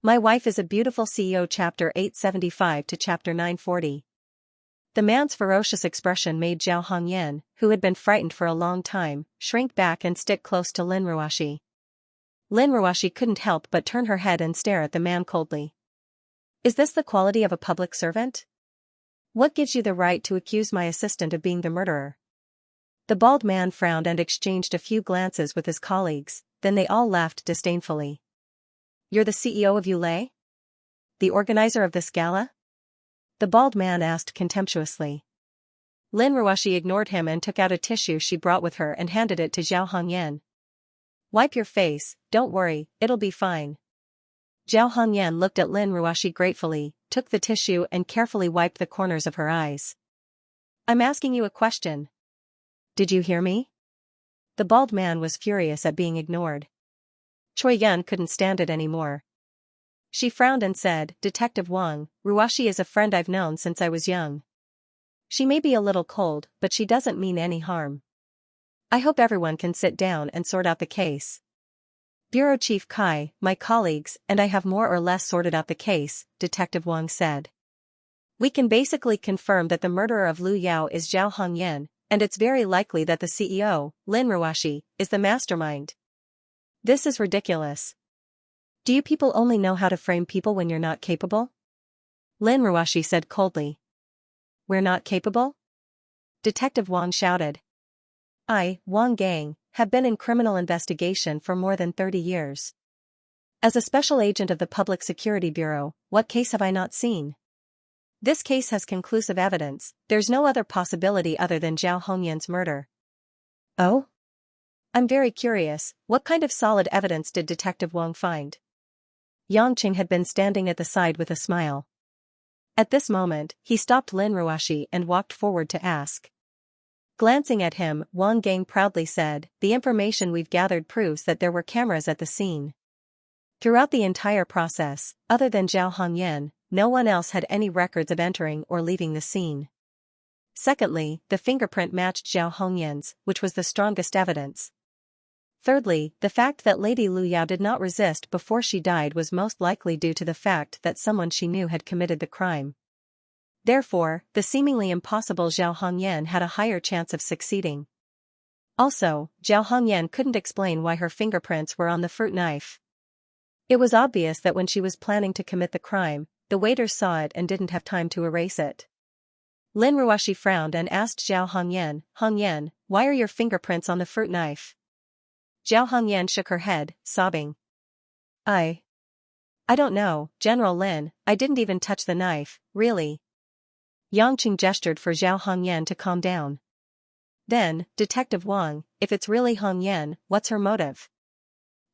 My Wife is a Beautiful CEO Chapter 875 to Chapter 940. The man's ferocious expression made Zhao Hongyan, who had been frightened for a long time, shrink back and stick close to Lin Ruoxi. Lin Ruoxi couldn't help but turn her head and stare at the man coldly. Is this the quality of a public servant? What gives you the right to accuse my assistant of being the murderer? The bald man frowned and exchanged a few glances with his colleagues, then they all laughed disdainfully. You're the CEO of Yulei? The organizer of this gala? The bald man asked contemptuously. Lin Ruoxi ignored him and took out a tissue she brought with her and handed it to Zhao Hongyan. Wipe your face, don't worry, it'll be fine. Zhao Hongyan looked at Lin Ruoxi gratefully, took the tissue and carefully wiped the corners of her eyes. I'm asking you a question. Did you hear me? The bald man was furious at being ignored. Choi Yun couldn't stand it anymore. She frowned and said, Detective Wang, Ruoxi is a friend I've known since I was young. She may be a little cold, but she doesn't mean any harm. I hope everyone can sit down and sort out the case. Bureau Chief Kai, my colleagues, and I have more or less sorted out the case, Detective Wang said. We can basically confirm that the murderer of Lu Yao is Zhao Hongyan, and it's very likely that the CEO, Lin Ruoxi, is the mastermind. This is ridiculous. Do you people only know how to frame people when you're not capable? Lin Ruoxi said coldly. We're not capable? Detective Wang shouted. I, Wang Gang, have been in criminal investigation for more than 30 years. As a special agent of the Public Security Bureau, what case have I not seen? This case has conclusive evidence, there's no other possibility other than Zhao Hongyan's murder. Oh? I'm very curious, what kind of solid evidence did Detective Wang find? Yang Qing had been standing at the side with a smile. At this moment, he stopped Lin Ruoxi and walked forward to ask. Glancing at him, Wang Gang proudly said, the information we've gathered proves that there were cameras at the scene. Throughout the entire process, other than Zhao Hongyan, no one else had any records of entering or leaving the scene. Secondly, the fingerprint matched Zhao Hongyan's, which was the strongest evidence. Thirdly, the fact that Lady Lu Yao did not resist before she died was most likely due to the fact that someone she knew had committed the crime. Therefore, the seemingly impossible Zhao Hongyan had a higher chance of succeeding. Also, Zhao Hongyan couldn't explain why her fingerprints were on the fruit knife. It was obvious that when she was planning to commit the crime, the waiters saw it and didn't have time to erase it. Lin Ruoxi frowned and asked Zhao Hongyan, why are your fingerprints on the fruit knife? Zhao Hongyan shook her head, sobbing. I don't know, General Lin, I didn't even touch the knife, really. Yang Qing gestured for Zhao Hongyan to calm down. Then, Detective Wang, if it's really Hongyan, what's her motive?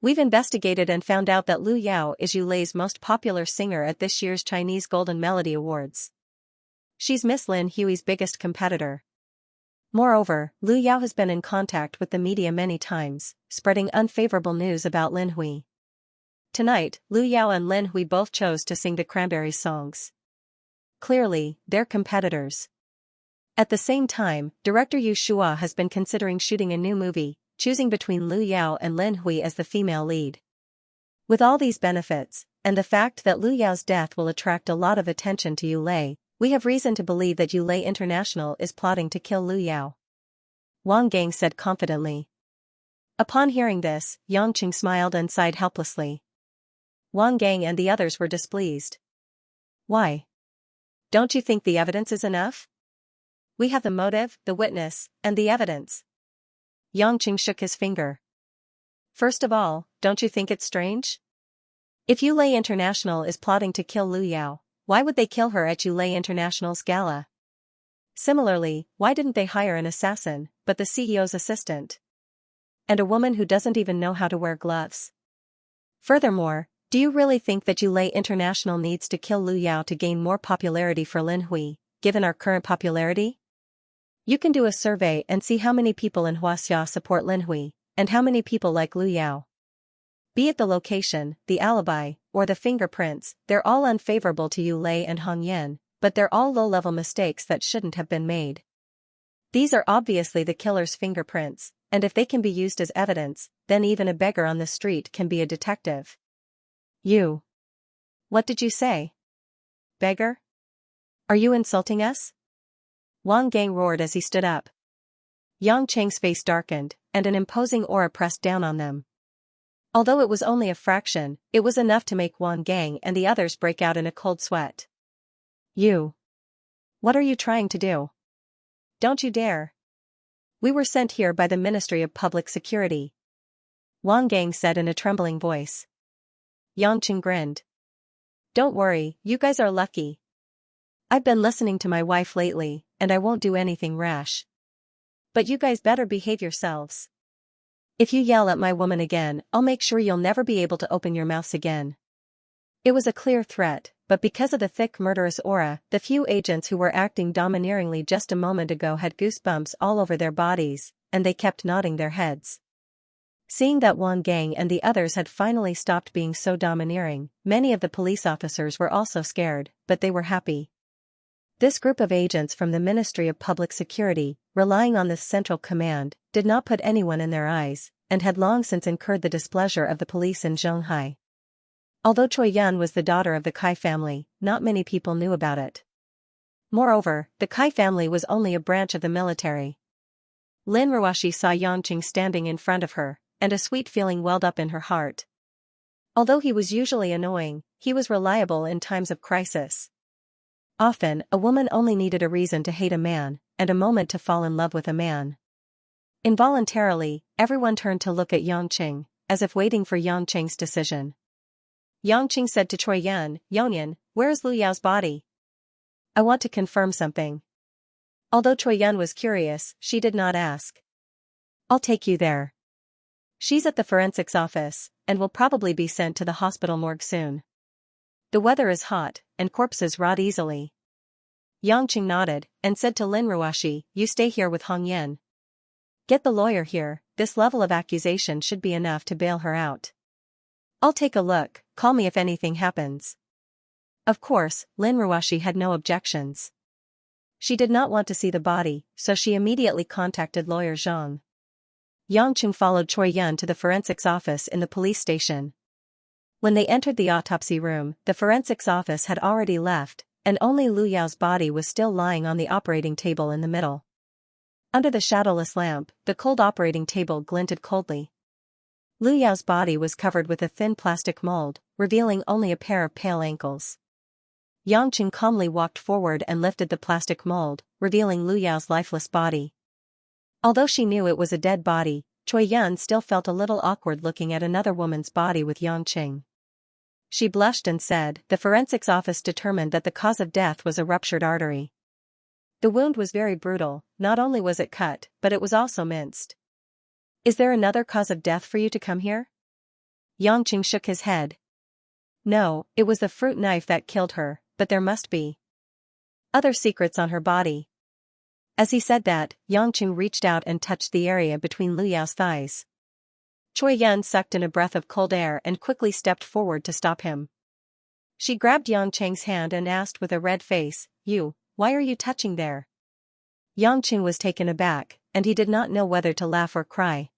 We've investigated and found out that Lu Yao is Yulei's most popular singer at this year's Chinese Golden Melody Awards. She's Miss Lin Hui's biggest competitor. Moreover, Lu Yao has been in contact with the media many times, spreading unfavorable news about Lin Hui. Tonight, Lu Yao and Lin Hui both chose to sing the Cranberries songs. Clearly, they're competitors. At the same time, director Yu Shua has been considering shooting a new movie, choosing between Lu Yao and Lin Hui as the female lead. With all these benefits, and the fact that Lu Yao's death will attract a lot of attention to Yulei, we have reason to believe that Yulei International is plotting to kill Lu Yao. Wang Gang said confidently. Upon hearing this, Yang Qing smiled and sighed helplessly. Wang Gang and the others were displeased. Why? Don't you think the evidence is enough? We have the motive, the witness, and the evidence. Yang Qing shook his finger. First of all, don't you think it's strange? If Yulei International is plotting to kill Lu Yao, why would they kill her at Yulei International's gala? Similarly, why didn't they hire an assassin, but the CEO's assistant? And a woman who doesn't even know how to wear gloves? Furthermore, do you really think that Yulei International needs to kill Lu Yao to gain more popularity for Lin Hui, given our current popularity? You can do a survey and see how many people in Huaxia support Lin Hui, and how many people like Lu Yao. Be it the location, the alibi, or the fingerprints, they're all unfavorable to Yulei and Hongyan, but they're all low-level mistakes that shouldn't have been made. These are obviously the killer's fingerprints, and if they can be used as evidence, then even a beggar on the street can be a detective. You. What did you say? Beggar? Are you insulting us? Wang Gang roared as he stood up. Yang Cheng's face darkened, and an imposing aura pressed down on them. Although it was only a fraction, it was enough to make Wang Gang and the others break out in a cold sweat. You. What are you trying to do? Don't you dare. We were sent here by the Ministry of Public Security. Wang Gang said in a trembling voice. Yang Cheng grinned. Don't worry, you guys are lucky. I've been listening to my wife lately, and I won't do anything rash. But you guys better behave yourselves. If you yell at my woman again, I'll make sure you'll never be able to open your mouths again. It was a clear threat, but because of the thick murderous aura, the few agents who were acting domineeringly just a moment ago had goosebumps all over their bodies, and they kept nodding their heads. Seeing that Wang Gang and the others had finally stopped being so domineering, many of the police officers were also scared, but they were happy. This group of agents from the Ministry of Public Security, relying on this central command, did not put anyone in their eyes, and had long since incurred the displeasure of the police in Zhonghai. Although Choi Yun was the daughter of the Kai family, not many people knew about it. Moreover, the Kai family was only a branch of the military. Lin Ruoshi saw Yang Cheng standing in front of her, and a sweet feeling welled up in her heart. Although he was usually annoying, he was reliable in times of crisis. Often, a woman only needed a reason to hate a man, and a moment to fall in love with a man. Involuntarily, everyone turned to look at Yang Cheng, as if waiting for Yang Cheng's decision. Yang Cheng said to Choi Yun, Yonyan, where is Lu Yao's body? I want to confirm something. Although Choi Yun was curious, she did not ask. I'll take you there. She's at the forensics office, and will probably be sent to the hospital morgue soon. The weather is hot, and corpses rot easily. Yang Cheng nodded, and said to Lin Ruoshi, you stay here with Hong Yen. Get the lawyer here, this level of accusation should be enough to bail her out. I'll take a look, call me if anything happens. Of course, Lin Ruoshi had no objections. She did not want to see the body, so she immediately contacted lawyer Zhang. Yang Cheng followed Choi Yun to the forensics office in the police station. When they entered the autopsy room, the forensics office had already left, and only Lu Yao's body was still lying on the operating table in the middle. Under the shadowless lamp, the cold operating table glinted coldly. Lu Yao's body was covered with a thin plastic mold, revealing only a pair of pale ankles. Yang Cheng calmly walked forward and lifted the plastic mold, revealing Lu Yao's lifeless body. Although she knew it was a dead body, Choi Yun still felt a little awkward looking at another woman's body with Yang Cheng. She blushed and said, the forensics office determined that the cause of death was a ruptured artery. The wound was very brutal, not only was it cut, but it was also minced. Is there another cause of death for you to come here? Yang Cheng shook his head. No, it was the fruit knife that killed her, but there must be other secrets on her body. As he said that, Yang Cheng reached out and touched the area between Lu Yao's thighs. Choi Yun sucked in a breath of cold air and quickly stepped forward to stop him. She grabbed Yang Cheng's hand and asked with a red face, why are you touching there? Yang Cheng was taken aback, and he did not know whether to laugh or cry.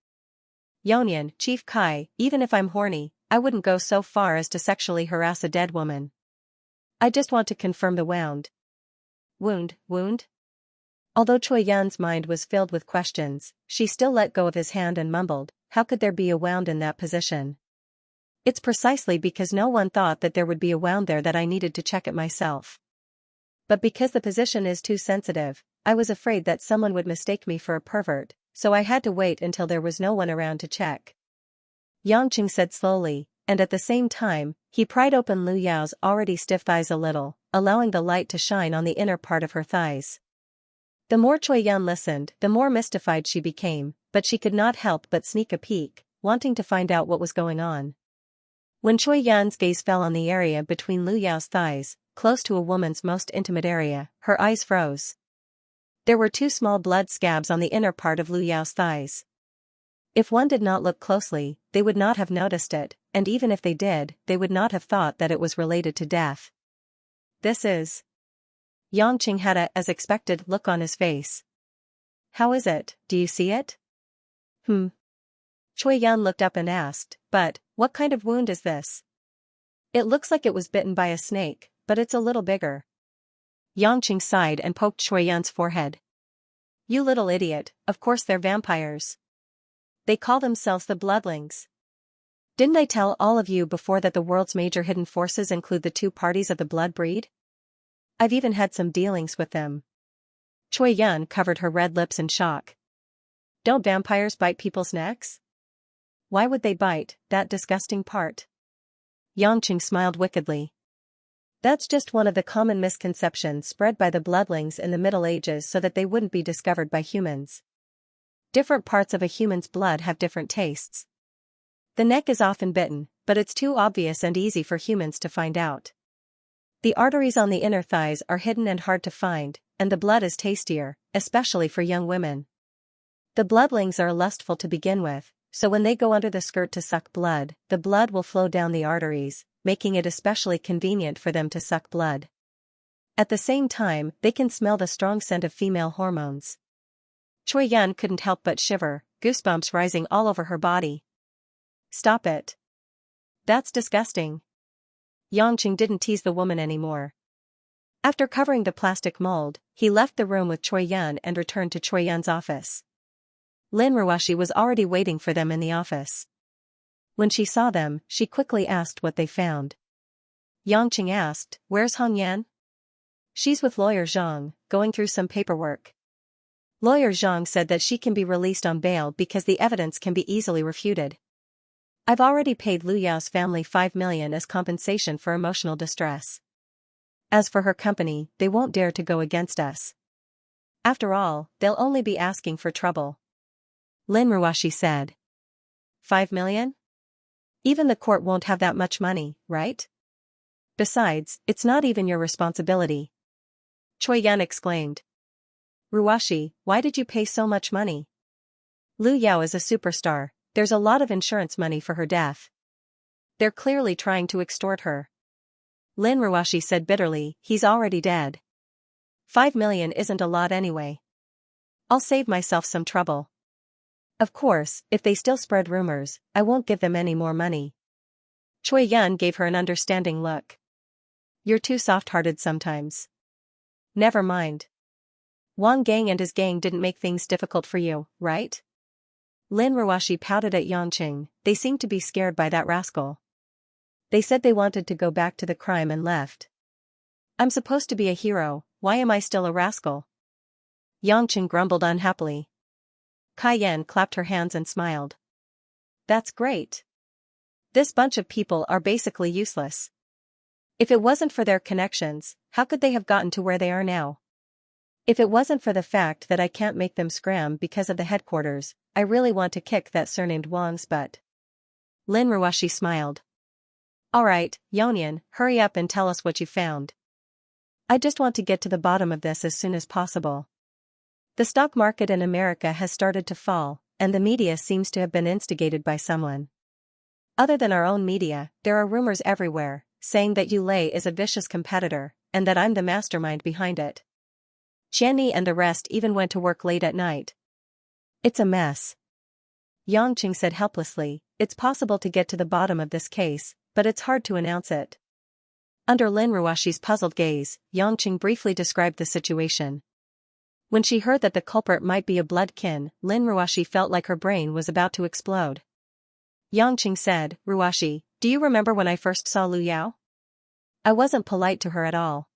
Yonyan, Chief Kai, even if I'm horny, I wouldn't go so far as to sexually harass a dead woman. I just want to confirm the wound. Wound? Although Choi Yun's mind was filled with questions, she still let go of his hand and mumbled, how could there be a wound in that position? It's precisely because no one thought that there would be a wound there that I needed to check it myself. But because the position is too sensitive, I was afraid that someone would mistake me for a pervert, so I had to wait until there was no one around to check. Yang Cheng said slowly, and at the same time, he pried open Lu Yao's already stiff thighs a little, allowing the light to shine on the inner part of her thighs. The more Choi Yun listened, the more mystified she became, but she could not help but sneak a peek, wanting to find out what was going on. When Choi Yun's gaze fell on the area between Lu Yao's thighs, close to a woman's most intimate area, her eyes froze. There were 2 small blood scabs on the inner part of Lu Yao's thighs. If one did not look closely, they would not have noticed it, and even if they did, they would not have thought that it was related to death. This is... Yang Cheng had a, as expected, look on his face. How is it, do you see it? Choi Yun looked up and asked, but, what kind of wound is this? It looks like it was bitten by a snake, but it's a little bigger. Yangqing sighed and poked Cui Yan's forehead. You little idiot, of course they're vampires. They call themselves the Bloodlings. Didn't I tell all of you before that the world's major hidden forces include the two parties of the blood breed? I've even had some dealings with them. Cui Yan covered her red lips in shock. Don't vampires bite people's necks? Why would they bite that disgusting part? Yangqing smiled wickedly. That's just one of the common misconceptions spread by the Bloodlings in the Middle Ages so that they wouldn't be discovered by humans. Different parts of a human's blood have different tastes. The neck is often bitten, but it's too obvious and easy for humans to find out. The arteries on the inner thighs are hidden and hard to find, and the blood is tastier, especially for young women. The Bloodlings are lustful to begin with, so when they go under the skirt to suck blood, the blood will flow down the arteries, making it especially convenient for them to suck blood. At the same time, they can smell the strong scent of female hormones. Cui Yan couldn't help but shiver, goosebumps rising all over her body. Stop it. That's disgusting. Yangqing didn't tease the woman anymore. After covering the plastic mold, he left the room with Cui Yan and returned to Cui Yan's office. Lin Ruoshi was already waiting for them in the office. When she saw them, she quickly asked what they found. Yangqing asked, Where's Hong Yan? She's with Lawyer Zhang, going through some paperwork. Lawyer Zhang said that she can be released on bail because the evidence can be easily refuted. I've already paid Lu Yao's family 5 million as compensation for emotional distress. As for her company, they won't dare to go against us. After all, they'll only be asking for trouble. Lin Ruoshi said. 5 million? Even the court won't have that much money, right? Besides, it's not even your responsibility. Cui Yan exclaimed. Ruoshi, why did you pay so much money? Lu Yao is a superstar, there's a lot of insurance money for her death. They're clearly trying to extort her. Lin Ruoshi said bitterly, he's already dead. 5 million isn't a lot anyway. I'll save myself some trouble. Of course, if they still spread rumors, I won't give them any more money. Cui Yan gave her an understanding look. You're too soft-hearted sometimes. Never mind. Wang Gang and his gang didn't make things difficult for you, right? Lin Ruoshi pouted at Yangqing, they seemed to be scared by that rascal. They said they wanted to go back to the crime and left. I'm supposed to be a hero, why am I still a rascal? Yangqing grumbled unhappily. Kai Yan clapped her hands and smiled. That's great. This bunch of people are basically useless. If it wasn't for their connections, how could they have gotten to where they are now? If it wasn't for the fact that I can't make them scram because of the headquarters, I really want to kick that surnamed Wang's butt. Lin Ruoshi smiled. Alright, Yonian, hurry up and tell us what you found. I just want to get to the bottom of this as soon as possible. The stock market in America has started to fall, and the media seems to have been instigated by someone. Other than our own media, there are rumors everywhere, saying that Yu Lei is a vicious competitor, and that I'm the mastermind behind it. Qianni and the rest even went to work late at night. It's a mess. Yangqing said helplessly, it's possible to get to the bottom of this case, but it's hard to announce it. Under Lin Ruoshi's puzzled gaze, Yangqing briefly described the situation. When she heard that the culprit might be a bloodkin, Lin Ruoshi felt like her brain was about to explode. Yangqing said, Ruoshi, do you remember when I first saw Lu Yao? I wasn't polite to her at all.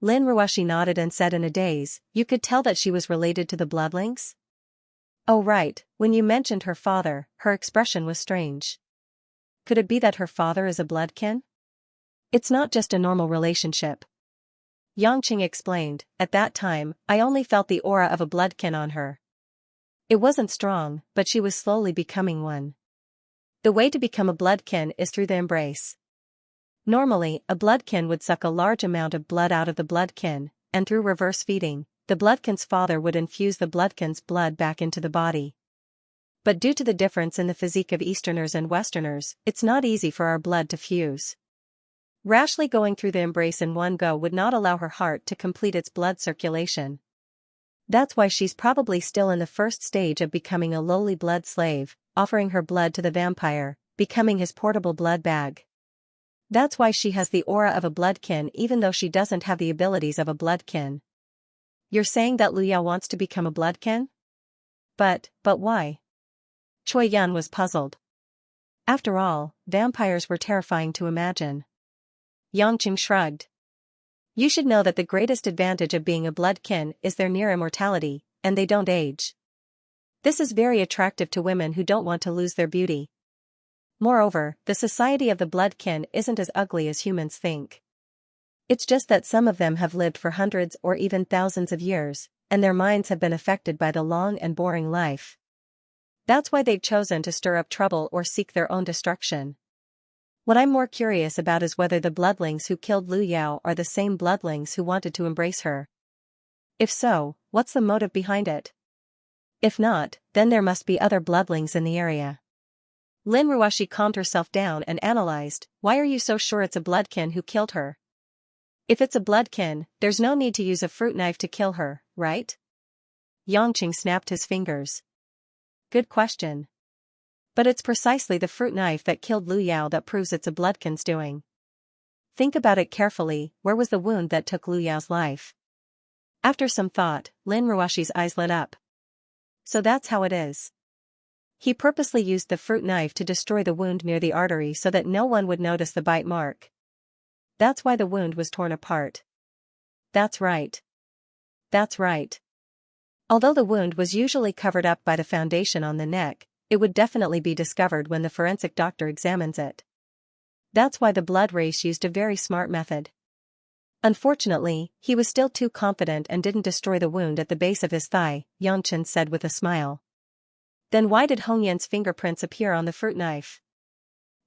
Lin Ruoshi nodded and said in a daze, you could tell that she was related to the Bloodlings? Oh right, when you mentioned her father, her expression was strange. Could it be that her father is a bloodkin? It's not just a normal relationship. Yangqing explained, at that time, I only felt the aura of a bloodkin on her. It wasn't strong, but she was slowly becoming one. The way to become a bloodkin is through the embrace. Normally, a bloodkin would suck a large amount of blood out of the bloodkin, and through reverse feeding, the bloodkin's father would infuse the bloodkin's blood back into the body. But due to the difference in the physique of Easterners and Westerners, it's not easy for our blood to fuse. Rashly going through the embrace in one go would not allow her heart to complete its blood circulation. That's why she's probably still in the first stage of becoming a lowly blood slave, offering her blood to the vampire, becoming his portable blood bag. That's why she has the aura of a bloodkin even though she doesn't have the abilities of a bloodkin. You're saying that Lu Yao wants to become a bloodkin? But why? Choi Yan was puzzled. After all, vampires were terrifying to imagine. Yangqing shrugged. You should know that the greatest advantage of being a bloodkin is their near immortality, and they don't age. This is very attractive to women who don't want to lose their beauty. Moreover, the society of the bloodkin isn't as ugly as humans think. It's just that some of them have lived for hundreds or even thousands of years, and their minds have been affected by the long and boring life. That's why they've chosen to stir up trouble or seek their own destruction. What I'm more curious about is whether the bloodlings who killed Lu Yao are the same bloodlings who wanted to embrace her. If so, what's the motive behind it? If not, then there must be other bloodlings in the area. Lin Ruoshi calmed herself down and analyzed, why are you so sure it's a bloodkin who killed her? If it's a bloodkin, there's no need to use a fruit knife to kill her, right? Yangqing snapped his fingers. Good question. But it's precisely the fruit knife that killed Lu Yao that proves it's a bloodkin's doing. Think about it carefully, where was the wound that took Lu Yao's life? After some thought, Lin Ruoshi's eyes lit up. So that's how it is. He purposely used the fruit knife to destroy the wound near the artery so that no one would notice the bite mark. That's why the wound was torn apart. That's right. That's right. Although the wound was usually covered up by the foundation on the neck, it would definitely be discovered when the forensic doctor examines it. That's why the blood race used a very smart method. Unfortunately, he was still too confident and didn't destroy the wound at the base of his thigh, Yangchen said with a smile. Then why did Hongyan's fingerprints appear on the fruit knife?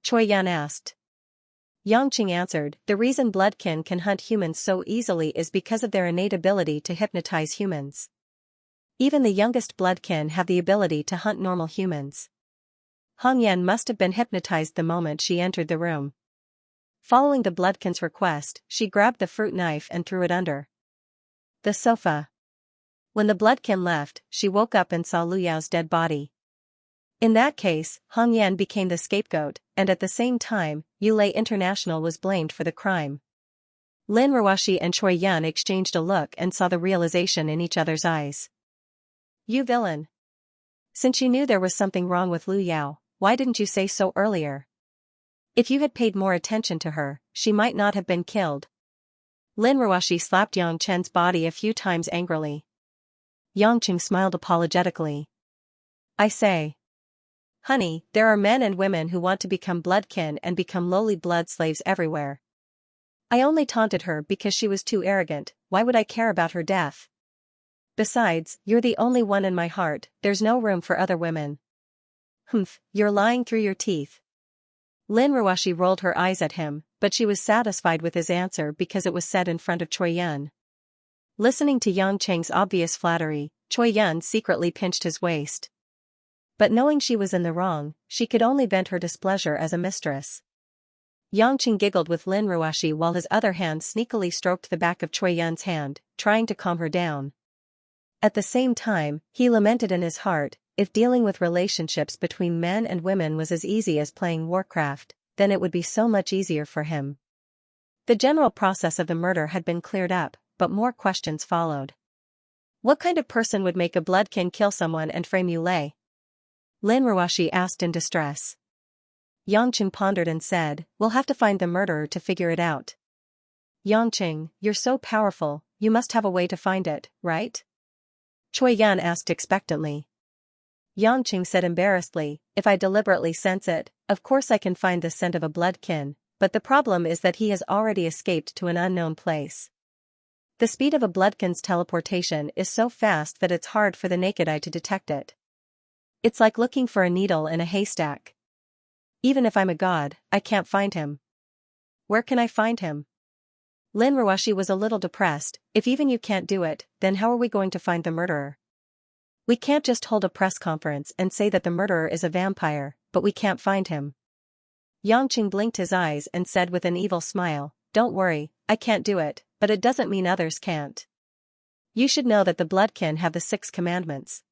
Choi Yan asked. Yangqing answered, the reason bloodkin can hunt humans so easily is because of their innate ability to hypnotize humans. Even the youngest bloodkin have the ability to hunt normal humans. Hongyan must have been hypnotized the moment she entered the room. Following the bloodkin's request, she grabbed the fruit knife and threw it under the sofa. When the bloodkin left, she woke up and saw Lu Yao's dead body. In that case, Hongyan became the scapegoat, and at the same time, Yulei International was blamed for the crime. Lin Ruoshi and Choi Yan exchanged a look and saw the realization in each other's eyes. You villain! Since you knew there was something wrong with Lu Yao, why didn't you say so earlier? If you had paid more attention to her, she might not have been killed. Lin Ruoshi slapped Yang Chen's body a few times angrily. Yangqing smiled apologetically. I say. Honey, there are men and women who want to become bloodkin and become lowly blood slaves everywhere. I only taunted her because she was too arrogant, why would I care about her death? Besides, you're the only one in my heart, there's no room for other women. Humph, you're lying through your teeth. Lin Ruoshi rolled her eyes at him, but she was satisfied with his answer because it was said in front of Choi Yan. Listening to Yang Cheng's obvious flattery, Choi Yan secretly pinched his waist. But knowing she was in the wrong, she could only vent her displeasure as a mistress. Yang Cheng giggled with Lin Ruoshi while his other hand sneakily stroked the back of Choi Yan's hand, trying to calm her down. At the same time, he lamented in his heart, if dealing with relationships between men and women was as easy as playing Warcraft, then it would be so much easier for him. The general process of the murder had been cleared up, but more questions followed. What kind of person would make a bloodkin kill someone and frame Yulei? Lin Ruoshi asked in distress. Yangqing pondered and said, we'll have to find the murderer to figure it out. Yangqing, you're so powerful, you must have a way to find it, right? Choi Yan asked expectantly. Yangqing said embarrassedly, if I deliberately sense it, of course I can find the scent of a bloodkin, but the problem is that he has already escaped to an unknown place. The speed of a bloodkin's teleportation is so fast that it's hard for the naked eye to detect it. It's like looking for a needle in a haystack. Even if I'm a god, I can't find him. Where can I find him? Lin Ruoshi was a little depressed. If even you can't do it, then how are we going to find the murderer? We can't just hold a press conference and say that the murderer is a vampire, but we can't find him. Yangqing blinked his eyes and said with an evil smile, don't worry, I can't do it, but it doesn't mean others can't. You should know that the bloodkin have the 6 commandments.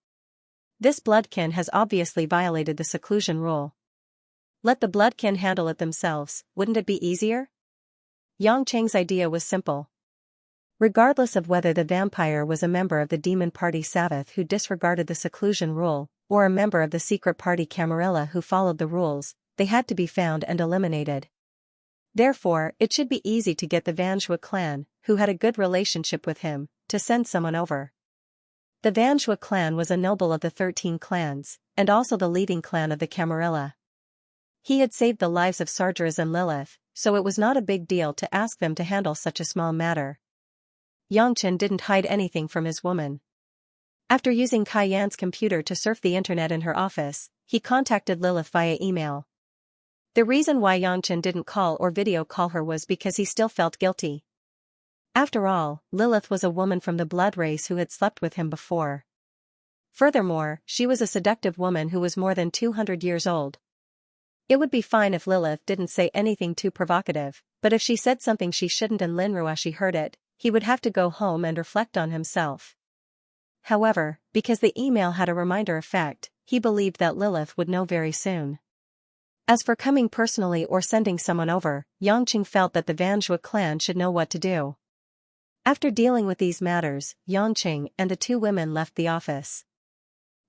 This bloodkin has obviously violated the seclusion rule. Let the bloodkin handle it themselves, wouldn't it be easier? Yang Cheng's idea was simple. Regardless of whether the vampire was a member of the demon party Sabbath who disregarded the seclusion rule, or a member of the secret party Camarilla who followed the rules, they had to be found and eliminated. Therefore, it should be easy to get the Vanjua clan, who had a good relationship with him, to send someone over. The Vanjua clan was a noble of the 13 clans, and also the leading clan of the Camarilla. He had saved the lives of Sardras and Lilith, so it was not a big deal to ask them to handle such a small matter. Yangchen didn't hide anything from his woman. After using Kai Yan's computer to surf the internet in her office, he contacted Lilith via email. The reason why Yangchen didn't call or video call her was because he still felt guilty. After all, Lilith was a woman from the blood race who had slept with him before. Furthermore, she was a seductive woman who was more than 200 years old. It would be fine if Lilith didn't say anything too provocative, but if she said something she shouldn't and Lin Ruashi heard it, he would have to go home and reflect on himself. However, because the email had a reminder effect, he believed that Lilith would know very soon. As for coming personally or sending someone over, Yangqing felt that the Vanjua clan should know what to do. After dealing with these matters, Yangqing and the two women left the office.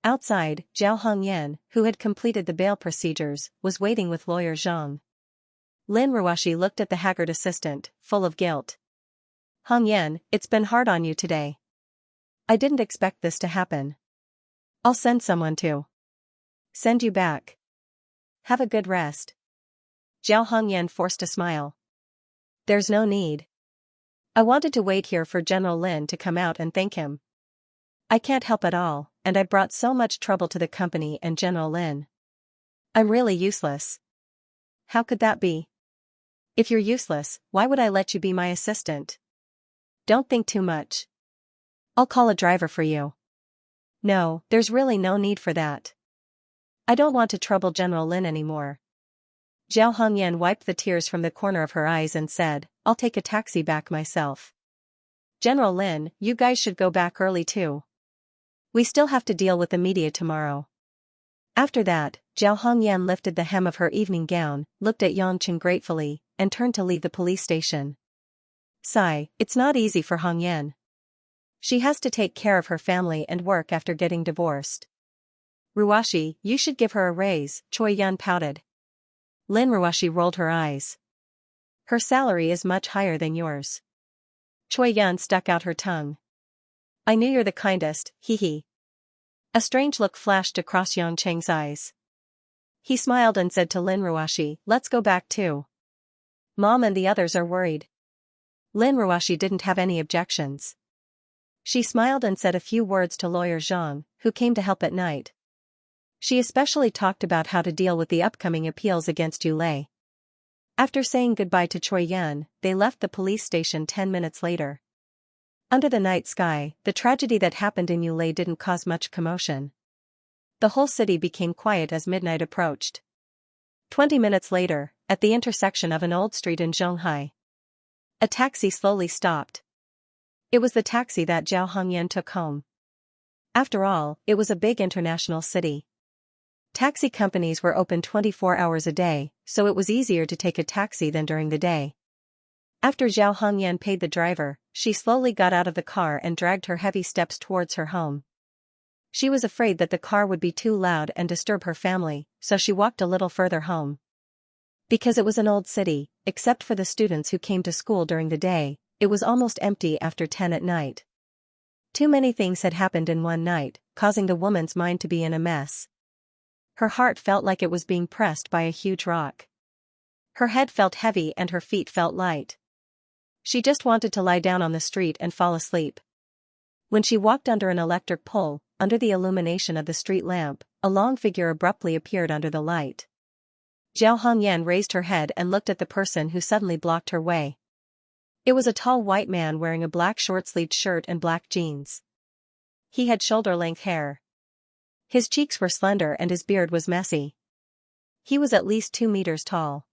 Outside, Zhao Hongyan, who had completed the bail procedures, was waiting with lawyer Zhang. Lin Ruashi looked at the haggard assistant, full of guilt. Hongyan, it's been hard on you today. I didn't expect this to happen. I'll send someone to send you back. Have a good rest. Zhao Hongyan forced a smile. There's no need. I wanted to wait here for General Lin to come out and thank him. I can't help at all, and I brought so much trouble to the company and General Lin. I'm really useless. How could that be? If you're useless, why would I let you be my assistant? Don't think too much. I'll call a driver for you. No, there's really no need for that. I don't want to trouble General Lin anymore. Zhao Hongyan wiped the tears from the corner of her eyes and said, I'll take a taxi back myself. General Lin, you guys should go back early too. We still have to deal with the media tomorrow. After that, Zhao Hongyan lifted the hem of her evening gown, looked at Yangqing gratefully, and turned to leave the police station. Sigh, it's not easy for Hongyan. She has to take care of her family and work after getting divorced. Ruashi, you should give her a raise, Choi Yun pouted. Lin Ruashi rolled her eyes. Her salary is much higher than yours. Choi Yun stuck out her tongue. I knew you're the kindest, hee. A strange look flashed across Yang Cheng's eyes. He smiled and said to Lin Ruashi, let's go back too. Mom and the others are worried. Lin Ruashi didn't have any objections. She smiled and said a few words to lawyer Zhang, who came to help at night. She especially talked about how to deal with the upcoming appeals against Yulei. After saying goodbye to Choi Yun, they left the police station 10 minutes later. Under the night sky, the tragedy that happened in Yulei didn't cause much commotion. The whole city became quiet as midnight approached. 20 minutes later, at the intersection of an old street in Zhonghai, a taxi slowly stopped. It was the taxi that Zhao Hongyan took home. After all, it was a big international city. Taxi companies were open 24 hours a day, so it was easier to take a taxi than during the day. After Zhao Hongyan paid the driver, she slowly got out of the car and dragged her heavy steps towards her home. She was afraid that the car would be too loud and disturb her family, so she walked a little further home. Because it was an old city, except for the students who came to school during the day, it was almost empty after 10 at night. Too many things had happened in one night, causing the woman's mind to be in a mess. Her heart felt like it was being pressed by a huge rock. Her head felt heavy and her feet felt light. She just wanted to lie down on the street and fall asleep. When she walked under an electric pole, under the illumination of the street lamp, a long figure abruptly appeared under the light. Zhao Hongyan raised her head and looked at the person who suddenly blocked her way. It was a tall white man wearing a black short-sleeved shirt and black jeans. He had shoulder-length hair. His cheeks were slender and his beard was messy. He was at least 2 meters tall.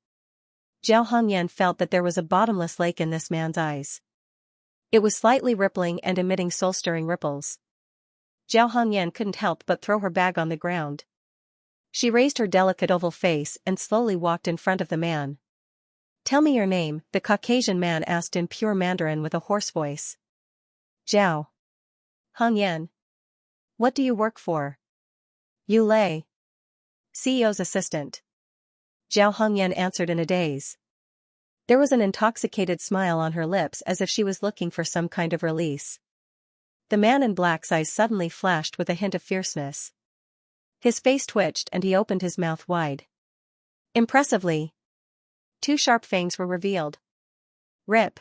Zhao Hongyan felt that there was a bottomless lake in this man's eyes. It was slightly rippling and emitting soul-stirring ripples. Zhao Hongyan couldn't help but throw her bag on the ground. She raised her delicate oval face and slowly walked in front of the man. "Tell me your name," the Caucasian man asked in pure Mandarin with a hoarse voice. "Zhao Hongyan. What do you work for?" "Yu Lei, CEO's assistant." Zhao Hongyan answered in a daze. There was an intoxicated smile on her lips as if she was looking for some kind of release. The man in black's eyes suddenly flashed with a hint of fierceness. His face twitched and he opened his mouth wide. Impressively, 2 sharp fangs were revealed. Rip!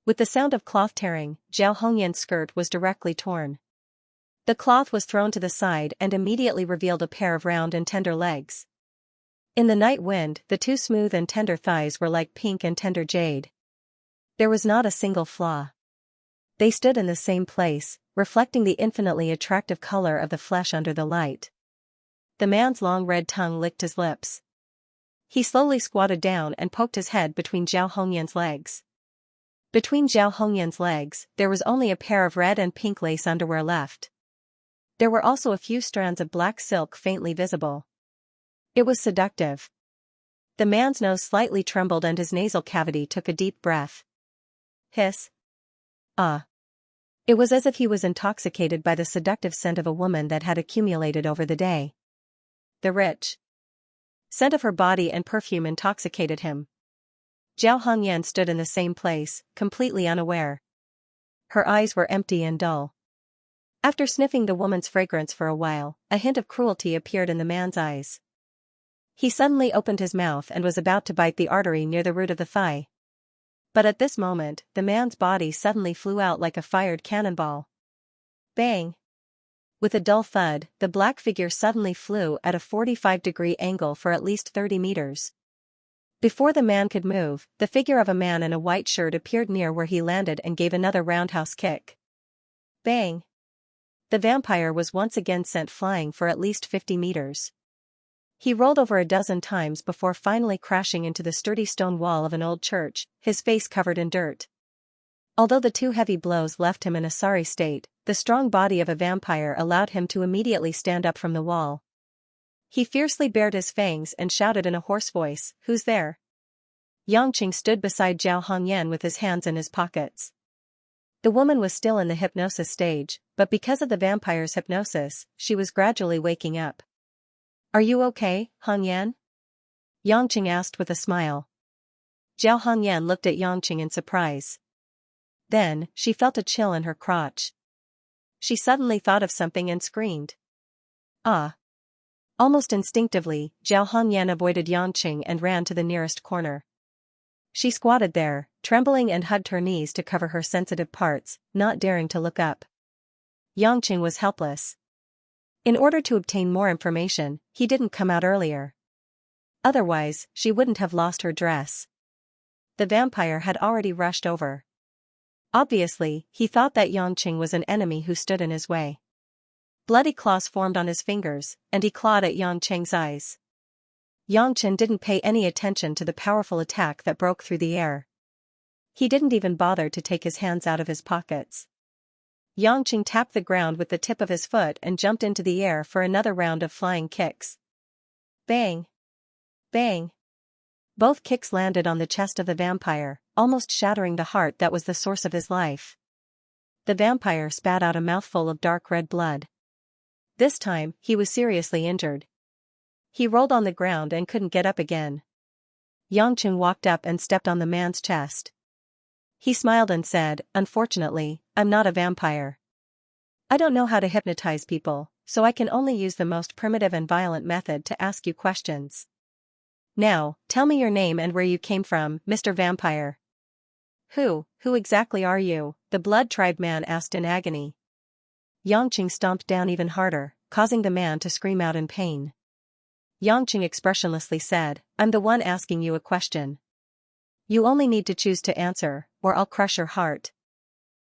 With the sound of cloth tearing, Zhao Hongyan's skirt was directly torn. The cloth was thrown to the side and immediately revealed a pair of round and tender legs. In the night wind, the 2 smooth and tender thighs were like pink and tender jade. There was not a single flaw. They stood in the same place, reflecting the infinitely attractive color of the flesh under the light. The man's long red tongue licked his lips. He slowly squatted down and poked his head between Zhao Hongyan's legs. Between Zhao Hongyan's legs, there was only a pair of red and pink lace underwear left. There were also a few strands of black silk faintly visible. It was seductive. The man's nose slightly trembled and his nasal cavity took a deep breath. Hiss. Ah. It was as if he was intoxicated by the seductive scent of a woman that had accumulated over the day. The rich scent of her body and perfume intoxicated him. Zhao Hongyan stood in the same place, completely unaware. Her eyes were empty and dull. After sniffing the woman's fragrance for a while, a hint of cruelty appeared in the man's eyes. He suddenly opened his mouth and was about to bite the artery near the root of the thigh. But at this moment, the man's body suddenly flew out like a fired cannonball. Bang! With a dull thud, the black figure suddenly flew at a 45-degree angle for at least 30 meters. Before the man could move, the figure of a man in a white shirt appeared near where he landed and gave another roundhouse kick. Bang! The vampire was once again sent flying for at least 50 meters. He rolled over a dozen times before finally crashing into the sturdy stone wall of an old church, his face covered in dirt. Although the 2 heavy blows left him in a sorry state, the strong body of a vampire allowed him to immediately stand up from the wall. He fiercely bared his fangs and shouted in a hoarse voice, "Who's there?" Xianxia stood beside Zhao Hongyan with his hands in his pockets. The woman was still in the hypnosis stage, but because of the vampire's hypnosis, she was gradually waking up. "Are you okay, Hongyan?" Xianxia asked with a smile. Zhao Hongyan looked at Xianxia in surprise. Then, she felt a chill in her crotch. She suddenly thought of something and screamed. Ah! Almost instinctively, Zhao Hongyan avoided Xianxia and ran to the nearest corner. She squatted there, trembling and hugged her knees to cover her sensitive parts, not daring to look up. Xianxia was helpless. In order to obtain more information, he didn't come out earlier. Otherwise, she wouldn't have lost her dress. The vampire had already rushed over. Obviously, he thought that Xianxia was an enemy who stood in his way. Bloody claws formed on his fingers, and he clawed at Xianxia's eyes. Xianxia didn't pay any attention to the powerful attack that broke through the air. He didn't even bother to take his hands out of his pockets. Xianxia tapped the ground with the tip of his foot and jumped into the air for another round of flying kicks. Bang! Bang! Both kicks landed on the chest of the vampire, almost shattering the heart that was the source of his life. The vampire spat out a mouthful of dark red blood. This time, he was seriously injured. He rolled on the ground and couldn't get up again. Xianxia walked up and stepped on the man's chest. He smiled and said, "Unfortunately, I'm not a vampire. I don't know how to hypnotize people, so I can only use the most primitive and violent method to ask you questions. Now, tell me your name and where you came from, Mr. Vampire." Who exactly are you?" the blood tribe man asked in agony. Xianxia stomped down even harder, causing the man to scream out in pain. Xianxia expressionlessly said, "I'm the one asking you a question. You only need to choose to answer, or I'll crush your heart."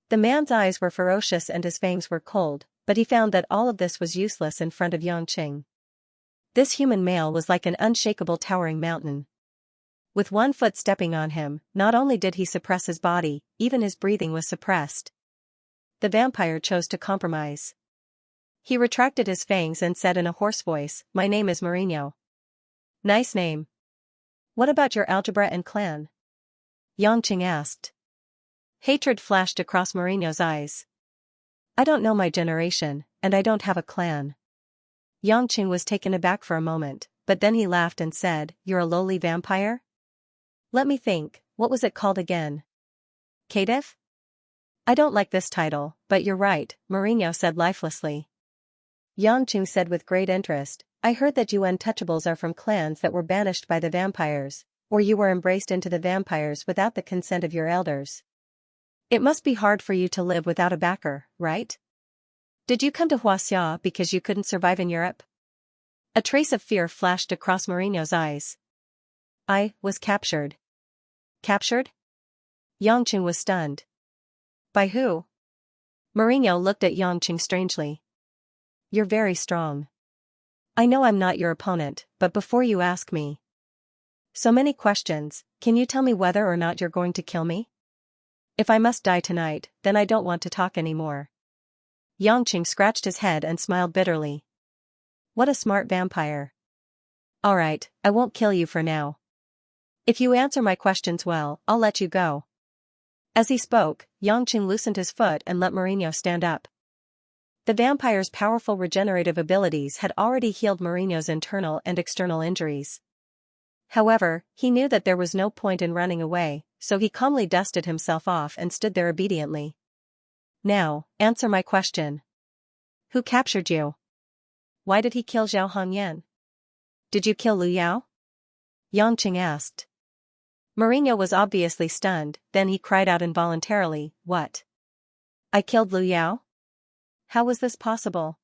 The man's eyes were ferocious and his fangs were cold, but he found that all of this was useless in front of Xianxia. This human male was like an unshakable towering mountain. With one foot stepping on him, not only did he suppress his body, even his breathing was suppressed. The vampire chose to compromise. He retracted his fangs and said in a hoarse voice, "My name is Mourinho." "Nice name. What about your algebra and clan?" Yangqing asked. Hatred flashed across Mourinho's eyes. "I don't know my generation, and I don't have a clan." Yangqing was taken aback for a moment, but then he laughed and said, "You're a lowly vampire? Let me think, what was it called again? Caitiff? I don't like this title, but you're right," Mourinho said lifelessly. Yangqing said with great interest, "I heard that you untouchables are from clans that were banished by the vampires, or you were embraced into the vampires without the consent of your elders. It must be hard for you to live without a backer, right? Did you come to Xianxia because you couldn't survive in Europe?" A trace of fear flashed across Mourinho's eyes. "I was captured." "Captured?" Yangqing was stunned. "By who?" Mourinho looked at Yangqing strangely. "You're very strong. I know I'm not your opponent, but before you ask me so many questions, can you tell me whether or not you're going to kill me? If I must die tonight, then I don't want to talk anymore." Yangqing scratched his head and smiled bitterly. What a smart vampire. "Alright, I won't kill you for now. If you answer my questions well, I'll let you go." As he spoke, Yangqing loosened his foot and let Mourinho stand up. The vampire's powerful regenerative abilities had already healed Mourinho's internal and external injuries. However, he knew that there was no point in running away, so he calmly dusted himself off and stood there obediently. "Now, answer my question. Who captured you? Why did he kill Zhao Hongyan? Did you kill Lu Yao?" Yangqing asked. Mourinho was obviously stunned, then he cried out involuntarily, "What? I killed Lu Yao? How was this possible?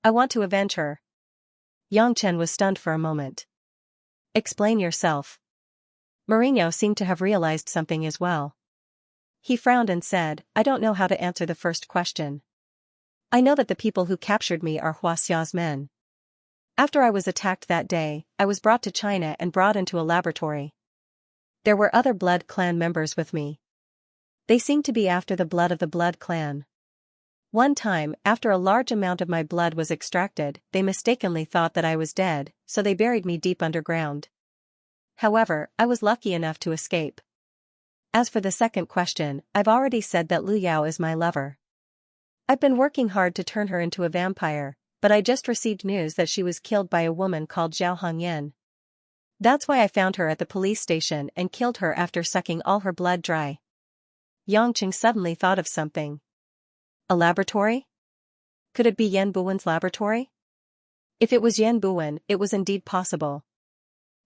I want to avenge her." Yangchen was stunned for a moment. "Explain yourself." Mourinho seemed to have realized something as well. He frowned and said, "I don't know how to answer the first question. I know that the people who captured me are Huaxia's men. After I was attacked that day, I was brought to China and brought into a laboratory. There were other Blood Clan members with me. They seemed to be after the blood of the Blood Clan. One time, after a large amount of my blood was extracted, they mistakenly thought that I was dead, so they buried me deep underground. However, I was lucky enough to escape. As for the second question, I've already said that Lu Yao is my lover. I've been working hard to turn her into a vampire, but I just received news that she was killed by a woman called Zhao Hongyan. That's why I found her at the police station and killed her after sucking all her blood dry." Yangqing suddenly thought of something. A laboratory? Could it be Yan Buwen's laboratory? If it was Yan Buwen, it was indeed possible.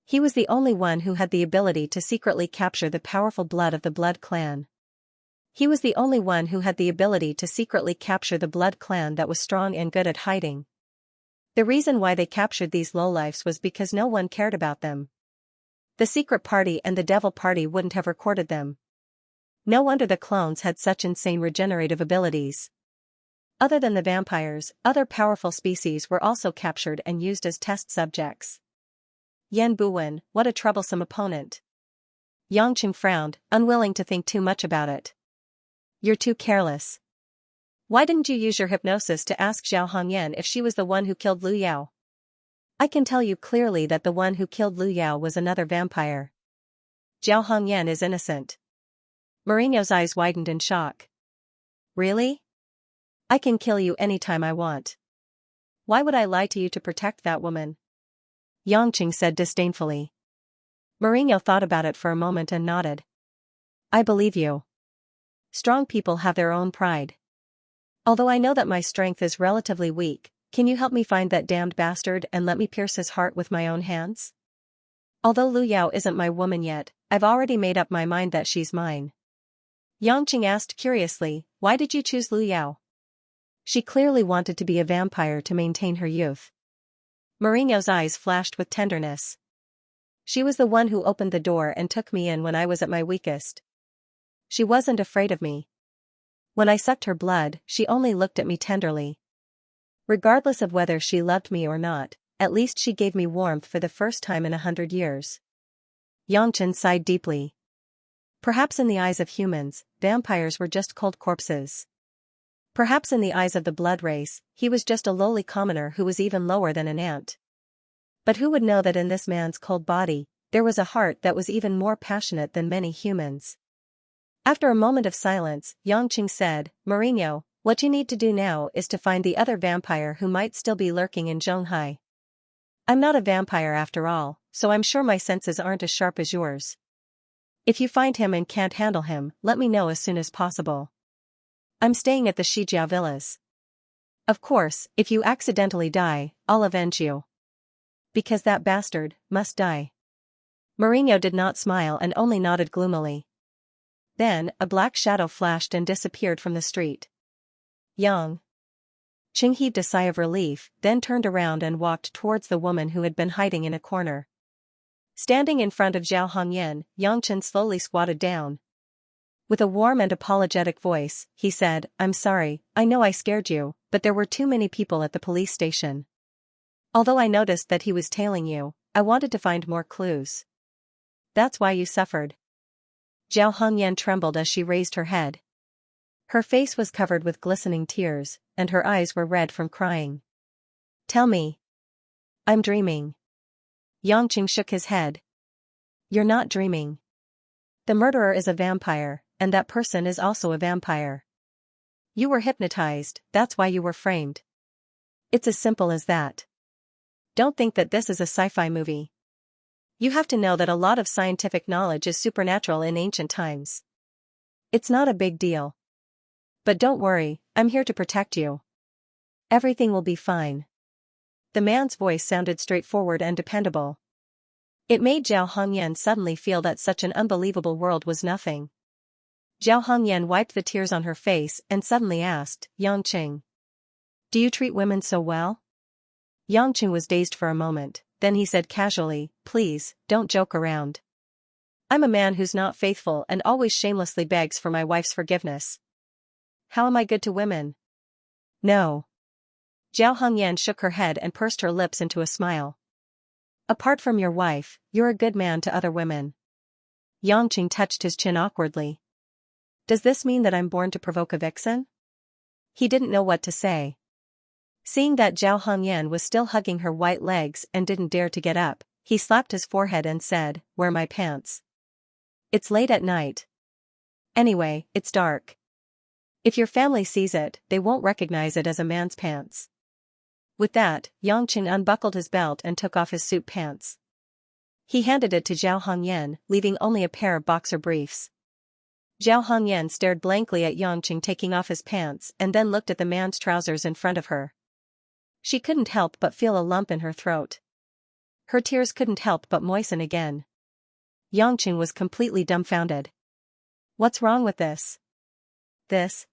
He was the only one who had the ability to secretly capture the powerful blood of the Blood Clan. He was the only one who had the ability to secretly capture the Blood Clan that was strong and good at hiding. The reason why they captured these lowlifes was because no one cared about them. The Secret Party and the Devil Party wouldn't have recorded them. No wonder the clones had such insane regenerative abilities. Other than the vampires, other powerful species were also captured and used as test subjects. Yan Buwen, what a troublesome opponent. Yangqing frowned, unwilling to think too much about it. "You're too careless. Why didn't you use your hypnosis to ask Zhao Hongyan if she was the one who killed Lu Yao? I can tell you clearly that the one who killed Lu Yao was another vampire. Zhao Hongyan is innocent." Mourinho's eyes widened in shock. "Really? I can kill you anytime I want. Why would I lie to you to protect that woman?" Yangqing said disdainfully. Mourinho thought about it for a moment and nodded. "I believe you. Strong people have their own pride. Although I know that my strength is relatively weak, can you help me find that damned bastard and let me pierce his heart with my own hands? Although Lu Yao isn't my woman yet, I've already made up my mind that she's mine." Yangqing asked curiously, "Why did you choose Lu Yao?" She clearly wanted to be a vampire to maintain her youth. Mourinho's eyes flashed with tenderness. "She was the one who opened the door and took me in when I was at my weakest. She wasn't afraid of me. When I sucked her blood, she only looked at me tenderly. Regardless of whether she loved me or not, at least she gave me warmth for the first time in 100 years." Yangchen sighed deeply. Perhaps in the eyes of humans, vampires were just cold corpses. Perhaps in the eyes of the blood race, he was just a lowly commoner who was even lower than an ant. But who would know that in this man's cold body, there was a heart that was even more passionate than many humans? After a moment of silence, Xianxia said, Mourinho, what you need to do now is to find the other vampire who might still be lurking in Zhonghai. I'm not a vampire after all, so I'm sure my senses aren't as sharp as yours. If you find him and can't handle him, let me know as soon as possible. I'm staying at the Xijiao villas. Of course, if you accidentally die, I'll avenge you. Because that bastard must die. Mourinho did not smile and only nodded gloomily. Then, a black shadow flashed and disappeared from the street. Yang Qing heaved a sigh of relief, then turned around and walked towards the woman who had been hiding in a corner. Standing in front of Zhao Hongyan, Yangchen slowly squatted down. With a warm and apologetic voice, he said, I'm sorry, I know I scared you, but there were too many people at the police station. Although I noticed that he was tailing you, I wanted to find more clues. That's why you suffered. Zhao Hongyan trembled as she raised her head. Her face was covered with glistening tears, and her eyes were red from crying. Tell me. I'm dreaming. Yangqing shook his head. You're not dreaming. The murderer is a vampire, and that person is also a vampire. You were hypnotized, that's why you were framed. It's as simple as that. Don't think that this is a sci-fi movie. You have to know that a lot of scientific knowledge is supernatural in ancient times. It's not a big deal. But don't worry, I'm here to protect you. Everything will be fine. The man's voice sounded straightforward and dependable. It made Zhao Hongyan suddenly feel that such an unbelievable world was nothing. Zhao Hongyan wiped the tears on her face and suddenly asked, Yangqing. Do you treat women so well? Yangqing was dazed for a moment, then he said casually, please, don't joke around. I'm a man who's not faithful and always shamelessly begs for my wife's forgiveness. How am I good to women? No. Zhao Hongyan shook her head and pursed her lips into a smile. Apart from your wife, you're a good man to other women. Yangqing touched his chin awkwardly. Does this mean that I'm born to provoke a vixen? He didn't know what to say. Seeing that Zhao Hongyan was still hugging her white legs and didn't dare to get up, he slapped his forehead and said, wear my pants. It's late at night. Anyway, it's dark. If your family sees it, they won't recognize it as a man's pants. With that, Yangqing unbuckled his belt and took off his suit pants. He handed it to Zhao Hongyan, leaving only a pair of boxer briefs. Zhao Hongyan stared blankly at Yangqing taking off his pants and then looked at the man's trousers in front of her. She couldn't help but feel a lump in her throat. Her tears couldn't help but moisten again. Yangqing was completely dumbfounded. What's wrong with this? This?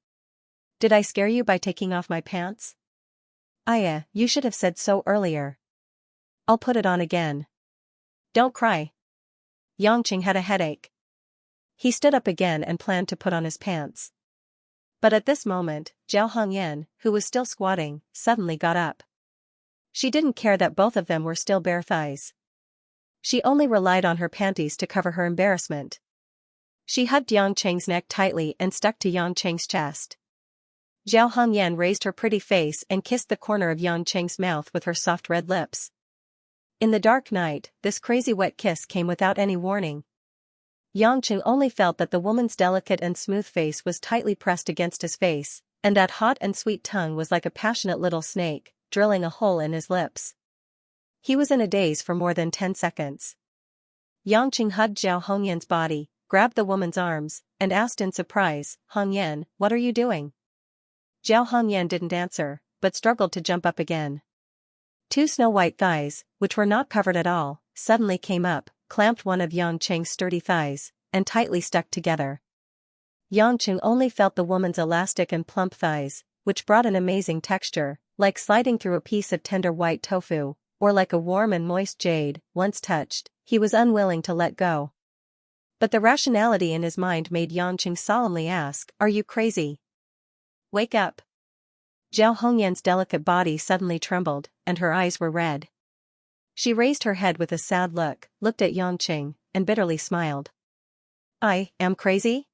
Did I scare you by taking off my pants? Aya, you should have said so earlier. I'll put it on again. Don't cry. Yangqing had a headache. He stood up again and planned to put on his pants. But at this moment, Zhao Hongyan, who was still squatting, suddenly got up. She didn't care that both of them were still bare thighs. She only relied on her panties to cover her embarrassment. She hugged Yangqing's neck tightly and stuck to Yangqing's chest. Zhao Hongyan raised her pretty face and kissed the corner of Yangqing's mouth with her soft red lips. In the dark night, this crazy wet kiss came without any warning. Yangqing only felt that the woman's delicate and smooth face was tightly pressed against his face, and that hot and sweet tongue was like a passionate little snake, drilling a hole in his lips. He was in a daze for more than 10 seconds. Yangqing hugged Zhao Hongyan's body, grabbed the woman's arms, and asked in surprise, Hongyan, what are you doing? Zhao Hongyan didn't answer, but struggled to jump up again. Two snow-white thighs, which were not covered at all, suddenly came up, clamped one of Yangqing's sturdy thighs, and tightly stuck together. Yangqing only felt the woman's elastic and plump thighs, which brought an amazing texture, like sliding through a piece of tender white tofu, or like a warm and moist jade. Once touched, he was unwilling to let go. But the rationality in his mind made Yangqing solemnly ask, are you crazy? Wake up. Zhao Hongyan's delicate body suddenly trembled, and her eyes were red. She raised her head with a sad look, looked at Yangqing, and bitterly smiled. I am crazy?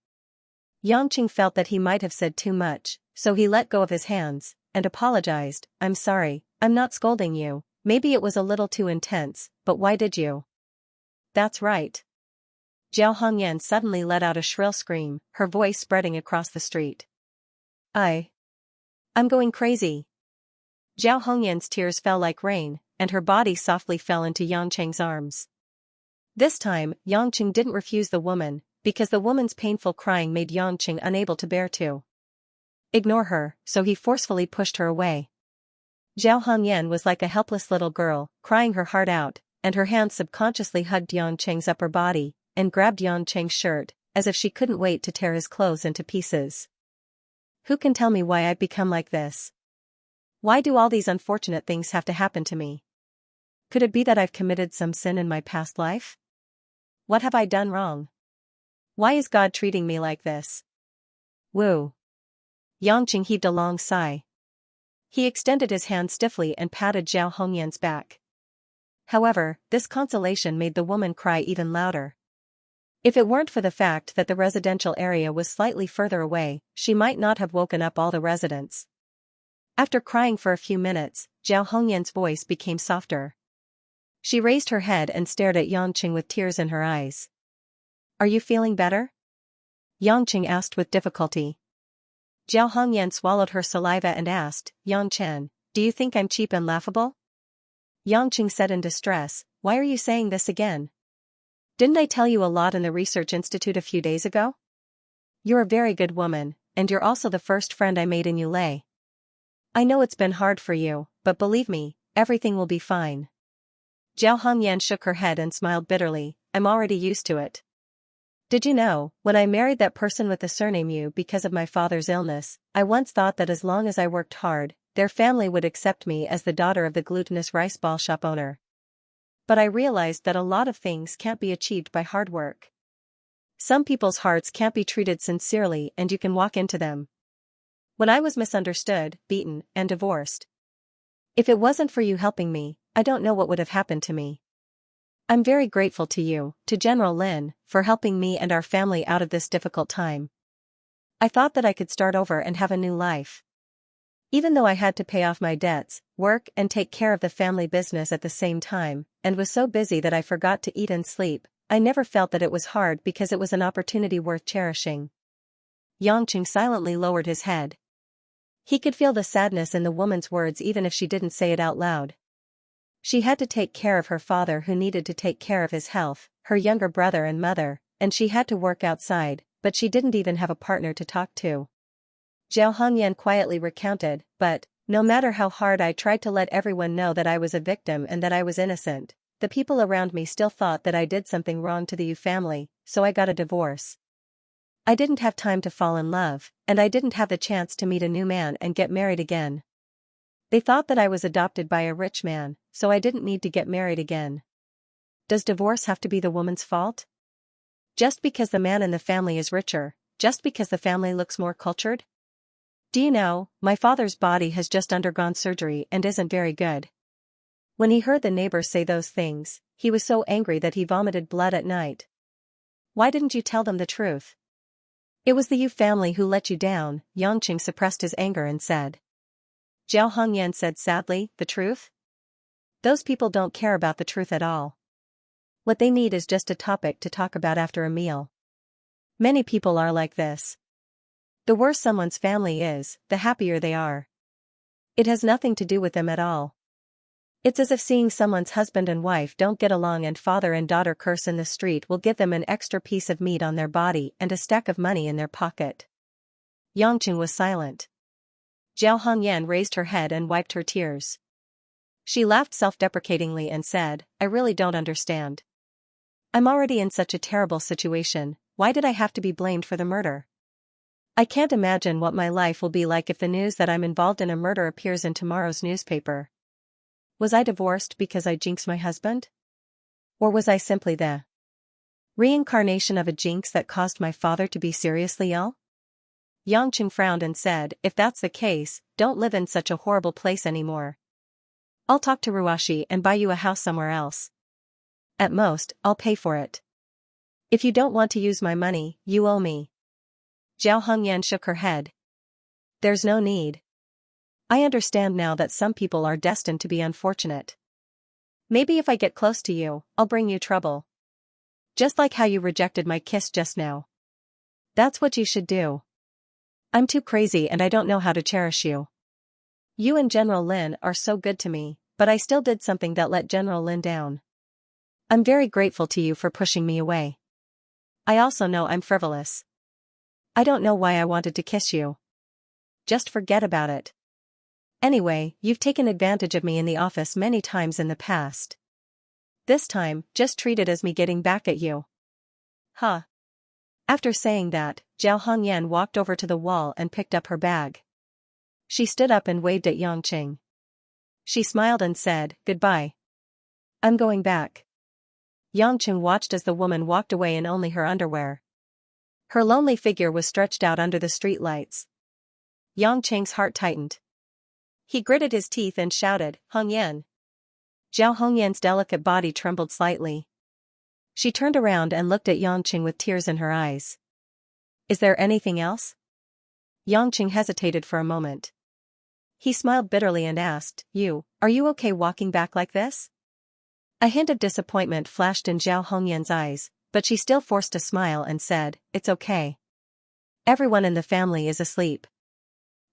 Yangqing felt that he might have said too much, so he let go of his hands and apologized. I'm sorry, I'm not scolding you. Maybe it was a little too intense, but why did you? That's right. Zhao Hongyan suddenly let out a shrill scream, her voice spreading across the street. I'm going crazy. Zhao Hongyan's tears fell like rain, and her body softly fell into Yangcheng's arms. This time, Yangcheng didn't refuse the woman, because the woman's painful crying made Yangcheng unable to bear to ignore her, so he forcefully pushed her away. Zhao Hongyan was like a helpless little girl, crying her heart out, and her hands subconsciously hugged Yangcheng's upper body, and grabbed Yangcheng's shirt, as if she couldn't wait to tear his clothes into pieces. Who can tell me why I've become like this? Why do all these unfortunate things have to happen to me? Could it be that I've committed some sin in my past life? What have I done wrong? Why is God treating me like this? Woo. Yangcheng heaved a long sigh. He extended his hand stiffly and patted Zhao Hongyan's back. However, this consolation made the woman cry even louder. If it weren't for the fact that the residential area was slightly further away, she might not have woken up all the residents. After crying for a few minutes, Zhao Hongyan's voice became softer. She raised her head and stared at Yangcheng with tears in her eyes. Are you feeling better? Yangcheng asked with difficulty. Zhao Hongyan swallowed her saliva and asked, Yangcheng, do you think I'm cheap and laughable? Yangcheng said in distress, why are you saying this again? Didn't I tell you a lot in the research institute a few days ago? You're a very good woman, and you're also the first friend I made in Yulei. I know it's been hard for you, but believe me, everything will be fine. Zhao Hongyan shook her head and smiled bitterly, I'm already used to it. Did you know, when I married that person with the surname Yu because of my father's illness, I once thought that as long as I worked hard, their family would accept me as the daughter of the glutinous rice ball shop owner. But I realized that a lot of things can't be achieved by hard work. Some people's hearts can't be treated sincerely and you can walk into them. When I was misunderstood, beaten, and divorced. If it wasn't for you helping me, I don't know what would have happened to me. I'm very grateful to you, to General Lin, for helping me and our family out of this difficult time. I thought that I could start over and have a new life. Even though I had to pay off my debts, work and take care of the family business at the same time, and was so busy that I forgot to eat and sleep, I never felt that it was hard because it was an opportunity worth cherishing. Yangcheng silently lowered his head. He could feel the sadness in the woman's words even if she didn't say it out loud. She had to take care of her father who needed to take care of his health, her younger brother and mother, and she had to work outside, but she didn't even have a partner to talk to. Zhao Hongyan quietly recounted, but, no matter how hard I tried to let everyone know that I was a victim and that I was innocent, the people around me still thought that I did something wrong to the Yu family, so I got a divorce. I didn't have time to fall in love, and I didn't have the chance to meet a new man and get married again. They thought that I was adopted by a rich man, so I didn't need to get married again. Does divorce have to be the woman's fault? Just because the man in the family is richer, just because the family looks more cultured? Do you know, my father's body has just undergone surgery and isn't very good. When he heard the neighbors say those things, he was so angry that he vomited blood at night. Why didn't you tell them the truth? It was the Yu family who let you down, Yangcheng suppressed his anger and said. Zhao Hongyan said sadly, the truth? Those people don't care about the truth at all. What they need is just a topic to talk about after a meal. Many people are like this. The worse someone's family is, the happier they are. It has nothing to do with them at all. It's as if seeing someone's husband and wife don't get along and father and daughter curse in the street will give them an extra piece of meat on their body and a stack of money in their pocket. Yangcheng was silent. Zhao Hongyan raised her head and wiped her tears. She laughed self-deprecatingly and said, I really don't understand. I'm already in such a terrible situation, why did I have to be blamed for the murder? I can't imagine what my life will be like if the news that I'm involved in a murder appears in tomorrow's newspaper. Was I divorced because I jinxed my husband? Or was I simply the reincarnation of a jinx that caused my father to be seriously ill? Yangcheng frowned and said, if that's the case, don't live in such a horrible place anymore. I'll talk to Ruashi and buy you a house somewhere else. At most, I'll pay for it. If you don't want to use my money, you owe me. Zhao Hongyan shook her head. There's no need. I understand now that some people are destined to be unfortunate. Maybe if I get close to you, I'll bring you trouble. Just like how you rejected my kiss just now. That's what you should do. I'm too crazy and I don't know how to cherish you. You and General Lin are so good to me, but I still did something that let General Lin down. I'm very grateful to you for pushing me away. I also know I'm frivolous. I don't know why I wanted to kiss you. Just forget about it. Anyway, you've taken advantage of me in the office many times in the past. This time, just treat it as me getting back at you. Huh. After saying that, Zhao Hongyan walked over to the wall and picked up her bag. She stood up and waved at Yangqing. She smiled and said, "Goodbye. I'm going back." Yangqing watched as the woman walked away in only her underwear. Her lonely figure was stretched out under the streetlights. Yangqing's heart tightened. He gritted his teeth and shouted, "Hongyan." Zhao Hongyan's delicate body trembled slightly. She turned around and looked at Yangqing with tears in her eyes. "Is there anything else?" Yangqing hesitated for a moment. He smiled bitterly and asked, Are you okay walking back like this?" A hint of disappointment flashed in Zhao Hongyan's eyes, but she still forced a smile and said, "It's okay. Everyone in the family is asleep.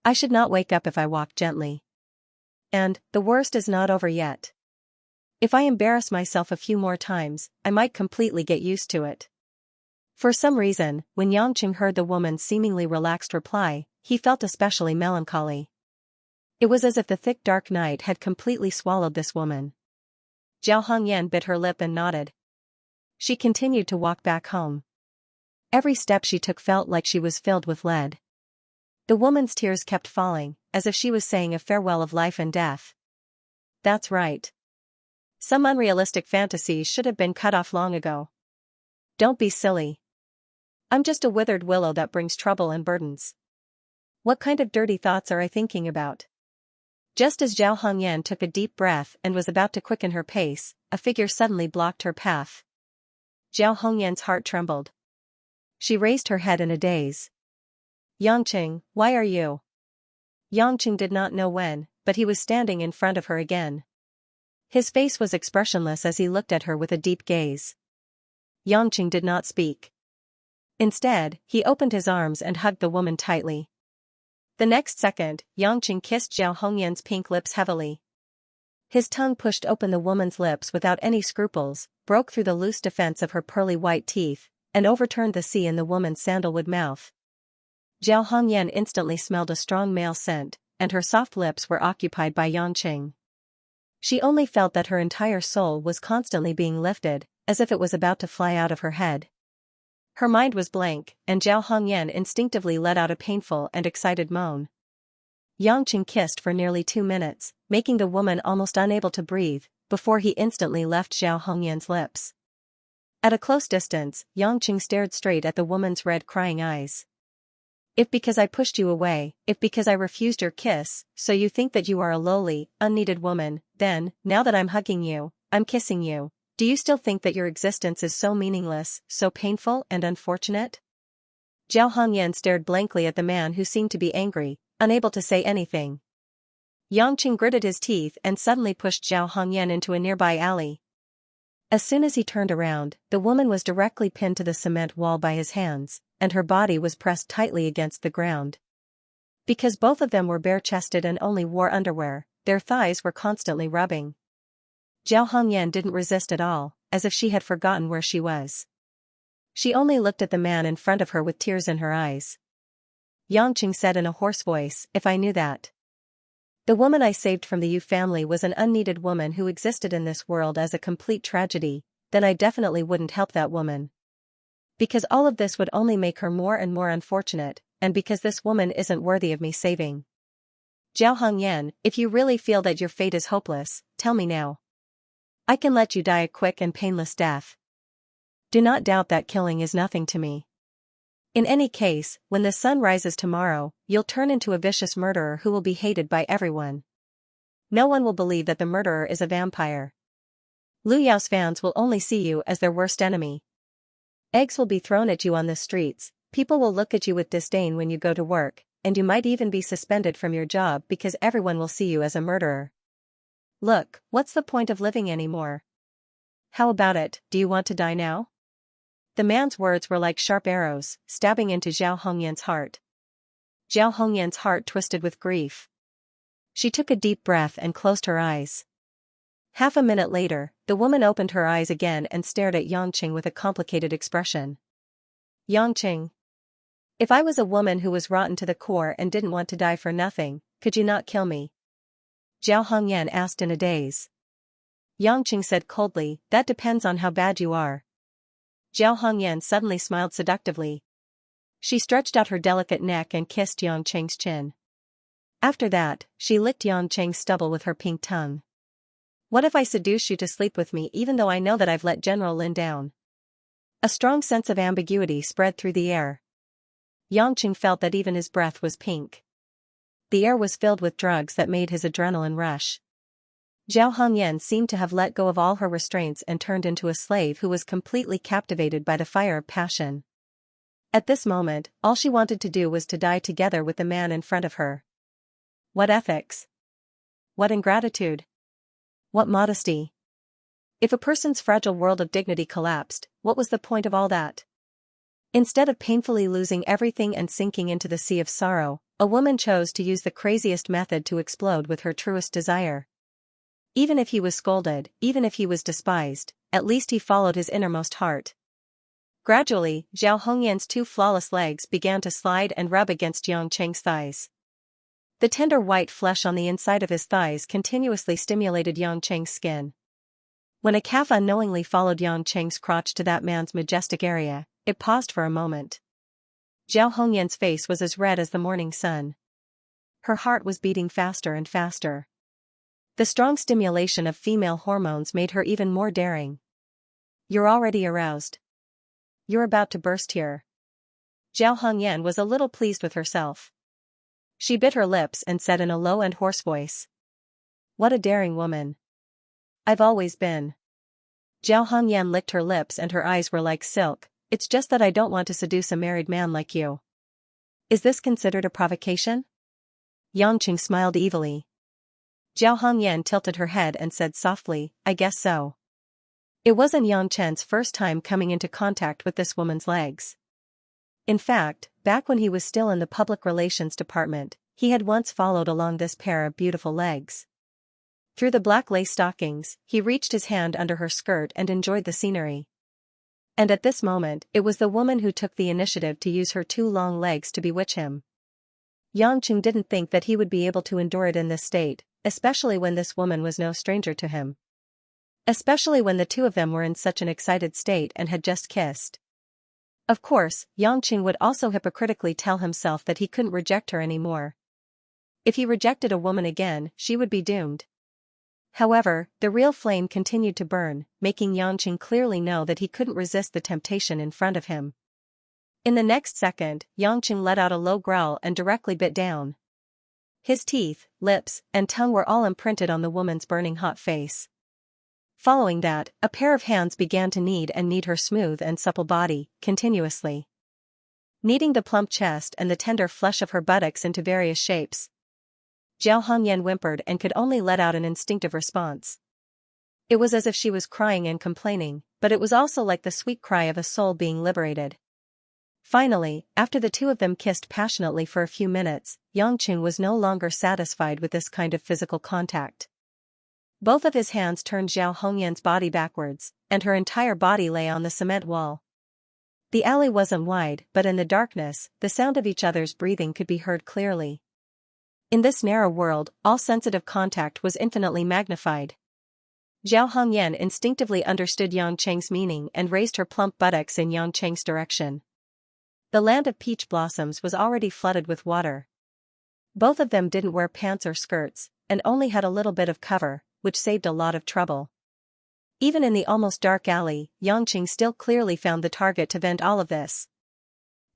I should not wake up if I walk gently. And, the worst is not over yet. If I embarrass myself a few more times, I might completely get used to it." For some reason, when Yangqing heard the woman's seemingly relaxed reply, he felt especially melancholy. It was as if the thick dark night had completely swallowed this woman. Zhao Hongyan bit her lip and nodded. She continued to walk back home. Every step she took felt like she was filled with lead. The woman's tears kept falling, as if she was saying a farewell of life and death. That's right. Some unrealistic fantasies should have been cut off long ago. Don't be silly. I'm just a withered willow that brings trouble and burdens. What kind of dirty thoughts are I thinking about? Just as Zhao Hongyan took a deep breath and was about to quicken her pace, a figure suddenly blocked her path. Zhao Hongyan's heart trembled. She raised her head in a daze. "Yangqing, why are you?" Yangqing did not know when, but he was standing in front of her again. His face was expressionless as he looked at her with a deep gaze. Yangqing did not speak. Instead, he opened his arms and hugged the woman tightly. The next second, Yangqing kissed Zhao Hongyan's pink lips heavily. His tongue pushed open the woman's lips without any scruples, broke through the loose defense of her pearly white teeth, and overturned the sea in the woman's sandalwood mouth. Zhao Hongyan instantly smelled a strong male scent, and her soft lips were occupied by Yangqing. She only felt that her entire soul was constantly being lifted, as if it was about to fly out of her head. Her mind was blank, and Zhao Hongyan instinctively let out a painful and excited moan. Yangqing kissed for nearly 2 minutes, making the woman almost unable to breathe, before he instantly left Zhao Hongyan's lips. At a close distance, Yangqing stared straight at the woman's red crying eyes. "If because I pushed you away, if because I refused your kiss, so you think that you are a lowly, unneeded woman, then, now that I'm hugging you, I'm kissing you, do you still think that your existence is so meaningless, so painful and unfortunate?" Zhao Hongyan stared blankly at the man who seemed to be angry, unable to say anything. Yangqing gritted his teeth and suddenly pushed Zhao Hongyan into a nearby alley. As soon as he turned around, the woman was directly pinned to the cement wall by his hands, and her body was pressed tightly against the ground. Because both of them were bare-chested and only wore underwear, their thighs were constantly rubbing. Zhao Hongyan didn't resist at all, as if she had forgotten where she was. She only looked at the man in front of her with tears in her eyes. Yangqing said in a hoarse voice, "If I knew that. The woman I saved from the Yu family was an unneeded woman who existed in this world as a complete tragedy, then I definitely wouldn't help that woman. Because all of this would only make her more and more unfortunate, and because this woman isn't worthy of me saving. Zhao Hongyan, if you really feel that your fate is hopeless, tell me now. I can let you die a quick and painless death. Do not doubt that killing is nothing to me. In any case, when the sun rises tomorrow, you'll turn into a vicious murderer who will be hated by everyone. No one will believe that the murderer is a vampire. Lu Yao's fans will only see you as their worst enemy. Eggs will be thrown at you on the streets, people will look at you with disdain when you go to work, and you might even be suspended from your job because everyone will see you as a murderer. Look, what's the point of living anymore? How about it, do you want to die now? The man's words were like sharp arrows, stabbing into Zhao Hongyan's heart. Zhao Hongyan's heart twisted with grief. She took a deep breath and closed her eyes. Half a minute later, the woman opened her eyes again and stared at Yangqing with a complicated expression. Yangqing. If I was a woman who was rotten to the core and didn't want to die for nothing, could you not kill me? Zhao Hongyan asked in a daze. Yangqing said coldly, that depends on how bad you are. Zhao Hongyan suddenly smiled seductively. She stretched out her delicate neck and kissed Yangqing's chin. After that, she licked Yangqing's stubble with her pink tongue. What if I seduce you to sleep with me even though I know that I've let General Lin down? A strong sense of ambiguity spread through the air. Yangqing felt that even his breath was pink. The air was filled with drugs that made his adrenaline rush. Zhao Hongyan seemed to have let go of all her restraints and turned into a slave who was completely captivated by the fire of passion. At this moment, all she wanted to do was to die together with the man in front of her. What ethics? What ingratitude? What modesty? If a person's fragile world of dignity collapsed, what was the point of all that? Instead of painfully losing everything and sinking into the sea of sorrow, a woman chose to use the craziest method to explode with her truest desire. Even if he was scolded, even if he was despised, at least he followed his innermost heart. Gradually, Zhao Hongyan's two flawless legs began to slide and rub against Yangqing's thighs. The tender white flesh on the inside of his thighs continuously stimulated Yangqing's skin. When a calf unknowingly followed Yangqing's crotch to that man's majestic area, it paused for a moment. Zhao Hongyan's face was as red as the morning sun. Her heart was beating faster and faster. The strong stimulation of female hormones made her even more daring. You're already aroused. You're about to burst here. Zhao Hongyan was a little pleased with herself. She bit her lips and said in a low and hoarse voice. What a daring woman. I've always been. Zhao Hongyan licked her lips and her eyes were like silk. It's just that I don't want to seduce a married man like you. Is this considered a provocation? Yangqing smiled evilly. Zhao Hongyan tilted her head and said softly, I guess so. It wasn't Yang Chen's first time coming into contact with this woman's legs. In fact, back when he was still in the public relations department, he had once followed along this pair of beautiful legs. Through the black lace stockings, he reached his hand under her skirt and enjoyed the scenery. And at this moment, it was the woman who took the initiative to use her two long legs to bewitch him. Yangqing didn't think that he would be able to endure it in this state, especially when this woman was no stranger to him. Especially when the two of them were in such an excited state and had just kissed. Of course, Yangqing would also hypocritically tell himself that he couldn't reject her anymore. If he rejected a woman again, she would be doomed. However, the real flame continued to burn, making Yangqing clearly know that he couldn't resist the temptation in front of him. In the next second, Yangqing let out a low growl and directly bit down. His teeth, lips, and tongue were all imprinted on the woman's burning hot face. Following that, a pair of hands began to knead her smooth and supple body, continuously. Kneading the plump chest and the tender flesh of her buttocks into various shapes. Zhao Hongyan whimpered and could only let out an instinctive response. It was as if she was crying and complaining, but it was also like the sweet cry of a soul being liberated. Finally, after the two of them kissed passionately for a few minutes, Yangqing was no longer satisfied with this kind of physical contact. Both of his hands turned Zhao Hongyan's body backwards, and her entire body lay on the cement wall. The alley wasn't wide, but in the darkness, the sound of each other's breathing could be heard clearly. In this narrow world, all sensitive contact was infinitely magnified. Zhao Hongyan instinctively understood Yangqing's meaning and raised her plump buttocks in Yangqing's direction. The land of peach blossoms was already flooded with water. Both of them didn't wear pants or skirts, and only had a little bit of cover, which saved a lot of trouble. Even in the almost dark alley, Yangqing still clearly found the target to vent all of this.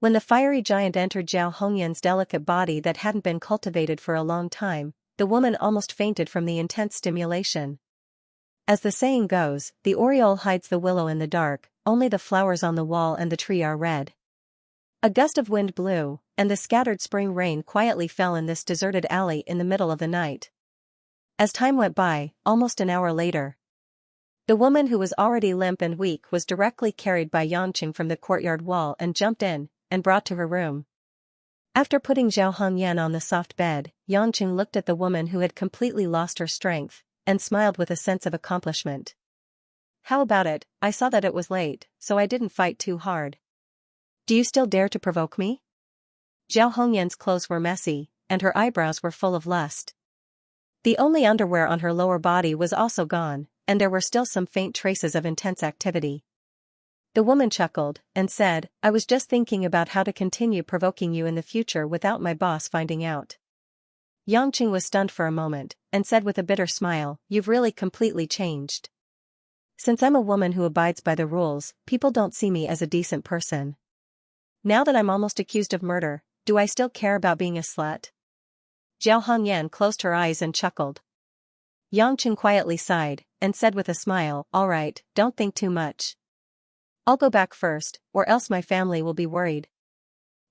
When the fiery giant entered Zhao Hongyan's delicate body that hadn't been cultivated for a long time, the woman almost fainted from the intense stimulation. As the saying goes, the oriole hides the willow in the dark, only the flowers on the wall and the tree are red. A gust of wind blew, and the scattered spring rain quietly fell in this deserted alley in the middle of the night. As time went by, almost an hour later, the woman who was already limp and weak was directly carried by Yangqing from the courtyard wall and jumped in, and brought to her room. After putting Zhao Hongyan on the soft bed, Yangqing looked at the woman who had completely lost her strength, and smiled with a sense of accomplishment. How about it? I saw that it was late, so I didn't fight too hard. Do you still dare to provoke me? Zhao Hongyan's clothes were messy, and her eyebrows were full of lust. The only underwear on her lower body was also gone, and there were still some faint traces of intense activity. The woman chuckled, and said, I was just thinking about how to continue provoking you in the future without my boss finding out. Yangqing was stunned for a moment, and said with a bitter smile, You've really completely changed. Since I'm a woman who abides by the rules, people don't see me as a decent person. Now that I'm almost accused of murder, do I still care about being a slut? Zhao Hongyan closed her eyes and chuckled. Yangqing quietly sighed, and said with a smile, All right, don't think too much. I'll go back first, or else my family will be worried.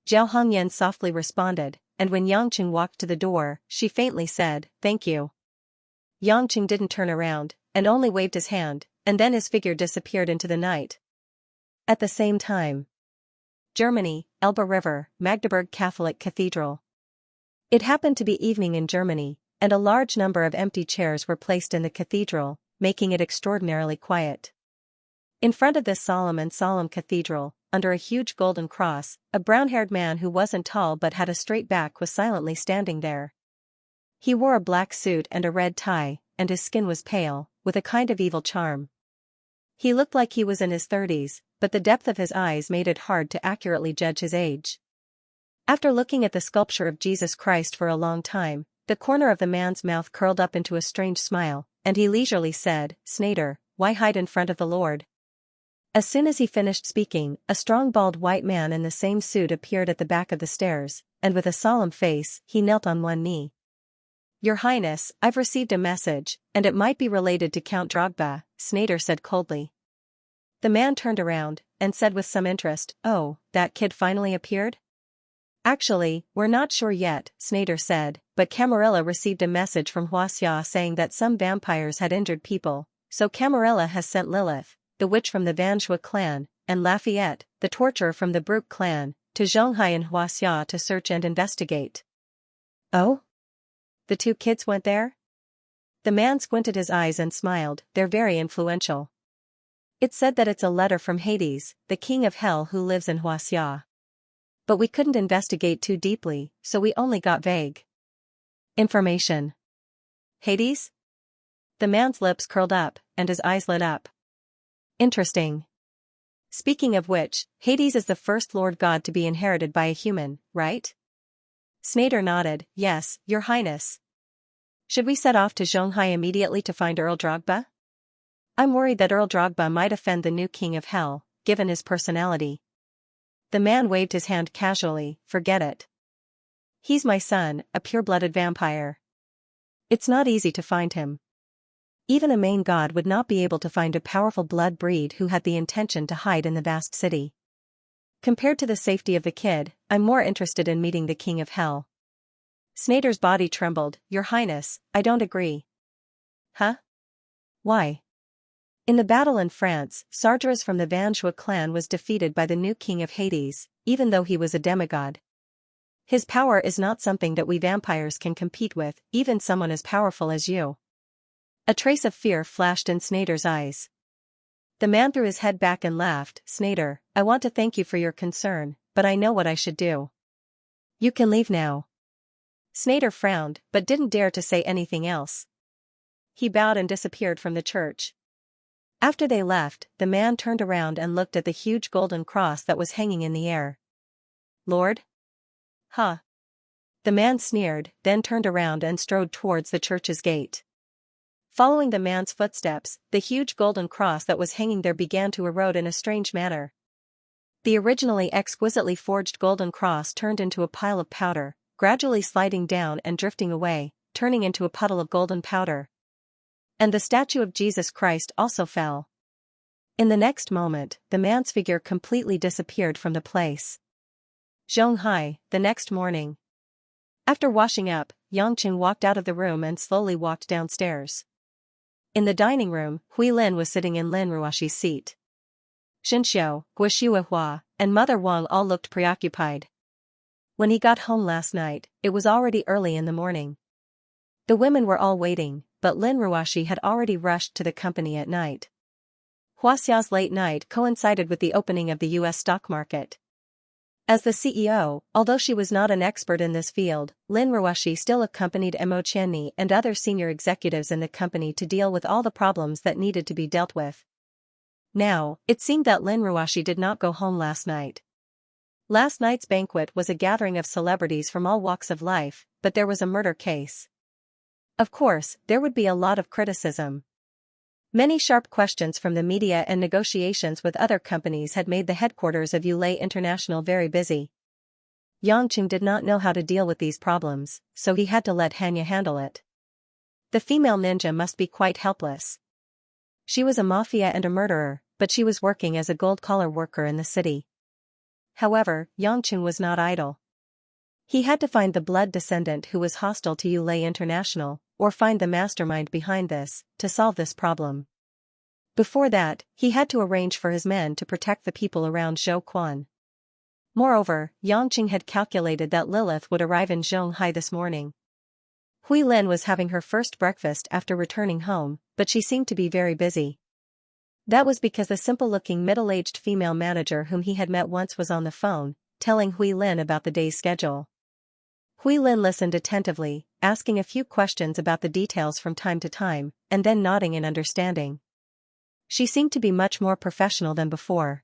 Zhao Hongyan softly responded, and when Yangqing walked to the door, she faintly said, Thank you. Yangqing didn't turn around, and only waved his hand, and then his figure disappeared into the night. At the same time, Germany, Elbe River, Magdeburg Catholic Cathedral. It happened to be evening in Germany, and a large number of empty chairs were placed in the cathedral, making it extraordinarily quiet. In front of this solemn cathedral, under a huge golden cross, a brown-haired man who wasn't tall but had a straight back was silently standing there. He wore a black suit and a red tie, and his skin was pale, with a kind of evil charm. He looked like he was in his 30s, but the depth of his eyes made it hard to accurately judge his age. After looking at the sculpture of Jesus Christ for a long time, the corner of the man's mouth curled up into a strange smile, and he leisurely said, Snyder, why hide in front of the Lord? As soon as he finished speaking, a strong bald white man in the same suit appeared at the back of the stairs, and with a solemn face, he knelt on one knee. Your Highness, I've received a message, and it might be related to Count Drogba, Snyder said coldly. The man turned around, and said with some interest, Oh, that kid finally appeared? Actually, we're not sure yet, Snyder said, but Camarilla received a message from Xianxia saying that some vampires had injured people, so Camarilla has sent Lilith, the witch from the Vanjua clan, and Lafayette, the torturer from the Brooke clan, to Zhonghai and Xianxia to search and investigate. Oh? The two kids went there? The man squinted his eyes and smiled, They're very influential. It said that it's a letter from Hades, the king of hell who lives in Xianxia. But we couldn't investigate too deeply, so we only got vague information. Hades? The man's lips curled up, and his eyes lit up. Interesting. Speaking of which, Hades is the first Lord God to be inherited by a human, right? Snyder nodded, Yes, Your Highness. Should we set off to Zhonghai immediately to find Earl Drogba? I'm worried that Earl Drogba might offend the new king of hell, given his personality. The man waved his hand casually, Forget it. He's my son, a pure-blooded vampire. It's not easy to find him. Even a main god would not be able to find a powerful blood breed who had the intention to hide in the vast city. Compared to the safety of the kid, I'm more interested in meeting the king of hell. Snyder's body trembled, Your Highness, I don't agree. Huh? Why? In the battle in France, Sargeras from the Vanjua clan was defeated by the new king of Hades, even though he was a demigod. His power is not something that we vampires can compete with, even someone as powerful as you. A trace of fear flashed in Snyder's eyes. The man threw his head back and laughed, Snyder, I want to thank you for your concern, but I know what I should do. You can leave now. Snyder frowned, but didn't dare to say anything else. He bowed and disappeared from the church. After they left, the man turned around and looked at the huge golden cross that was hanging in the air. Lord? Huh. The man sneered, then turned around and strode towards the church's gate. Following the man's footsteps, the huge golden cross that was hanging there began to erode in a strange manner. The originally exquisitely forged golden cross turned into a pile of powder, gradually sliding down and drifting away, turning into a puddle of golden powder. And the statue of Jesus Christ also fell. In the next moment, the man's figure completely disappeared from the place. Xianxia, the next morning. After washing up, Yangqing walked out of the room and slowly walked downstairs. In the dining room, Hui Lin was sitting in Lin Ruoxi's seat. Xianxia, Guo and Mother Wang all looked preoccupied. When he got home last night, it was already early in the morning. The women were all waiting, but Lin Ruoxi had already rushed to the company at night. Huaxia's late night coincided with the opening of the U.S. stock market. As the CEO, although she was not an expert in this field, Lin Ruoxi still accompanied Mo Qianni and other senior executives in the company to deal with all the problems that needed to be dealt with. Now, it seemed that Lin Ruoxi did not go home last night. Last night's banquet was a gathering of celebrities from all walks of life, but there was a murder case. Of course, there would be a lot of criticism. Many sharp questions from the media and negotiations with other companies had made the headquarters of Yulei International very busy. Yangqing did not know how to deal with these problems, so he had to let Hanya handle it. The female ninja must be quite helpless. She was a mafia and a murderer, but she was working as a gold-collar worker in the city. However, Yangqing was not idle. He had to find the blood descendant who was hostile to Yulei International, or find the mastermind behind this, to solve this problem. Before that, he had to arrange for his men to protect the people around Zhou Quan. Moreover, Yangqing had calculated that Lilith would arrive in Zhonghai this morning. Hui Lin was having her first breakfast after returning home, but she seemed to be very busy. That was because the simple-looking middle-aged female manager whom he had met once was on the phone, telling Hui Lin about the day's schedule. Hui Lin listened attentively, asking a few questions about the details from time to time, and then nodding in understanding. She seemed to be much more professional than before.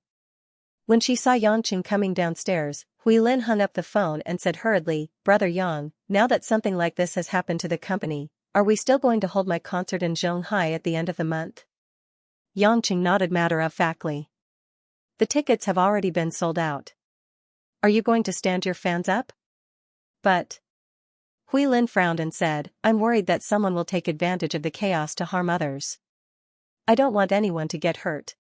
When she saw Yangqing coming downstairs, Hui Lin hung up the phone and said hurriedly, "Brother Yang, now that something like this has happened to the company, are we still going to hold my concert in Zhonghai at the end of the month?" Yangqing nodded matter-of-factly. "The tickets have already been sold out. Are you going to stand your fans up?" "But..." Hui Lin frowned and said, "I'm worried that someone will take advantage of the chaos to harm others. I don't want anyone to get hurt.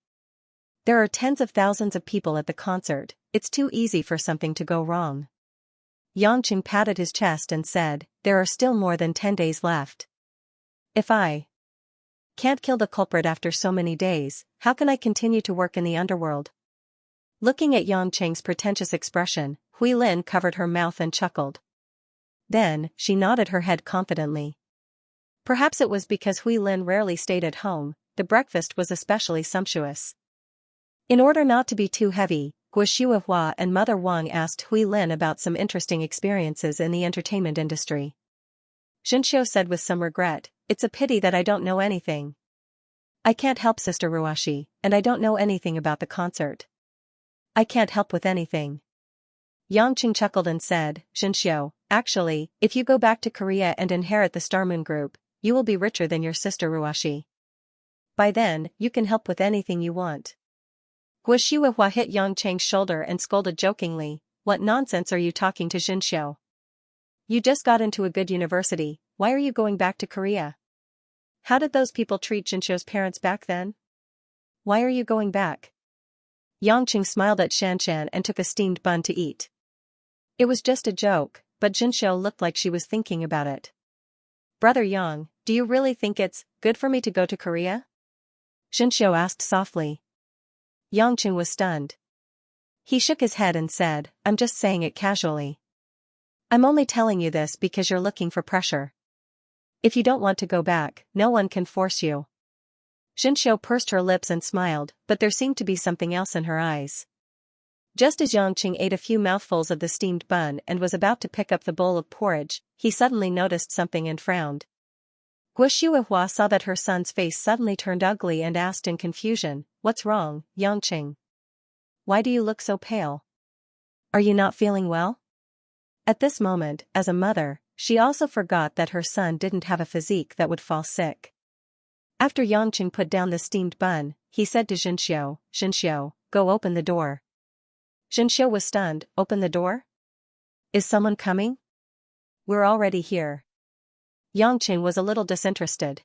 There are tens of thousands of people at the concert, it's too easy for something to go wrong." Yangqing patted his chest and said, "There are still more than 10 days left. If I can't kill the culprit after so many days, how can I continue to work in the underworld?" Looking at Yangqing's pretentious expression, Hui Lin covered her mouth and chuckled. Then, she nodded her head confidently. Perhaps it was because Hui Lin rarely stayed at home, the breakfast was especially sumptuous. In order not to be too heavy, Guo and Mother Wang asked Hui Lin about some interesting experiences in the entertainment industry. Xianxia said with some regret, "It's a pity that I don't know anything. I can't help Sister Ruoxi, and I don't know anything about the concert. I can't help with anything." Yangqing chuckled and said, "Xianxia, actually, if you go back to Korea and inherit the Star Moon Group, you will be richer than your sister Ruoxi. By then, you can help with anything you want." Guo hit Yangqing's shoulder and scolded jokingly, "What nonsense are you talking to Xianxia? You just got into a good university, why are you going back to Korea? How did those people treat Xianxia's parents back then? Why are you going back?" Yangqing smiled at Xianxian and took a steamed bun to eat. It was just a joke, but Xianxia looked like she was thinking about it. "Brother Yang, do you really think it's good for me to go to Korea?" Xianxia asked softly. Yangqing was stunned. He shook his head and said, "I'm just saying it casually. I'm only telling you this because you're looking for pressure. If you don't want to go back, no one can force you." Xianxia pursed her lips and smiled, but there seemed to be something else in her eyes. Just as Yangqing ate a few mouthfuls of the steamed bun and was about to pick up the bowl of porridge, he suddenly noticed something and frowned. Guo saw that her son's face suddenly turned ugly and asked in confusion, "What's wrong, Yangqing? Why do you look so pale? Are you not feeling well?" At this moment, as a mother, she also forgot that her son didn't have a physique that would fall sick. After Yangqing put down the steamed bun, he said to Xianxia, "Xianxia, go open the door." Xianxia was stunned. "Open the door? Is someone coming?" "We're already here." Yangqing was a little disinterested.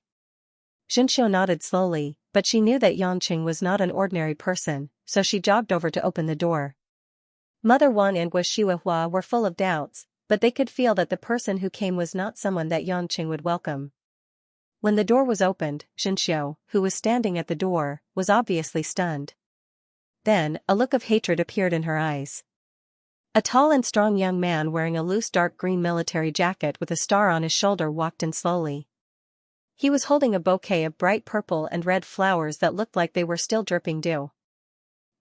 Xianxia nodded slowly, but she knew that Yangqing was not an ordinary person, so she jogged over to open the door. Mother Wang and Guo were full of doubts, but they could feel that the person who came was not someone that Yangqing would welcome. When the door was opened, Xianxia, who was standing at the door, was obviously stunned. Then, a look of hatred appeared in her eyes. A tall and strong young man wearing a loose dark green military jacket with a star on his shoulder walked in slowly. He was holding a bouquet of bright purple and red flowers that looked like they were still dripping dew.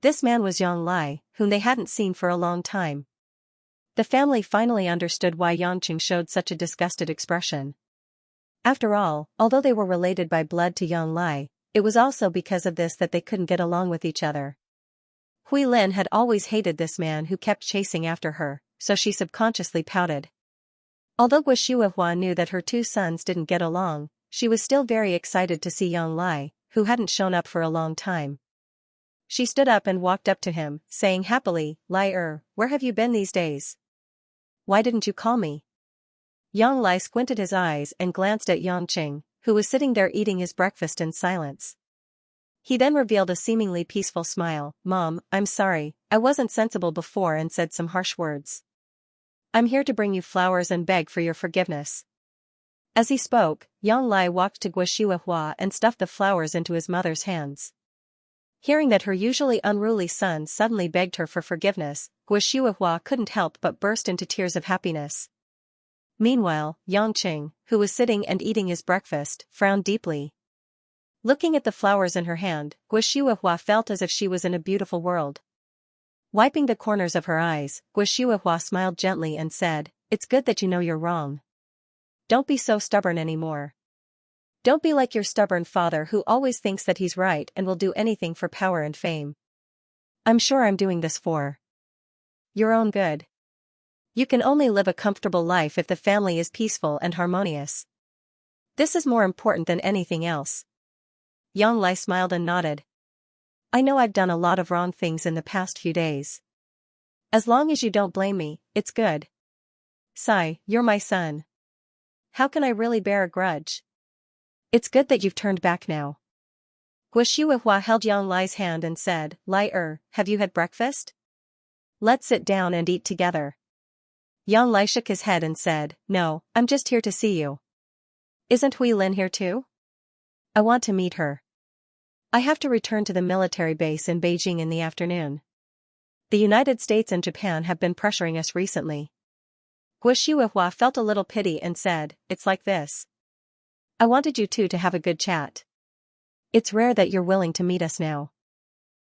This man was Yang Lai, whom they hadn't seen for a long time. The family finally understood why Yangqing showed such a disgusted expression. After all, although they were related by blood to Yang Lai, it was also because of this that they couldn't get along with each other. Hui Lin had always hated this man who kept chasing after her, so she subconsciously pouted. Although Guo knew that her two sons didn't get along, she was still very excited to see Yang Lai, who hadn't shown up for a long time. She stood up and walked up to him, saying happily, Lai where have you been these days? Why didn't you call me? Yang Lai squinted his eyes and glanced at Yangqing, who was sitting there eating his breakfast in silence. He then revealed a seemingly peaceful smile. Mom, I'm sorry, I wasn't sensible before and said some harsh words. I'm here to bring you flowers and beg for your forgiveness. As he spoke, Yang Lai walked to Guo and stuffed the flowers into his mother's hands. Hearing that her usually unruly son suddenly begged her for forgiveness, Guo couldn't help but burst into tears of happiness. Meanwhile, Yangqing, who was sitting and eating his breakfast, frowned deeply. Looking at the flowers in her hand, Guo felt as if she was in a beautiful world. Wiping the corners of her eyes, Guo smiled gently and said, It's good that you know you're wrong. Don't be so stubborn anymore. Don't be like your stubborn father who always thinks that he's right and will do anything for power and fame. I'm sure I'm doing this for your own good. You can only live a comfortable life if the family is peaceful and harmonious. This is more important than anything else. Yang Lai smiled and nodded. I know I've done a lot of wrong things in the past few days. As long as you don't blame me, it's good. Sai, you're my son. How can I really bear a grudge? It's good that you've turned back now. Guo held Yang Lai's hand and said, Lai have you had breakfast? Let's sit down and eat together. Yang Lai shook his head and said, No, I'm just here to see you. Isn't Hui Lin here too? I want to meet her. I have to return to the military base in Beijing in the afternoon. The United States and Japan have been pressuring us recently. Guo felt a little pity and said, It's like this. I wanted you two to have a good chat. It's rare that you're willing to meet us now.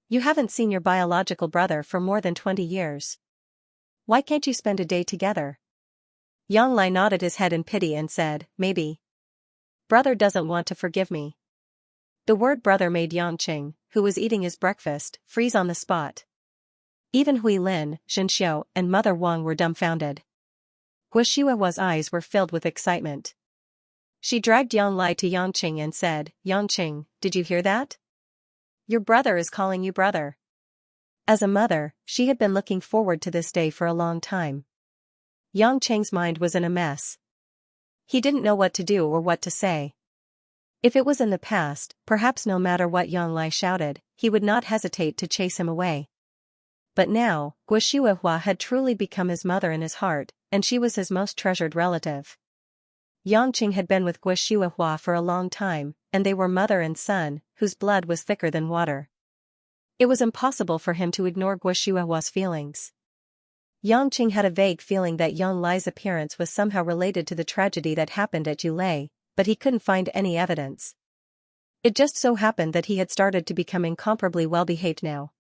You haven't seen your biological brother for more than 20 years. Why can't you spend a day together? Yang Lai nodded his head in pity and said, Maybe. Brother doesn't want to forgive me. The word brother made Yangqing, who was eating his breakfast, freeze on the spot. Even Hui Lin, Xianxia, and Mother Wang were dumbfounded. Guo's eyes were filled with excitement. She dragged Yang Lai to Yangqing and said, Yangqing, did you hear that? Your brother is calling you brother. As a mother, she had been looking forward to this day for a long time. Yangqing's mind was in a mess. He didn't know what to do or what to say. If it was in the past, perhaps no matter what Yang Lai shouted, he would not hesitate to chase him away. But now, Guo had truly become his mother in his heart, and she was his most treasured relative. Yangqing had been with Guo for a long time, and they were mother and son, whose blood was thicker than water. It was impossible for him to ignore Guo's feelings. Yangqing had a vague feeling that Yang Lai's appearance was somehow related to the tragedy that happened at Yulei, but he couldn't find any evidence. It just so happened that he had started to become incomparably well-behaved now.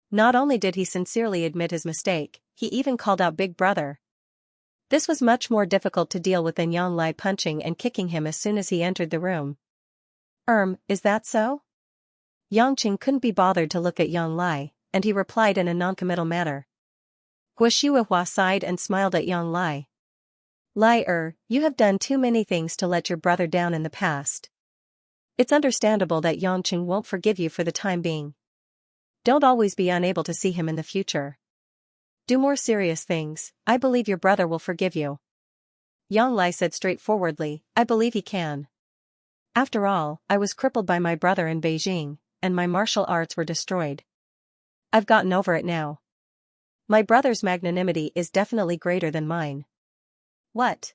Not only did he sincerely admit his mistake, he even called out Big Brother. This was much more difficult to deal with than Yang Lai punching and kicking him as soon as he entered the room. Is that so? Yangqing couldn't be bothered to look at Yang Lai, and he replied in a noncommittal manner. Guo sighed and smiled at Yang Lai. Lai you have done too many things to let your brother down in the past. It's understandable that Yangqing won't forgive you for the time being. Don't always be unable to see him in the future. Do more serious things, I believe your brother will forgive you. Yang Lai said straightforwardly, I believe he can. After all, I was crippled by my brother in Beijing, and my martial arts were destroyed. I've gotten over it now. My brother's magnanimity is definitely greater than mine. What?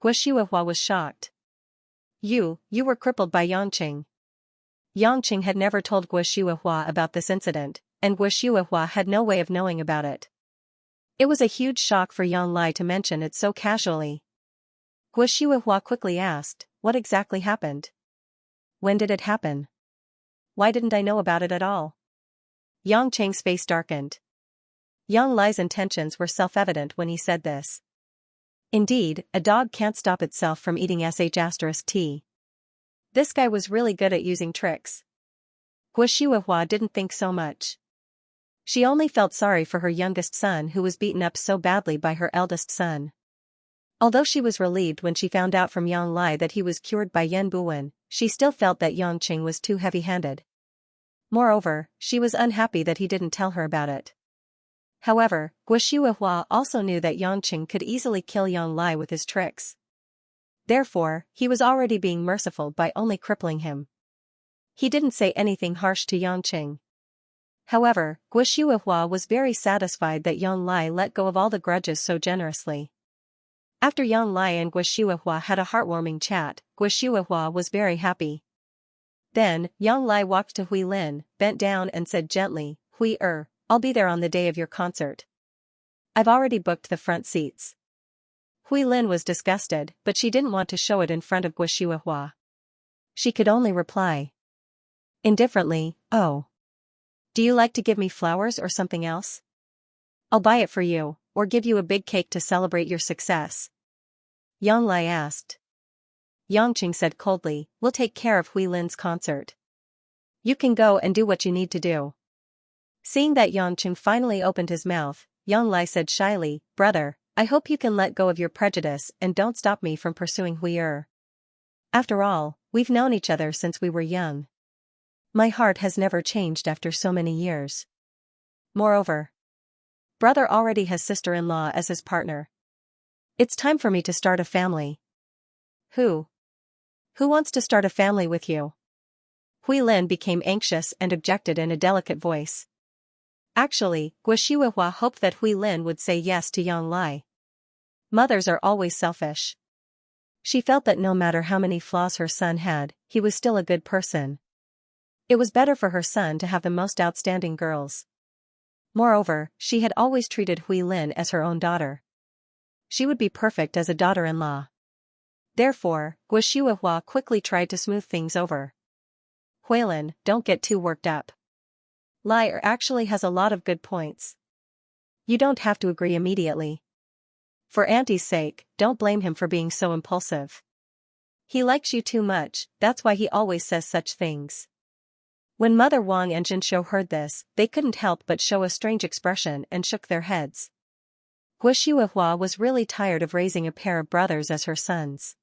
Guo Shuihua was shocked. You were crippled by Yangqing. Yangqing had never told Guo Shuihua about this incident, and Guo Shuihua had no way of knowing about it. It was a huge shock for Yang Lai to mention it so casually. Guo Shuihua quickly asked, what exactly happened? When did it happen? Why didn't I know about it at all? Yang Cheng's face darkened. Yang Lai's intentions were self-evident when he said this. Indeed, a dog can't stop itself from eating sh*t. This guy was really good at using tricks. Guo Shuihua didn't think so much. She only felt sorry for her youngest son who was beaten up so badly by her eldest son. Although she was relieved when she found out from Yang Lai that he was cured by Yan Buwen, she still felt that Yangqing was too heavy-handed. Moreover, she was unhappy that he didn't tell her about it. However, Guo Shuihua also knew that Yangqing could easily kill Yang Lai with his tricks. Therefore, he was already being merciful by only crippling him. He didn't say anything harsh to Yangqing. However, Guo Shuihua was very satisfied that Yang Lai let go of all the grudges so generously. After Yang Lai and Guo Shuihua had a heartwarming chat, Guo Shuihua was very happy. Then, Yang Lai walked to Hui Lin, bent down and said gently, Hui I'll be there on the day of your concert. I've already booked the front seats. Hui Lin was disgusted, but she didn't want to show it in front of Guo Shuihua. She could only reply indifferently, oh. Do you like to give me flowers or something else? I'll buy it for you, or give you a big cake to celebrate your success. Yang Lai asked. Yangqing said coldly, we'll take care of Hui Lin's concert. You can go and do what you need to do. Seeing that Yangqing finally opened his mouth, Yang Lai said shyly, brother, I hope you can let go of your prejudice and don't stop me from pursuing Hui. After all, we've known each other since we were young. My heart has never changed after so many years. Moreover, brother already has sister-in-law as his partner. It's time for me to start a family. Who wants to start a family with you? Hui Lin became anxious and objected in a delicate voice. Actually, Guo Shuihua hoped that Hui Lin would say yes to Yang Lai. Mothers are always selfish. She felt that no matter how many flaws her son had, he was still a good person. It was better for her son to have the most outstanding girls. Moreover, she had always treated Hui Lin as her own daughter. She would be perfect as a daughter-in-law. Therefore, Guo Shuihua quickly tried to smooth things over. Huilin, don't get too worked up. Lai actually has a lot of good points. You don't have to agree immediately. For Auntie's sake, don't blame him for being so impulsive. He likes you too much, that's why he always says such things. When Mother Wang and Jinsho heard this, they couldn't help but show a strange expression and shook their heads. Guo Shuihua was really tired of raising a pair of brothers as her sons.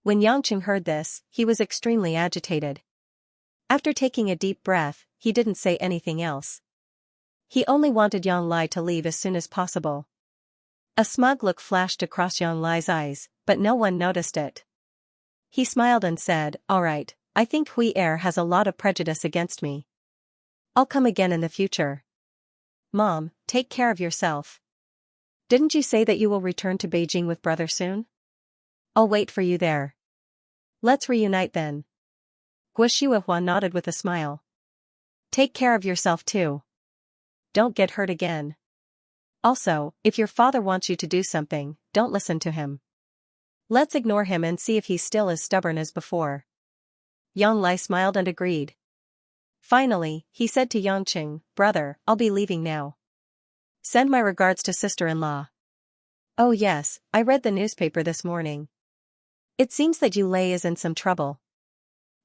When Yangqing heard this, he was extremely agitated. After taking a deep breath, he didn't say anything else. He only wanted Yang Lai to leave as soon as possible. A smug look flashed across Yang Lai's eyes, but no one noticed it. He smiled and said, all right, I think Hui has a lot of prejudice against me. I'll come again in the future. Mom, take care of yourself. Didn't you say that you will return to Beijing with brother soon? I'll wait for you there. Let's reunite then. Guo Shuihua nodded with a smile. Take care of yourself too. Don't get hurt again. Also, if your father wants you to do something, don't listen to him. Let's ignore him and see if he's still as stubborn as before. Yang Lai smiled and agreed. Finally, he said to Yangqing, brother, I'll be leaving now. Send my regards to sister-in-law. Oh yes, I read the newspaper this morning. It seems that Yu Lei is in some trouble.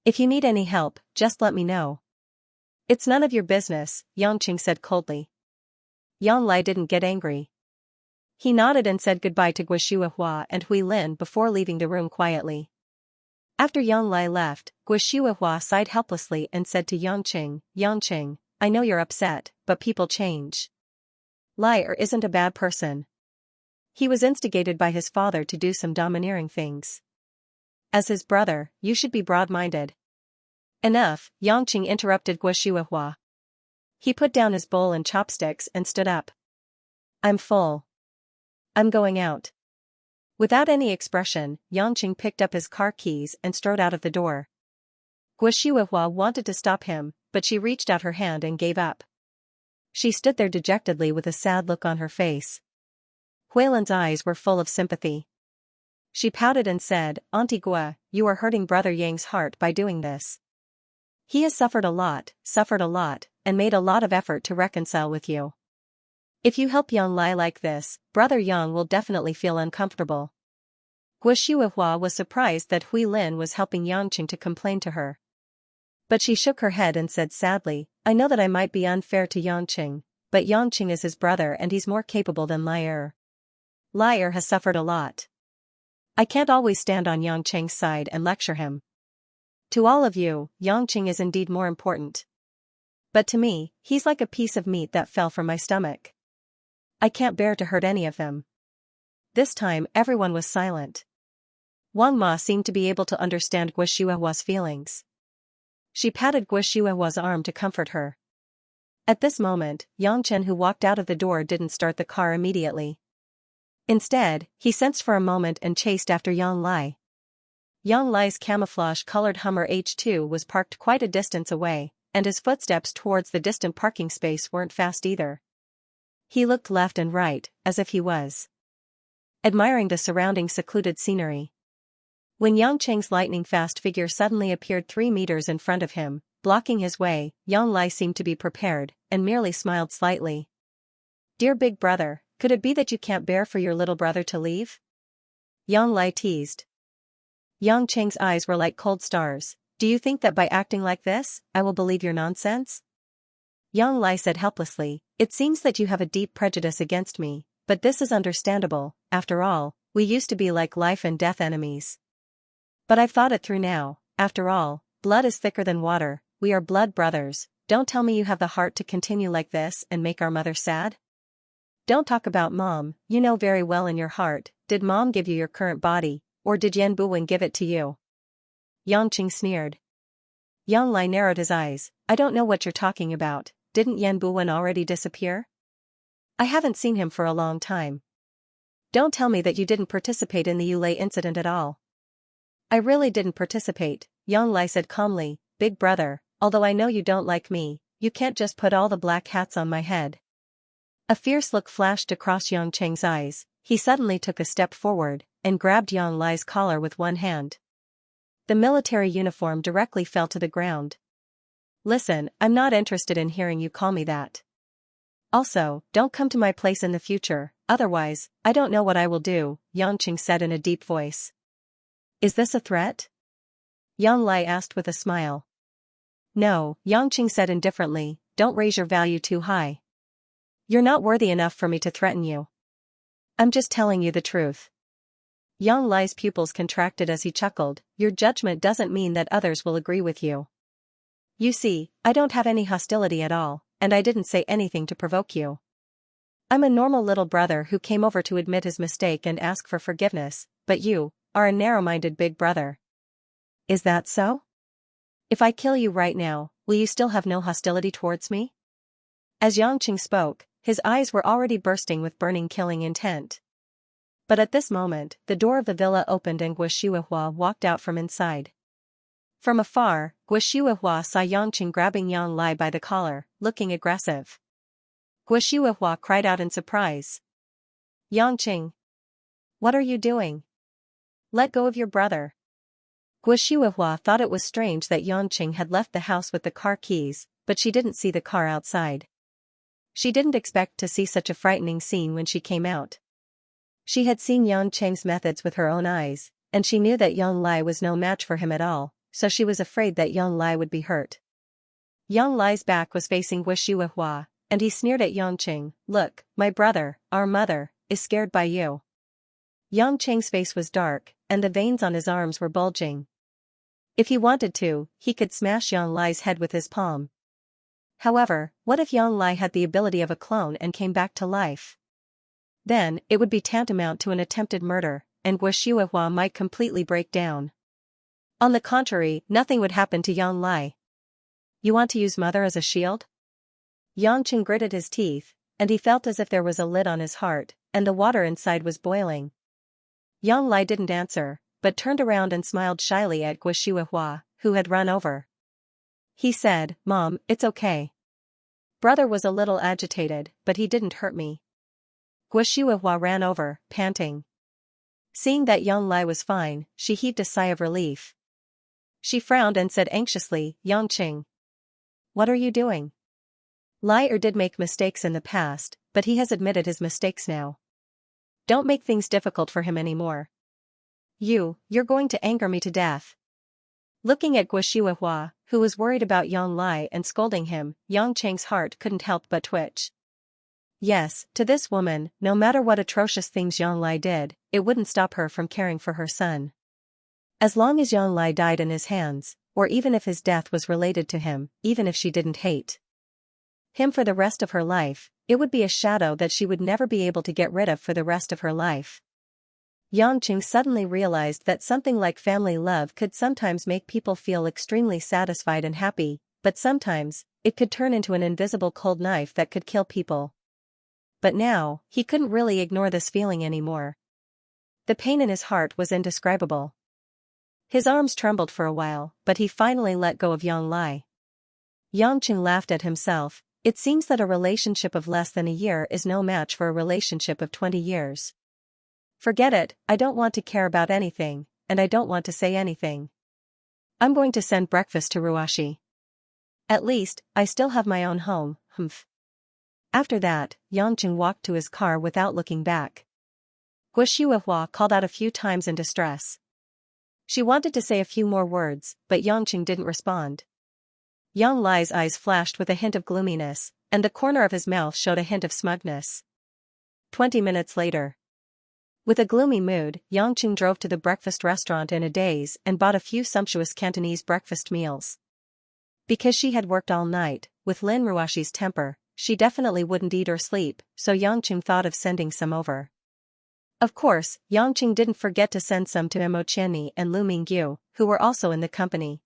If you need any help, just let me know. It's none of your business, Yangqing said coldly. Yang Lai didn't get angry. He nodded and said goodbye to Guo Shuihua and Hui Lin before leaving the room quietly. After Yang Lai left, Guo Shuihua sighed helplessly and said to Yangqing, I know you're upset, but people change. Lai isn't a bad person. He was instigated by his father to do some domineering things. As his brother, you should be broad-minded. Enough, Yangqing interrupted Guo Shuihua. He put down his bowl and chopsticks and stood up. I'm full. I'm going out. Without any expression, Yangqing picked up his car keys and strode out of the door. Guo wanted to stop him, but she reached out her hand and gave up. She stood there dejectedly with a sad look on her face. Huilan's eyes were full of sympathy. She pouted and said, "Auntie Guo, you are hurting Brother Yang's heart by doing this. He has suffered a lot, and made a lot of effort to reconcile with you. If you help Yang Lai like this, Brother Yang will definitely feel uncomfortable." Guo was surprised that Hui Lin was helping Yangqing to complain to her. But she shook her head and said sadly, "I know that I might be unfair to Yangqing, but Yangqing is his brother and he's more capable than Lai. Lai has suffered a lot. I can't always stand on Yangqing's side and lecture him. To all of you, Yangqing is indeed more important. But to me, he's like a piece of meat that fell from my stomach. I can't bear to hurt any of them." This time everyone was silent. Wang Ma seemed to be able to understand Guo feelings. She patted Guo arm to comfort her. At this moment, Yang Chen, who walked out of the door, didn't start the car immediately. Instead, he sensed for a moment and chased after Yang Lai. Yang Lai's camouflage-colored Hummer H2 was parked quite a distance away, and his footsteps towards the distant parking space weren't fast either. He looked left and right, as if he was admiring the surrounding secluded scenery. When Yang Cheng's lightning-fast figure suddenly appeared 3 meters in front of him, blocking his way, Yang Lai seemed to be prepared, and merely smiled slightly. "Dear big brother, could it be that you can't bear for your little brother to leave?" Yang Lai teased. Yang Cheng's eyes were like cold stars. "Do you think that by acting like this, I will believe your nonsense?" Yang Lai said helplessly, "It seems that you have a deep prejudice against me, but this is understandable. After all, we used to be like life and death enemies. But I've thought it through now. After all, blood is thicker than water, we are blood brothers. Don't tell me you have the heart to continue like this and make our mother sad? Don't talk about Mom, you know very well in your heart, did Mom give you your current body, or did Yan Buwen give it to you?" Yangqing sneered. Yang Lai narrowed his eyes. "I don't know what you're talking about. Didn't Yan Buwen already disappear? I haven't seen him for a long time. Don't tell me that you didn't participate in the Yulei incident at all." "I really didn't participate," Yang Lai said calmly. "Big brother, although I know you don't like me, you can't just put all the black hats on my head." A fierce look flashed across Yang Cheng's eyes. He suddenly took a step forward and grabbed Yang Lai's collar with one hand. The military uniform directly fell to the ground. "Listen, I'm not interested in hearing you call me that. Also, don't come to my place in the future, otherwise, I don't know what I will do," Yangqing said in a deep voice. "Is this a threat?" Yang Lai asked with a smile. "No," Yangqing said indifferently, "don't raise your value too high. You're not worthy enough for me to threaten you. I'm just telling you the truth." Yang Lai's pupils contracted as he chuckled. "Your judgment doesn't mean that others will agree with you. You see, I don't have any hostility at all, and I didn't say anything to provoke you. I'm a normal little brother who came over to admit his mistake and ask for forgiveness, but you are a narrow-minded big brother." "Is that so? If I kill you right now, will you still have no hostility towards me?" As Yangqing spoke, his eyes were already bursting with burning killing intent. But at this moment, the door of the villa opened and Guo walked out from inside. From afar, Guo saw Yangqing grabbing Yang Lai by the collar, looking aggressive. Guo cried out in surprise. "Yangqing! What are you doing? Let go of your brother." Guo thought it was strange that Yangqing had left the house with the car keys, but she didn't see the car outside. She didn't expect to see such a frightening scene when she came out. She had seen Yangqing's methods with her own eyes, and she knew that Yang Lai was no match for him at all, so she was afraid that Yang Lai would be hurt. Yang Lai's back was facing Guo, and he sneered at Yangqing. "Look, my brother, our mother, is scared by you." Yangqing's face was dark, and the veins on his arms were bulging. If he wanted to, he could smash Yang Lai's head with his palm. However, what if Yang Lai had the ability of a clone and came back to life? Then, it would be tantamount to an attempted murder, and Guo might completely break down. On the contrary, nothing would happen to Yang Lai. "You want to use mother as a shield?" Yangqing gritted his teeth. and he felt as if there was a lid on his heart, and the water inside was boiling. Yang Lai didn't answer, but turned around and smiled shyly at Guo, who had run over. He said, "Mom, it's okay. Brother was a little agitated, but he didn't hurt me." Guo ran over, panting. Seeing that Yang Lai was fine, she heaved a sigh of relief. She frowned and said anxiously, "Yangqing. What are you doing?" Lai did make mistakes in the past, but he has admitted his mistakes now. Don't make things difficult for him anymore. You're going to anger me to death. Looking at Guo, who was worried about Yang Lai and scolding him, Yang Cheng's heart couldn't help but twitch. Yes, to this woman, no matter what atrocious things Yang Lai did, it wouldn't stop her from caring for her son. As long as Yang Lai died in his hands, or even if his death was related to him, even if she didn't hate him for the rest of her life, it would be a shadow that she would never be able to get rid of for the rest of her life. Yang Cheng suddenly realized that something like family love could sometimes make people feel extremely satisfied and happy, but sometimes, it could turn into an invisible cold knife that could kill people. But now, he couldn't really ignore this feeling anymore. The pain in his heart was indescribable. His arms trembled for a while, but he finally let go of Yang Lai. Yang Cheng laughed at himself. It seems that a relationship of less than a year is no match for a relationship of 20 years. Forget it, I don't want to care about anything, and I don't want to say anything. I'm going to send breakfast to Ruashi. At least, I still have my own home, humph. After that, Yang Cheng walked to his car without looking back. Guo called out a few times in distress. She wanted to say a few more words, but Yang Cheng didn't respond. Yang Lai's eyes flashed with a hint of gloominess, and the corner of his mouth showed a hint of smugness. 20 minutes later. With a gloomy mood, Yang Cheng drove to the breakfast restaurant in a daze and bought a few sumptuous Cantonese breakfast meals. Because she had worked all night, with Lin Ruashi's temper, she definitely wouldn't eat or sleep, so Yang Cheng thought of sending some over. Of course, Yang Cheng didn't forget to send some to Mo Qianni and Lu Mingyu, who were also in the company.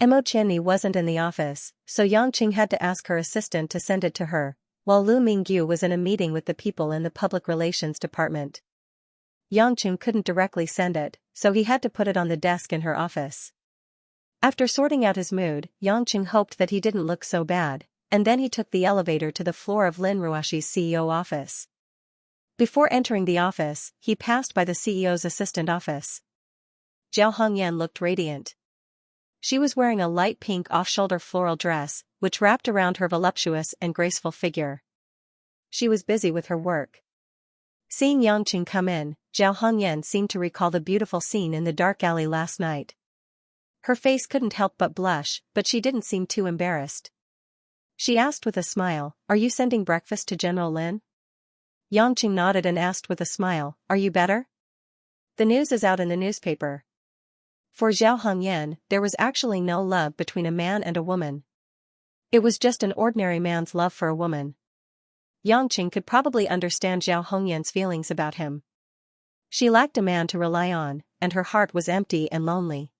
Mo Qianni wasn't in the office, so Yang Cheng had to ask her assistant to send it to her, while Lu Mingyu was in a meeting with the people in the public relations department. Yang Cheng couldn't directly send it, so he had to put it on the desk in her office. After sorting out his mood, Yang Cheng hoped that he didn't look so bad, and then he took the elevator to the floor of Lin Ruashi's CEO office. Before entering the office, he passed by the CEO's assistant office. Zhao Hongyan looked radiant. She was wearing a light pink off-shoulder floral dress, which wrapped around her voluptuous and graceful figure. She was busy with her work. Seeing Yang Cheng come in, Zhao Hongyan seemed to recall the beautiful scene in the dark alley last night. Her face couldn't help but blush, but she didn't seem too embarrassed. She asked with a smile, "Are you sending breakfast to General Lin?" Yang Cheng nodded and asked with a smile, "Are you better?" "The news is out in the newspaper." For Zhao Hongyan, there was actually no love between a man and a woman. It was just an ordinary man's love for a woman. Yang Cheng could probably understand Zhao Hongyan's feelings about him. She lacked a man to rely on, and her heart was empty and lonely.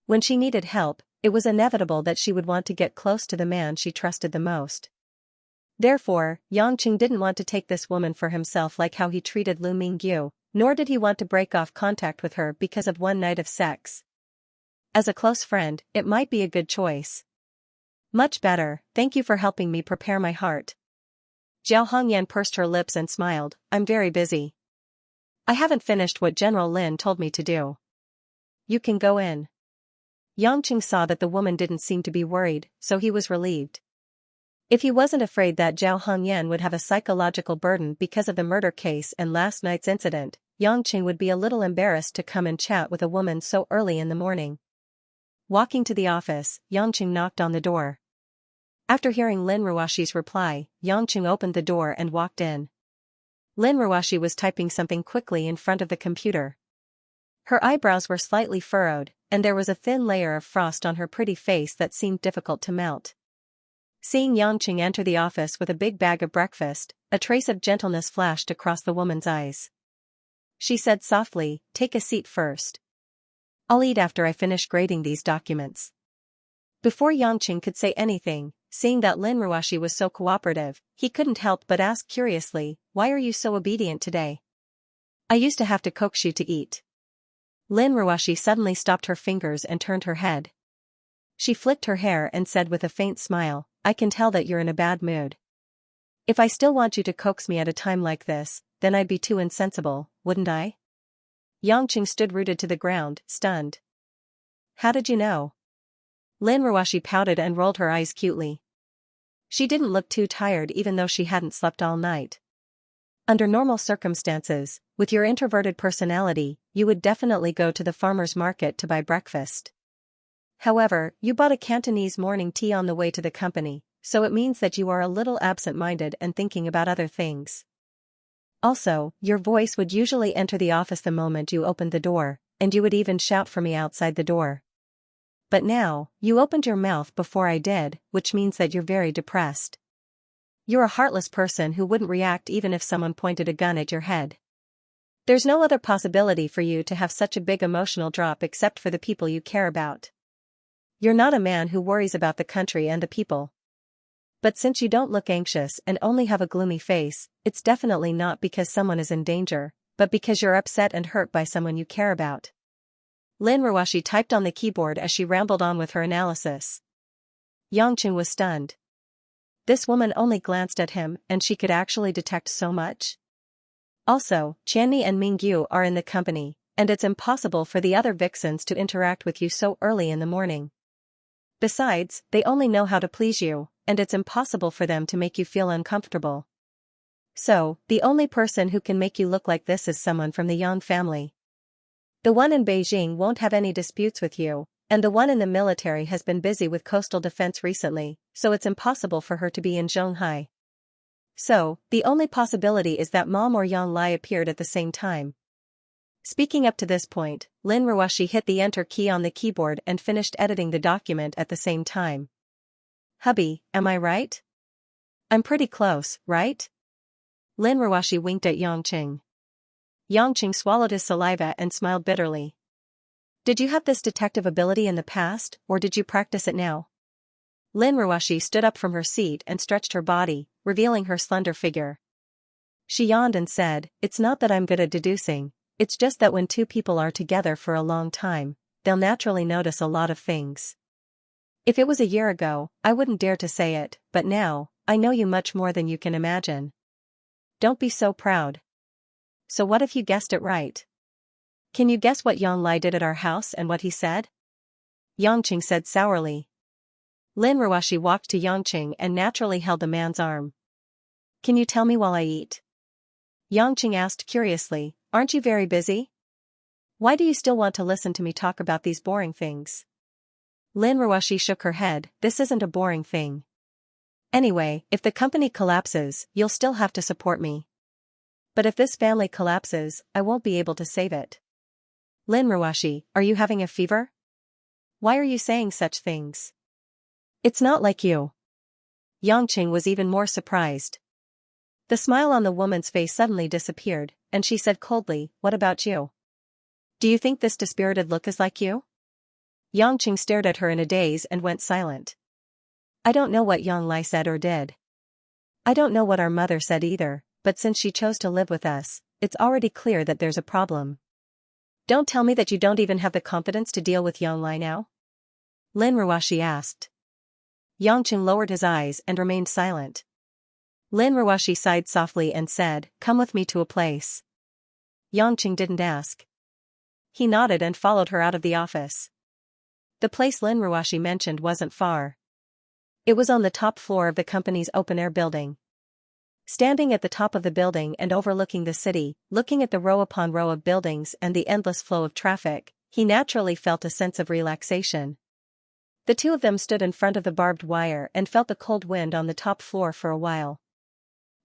When she needed help, it was inevitable that she would want to get close to the man she trusted the most. Therefore, Yang Cheng didn't want to take this woman for himself like how he treated Lu Mingyu, nor did he want to break off contact with her because of one night of sex. As a close friend, it might be a good choice. Much better, thank you for helping me prepare my heart. Zhao Hongyan pursed her lips and smiled, "I'm very busy. I haven't finished what General Lin told me to do. You can go in." Yang Cheng saw that the woman didn't seem to be worried, so he was relieved. If he wasn't afraid that Zhao Hongyan would have a psychological burden because of the murder case and last night's incident, Yang Cheng would be a little embarrassed to come and chat with a woman so early in the morning. Walking to the office, Yang Cheng knocked on the door. After hearing Lin Ruashi's reply, Yang Cheng opened the door and walked in. Lin Ruashi was typing something quickly in front of the computer. Her eyebrows were slightly furrowed, and there was a thin layer of frost on her pretty face that seemed difficult to melt. Seeing Yang Cheng enter the office with a big bag of breakfast, a trace of gentleness flashed across the woman's eyes. She said softly, "Take a seat first. I'll eat after I finish grading these documents." Before Yang Cheng could say anything, seeing that Lin Ruashi was so cooperative, he couldn't help but ask curiously, "Why are you so obedient today? I used to have to coax you to eat." Lin Ruashi suddenly stopped her fingers and turned her head. She flicked her hair and said with a faint smile, "I can tell that you're in a bad mood. If I still want you to coax me at a time like this, then I'd be too insensible, wouldn't I?" Yangqing stood rooted to the ground, stunned. "How did you know?" Lin Ruashi pouted and rolled her eyes cutely. She didn't look too tired even though she hadn't slept all night. Under normal circumstances, with your introverted personality, you would definitely go to the farmer's market to buy breakfast. However, you bought a Cantonese morning tea on the way to the company, so it means that you are a little absent-minded and thinking about other things. Also, your voice would usually enter the office the moment you opened the door, and you would even shout for me outside the door. But now, you opened your mouth before I did, which means that you're very depressed. You're a heartless person who wouldn't react even if someone pointed a gun at your head. There's no other possibility for you to have such a big emotional drop except for the people you care about. You're not a man who worries about the country and the people. But since you don't look anxious and only have a gloomy face, it's definitely not because someone is in danger, but because you're upset and hurt by someone you care about. Lin Ruashi typed on the keyboard as she rambled on with her analysis. Yangqing was stunned. This woman only glanced at him and she could actually detect so much? Also, Chanmi and Mingyu are in the company, and it's impossible for the other vixens to interact with you so early in the morning. Besides, they only know how to please you, and it's impossible for them to make you feel uncomfortable. So, the only person who can make you look like this is someone from the Yang family. The one in Beijing won't have any disputes with you, and the one in the military has been busy with coastal defense recently, so it's impossible for her to be in Zhonghai. So, the only possibility is that Mom or Yang Lai appeared at the same time. Speaking up to this point, Lin Ruashi hit the enter key on the keyboard and finished editing the document at the same time. "Hubby, am I right? I'm pretty close, right?" Lin Ruashi winked at Yangqing. Yangqing swallowed his saliva and smiled bitterly. "Did you have this detective ability in the past, or did you practice it now?" Lin Ruashi stood up from her seat and stretched her body, revealing her slender figure. She yawned and said, "It's not that I'm good at deducing, it's just that when two people are together for a long time, they'll naturally notice a lot of things. If it was a year ago, I wouldn't dare to say it, but now, I know you much more than you can imagine. Don't be so proud. So what if you guessed it right? Can you guess what Yang Lai did at our house and what he said?" Yangqing said sourly. Lin Ruashi walked to Yangqing and naturally held the man's arm. "Can you tell me while I eat?" Yangqing asked curiously, "Aren't you very busy? Why do you still want to listen to me talk about these boring things?" Lin Ruashi shook her head, "This isn't a boring thing. Anyway, if the company collapses, you'll still have to support me. But if this family collapses, I won't be able to save it." "Lin Ruashi, are you having a fever? Why are you saying such things? It's not like you." Yangqing was even more surprised. The smile on the woman's face suddenly disappeared, and she said coldly, "What about you? Do you think this dispirited look is like you?" Yangqing stared at her in a daze and went silent. "I don't know what Yang Lai said or did. I don't know what our mother said either, but since she chose to live with us, it's already clear that there's a problem. Don't tell me that you don't even have the confidence to deal with Yang Lai now?" Lin Ruashi asked. Yangqing lowered his eyes and remained silent. Lin Ruashi sighed softly and said, "Come with me to a place." Yangqing didn't ask. He nodded and followed her out of the office. The place Lin Ruashi mentioned wasn't far. It was on the top floor of the company's open-air building. Standing at the top of the building and overlooking the city, looking at the row upon row of buildings and the endless flow of traffic, he naturally felt a sense of relaxation. The two of them stood in front of the barbed wire and felt the cold wind on the top floor for a while.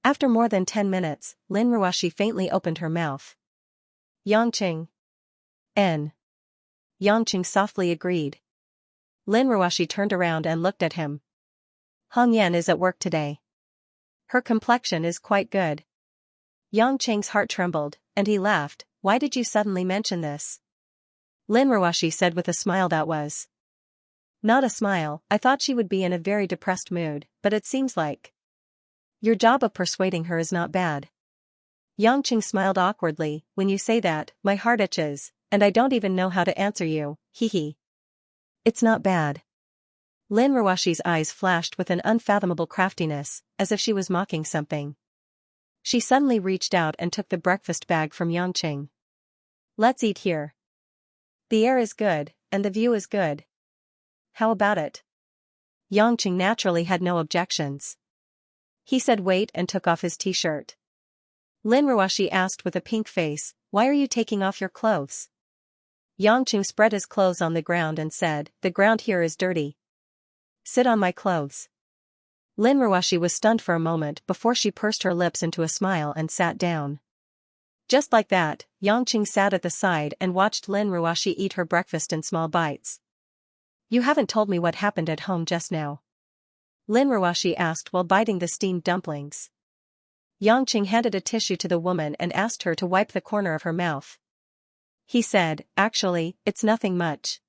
After more than 10 minutes, Lin Ruashi faintly opened her mouth. "Yangqing." "N." Yangqing softly agreed. Lin Ruashi turned around and looked at him. "Hong Yan is at work today. Her complexion is quite good." Yangqing's heart trembled, and he laughed. "Why did you suddenly mention this?" Lin Ruashi said with a smile that was Not a smile. I thought she would be in a very depressed mood, but it seems like your job of persuading her is not bad. Yangqing smiled awkwardly. When you say that, my heart itches, and I don't even know how to answer you, hee. It's not bad. Lin Ruoshi's eyes flashed with an unfathomable craftiness, as if she was mocking something. She suddenly reached out and took the breakfast bag from Yangqing. Let's eat here. The air is good, and the view is good. How about it? Yangqing naturally had no objections. He said wait and took off his t-shirt. Lin Ruoshi asked with a pink face, why are you taking off your clothes? Yangqing spread his clothes on the ground and said, the ground here is dirty. Sit on my clothes. Lin Ruoshi was stunned for a moment before she pursed her lips into a smile and sat down. Just like that, Yangqing sat at the side and watched Lin Ruoshi eat her breakfast in small bites. You haven't told me what happened at home just now. Lin Ruoshi asked while biting the steamed dumplings. Yangqing handed a tissue to the woman and asked her to wipe the corner of her mouth. He said, actually, it's nothing much.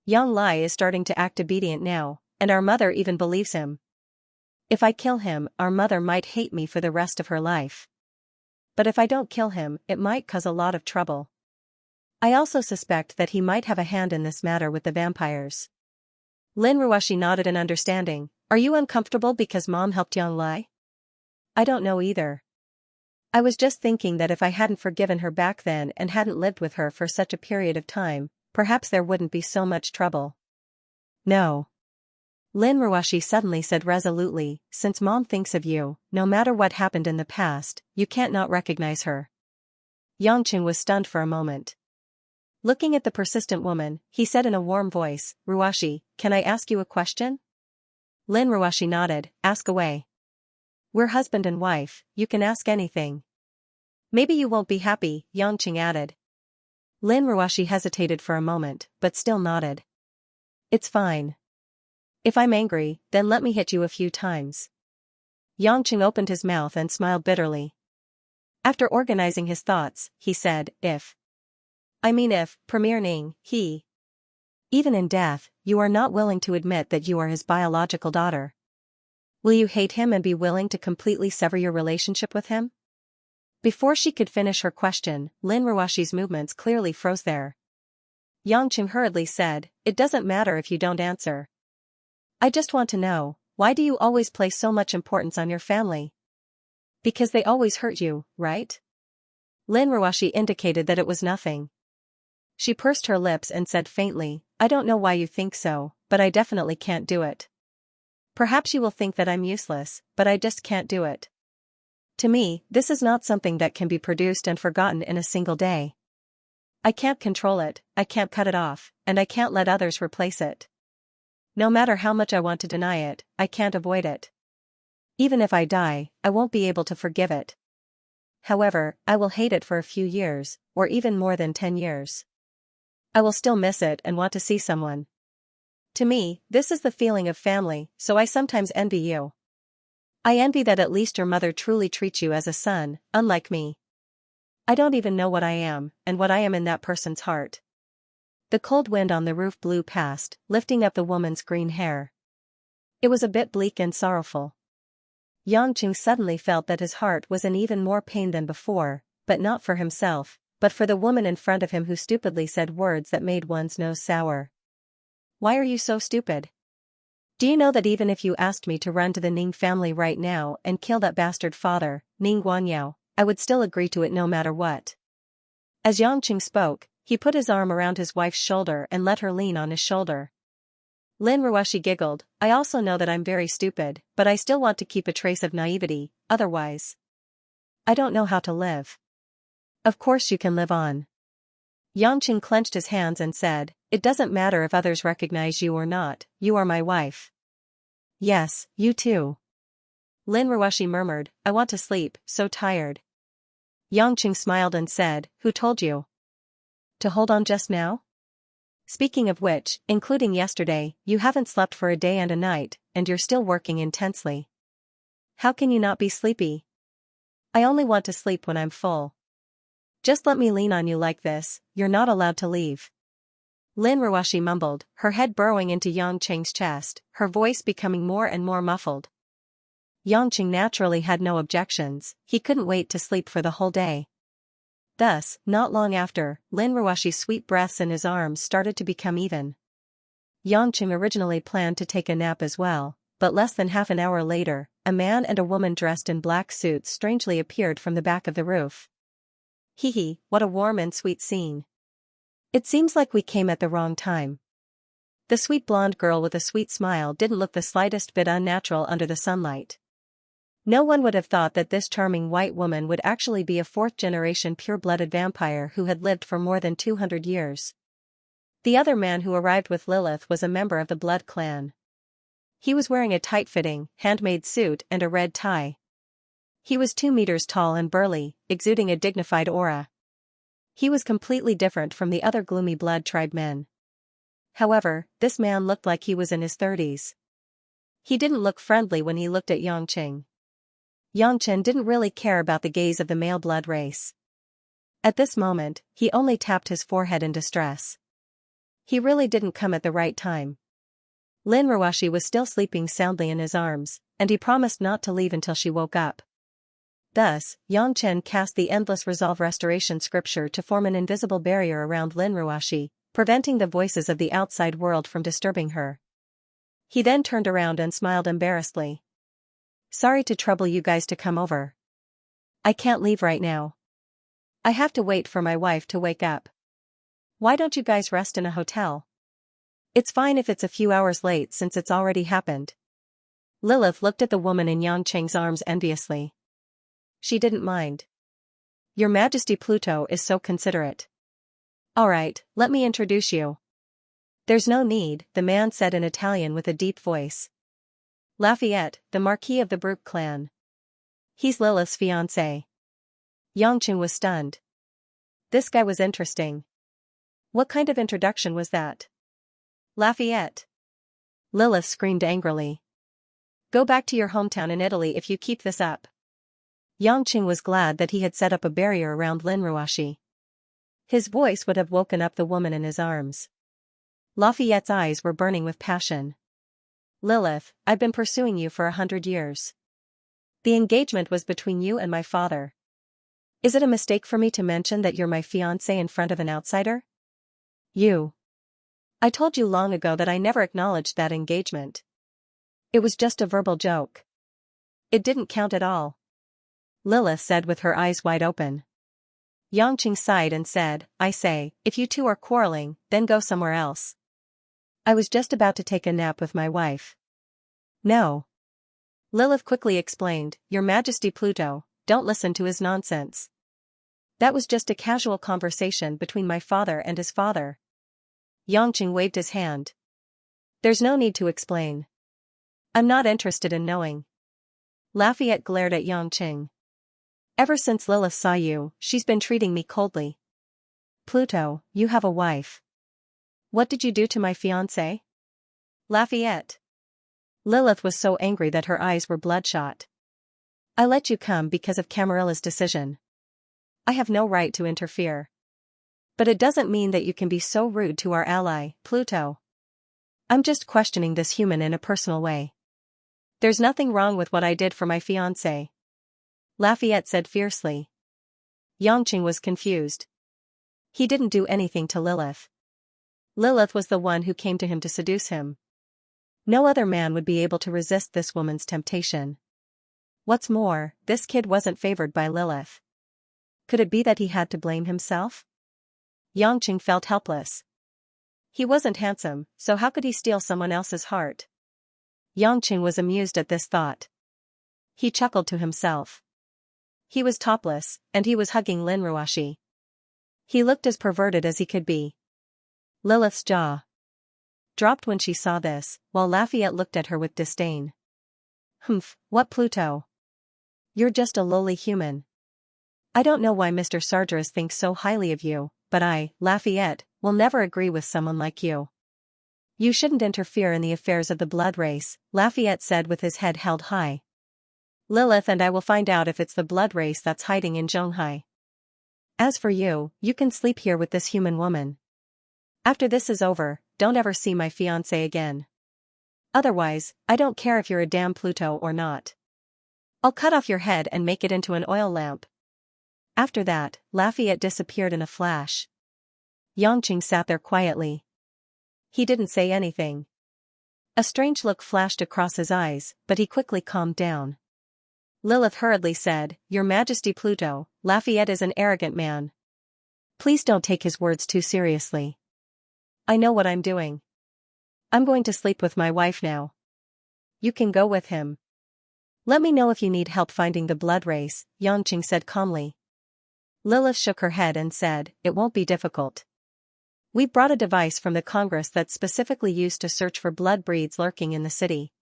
Yang Lai is starting to act obedient now, and our mother even believes him. If I kill him, our mother might hate me for the rest of her life. But if I don't kill him, it might cause a lot of trouble. I also suspect that he might have a hand in this matter with the vampires. Lin Ruoshi nodded in understanding. Are you uncomfortable because mom helped Yang Lai? I don't know either. I was just thinking that if I hadn't forgiven her back then and hadn't lived with her for such a period of time, perhaps there wouldn't be so much trouble. No. Lin Ruoshi suddenly said resolutely, since mom thinks of you, no matter what happened in the past, you can't not recognize her. Yangqing was stunned for a moment. Looking at the persistent woman, he said in a warm voice, Ruoshi, can I ask you a question? Lin Ruoshi nodded, ask away. We're husband and wife, you can ask anything. Maybe you won't be happy, Yangqing added. Lin Ruoshi hesitated for a moment, but still nodded. It's fine. If I'm angry, then let me hit you a few times. Yangqing opened his mouth and smiled bitterly. After organizing his thoughts, he said, if, Premier Ning, even in death, you are not willing to admit that you are his biological daughter. Will you hate him and be willing to completely sever your relationship with him? Before she could finish her question, Lin Ruoshi's movements clearly froze there. Yangqing hurriedly said, it doesn't matter if you don't answer. I just want to know, why do you always place so much importance on your family? Because they always hurt you, right? Lin Ruoshi indicated that it was nothing. She pursed her lips and said faintly, I don't know why you think so, but I definitely can't do it. Perhaps you will think that I'm useless, but I just can't do it. To me, this is not something that can be produced and forgotten in a single day. I can't control it, I can't cut it off, and I can't let others replace it. No matter how much I want to deny it, I can't avoid it. Even if I die, I won't be able to forgive it. However, I will hate it for a few years, or even more than 10 years. I will still miss it and want to see someone. To me, this is the feeling of family, so I sometimes envy you. I envy that at least your mother truly treats you as a son, unlike me. I don't even know what I am, and what I am in that person's heart. The cold wind on the roof blew past, lifting up the woman's green hair. It was a bit bleak and sorrowful. Yangqing suddenly felt that his heart was in even more pain than before, but not for himself, but for the woman in front of him who stupidly said words that made one's nose sour. Why are you so stupid? Do you know that even if you asked me to run to the Ning family right now and kill that bastard father, Ning Guanyao, I would still agree to it no matter what? As Yangqing spoke, he put his arm around his wife's shoulder and let her lean on his shoulder. Lin Ruoshi giggled, I also know that I'm very stupid, but I still want to keep a trace of naivety, otherwise I don't know how to live. Of course you can live on. Yangqing clenched his hands and said, it doesn't matter if others recognize you or not, you are my wife. Yes, you too. Lin Ruoshi murmured, I want to sleep, so tired. Yangqing smiled and said, who told you to hold on just now? Speaking of which, including yesterday, you haven't slept for a day and a night, and you're still working intensely. How can you not be sleepy? I only want to sleep when I'm full. Just let me lean on you like this, you're not allowed to leave. Lin Ruoshi mumbled, her head burrowing into Yang Qing's chest, her voice becoming more and more muffled. Yang Qing naturally had no objections, he couldn't wait to sleep for the whole day. Thus, not long after, Lin Ruoshi's sweet breaths in his arms started to become even. Yang Qing originally planned to take a nap as well, but less than half an hour later, a man and a woman dressed in black suits strangely appeared from the back of the roof. Hee, what a warm and sweet scene. It seems like we came at the wrong time. The sweet blonde girl with a sweet smile didn't look the slightest bit unnatural under the sunlight. No one would have thought that this charming white woman would actually be a fourth-generation pure-blooded vampire who had lived for more than 200 years. The other man who arrived with Lilith was a member of the Blood clan. He was wearing a tight-fitting, handmade suit and a red tie. He was 2 meters tall and burly, exuding a dignified aura. He was completely different from the other gloomy Blood tribe men. However, this man looked like he was in his 30s. He didn't look friendly when he looked at Yang Qing. Yang Chen didn't really care about the gaze of the male blood race. At this moment, he only tapped his forehead in distress. He really didn't come at the right time. Lin Ruoshi was still sleeping soundly in his arms, and he promised not to leave until she woke up. Thus, Yang Chen cast the Endless Resolve Restoration scripture to form an invisible barrier around Lin Ruoshi, preventing the voices of the outside world from disturbing her. He then turned around and smiled embarrassedly. Sorry to trouble you guys to come over. I can't leave right now. I have to wait for my wife to wake up. Why don't you guys rest in a hotel? It's fine if it's a few hours late since it's already happened. Lilith looked at the woman in Yang Qing's arms enviously. She didn't mind. Your Majesty Pluto is so considerate. Alright, let me introduce you. There's no need, the man said in Italian with a deep voice. Lafayette, the Marquis of the Brooke clan. He's Lilith's fiancé. Yang Qing was stunned. This guy was interesting. What kind of introduction was that? Lafayette. Lilith screamed angrily. Go back to your hometown in Italy if you keep this up. Yang Qing was glad that he had set up a barrier around Lin Ruoshi. His voice would have woken up the woman in his arms. Lafayette's eyes were burning with passion. Lilith, I've been pursuing you for 100 years. The engagement was between you and my father. Is it a mistake for me to mention that you're my fiancé in front of an outsider? I told you long ago that I never acknowledged that engagement. It was just a verbal joke. It didn't count at all. Lilith said with her eyes wide open. Yang Qing sighed and said, I say, if you two are quarreling, then go somewhere else. I was just about to take a nap with my wife. No. Lilith quickly explained, Your Majesty Pluto, don't listen to his nonsense. That was just a casual conversation between my father and his father. Yang Qing waved his hand. There's no need to explain. I'm not interested in knowing. Lafayette glared at Yang Qing. Ever since Lilith saw you, she's been treating me coldly. Pluto, you have a wife. What did you do to my fiancé? Lafayette. Lilith was so angry that her eyes were bloodshot. I let you come because of Camarilla's decision. I have no right to interfere. But it doesn't mean that you can be so rude to our ally, Pluto. I'm just questioning this human in a personal way. There's nothing wrong with what I did for my fiancé. Lafayette said fiercely. Yang Qing was confused. He didn't do anything to Lilith. Lilith was the one who came to him to seduce him. No other man would be able to resist this woman's temptation. What's more, this kid wasn't favored by Lilith. Could it be that he had to blame himself? Yang Qing felt helpless. He wasn't handsome, so how could he steal someone else's heart? Yang Qing was amused at this thought. He chuckled to himself. He was topless, and he was hugging Lin Ruoshi. He looked as perverted as he could be. Lilith's jaw dropped when she saw this, while Lafayette looked at her with disdain. Humph, what Pluto? You're just a lowly human. I don't know why Mr. Sargeras thinks so highly of you, but I, Lafayette, will never agree with someone like you. You shouldn't interfere in the affairs of the blood race, Lafayette said with his head held high. Lilith and I will find out if it's the blood race that's hiding in Zhonghai. As for you, you can sleep here with this human woman. After this is over, don't ever see my fiancé again. Otherwise, I don't care if you're a damn Pluto or not. I'll cut off your head and make it into an oil lamp." After that, Lafayette disappeared in a flash. Yangqing sat there quietly. He didn't say anything. A strange look flashed across his eyes, but he quickly calmed down. Lilith hurriedly said, "Your Majesty Pluto, Lafayette is an arrogant man. Please don't take his words too seriously. I know what I'm doing. I'm going to sleep with my wife now. You can go with him. Let me know if you need help finding the blood race," Yangqing said calmly. Lilith shook her head and said, "It won't be difficult. We brought a device from the Congress that's specifically used to search for blood breeds lurking in the city.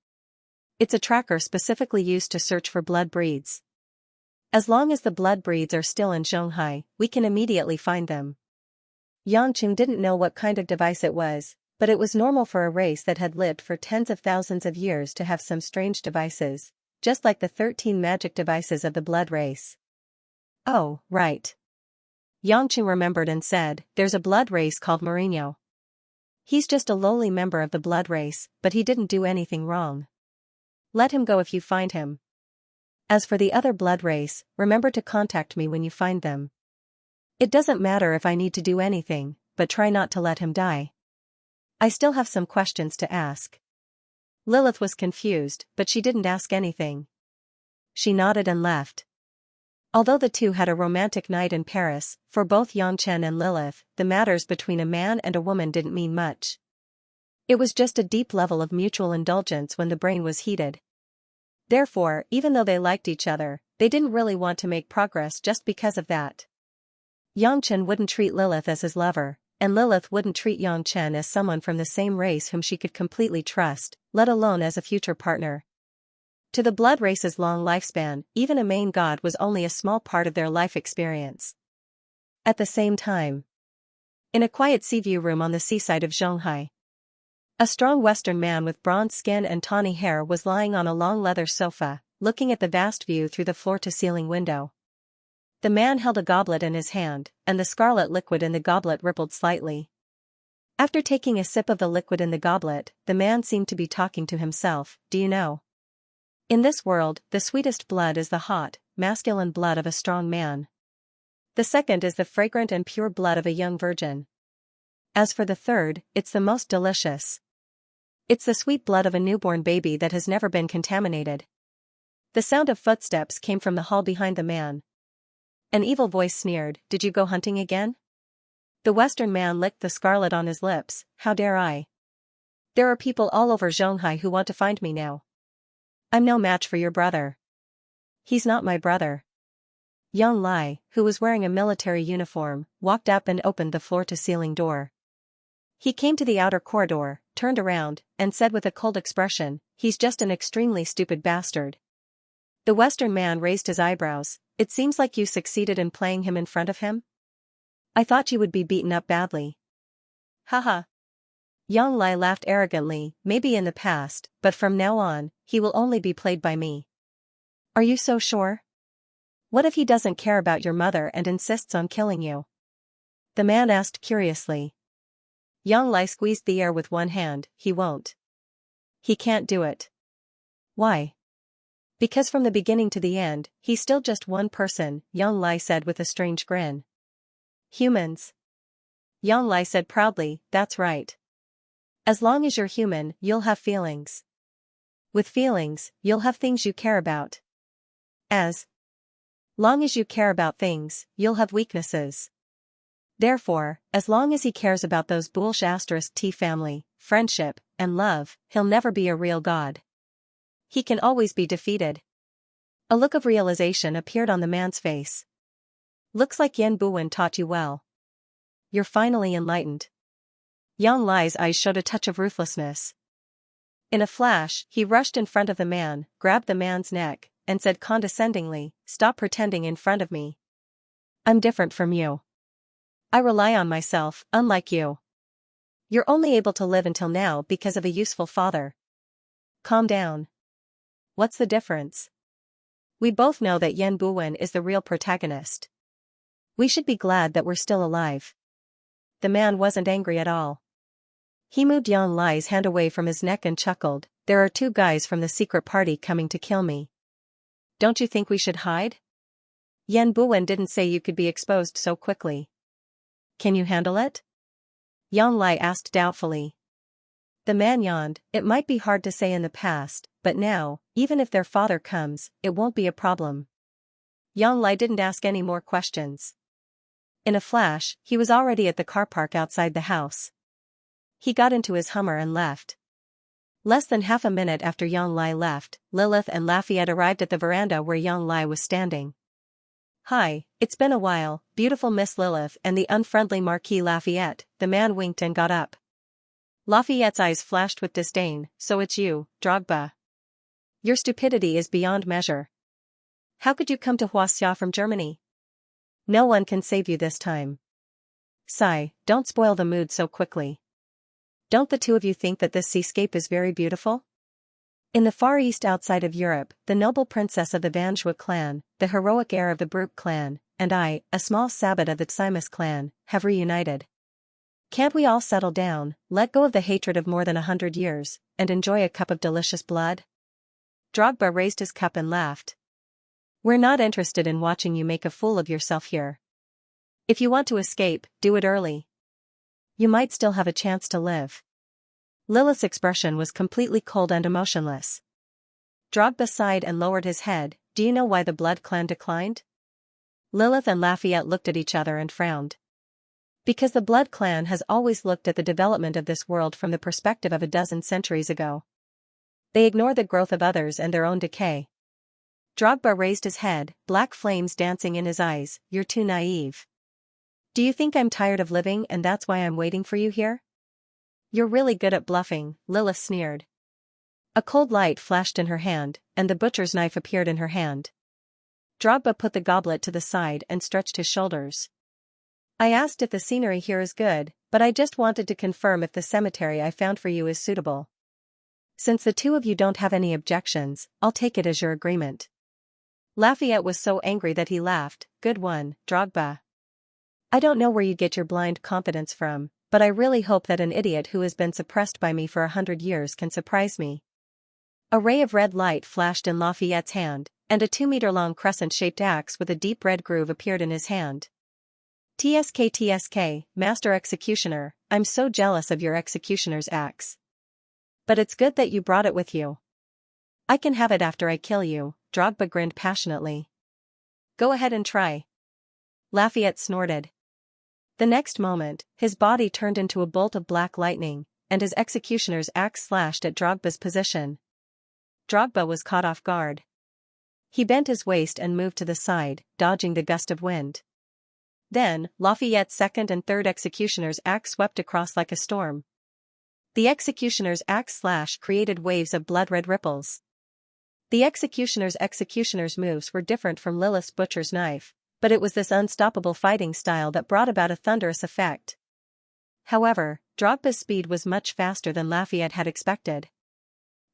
It's a tracker specifically used to search for blood breeds. As long as the blood breeds are still in Zhonghai, we can immediately find them." Yangqing didn't know what kind of device it was, but it was normal for a race that had lived for tens of thousands of years to have some strange devices, just like the 13 magic devices of the blood race. "Oh, right." Yangqing remembered and said, "There's a blood race called Mourinho. He's just a lowly member of the blood race, but he didn't do anything wrong. Let him go if you find him. As for the other blood race, remember to contact me when you find them. It doesn't matter if I need to do anything, but try not to let him die. I still have some questions to ask." Lilith was confused, but she didn't ask anything. She nodded and left. Although the two had a romantic night in Paris, for both Yangchen and Lilith, the matters between a man and a woman didn't mean much. It was just a deep level of mutual indulgence when the brain was heated. Therefore, even though they liked each other, they didn't really want to make progress just because of that. Yangchen wouldn't treat Lilith as his lover, and Lilith wouldn't treat Yangchen as someone from the same race whom she could completely trust, let alone as a future partner. To the blood race's long lifespan, even a main god was only a small part of their life experience. At the same time, in a quiet sea view room on the seaside of Zhonghai, a strong Western man with bronze skin and tawny hair was lying on a long leather sofa, looking at the vast view through the floor-to-ceiling window. The man held a goblet in his hand, and the scarlet liquid in the goblet rippled slightly. After taking a sip of the liquid in the goblet, the man seemed to be talking to himself. "Do you know? In this world, the sweetest blood is the hot, masculine blood of a strong man. The second is the fragrant and pure blood of a young virgin. As for the third, it's the most delicious. It's the sweet blood of a newborn baby that has never been contaminated." The sound of footsteps came from the hall behind the man. An evil voice sneered, "Did you go hunting again?" The Western man licked the scarlet on his lips. "How dare I? There are people all over Zhonghai who want to find me now. I'm no match for your brother." "He's not my brother." Young Lai, who was wearing a military uniform, walked up and opened the floor-to-ceiling door. He came to the outer corridor, turned around, and said with a cold expression, "He's just an extremely stupid bastard." The Western man raised his eyebrows. "It seems like you succeeded in playing him in front of him? I thought you would be beaten up badly." "Haha." Young Lai laughed arrogantly, "Maybe in the past, but from now on, he will only be played by me." "Are you so sure? What if he doesn't care about your mother and insists on killing you?" the man asked curiously. Young Lai squeezed the air with one hand. "He won't. He can't do it." "Why?" "Because from the beginning to the end, he's still just one person," Young Lai said with a strange grin. "Humans." Young Lai said proudly, "That's right. As long as you're human, you'll have feelings. With feelings, you'll have things you care about. As long as you care about things, you'll have weaknesses. Therefore, as long as he cares about those bullsh T family, friendship, and love, he'll never be a real god. He can always be defeated." A look of realization appeared on the man's face. "Looks like Yan Buwen taught you well. You're finally enlightened." Yang Lai's eyes showed a touch of ruthlessness. In a flash, he rushed in front of the man, grabbed the man's neck, and said condescendingly, "Stop pretending in front of me. I'm different from you. I rely on myself, unlike you. You're only able to live until now because of a useful father. Calm down. What's the difference? We both know that Yan Buwen is the real protagonist. We should be glad that we're still alive." the man wasn't angry at all. He moved Yan Lai's hand away from his neck and chuckled, "There are two guys from the secret party coming to kill me. Don't you think we should hide? Yan Buwen didn't say you could be exposed so quickly. Can you handle it?" Yan Lai asked doubtfully. The man yawned, "It might be hard to say in the past, but now, even if their father comes, it won't be a problem." Yan Lai didn't ask any more questions. In a flash, he was already at the car park outside the house. He got into his Hummer and left. Less than half a minute after Yan Lai left, Lilith and Lafayette arrived at the veranda where Yan Lai was standing. "Hi, it's been a while, beautiful Miss Lilith and the unfriendly Marquis Lafayette," the man winked and got up. Lafayette's eyes flashed with disdain, "So it's you, Drogba. Your stupidity is beyond measure. How could you come to Xianxia from Germany? No one can save you this time. Sigh, don't spoil the mood so quickly. Don't the two of you think that this seascape is very beautiful? In the Far East outside of Europe, the noble princess of the Vanjua clan, the heroic heir of the Brooke clan, and I, a small sabbat of the Tsimus clan, have reunited. Can't we all settle down, let go of the hatred of more than 100 years, and enjoy a cup of delicious blood?" Drogba raised his cup and laughed. "We're not interested in watching you make a fool of yourself here. If you want to escape, do it early. You might still have a chance to live." Lilith's expression was completely cold and emotionless. Drogba sighed and lowered his head. "Do you know why the Blood clan declined?" Lilith and Lafayette looked at each other and frowned. "Because the Blood clan has always looked at the development of this world from the perspective of a dozen centuries ago. They ignore the growth of others and their own decay." Drogba raised his head, black flames dancing in his eyes. "You're too naive. Do you think I'm tired of living and that's why I'm waiting for you here?" "You're really good at bluffing," Lilith sneered. A cold light flashed in her hand, and the butcher's knife appeared in her hand. Drogba put the goblet to the side and stretched his shoulders. "I asked if the scenery here is good, but I just wanted to confirm if the cemetery I found for you is suitable. Since the two of you don't have any objections, I'll take it as your agreement." Lafayette was so angry that he laughed. "Good one, Drogba. I don't know where you get your blind confidence from, but I really hope that an idiot who has been suppressed by me for 100 years can surprise me." A ray of red light flashed in Lafayette's hand, and a 2-meter-long crescent-shaped axe with a deep red groove appeared in his hand. TSK, Master Executioner, I'm so jealous of your executioner's axe. But it's good that you brought it with you. I can have it after I kill you," Drogba grinned passionately. "Go ahead and try." Lafayette snorted. The next moment, his body turned into a bolt of black lightning, and his executioner's axe slashed at Drogba's position. Drogba was caught off guard. He bent his waist and moved to the side, dodging the gust of wind. Then, Lafayette's second and third executioner's axe swept across like a storm. The executioner's axe slash created waves of blood-red ripples. The executioner's moves were different from Lilith's butcher's knife, but it was this unstoppable fighting style that brought about a thunderous effect. However, Drogba's speed was much faster than Lafayette had expected.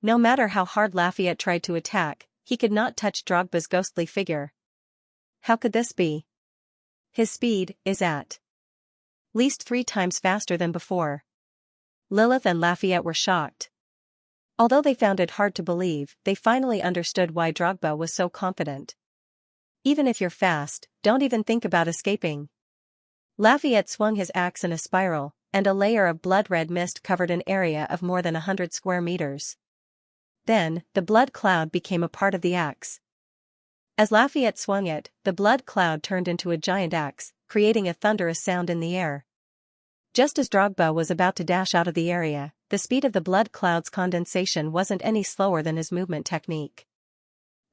No matter how hard Lafayette tried to attack, he could not touch Drogba's ghostly figure. How could this be? His speed is at least 3 times faster than before. Lilith and Lafayette were shocked. Although they found it hard to believe, they finally understood why Drogba was so confident. "Even if you're fast, don't even think about escaping." Lafayette swung his axe in a spiral, and a layer of blood-red mist covered an area of more than 100 square meters. Then, the blood cloud became a part of the axe. As Lafayette swung it, the blood cloud turned into a giant axe, creating a thunderous sound in the air. Just as Drogba was about to dash out of the area, the speed of the blood cloud's condensation wasn't any slower than his movement technique.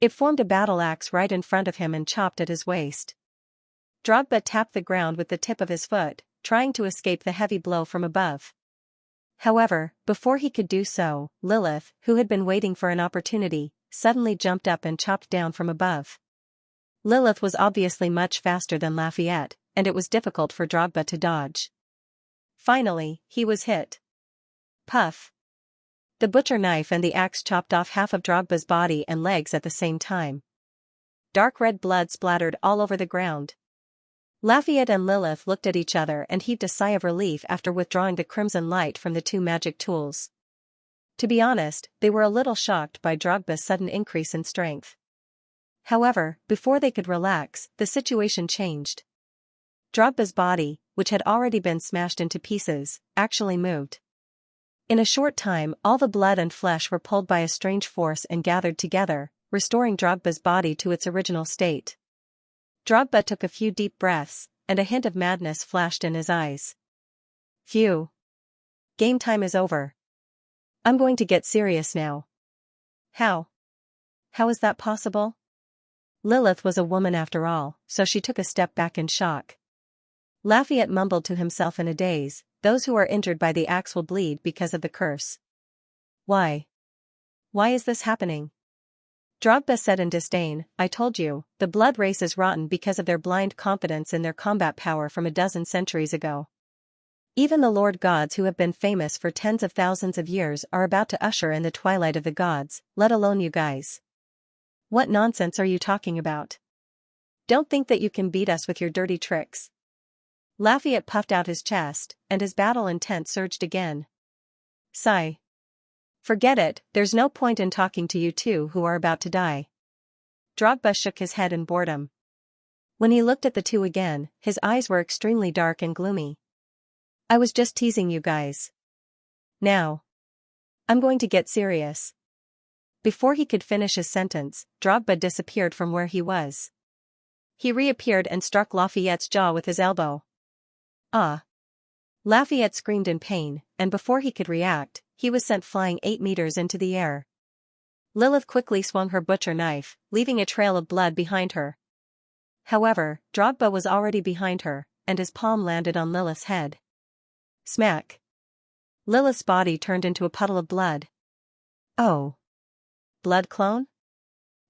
It formed a battle axe right in front of him and chopped at his waist. Drogba tapped the ground with the tip of his foot, trying to escape the heavy blow from above. However, before he could do so, Lilith, who had been waiting for an opportunity, suddenly jumped up and chopped down from above. Lilith was obviously much faster than Lafayette, and it was difficult for Drogba to dodge. Finally, he was hit. Puff. The butcher knife and the axe chopped off half of Drogba's body and legs at the same time. Dark red blood splattered all over the ground. Lafayette and Lilith looked at each other and heaved a sigh of relief after withdrawing the crimson light from the two magic tools. To be honest, they were a little shocked by Drogba's sudden increase in strength. However, before they could relax, the situation changed. Drogba's body, which had already been smashed into pieces, actually moved. In a short time, all the blood and flesh were pulled by a strange force and gathered together, restoring Drogba's body to its original state. Drogba took a few deep breaths, and a hint of madness flashed in his eyes. Phew. Game time is over. I'm going to get serious now. How? How is that possible? Lilith was a woman after all, so she took a step back in shock. Lafayette mumbled to himself in a daze, those who are injured by the axe will bleed because of the curse. Why? Why is this happening? Drogba said in disdain, I told you, the blood race is rotten because of their blind confidence in their combat power from a dozen centuries ago. Even the Lord gods who have been famous for tens of thousands of years are about to usher in the twilight of the gods, let alone you guys. What nonsense are you talking about? Don't think that you can beat us with your dirty tricks. Lafayette puffed out his chest, and his battle intent surged again. Sigh. Forget it, there's no point in talking to you two who are about to die. Drogba shook his head in boredom. When he looked at the two again, his eyes were extremely dark and gloomy. I was just teasing you guys. Now. I'm going to get serious. Before he could finish his sentence, Drogba disappeared from where he was. He reappeared and struck Lafayette's jaw with his elbow. Ah! Lafayette screamed in pain, and before he could react, he was sent flying 8 meters into the air. Lilith quickly swung her butcher knife, leaving a trail of blood behind her. However, Drogba was already behind her, and his palm landed on Lilith's head. Smack! Lilith's body turned into a puddle of blood. Oh! Blood clone?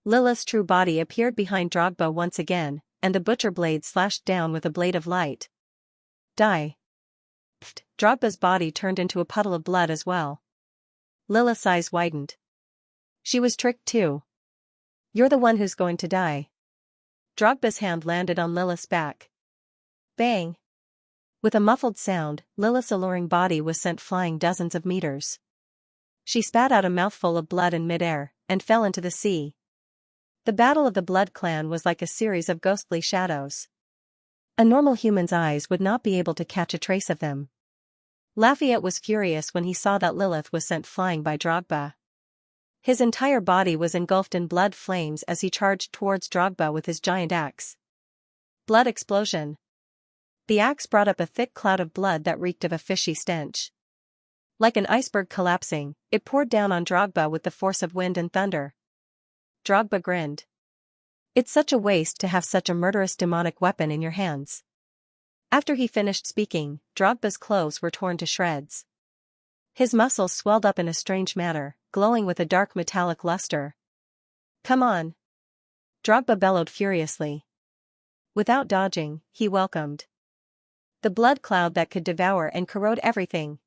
Lilith's true body appeared behind Drogba once again, and the butcher blade slashed down with a blade of light. Die! Drogba's body turned into a puddle of blood as well. Lilith's eyes widened. She was tricked too. You're the one who's going to die. Drogba's hand landed on Lilith's back. Bang! With a muffled sound, Lilith's alluring body was sent flying dozens of meters. She spat out a mouthful of blood in midair, and fell into the sea. The battle of the Blood Clan was like a series of ghostly shadows. A normal human's eyes would not be able to catch a trace of them. Lafayette was furious when he saw that Lilith was sent flying by Drogba. His entire body was engulfed in blood flames as he charged towards Drogba with his giant axe. Blood explosion. The axe brought up a thick cloud of blood that reeked of a fishy stench. Like an iceberg collapsing, it poured down on Drogba with the force of wind and thunder. Drogba grinned. It's such a waste to have such a murderous demonic weapon in your hands. After he finished speaking, Drogba's clothes were torn to shreds. His muscles swelled up in a strange manner, glowing with a dark metallic luster. Come on! Drogba bellowed furiously. Without dodging, he welcomed the blood cloud that could devour and corrode everything.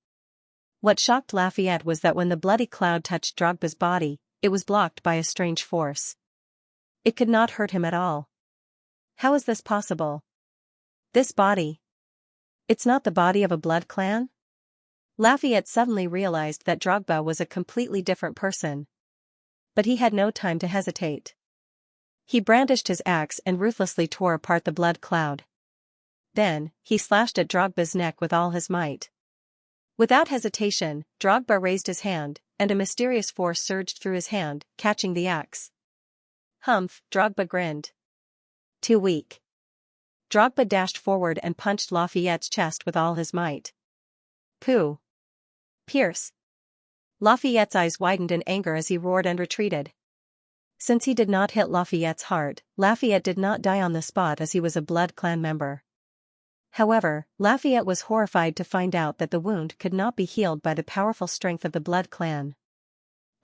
What shocked Lafayette was that when the bloody cloud touched Drogba's body, it was blocked by a strange force. It could not hurt him at all. How is this possible? This body. It's not the body of a blood clan? Lafayette suddenly realized that Drogba was a completely different person. But he had no time to hesitate. He brandished his axe and ruthlessly tore apart the blood cloud. Then, he slashed at Drogba's neck with all his might. Without hesitation, Drogba raised his hand, and a mysterious force surged through his hand, catching the axe. Humph, Drogba grinned. Too weak. Drogba dashed forward and punched Lafayette's chest with all his might. Pooh! Pierce! Lafayette's eyes widened in anger as he roared and retreated. Since he did not hit Lafayette's heart, Lafayette did not die on the spot as he was a Blood Clan member. However, Lafayette was horrified to find out that the wound could not be healed by the powerful strength of the Blood Clan.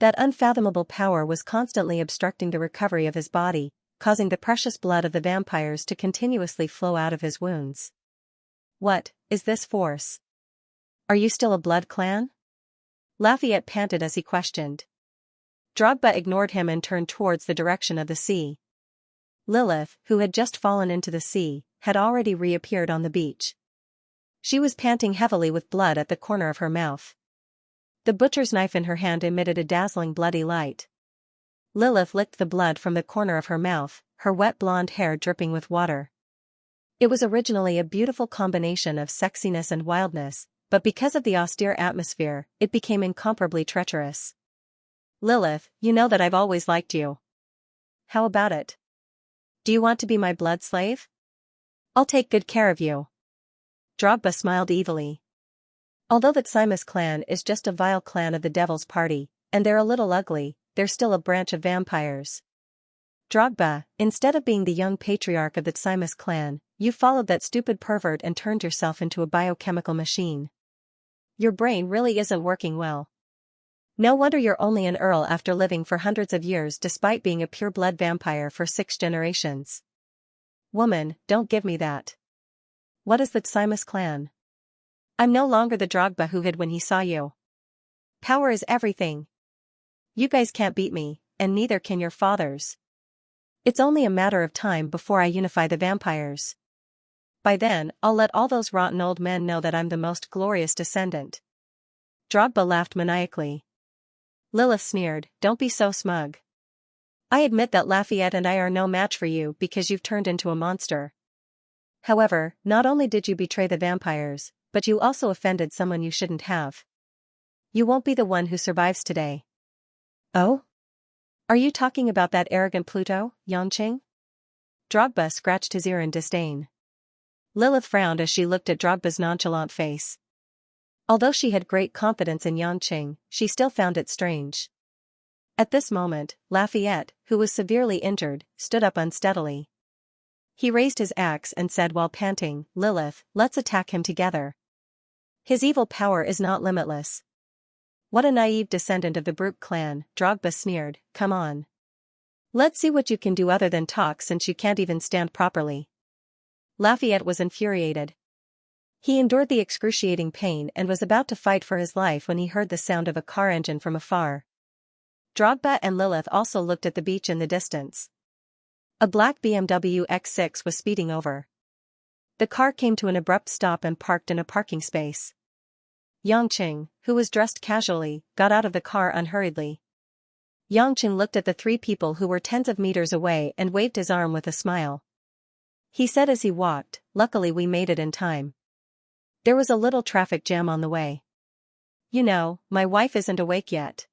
That unfathomable power was constantly obstructing the recovery of his body, causing the precious blood of the vampires to continuously flow out of his wounds. What is this force? Are you still a Blood Clan? Lafayette panted as he questioned. Drogba ignored him and turned towards the direction of the sea. Lilith, who had just fallen into the sea, had already reappeared on the beach. She was panting heavily with blood at the corner of her mouth. The butcher's knife in her hand emitted a dazzling bloody light. Lilith licked the blood from the corner of her mouth, her wet blonde hair dripping with water. It was originally a beautiful combination of sexiness and wildness, but because of the austere atmosphere, it became incomparably treacherous. Lilith, you know that I've always liked you. How about it? Do you want to be my blood slave? I'll take good care of you. Drogba smiled evilly. Although the Xianxia clan is just a vile clan of the Devil's Party, and they're a little ugly, they're still a branch of vampires. Drogba, instead of being the young patriarch of the Xianxia clan, you followed that stupid pervert and turned yourself into a biochemical machine. Your brain really isn't working well. No wonder you're only an earl after living for hundreds of years despite being a pure-blood vampire for 6 generations. Woman, don't give me that. What is the Xianxia clan? I'm no longer the Drogba who hid when he saw you. Power is everything. You guys can't beat me, and neither can your fathers. It's only a matter of time before I unify the vampires. By then, I'll let all those rotten old men know that I'm the most glorious descendant. Drogba laughed maniacally. Lilith sneered, don't be so smug. I admit that Lafayette and I are no match for you because you've turned into a monster. However, not only did you betray the vampires, but you also offended someone you shouldn't have. You won't be the one who survives today. Oh? Are you talking about that arrogant Pluto, Xianxia? Drogba scratched his ear in disdain. Lilith frowned as she looked at Drogba's nonchalant face. Although she had great confidence in Xianxia, she still found it strange. At this moment, Lafayette, who was severely injured, stood up unsteadily. He raised his axe and said while panting, Lilith, let's attack him together. His evil power is not limitless. What a naive descendant of the Brute clan, Drogba sneered, come on. Let's see what you can do other than talk since you can't even stand properly. Lafayette was infuriated. He endured the excruciating pain and was about to fight for his life when he heard the sound of a car engine from afar. Drogba and Lilith also looked at the beach in the distance. A black BMW X6 was speeding over. The car came to an abrupt stop and parked in a parking space. Xianxia, who was dressed casually, got out of the car unhurriedly. Xianxia looked at the 3 people who were tens of meters away and waved his arm with a smile. He said as he walked, luckily we made it in time. There was a little traffic jam on the way. You know, my wife isn't awake yet.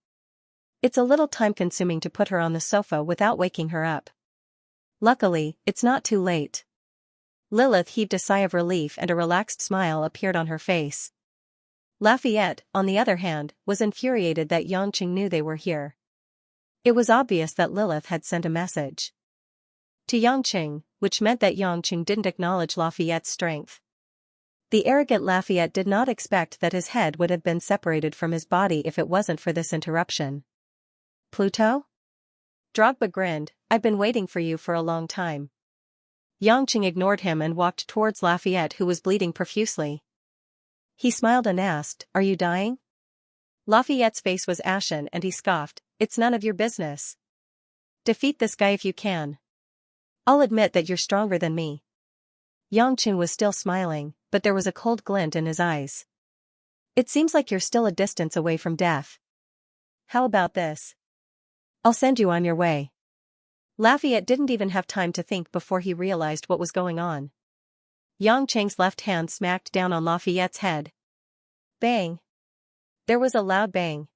It's a little time-consuming to put her on the sofa without waking her up. Luckily, it's not too late. Lilith heaved a sigh of relief and a relaxed smile appeared on her face. Lafayette, on the other hand, was infuriated that Xianxia knew they were here. It was obvious that Lilith had sent a message to Xianxia, which meant that Xianxia didn't acknowledge Lafayette's strength. The arrogant Lafayette did not expect that his head would have been separated from his body if it wasn't for this interruption. Pluto? Drogba grinned, I've been waiting for you for a long time. Xianxia ignored him and walked towards Lafayette who was bleeding profusely. He smiled and asked, are you dying? Lafayette's face was ashen and he scoffed, it's none of your business. Defeat this guy if you can. I'll admit that you're stronger than me. Xianxia was still smiling, but there was a cold glint in his eyes. It seems like you're still a distance away from death. How about this? I'll send you on your way. Lafayette didn't even have time to think before he realized what was going on. Xianxia's left hand smacked down on Lafayette's head. Bang! There was a loud bang.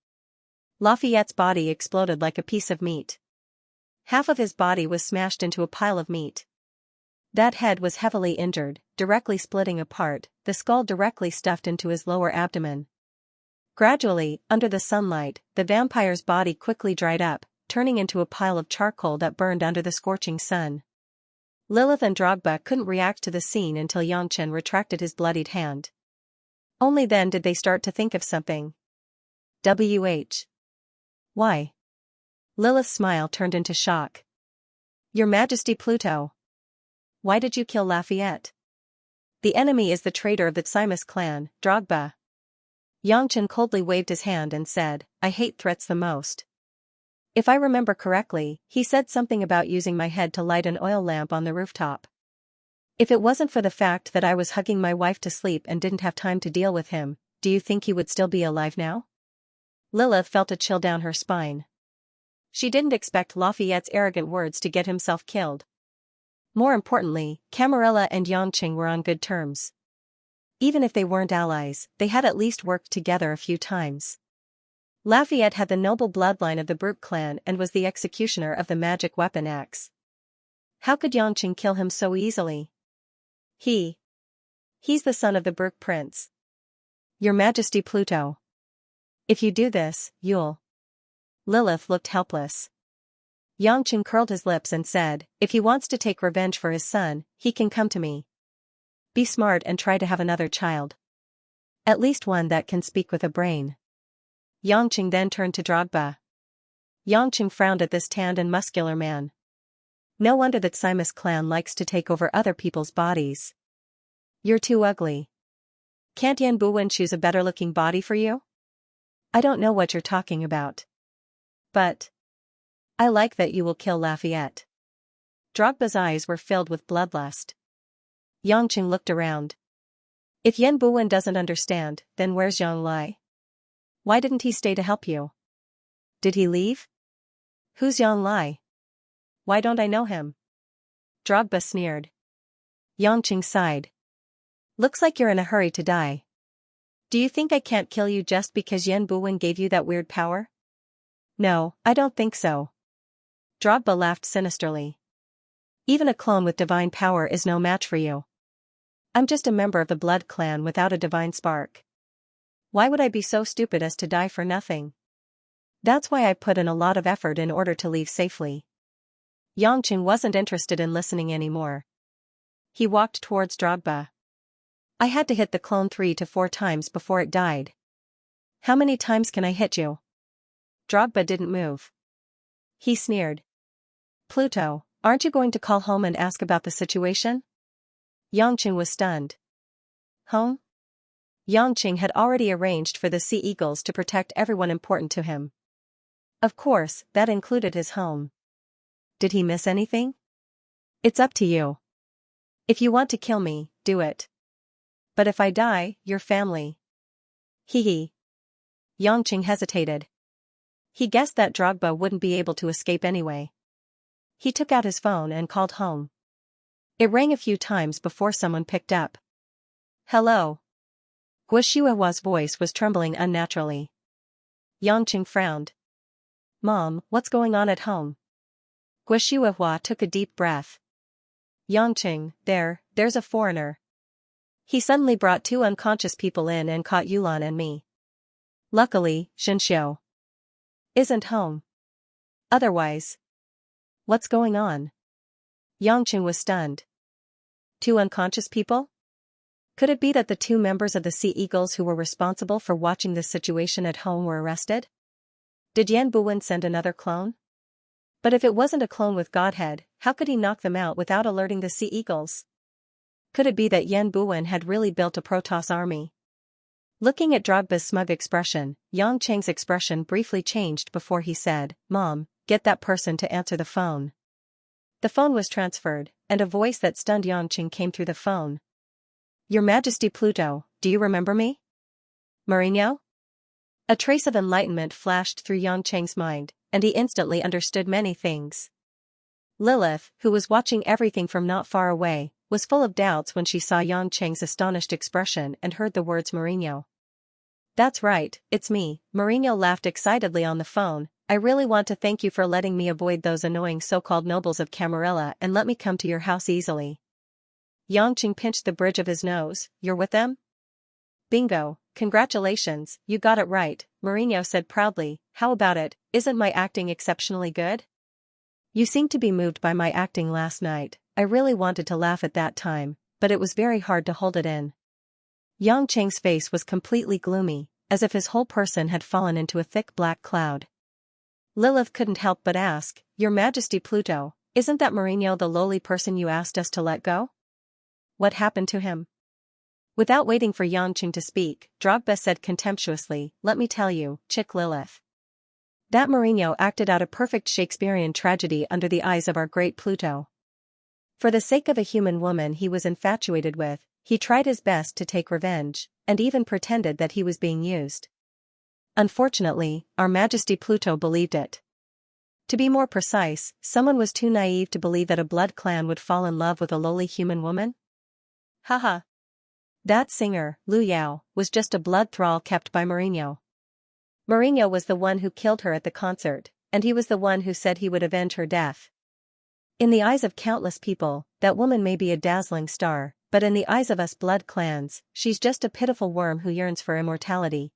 Lafayette's body exploded like a piece of meat. Half of his body was smashed into a pile of meat. That head was heavily injured, directly splitting apart, the skull directly stuffed into his lower abdomen. Gradually, under the sunlight, the vampire's body quickly dried up, turning into a pile of charcoal that burned under the scorching sun. Lilith and Drogba couldn't react to the scene until Xianxia retracted his bloodied hand. Only then did they start to think of something. Why? Lilith's smile turned into shock. Your Majesty Pluto. Why did you kill Lafayette? The enemy is the traitor of the Xianxia clan, Drogba. Xianxia coldly waved his hand and said, I hate threats the most. If I remember correctly, he said something about using my head to light an oil lamp on the rooftop. If it wasn't for the fact that I was hugging my wife to sleep and didn't have time to deal with him, do you think he would still be alive now? Lilith felt a chill down her spine. She didn't expect Lafayette's arrogant words to get himself killed. More importantly, Camarilla and Xianxia were on good terms. Even if they weren't allies, they had at least worked together a few times. Lafayette had the noble bloodline of the Brute clan and was the executioner of the magic weapon axe. How could Xianxia kill him so easily? He's the son of the Brute prince. Your Majesty Pluto. If you do this, you'll... Lilith looked helpless. Xianxia curled his lips and said, if he wants to take revenge for his son, he can come to me. Be smart and try to have another child. At least one that can speak with a brain. Xianxia then turned to Drogba. Xianxia frowned at this tanned and muscular man. No wonder that Simus clan likes to take over other people's bodies. You're too ugly. Can't Yan Buwen choose a better-looking body for you? I don't know what you're talking about. But I like that you will kill Lafayette. Drogba's eyes were filled with bloodlust. Xianxia looked around. If Yan Buwen doesn't understand, then where's Zhang Lai? Why didn't he stay to help you? Did he leave? Who's Yang Lai? Why don't I know him? Drogba sneered. Xianxia sighed. Looks like you're in a hurry to die. Do you think I can't kill you just because Yan Buwen gave you that weird power? No, I don't think so. Drogba laughed sinisterly. Even a clone with divine power is no match for you. I'm just a member of the Blood clan without a divine spark. Why would I be so stupid as to die for nothing? That's why I put in a lot of effort in order to leave safely. Xianxia wasn't interested in listening anymore. He walked towards Drogba. I had to hit the clone 3 to 4 times before it died. How many times can I hit you? Drogba didn't move. He sneered. Pluto, aren't you going to call home and ask about the situation? Xianxia was stunned. Home? Xianxia had already arranged for the Sea Eagles to protect everyone important to him. Of course, that included his home. Did he miss anything? It's up to you. If you want to kill me, do it. But if I die, your family. Hee. Xianxia hesitated. He guessed that Drogba wouldn't be able to escape anyway. He took out his phone and called home. It rang a few times before someone picked up. Hello. Guoshuahua's voice was trembling unnaturally. Xianxia frowned. Mom, what's going on at home? Guoshuahua took a deep breath. Xianxia, there's a foreigner. He suddenly brought 2 unconscious people in and caught Yulan and me. Luckily, Xianxia isn't home. Otherwise. What's going on? Xianxia was stunned. 2 unconscious people? Could it be that the 2 members of the Sea Eagles who were responsible for watching this situation at home were arrested? Did Yan Buwen send another clone? But if it wasn't a clone with Godhead, how could he knock them out without alerting the Sea Eagles? Could it be that Yan Buwen had really built a Protoss army? Looking at Drogba's smug expression, Xianxia's expression briefly changed before he said, Mom, get that person to answer the phone. The phone was transferred, and a voice that stunned Xianxia came through the phone. Your Majesty Pluto, do you remember me? Mourinho? A trace of enlightenment flashed through Xianxia's mind, and he instantly understood many things. Lilith, who was watching everything from not far away, was full of doubts when she saw Xianxia's astonished expression and heard the words Mourinho. That's right, it's me. Mourinho laughed excitedly on the phone. I really want to thank you for letting me avoid those annoying so-called nobles of Camarilla and let me come to your house easily. Xianxia pinched the bridge of his nose. You're with them? Bingo, congratulations, you got it right, Mourinho said proudly. How about it, isn't my acting exceptionally good? You seemed to be moved by my acting last night. I really wanted to laugh at that time, but it was very hard to hold it in. Xianxia's face was completely gloomy, as if his whole person had fallen into a thick black cloud. Lilith couldn't help but ask, Your Majesty Pluto, isn't that Mourinho the lowly person you asked us to let go? What happened to him? Without waiting for Xianxia to speak, Drogba said contemptuously, Let me tell you, Chick Lilith. That Mourinho acted out a perfect Shakespearean tragedy under the eyes of our great Pluto. For the sake of a human woman he was infatuated with, he tried his best to take revenge, and even pretended that he was being used. Unfortunately, Our Majesty Pluto believed it. To be more precise, someone was too naive to believe that a blood clan would fall in love with a lowly human woman. Haha. That singer, Lu Yao, was just a blood thrall kept by Mourinho. Mourinho was the one who killed her at the concert, and he was the one who said he would avenge her death. In the eyes of countless people, that woman may be a dazzling star, but in the eyes of us blood clans, she's just a pitiful worm who yearns for immortality.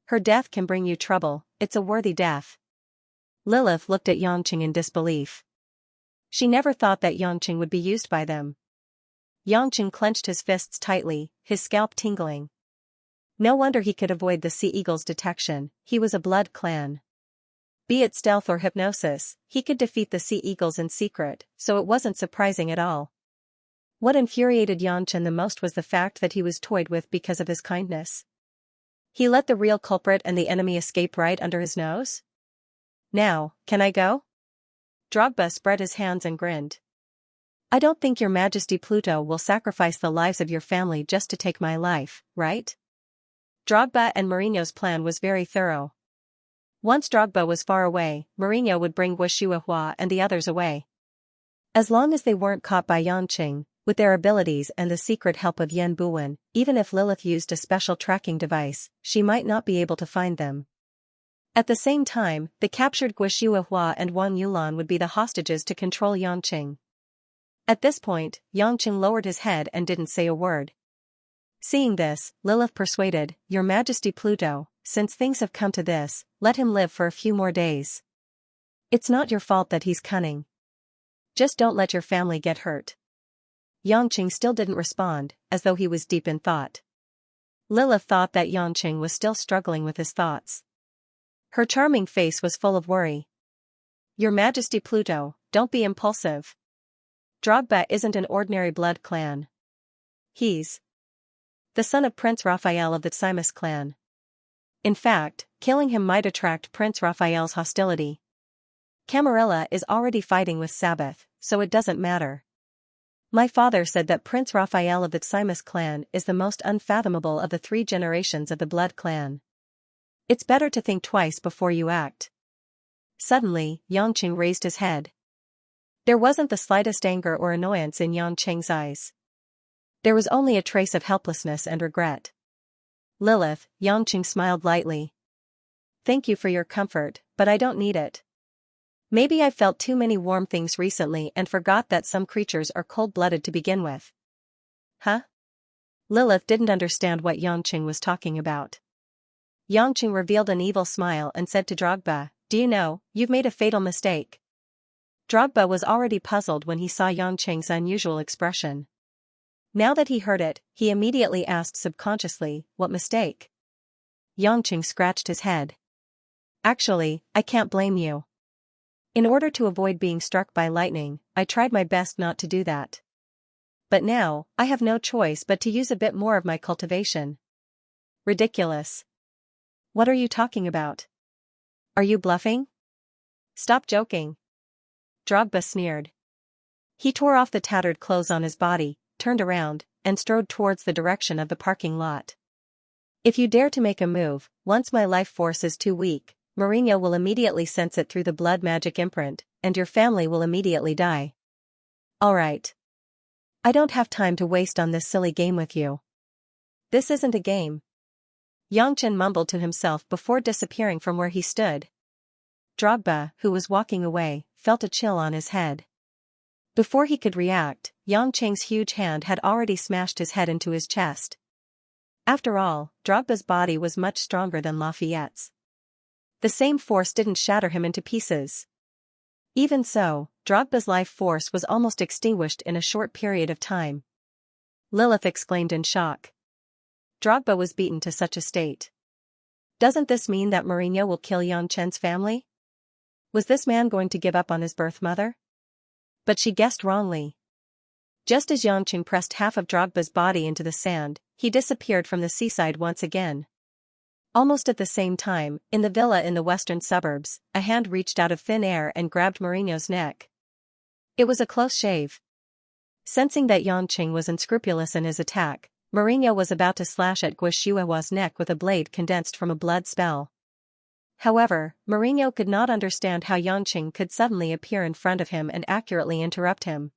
Her death can bring you trouble, it's a worthy death. Lilith looked at Xianxia in disbelief. She never thought that Xianxia would be used by them. Xianxia clenched his fists tightly, his scalp tingling. No wonder he could avoid the sea eagle's detection, he was a blood clan. Be it stealth or hypnosis, he could defeat the sea eagles in secret, so it wasn't surprising at all. What infuriated Xianxia the most was the fact that he was toyed with because of his kindness. He let the real culprit and the enemy escape right under his nose? Now, can I go? Drogba spread his hands and grinned. I don't think Your Majesty Pluto will sacrifice the lives of your family just to take my life, right? Drogba and Mourinho's plan was very thorough. Once Drogba was far away, Mourinho would bring Xianxia and the others away. As long as they weren't caught by Xianxia, with their abilities and the secret help of Yan Buwen, even if Lilith used a special tracking device, she might not be able to find them. At the same time, the captured Xianxia and Wang Yulan would be the hostages to control Xianxia. At this point, Xianxia lowered his head and didn't say a word. Seeing this, Lilith persuaded, Your Majesty Pluto, since things have come to this, let him live for a few more days. It's not your fault that he's cunning. Just don't let your family get hurt. Xianxia still didn't respond, as though he was deep in thought. Lilith thought that Xianxia was still struggling with his thoughts. Her charming face was full of worry. Your Majesty Pluto, don't be impulsive. Drogba isn't an ordinary blood clan. He's the son of Prince Raphael of the Xianxia clan. In fact, killing him might attract Prince Raphael's hostility. Camarilla is already fighting with Sabbath, so it doesn't matter. My father said that Prince Raphael of the Xianxia clan is the most unfathomable of the 3 generations of the blood clan. It's better to think twice before you act. Suddenly, Xianxia raised his head. There wasn't the slightest anger or annoyance in Xianxia's eyes. There was only a trace of helplessness and regret. Lilith, Xianxia smiled lightly. Thank you for your comfort, but I don't need it. Maybe I've felt too many warm things recently and forgot that some creatures are cold-blooded to begin with. Huh? Lilith didn't understand what Xianxia was talking about. Xianxia revealed an evil smile and said to Drogba, Do you know, you've made a fatal mistake. Drogba was already puzzled when he saw Xianxia's unusual expression. Now that he heard it, he immediately asked subconsciously, what mistake? Xianxia scratched his head. Actually, I can't blame you. In order to avoid being struck by lightning, I tried my best not to do that. But now, I have no choice but to use a bit more of my cultivation. Ridiculous. What are you talking about? Are you bluffing? Stop joking. Drogba sneered. He tore off the tattered clothes on his body, turned around, and strode towards the direction of the parking lot. If you dare to make a move, once my life force is too weak, Mourinho will immediately sense it through the blood magic imprint, and your family will immediately die. Alright. I don't have time to waste on this silly game with you. This isn't a game. Xianxia mumbled to himself before disappearing from where he stood. Drogba, who was walking away, felt a chill on his head. Before he could react, Xianxia's huge hand had already smashed his head into his chest. After all, Drogba's body was much stronger than Lafayette's. The same force didn't shatter him into pieces. Even so, Drogba's life force was almost extinguished in a short period of time. Lilith exclaimed in shock. Drogba was beaten to such a state. Doesn't this mean that Mourinho will kill Xianxia's family? Was this man going to give up on his birth mother? But she guessed wrongly. Just as Xianxia pressed half of Drogba's body into the sand, he disappeared from the seaside once again. Almost at the same time, in the villa in the western suburbs, a hand reached out of thin air and grabbed Mourinho's neck. It was a close shave. Sensing that Yangqing was unscrupulous in his attack, Mourinho was about to slash at Guishua's neck with a blade condensed from a blood spell. However, Mourinho could not understand how Yangqing could suddenly appear in front of him and accurately interrupt him.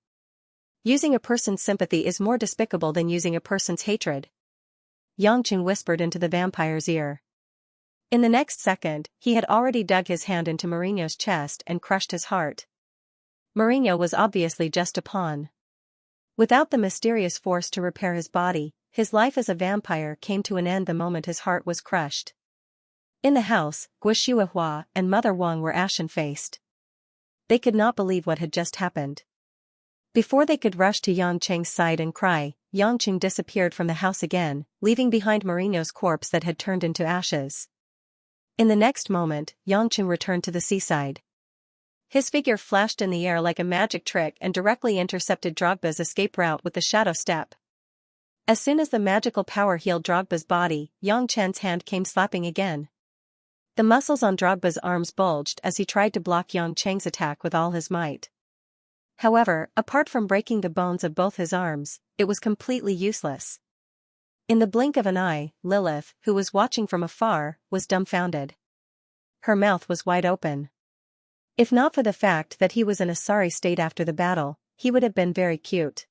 Using a person's sympathy is more despicable than using a person's hatred, Yangqing whispered into the vampire's ear. In the next second, he had already dug his hand into Mourinho's chest and crushed his heart. Mourinho was obviously just a pawn. Without the mysterious force to repair his body, his life as a vampire came to an end the moment his heart was crushed. In the house, Guishuahua and Mother Wang were ashen-faced. They could not believe what had just happened. Before they could rush to Yangqing's side and cry, Yangqing disappeared from the house again, leaving behind Mourinho's corpse that had turned into ashes. In the next moment, Yangqing returned to the seaside. His figure flashed in the air like a magic trick and directly intercepted Drogba's escape route with the shadow step. As soon as the magical power healed Drogba's body, Yang Chen's hand came slapping again. The muscles on Drogba's arms bulged as he tried to block Yang Cheng's attack with all his might. However, apart from breaking the bones of both his arms, it was completely useless. In the blink of an eye, Lilith, who was watching from afar, was dumbfounded. Her mouth was wide open. If not for the fact that he was in a sorry state after the battle, he would have been very cute.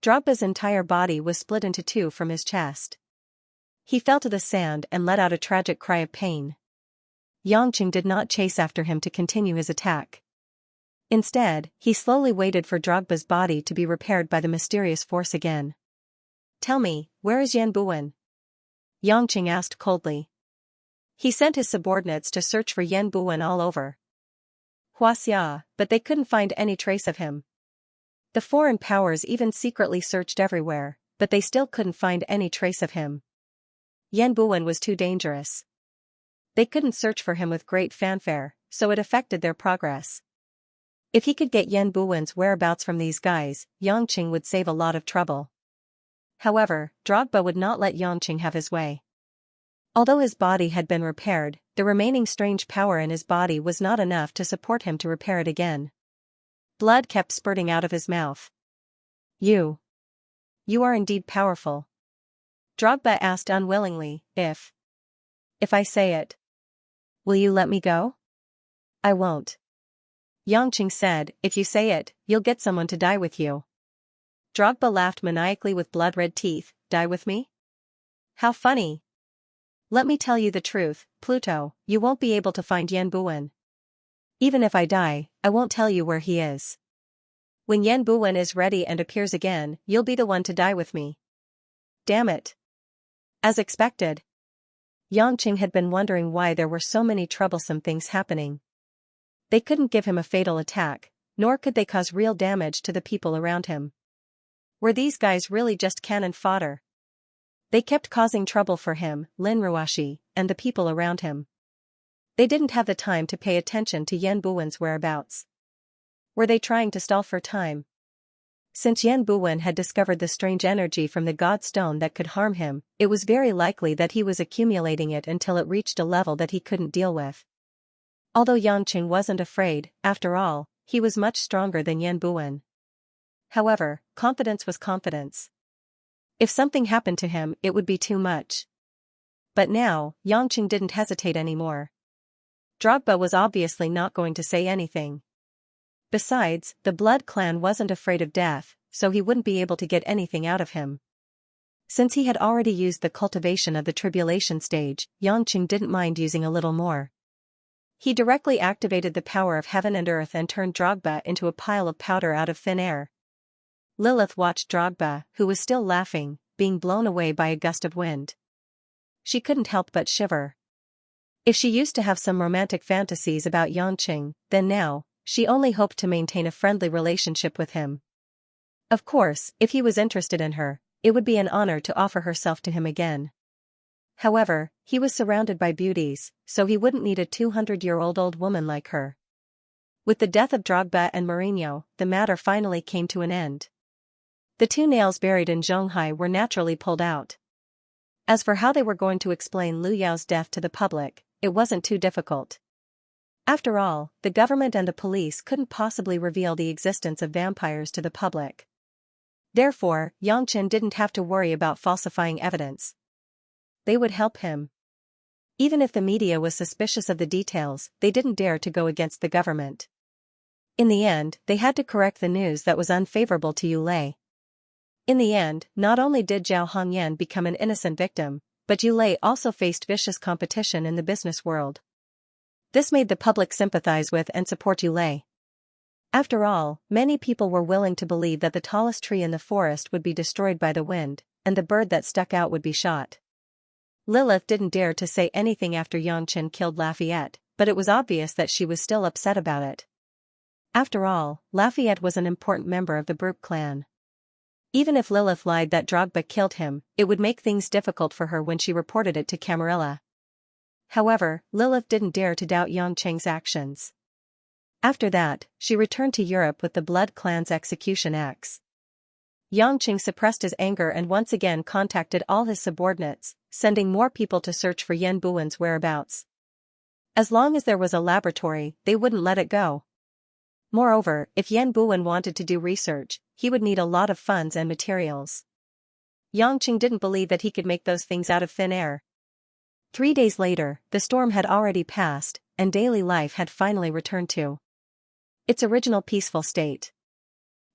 Drogba's entire body was split into two from his chest. He fell to the sand and let out a tragic cry of pain. Yangqing did not chase after him to continue his attack. Instead, he slowly waited for Drogba's body to be repaired by the mysterious force again. "Tell me, where is Yan Buwen?" Yangqing asked coldly. He sent his subordinates to search for Yan Buwen all over Huaxia, but they couldn't find any trace of him. The foreign powers even secretly searched everywhere, but they still couldn't find any trace of him. Yan Buwen was too dangerous. They couldn't search for him with great fanfare, so it affected their progress. If he could get Yan Buwen's whereabouts from these guys, Yangqing would save a lot of trouble. However, Drogba would not let Yangqing have his way. Although his body had been repaired, the remaining strange power in his body was not enough to support him to repair it again. Blood kept spurting out of his mouth. You are indeed powerful." Drogba asked unwillingly, If I say it, will you let me go?" "I won't." Yangqing said, "If you say it, you'll get someone to die with you." Drogba laughed maniacally with blood-red teeth. "Die with me? How funny. Let me tell you the truth, Pluto, you won't be able to find Yan Buwen. Even if I die, I won't tell you where he is. When Yan Buwen is ready and appears again, you'll be the one to die with me." Damn it. As expected, Yangqing had been wondering why there were so many troublesome things happening. They couldn't give him a fatal attack, nor could they cause real damage to the people around him. Were these guys really just cannon fodder? They kept causing trouble for him, Lin Ruashi, and the people around him. They didn't have the time to pay attention to Yan Buwen's whereabouts. Were they trying to stall for time? Since Yan Buwen had discovered the strange energy from the God Stone that could harm him, it was very likely that he was accumulating it until it reached a level that he couldn't deal with. Although Yangqing wasn't afraid, after all, he was much stronger than Yan Buwen. However, confidence was confidence. If something happened to him, it would be too much. But now, Yangqing didn't hesitate anymore. Drogba was obviously not going to say anything. Besides, the Blood Clan wasn't afraid of death, so he wouldn't be able to get anything out of him. Since he had already used the cultivation of the tribulation stage, Yangqing didn't mind using a little more. He directly activated the power of heaven and earth and turned Drogba into a pile of powder out of thin air. Lilith watched Drogba, who was still laughing, being blown away by a gust of wind. She couldn't help but shiver. If she used to have some romantic fantasies about Yangqing, then now, she only hoped to maintain a friendly relationship with him. Of course, if he was interested in her, it would be an honor to offer herself to him again. However, he was surrounded by beauties, so he wouldn't need a 200-year-old old woman like her. With the death of Drogba and Mourinho, the matter finally came to an end. The two nails buried in Zhonghai were naturally pulled out. As for how they were going to explain Lu Yao's death to the public, it wasn't too difficult. After all, the government and the police couldn't possibly reveal the existence of vampires to the public. Therefore, Yangchen didn't have to worry about falsifying evidence. They would help him. Even if the media was suspicious of the details, they didn't dare to go against the government. In the end, they had to correct the news that was unfavorable to Yulei. In the end, not only did Zhao Hongyan become an innocent victim, but Yulei also faced vicious competition in the business world. This made the public sympathize with and support Yulei. After all, many people were willing to believe that the tallest tree in the forest would be destroyed by the wind, and the bird that stuck out would be shot. Lilith didn't dare to say anything after Yangchen killed Lafayette, but it was obvious that she was still upset about it. After all, Lafayette was an important member of the Brooke clan. Even if Lilith lied that Drogba killed him, it would make things difficult for her when she reported it to Camarilla. However, Lilith didn't dare to doubt Yangcheng's actions. After that, she returned to Europe with the Blood clan's execution axe. Yangcheng suppressed his anger and once again contacted all his subordinates, sending more people to search for Yan Buwen's whereabouts. As long as there was a laboratory, they wouldn't let it go. Moreover, if Yan Buwen wanted to do research, he would need a lot of funds and materials. Yangcheng didn't believe that he could make those things out of thin air. 3 days later, the storm had already passed, and daily life had finally returned to its original peaceful state.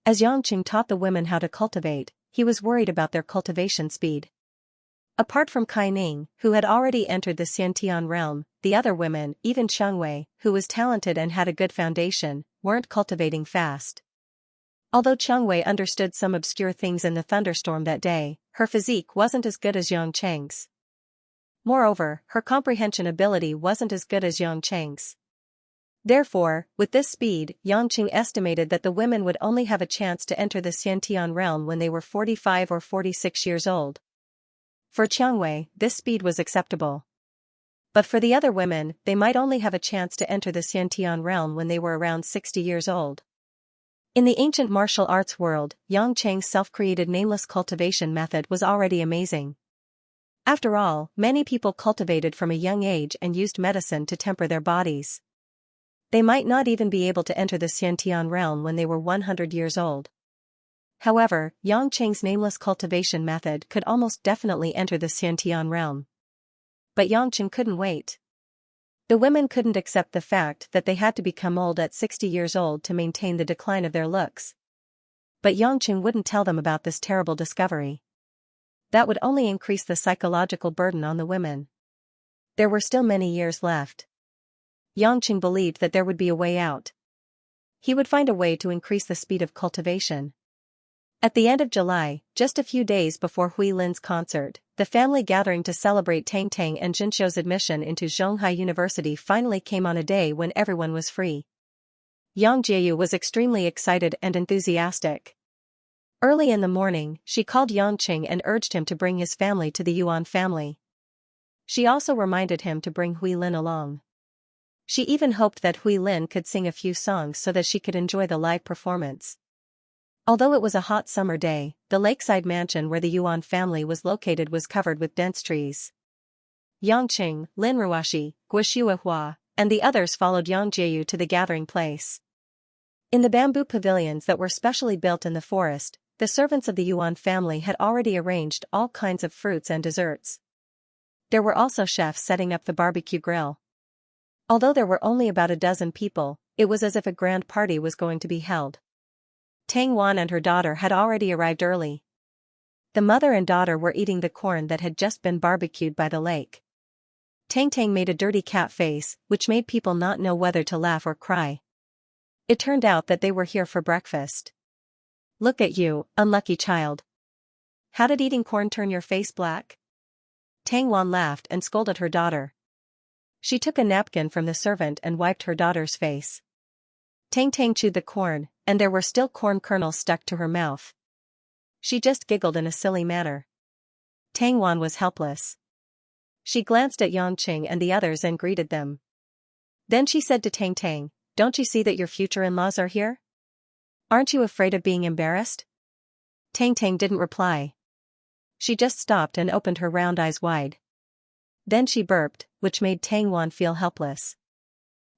As Yangcheng taught the women how to cultivate, he was worried about their cultivation speed. Apart from Kai Ning, who had already entered the Xiantian realm, the other women, even Chengwei, who was talented and had a good foundation, weren't cultivating fast. Although Chengwei understood some obscure things in the thunderstorm that day, her physique wasn't as good as Yangcheng's. Moreover, her comprehension ability wasn't as good as Yangcheng's. Therefore, with this speed, Yangcheng estimated that the women would only have a chance to enter the Xiantian realm when they were 45 or 46 years old. For Chengwei, this speed was acceptable. But for the other women, they might only have a chance to enter the Xiantian realm when they were around 60 years old. In the ancient martial arts world, Yangcheng's self-created nameless cultivation method was already amazing. After all, many people cultivated from a young age and used medicine to temper their bodies. They might not even be able to enter the Xiantian realm when they were 100 years old. However, Yangcheng's nameless cultivation method could almost definitely enter the Xiantian realm. But Yangcheng couldn't wait. The women couldn't accept the fact that they had to become old at 60 years old to maintain the decline of their looks. But Yangcheng wouldn't tell them about this terrible discovery. That would only increase the psychological burden on the women. There were still many years left. Yangcheng believed that there would be a way out. He would find a way to increase the speed of cultivation. At the end of July, just a few days before Hui Lin's concert, the family gathering to celebrate Tang Tang and Jinxiu's admission into Zhonghai University finally came on a day when everyone was free. Yang Jieyu was extremely excited and enthusiastic. Early in the morning, she called Yangcheng and urged him to bring his family to the Yuan family. She also reminded him to bring Hui Lin along. She even hoped that Hui Lin could sing a few songs so that she could enjoy the live performance. Although it was a hot summer day, the lakeside mansion where the Yuan family was located was covered with dense trees. Yangcheng, Lin Ruoshi, Guo and the others followed Yang Jieyu to the gathering place. In the bamboo pavilions that were specially built in the forest, the servants of the Yuan family had already arranged all kinds of fruits and desserts. There were also chefs setting up the barbecue grill. Although there were only about a dozen people, it was as if a grand party was going to be held. Tang Wan and her daughter had already arrived early. The mother and daughter were eating the corn that had just been barbecued by the lake. Tang Tang made a dirty cat face, which made people not know whether to laugh or cry. It turned out that they were here for breakfast. Look at you, unlucky child. How did eating corn turn your face black? Tang Wan laughed and scolded her daughter. She took a napkin from the servant and wiped her daughter's face. Tang Tang chewed the corn, and there were still corn kernels stuck to her mouth. She just giggled in a silly manner. Tang Wan was helpless. She glanced at Yangcheng and the others and greeted them. Then she said to Tang Tang, "Don't you see that your future in-laws are here? Aren't you afraid of being embarrassed?" Tang Tang didn't reply. She just stopped and opened her round eyes wide. Then she burped, which made Tang Wan feel helpless.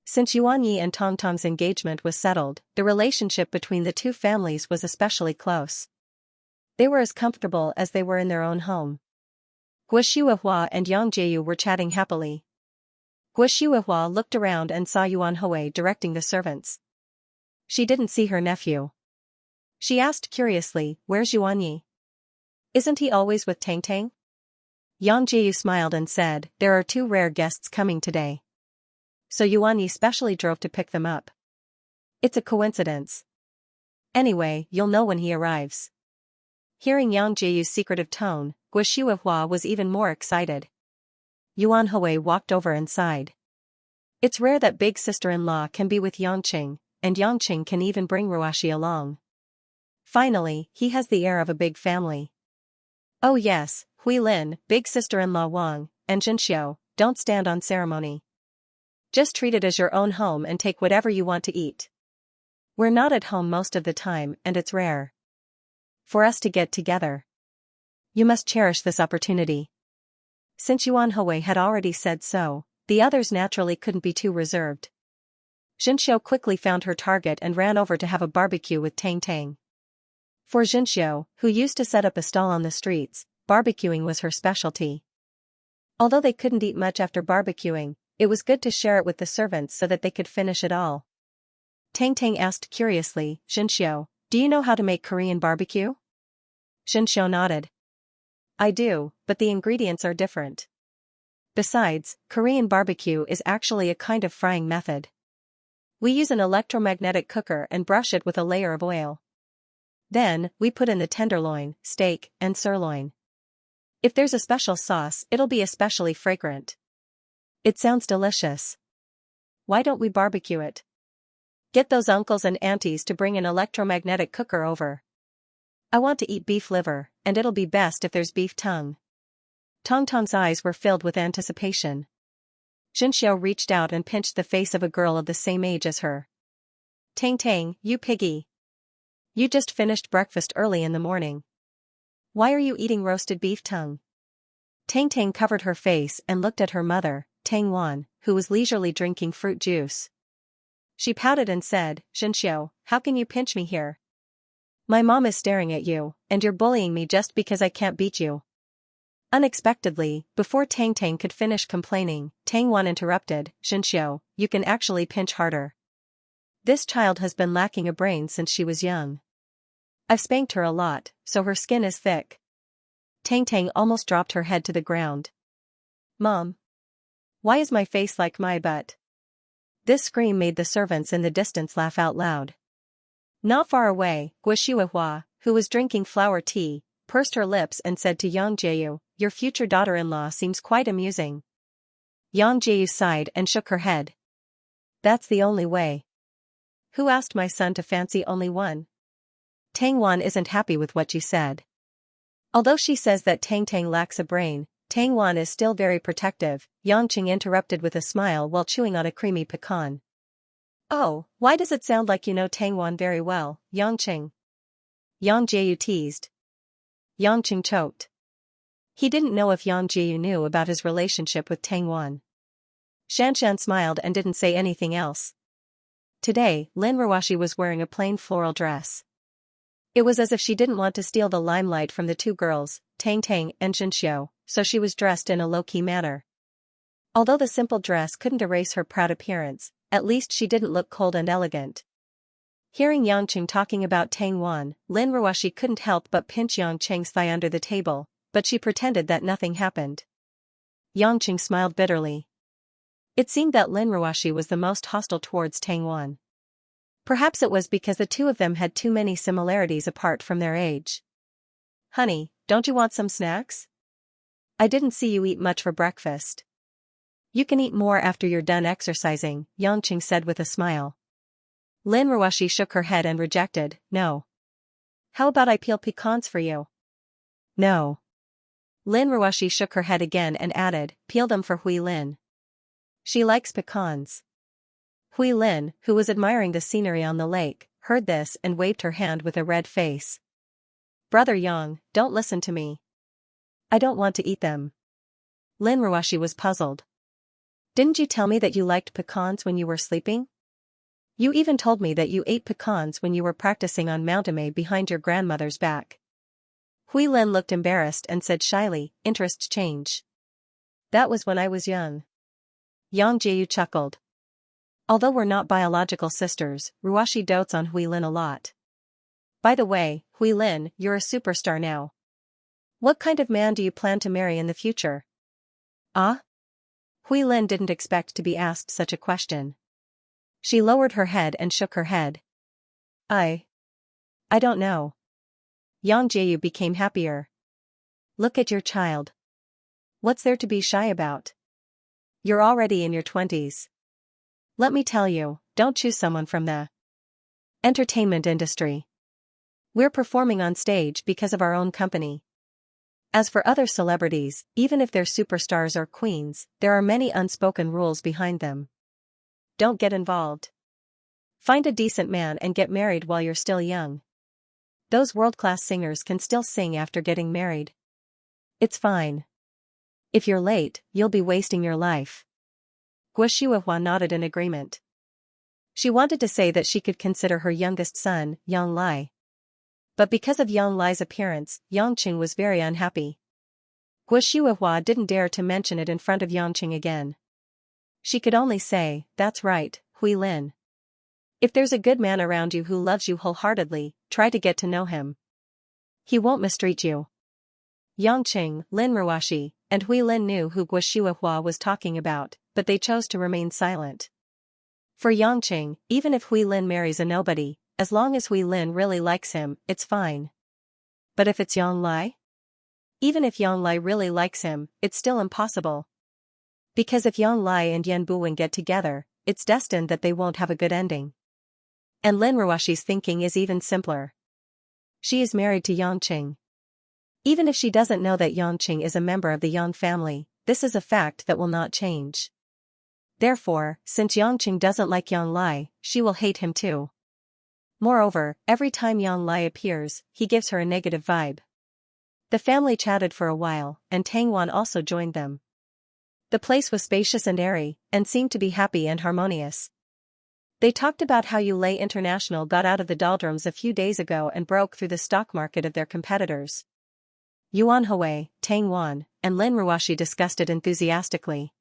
Since Yuan Yi and Tong Tong's engagement was settled, the relationship between the two families was especially close. They were as comfortable as they were in their own home. Guo Shuihua and Yang Jieyu were chatting happily. Guo Shuihua looked around and saw Yuan Hui directing the servants. She didn't see her nephew. She asked curiously, "Where's Yuan Yi? Isn't he always with Tang Tang?" Yang Jieyu smiled and said, "There are 2 rare guests coming today. So Yuan Yi specially drove to pick them up. It's a coincidence. Anyway, you'll know when he arrives." Hearing Yang Jieyu's secretive tone, Guo Shuihua was even more excited. Yuan Hui walked over and sighed. It's rare that big sister-in-law can be with Yangqing, and Yangqing can even bring Ruashi along. Finally, he has the air of a big family. Oh yes, Hui Lin, big sister-in-law Wang, and Jinxiu, don't stand on ceremony. Just treat it as your own home and take whatever you want to eat. We're not at home most of the time and it's rare for us to get together. You must cherish this opportunity. Since Yuan Hui had already said so, the others naturally couldn't be too reserved. Jinxiu quickly found her target and ran over to have a barbecue with Tang Tang. For Jinxiu, who used to set up a stall on the streets, barbecuing was her specialty. Although they couldn't eat much after barbecuing, it was good to share it with the servants so that they could finish it all. Tang Tang asked curiously, "Xianxia, do you know how to make Korean barbecue?" Xianxia nodded. "I do, but the ingredients are different. Besides, Korean barbecue is actually a kind of frying method. We use an electromagnetic cooker and brush it with a layer of oil. Then, we put in the tenderloin, steak, and sirloin. If there's a special sauce, it'll be especially fragrant. It sounds delicious. Why don't we barbecue it? Get those uncles and aunties to bring an electromagnetic cooker over. I want to eat beef liver, and it'll be best if there's beef tongue." Tong Tong's eyes were filled with anticipation. Jinxiu reached out and pinched the face of a girl of the same age as her. "Tang Tang, you piggy. You just finished breakfast early in the morning. Why are you eating roasted beef tongue?" Tang Tang covered her face and looked at her mother, Tang Wan, who was leisurely drinking fruit juice. She pouted and said, "Jinxiu, how can you pinch me here? My mom is staring at you, and you're bullying me just because I can't beat you." Unexpectedly, before Tang Tang could finish complaining, Tang Wan interrupted, "Jinxiu, you can actually pinch harder. This child has been lacking a brain since she was young. I've spanked her a lot, so her skin is thick." Tang Tang almost dropped her head to the ground. "Mom. Why is my face like my butt?" This scream made the servants in the distance laugh out loud. Not far away, Guo Shuihua, who was drinking flower tea, pursed her lips and said to Yang Jieyu, "Your future daughter-in-law seems quite amusing." Yang Jieyu sighed and shook her head. "That's the only way. Who asked my son to fancy only one?" Tang Wan isn't happy with what you said. Although she says that Tang Tang lacks a brain, Tang Wan is still very protective. Yangqing interrupted with a smile while chewing on a creamy pecan. "Oh, why does it sound like you know Tang Wan very well, Yangqing?" Yang Jieyu teased. Yangqing choked. He didn't know if Yang Jieyu knew about his relationship with Tang Wan. Xianxia smiled and didn't say anything else. Today, Lin Ruashi was wearing a plain floral dress. It was as if she didn't want to steal the limelight from the 2 girls, Tang Tang and Jinxiu, so she was dressed in a low-key manner. Although the simple dress couldn't erase her proud appearance, at least she didn't look cold and elegant. Hearing Yangqing talking about Tang Wan, Lin Ruashi couldn't help but pinch Yangqing's thigh under the table, but she pretended that nothing happened. Yangqing smiled bitterly. It seemed that Lin Ruashi was the most hostile towards Tang Wan. Perhaps it was because the 2 of them had too many similarities apart from their age. "Honey, don't you want some snacks? I didn't see you eat much for breakfast." "You can eat more after you're done exercising," Yangqing said with a smile. Lin Ruashi shook her head and rejected, "No." "How about I peel pecans for you?" "No." Lin Ruashi shook her head again and added, "Peel them for Hui Lin. She likes pecans." Hui Lin, who was admiring the scenery on the lake, heard this and waved her hand with a red face. "Brother Yang, don't listen to me. I don't want to eat them." Lin Ruashi was puzzled. "Didn't you tell me that you liked pecans when you were sleeping? You even told me that you ate pecans when you were practicing on mountain behind your grandmother's back." Hui Lin looked embarrassed and said shyly, interests change. That was when I was young. Yang Jieyu chuckled. Although we're not biological sisters, Ruashi dotes on Hui Lin a lot. By the way, Hui Lin, you're a superstar now. What kind of man do you plan to marry in the future? Ah? Hui Lin didn't expect to be asked such a question. She lowered her head and shook her head. I don't know. Yang Jieyu became happier. Look at your child. What's there to be shy about? You're already in your 20s. Let me tell you, don't choose someone from the entertainment industry. We're performing on stage because of our own company. As for other celebrities, even if they're superstars or queens, there are many unspoken rules behind them. Don't get involved. Find a decent man and get married while you're still young. Those world-class singers can still sing after getting married. It's fine. If you're late, you'll be wasting your life. Guo Shuihua nodded in agreement. She wanted to say that she could consider her youngest son, Yang Lai. But because of Yang Lai's appearance, Yang Qing was very unhappy. Guo Shuihua didn't dare to mention it in front of Yang Qing again. She could only say, that's right, Hui Lin. If there's a good man around you who loves you wholeheartedly, try to get to know him. He won't mistreat you. Yang Qing, Lin Ruashi, and Hui Lin knew who Guo Shuihua was talking about, but they chose to remain silent. For Yang Qing, even if Hui Lin marries a nobody, as long as Hui Lin really likes him, it's fine. But if it's Yang Lai? Even if Yang Lai really likes him, it's still impossible. Because if Yang Lai and Yan Buwen get together, it's destined that they won't have a good ending. And Lin Ruashi's thinking is even simpler. She is married to Yang Qing. Even if she doesn't know that Yang Qing is a member of the Yang family, this is a fact that will not change. Therefore, since Yang Qing doesn't like Yang Lai, she will hate him too. Moreover, every time Yang Lai appears, he gives her a negative vibe. The family chatted for a while, and Tang Wan also joined them. The place was spacious and airy, and seemed to be happy and harmonious. They talked about how Yulei International got out of the doldrums a few days ago and broke through the stock market of their competitors. Yuan Hui, Tang Wan, and Lin Ruashi discussed it enthusiastically.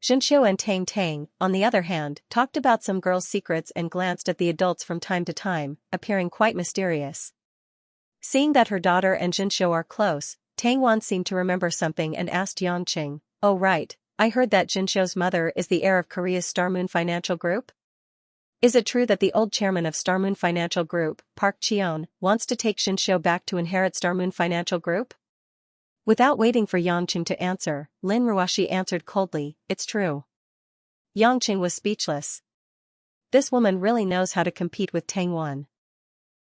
Xianxia and Tang Tang, on the other hand, talked about some girls' secrets and glanced at the adults from time to time, appearing quite mysterious. Seeing that her daughter and Xianxia are close, Tang Wan seemed to remember something and asked Yang Qing, "Oh right, I heard that Xianxia's mother is the heir of Korea's Star Moon Financial Group? Is it true that the old chairman of Star Moon Financial Group, Park Cheon, wants to take Xianxia back to inherit Star Moon Financial Group?" Without waiting for Yang Qing to answer, Lin Ruashi answered coldly, "It's true." Yang Qing was speechless. This woman really knows how to compete with Tang Wan.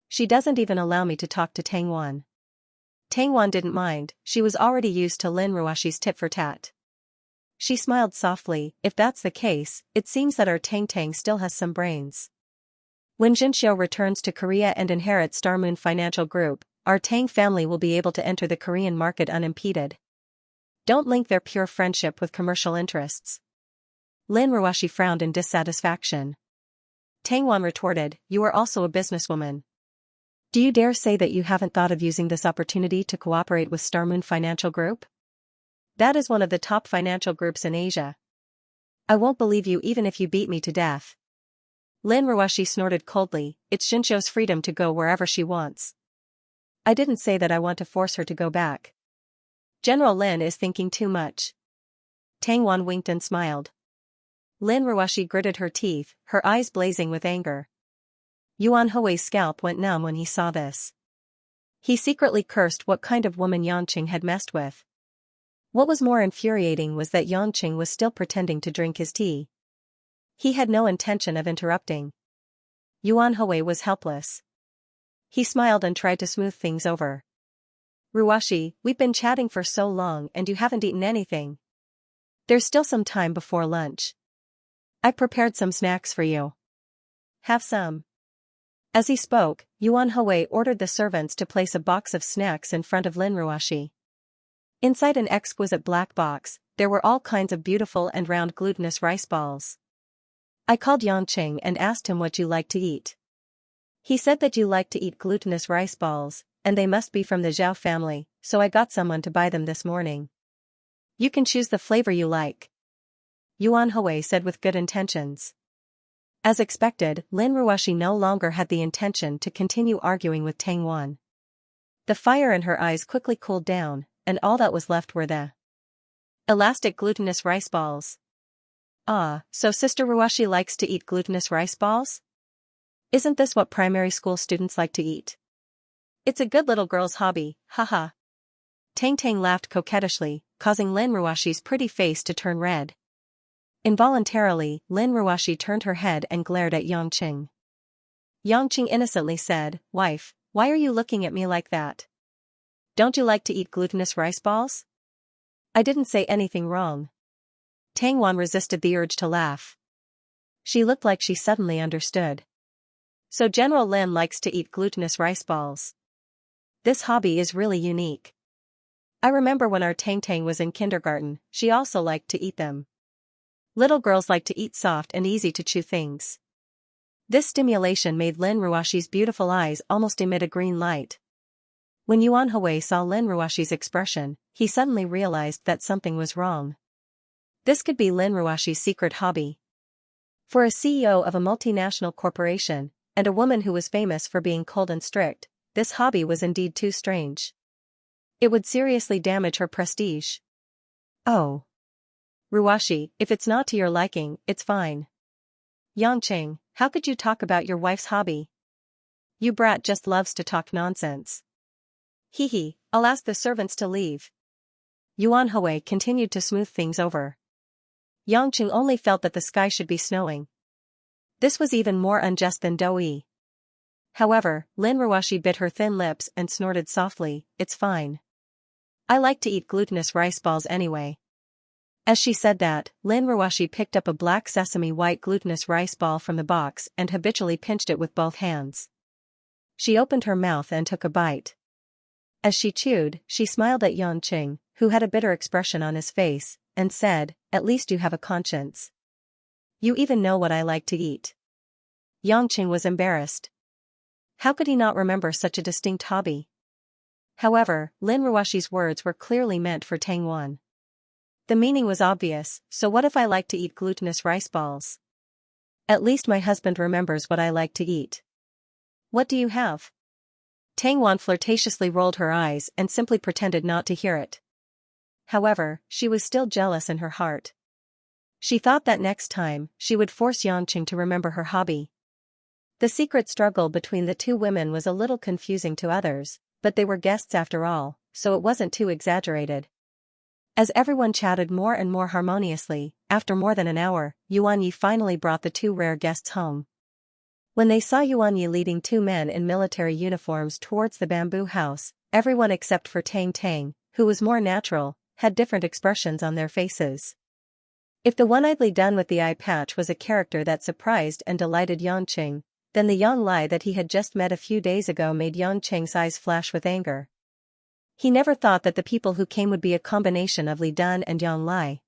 She doesn't even allow me to talk to Tang Wan. Tang Wan didn't mind, she was already used to Lin Ruashi's tit for tat. She smiled softly, "If that's the case, it seems that our Tang Tang still has some brains. When Xianxia returns to Korea and inherits Star Moon Financial Group, our Tang family will be able to enter the Korean market unimpeded. Don't link their pure friendship with commercial interests." Lin Ruashi frowned in dissatisfaction. Tang Wan retorted, "You are also a businesswoman. Do you dare say that you haven't thought of using this opportunity to cooperate with Star Moon Financial Group? That is one of the top financial groups in Asia. I won't believe you even if you beat me to death." Lin Ruashi snorted coldly, "It's Xianxia's freedom to go wherever she wants. I didn't say that I want to force her to go back. General Lin is thinking too much." Tang Wan winked and smiled. Lin Ruashi gritted her teeth, her eyes blazing with anger. Yuan Hui's scalp went numb when he saw this. He secretly cursed what kind of woman Yang Qing had messed with. What was more infuriating was that Yang Qing was still pretending to drink his tea. He had no intention of interrupting. Yuan Hui was helpless. He smiled and tried to smooth things over. "Ruashi, we've been chatting for so long and you haven't eaten anything. There's still some time before lunch. I prepared some snacks for you. Have some." As he spoke, Yuan Hui ordered the servants to place a box of snacks in front of Lin Ruashi. Inside an exquisite black box, there were all kinds of beautiful and round glutinous rice balls. "I called Yang Qing and asked him what you like to eat. He said that you like to eat glutinous rice balls, and they must be from the Zhao family, so I got someone to buy them this morning. You can choose the flavor you like. Yuan Hui said with good intentions. As expected, Lin Ruoshi no longer had the intention to continue arguing with Tang Wan. The fire in her eyes quickly cooled down, and all that was left were the elastic glutinous rice balls. Ah, so Sister Ruoshi likes to eat glutinous rice balls? Isn't this what primary school students like to eat? It's a good little girl's hobby, haha. Tang Tang laughed coquettishly, causing Lin Ruoshi's pretty face to turn red. Involuntarily, Lin Ruoshi turned her head and glared at Yangqing. Yangqing innocently said, "Wife, why are you looking at me like that? Don't you like to eat glutinous rice balls?" I didn't say anything wrong. Tang Wan resisted the urge to laugh. She looked like she suddenly understood. So General Lin likes to eat glutinous rice balls. This hobby is really unique. I remember when our Tang Tang was in kindergarten, she also liked to eat them. Little girls like to eat soft and easy to chew things. This stimulation made Lin Ruoshi's beautiful eyes almost emit a green light. When Yuan Hui saw Lin Ruoshi's expression, he suddenly realized that something was wrong. This could be Lin Ruoshi's secret hobby. For a CEO of a multinational corporation, and a woman who was famous for being cold and strict, this hobby was indeed too strange. It would seriously damage her prestige. Oh. Ruoshi, if it's not to your liking, it's fine. Yangqing, how could you talk about your wife's hobby? You brat just loves to talk nonsense. Hee, I'll ask the servants to leave. Yuan Hui continued to smooth things over. Yangqing only felt that the sky should be snowing. This was even more unjust than Doi. However, Lin Ruoshi bit her thin lips and snorted softly, "It's fine. I like to eat glutinous rice balls anyway." As she said that, Lin Ruoshi picked up a black sesame white glutinous rice ball from the box and habitually pinched it with both hands. She opened her mouth and took a bite. As she chewed, she smiled at Yangqing, who had a bitter expression on his face, and said, "At least you have a conscience. You even know what I like to eat." Yangqing was embarrassed. How could he not remember such a distinct hobby? However, Lin Ruoshi's words were clearly meant for Tang Wan. The meaning was obvious, so what if I like to eat glutinous rice balls? At least my husband remembers what I like to eat. What do you have? Tang Wan flirtatiously rolled her eyes and simply pretended not to hear it. However, she was still jealous in her heart. She thought that next time, she would force Yangqing to remember her hobby. The secret struggle between the two women was a little confusing to others, but they were guests after all, so it wasn't too exaggerated. As everyone chatted more and more harmoniously, after more than an hour, Yuan Yi finally brought the two rare guests home. When they saw Yuan Yi leading two men in military uniforms towards the bamboo house, everyone except for Tang Tang, who was more natural, had different expressions on their faces. If the one-eyedly done with the eye patch was a character that surprised and delighted Yangqing, then the young Lai that he had just met a few days ago made Yangqing's eyes flash with anger. He never thought that the people who came would be a combination of Li Dun and Yang Lai.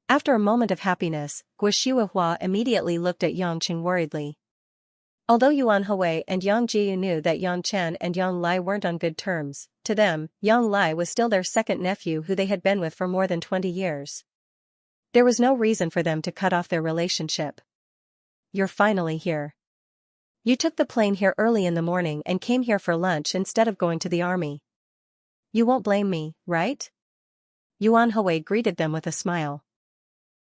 After a moment of happiness, Guo immediately looked at Yangqing worriedly. Although Yuan Hui and Yang Jiu knew that Yang Chen and Yang Lai weren't on good terms, to them, Yang Lai was still their second nephew who they had been with for more than 20 years. There was no reason for them to cut off their relationship. "You're finally here. You took the plane here early in the morning and came here for lunch instead of going to the army. You won't blame me, right?" Yuan Hui greeted them with a smile.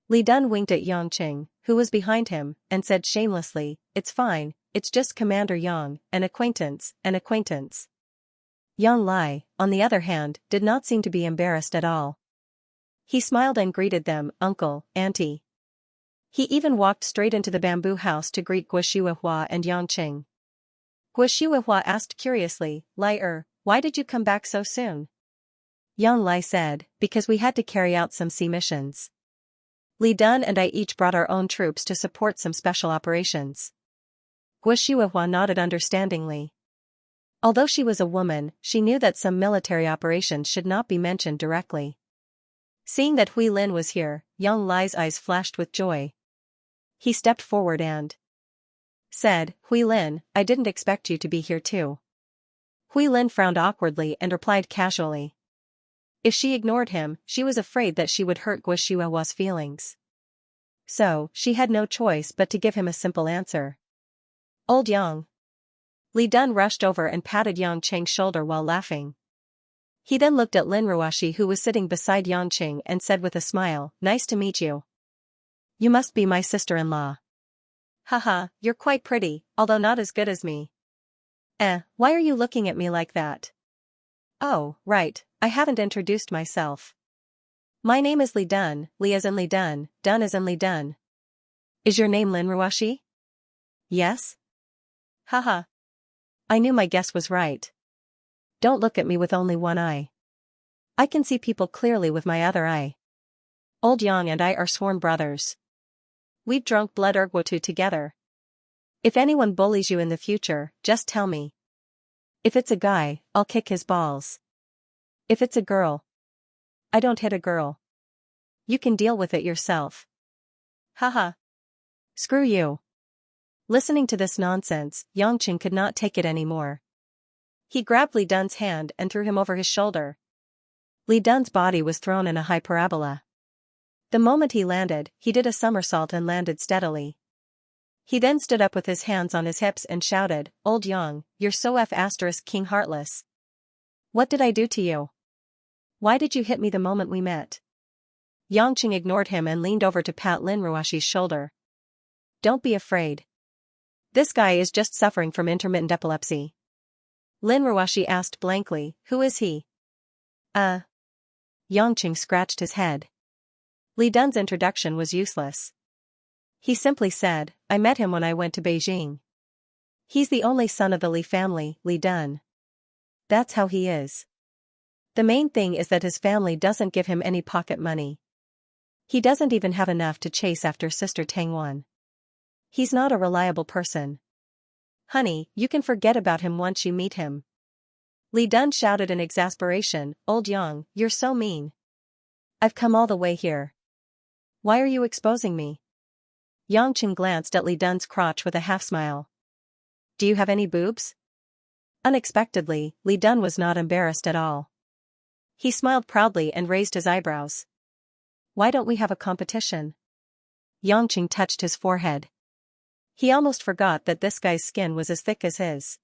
Li Dun winked at Yangqing, who was behind him, and said shamelessly, "It's fine, it's just Commander Yang, an acquaintance, an acquaintance." Yang Lai, on the other hand, did not seem to be embarrassed at all. He smiled and greeted them, "Uncle, Auntie." He even walked straight into the bamboo house to greet Guo and Yangqing. Guo asked curiously, "Lai why did you come back so soon?" Yang Lai said, "Because we had to carry out some sea missions. Li Dun and I each brought our own troops to support some special operations." Guo nodded understandingly. Although she was a woman, she knew that some military operations should not be mentioned directly. Seeing that Hui Lin was here, Yang Lai's eyes flashed with joy. He stepped forward and said, "Hui Lin, I didn't expect you to be here too." Hui Lin frowned awkwardly and replied casually. If she ignored him, she was afraid that she would hurt Guoshua's feelings. So, she had no choice but to give him a simple answer. Old Yang. Li Dun rushed over and patted Yang Qing's shoulder while laughing. He then looked at Lin Ruoshi, who was sitting beside Yang Qing, and said with a smile, "Nice to meet you. You must be my sister-in-law." Haha, you're quite pretty, although not as good as me. Why are you looking at me like that? Oh, right, I haven't introduced myself. My name is Li Dun, Li as in Li Dun, Dun as in Li Dun. Is your name Lin Ruoshi? Yes? Haha. I knew my guess was right. Don't look at me with only one eye. I can see people clearly with my other eye. Old Yang and I are sworn brothers. We've drunk blood erguotu together. If anyone bullies you in the future, just tell me. If it's a guy, I'll kick his balls. If it's a girl, I don't hit a girl. You can deal with it yourself. Haha. Screw you. Listening to this nonsense, Yang Qing could not take it anymore. He grabbed Li Dun's hand and threw him over his shoulder. Li Dun's body was thrown in a high parabola. The moment he landed, he did a somersault and landed steadily. He then stood up with his hands on his hips and shouted, "Old Yang, you're so King heartless. What did I do to you? Why did you hit me the moment we met?" Yang Qing ignored him and leaned over to pat Lin Ruoshi's shoulder. Don't be afraid. This guy is just suffering from intermittent epilepsy. Lin Ruoshi asked blankly, who is he? Yang Qing scratched his head. Li Dun's introduction was useless. He simply said, I met him when I went to Beijing. He's the only son of the Li family, Li Dun. That's how he is. The main thing is that his family doesn't give him any pocket money. He doesn't even have enough to chase after Sister Tangwan. He's not a reliable person. Honey, you can forget about him once you meet him. Li Dun shouted in exasperation, Old Yang, you're so mean. I've come all the way here. Why are you exposing me? Yang Qing glanced at Li Dun's crotch with a half-smile. Do you have any boobs? Unexpectedly, Li Dun was not embarrassed at all. He smiled proudly and raised his eyebrows. Why don't we have a competition? Yang Qing touched his forehead. He almost forgot that this guy's skin was as thick as his.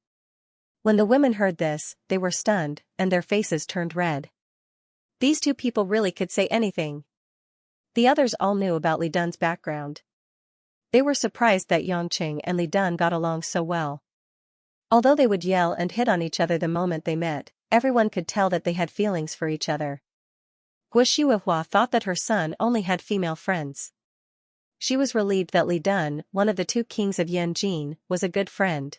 When the women heard this, they were stunned, and their faces turned red. These two people really could say anything. The others all knew about Li Dun's background. They were surprised that Yang Qing and Li Dun got along so well. Although they would yell and hit on each other the moment they met, everyone could tell that they had feelings for each other. Guoshuahua thought that her son only had female friends. She was relieved that Li Dun, one of the two kings of Yanjin, was a good friend.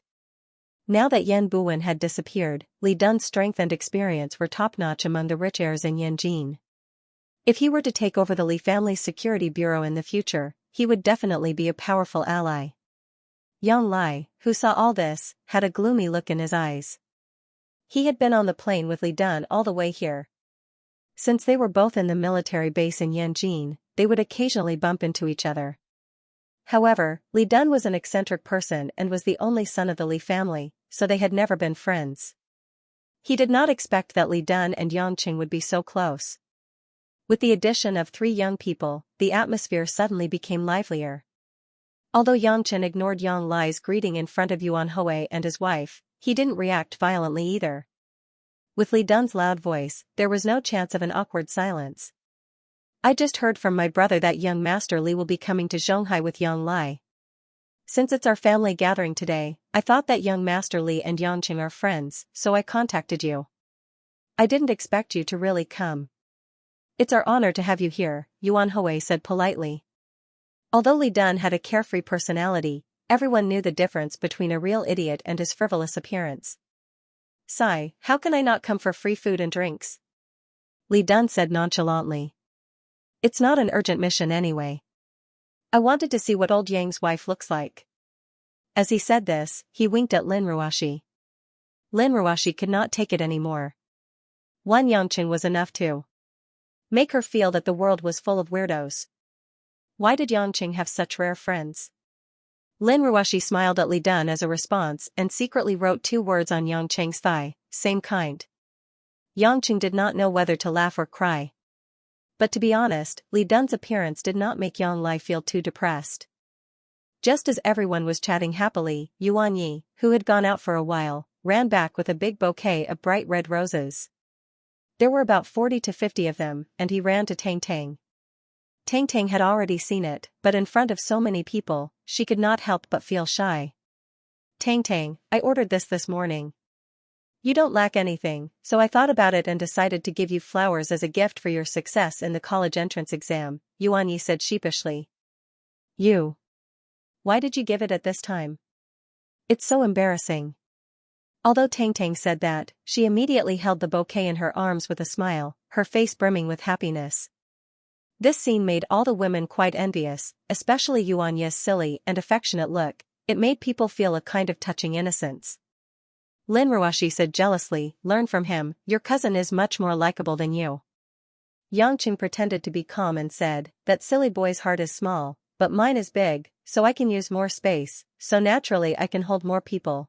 Now that Yan Buwen had disappeared, Li Dun's strength and experience were top-notch among the rich heirs in Yanjin. If he were to take over the Li family's security bureau in the future, he would definitely be a powerful ally. Yang Lai, who saw all this, had a gloomy look in his eyes. He had been on the plane with Li Dun all the way here. Since they were both in the military base in Yanjin, they would occasionally bump into each other. However, Li Dun was an eccentric person and was the only son of the Li family, so they had never been friends. He did not expect that Li Dun and Yang Qing would be so close. With the addition of 3 young people, the atmosphere suddenly became livelier. Although Yang Qing ignored Yang Lai's greeting in front of Yuan Hui and his wife, he didn't react violently either. With Li Dun's loud voice, there was no chance of an awkward silence. I just heard from my brother that young Master Li will be coming to Zhonghai with Yang Lai. Since it's our family gathering today, I thought that young Master Li and Yang Qing are friends, so I contacted you. I didn't expect you to really come. It's our honor to have you here, Yuan Hui said politely. Although Li Dun had a carefree personality, everyone knew the difference between a real idiot and his frivolous appearance. Sigh, how can I not come for free food and drinks? Li Dun said nonchalantly. It's not an urgent mission anyway. I wanted to see what old Yang's wife looks like. As he said this, he winked at Lin Ruoshi. Lin Ruoshi could not take it anymore. One Yang Qing was enough to make her feel that the world was full of weirdos. Why did Yang Qing have such rare friends? Lin Ruoshi smiled at Li Dun as a response and secretly wrote 2 words on Yang Cheng's thigh, same kind. Yang Cheng did not know whether to laugh or cry. But to be honest, Li Dun's appearance did not make Yang Lai feel too depressed. Just as everyone was chatting happily, Yuan Yi, who had gone out for a while, ran back with a big bouquet of bright red roses. There were about 40 to 50 of them, and he ran to Tang Tang. Tang Tang had already seen it, but in front of so many people, she could not help but feel shy. Tang Tang, I ordered this morning. You don't lack anything, so I thought about it and decided to give you flowers as a gift for your success in the college entrance exam, Yuan Yi said sheepishly. You. Why did you give it at this time? It's so embarrassing. Although Tang Tang said that, she immediately held the bouquet in her arms with a smile, her face brimming with happiness. This scene made all the women quite envious, especially Yuan Yi's silly and affectionate look. It made people feel a kind of touching innocence. Lin Ruoshi said jealously, learn from him, your cousin is much more likable than you. Yang Cheng pretended to be calm and said, that silly boy's heart is small, but mine is big, so I can use more space, so naturally I can hold more people.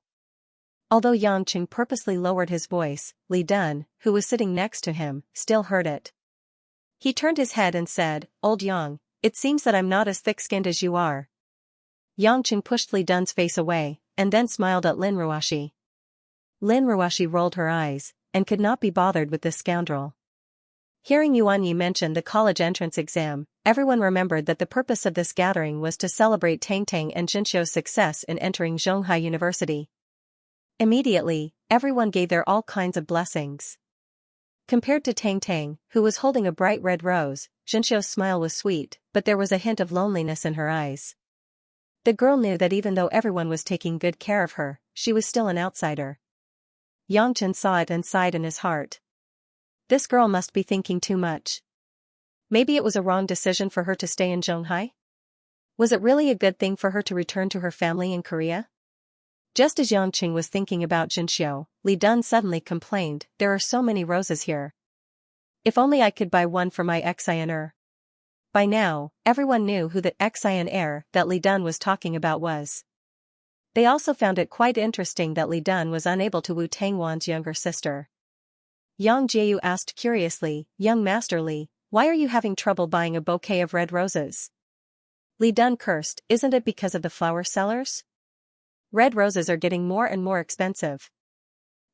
Although Yang Cheng purposely lowered his voice, Li Dun, who was sitting next to him, still heard it. He turned his head and said, Old Yang, it seems that I'm not as thick-skinned as you are. Yang Cheng pushed Li Dun's face away, and then smiled at Lin Ruoshi. Lin Ruoshi rolled her eyes, and could not be bothered with this scoundrel. Hearing Yuan Yi mention the college entrance exam, everyone remembered that the purpose of this gathering was to celebrate Tang Tang and Xianxia's success in entering Zhonghai University. Immediately, everyone gave their all kinds of blessings. Compared to Tang Tang, who was holding a bright red rose, Xianxia's smile was sweet, but there was a hint of loneliness in her eyes. The girl knew that even though everyone was taking good care of her, she was still an outsider. Yang Chen saw it and sighed in his heart. This girl must be thinking too much. Maybe it was a wrong decision for her to stay in Zhonghai? Was it really a good thing for her to return to her family in Korea? Just as Yang Cheng was thinking about Xianxia, Li Dun suddenly complained, there are so many roses here. If only I could buy one for my Xian. By now, everyone knew who the Xian that Li Dun was talking about was. They also found it quite interesting that Li Dun was unable to woo Tang Wan's younger sister. Yang Jiu asked curiously, Young Master Li, why are you having trouble buying a bouquet of red roses? Li Dun cursed, isn't it because of the flower sellers? Red roses are getting more and more expensive.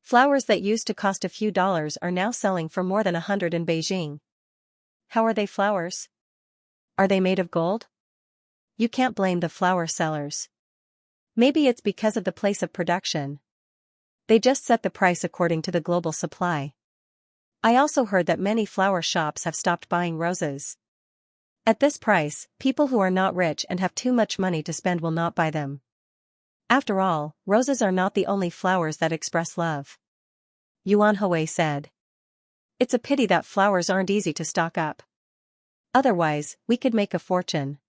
Flowers that used to cost a few dollars are now selling for more than 100 in Beijing. How are they flowers? Are they made of gold? You can't blame the flower sellers. Maybe it's because of the place of production. They just set the price according to the global supply. I also heard that many flower shops have stopped buying roses. At this price, people who are not rich and have too much money to spend will not buy them. After all, roses are not the only flowers that express love. Yuan Hui said. It's a pity that flowers aren't easy to stock up. Otherwise, we could make a fortune.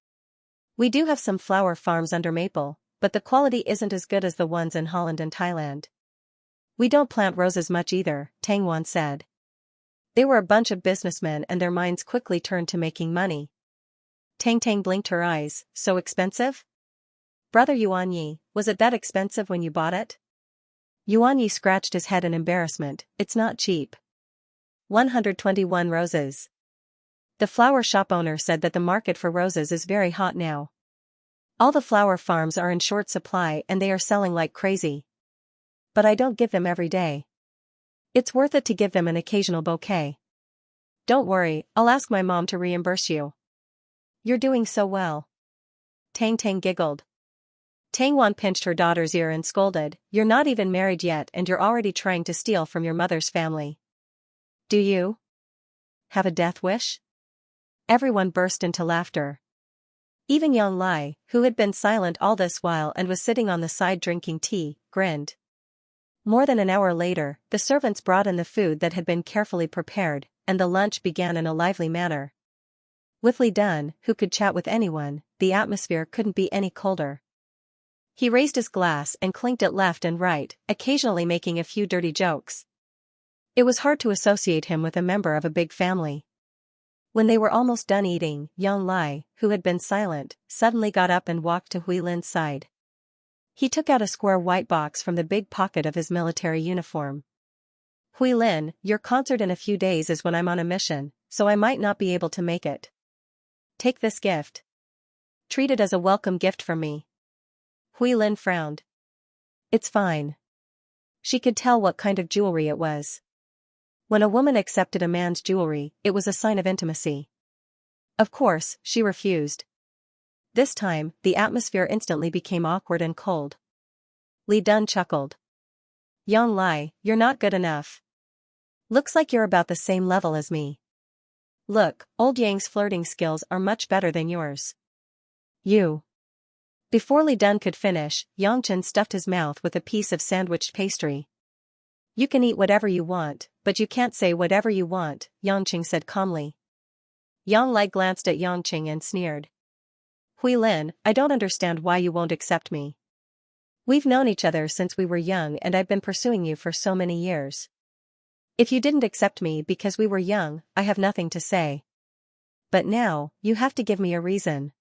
We do have some flower farms under Maple, but the quality isn't as good as the ones in Holland and Thailand. We don't plant roses much either, Tang Wan said. They were a bunch of businessmen and their minds quickly turned to making money. Tang Tang blinked her eyes, so expensive? Brother Yuan Yi, was it that expensive when you bought it? Yuan Yi scratched his head in embarrassment, it's not cheap. 121 roses. The flower shop owner said that the market for roses is very hot now. All the flower farms are in short supply and they are selling like crazy. But I don't give them every day. It's worth it to give them an occasional bouquet. Don't worry, I'll ask my mom to reimburse you. You're doing so well. Tang Tang giggled. Tang Wan pinched her daughter's ear and scolded, you're not even married yet and you're already trying to steal from your mother's family. Do you have a death wish? Everyone burst into laughter. Even Yang Lai, who had been silent all this while and was sitting on the side drinking tea, grinned. More than an hour later, the servants brought in the food that had been carefully prepared, and the lunch began in a lively manner. With Li Dun, who could chat with anyone, the atmosphere couldn't be any colder. He raised his glass and clinked it left and right, occasionally making a few dirty jokes. It was hard to associate him with a member of a big family. When they were almost done eating, Yang Lai, who had been silent, suddenly got up and walked to Hui Lin's side. He took out a square white box from the big pocket of his military uniform. Hui Lin, your concert in a few days is when I'm on a mission, so I might not be able to make it. Take this gift. Treat it as a welcome gift from me. Hui Lin frowned. It's fine. She could tell what kind of jewelry it was. When a woman accepted a man's jewelry, it was a sign of intimacy. Of course, she refused. This time, the atmosphere instantly became awkward and cold. Li Dun chuckled. Yang Lai, you're not good enough. Looks like you're about the same level as me. Look, old Yang's flirting skills are much better than yours. You. Before Li Dun could finish, Yang Chen stuffed his mouth with a piece of sandwiched pastry. You can eat whatever you want, but you can't say whatever you want, Yang Qing said calmly. Yang Lai glanced at Yang Qing and sneered. Hui Lin, I don't understand why you won't accept me. We've known each other since we were young and I've been pursuing you for so many years. If you didn't accept me because we were young, I have nothing to say. But now, you have to give me a reason.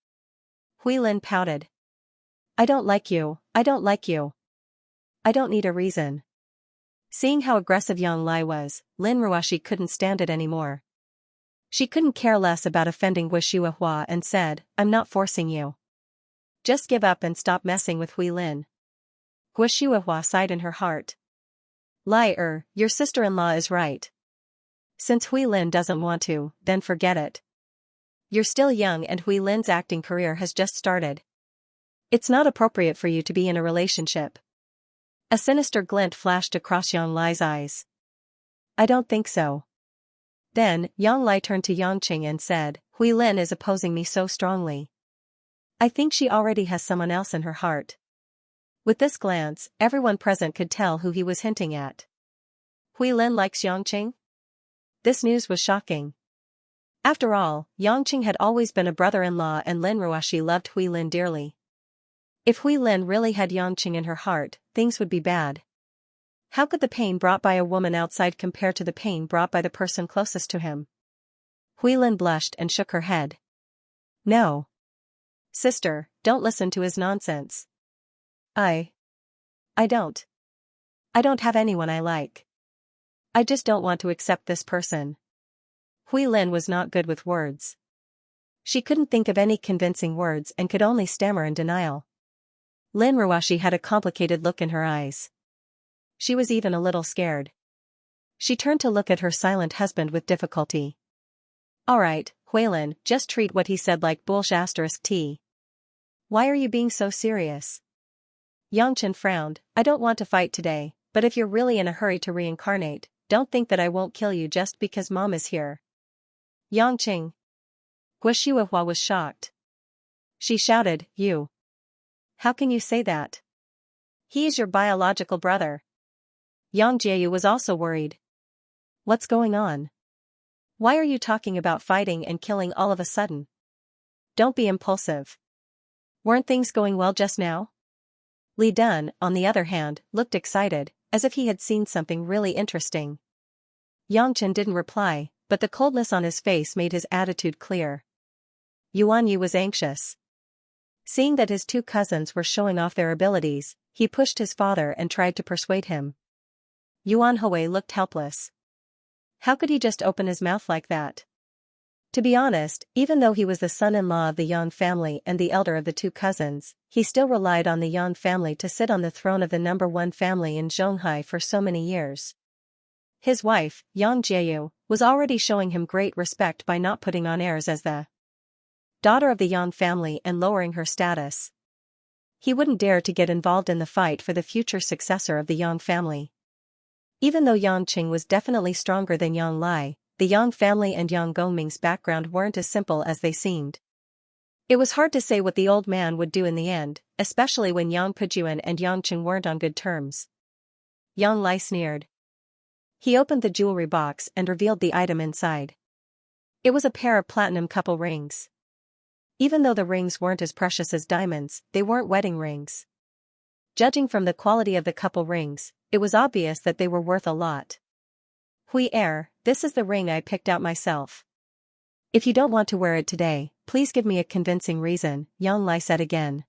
Hui Lin pouted. I don't like you, I don't like you. I don't need a reason. Seeing how aggressive Yang Lai was, Lin Ruoxi couldn't stand it anymore. She couldn't care less about offending Guo and said, I'm not forcing you. Just give up and stop messing with Hui Lin. Guo sighed in her heart. Lai your sister-in-law is right. Since Hui Lin doesn't want to, then forget it. You're still young and Hui Lin's acting career has just started. It's not appropriate for you to be in a relationship. A sinister glint flashed across Yang Lai's eyes. I don't think so. Then, Yang Lai turned to Yang Qing and said, Hui Lin is opposing me so strongly. I think she already has someone else in her heart. With this glance, everyone present could tell who he was hinting at. Hui Lin likes Yang Qing? This news was shocking. After all, Yang Qing had always been a brother-in-law and Lin Ruoxi loved Hui Lin dearly. If Hui Lin really had Yang Qing in her heart, things would be bad. How could the pain brought by a woman outside compare to the pain brought by the person closest to him? Hui Lin blushed and shook her head. No. Sister, don't listen to his nonsense. I don't. I don't have anyone I like. I just don't want to accept this person. Hui Lin was not good with words. She couldn't think of any convincing words and could only stammer in denial. Lin Ruoxi had a complicated look in her eyes. She was even a little scared. She turned to look at her silent husband with difficulty. Alright, Hui Lin, just treat what he said like **T. Why are you being so serious? Yang Chen frowned, I don't want to fight today, but if you're really in a hurry to reincarnate, don't think that I won't kill you just because Mom is here. Yang Qing. Guo was shocked. She shouted, You. How can you say that? He is your biological brother. Yang Jieyu was also worried. What's going on? Why are you talking about fighting and killing all of a sudden? Don't be impulsive. Weren't things going well just now? Li Dun, on the other hand, looked excited, as if he had seen something really interesting. Yang Chen didn't reply, but the coldness on his face made his attitude clear. Yuan Yu was anxious. Seeing that his two cousins were showing off their abilities, he pushed his father and tried to persuade him. Yuan Hui looked helpless. How could he just open his mouth like that? To be honest, even though he was the son-in-law of the Yang family and the elder of the two cousins, he still relied on the Yang family to sit on the throne of the #1 family in Zhonghai for so many years. His wife, Yang Jieyu, was already showing him great respect by not putting on airs as the daughter of the Yang family and lowering her status. He wouldn't dare to get involved in the fight for the future successor of the Yang family. Even though Yang Qing was definitely stronger than Yang Lai, the Yang family and Yang Gongming's background weren't as simple as they seemed. It was hard to say what the old man would do in the end, especially when Yang Pujuan and Yang Qing weren't on good terms. Yang Lai sneered. He opened the jewelry box and revealed the item inside. It was a pair of platinum couple rings. Even though the rings weren't as precious as diamonds, they weren't wedding rings. Judging from the quality of the couple rings, it was obvious that they were worth a lot. Hui this is the ring I picked out myself. If you don't want to wear it today, please give me a convincing reason, Yang Lai said again.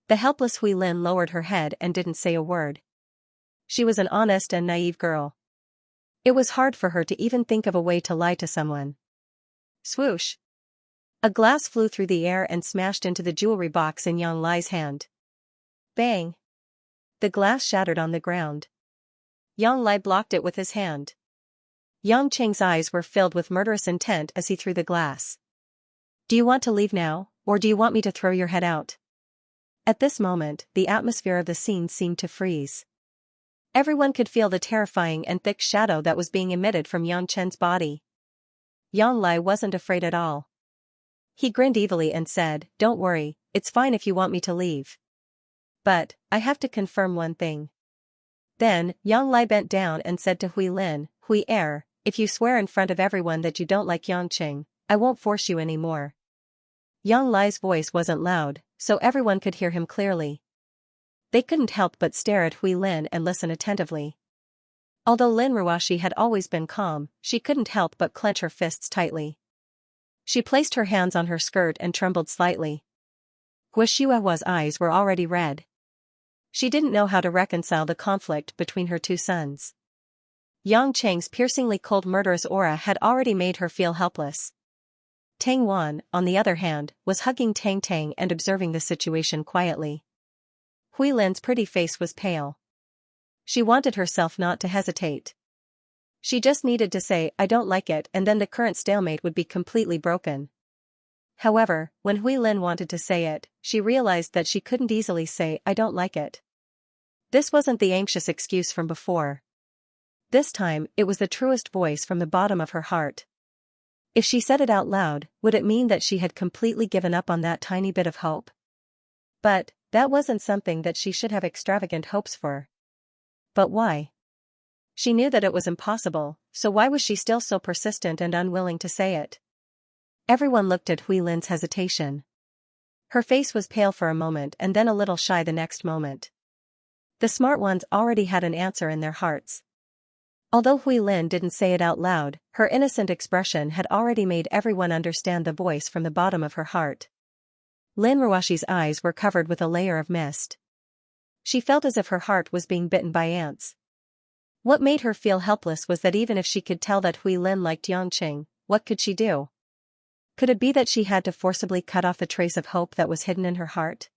The helpless Hui Lin lowered her head and didn't say a word. She was an honest and naive girl. It was hard for her to even think of a way to lie to someone. Swoosh! A glass flew through the air and smashed into the jewelry box in Yang Lai's hand. Bang! The glass shattered on the ground. Yang Lai blocked it with his hand. Yang Qing's eyes were filled with murderous intent as he threw the glass. Do you want to leave now, or do you want me to throw your head out? At this moment, the atmosphere of the scene seemed to freeze. Everyone could feel the terrifying and thick shadow that was being emitted from Yang Chen's body. Yang Lai wasn't afraid at all. He grinned evilly and said, "Don't worry, it's fine if you want me to leave. But, I have to confirm one thing." Then, Yang Lai bent down and said to Hui Lin, "Hui if you swear in front of everyone that you don't like Yang Qing, I won't force you anymore." Yang Lai's voice wasn't loud, so everyone could hear him clearly. They couldn't help but stare at Hui Lin and listen attentively. Although Lin Ruoxi had always been calm, she couldn't help but clench her fists tightly. She placed her hands on her skirt and trembled slightly. Guoshuahua's eyes were already red. She didn't know how to reconcile the conflict between her two sons. Yang Cheng's piercingly cold murderous aura had already made her feel helpless. Tang Wan, on the other hand, was hugging Tang Tang and observing the situation quietly. Hui Lin's pretty face was pale. She wanted herself not to hesitate. She just needed to say, "I don't like it," and then the current stalemate would be completely broken. However, when Hui Lin wanted to say it, she realized that she couldn't easily say, "I don't like it." This wasn't the anxious excuse from before. This time, it was the truest voice from the bottom of her heart. If she said it out loud, would it mean that she had completely given up on that tiny bit of hope? But, that wasn't something that she should have extravagant hopes for. But why? She knew that it was impossible, so why was she still so persistent and unwilling to say it? Everyone looked at Hui Lin's hesitation. Her face was pale for a moment and then a little shy the next moment. The smart ones already had an answer in their hearts. Although Hui Lin didn't say it out loud, her innocent expression had already made everyone understand the voice from the bottom of her heart. Lin Ruoxi's eyes were covered with a layer of mist. She felt as if her heart was being bitten by ants. What made her feel helpless was that even if she could tell that Hui Lin liked Yang Qing, what could she do? Could it be that she had to forcibly cut off the trace of hope that was hidden in her heart?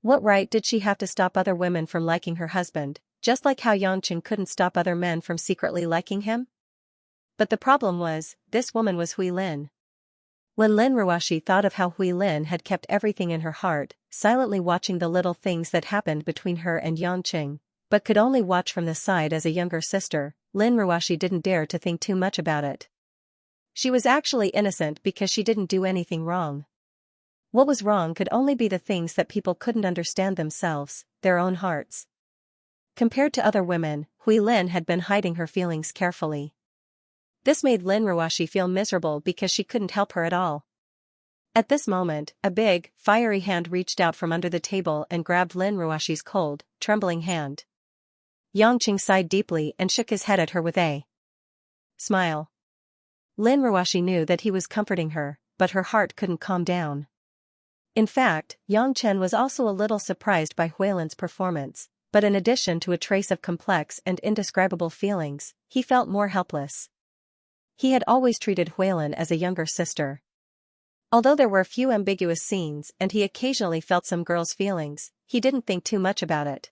What right did she have to stop other women from liking her husband, just like how Yang Qing couldn't stop other men from secretly liking him? But the problem was, this woman was Hui Lin. When Lin Ruoxi thought of how Hui Lin had kept everything in her heart, silently watching the little things that happened between her and Yang Qing, but could only watch from the side as a younger sister, Lin Ruoxi didn't dare to think too much about it. She was actually innocent because she didn't do anything wrong. What was wrong could only be the things that people couldn't understand themselves, their own hearts. Compared to other women, Hui Lin had been hiding her feelings carefully. This made Lin Ruoxi feel miserable because she couldn't help her at all. At this moment, a big, fiery hand reached out from under the table and grabbed Lin Ruoxi's cold, trembling hand. Yang Qing sighed deeply and shook his head at her with a smile. Lin Ruoxi knew that he was comforting her, but her heart couldn't calm down. In fact, Yang Chen was also a little surprised by Hui Lin's performance, but in addition to a trace of complex and indescribable feelings, he felt more helpless. He had always treated Hui Lin as a younger sister. Although there were a few ambiguous scenes and he occasionally felt some girl's feelings, he didn't think too much about it.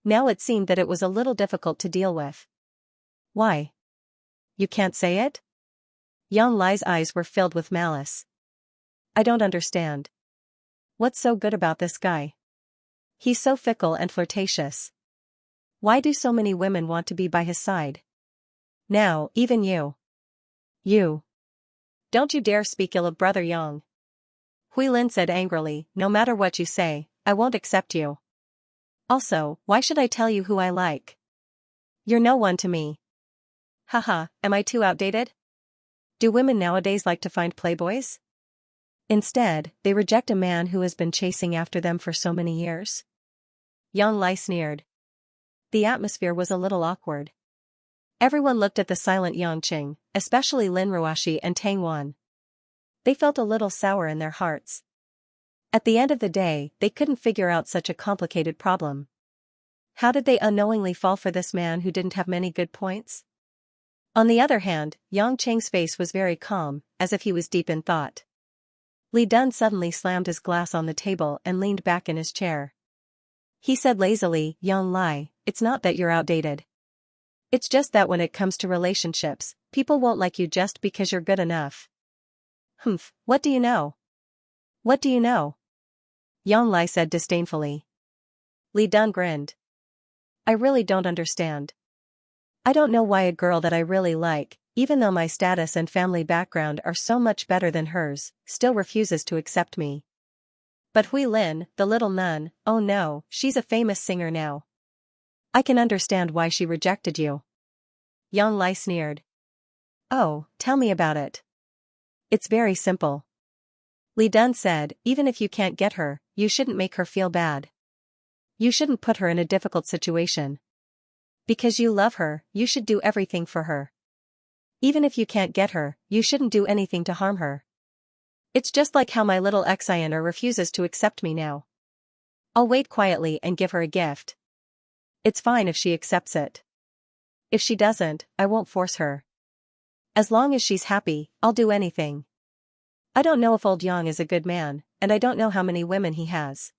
Now it seemed that it was a little difficult to deal with. Why? You can't say it? Yang Lai's eyes were filled with malice. I don't understand. What's so good about this guy? He's so fickle and flirtatious. Why do so many women want to be by his side? Now, even you. You. Don't you dare speak ill of Brother Yang. Hui Lin said angrily, "No matter what you say, I won't accept you. Also, why should I tell you who I like? You're no one to me." Haha, am I too outdated? Do women nowadays like to find playboys? Instead, they reject a man who has been chasing after them for so many years? Yang Lai sneered. The atmosphere was a little awkward. Everyone looked at the silent Yang Qing, especially Lin Ruoxi and Tang Wan. They felt a little sour in their hearts. At the end of the day, they couldn't figure out such a complicated problem. How did they unknowingly fall for this man who didn't have many good points? On the other hand, Yang Cheng's face was very calm, as if he was deep in thought. Li Dun suddenly slammed his glass on the table and leaned back in his chair. He said lazily, "Yang Lai, it's not that you're outdated. It's just that when it comes to relationships, people won't like you just because you're good enough." "Humph, what do you know? What do you know?" Yang Lai said disdainfully. Li Dun grinned. "I really don't understand. I don't know why a girl that I really like, even though my status and family background are so much better than hers, still refuses to accept me. But Hui Lin, the little nun, oh no, she's a famous singer now. I can understand why she rejected you." Yang Lai sneered. "Oh, tell me about it." "It's very simple." Li Dun said, "Even if you can't get her, you shouldn't make her feel bad. You shouldn't put her in a difficult situation. Because you love her, you should do everything for her. Even if you can't get her, you shouldn't do anything to harm her. It's just like how my little Xianxia refuses to accept me now. I'll wait quietly and give her a gift. It's fine if she accepts it. If she doesn't, I won't force her. As long as she's happy, I'll do anything. I don't know if old Yang is a good man, and I don't know how many women he has.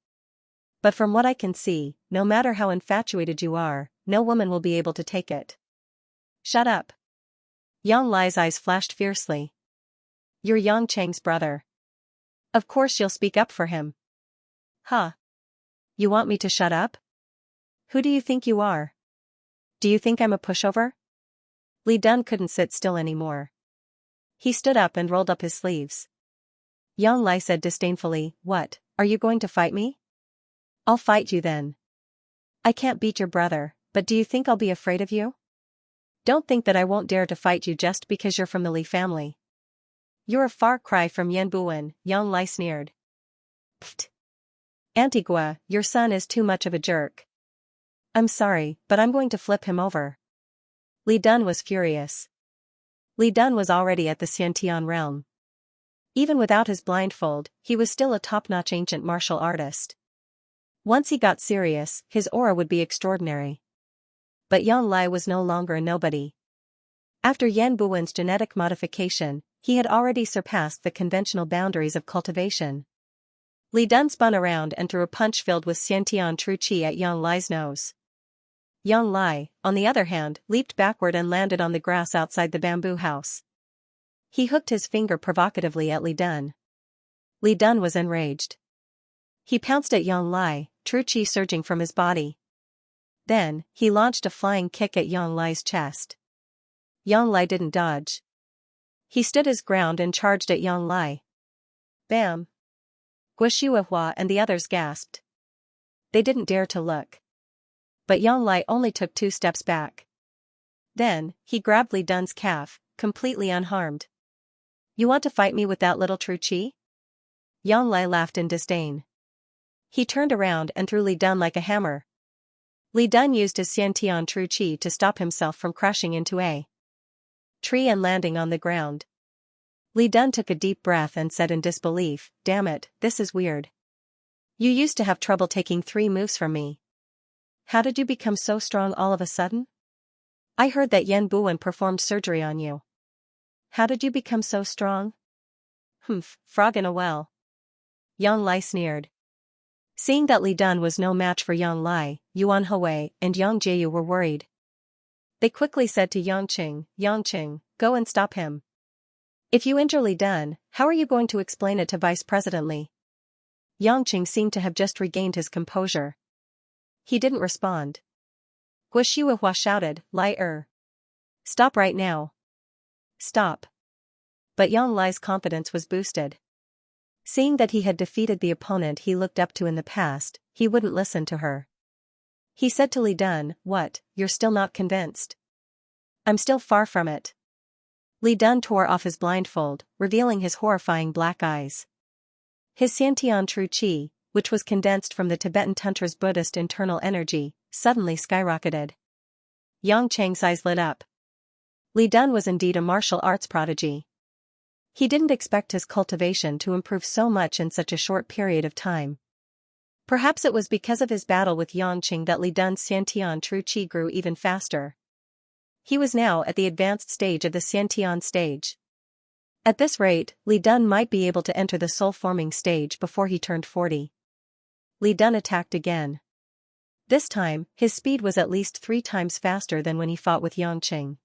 But from what I can see, no matter how infatuated you are, no woman will be able to take it." "Shut up." Yang Lai's eyes flashed fiercely. "You're Yang Cheng's brother. Of course you'll speak up for him." "Huh? You want me to shut up? Who do you think you are? Do you think I'm a pushover?" Li Dun couldn't sit still anymore. He stood up and rolled up his sleeves. Yang Lai said disdainfully, "What, are you going to fight me?" "I'll fight you then. I can't beat your brother, but do you think I'll be afraid of you? Don't think that I won't dare to fight you just because you're from the Li family. You're a far cry from Yan Buwen," Yang Lai sneered. "Pfft. Antigua, your son is too much of a jerk. I'm sorry, but I'm going to flip him over." Li Dun was furious. Li Dun was already at the Xiantian realm. Even without his blindfold, he was still a top-notch ancient martial artist. Once he got serious, his aura would be extraordinary. But Yang Lai was no longer a nobody. After Yan Buwen's genetic modification, he had already surpassed the conventional boundaries of cultivation. Li Dun spun around and threw a punch filled with Xiantian true qi at Yang Lai's nose. Yang Lai, on the other hand, leaped backward and landed on the grass outside the bamboo house. He hooked his finger provocatively at Li Dun. Li Dun was enraged. He pounced at Yang Lai, true qi surging from his body. Then, he launched a flying kick at Yang Lai's chest. Yang Lai didn't dodge. He stood his ground and charged at Yang Lai. Bam! Guo and the others gasped. They didn't dare to look. But Yang Lai only took 2 steps back. Then, he grabbed Li Dun's calf, completely unharmed. "You want to fight me with that little true qi?" Yang Lai laughed in disdain. He turned around and threw Li Dun like a hammer. Li Dun used his Xiantian true qi to stop himself from crashing into a tree and landing on the ground. Li Dun took a deep breath and said in disbelief, "Damn it, this is weird. You used to have trouble taking 3 moves from me. How did you become so strong all of a sudden? I heard that Yan Buwen performed surgery on you. How did you become so strong?" "Humph, frog in a well." Yang Lai sneered. Seeing that Li Dun was no match for Yang Lai, Yuan Hui and Yang Jieyu were worried. They quickly said to Yang Qing, "Yang Qing, go and stop him. If you injure Li Dun, how are you going to explain it to Vice President Li?" Yang Qing seemed to have just regained his composure. He didn't respond. Guo shouted, "Lai stop right now. Stop." But Yang Lai's confidence was boosted. Seeing that he had defeated the opponent he looked up to in the past, he wouldn't listen to her. He said to Li Dun, "What, you're still not convinced?" "I'm still far from it." Li Dun tore off his blindfold, revealing his horrifying black eyes. His Xiantian true qi, which was condensed from the Tibetan Tantra's Buddhist internal energy, suddenly skyrocketed. Yang Cheng's eyes lit up. Li Dun was indeed a martial arts prodigy. He didn't expect his cultivation to improve so much in such a short period of time. Perhaps it was because of his battle with Yangqing that Li Dun's Xiantian true qi grew even faster. He was now at the advanced stage of the Xiantian stage. At this rate, Li Dun might be able to enter the soul-forming stage before he turned 40. Li Dun attacked again. This time, his speed was at least 3 times faster than when he fought with Yangqing.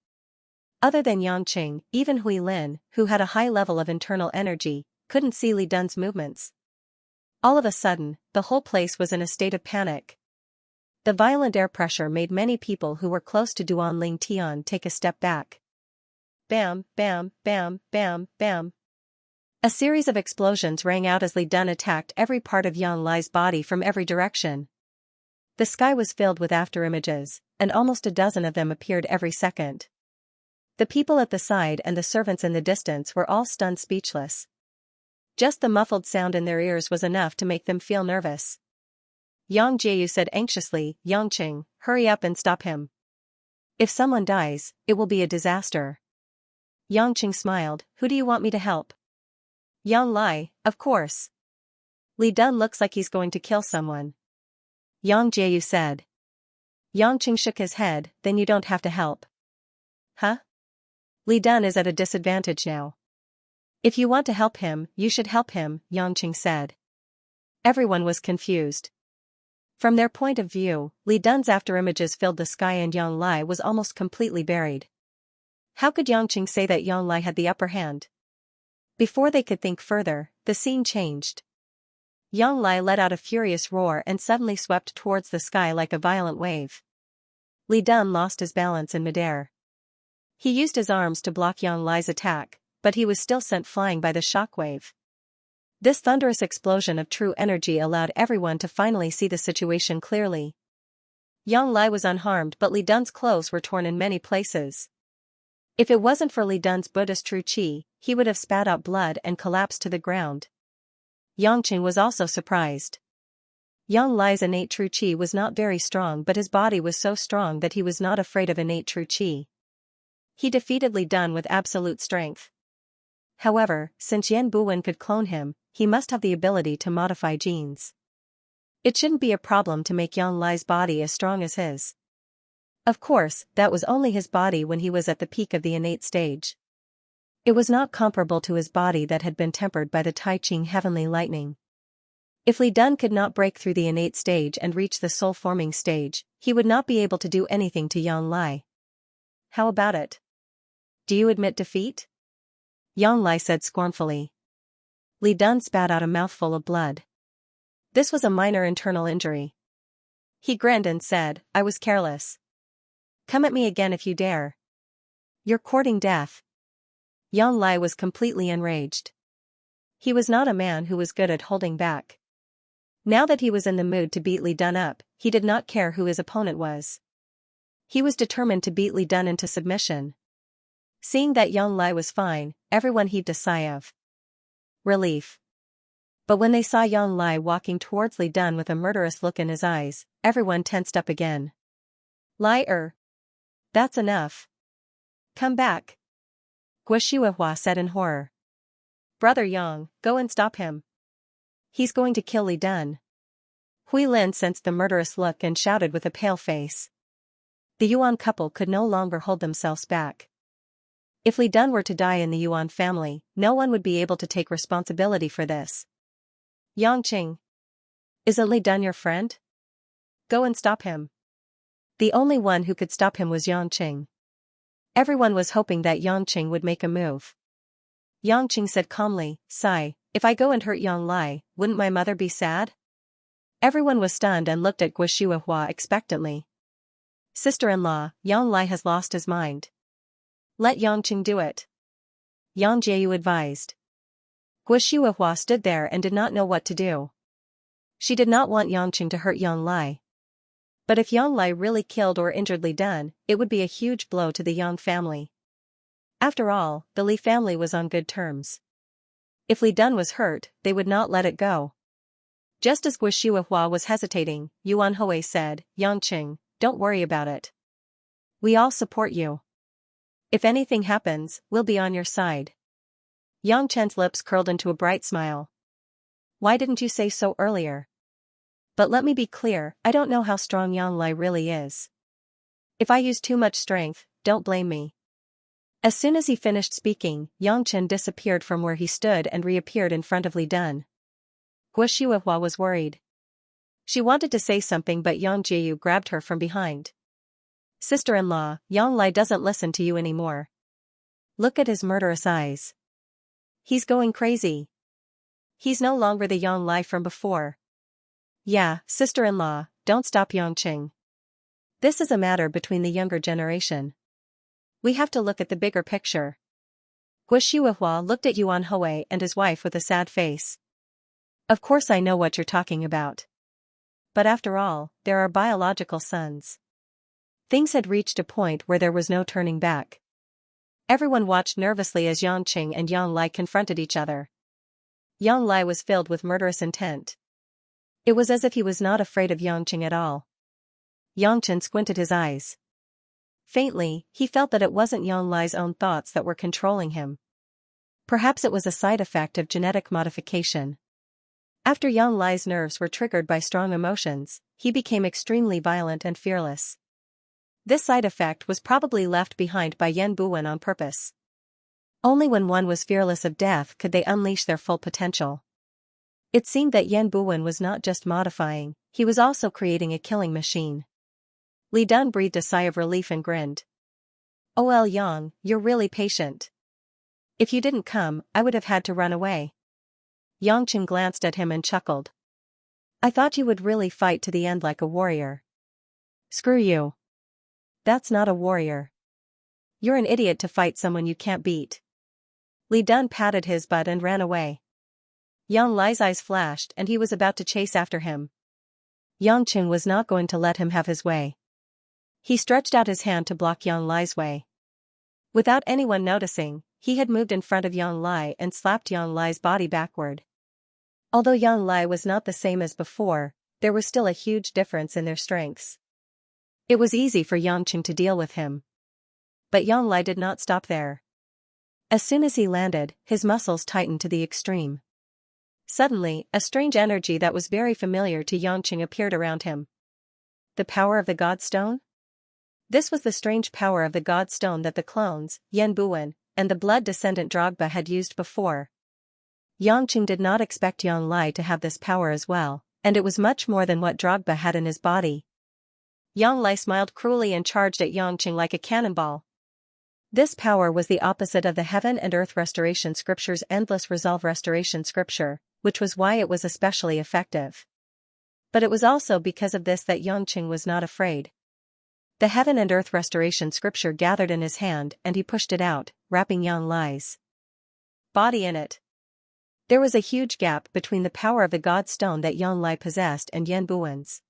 Other than Yangqing, even Hui Lin, who had a high level of internal energy, couldn't see Li Dun's movements. All of a sudden, the whole place was in a state of panic. The violent air pressure made many people who were close to Duan Ling Tian take a step back. Bam, bam, bam, bam, bam. A series of explosions rang out as Li Dun attacked every part of Yang Lai's body from every direction. The sky was filled with afterimages, and almost a dozen of them appeared every second. The people at the side and the servants in the distance were all stunned speechless. Just the muffled sound in their ears was enough to make them feel nervous. Yang Jieyu said anxiously, "Yangqing, hurry up and stop him. If someone dies, it will be a disaster." Yangqing smiled, "Who do you want me to help?" "Yang Lai, of course. Li Dun looks like he's going to kill someone." Yang Jieyu said. Yangqing shook his head, "Then you don't have to help." "Huh? Li Dun is at a disadvantage now. If you want to help him, you should help him," Yangqing said. Everyone was confused. From their point of view, Li Dun's afterimages filled the sky and Yang Lai was almost completely buried. How could Yangqing say that Yang Lai had the upper hand? Before they could think further, the scene changed. Yang Lai let out a furious roar and suddenly swept towards the sky like a violent wave. Li Dun lost his balance in midair. He used his arms to block Yang Lai's attack, but he was still sent flying by the shockwave. This thunderous explosion of true energy allowed everyone to finally see the situation clearly. Yang Lai was unharmed, but Li Dun's clothes were torn in many places. If it wasn't for Li Dun's Buddhist true qi, he would have spat out blood and collapsed to the ground. Yangqing was also surprised. Yang Lai's innate true qi was not very strong, but his body was so strong that he was not afraid of innate true qi. He defeated Li Dun with absolute strength. However, since Yan Buwen could clone him, he must have the ability to modify genes. It shouldn't be a problem to make Yang Lai's body as strong as his. Of course, that was only his body when he was at the peak of the innate stage. It was not comparable to his body that had been tempered by the Tai Ching heavenly lightning. If Li Dun could not break through the innate stage and reach the soul-forming stage, he would not be able to do anything to Yang Lai. "How about it? Do you admit defeat?" Yang Lai said scornfully. Li Dun spat out a mouthful of blood. This was a minor internal injury. He grinned and said, "I was careless. Come at me again if you dare. You're courting death." Yang Lai was completely enraged. He was not a man who was good at holding back. Now that he was in the mood to beat Li Dun up, he did not care who his opponent was. He was determined to beat Li Dun into submission. Seeing that Yang Lai was fine, everyone heaved a sigh of relief. But when they saw Yang Lai walking towards Li Dun with a murderous look in his eyes, everyone tensed up again. "Liar. That's enough. Come back," Guoshuahua said in horror. "Brother Yang, go and stop him. He's going to kill Li Dun." Hui Lin sensed the murderous look and shouted with a pale face. The Yuan couple could no longer hold themselves back. If Li Dun were to die in the Yuan family, no one would be able to take responsibility for this. "Yangqing. Isn't Li Dun your friend? Go and stop him." The only one who could stop him was Yangqing. Everyone was hoping that Yangqing would make a move. Yangqing said calmly, "Sigh, if I go and hurt Yang Lai, wouldn't my mother be sad?" Everyone was stunned and looked at Guoshuahua expectantly. "Sister-in-law, Yang Lai has lost his mind. Let Yangqing do it," Yang Jieyu advised. Guoshuahua stood there and did not know what to do. She did not want Yangqing to hurt Yang Lai. But if Yang Lai really killed or injured Li Dun, it would be a huge blow to the Yang family. After all, the Li family was on good terms. If Li Dun was hurt, they would not let it go. Just as Guoshuahua was hesitating, Yuan Hui said, "Yangqing, don't worry about it. We all support you. If anything happens, we'll be on your side." Yang Chen's lips curled into a bright smile. Why didn't you say so earlier? But let me be clear, I don't know how strong Yang Lai really is. If I use too much strength, don't blame me. As soon as he finished speaking, Yang Chen disappeared from where he stood and reappeared in front of Li Dun. Guo Shuihua was worried. She wanted to say something but Yang Jiyu grabbed her from behind. Sister-in-law, Yang Lai doesn't listen to you anymore. Look at his murderous eyes. He's going crazy. He's no longer the Yang Lai from before. Yeah, sister-in-law, don't stop Yang Qing. This is a matter between the younger generation. We have to look at the bigger picture. Guo Shuihua looked at Yuan Hui and his wife with a sad face. Of course I know what you're talking about. But after all, there are biological sons. Things had reached a point where there was no turning back. Everyone watched nervously as Yang Qing and Yang Lai confronted each other. Yang Lai was filled with murderous intent. It was as if he was not afraid of Yang Qing at all. Yang Chen squinted his eyes. Faintly, he felt that it wasn't Yang Lai's own thoughts that were controlling him. Perhaps it was a side effect of genetic modification. After Yang Lai's nerves were triggered by strong emotions, he became extremely violent and fearless. This side effect was probably left behind by Yan Buwen on purpose. Only when one was fearless of death could they unleash their full potential. It seemed that Yan Buwen was not just modifying, he was also creating a killing machine. Li Dun breathed a sigh of relief and grinned. "Oh Yang, you're really patient. If you didn't come, I would have had to run away." Yang Chen glanced at him and chuckled. "I thought you would really fight to the end like a warrior." "Screw you. That's not a warrior. You're an idiot to fight someone you can't beat." Li Dun patted his butt and ran away. Yang Lai's eyes flashed and he was about to chase after him. Yang Chen was not going to let him have his way. He stretched out his hand to block Yang Lai's way. Without anyone noticing, he had moved in front of Yang Lai and slapped Yang Lai's body backward. Although Yang Lai was not the same as before, there was still a huge difference in their strengths. It was easy for Yang Chen to deal with him. But Yang Lai did not stop there. As soon as he landed, his muscles tightened to the extreme. Suddenly, a strange energy that was very familiar to Yang Chen appeared around him. The power of the God Stone? This was the strange power of the God Stone that the clones, Yan Buwen, and the blood descendant Drogba had used before. Yang Chen did not expect Yang Lai to have this power as well, and it was much more than what Drogba had in his body. Yang Lai smiled cruelly and charged at Yang Chen like a cannonball. This power was the opposite of the Heaven and Earth Restoration Scripture's Endless Resolve Restoration Scripture, which was why it was especially effective. But it was also because of this that Yang Chen was not afraid. The Heaven and Earth Restoration Scripture gathered in his hand and he pushed it out, wrapping Yang Lai's body in it. There was a huge gap between the power of the God Stone that Yang Lai possessed and Yan Buwen's.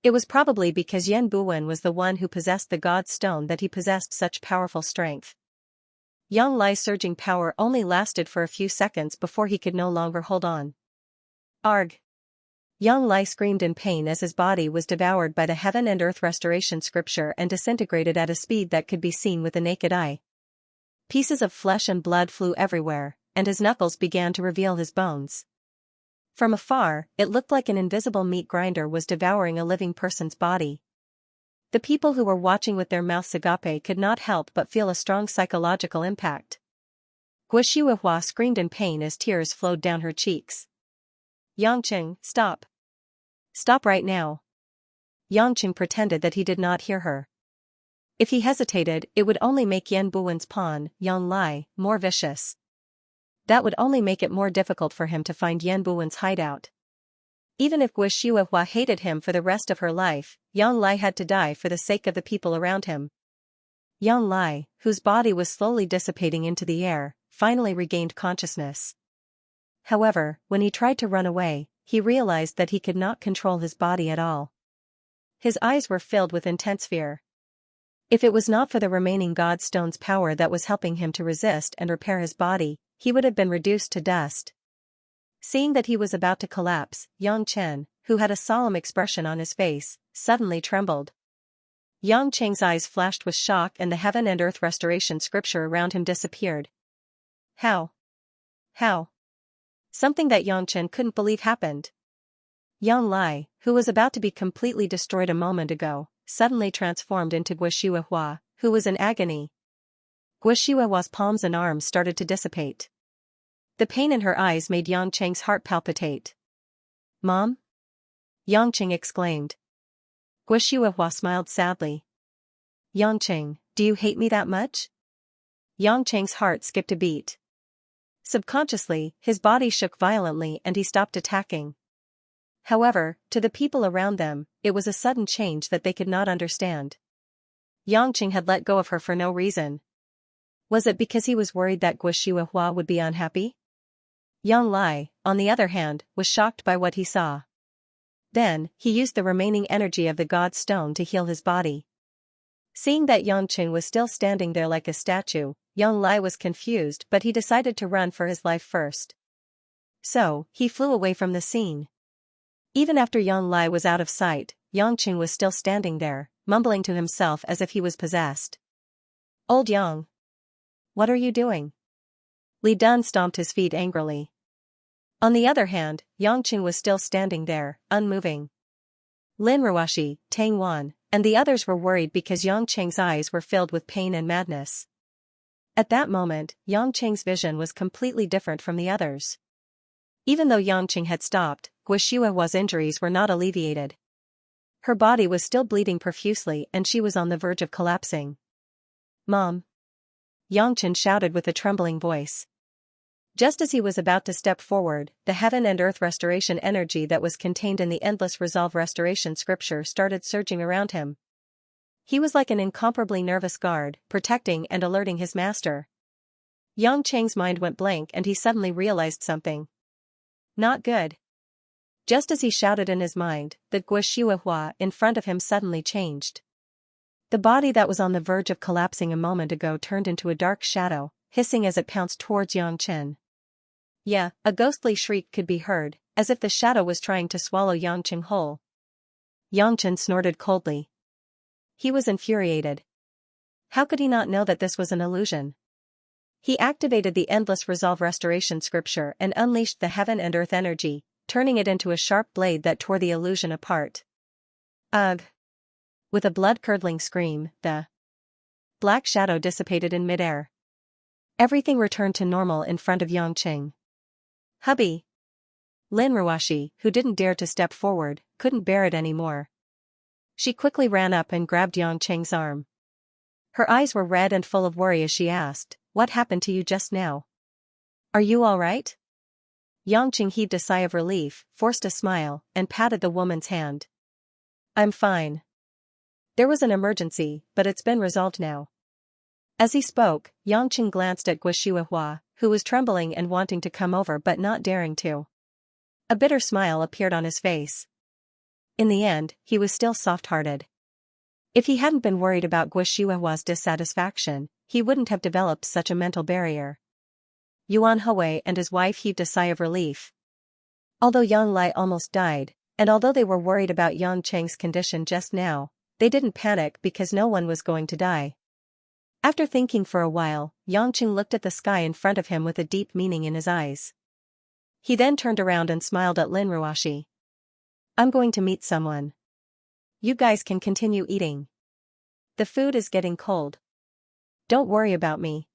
It was probably because Yan Buwen was the one who possessed the God Stone that he possessed such powerful strength. Yang Lai's surging power only lasted for a few seconds before he could no longer hold on. Arg! Yang Lai screamed in pain as his body was devoured by the Heaven and Earth Restoration Scripture and disintegrated at a speed that could be seen with the naked eye. Pieces of flesh and blood flew everywhere, and his knuckles began to reveal his bones. From afar, it looked like an invisible meat grinder was devouring a living person's body. The people who were watching with their mouths agape could not help but feel a strong psychological impact. Guo Shuihua screamed in pain as tears flowed down her cheeks. "Yang Qing, stop. Stop right now." Yang Qing pretended that he did not hear her. If he hesitated, it would only make Yan Buwen's pawn, Yang Lai, more vicious. That would only make it more difficult for him to find Yan Buwen's hideout. Even if Guo Shuihua hated him for the rest of her life, Yang Lai had to die for the sake of the people around him. Yang Lai, whose body was slowly dissipating into the air, finally regained consciousness. However, when he tried to run away, he realized that he could not control his body at all. His eyes were filled with intense fear. If it was not for the remaining God Stone's power that was helping him to resist and repair his body, he would have been reduced to dust. Seeing that he was about to collapse, Yang Chen, who had a solemn expression on his face, suddenly trembled. Yang Cheng's eyes flashed with shock and the Heaven and Earth Restoration Scripture around him disappeared. "How? How? Something that Yang Chen couldn't believe happened. Yang Lai, who was about to be completely destroyed a moment ago, suddenly transformed into Guo, who was in agony. Guo's palms and arms started to dissipate. The pain in her eyes made Yang Cheng's heart palpitate. "Mom?" Yang Cheng exclaimed. Guo smiled sadly. "Yang Cheng, do you hate me that much?" Yang Cheng's heart skipped a beat. Subconsciously, his body shook violently and he stopped attacking. However, to the people around them, it was a sudden change that they could not understand. Yang Cheng had let go of her for no reason. Was it because he was worried that Guo would be unhappy? Yang Lai, on the other hand, was shocked by what he saw. Then, he used the remaining energy of the God Stone to heal his body. Seeing that Yang Cheng was still standing there like a statue, Yang Lai was confused, but he decided to run for his life first. So, he flew away from the scene. Even after Yang Lai was out of sight, Yang Cheng was still standing there, mumbling to himself as if he was possessed. "Old Yang! What are you doing?" Li Dun stomped his feet angrily. On the other hand, Yang Cheng was still standing there, unmoving. Lin Ruoshi, Tang Wan, and the others were worried because Yang Cheng's eyes were filled with pain and madness. At that moment, Yang Cheng's vision was completely different from the others. Even though Yang Cheng had stopped, Guo's injuries were not alleviated. Her body was still bleeding profusely and she was on the verge of collapsing. "Mom!" Yang Chen shouted with a trembling voice. Just as he was about to step forward, the heaven and earth restoration energy that was contained in the endless resolve restoration scripture started surging around him. He was like an incomparably nervous guard, protecting and alerting his master. Yang Cheng's mind went blank and he suddenly realized something. Not good. Just as he shouted in his mind, the Guo in front of him suddenly changed. The body that was on the verge of collapsing a moment ago turned into a dark shadow, hissing as it pounced towards Yang Chen. Yeah, a ghostly shriek could be heard, as if the shadow was trying to swallow Yang Chen whole. Yang Chen snorted coldly. He was infuriated. How could he not know that this was an illusion? He activated the endless resolve restoration scripture and unleashed the heaven and earth energy, turning it into a sharp blade that tore the illusion apart. Ugh! With a blood-curdling scream, the black shadow dissipated in midair. Everything returned to normal in front of Yang Cheng. "Hubby!" Lin Ruoshi, who didn't dare to step forward, couldn't bear it anymore. She quickly ran up and grabbed Yang Cheng's arm. Her eyes were red and full of worry as she asked, "What happened to you just now? Are you all right?" Yang Cheng heaved a sigh of relief, forced a smile, and patted the woman's hand. "I'm fine. There was an emergency, but it's been resolved now." As he spoke, Yang Cheng glanced at Guo, who was trembling and wanting to come over but not daring to. A bitter smile appeared on his face. In the end, he was still soft-hearted. If he hadn't been worried about Guo's dissatisfaction, he wouldn't have developed such a mental barrier. Yuan Hui and his wife heaved a sigh of relief. Although Yang Lai almost died, and although they were worried about Yang Cheng's condition just now, they didn't panic because no one was going to die. After thinking for a while, Yang Cheng looked at the sky in front of him with a deep meaning in his eyes. He then turned around and smiled at Lin Ruoshi. "I'm going to meet someone. You guys can continue eating. The food is getting cold. Don't worry about me.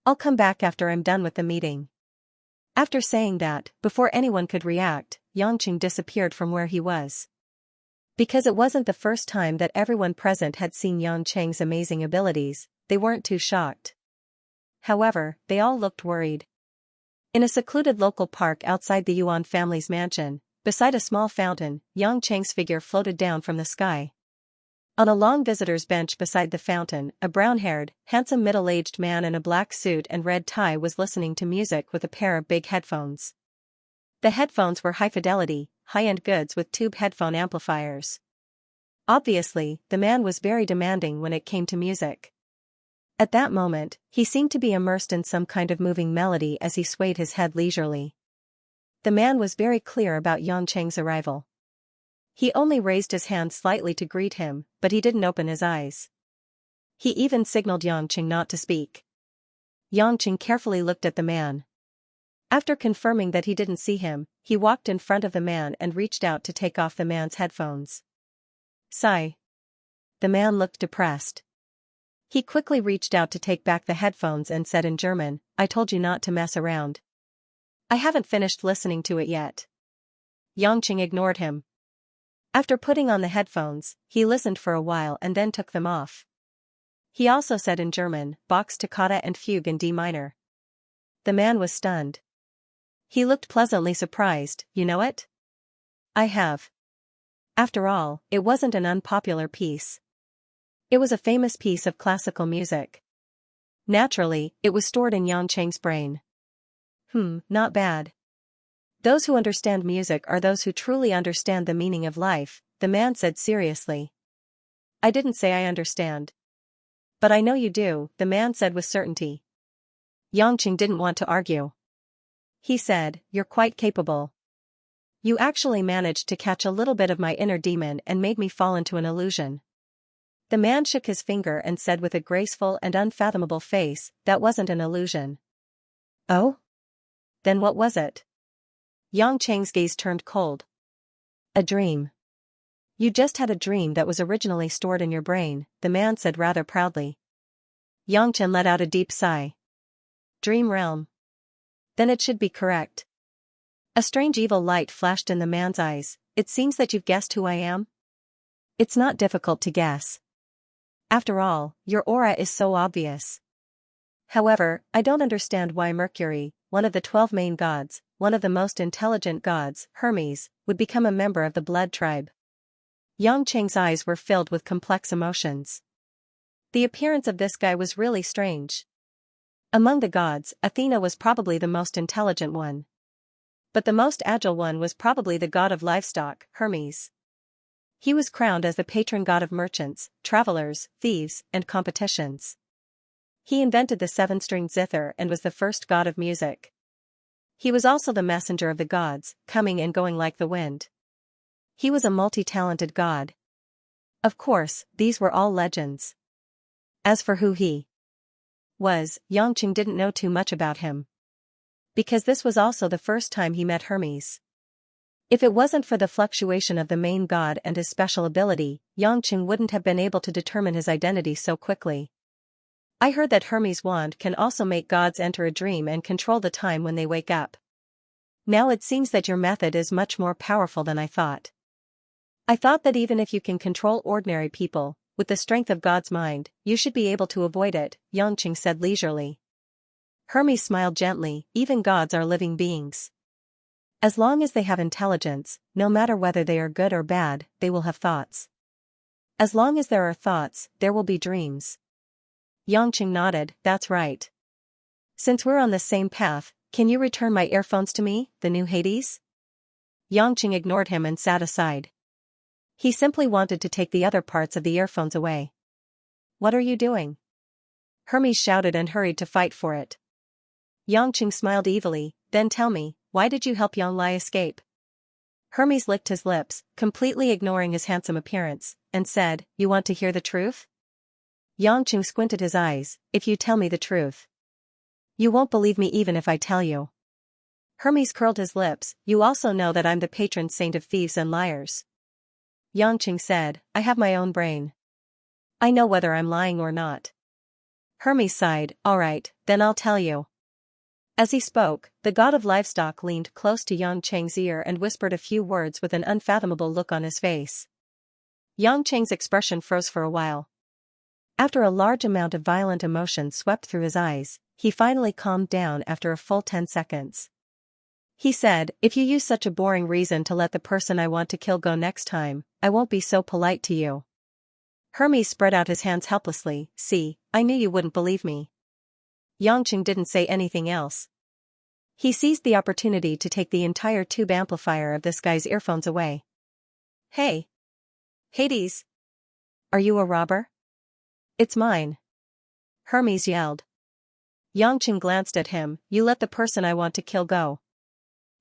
I'll come back after I'm done with the meeting." After saying that, before anyone could react, Yang Cheng disappeared from where he was. Because it wasn't the first time that everyone present had seen Yang Cheng's amazing abilities, they weren't too shocked. However, they all looked worried. In a secluded local park outside the Yuan family's mansion, beside a small fountain, Yang Cheng's figure floated down from the sky. On a long visitor's bench beside the fountain, a brown-haired, handsome middle-aged man in a black suit and red tie was listening to music with a pair of big headphones. The headphones were high-fidelity, high-end goods with tube headphone amplifiers. Obviously, the man was very demanding when it came to music. At that moment, he seemed to be immersed in some kind of moving melody as he swayed his head leisurely. The man was very clear about Yang Cheng's arrival. He only raised his hand slightly to greet him, but he didn't open his eyes. He even signaled Yang Cheng not to speak. Yang Cheng carefully looked at the man. After confirming that he didn't see him, he walked in front of the man and reached out to take off the man's headphones. Sigh. The man looked depressed. He quickly reached out to take back the headphones and said in German, "I told you not to mess around." "I haven't finished listening to it yet." Xianxia ignored him. After putting on the headphones, he listened for a while and then took them off. He also said in German, "Box toccata and fugue in D minor." The man was stunned. He looked pleasantly surprised. "You know it?" "I have." After all, it wasn't an unpopular piece. It was a famous piece of classical music. Naturally, it was stored in Xianxia's brain. Not bad. Those who understand music are those who truly understand the meaning of life, the man said seriously. "I didn't say I understand." "But I know you do," the man said with certainty. Xianxia didn't want to argue. He said, "You're quite capable. You actually managed to catch a little bit of my inner demon and made me fall into an illusion." The man shook his finger and said with a graceful and unfathomable face, "That wasn't an illusion." "Oh? Then what was it?" Xianxia's gaze turned cold. "A dream. You just had a dream that was originally stored in your brain," the man said rather proudly. Xianxia let out a deep sigh. "Dream realm. Then it should be correct." A strange evil light flashed in the man's eyes. "It seems that you've guessed who I am?" "It's not difficult to guess. After all, your aura is so obvious. However, I don't understand why Mercury, one of the 12 main gods, one of the most intelligent gods, Hermes, would become a member of the blood tribe." Xianxia's eyes were filled with complex emotions. The appearance of this guy was really strange. Among the gods, Athena was probably the most intelligent one. But the most agile one was probably the god of livestock, Hermes. He was crowned as the patron god of merchants, travelers, thieves, and competitions. He invented the 7-stringed zither and was the first god of music. He was also the messenger of the gods, coming and going like the wind. He was a multi-talented god. Of course, these were all legends. As for who he was, Xianxia didn't know too much about him. Because this was also the first time he met Hermes. If it wasn't for the fluctuation of the main god and his special ability, Xianxia wouldn't have been able to determine his identity so quickly. "I heard that Hermes' wand can also make gods enter a dream and control the time when they wake up. Now it seems that your method is much more powerful than I thought." "I thought that even if you can control ordinary people, with the strength of God's mind, you should be able to avoid it," Xianxia said leisurely. Hermes smiled gently. "Even gods are living beings. As long as they have intelligence, no matter whether they are good or bad, they will have thoughts. As long as there are thoughts, there will be dreams." Xianxia nodded. "That's right. Since we're on the same path, can you return my earphones to me, the new Hades?" Xianxia ignored him and sat aside. He simply wanted to take the other parts of the earphones away. "What are you doing?" Hermes shouted and hurried to fight for it. Xianxia smiled evilly. "Then tell me, why did you help Yang Lai escape?" Hermes licked his lips, completely ignoring his handsome appearance, and said, "You want to hear the truth?" Xianxia squinted his eyes. "If you tell me the truth, you won't believe me even if I tell you." Hermes curled his lips. "You also know that I'm the patron saint of thieves and liars." Xianxia said, "I have my own brain. I know whether I'm lying or not." Hermes sighed. "All right, then I'll tell you." As he spoke, the god of livestock leaned close to Xianxia's ear and whispered a few words with an unfathomable look on his face. Xianxia's expression froze for a while. After a large amount of violent emotion swept through his eyes, he finally calmed down after a full 10 seconds. He said, "If you use such a boring reason to let the person I want to kill go next time, I won't be so polite to you." Hermes spread out his hands helplessly. "See, I knew you wouldn't believe me." Xianxia didn't say anything else. He seized the opportunity to take the entire tube amplifier of this guy's earphones away. "Hey! Hades! Are you a robber?" "It's mine!" Hermes yelled. Xianxia glanced at him. "You let the person I want to kill go."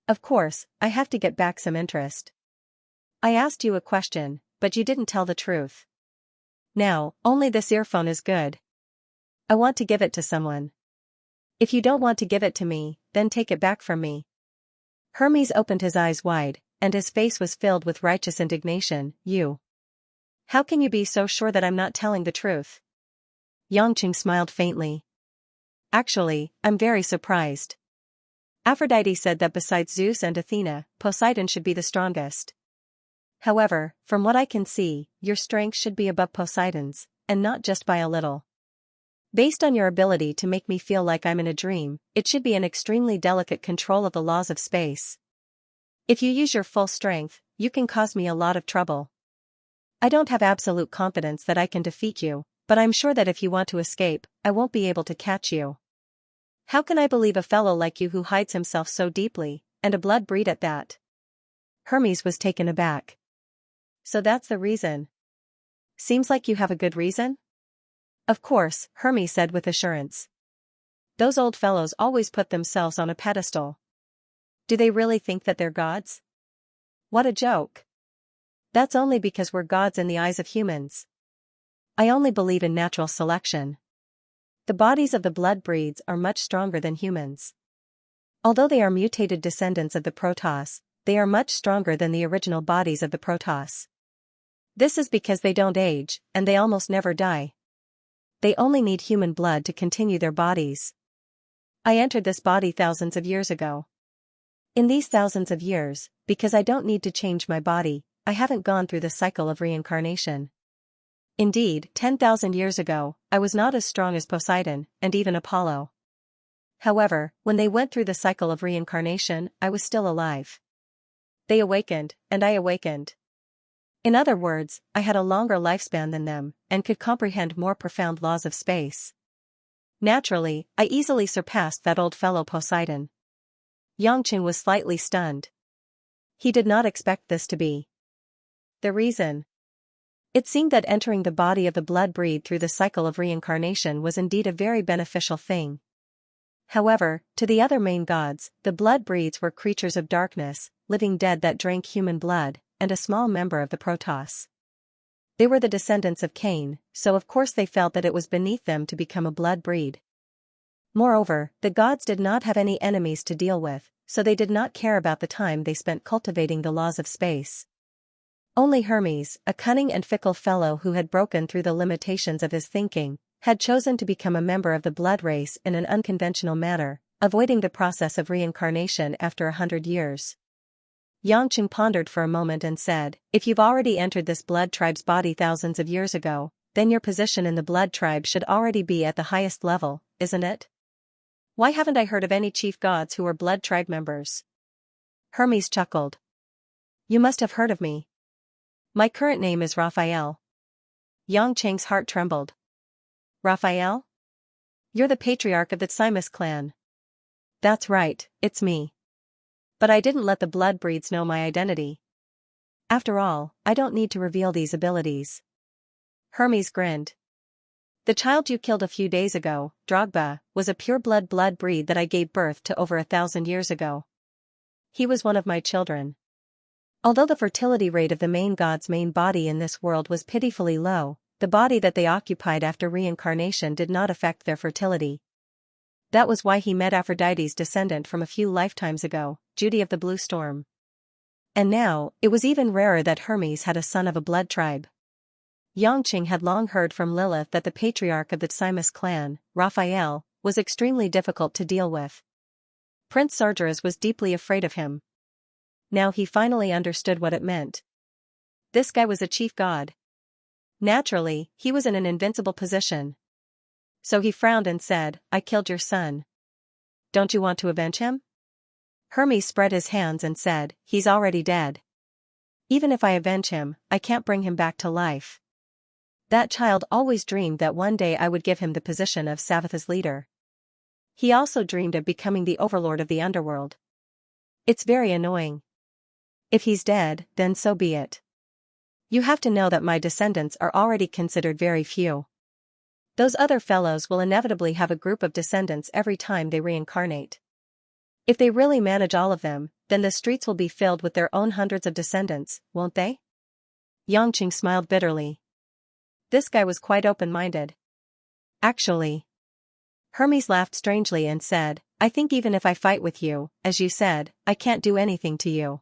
"Of course, I have to get back some interest. I asked you a question, but you didn't tell the truth. Now, only this earphone is good. I want to give it to someone. If you don't want to give it to me, then take it back from me. Hermes opened his eyes wide, and his face was filled with righteous indignation. You. How can you be so sure that I'm not telling the truth? Yangqing smiled faintly. Actually, I'm very surprised. Aphrodite said that besides Zeus and Athena, Poseidon should be the strongest. However, from what I can see, your strength should be above Poseidon's, and not just by a little. Based on your ability to make me feel like I'm in a dream, it should be an extremely delicate control of the laws of space. If you use your full strength, you can cause me a lot of trouble. I don't have absolute confidence that I can defeat you, but I'm sure that if you want to escape, I won't be able to catch you. How can I believe a fellow like you who hides himself so deeply, and a blood breed at that? Hermes was taken aback. So that's the reason. Seems like you have a good reason? Of course, Hermes said with assurance. Those old fellows always put themselves on a pedestal. Do they really think that they're gods? What a joke. That's only because we're gods in the eyes of humans. I only believe in natural selection. The bodies of the blood breeds are much stronger than humans. Although they are mutated descendants of the Protoss, they are much stronger than the original bodies of the Protoss. This is because they don't age, and they almost never die. They only need human blood to continue their bodies. I entered this body thousands of years ago. In these thousands of years, because I don't need to change my body, I haven't gone through the cycle of reincarnation. Indeed, 10,000 years ago, I was not as strong as Poseidon, and even Apollo. However, when they went through the cycle of reincarnation, I was still alive. They awakened, and I awakened. In other words, I had a longer lifespan than them, and could comprehend more profound laws of space. Naturally, I easily surpassed that old fellow Poseidon. Yangqing was slightly stunned. He did not expect this to be the reason. It seemed that entering the body of the blood breed through the cycle of reincarnation was indeed a very beneficial thing. However, to the other main gods, the blood breeds were creatures of darkness, living dead that drank human blood, and a small member of the Protoss. They were the descendants of Cain, so of course they felt that it was beneath them to become a blood breed. Moreover, the gods did not have any enemies to deal with, so they did not care about the time they spent cultivating the laws of space. Only Hermes, a cunning and fickle fellow who had broken through the limitations of his thinking, had chosen to become a member of the blood race in an unconventional manner, avoiding the process of reincarnation after 100 years. Yangqing pondered for a moment and said, if you've already entered this blood tribe's body thousands of years ago, then your position in the blood tribe should already be at the highest level, isn't it? Why haven't I heard of any chief gods who were blood tribe members? Hermes chuckled. You must have heard of me. My current name is Raphael. Yangqing's heart trembled. Raphael? You're the patriarch of the Xianxia clan. That's right, it's me. But I didn't let the blood breeds know my identity. After all, I don't need to reveal these abilities. Hermes grinned. The child you killed a few days ago, Drogba, was a pure-blood blood breed that I gave birth to over 1,000 years ago. He was one of my children. Although the fertility rate of the main god's main body in this world was pitifully low, the body that they occupied after reincarnation did not affect their fertility. That was why he met Aphrodite's descendant from a few lifetimes ago, Judy of the Blue Storm. And now, it was even rarer that Hermes had a son of a blood tribe. Yangqing had long heard from Lilith that the patriarch of the Xianxia clan, Raphael, was extremely difficult to deal with. Prince Sargeras was deeply afraid of him. Now he finally understood what it meant. This guy was a chief god. Naturally, he was in an invincible position. So he frowned and said, I killed your son. Don't you want to avenge him? Hermes spread his hands and said, he's already dead. Even if I avenge him, I can't bring him back to life. That child always dreamed that one day I would give him the position of Savatha's leader. He also dreamed of becoming the overlord of the underworld. It's very annoying. If he's dead, then so be it. You have to know that my descendants are already considered very few. Those other fellows will inevitably have a group of descendants every time they reincarnate. If they really manage all of them, then the streets will be filled with their own hundreds of descendants, won't they? Yangqing smiled bitterly. This guy was quite open-minded. Actually, Hermes laughed strangely and said, I think even if I fight with you, as you said, I can't do anything to you.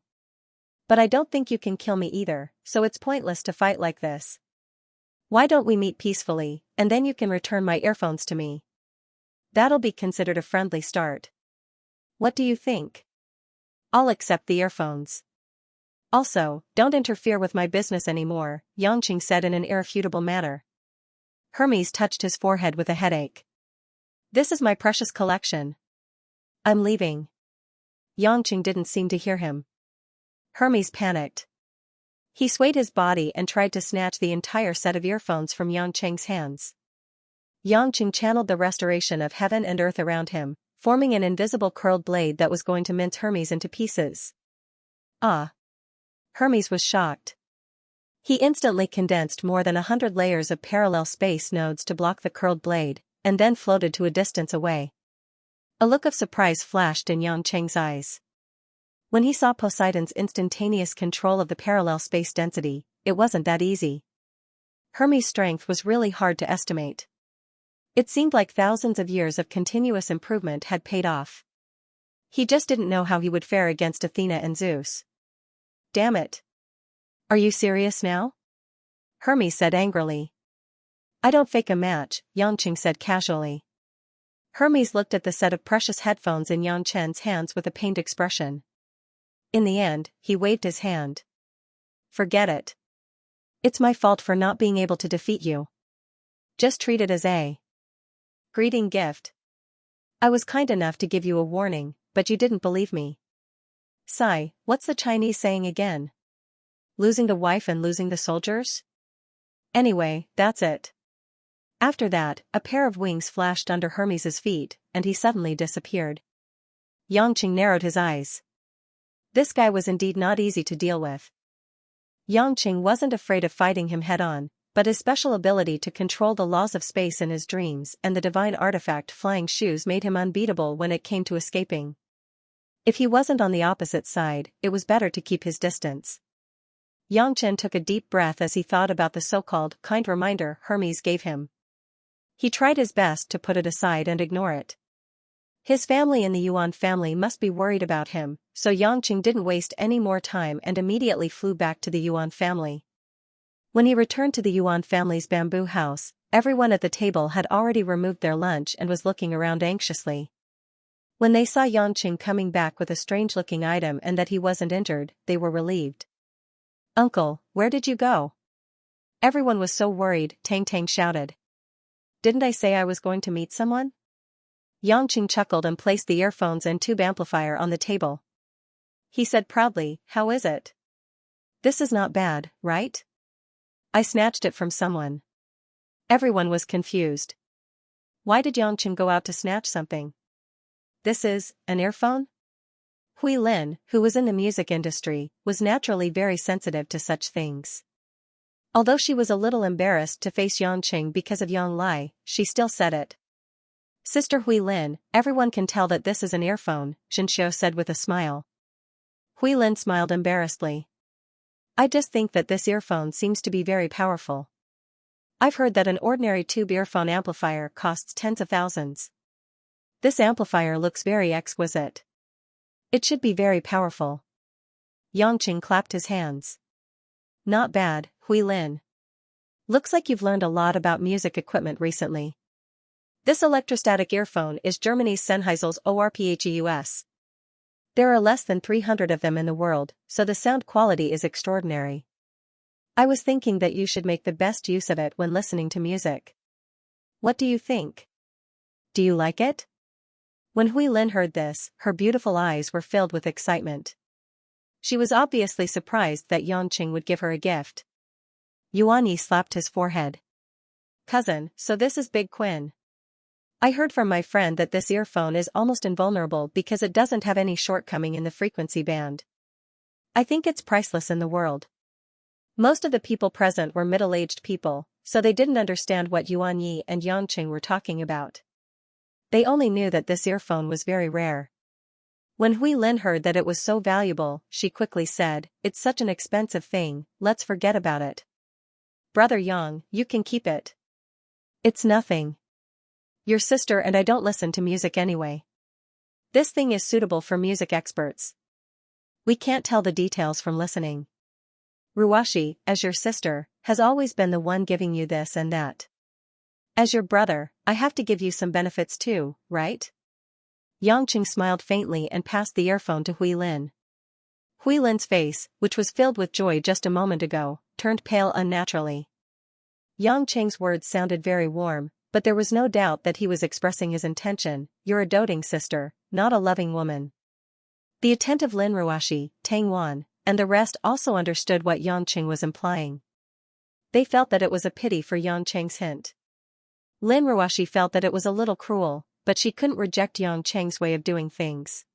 But I don't think you can kill me either, so it's pointless to fight like this. Why don't we meet peacefully, and then you can return my earphones to me? That'll be considered a friendly start. What do you think? I'll accept the earphones. Also, don't interfere with my business anymore, Xianxia said in an irrefutable manner. Hermes touched his forehead with a headache. This is my precious collection. I'm leaving. Xianxia didn't seem to hear him. Hermes panicked. He swayed his body and tried to snatch the entire set of earphones from Xianxia's hands. Xianxia channeled the restoration of heaven and earth around him, forming an invisible curled blade that was going to mince Hermes into pieces. Ah! Hermes was shocked. He instantly condensed more than 100 layers of parallel space nodes to block the curled blade, and then floated to a distance away. A look of surprise flashed in Xianxia's eyes. When he saw Poseidon's instantaneous control of the parallel space density, it wasn't that easy. Hermes' strength was really hard to estimate. It seemed like thousands of years of continuous improvement had paid off. He just didn't know how he would fare against Athena and Zeus. Damn it. Are you serious now? Hermes said angrily. I don't fake a match, Xianxia said casually. Hermes looked at the set of precious headphones in Xianxia's hands with a pained expression. In the end, he waved his hand. Forget it. It's my fault for not being able to defeat you. Just treat it as a greeting gift. I was kind enough to give you a warning, but you didn't believe me. Sigh, what's the Chinese saying again? Losing the wife and losing the soldiers? Anyway, that's it. After that, a pair of wings flashed under Hermes's feet, and he suddenly disappeared. Xianxia narrowed his eyes. This guy was indeed not easy to deal with. Xianxia wasn't afraid of fighting him head-on, but his special ability to control the laws of space in his dreams and the divine artifact flying shoes made him unbeatable when it came to escaping. If he wasn't on the opposite side, it was better to keep his distance. Xianxia took a deep breath as he thought about the so-called kind reminder Hermes gave him. He tried his best to put it aside and ignore it. His family and the Yuan family must be worried about him, so Xianxia didn't waste any more time and immediately flew back to the Yuan family. When he returned to the Yuan family's bamboo house, everyone at the table had already removed their lunch and was looking around anxiously. When they saw Xianxia coming back with a strange-looking item and that he wasn't injured, they were relieved. Uncle, where did you go? Everyone was so worried, Tang Tang shouted. Didn't I say I was going to meet someone? Xianxia chuckled and placed the earphones and tube amplifier on the table. He said proudly, how is it? This is not bad, right? I snatched it from someone. Everyone was confused. Why did Xianxia go out to snatch something? This is an earphone? Hui Lin, who was in the music industry, was naturally very sensitive to such things. Although she was a little embarrassed to face Xianxia because of Yang Lai, she still said it. Sister Hui Lin, everyone can tell that this is an earphone, Xianxia said with a smile. Hui Lin smiled embarrassedly. I just think that this earphone seems to be very powerful. I've heard that an ordinary tube earphone amplifier costs tens of thousands. This amplifier looks very exquisite. It should be very powerful. Xianxia clapped his hands. Not bad, Hui Lin. Looks like you've learned a lot about music equipment recently. This electrostatic earphone is Germany's Sennheisel's ORPHEUS. There are less than 300 of them in the world, so the sound quality is extraordinary. I was thinking that you should make the best use of it when listening to music. What do you think? Do you like it? When Hui Lin heard this, her beautiful eyes were filled with excitement. She was obviously surprised that Xianxia would give her a gift. Yuan Yi slapped his forehead. Cousin, so this is Big Quinn. I heard from my friend that this earphone is almost invulnerable because it doesn't have any shortcoming in the frequency band. I think it's priceless in the world. Most of the people present were middle-aged people, so they didn't understand what Yuan Yi and Xianxia were talking about. They only knew that this earphone was very rare. When Hui Lin heard that it was so valuable, she quickly said, it's such an expensive thing, let's forget about it. Brother Yang, you can keep it. It's nothing. Your sister and I don't listen to music anyway. This thing is suitable for music experts. We can't tell the details from listening. Ruwashi, as your sister, has always been the one giving you this and that. As your brother, I have to give you some benefits too, right? Yangqing smiled faintly and passed the earphone to Hui Lin. Hui Lin's face, which was filled with joy just a moment ago, turned pale unnaturally. Yang Cheng's words sounded very warm, but there was no doubt that he was expressing his intention. You're a doting sister, not a loving woman. The attentive Lin Ruwashi, Tang Wan, and the rest also understood what Yang Cheng was implying. They felt that it was a pity for Yang Cheng's hint. Lin Ruwashi felt that it was a little cruel, but she couldn't reject Yang Cheng's way of doing things.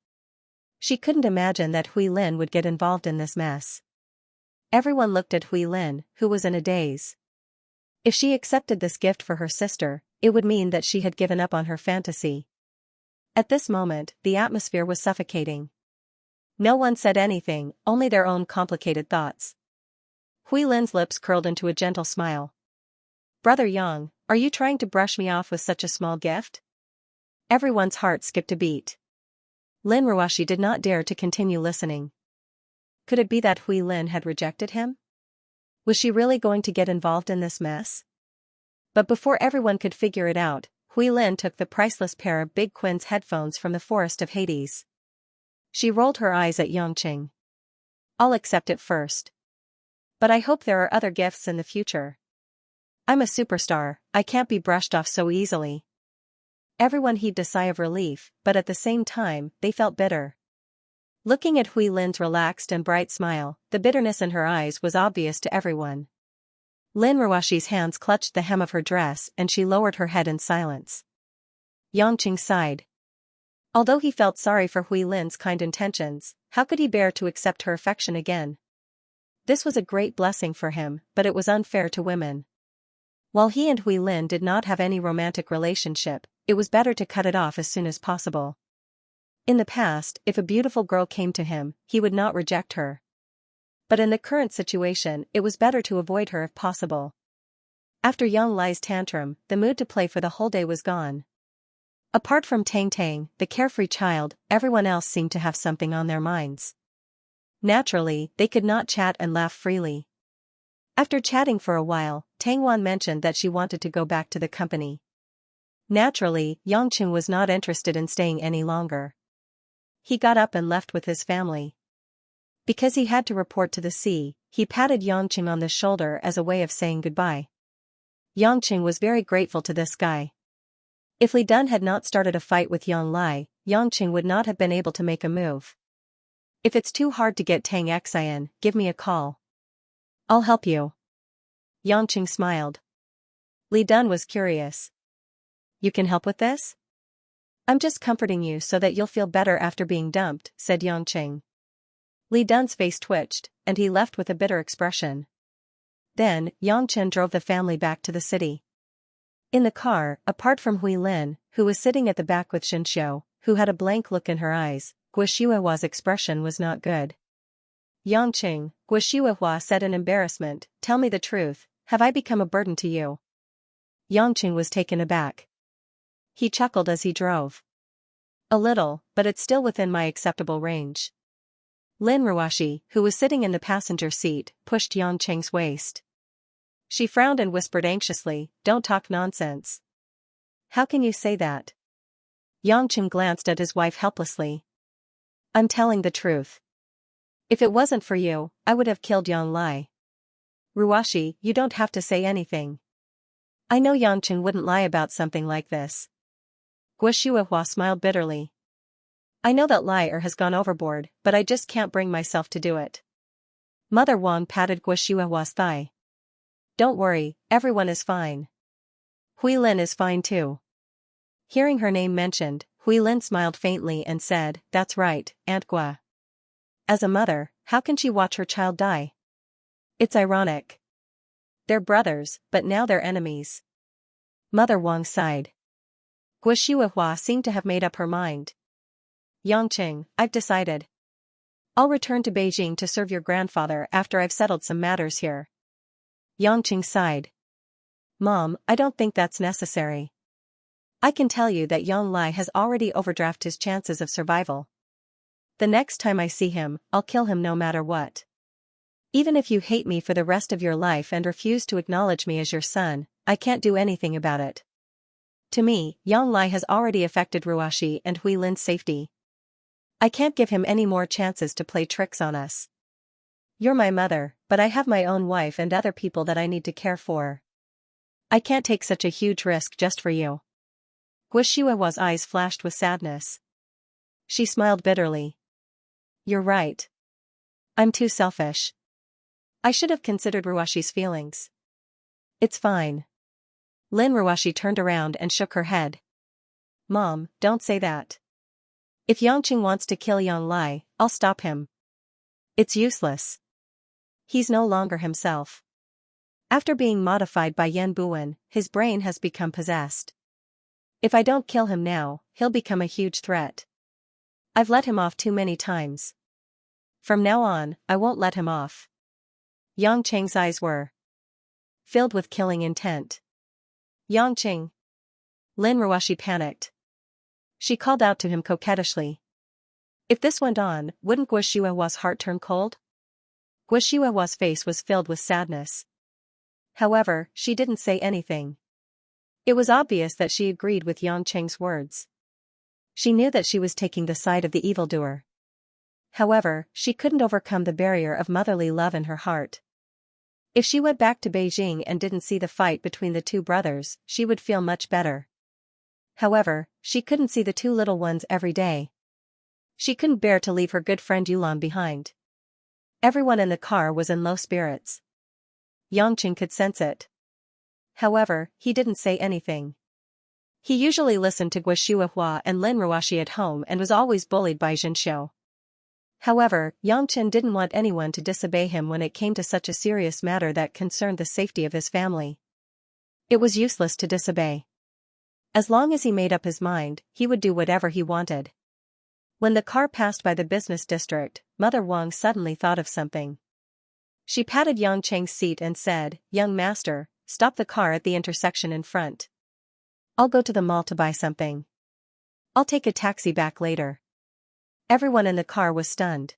She couldn't imagine that Hui Lin would get involved in this mess. Everyone looked at Hui Lin, who was in a daze. If she accepted this gift for her sister, it would mean that she had given up on her fantasy. At this moment, the atmosphere was suffocating. No one said anything, only their own complicated thoughts. Hui Lin's lips curled into a gentle smile. Brother Yang, are you trying to brush me off with such a small gift? Everyone's heart skipped a beat. Lin Ruwashi did not dare to continue listening. Could it be that Hui Lin had rejected him? Was she really going to get involved in this mess? But before everyone could figure it out, Hui Lin took the priceless pair of Big Quinn's headphones from the forest of Hades. She rolled her eyes at Yangqing. I'll accept it first. But I hope there are other gifts in the future. I'm a superstar, I can't be brushed off so easily. Everyone heaved a sigh of relief, but at the same time, they felt bitter. Looking at Hui Lin's relaxed and bright smile, the bitterness in her eyes was obvious to everyone. Lin Ruwashi's hands clutched the hem of her dress and she lowered her head in silence. Yangqing sighed. Although he felt sorry for Hui Lin's kind intentions, how could he bear to accept her affection again? This was a great blessing for him, but it was unfair to women. While he and Hui Lin did not have any romantic relationship, it was better to cut it off as soon as possible. In the past, if a beautiful girl came to him, he would not reject her. But in the current situation, it was better to avoid her if possible. After Young Lai's tantrum, the mood to play for the whole day was gone. Apart from Tang Tang, the carefree child, everyone else seemed to have something on their minds. Naturally, they could not chat and laugh freely. After chatting for a while, Tang Wan mentioned that she wanted to go back to the company. Naturally, Yangqing was not interested in staying any longer. He got up and left with his family. Because he had to report to the sea, he patted Yangqing on the shoulder as a way of saying goodbye. Yangqing was very grateful to this guy. If Li Dun had not started a fight with Yang Lai, Yangqing would not have been able to make a move. If it's too hard to get Tang Xian, give me a call. I'll help you. Yangqing smiled. Li Dun was curious. You can help with this? I'm just comforting you so that you'll feel better after being dumped, said Yangqing. Li Dun's face twitched, and he left with a bitter expression. Then, Yangchen drove the family back to the city. In the car, apart from Hui Lin, who was sitting at the back with Xianxia, who had a blank look in her eyes, Guoshuihua's expression was not good. Yangqing, Guoshuihua said in embarrassment, tell me the truth, have I become a burden to you? Yangqing was taken aback. He chuckled as he drove. A little, but it's still within my acceptable range. Lin Ruwashi, who was sitting in the passenger seat, pushed Yangqing's waist. She frowned and whispered anxiously, don't talk nonsense. How can you say that? Yangqing glanced at his wife helplessly. I'm telling the truth. If it wasn't for you, I would have killed Yang Lai. Ruwashi, you don't have to say anything. I know Yangqing wouldn't lie about something like this. Guoshuihua smiled bitterly. I know that Lai has gone overboard, but I just can't bring myself to do it. Mother Wang patted Guoshuihua's thigh. Don't worry, everyone is fine. Hui Lin is fine too. Hearing her name mentioned, Hui Lin smiled faintly and said, that's right, Aunt Gua. As a mother, how can she watch her child die? It's ironic. They're brothers, but now they're enemies. Mother Wang sighed. Guoshuihua seemed to have made up her mind. Yangqing, I've decided. I'll return to Beijing to serve your grandfather after I've settled some matters here. Yangqing sighed. Mom, I don't think that's necessary. I can tell you that Yang Lai has already overdrafted his chances of survival. The next time I see him, I'll kill him no matter what. Even if you hate me for the rest of your life and refuse to acknowledge me as your son, I can't do anything about it. To me, Yang Lai has already affected Ruashi and Hui Lin's safety. I can't give him any more chances to play tricks on us. You're my mother, but I have my own wife and other people that I need to care for. I can't take such a huge risk just for you. Guishua's eyes flashed with sadness. She smiled bitterly. You're right. I'm too selfish. I should have considered Ruashi's feelings. It's fine. Lin Ruashi turned around and shook her head. Mom, don't say that. If Yangqing wants to kill Yang Lai, I'll stop him. It's useless. He's no longer himself. After being modified by Yan Buwen, his brain has become possessed. If I don't kill him now, he'll become a huge threat. I've let him off too many times. From now on, I won't let him off. Yang Cheng's eyes were filled with killing intent. Yangqing. Lin Ruashi panicked. She called out to him coquettishly. If this went on, wouldn't Guishua's heart turn cold? Guishua's face was filled with sadness. However, she didn't say anything. It was obvious that she agreed with Yang Cheng's words. She knew that she was taking the side of the evildoer. However, she couldn't overcome the barrier of motherly love in her heart. If she went back to Beijing and didn't see the fight between the two brothers, she would feel much better. However, she couldn't see the two little ones every day. She couldn't bear to leave her good friend Yulan behind. Everyone in the car was in low spirits. Yangqing could sense it. However, he didn't say anything. He usually listened to Guishuahua and Lin Ruashi at home and was always bullied by Xianxia. However, Yangqing didn't want anyone to disobey him when it came to such a serious matter that concerned the safety of his family. It was useless to disobey. As long as he made up his mind, he would do whatever he wanted. When the car passed by the business district, Mother Wang suddenly thought of something. She patted Yang Cheng's seat and said, "Young master, stop the car at the intersection in front. I'll go to the mall to buy something. I'll take a taxi back later." Everyone in the car was stunned.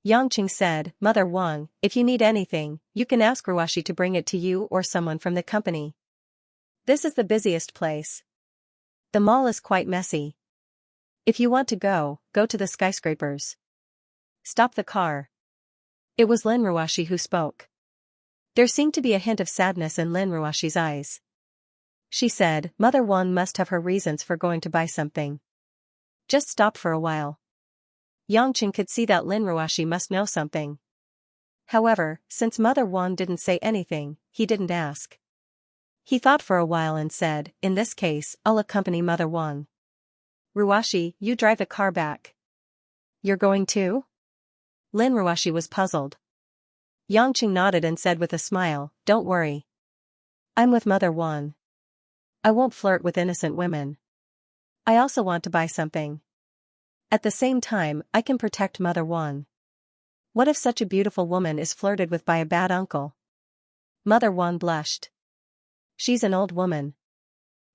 Yang Cheng said, "Mother Wang, if you need anything, you can ask Ruashi to bring it to you or someone from the company. This is the busiest place. The mall is quite messy. If you want to go to the skyscrapers. Stop the car." It was Lin Ruashi who spoke. There seemed to be a hint of sadness in Lin Ruashi's eyes. She said, "Mother Wang must have her reasons for going to buy something. Just stop for a while." Yang Cheng could see that Lin Ruashi must know something. However, since Mother Wang didn't say anything, he didn't ask. He thought for a while and said, "In this case, I'll accompany Mother Wang. Ruashi, you drive the car back." "You're going too?" Lin Ruashi was puzzled. Yang Cheng nodded and said with a smile, "Don't worry. I'm with Mother Wang. I won't flirt with innocent women. I also want to buy something. At the same time, I can protect Mother Wang. What if such a beautiful woman is flirted with by a bad uncle?" Mother Wang blushed. "She's an old woman.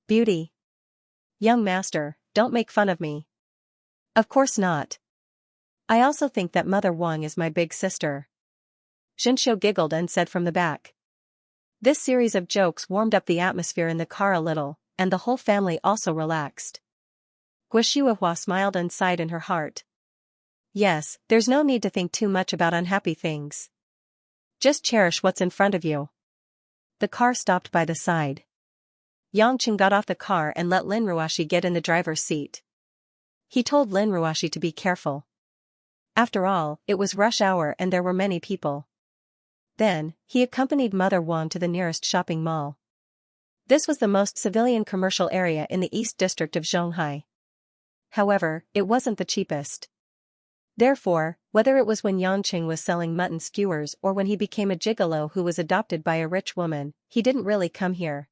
Beauty. Young master, don't make fun of me." "Of course not. I also think that Mother Wang is my big sister." Xianxia giggled and said from the back. This series of jokes warmed up the atmosphere in the car a little, and the whole family also relaxed. Guishuahua smiled and sighed in her heart. Yes, there's no need to think too much about unhappy things. Just cherish what's in front of you. The car stopped by the side. Yang Cheng got off the car and let Lin Ruashi get in the driver's seat. He told Lin Ruashi to be careful. After all, it was rush hour and there were many people. Then, he accompanied Mother Wang to the nearest shopping mall. This was the most civilian commercial area in the East District of Zhonghai. However, it wasn't the cheapest. Therefore, whether it was when Yangqing was selling mutton skewers or when he became a gigolo who was adopted by a rich woman, he didn't really come here.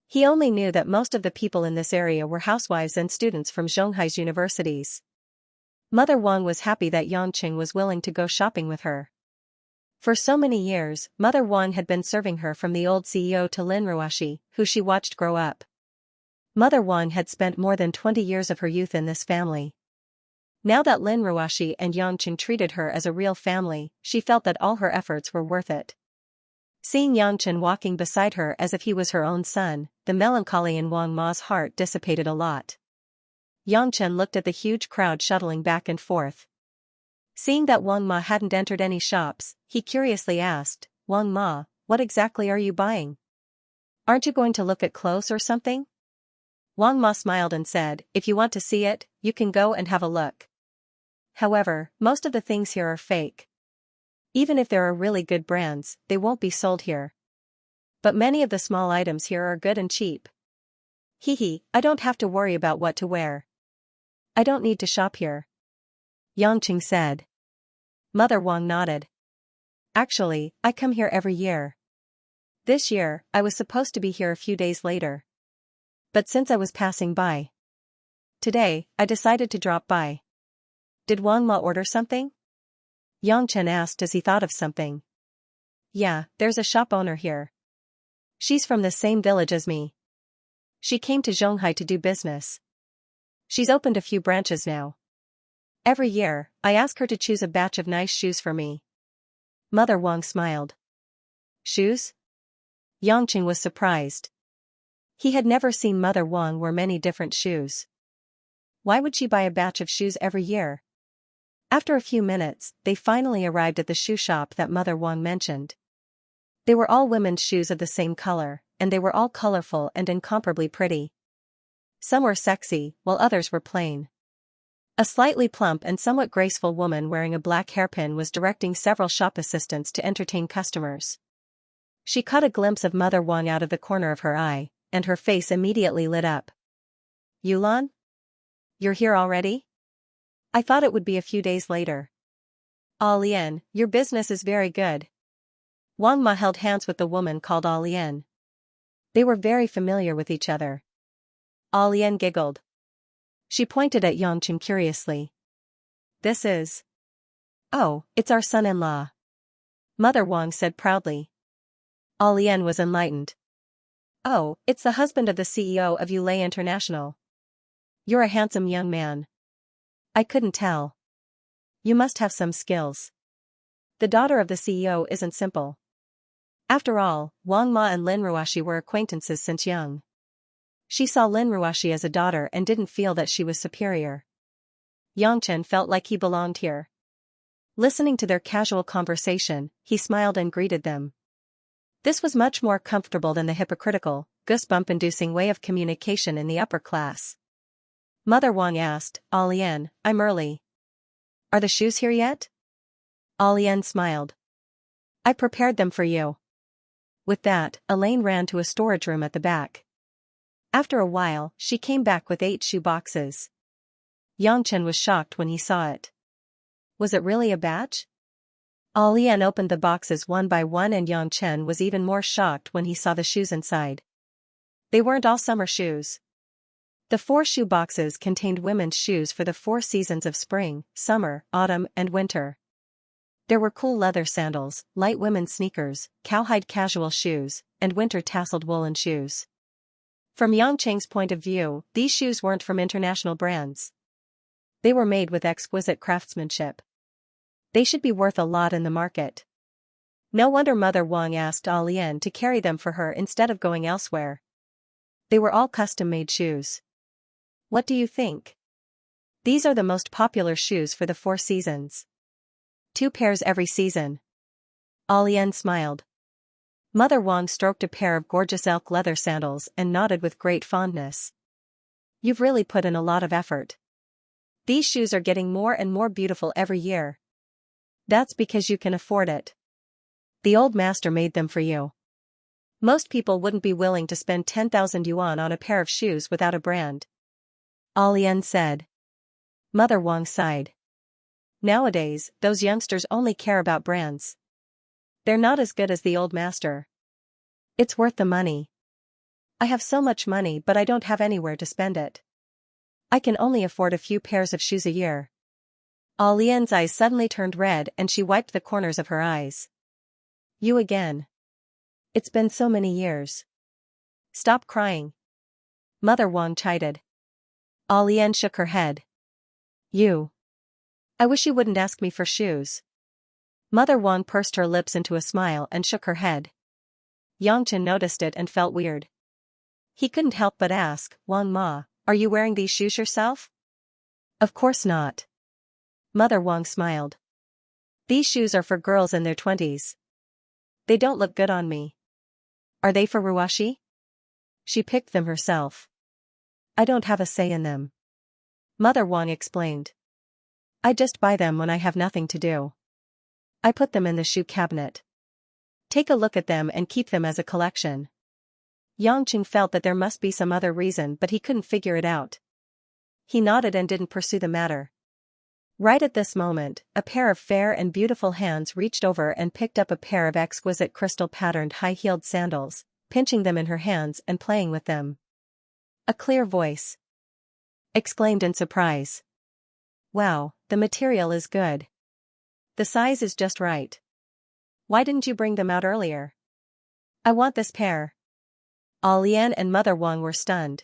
He only knew that most of the people in this area were housewives and students from Zhonghai's universities. Mother Wang was happy that Yangqing was willing to go shopping with her. For so many years, Mother Wang had been serving her from the old CEO to Lin Ruashi, who she watched grow up. Mother Wang had spent more than 20 years of her youth in this family. Now that Lin Ruoxi and Yangqing treated her as a real family, she felt that all her efforts were worth it. Seeing Yangqing walking beside her as if he was her own son, the melancholy in Wang Ma's heart dissipated a lot. Yangqing looked at the huge crowd shuttling back and forth. Seeing that Wang Ma hadn't entered any shops, he curiously asked, "Wang Ma, what exactly are you buying? Aren't you going to look at clothes or something?" Wang Ma smiled and said, "If you want to see it, you can go and have a look. However, most of the things here are fake. Even if there are really good brands, they won't be sold here. But many of the small items here are good and cheap. Hee, I don't have to worry about what to wear. I don't need to shop here," Yangqing said. Mother Wang nodded. "Actually, I come here every year. This year, I was supposed to be here a few days later. But since I was passing by today, I decided to drop by." "Did Wang Ma order something?" Yangchen asked as he thought of something. "Yeah, there's a shop owner here. She's from the same village as me. She came to Zhonghai to do business. She's opened a few branches now. Every year, I ask her to choose a batch of nice shoes for me." Mother Wang smiled. "Shoes?" Yangqing was surprised. He had never seen Mother Wang wear many different shoes. Why would she buy a batch of shoes every year? After a few minutes, they finally arrived at the shoe shop that Mother Wang mentioned. They were all women's shoes of the same color, and they were all colorful and incomparably pretty. Some were sexy, while others were plain. A slightly plump and somewhat graceful woman wearing a black hairpin was directing several shop assistants to entertain customers. She caught a glimpse of Mother Wang out of the corner of her eye, and her face immediately lit up. "Yulan? You're here already? I thought it would be a few days later." "Lian, your business is very good." Wang Ma held hands with the woman called Lian. They were very familiar with each other. Lian giggled. She pointed at Yangqing curiously. "This is..." "Oh, it's our son-in-law," Mother Wang said proudly. Lian was enlightened. "Oh, it's the husband of the CEO of Yulei International. You're a handsome young man. I couldn't tell. You must have some skills. The daughter of the CEO isn't simple." After all, Wang Ma and Lin Ruoxi were acquaintances since young. She saw Lin Ruoxi as a daughter and didn't feel that she was superior. Yangchen felt like he belonged here. Listening to their casual conversation, he smiled and greeted them. This was much more comfortable than the hypocritical, goosebump-inducing way of communication in the upper class. Mother Wang asked, "Lian, I'm early. Are the shoes here yet?" Lian smiled. "I prepared them for you." With that, Elaine ran to a storage room at the back. After a while, she came back with 8 shoe boxes. Yangchen was shocked when he saw it. Was it really a batch? Lian opened the boxes one by one and Yangchen was even more shocked when he saw the shoes inside. They weren't all summer shoes. The 4 shoe boxes contained women's shoes for the 4 seasons of spring, summer, autumn, and winter. There were cool leather sandals, light women's sneakers, cowhide casual shoes, and winter tasseled woolen shoes. From Yangcheng's point of view, these shoes weren't from international brands. They were made with exquisite craftsmanship. They should be worth a lot in the market. No wonder Mother Wang asked Lian to carry them for her instead of going elsewhere. They were all custom-made shoes. What do you think? These are the most popular shoes for the 4 seasons. 2 pairs every season. Lian smiled. Mother Wang stroked a pair of gorgeous elk leather sandals and nodded with great fondness. "You've really put in a lot of effort. These shoes are getting more and more beautiful every year. That's because you can afford it. The old master made them for you. Most people wouldn't be willing to spend 10,000 yuan on a pair of shoes without a brand." Lian said. Mother Wang sighed. Nowadays, those youngsters only care about brands. They're not as good as the old master. It's worth the money. I have so much money but I don't have anywhere to spend it. I can only afford a few pairs of shoes a year. Lian's eyes suddenly turned red and she wiped the corners of her eyes. "You again. It's been so many years. Stop crying. Mother Wang chided. Lian shook her head. You. I wish you wouldn't ask me for shoes. Mother Wang pursed her lips into a smile and shook her head. Yangchen noticed it and felt weird. He couldn't help but ask, Wang Ma, are you wearing these shoes yourself? Of course not. Mother Wang smiled. These shoes are for girls in their 20s. They don't look good on me. Are they for Ruashi? She picked them herself. I don't have a say in them. Mother Wang explained. I just buy them when I have nothing to do. I put them in the shoe cabinet. Take a look at them and keep them as a collection. Yangchen felt that there must be some other reason, but he couldn't figure it out. He nodded and didn't pursue the matter. Right at this moment, a pair of fair and beautiful hands reached over and picked up a pair of exquisite crystal-patterned high-heeled sandals, pinching them in her hands and playing with them. A clear voice exclaimed in surprise. Wow, the material is good. The size is just right. Why didn't you bring them out earlier? I want this pair. Lian and Mother Wang were stunned.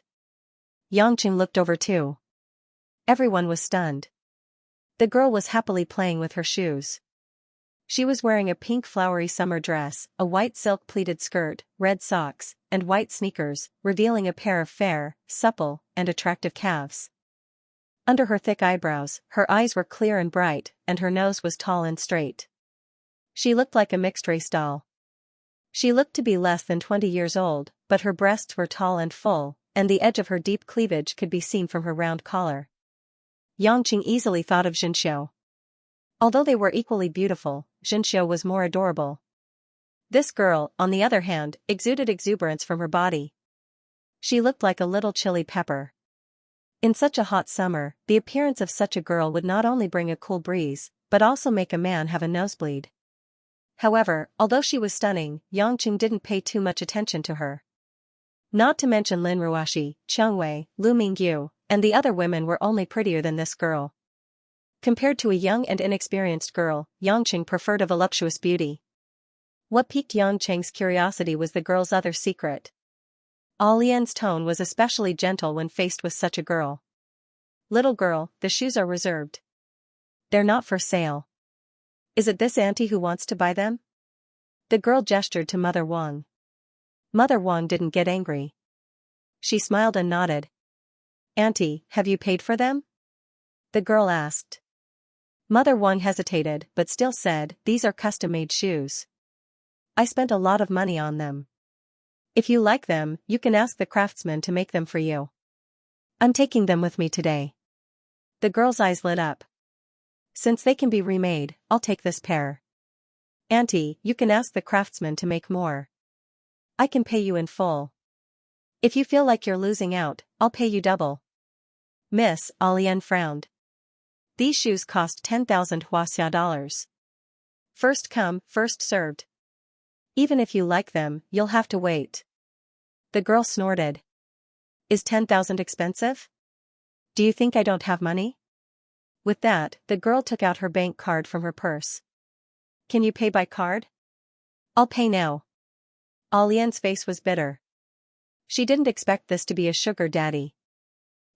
Yangchen looked over too. Everyone was stunned. The girl was happily playing with her shoes. She was wearing a pink flowery summer dress, a white silk pleated skirt, red socks, and white sneakers, revealing a pair of fair, supple, and attractive calves. Under her thick eyebrows, her eyes were clear and bright, and her nose was tall and straight. She looked like a mixed-race doll. She looked to be less than 20 years old, but her breasts were tall and full, and the edge of her deep cleavage could be seen from her round collar. Yangchen easily thought of Xianxia. Although they were equally beautiful, Xianxia was more adorable. This girl, on the other hand, exuded exuberance from her body. She looked like a little chili pepper. In such a hot summer, the appearance of such a girl would not only bring a cool breeze, but also make a man have a nosebleed. However, although she was stunning, Yangchen didn't pay too much attention to her. Not to mention Lin Ruashi, Chengwei, Lu Mingyu, and the other women were only prettier than this girl. Compared to a young and inexperienced girl, Yangchen preferred a voluptuous beauty. What piqued Yangchen's curiosity was the girl's other secret. Lian's tone was especially gentle when faced with such a girl. Little girl, the shoes are reserved. They're not for sale. Is it this auntie who wants to buy them? The girl gestured to Mother Wang. Mother Wang didn't get angry. She smiled and nodded. Auntie, have you paid for them? The girl asked. Mother Wang hesitated but still said, these are custom-made shoes. I spent a lot of money on them. If you like them, you can ask the craftsman to make them for you. I'm taking them with me today. The girl's eyes lit up. Since they can be remade, I'll take this pair. Auntie, you can ask the craftsman to make more. I can pay you in full. If you feel like you're losing out, I'll pay you double. Miss, Lian frowned. These shoes cost 10,000 Huaxia dollars. First come, first served. Even if you like them, you'll have to wait. The girl snorted. Is 10,000 expensive? Do you think I don't have money? With that, the girl took out her bank card from her purse. Can you pay by card? I'll pay now. Lian's face was bitter. She didn't expect this to be a sugar daddy.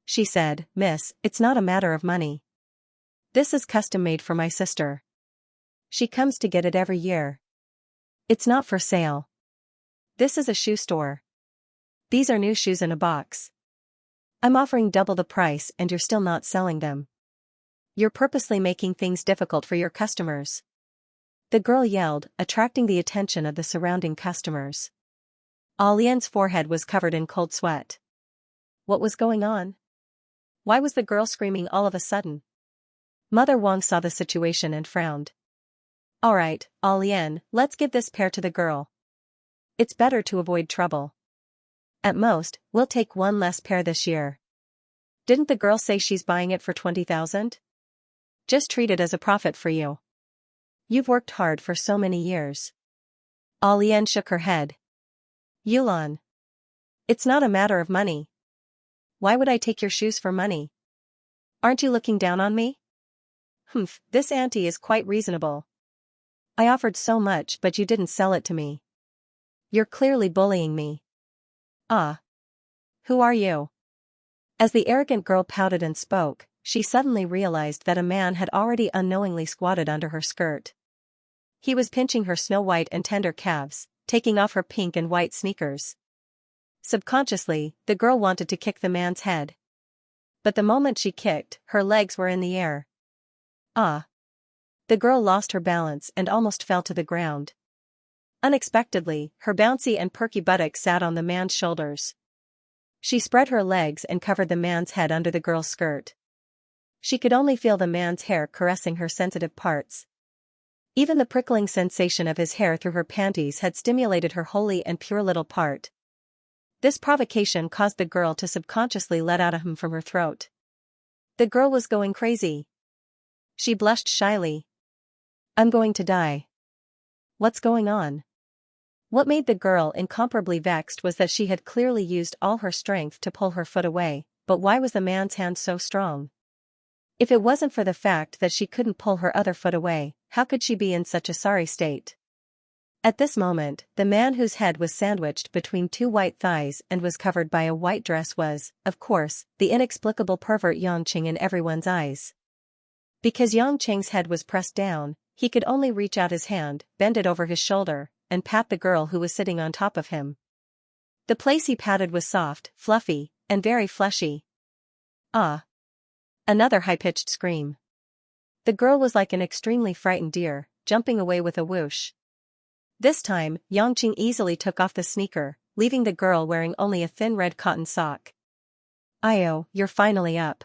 She said, Miss, it's not a matter of money. This is custom made for my sister. She comes to get it every year. It's not for sale. This is a shoe store. These are new shoes in a box. I'm offering double the price and you're still not selling them. You're purposely making things difficult for your customers. The girl yelled, attracting the attention of the surrounding customers. Lian's forehead was covered in cold sweat. What was going on? Why was the girl screaming all of a sudden? Mother Wang saw the situation and frowned. All right, Lian, let's give this pair to the girl. It's better to avoid trouble. At most, we'll take one less pair this year. Didn't the girl say she's buying it for 20,000? Just treat it as a profit for you. You've worked hard for so many years. Lian shook her head. Yulan. It's not a matter of money. Why would I take your shoes for money? Aren't you looking down on me? Humph, this auntie is quite reasonable. I offered so much but you didn't sell it to me. You're clearly bullying me. Ah. Who are you? As the arrogant girl pouted and spoke, she suddenly realized that a man had already unknowingly squatted under her skirt. He was pinching her snow-white and tender calves, taking off her pink and white sneakers. Subconsciously, the girl wanted to kick the man's head. But the moment she kicked, her legs were in the air. Ah! The girl lost her balance and almost fell to the ground. Unexpectedly, her bouncy and perky buttocks sat on the man's shoulders. She spread her legs and covered the man's head under the girl's skirt. She could only feel the man's hair caressing her sensitive parts. Even the prickling sensation of his hair through her panties had stimulated her holy and pure little part. This provocation caused the girl to subconsciously let out a hum from her throat. The girl was going crazy. She blushed shyly. I'm going to die. What's going on? What made the girl incomparably vexed was that she had clearly used all her strength to pull her foot away, but why was the man's hand so strong? If it wasn't for the fact that she couldn't pull her other foot away, how could she be in such a sorry state? At this moment, the man whose head was sandwiched between two white thighs and was covered by a white dress was, of course, the inexplicable pervert Xianxia in everyone's eyes. Because Xianxia's head was pressed down, he could only reach out his hand, bend it over his shoulder, and pat the girl who was sitting on top of him. The place he patted was soft, fluffy, and very fleshy. Ah! Another high-pitched scream. The girl was like an extremely frightened deer, jumping away with a whoosh. This time, Xianxia easily took off the sneaker, leaving the girl wearing only a thin red cotton sock. Io, you're finally up.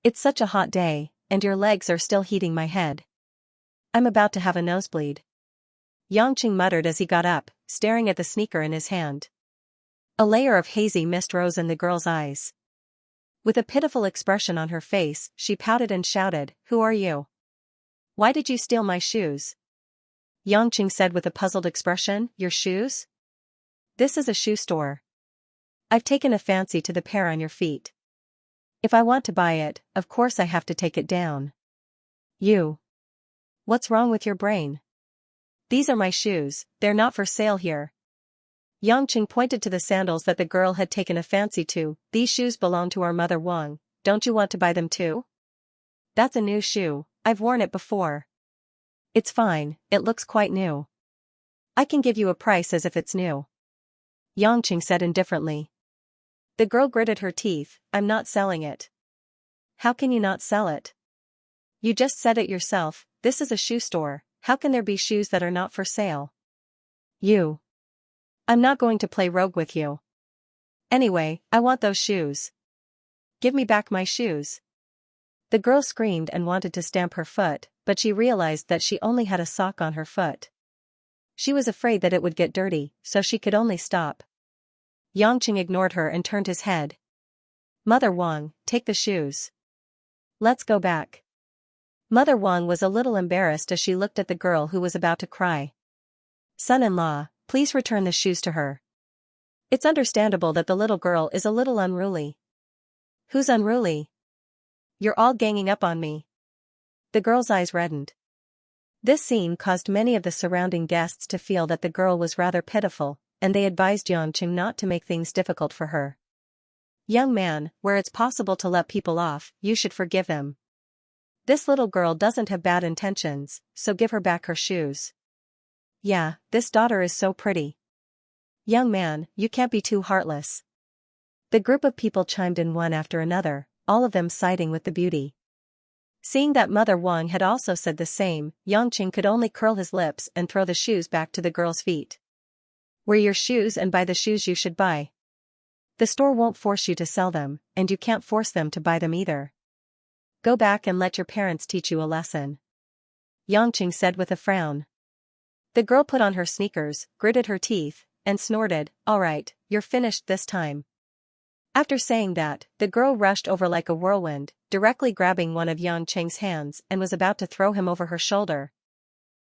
It's such a hot day, and your legs are still heating my head. I'm about to have a nosebleed. Xianxia muttered as he got up, staring at the sneaker in his hand. A layer of hazy mist rose in the girl's eyes. With a pitiful expression on her face, she pouted and shouted, "Who are you? Why did you steal my shoes?" Xianxia said with a puzzled expression, "Your shoes? This is a shoe store. I've taken a fancy to the pair on your feet. If I want to buy it, of course I have to take it down. You. What's wrong with your brain? These are my shoes, they're not for sale here." Xianxia pointed to the sandals that the girl had taken a fancy to. "These shoes belong to our mother Wang, don't you want to buy them too?" "That's a new shoe, I've worn it before." "It's fine, it looks quite new. I can give you a price as if it's new," Xianxia said indifferently. The girl gritted her teeth, "I'm not selling it." "How can you not sell it? You just said it yourself, this is a shoe store, how can there be shoes that are not for sale?" "You. I'm not going to play rogue with you. Anyway, I want those shoes. Give me back my shoes." The girl screamed and wanted to stamp her foot, but she realized that she only had a sock on her foot. She was afraid that it would get dirty, so she could only stop. Xianxia ignored her and turned his head. "Mother Wang, take the shoes. Let's go back." Mother Wang was a little embarrassed as she looked at the girl who was about to cry. "Son-in-law, please return the shoes to her. It's understandable that the little girl is a little unruly." "Who's unruly? You're all ganging up on me." The girl's eyes reddened. This scene caused many of the surrounding guests to feel that the girl was rather pitiful, and they advised Xianxia not to make things difficult for her. "Young man, where it's possible to let people off, you should forgive him. This little girl doesn't have bad intentions, so give her back her shoes." "Yeah, this daughter is so pretty." "Young man, you can't be too heartless." The group of people chimed in one after another, all of them siding with the beauty. Seeing that Mother Wang had also said the same, Xianxia could only curl his lips and throw the shoes back to the girl's feet. "Wear your shoes and buy the shoes you should buy. The store won't force you to sell them, and you can't force them to buy them either. Go back and let your parents teach you a lesson," Xianxia said with a frown. The girl put on her sneakers, gritted her teeth, and snorted, "All right, you're finished this time." After saying that, the girl rushed over like a whirlwind, directly grabbing one of Xianxia's hands and was about to throw him over her shoulder.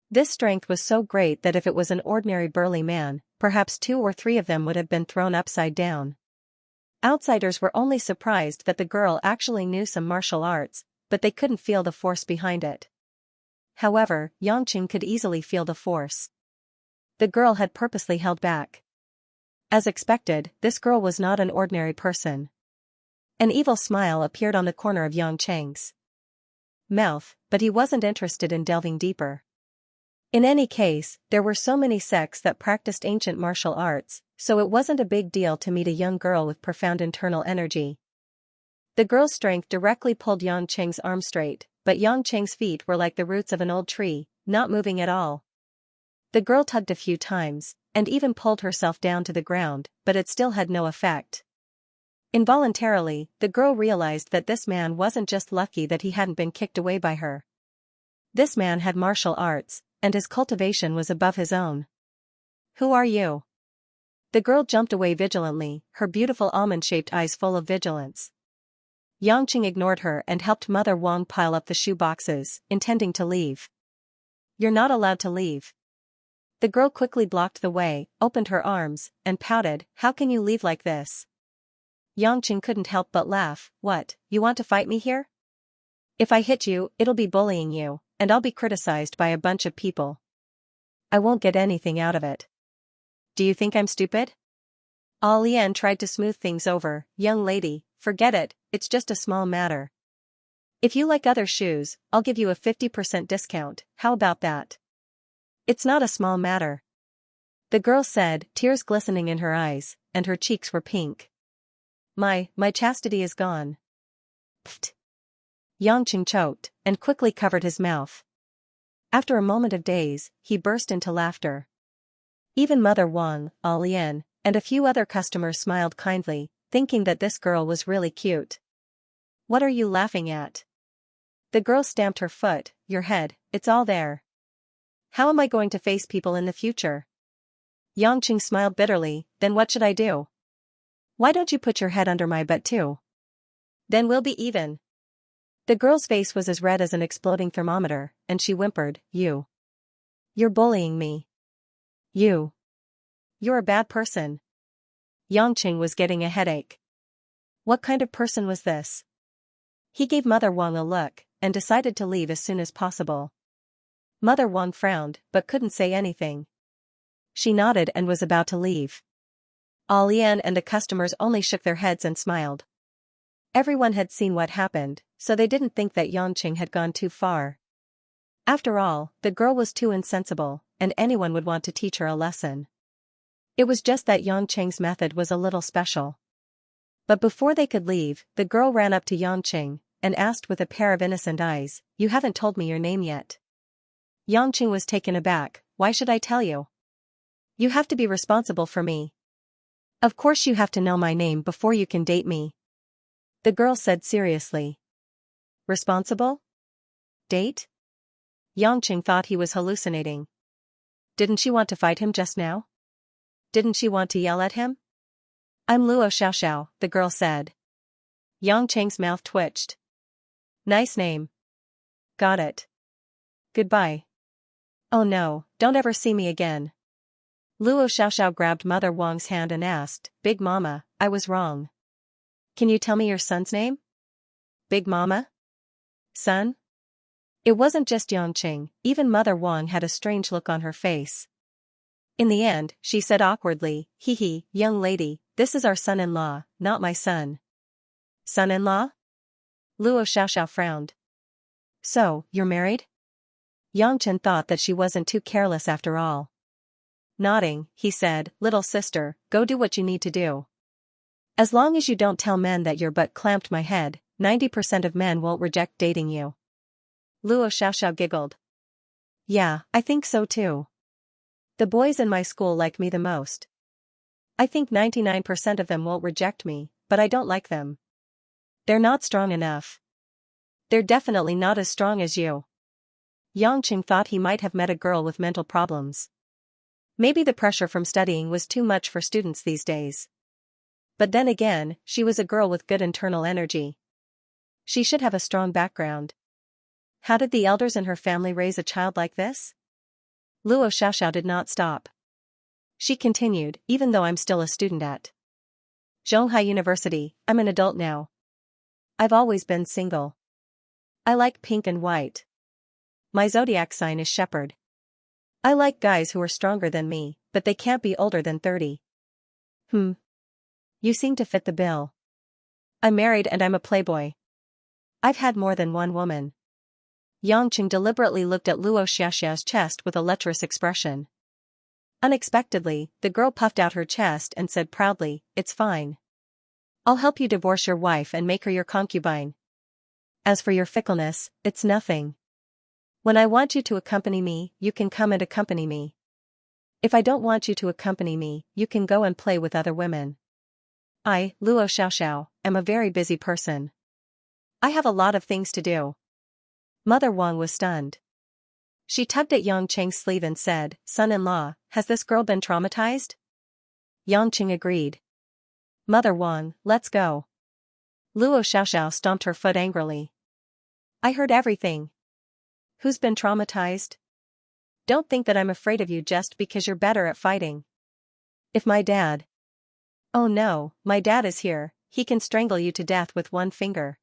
This strength was so great that if it was an ordinary burly man, perhaps 2 or 3 of them would have been thrown upside down. Outsiders were only surprised that the girl actually knew some martial arts, but they couldn't feel the force behind it. However, Xianxia could easily feel the force. The girl had purposely held back. As expected, this girl was not an ordinary person. An evil smile appeared on the corner of Yang Cheng's mouth, but he wasn't interested in delving deeper. In any case, there were so many sects that practiced ancient martial arts, so it wasn't a big deal to meet a young girl with profound internal energy. The girl's strength directly pulled Yang Cheng's arm straight, but Yang Cheng's feet were like the roots of an old tree, not moving at all. The girl tugged a few times, and even pulled herself down to the ground, but it still had no effect. Involuntarily, the girl realized that this man wasn't just lucky that he hadn't been kicked away by her. This man had martial arts, and his cultivation was above his own. "Who are you?" The girl jumped away vigilantly, her beautiful almond-shaped eyes full of vigilance. Yang Cheng ignored her and helped Mother Wang pile up the shoe boxes, intending to leave. "You're not allowed to leave." The girl quickly blocked the way, opened her arms, and pouted, "How can you leave like this?" Yang Cheng couldn't help but laugh. "What, you want to fight me here? If I hit you, it'll be bullying you, and I'll be criticized by a bunch of people. I won't get anything out of it. Do you think I'm stupid?" Lian tried to smooth things over. "Young lady, forget it, it's just a small matter. If you like other shoes, I'll give you a 50% discount, how about that?" "It's not a small matter," the girl said, tears glistening in her eyes, and her cheeks were pink. My chastity is gone." Pfft. Yang Cheng choked, and quickly covered his mouth. After a moment of daze, he burst into laughter. Even Mother Wang, Lian, and a few other customers smiled kindly, thinking that this girl was really cute. "What are you laughing at?" The girl stamped her foot. "Your head, it's all there. How am I going to face people in the future?" Yang Cheng smiled bitterly. "Then what should I do? Why don't you put your head under my butt too? Then we'll be even." The girl's face was as red as an exploding thermometer, and she whimpered, You're bullying me. You're a bad person." Yang Cheng was getting a headache. What kind of person was this? He gave Mother Wang a look, and decided to leave as soon as possible. Mother Wang frowned, but couldn't say anything. She nodded and was about to leave. Lian and the customers only shook their heads and smiled. Everyone had seen what happened, so they didn't think that Yang Cheng had gone too far. After all, the girl was too insensible, and anyone would want to teach her a lesson. It was just that Yang Cheng's method was a little special. But before they could leave, the girl ran up to Yang Cheng, and asked with a pair of innocent eyes, "You haven't told me your name yet." Yang Cheng was taken aback. "Why should I tell you? You have to be responsible for me. Of course you have to know my name before you can date me," the girl said seriously. Responsible? Date? Yang Cheng thought he was hallucinating. Didn't she want to fight him just now? Didn't she want to yell at him? "I'm Luo Xiaoxiao," the girl said. Yang Cheng's mouth twitched. "Nice name. Got it. Goodbye." "Oh no, don't ever see me again." Luo Xiaoxiao grabbed Mother Wang's hand and asked, "Big Mama, I was wrong. Can you tell me your son's name?" "Big Mama? Son?" It wasn't just Yang Cheng, even Mother Wang had a strange look on her face. In the end, she said awkwardly, "Young lady, this is our son-in-law, not my son." "Son-in-law?" Luo Xiaoxiao frowned. "So, you're married?" Yang Chen thought that she wasn't too careless after all. Nodding, he said, "Little sister, go do what you need to do. As long as you don't tell men that your butt clamped my head, 90% of men won't reject dating you." Luo Xiaoxiao giggled. "Yeah, I think so too. The boys in my school like me the most. I think 99% of them won't reject me, but I don't like them. They're not strong enough. They're definitely not as strong as you." Yang Cheng thought he might have met a girl with mental problems. Maybe the pressure from studying was too much for students these days. But then again, she was a girl with good internal energy. She should have a strong background. How did the elders in her family raise a child like this? Luo Xiaoxiao did not stop. She continued, "Even though I'm still a student at Zhonghai University, I'm an adult now. I've always been single. I like pink and white. My zodiac sign is Shepherd. I like guys who are stronger than me, but they can't be older than 30. You seem to fit the bill." I'm married and I'm a playboy. I've had more than one woman. Yangqing deliberately looked at Luo Xiaoxiao's chest with a lecherous expression. Unexpectedly, the girl puffed out her chest and said proudly, "It's fine. I'll help you divorce your wife and make her your concubine. As for your fickleness, it's nothing. When I want you to accompany me, you can come and accompany me. If I don't want you to accompany me, you can go and play with other women. I, Luo Xiaoxiao, am a very busy person. I have a lot of things to do." Mother Wang was stunned. She tugged at Yangqing's sleeve and said, "Son-in-law, has this girl been traumatized?" Yangqing agreed. "Mother Wang, let's go." Luo Xiaoxiao stomped her foot angrily. "I heard everything. Who's been traumatized? Don't think that I'm afraid of you just because you're better at fighting. If my dad—" "Oh no, my dad is here, he can strangle you to death with one finger."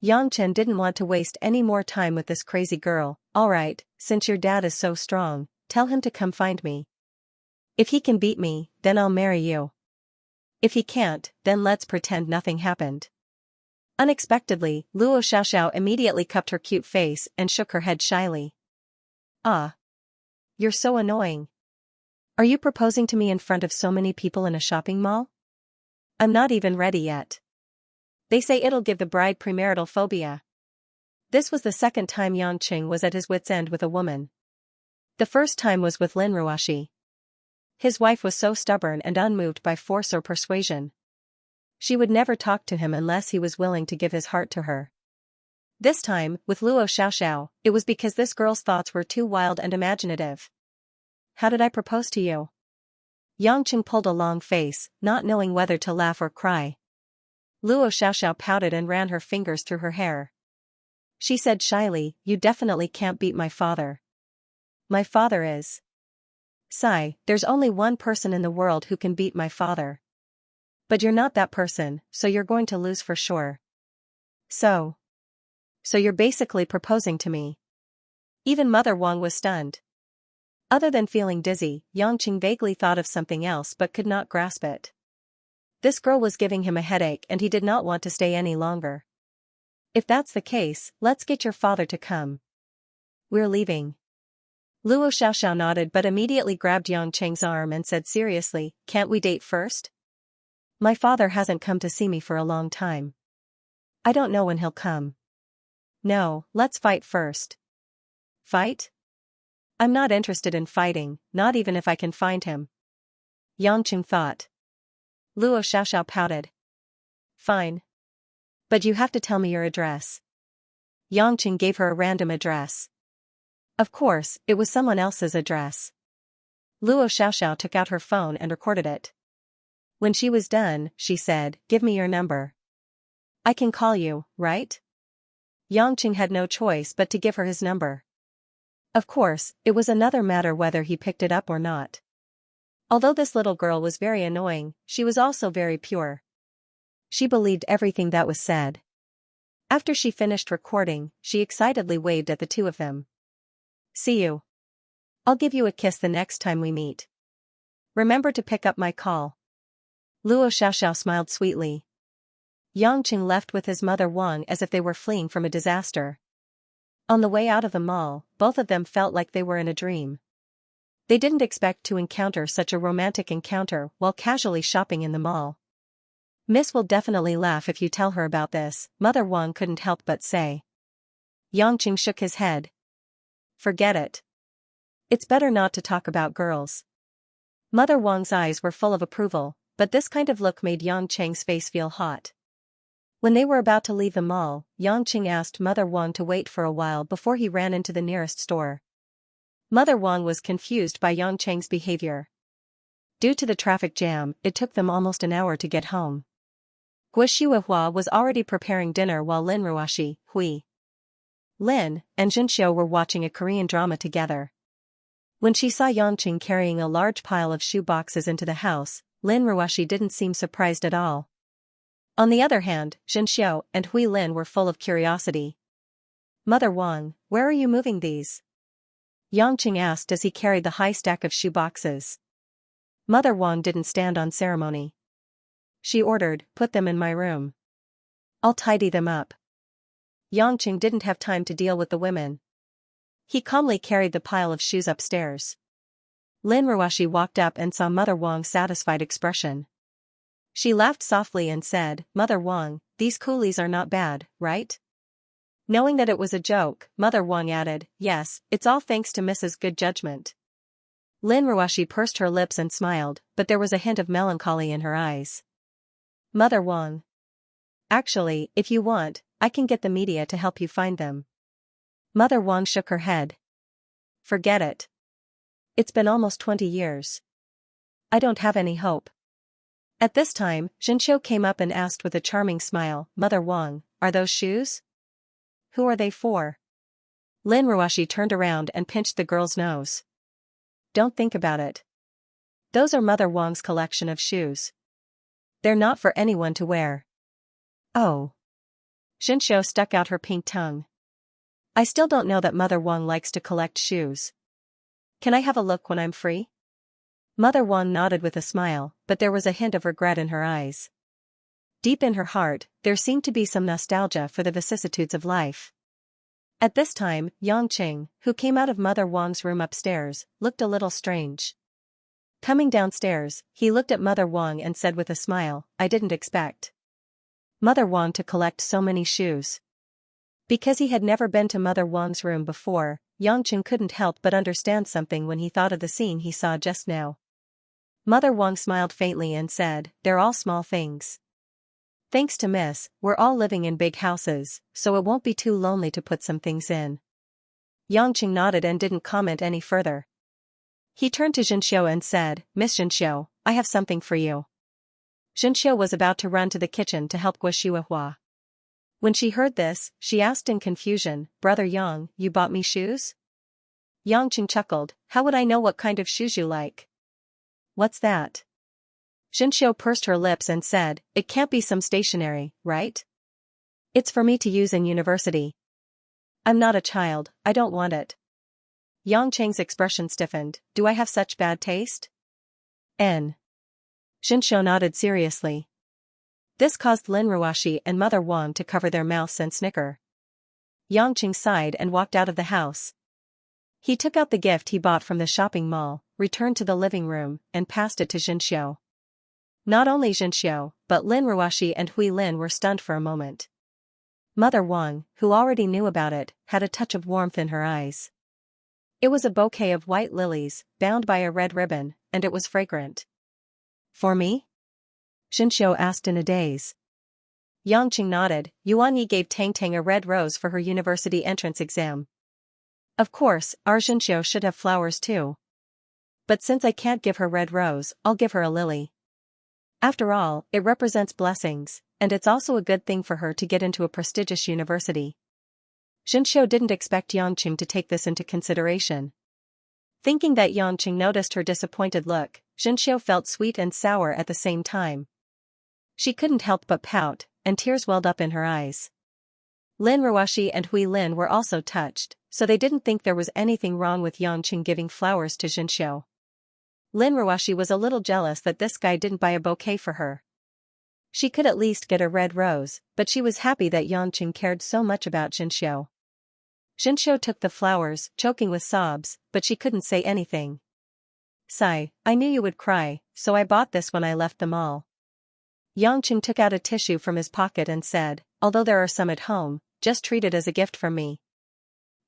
Yang Chen didn't want to waste any more time with this crazy girl. "Alright, since your dad is so strong, tell him to come find me. If he can beat me, then I'll marry you. If he can't, then let's pretend nothing happened." Unexpectedly, Luo Xiaoxiao immediately cupped her cute face and shook her head shyly. "Ah. You're so annoying. Are you proposing to me in front of so many people in a shopping mall? I'm not even ready yet. They say it'll give the bride premarital phobia." This was the second time Yangqing was at his wit's end with a woman. The first time was with Lin Ruoxi. His wife was so stubborn and unmoved by force or persuasion. She would never talk to him unless he was willing to give his heart to her. This time, with Luo Xiaoxiao, it was because this girl's thoughts were too wild and imaginative. "How did I propose to you?" Yangqing pulled a long face, not knowing whether to laugh or cry. Luo Xiaoxiao pouted and ran her fingers through her hair. She said shyly, "You definitely can't beat my father. My father is. Sigh, there's only one person in the world who can beat my father. But you're not that person, so you're going to lose for sure." So you're basically proposing to me." Even Mother Wang was stunned. Other than feeling dizzy, Yangqing vaguely thought of something else but could not grasp it. This girl was giving him a headache and he did not want to stay any longer. "If that's the case, let's get your father to come. We're leaving." Luo Xiaoxiao nodded but immediately grabbed Yangqing's arm and said seriously, "Can't we date first? My father hasn't come to see me for a long time. I don't know when he'll come." "No, let's fight first." "Fight? I'm not interested in fighting, not even if I can find him." Yangqing thought. Luo Xiaoxiao pouted. "Fine. But you have to tell me your address." Yangqing gave her a random address. Of course, it was someone else's address. Luo Xiaoxiao took out her phone and recorded it. When she was done, she said, "Give me your number. I can call you, right?" Yangqing had no choice but to give her his number. Of course, it was another matter whether he picked it up or not. Although this little girl was very annoying, she was also very pure. She believed everything that was said. After she finished recording, she excitedly waved at the two of them. "See you. I'll give you a kiss the next time we meet. Remember to pick up my call." Luo Xiaoxiao smiled sweetly. Yangqing left with his mother Wang as if they were fleeing from a disaster. On the way out of the mall, both of them felt like they were in a dream. They didn't expect to encounter such a romantic encounter while casually shopping in the mall. "Miss will definitely laugh if you tell her about this," Mother Wang couldn't help but say. Yangqing shook his head. "Forget it. It's better not to talk about girls." Mother Wang's eyes were full of approval, but this kind of look made Yangqing's face feel hot. When they were about to leave the mall, Yangqing asked Mother Wang to wait for a while before he ran into the nearest store. Mother Wang was confused by Yangqing's behavior. Due to the traffic jam, it took them almost an hour to get home. Guo Shuihua was already preparing dinner while Lin Ruoxi, Hui Lin, and Xianxia were watching a Korean drama together. When she saw Yangqing carrying a large pile of shoe boxes into the house, Lin Ruoxi didn't seem surprised at all. On the other hand, Xianxia and Hui Lin were full of curiosity. "Mother Wang, where are you moving these?" Yangqing asked as he carried the high stack of shoe boxes. Mother Wang didn't stand on ceremony. She ordered, "Put them in my room." I'll tidy them up. Yangqing didn't have time to deal with the women. He calmly carried the pile of shoes upstairs. Lin Ruoxi walked up and saw Mother Wang's satisfied expression. She laughed softly and said, "Mother Wang, these coolies are not bad, right?" Knowing that it was a joke, Mother Wang added, "Yes, it's all thanks to Mrs. Good Judgment." Lin Ruoxi pursed her lips and smiled, but there was a hint of melancholy in her eyes. "Mother Wang. Actually, if you want, I can get the media to help you find them." Mother Wang shook her head. "Forget it. It's been almost 20 years. I don't have any hope." At this time, Xianxia came up and asked with a charming smile, "Mother Wang, are those shoes? Who are they for?" Lin Ruoxi turned around and pinched the girl's nose. "Don't think about it. Those are Mother Wang's collection of shoes. They're not for anyone to wear." "Oh." Xianxia stuck out her pink tongue. "I still don't know that Mother Wang likes to collect shoes. Can I have a look when I'm free?" Mother Wang nodded with a smile, but there was a hint of regret in her eyes. Deep in her heart, there seemed to be some nostalgia for the vicissitudes of life. At this time, Yangqing, who came out of Mother Wang's room upstairs, looked a little strange. Coming downstairs, he looked at Mother Wang and said with a smile, "I didn't expect Mother Wang to collect so many shoes." Because he had never been to Mother Wang's room before, Yangqing couldn't help but understand something when he thought of the scene he saw just now. Mother Wang smiled faintly and said, "They're all small things. Thanks to Miss, we're all living in big houses, so it won't be too lonely to put some things in." Yangqing nodded and didn't comment any further. He turned to Xianxia and said, "Miss Xianxia, I have something for you." Xianxia was about to run to the kitchen to help Guo. When she heard this, she asked in confusion, "Brother Yang, you bought me shoes?" Yangqing chuckled, "How would I know what kind of shoes you like?" "What's that?" Xianxia pursed her lips and said, "It can't be some stationery, right? It's for me to use in university. I'm not a child, I don't want it." Yangqing's expression stiffened, "Do I have such bad taste?" N. Xianxia nodded seriously. This caused Lin Ruoxi and Mother Wang to cover their mouths and snicker. Yangqing sighed and walked out of the house. He took out the gift he bought from the shopping mall, returned to the living room, and passed it to Xianxia. Not only Xianxia, but Lin Ruoxi and Hui Lin were stunned for a moment. Mother Wang, who already knew about it, had a touch of warmth in her eyes. It was a bouquet of white lilies, bound by a red ribbon, and it was fragrant. "For me?" Xianxia asked in a daze. Yangqing nodded. "Yuan Yi gave Tang Tang a red rose for her university entrance exam. Of course, our Xianxia should have flowers too. But since I can't give her red rose, I'll give her a lily. After all, it represents blessings, and it's also a good thing for her to get into a prestigious university." Xianxia didn't expect Yangqing to take this into consideration. Thinking that Yangqing noticed her disappointed look, Xianxia felt sweet and sour at the same time. She couldn't help but pout, and tears welled up in her eyes. Lin Ruoxi and Hui Lin were also touched, so they didn't think there was anything wrong with Yangqing giving flowers to Xianxia. Lin Ruoxi was a little jealous that this guy didn't buy a bouquet for her. She could at least get a red rose, but she was happy that Yangqing cared so much about Xianxia. Xianxia took the flowers, choking with sobs, but she couldn't say anything. "Sigh, I knew you would cry, so I bought this when I left the mall." Yangqing took out a tissue from his pocket and said, "Although there are some at home, just treat it as a gift from me."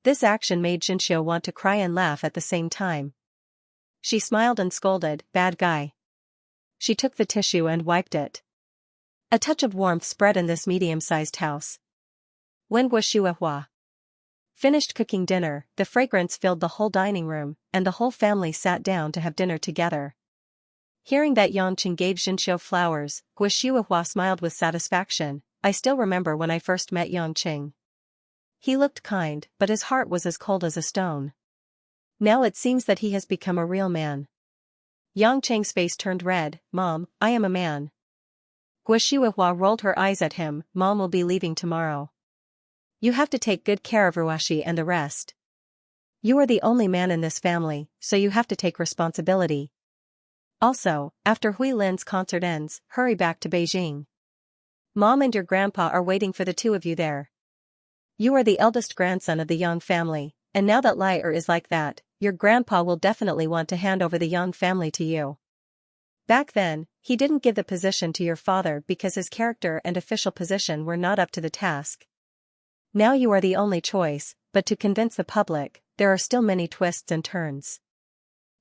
This action made Xianxia want to cry and laugh at the same time. She smiled and scolded, "Bad guy." She took the tissue and wiped it. A touch of warmth spread in this medium-sized house. When Guo finished cooking dinner, the fragrance filled the whole dining room, and the whole family sat down to have dinner together. Hearing that Yangqing gave Xianxia flowers, Guo smiled with satisfaction. "I still remember when I first met Yangqing. He looked kind, but his heart was as cold as a stone. Now it seems that he has become a real man." Yangqing's face turned red. "Mom, I am a man." Guo rolled her eyes at him. "Mom will be leaving tomorrow. You have to take good care of Ruoxi and the rest. You are the only man in this family, so you have to take responsibility. Also, after Hui Lin's concert ends, hurry back to Beijing." Mom and your grandpa are waiting for the two of you there. You are the eldest grandson of the Yang family, and now that Lai is like that, your grandpa will definitely want to hand over the Yang family to you. Back then, he didn't give the position to your father because his character and official position were not up to the task. Now you are the only choice, but to convince the public, there are still many twists and turns.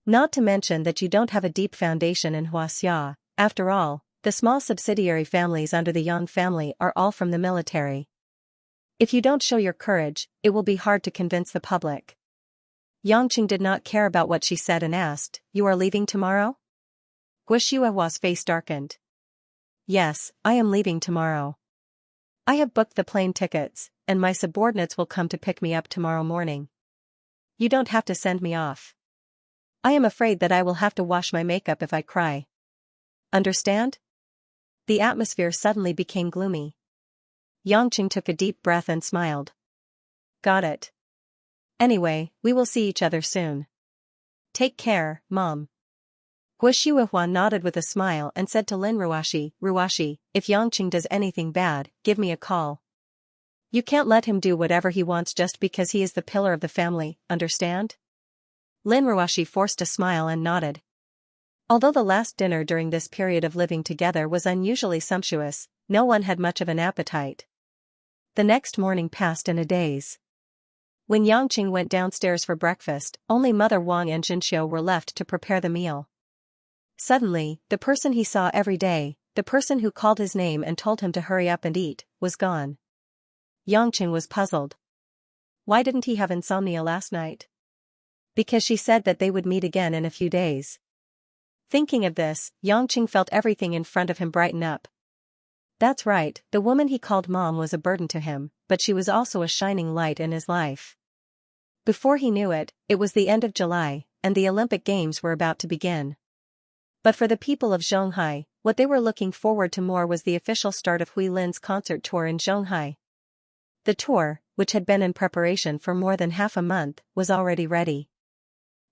Not to mention that you don't have a deep foundation in Xianxia. After all, the small subsidiary families under the Yang family are all from the military. If you don't show your courage, it will be hard to convince the public. Yangqing did not care about what she said and asked, "You are leaving tomorrow?" Guishuahua's face darkened. "Yes, I am leaving tomorrow. I have booked the plane tickets, and my subordinates will come to pick me up tomorrow morning. You don't have to send me off. I am afraid that I will have to wash my makeup if I cry. Understand?" The atmosphere suddenly became gloomy. Yangqing took a deep breath and smiled. "Got it. Anyway, we will see each other soon. Take care, Mom." Guishuahua nodded with a smile and said to Lin Ruashi, "If Yangqing does anything bad, give me a call. You can't let him do whatever he wants just because he is the pillar of the family, understand?" Lin Ruashi forced a smile and nodded. Although the last dinner during this period of living together was unusually sumptuous, no one had much of an appetite. The next morning passed in a daze. When Yangqing went downstairs for breakfast, only Mother Wang and Xianxia were left to prepare the meal. Suddenly, the person he saw every day, the person who called his name and told him to hurry up and eat, was gone. Yangqing was puzzled. Why didn't he have insomnia last night? Because she said that they would meet again in a few days. Thinking of this, Yangqing felt everything in front of him brighten up. That's right, the woman he called Mom was a burden to him, but she was also a shining light in his life. Before he knew it, it was the end of July, and the Olympic Games were about to begin. But for the people of Zhonghai, what they were looking forward to more was the official start of Hui Lin's concert tour in Zhonghai. The tour, which had been in preparation for more than half a month, was already ready.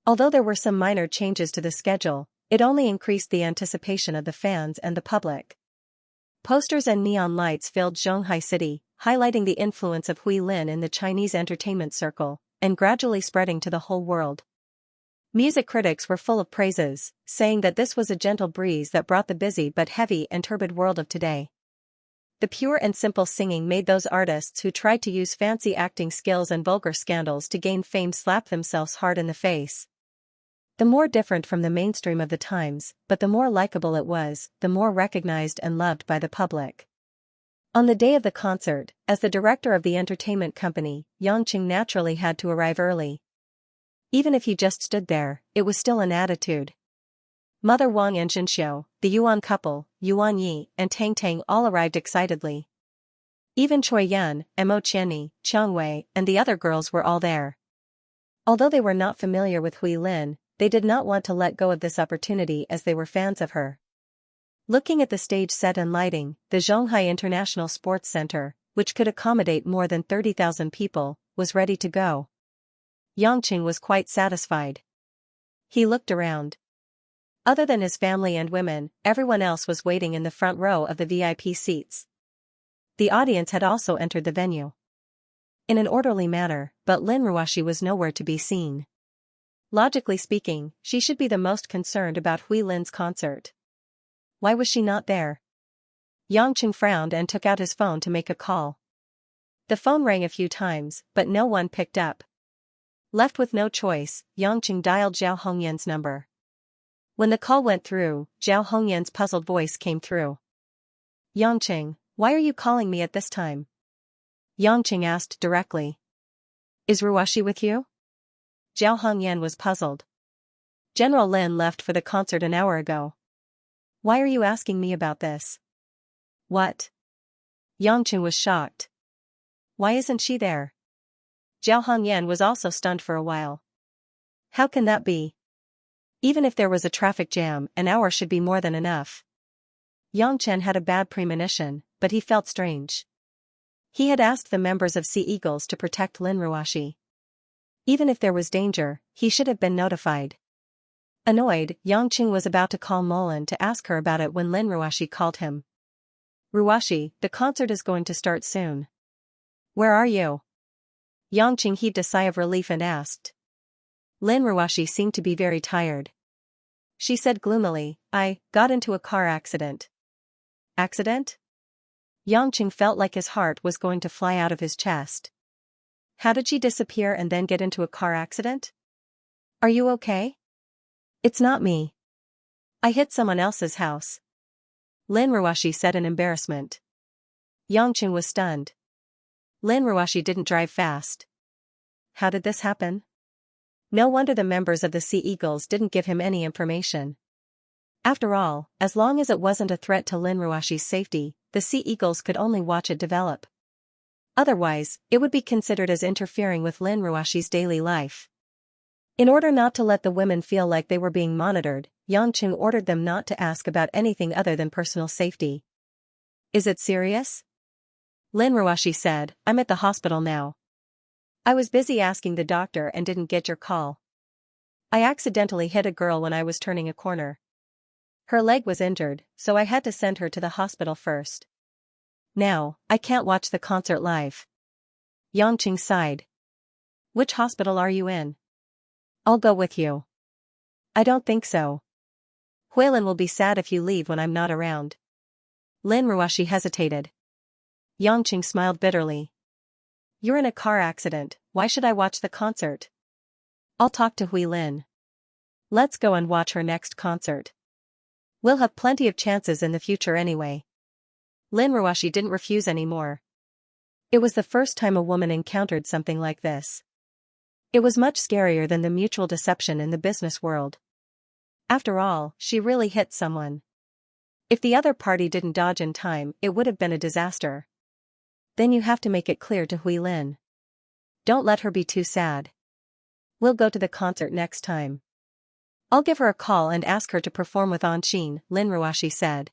Although there were some minor changes to the schedule, it only increased the anticipation of the fans and the public. Posters and neon lights filled Zhonghai City, highlighting the influence of Hui Lin in the Chinese entertainment circle, and gradually spreading to the whole world. Music critics were full of praises, saying that this was a gentle breeze that brought the busy but heavy and turbid world of today. The pure and simple singing made those artists who tried to use fancy acting skills and vulgar scandals to gain fame slap themselves hard in the face. The more different from the mainstream of the times, but the more likable it was, the more recognized and loved by the public. On the day of the concert, as the director of the entertainment company, Yangqing naturally had to arrive early. Even if he just stood there, it was still an attitude. Mother Wang and Xianxia, the Yuan couple, Yuan Yi, and Tang Tang all arrived excitedly. Even Choi Yun, Mo Qianni, Qiang Wei, and the other girls were all there. Although they were not familiar with Hui Lin, they did not want to let go of this opportunity as they were fans of her. Looking at the stage set and lighting, the Zhonghai International Sports Center, which could accommodate more than 30,000 people, was ready to go. Yangqing was quite satisfied. He looked around. Other than his family and women, everyone else was waiting in the front row of the VIP seats. The audience had also entered the venue in an orderly manner, but Lin Ruashi was nowhere to be seen. Logically speaking, she should be the most concerned about Hui Lin's concert. Why was she not there? Yangqing frowned and took out his phone to make a call. The phone rang a few times, but no one picked up. Left with no choice, Yangqing dialed Zhao Hongyan's number. When the call went through, Zhao Hongyan's puzzled voice came through. "Yangqing, why are you calling me at this time?" Yangqing asked directly. "Is Ruashi with you?" Zhao Hongyan was puzzled. "General Lin left for the concert an hour ago. Why are you asking me about this?" "What?" Yangqing was shocked. "Why isn't she there?" Zhao Hongyan was also stunned for a while. "How can that be? Even if there was a traffic jam, an hour should be more than enough." Yangchen had a bad premonition, but he felt strange. He had asked the members of Sea Eagles to protect Lin Ruashi. Even if there was danger, he should have been notified. Annoyed, Yangqing was about to call Molan to ask her about it when Lin Ruashi called him. Ruwashi, the concert is going to start soon. Where are you? Yangqing heaved a sigh of relief and asked. Lin Ruwashi seemed to be very tired. She said gloomily, I got into a car accident. Accident? Yangqing felt like his heart was going to fly out of his chest. How did she disappear and then get into a car accident? Are you okay? It's not me. I hit someone else's house. Lin Ruwashi said in embarrassment. Yangqing was stunned. Lin Ruwashi didn't drive fast. How did this happen? No wonder the members of the Sea Eagles didn't give him any information. After all, as long as it wasn't a threat to Lin Ruwashi's safety, the Sea Eagles could only watch it develop. Otherwise, it would be considered as interfering with Lin Ruwashi's daily life. In order not to let the women feel like they were being monitored, Yangqing ordered them not to ask about anything other than personal safety. Is it serious? Lin Ruwashi said, I'm at the hospital now. I was busy asking the doctor and didn't get your call. I accidentally hit a girl when I was turning a corner. Her leg was injured, so I had to send her to the hospital first. Now, I can't watch the concert live. Yangqing sighed. Which hospital are you in? I'll go with you. I don't think so. Huilin will be sad if you leave when I'm not around. Lin Ruwashi hesitated. Yangqing smiled bitterly. You're in a car accident, why should I watch the concert? I'll talk to Huilin. Let's go and watch her next concert. We'll have plenty of chances in the future anyway. Lin Ruwashi didn't refuse anymore. It was the first time a woman encountered something like this. It was much scarier than the mutual deception in the business world. After all, she really hit someone. If the other party didn't dodge in time, it would have been a disaster. Then you have to make it clear to Huilin. Don't let her be too sad. We'll go to the concert next time. I'll give her a call and ask her to perform with Anshin, Lin Ruwashi said.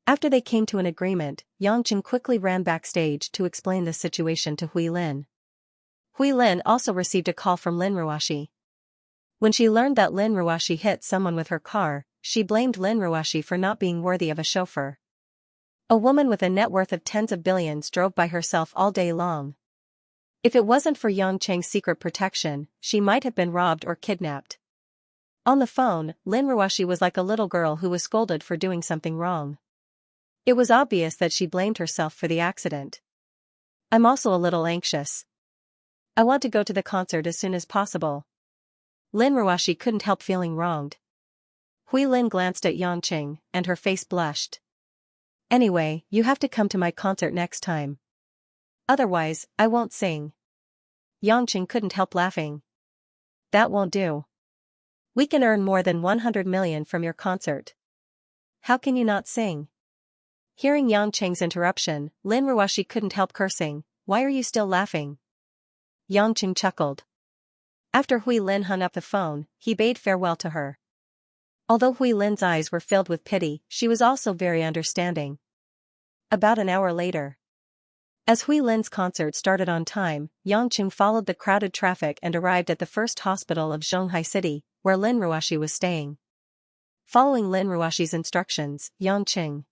After they came to an agreement, Yangqing quickly ran backstage to explain the situation to Huilin. Huilin also received a call from Lin Ruwashi. When she learned that Lin Ruwashi hit someone with her car, she blamed Lin Ruwashi for not being worthy of a chauffeur. A woman with a net worth of tens of billions drove by herself all day long. If it wasn't for Yangqing's secret protection, she might have been robbed or kidnapped. On the phone, Lin Ruwashi was like a little girl who was scolded for doing something wrong. It was obvious that she blamed herself for the accident. I'm also a little anxious. I want to go to the concert as soon as possible. Lin Ruwashi couldn't help feeling wronged. Huilin glanced at Yangqing, and her face blushed. Anyway, you have to come to my concert next time. Otherwise, I won't sing. Yangqing couldn't help laughing. That won't do. We can earn more than 100 million from your concert. How can you not sing? Hearing Yangqing's interruption, Lin Ruwashi couldn't help cursing. Why are you still laughing? Yangqing chuckled. After Huilin hung up the phone, he bade farewell to her. Although Huilin's eyes were filled with pity, she was also very understanding. About an hour later. As Huilin's concert started on time, Yangqing followed the crowded traffic and arrived at the first hospital of Zhonghai City, where Lin Ruwashi was staying. Following Lin Ruwashi's instructions, Yangqing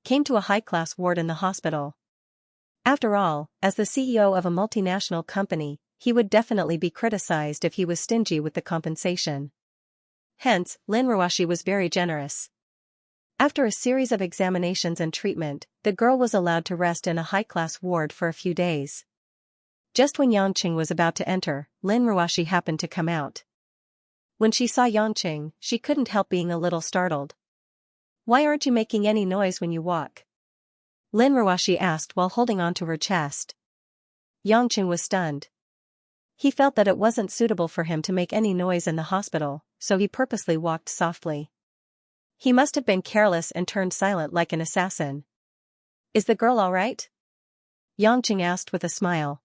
came to a high-class ward in the hospital. After all, as the CEO of a multinational company, he would definitely be criticized if he was stingy with the compensation. Hence, Lin Ruwashi was very generous. After a series of examinations and treatment, the girl was allowed to rest in a high-class ward for a few days. Just when Yangqing was about to enter, Lin Ruwashi happened to come out. When she saw Yangqing, she couldn't help being a little startled. Why aren't you making any noise when you walk? Lin Ruwashi asked while holding onto her chest. Yangqing was stunned. He felt that it wasn't suitable for him to make any noise in the hospital, so he purposely walked softly. He must have been careless and turned silent like an assassin. Is the girl all right? Yangqing asked with a smile.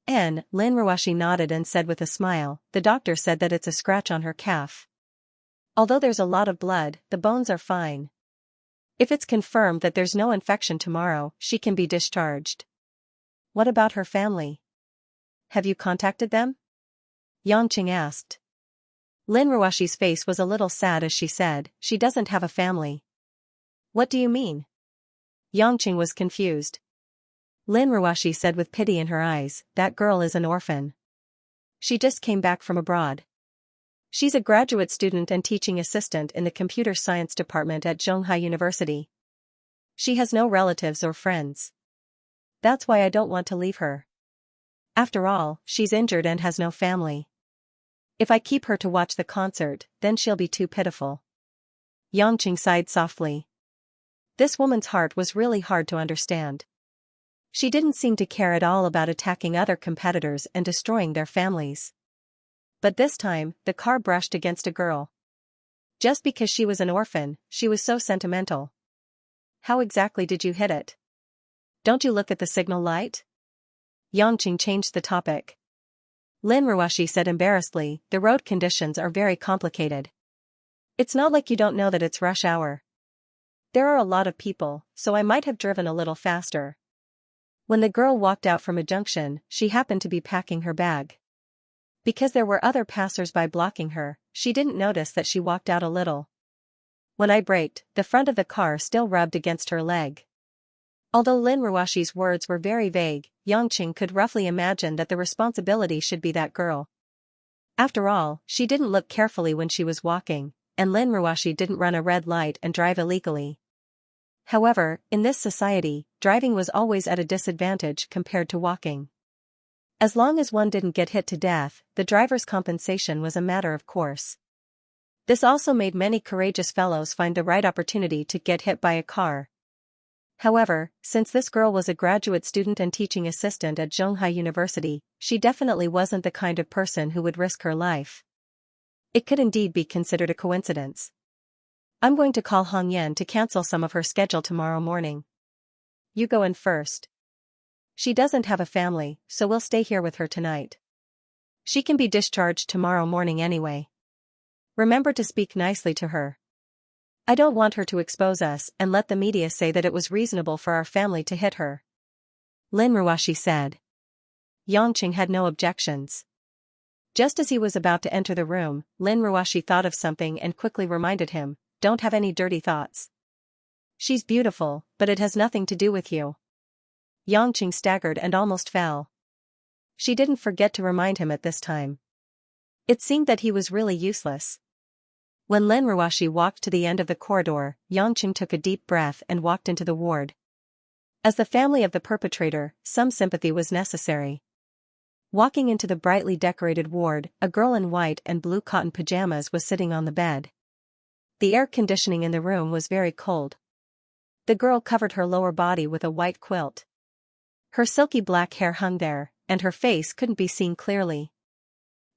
Lin Ruwashi nodded and said with a smile, the doctor said that it's a scratch on her calf. Although there's a lot of blood, the bones are fine. If it's confirmed that there's no infection tomorrow, she can be discharged. What about her family? Have you contacted them? Yangqing asked. Lin Ruwashi's face was a little sad as she said, she doesn't have a family. What do you mean? Yangqing was confused. Lin Ruoshi said with pity in her eyes, that girl is an orphan. She just came back from abroad. She's a graduate student and teaching assistant in the computer science department at Xianxia University. She has no relatives or friends. That's why I don't want to leave her. After all, she's injured and has no family. If I keep her to watch the concert, then she'll be too pitiful. Yangqing sighed softly. This woman's heart was really hard to understand. She didn't seem to care at all about attacking other competitors and destroying their families. But this time, the car brushed against a girl. Just because she was an orphan, she was so sentimental. How exactly did you hit it? Don't you look at the signal light? Yangqing changed the topic. Lin Ruoshi said embarrassedly, the road conditions are very complicated. It's not like you don't know that it's rush hour. There are a lot of people, so I might have driven a little faster. When the girl walked out from a junction, she happened to be packing her bag. Because there were other passers-by blocking her, she didn't notice that she walked out a little. When I braked, the front of the car still rubbed against her leg. Although Lin Ruoshi's words were very vague, Yangqing could roughly imagine that the responsibility should be that girl. After all, she didn't look carefully when she was walking, and Lin Ruoshi didn't run a red light and drive illegally. However, in this society, driving was always at a disadvantage compared to walking. As long as one didn't get hit to death, the driver's compensation was a matter of course. This also made many courageous fellows find the right opportunity to get hit by a car. However, since this girl was a graduate student and teaching assistant at Xianxia University, she definitely wasn't the kind of person who would risk her life. It could indeed be considered a coincidence. I'm going to call Hong Yan to cancel some of her schedule tomorrow morning. You go in first. She doesn't have a family, so we'll stay here with her tonight. She can be discharged tomorrow morning anyway. Remember to speak nicely to her. I don't want her to expose us and let the media say that it was reasonable for our family to hit her. Lin Ruoshi said. Yangqing had no objections. Just as he was about to enter the room, Lin Ruoshi thought of something and quickly reminded him, don't have any dirty thoughts. She's beautiful, but it has nothing to do with you. Yangqing staggered and almost fell. She didn't forget to remind him at this time. It seemed that he was really useless. When Lin Ruoshi walked to the end of the corridor, Yangqing took a deep breath and walked into the ward. As the family of the perpetrator, some sympathy was necessary. Walking into the brightly decorated ward, a girl in white and blue cotton pajamas was sitting on the bed. The air conditioning in the room was very cold. The girl covered her lower body with a white quilt. Her silky black hair hung there, and her face couldn't be seen clearly.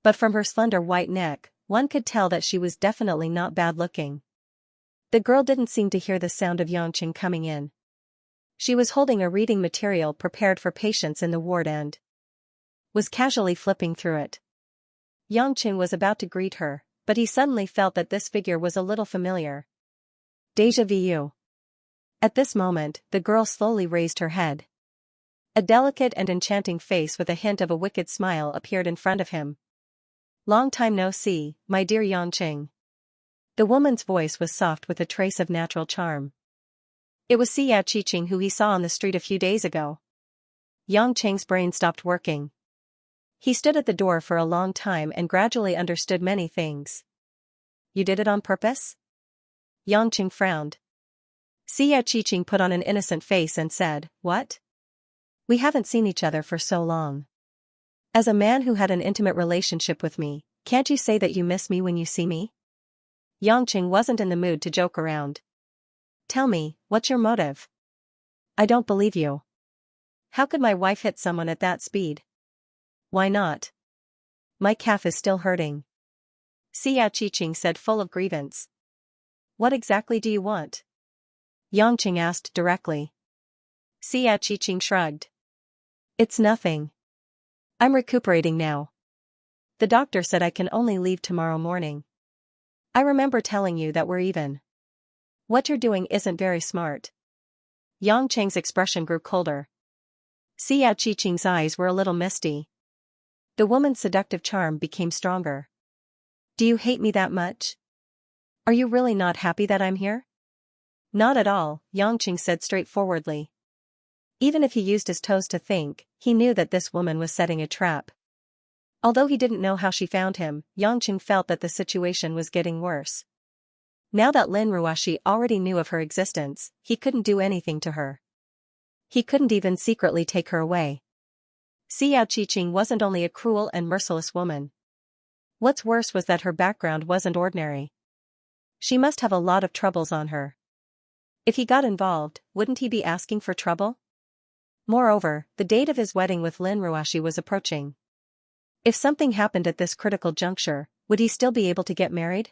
But from her slender white neck, one could tell that she was definitely not bad-looking. The girl didn't seem to hear the sound of Yangqing coming in. She was holding a reading material prepared for patients in the ward and was casually flipping through it. Yangqing was about to greet her, but he suddenly felt that this figure was a little familiar. Déjà vu. At this moment, the girl slowly raised her head. A delicate and enchanting face with a hint of a wicked smile appeared in front of him. Long time no see, my dear Yangqing. The woman's voice was soft with a trace of natural charm. It was Xianxia who he saw on the street a few days ago. Yangqing's brain stopped working. He stood at the door for a long time and gradually understood many things. You did it on purpose? Yangqing frowned. Xianxia put on an innocent face and said, what? We haven't seen each other for so long. As a man who had an intimate relationship with me, can't you say that you miss me when you see me? Yangqing wasn't in the mood to joke around. Tell me, what's your motive? I don't believe you. How could my wife hit someone at that speed? Why not? My calf is still hurting. Xianxia said, full of grievance. What exactly do you want? Yangqing asked directly. Xianxia shrugged. It's nothing. I'm recuperating now. The doctor said I can only leave tomorrow morning. I remember telling you that we're even. What you're doing isn't very smart. Yangqing's expression grew colder. Xianxia's eyes were a little misty. The woman's seductive charm became stronger. Do you hate me that much? Are you really not happy that I'm here? Not at all, Yangqing said straightforwardly. Even if he used his toes to think, he knew that this woman was setting a trap. Although he didn't know how she found him, Yangqing felt that the situation was getting worse. Now that Lin Ruoxi already knew of her existence, he couldn't do anything to her. He couldn't even secretly take her away. Xiao Qiqing wasn't only a cruel and merciless woman. What's worse was that her background wasn't ordinary. She must have a lot of troubles on her. If he got involved, wouldn't he be asking for trouble? Moreover, the date of his wedding with Lin Ruoxi was approaching. If something happened at this critical juncture, would he still be able to get married?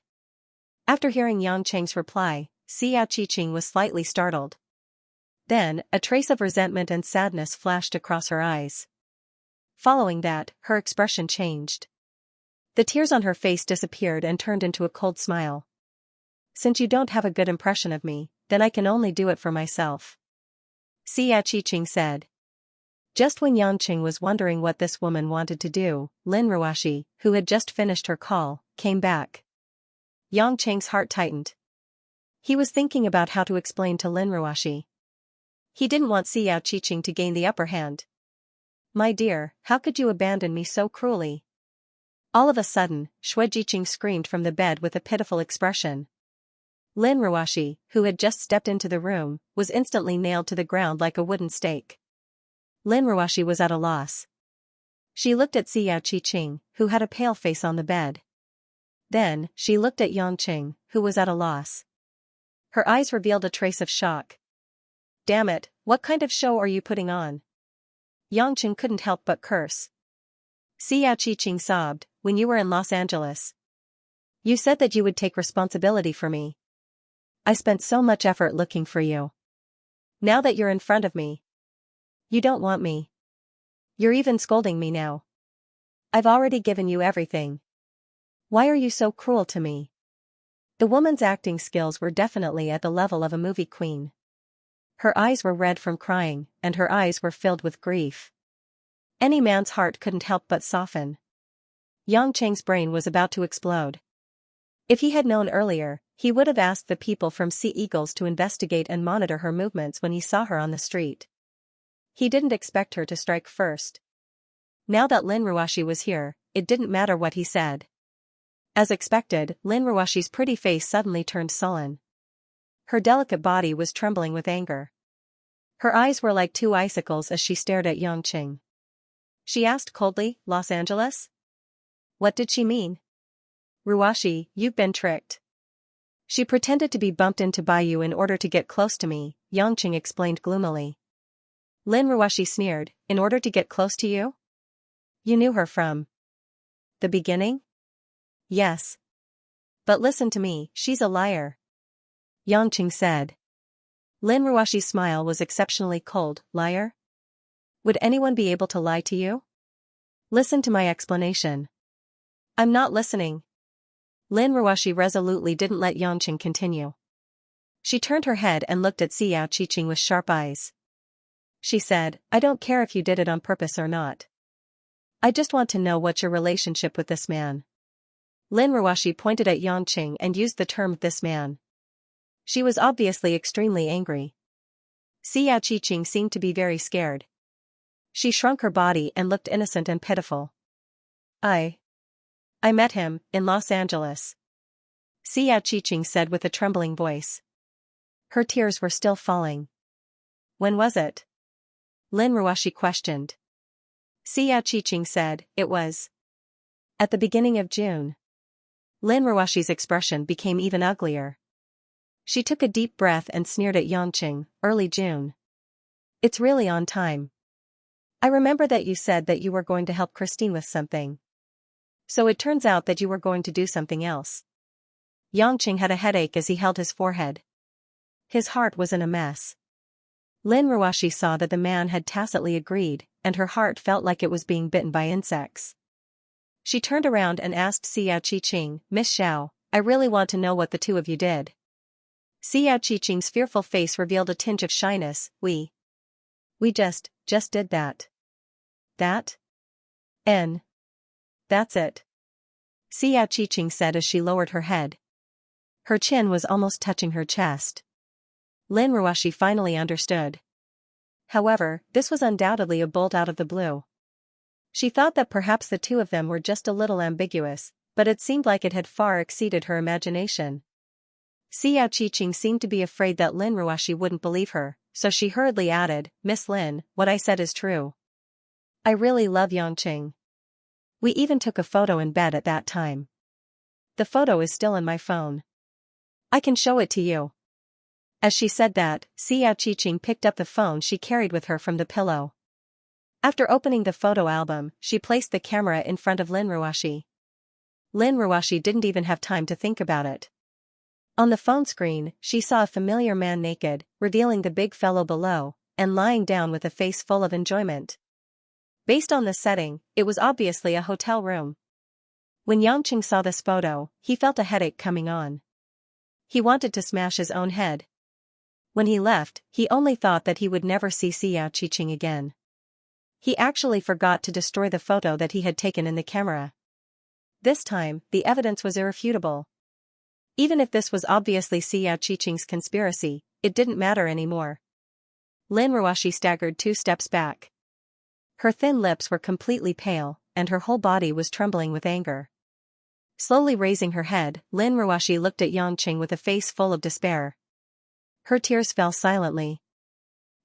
After hearing Yang Cheng's reply, Xiao Qiqing was slightly startled. Then, a trace of resentment and sadness flashed across her eyes. Following that, her expression changed. The tears on her face disappeared and turned into a cold smile. Since you don't have a good impression of me, then I can only do it for myself. Xiao Qiqing said. Just when Yangqing was wondering what this woman wanted to do, Lin Ruoxi, who had just finished her call, came back. Yangqing's heart tightened. He was thinking about how to explain to Lin Ruoxi. He didn't want Xiao Qiqing to gain the upper hand. My dear, how could you abandon me so cruelly? All of a sudden, Xue Jiqing screamed from the bed with a pitiful expression. Lin Ruoxi, who had just stepped into the room, was instantly nailed to the ground like a wooden stake. Lin Ruoxi was at a loss. She looked at Xiao Qiqing, who had a pale face on the bed. Then, she looked at Yangqing, who was at a loss. Her eyes revealed a trace of shock. Damn it, what kind of show are you putting on? Yangqing couldn't help but curse. Xiao Qiqing sobbed, when you were in Los Angeles. You said that you would take responsibility for me. I spent so much effort looking for you. Now that you're in front of me, you don't want me. You're even scolding me now. I've already given you everything. Why are you so cruel to me? The woman's acting skills were definitely at the level of a movie queen. Her eyes were red from crying, and her eyes were filled with grief. Any man's heart couldn't help but soften. Yangqing's brain was about to explode. If he had known earlier, he would have asked the people from Sea Eagles to investigate and monitor her movements when he saw her on the street. He didn't expect her to strike first. Now that Lin Ruoxi was here, it didn't matter what he said. As expected, Lin Ruoxi's pretty face suddenly turned sullen. Her delicate body was trembling with anger. Her eyes were like two icicles as she stared at Yangqing. She asked coldly, Los Angeles? What did she mean? Ruoxi, you've been tricked. She pretended to be bumped into by you in order to get close to me, Yangqing explained gloomily. Lin Ruoxi sneered, in order to get close to you? You knew her from the beginning? Yes. But listen to me, she's a liar. Yangqing said. Lin Ruoxi's smile was exceptionally cold. Liar? Would anyone be able to lie to you? Listen to my explanation. I'm not listening. Lin Ruoxi resolutely didn't let Yangqing continue. She turned her head and looked at Xiao Qiqing with sharp eyes. She said, I don't care if you did it on purpose or not. I just want to know what's your relationship with this man. Lin Ruoxi pointed at Yangqing and used the term this man. She was obviously extremely angry. Xiao Qiqing seemed to be very scared. She shrunk her body and looked innocent and pitiful. I met him, in Los Angeles. Xiao Qiqing said with a trembling voice. Her tears were still falling. When was it? Lin Ruoxi questioned. Xiao Qiqing said, it was at the beginning of June. Lin Ruoxi's expression became even uglier. She took a deep breath and sneered at Yangqing, early June. It's really on time. I remember that you said that you were going to help Christine with something. So it turns out that you were going to do something else. Yangqing had a headache as he held his forehead. His heart was in a mess. Lin Ruoxi saw that the man had tacitly agreed, and her heart felt like it was being bitten by insects. She turned around and asked Xiao Qiqing, Miss Xiao, I really want to know what the two of you did. Xiao Qiqing's fearful face revealed a tinge of shyness. We just did that. That? That's it. Xiao Qiqing said as she lowered her head. Her chin was almost touching her chest. Lin Ruoshi finally understood. However, this was undoubtedly a bolt out of the blue. She thought that perhaps the two of them were just a little ambiguous, but it seemed like it had far exceeded her imagination. Xiao Qiqing seemed to be afraid that Lin Ruoshi wouldn't believe her, so she hurriedly added, "Miss Lin, what I said is true. I really love Yangqing. We even took a photo in bed at that time. The photo is still in my phone. I can show it to you." As she said that, Xiao Qiqing picked up the phone she carried with her from the pillow. After opening the photo album, she placed the camera in front of Lin Ruoshi. Lin Ruoshi didn't even have time to think about it. On the phone screen, she saw a familiar man naked, revealing the big fellow below, and lying down with a face full of enjoyment. Based on the setting, it was obviously a hotel room. When Yangqing saw this photo, he felt a headache coming on. He wanted to smash his own head. When he left, he only thought that he would never see Xiao Qiqing again. He actually forgot to destroy the photo that he had taken in the camera. This time, the evidence was irrefutable. Even if this was obviously Xiao Qiqing's conspiracy, it didn't matter anymore. Lin Ruoshi staggered 2 steps back. Her thin lips were completely pale, and her whole body was trembling with anger. Slowly raising her head, Lin Ruoshi looked at Yangqing with a face full of despair. Her tears fell silently.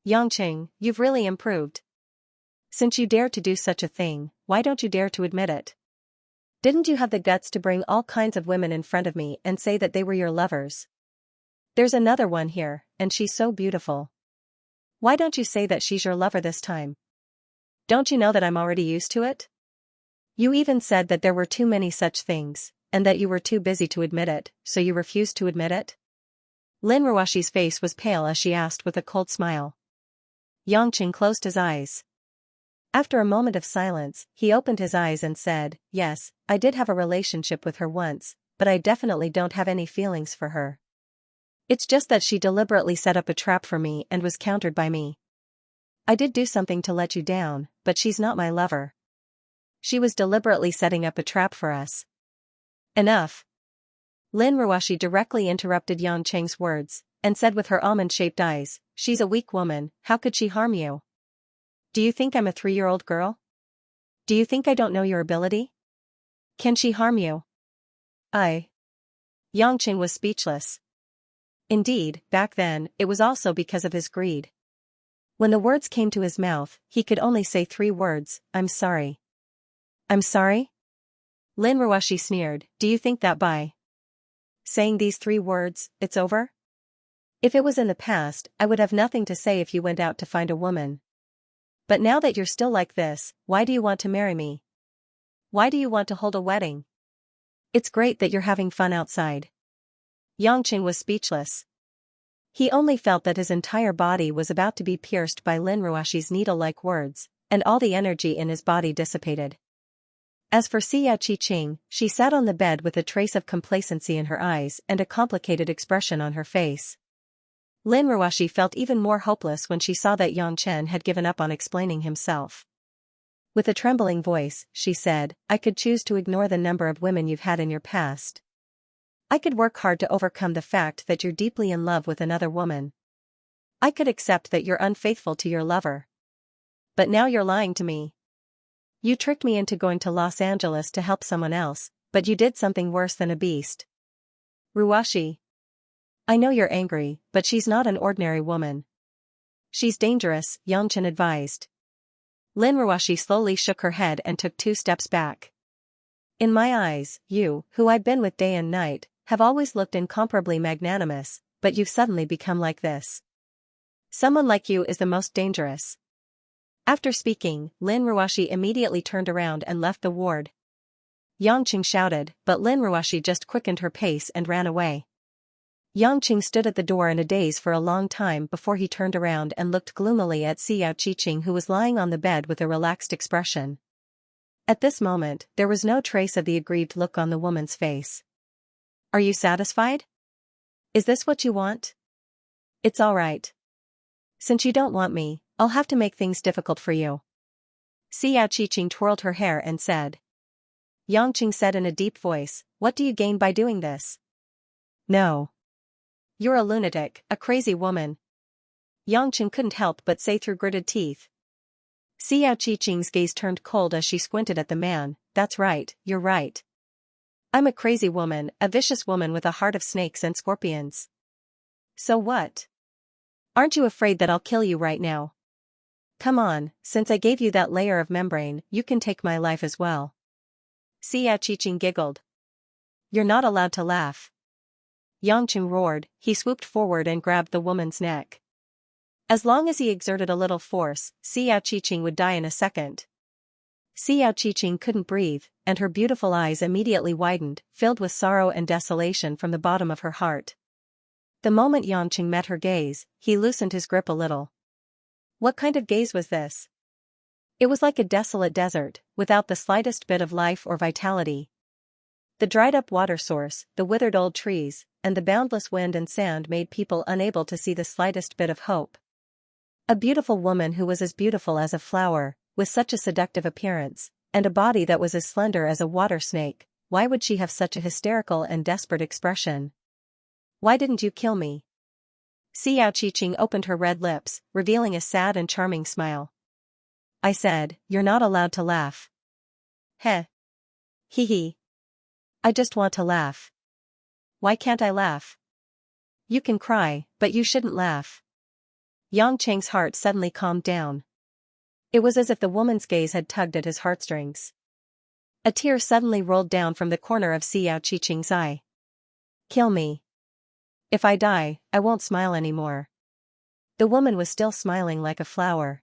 "Yangqing, you've really improved. Since you dared to do such a thing, why don't you dare to admit it? Didn't you have the guts to bring all kinds of women in front of me and say that they were your lovers? There's another one here, and she's so beautiful. Why don't you say that she's your lover this time? Don't you know that I'm already used to it? You even said that there were too many such things, and that you were too busy to admit it, so you refused to admit it?" Lin Ruoshi's face was pale as she asked with a cold smile. Yangqing closed his eyes. After a moment of silence, he opened his eyes and said, "Yes, I did have a relationship with her once, but I definitely don't have any feelings for her. It's just that she deliberately set up a trap for me and was countered by me. I did do something to let you down, but she's not my lover. She was deliberately setting up a trap for us." "Enough." Lin Ruoshi directly interrupted Yangqing's words, and said with her almond-shaped eyes, "She's a weak woman, how could she harm you? Do you think I'm a 3-year-old girl? Do you think I don't know your ability? Can she harm you?" Yangqing was speechless. Indeed, back then, it was also because of his greed. When the words came to his mouth, he could only say 3 words, "I'm sorry." "I'm sorry?" Lin Ruoshi sneered, "Do you think that by saying these 3 words, it's over? If it was in the past, I would have nothing to say if you went out to find a woman. But now that you're still like this, why do you want to marry me? Why do you want to hold a wedding? It's great that you're having fun outside." Yangqing was speechless. He only felt that his entire body was about to be pierced by Lin Ruoshi's needle-like words, and all the energy in his body dissipated. As for Xiao Qiqing, she sat on the bed with a trace of complacency in her eyes and a complicated expression on her face. Lin Ruoshi felt even more hopeless when she saw that Yangchen had given up on explaining himself. With a trembling voice, she said, "I could choose to ignore the number of women you've had in your past. I could work hard to overcome the fact that you're deeply in love with another woman. I could accept that you're unfaithful to your lover. But now you're lying to me. You tricked me into going to Los Angeles to help someone else, but you did something worse than a beast. Ruoshi. I know you're angry, but she's not an ordinary woman. She's dangerous," Yangchen advised. Lin Ruoshi slowly shook her head and took 2 steps back. "In my eyes, you, who I've been with day and night, have always looked incomparably magnanimous, but you've suddenly become like this. Someone like you is the most dangerous." After speaking, Lin Ruoshi immediately turned around and left the ward. Yangqing shouted, but Lin Ruoshi just quickened her pace and ran away. Yangqing stood at the door in a daze for a long time before he turned around and looked gloomily at Xiao Qiqing, who was lying on the bed with a relaxed expression. At this moment, there was no trace of the aggrieved look on the woman's face. "Are you satisfied? Is this what you want? It's all right. Since you don't want me, I'll have to make things difficult for you." Xiao Qiqing twirled her hair and said. Yangqing said in a deep voice, "What do you gain by doing this?" "No. You're a lunatic, a crazy woman, Yangqing couldn't help but say through gritted teeth. Xiao Qiqing's gaze turned cold as she squinted at the man. That's right, you're right. I'm a crazy woman, a vicious woman with a heart of snakes and scorpions. So what? Aren't you afraid that I'll kill you right now? Come on, since I gave you that layer of membrane, you can take my life as well. Xiao Qiqing giggled. You're not allowed to laugh. Yangqing roared. He swooped forward and grabbed the woman's neck. As long as he exerted a little force, Xiao Qiqing would die in a second. Xiao Qiqing couldn't breathe, and her beautiful eyes immediately widened, filled with sorrow and desolation from the bottom of her heart. The moment Yangqing met her gaze, he loosened his grip a little. What kind of gaze was this? It was like a desolate desert, without the slightest bit of life or vitality. The dried-up water source, the withered old trees, and the boundless wind and sand made people unable to see the slightest bit of hope. A beautiful woman who was as beautiful as a flower, with such a seductive appearance, and a body that was as slender as a water snake, why would she have such a hysterical and desperate expression? Why didn't you kill me? Xiao Qiqing opened her red lips, revealing a sad and charming smile. I said, you're not allowed to laugh. Heh. Hee hee. I just want to laugh. Why can't I laugh? You can cry, but you shouldn't laugh. Yangqing's heart suddenly calmed down. It was as if the woman's gaze had tugged at his heartstrings. A tear suddenly rolled down from the corner of Xiao Qiqing's eye. Kill me. If I die, I won't smile anymore. The woman was still smiling like a flower.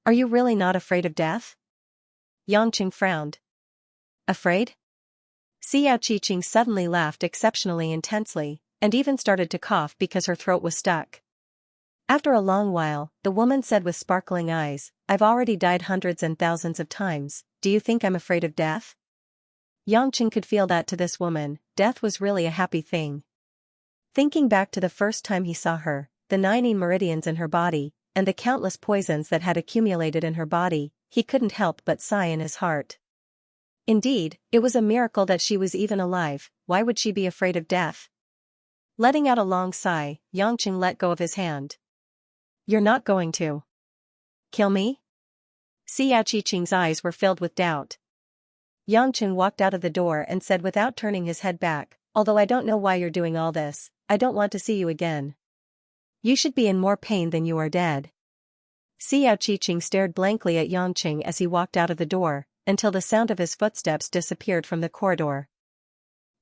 Are you really not afraid of death? Yangqing frowned. Afraid? Xiao Qiqing suddenly laughed exceptionally intensely, and even started to cough because her throat was stuck. After a long while, the woman said with sparkling eyes, I've already died hundreds and thousands of times, do you think I'm afraid of death? Yangqing could feel that to this woman, death was really a happy thing. Thinking back to the first time he saw her, the 9 meridians in her body, and the countless poisons that had accumulated in her body, he couldn't help but sigh in his heart. Indeed, it was a miracle that she was even alive. Why would she be afraid of death? Letting out a long sigh, Yangqing let go of his hand. You're not going to kill me? Xiao Qiqing's eyes were filled with doubt. Yangqing walked out of the door and said without turning his head back, although I don't know why you're doing all this, I don't want to see you again. You should be in more pain than you are dead. Xiao Qiqing stared blankly at Yangqing as he walked out of the door, until the sound of his footsteps disappeared from the corridor.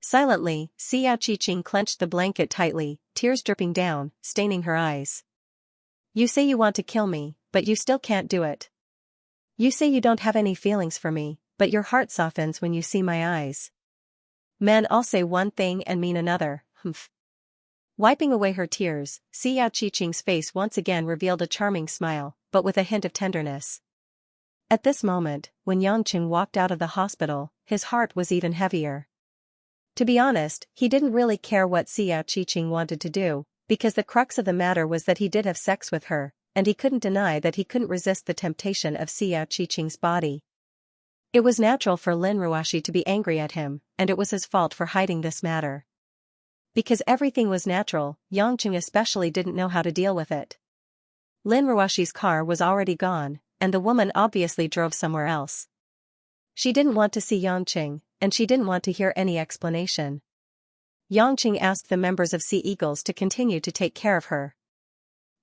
Silently, Xiao Qiqing clenched the blanket tightly, tears dripping down, staining her eyes. You say you want to kill me, but you still can't do it. You say you don't have any feelings for me, but your heart softens when you see my eyes. Men all say one thing and mean another, humph. Wiping away her tears, Xiao Qiqing's face once again revealed a charming smile, but with a hint of tenderness. At this moment, when Yangqing walked out of the hospital, his heart was even heavier. To be honest, he didn't really care what Xiao Qiqing wanted to do, because the crux of the matter was that he did have sex with her, and he couldn't deny that he couldn't resist the temptation of Xiao Qiqing's body. It was natural for Lin Ruoxi to be angry at him, and it was his fault for hiding this matter. Because everything was natural, Yangqing especially didn't know how to deal with it. Lin Ruoxi's car was already gone, and the woman obviously drove somewhere else. She didn't want to see Yangqing, and she didn't want to hear any explanation. Yangqing asked the members of Sea Eagles to continue to take care of her.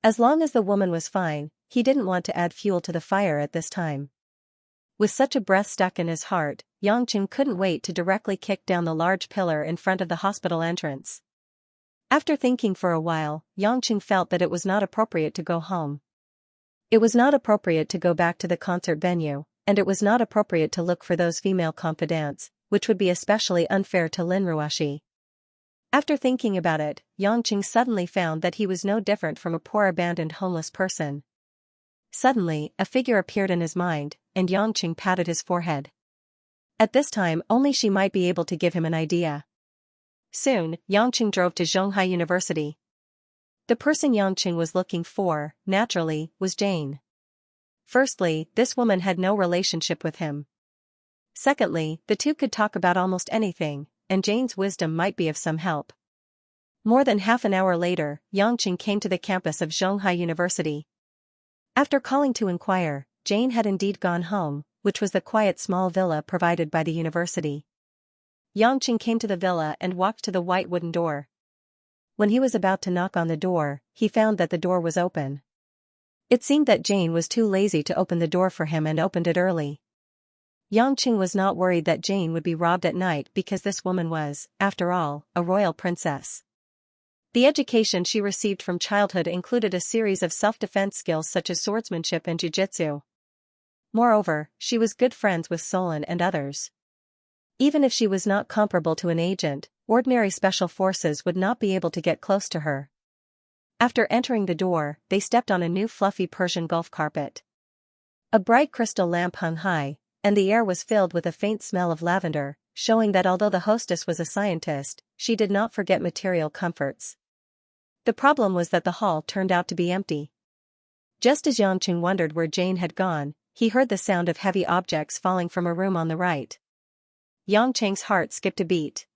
As long as the woman was fine, he didn't want to add fuel to the fire at this time. With such a breath stuck in his heart, Yangqing couldn't wait to directly kick down the large pillar in front of the hospital entrance. After thinking for a while, Yangqing felt that it was not appropriate to go home. It was not appropriate to go back to the concert venue, and it was not appropriate to look for those female confidants, which would be especially unfair to Lin Ruoxi. After thinking about it, Yangqing suddenly found that he was no different from a poor abandoned homeless person. Suddenly, a figure appeared in his mind, and Yangqing patted his forehead. At this time only she might be able to give him an idea. Soon, Yangqing drove to Zhonghai University. The person Yangqing was looking for, naturally, was Jane. Firstly, this woman had no relationship with him. Secondly, the two could talk about almost anything, and Jane's wisdom might be of some help. More than half an hour later, Yangqing came to the campus of Zhonghai University. After calling to inquire, Jane had indeed gone home, which was the quiet small villa provided by the university. Yangqing came to the villa and walked to the white wooden door. When he was about to knock on the door, he found that the door was open. It seemed that Jane was too lazy to open the door for him and opened it early. Yangqing was not worried that Jane would be robbed at night because this woman was, after all, a royal princess. The education she received from childhood included a series of self-defense skills such as swordsmanship and jiu-jitsu. Moreover, she was good friends with Solon and others. Even if she was not comparable to an agent, ordinary special forces would not be able to get close to her. After entering the door, they stepped on a new fluffy Persian Gulf carpet. A bright crystal lamp hung high, and the air was filled with a faint smell of lavender, showing that although the hostess was a scientist, she did not forget material comforts. The problem was that the hall turned out to be empty. Just as Yangqing wondered where Jane had gone, he heard the sound of heavy objects falling from a room on the right. Yangqing's heart skipped a beat.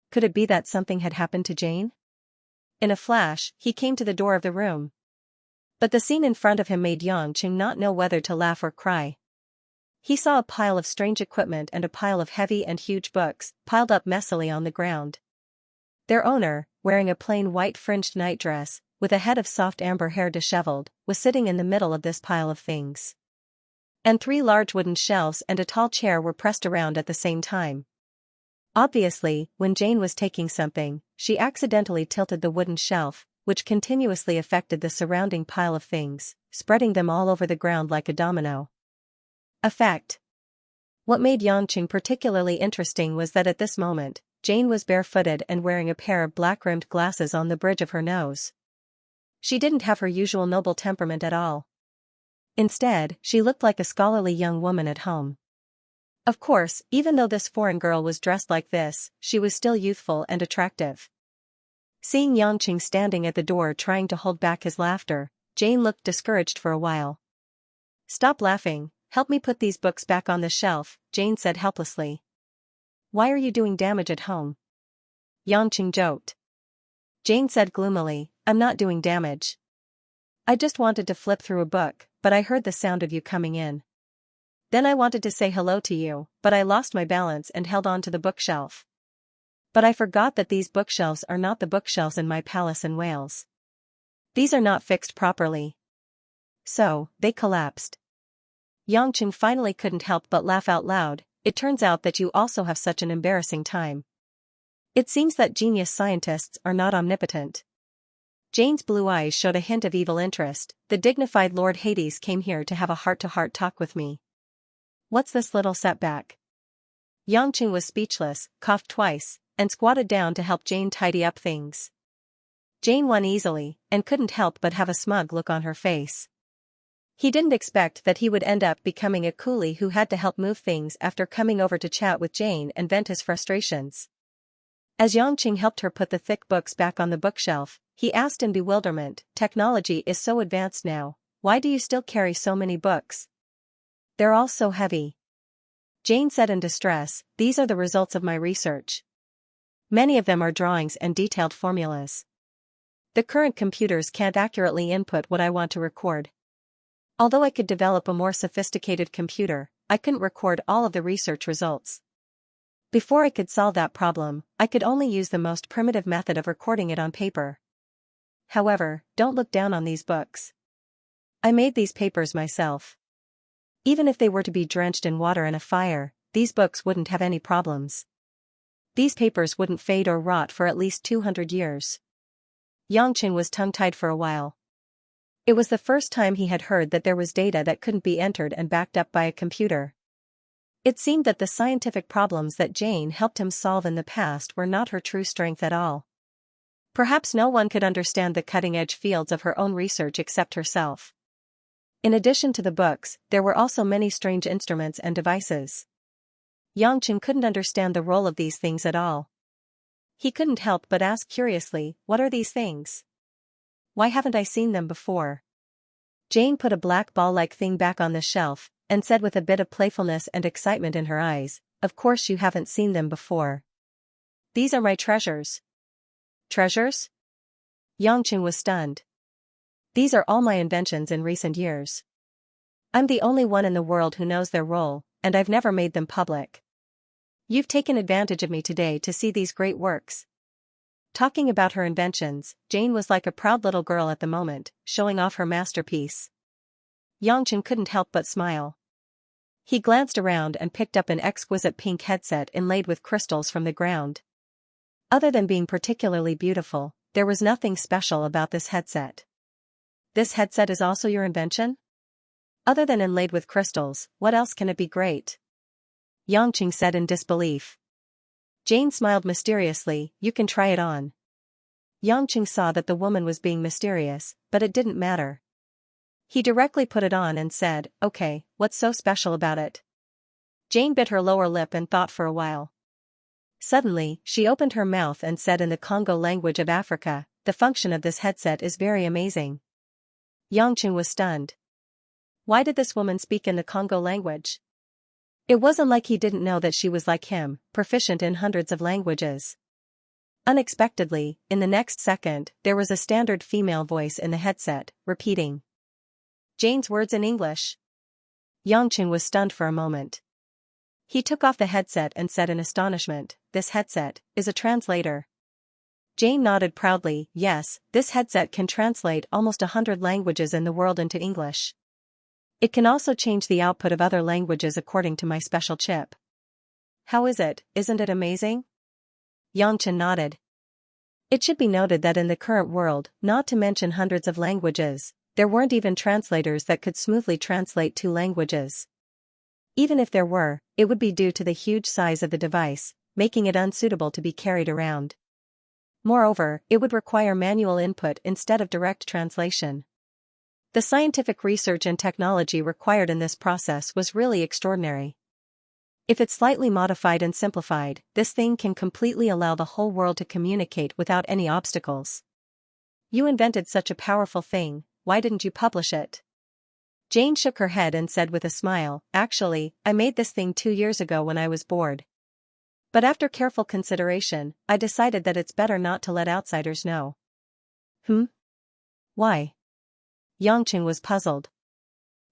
Could it be that something had happened to Jane? In a flash, he came to the door of the room. But the scene in front of him made Yangqing not know whether to laugh or cry. He saw a pile of strange equipment and a pile of heavy and huge books, piled up messily on the ground. Their owner, wearing a plain white fringed nightdress, with a head of soft amber hair disheveled, was sitting in the middle of this pile of things. And 3 large wooden shelves and a tall chair were pressed around at the same time. Obviously, when Jane was taking something, she accidentally tilted the wooden shelf, which continuously affected the surrounding pile of things, spreading them all over the ground like a domino effect. What made Yangqing particularly interesting was that at this moment, Jane was barefooted and wearing a pair of black-rimmed glasses on the bridge of her nose. She didn't have her usual noble temperament at all. Instead, she looked like a scholarly young woman at home. Of course, even though this foreign girl was dressed like this, she was still youthful and attractive. Seeing Yangqing standing at the door trying to hold back his laughter, Jane looked discouraged for a while. "Stop laughing, help me put these books back on the shelf," Jane said helplessly. "Why are you doing damage at home?" Yangqing joked. Jane said gloomily, "I'm not doing damage. I just wanted to flip through a book, but I heard the sound of you coming in. Then I wanted to say hello to you, but I lost my balance and held on to the bookshelf. But I forgot that these bookshelves are not the bookshelves in my palace in Wales. These are not fixed properly. So, they collapsed." Yangqing finally couldn't help but laugh out loud. "It turns out that you also have such an embarrassing time. It seems that genius scientists are not omnipotent." Jane's blue eyes showed a hint of evil interest. "The dignified Lord Hades came here to have a heart-to-heart talk with me. What's this little setback?" Yangqing was speechless, coughed twice, and squatted down to help Jane tidy up things. Jane won easily, and couldn't help but have a smug look on her face. He didn't expect that he would end up becoming a coolie who had to help move things after coming over to chat with Jane and vent his frustrations. As Yangqing helped her put the thick books back on the bookshelf, he asked in bewilderment, "Technology is so advanced now, why do you still carry so many books? They're all so heavy." Jane said in distress, "These are the results of my research. Many of them are drawings and detailed formulas. The current computers can't accurately input what I want to record. Although I could develop a more sophisticated computer, I couldn't record all of the research results. Before I could solve that problem, I could only use the most primitive method of recording it on paper. However, don't look down on these books. I made these papers myself. Even if they were to be drenched in water and a fire, these books wouldn't have any problems. These papers wouldn't fade or rot for at least 200 years. Yangqing was tongue-tied for a while. It was the first time he had heard that there was data that couldn't be entered and backed up by a computer. It seemed that the scientific problems that Jane helped him solve in the past were not her true strength at all. Perhaps no one could understand the cutting-edge fields of her own research except herself. In addition to the books, there were also many strange instruments and devices. Yangqing couldn't understand the role of these things at all. He couldn't help but ask curiously, "What are these things? Why haven't I seen them before?" Jane put a black ball-like thing back on the shelf, and said with a bit of playfulness and excitement in her eyes, "Of course you haven't seen them before. These are my treasures. Treasures? Yangqing was stunned. These are all my inventions in recent years. I'm the only one in the world who knows their role, and I've never made them public. You've taken advantage of me today to see these great works. Talking about her inventions, Jane was like a proud little girl at the moment, showing off her masterpiece. Yangqing couldn't help but smile. He glanced around and picked up an exquisite pink headset inlaid with crystals from the ground. Other than being particularly beautiful, there was nothing special about this headset. This headset is also your invention? Other than inlaid with crystals, what else can it be great? Yangqing said in disbelief. Jane smiled mysteriously, you can try it on. Yangqing saw that the woman was being mysterious, but it didn't matter. He directly put it on and said, okay, what's so special about it? Jane bit her lower lip and thought for a while. Suddenly, she opened her mouth and said in the Congo language of Africa, the function of this headset is very amazing. Yangqing was stunned. Why did this woman speak in the Congo language? It wasn't like he didn't know that she was like him, proficient in hundreds of languages. Unexpectedly, in the next second, there was a standard female voice in the headset, repeating Jane's words in English. Yangqing was stunned for a moment. He took off the headset and said in astonishment, this headset is a translator. Jane nodded proudly, yes, this headset can translate almost 100 languages in the world into English. It can also change the output of other languages according to my special chip. How is it, isn't it amazing? Yangqing nodded. It should be noted that in the current world, not to mention hundreds of languages, there weren't even translators that could smoothly translate two languages. Even if there were, it would be due to the huge size of the device, making it unsuitable to be carried around. Moreover, it would require manual input instead of direct translation. The scientific research and technology required in this process was really extraordinary. If it's slightly modified and simplified, this thing can completely allow the whole world to communicate without any obstacles. You invented such a powerful thing, why didn't you publish it? Jane shook her head and said with a smile, actually, I made this thing 2 years ago when I was bored. But after careful consideration, I decided that it's better not to let outsiders know. Why? Yangqing was puzzled.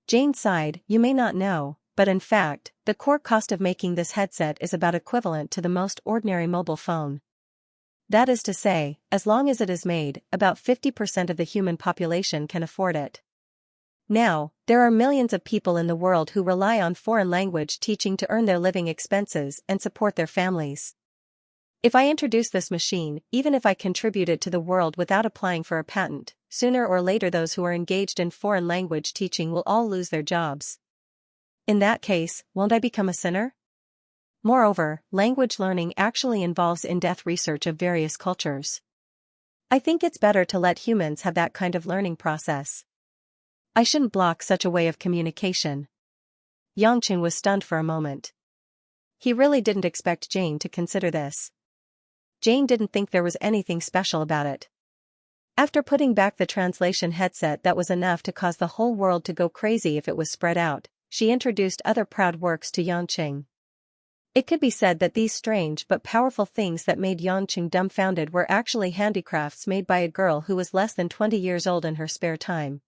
Jane sighed, you may not know, but in fact, the core cost of making this headset is about equivalent to the most ordinary mobile phone. That is to say, as long as it is made, about 50% of the human population can afford it. Now, there are millions of people in the world who rely on foreign language teaching to earn their living expenses and support their families. If I introduce this machine, even if I contribute it to the world without applying for a patent, sooner or later those who are engaged in foreign language teaching will all lose their jobs. In that case, won't I become a sinner? Moreover, language learning actually involves in-depth research of various cultures. I think it's better to let humans have that kind of learning process. I shouldn't block such a way of communication. Yangqing was stunned for a moment. He really didn't expect Jane to consider this. Jane didn't think there was anything special about it. After putting back the translation headset that was enough to cause the whole world to go crazy if it was spread out, she introduced other proud works to Yangqing. It could be said that these strange but powerful things that made Yangqing dumbfounded were actually handicrafts made by a girl who was less than 20 years old in her spare time.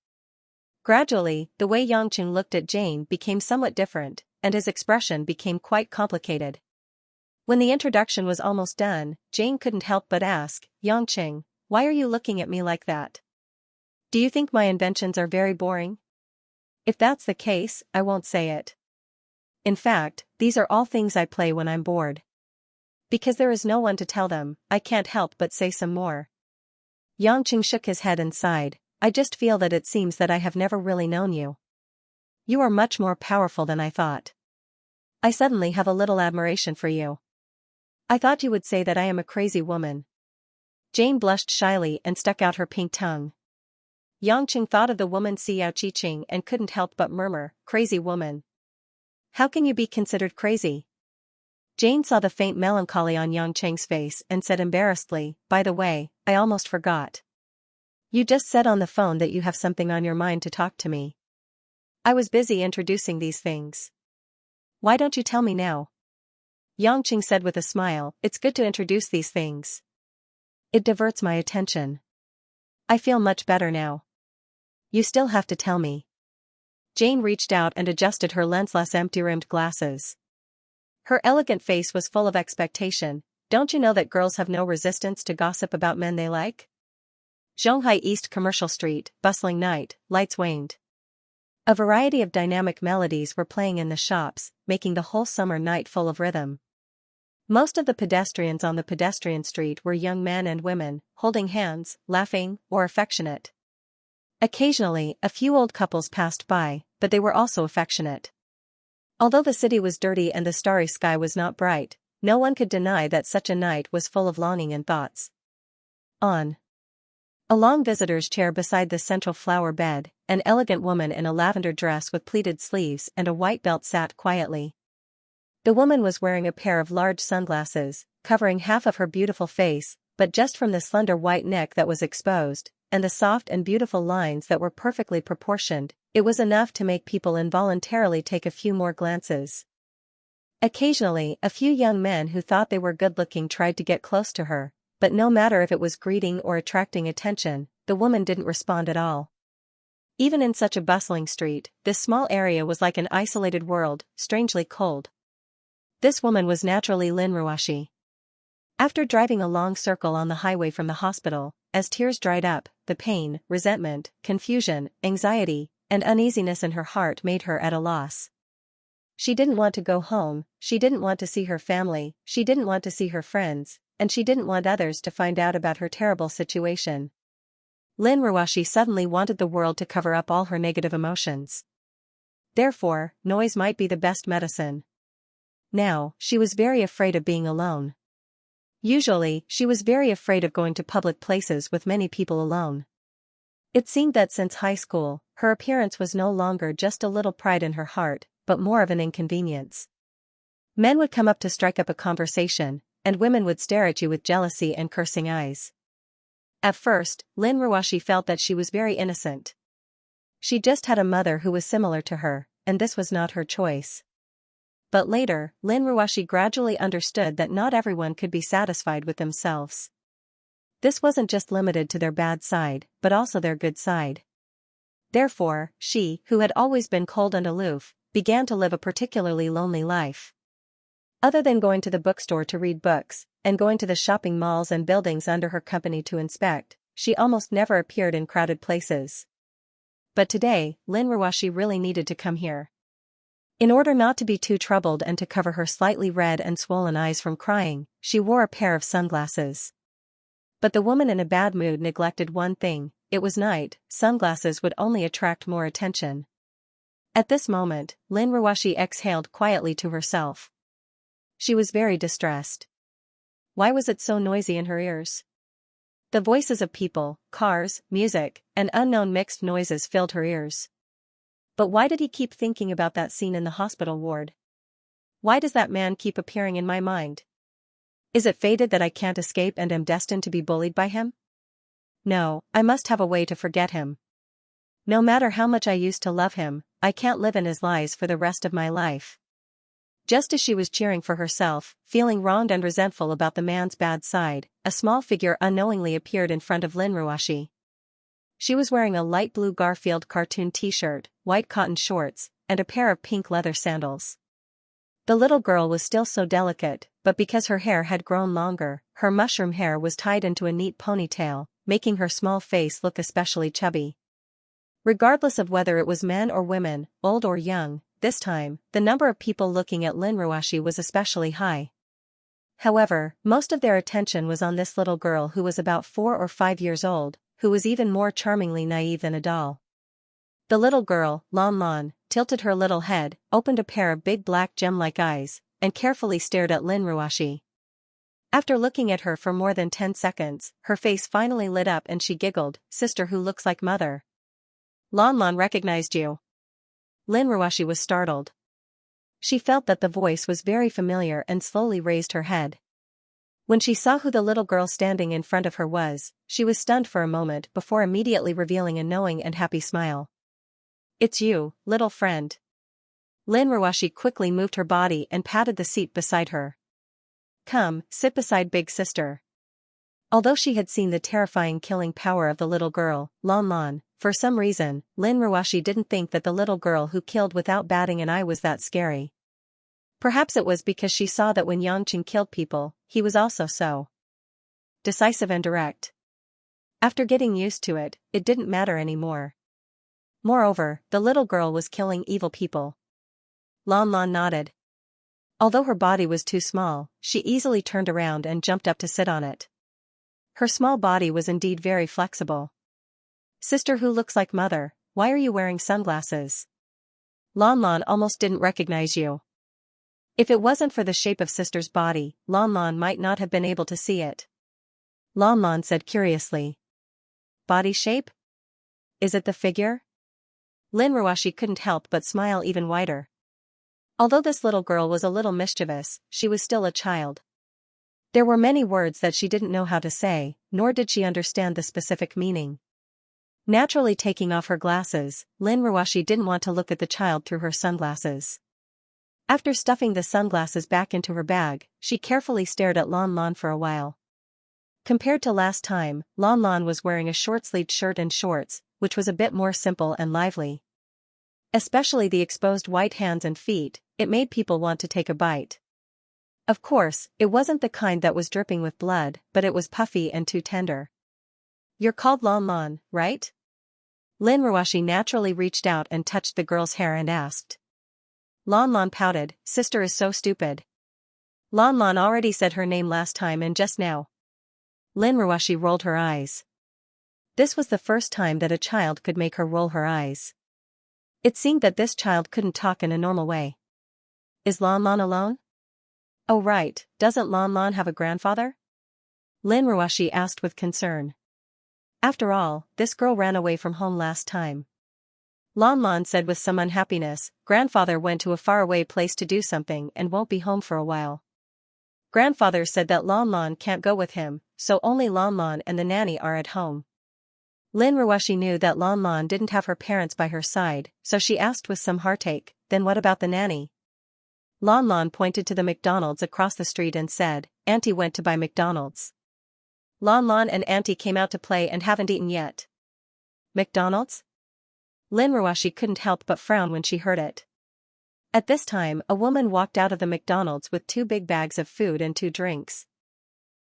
Gradually, the way Yangqing looked at Jane became somewhat different, and his expression became quite complicated. When the introduction was almost done, Jane couldn't help but ask, Yangqing, why are you looking at me like that? Do you think my inventions are very boring? If that's the case, I won't say it. In fact, these are all things I play when I'm bored. Because there is no one to tell them, I can't help but say some more. Yangqing shook his head and sighed, I just feel that it seems that I have never really known you. You are much more powerful than I thought. I suddenly have a little admiration for you. I thought you would say that I am a crazy woman. Jane blushed shyly and stuck out her pink tongue. Yangqing thought of the woman Xianxia and couldn't help but murmur, crazy woman. How can you be considered crazy? Jane saw the faint melancholy on Yangqing's face and said embarrassedly, by the way, I almost forgot. You just said on the phone that you have something on your mind to talk to me. I was busy introducing these things. Why don't you tell me now? Yangqing said with a smile, it's good to introduce these things. It diverts my attention. I feel much better now. You still have to tell me. Jane reached out and adjusted her lensless empty-rimmed glasses. Her elegant face was full of expectation. Don't you know that girls have no resistance to gossip about men they like? Zhonghai East Commercial Street, bustling night, lights waned. A variety of dynamic melodies were playing in the shops, making the whole summer night full of rhythm. Most of the pedestrians on the pedestrian street were young men and women, holding hands, laughing, or affectionate. Occasionally, a few old couples passed by, but they were also affectionate. Although the city was dirty and the starry sky was not bright, no one could deny that such a night was full of longing and thoughts. On a long visitor's chair beside the central flower bed, an elegant woman in a lavender dress with pleated sleeves and a white belt sat quietly. The woman was wearing a pair of large sunglasses, covering half of her beautiful face, but just from the slender white neck that was exposed, and the soft and beautiful lines that were perfectly proportioned, it was enough to make people involuntarily take a few more glances. Occasionally, a few young men who thought they were good-looking tried to get close to her, but no matter if it was greeting or attracting attention, the woman didn't respond at all. Even in such a bustling street, this small area was like an isolated world, strangely cold. This woman was naturally Lin Ruoshi. After driving a long circle on the highway from the hospital, as tears dried up, the pain, resentment, confusion, anxiety, and uneasiness in her heart made her at a loss. She didn't want to go home, she didn't want to see her family, she didn't want to see her friends, and she didn't want others to find out about her terrible situation. Lin Ruoshi suddenly wanted the world to cover up all her negative emotions. Therefore, noise might be the best medicine. Now, she was very afraid of being alone. Usually, she was very afraid of going to public places with many people alone. It seemed that since high school, her appearance was no longer just a little pride in her heart, but more of an inconvenience. Men would come up to strike up a conversation, and women would stare at you with jealousy and cursing eyes. At first, Lin Ruoshi felt that she was very innocent. She just had a mother who was similar to her, and this was not her choice. But later, Lin Ruoshi gradually understood that not everyone could be satisfied with themselves. This wasn't just limited to their bad side, but also their good side. Therefore, she, who had always been cold and aloof, began to live a particularly lonely life. Other than going to the bookstore to read books, and going to the shopping malls and buildings under her company to inspect, she almost never appeared in crowded places. But today, Lin Ruoshi really needed to come here. In order not to be too troubled and to cover her slightly red and swollen eyes from crying, she wore a pair of sunglasses. But the woman in a bad mood neglected one thing: it was night, sunglasses would only attract more attention. At this moment, Lin Ruoshi exhaled quietly to herself. She was very distressed. Why was it so noisy in her ears? The voices of people, cars, music, and unknown mixed noises filled her ears. But why did he keep thinking about that scene in the hospital ward? Why does that man keep appearing in my mind? Is it fated that I can't escape and am destined to be bullied by him? No, I must have a way to forget him. No matter how much I used to love him, I can't live in his lies for the rest of my life. Just as she was cheering for herself, feeling wronged and resentful about the man's bad side, a small figure unknowingly appeared in front of Lin Ruoshi. She was wearing a light blue Garfield cartoon t-shirt, white cotton shorts, and a pair of pink leather sandals. The little girl was still so delicate, but because her hair had grown longer, her mushroom hair was tied into a neat ponytail, making her small face look especially chubby. Regardless of whether it was men or women, old or young, this time, the number of people looking at Lin Ruoshi was especially high. However, most of their attention was on this little girl who was about 4 or 5 years old, who was even more charmingly naive than a doll. The little girl, Lan Lan, tilted her little head, opened a pair of big black gem-like eyes, and carefully stared at Lin Ruoshi. After looking at her for more than 10 seconds, her face finally lit up and she giggled, "Sister who looks like mother." Lan Lan recognized you. Lin Ruoshi was startled. She felt that the voice was very familiar and slowly raised her head. When she saw who the little girl standing in front of her was, she was stunned for a moment before immediately revealing a knowing and happy smile. "It's you, little friend." Lin Ruoshi quickly moved her body and patted the seat beside her. "Come, sit beside big sister." Although she had seen the terrifying killing power of the little girl, Lan Lan, for some reason, Lin Ruashi didn't think that the little girl who killed without batting an eye was that scary. Perhaps it was because she saw that when Yangqing killed people, he was also so decisive and direct. After getting used to it, it didn't matter anymore. Moreover, the little girl was killing evil people. Lan Lan nodded. Although her body was too small, she easily turned around and jumped up to sit on it. Her small body was indeed very flexible. Sister who looks like mother, why are you wearing sunglasses? Lan Lan almost didn't recognize you. If it wasn't for the shape of sister's body, Lan Lan might not have been able to see it. Lan Lan said curiously. Body shape? Is it the figure? Lin Ruashi couldn't help but smile even wider. Although this little girl was a little mischievous, she was still a child. There were many words that she didn't know how to say, nor did she understand the specific meaning. Naturally taking off her glasses, Lin Ruashi didn't want to look at the child through her sunglasses. After stuffing the sunglasses back into her bag, she carefully stared at Lan Lan for a while. Compared to last time, Lan Lan was wearing a short-sleeved shirt and shorts, which was a bit more simple and lively. Especially the exposed white hands and feet, it made people want to take a bite. Of course, it wasn't the kind that was dripping with blood, but it was puffy and too tender. You're called Lan Lan, right? Lin Ruashi naturally reached out and touched the girl's hair and asked. Lan Lan pouted, sister is so stupid. Lan Lan already said her name last time and just now. Lin Ruashi rolled her eyes. This was the first time that a child could make her roll her eyes. It seemed that this child couldn't talk in a normal way. Is Lan Lan alone? Oh right, doesn't Lan Lan have a grandfather? Lin Ruashi asked with concern. After all, this girl ran away from home last time. Lan Lan said with some unhappiness, grandfather went to a faraway place to do something and won't be home for a while. Grandfather said that Lan Lan can't go with him, so only Lan Lan and the nanny are at home. Lin Ruashi knew that Lan Lan didn't have her parents by her side, so she asked with some heartache, then what about the nanny? Lan Lan pointed to the McDonald's across the street and said, Auntie went to buy McDonald's. Lan Lan and Auntie came out to play and haven't eaten yet. McDonald's? Lin Ruashi couldn't help but frown when she heard it. At this time, a woman walked out of the McDonald's with 2 big bags of food and 2 drinks.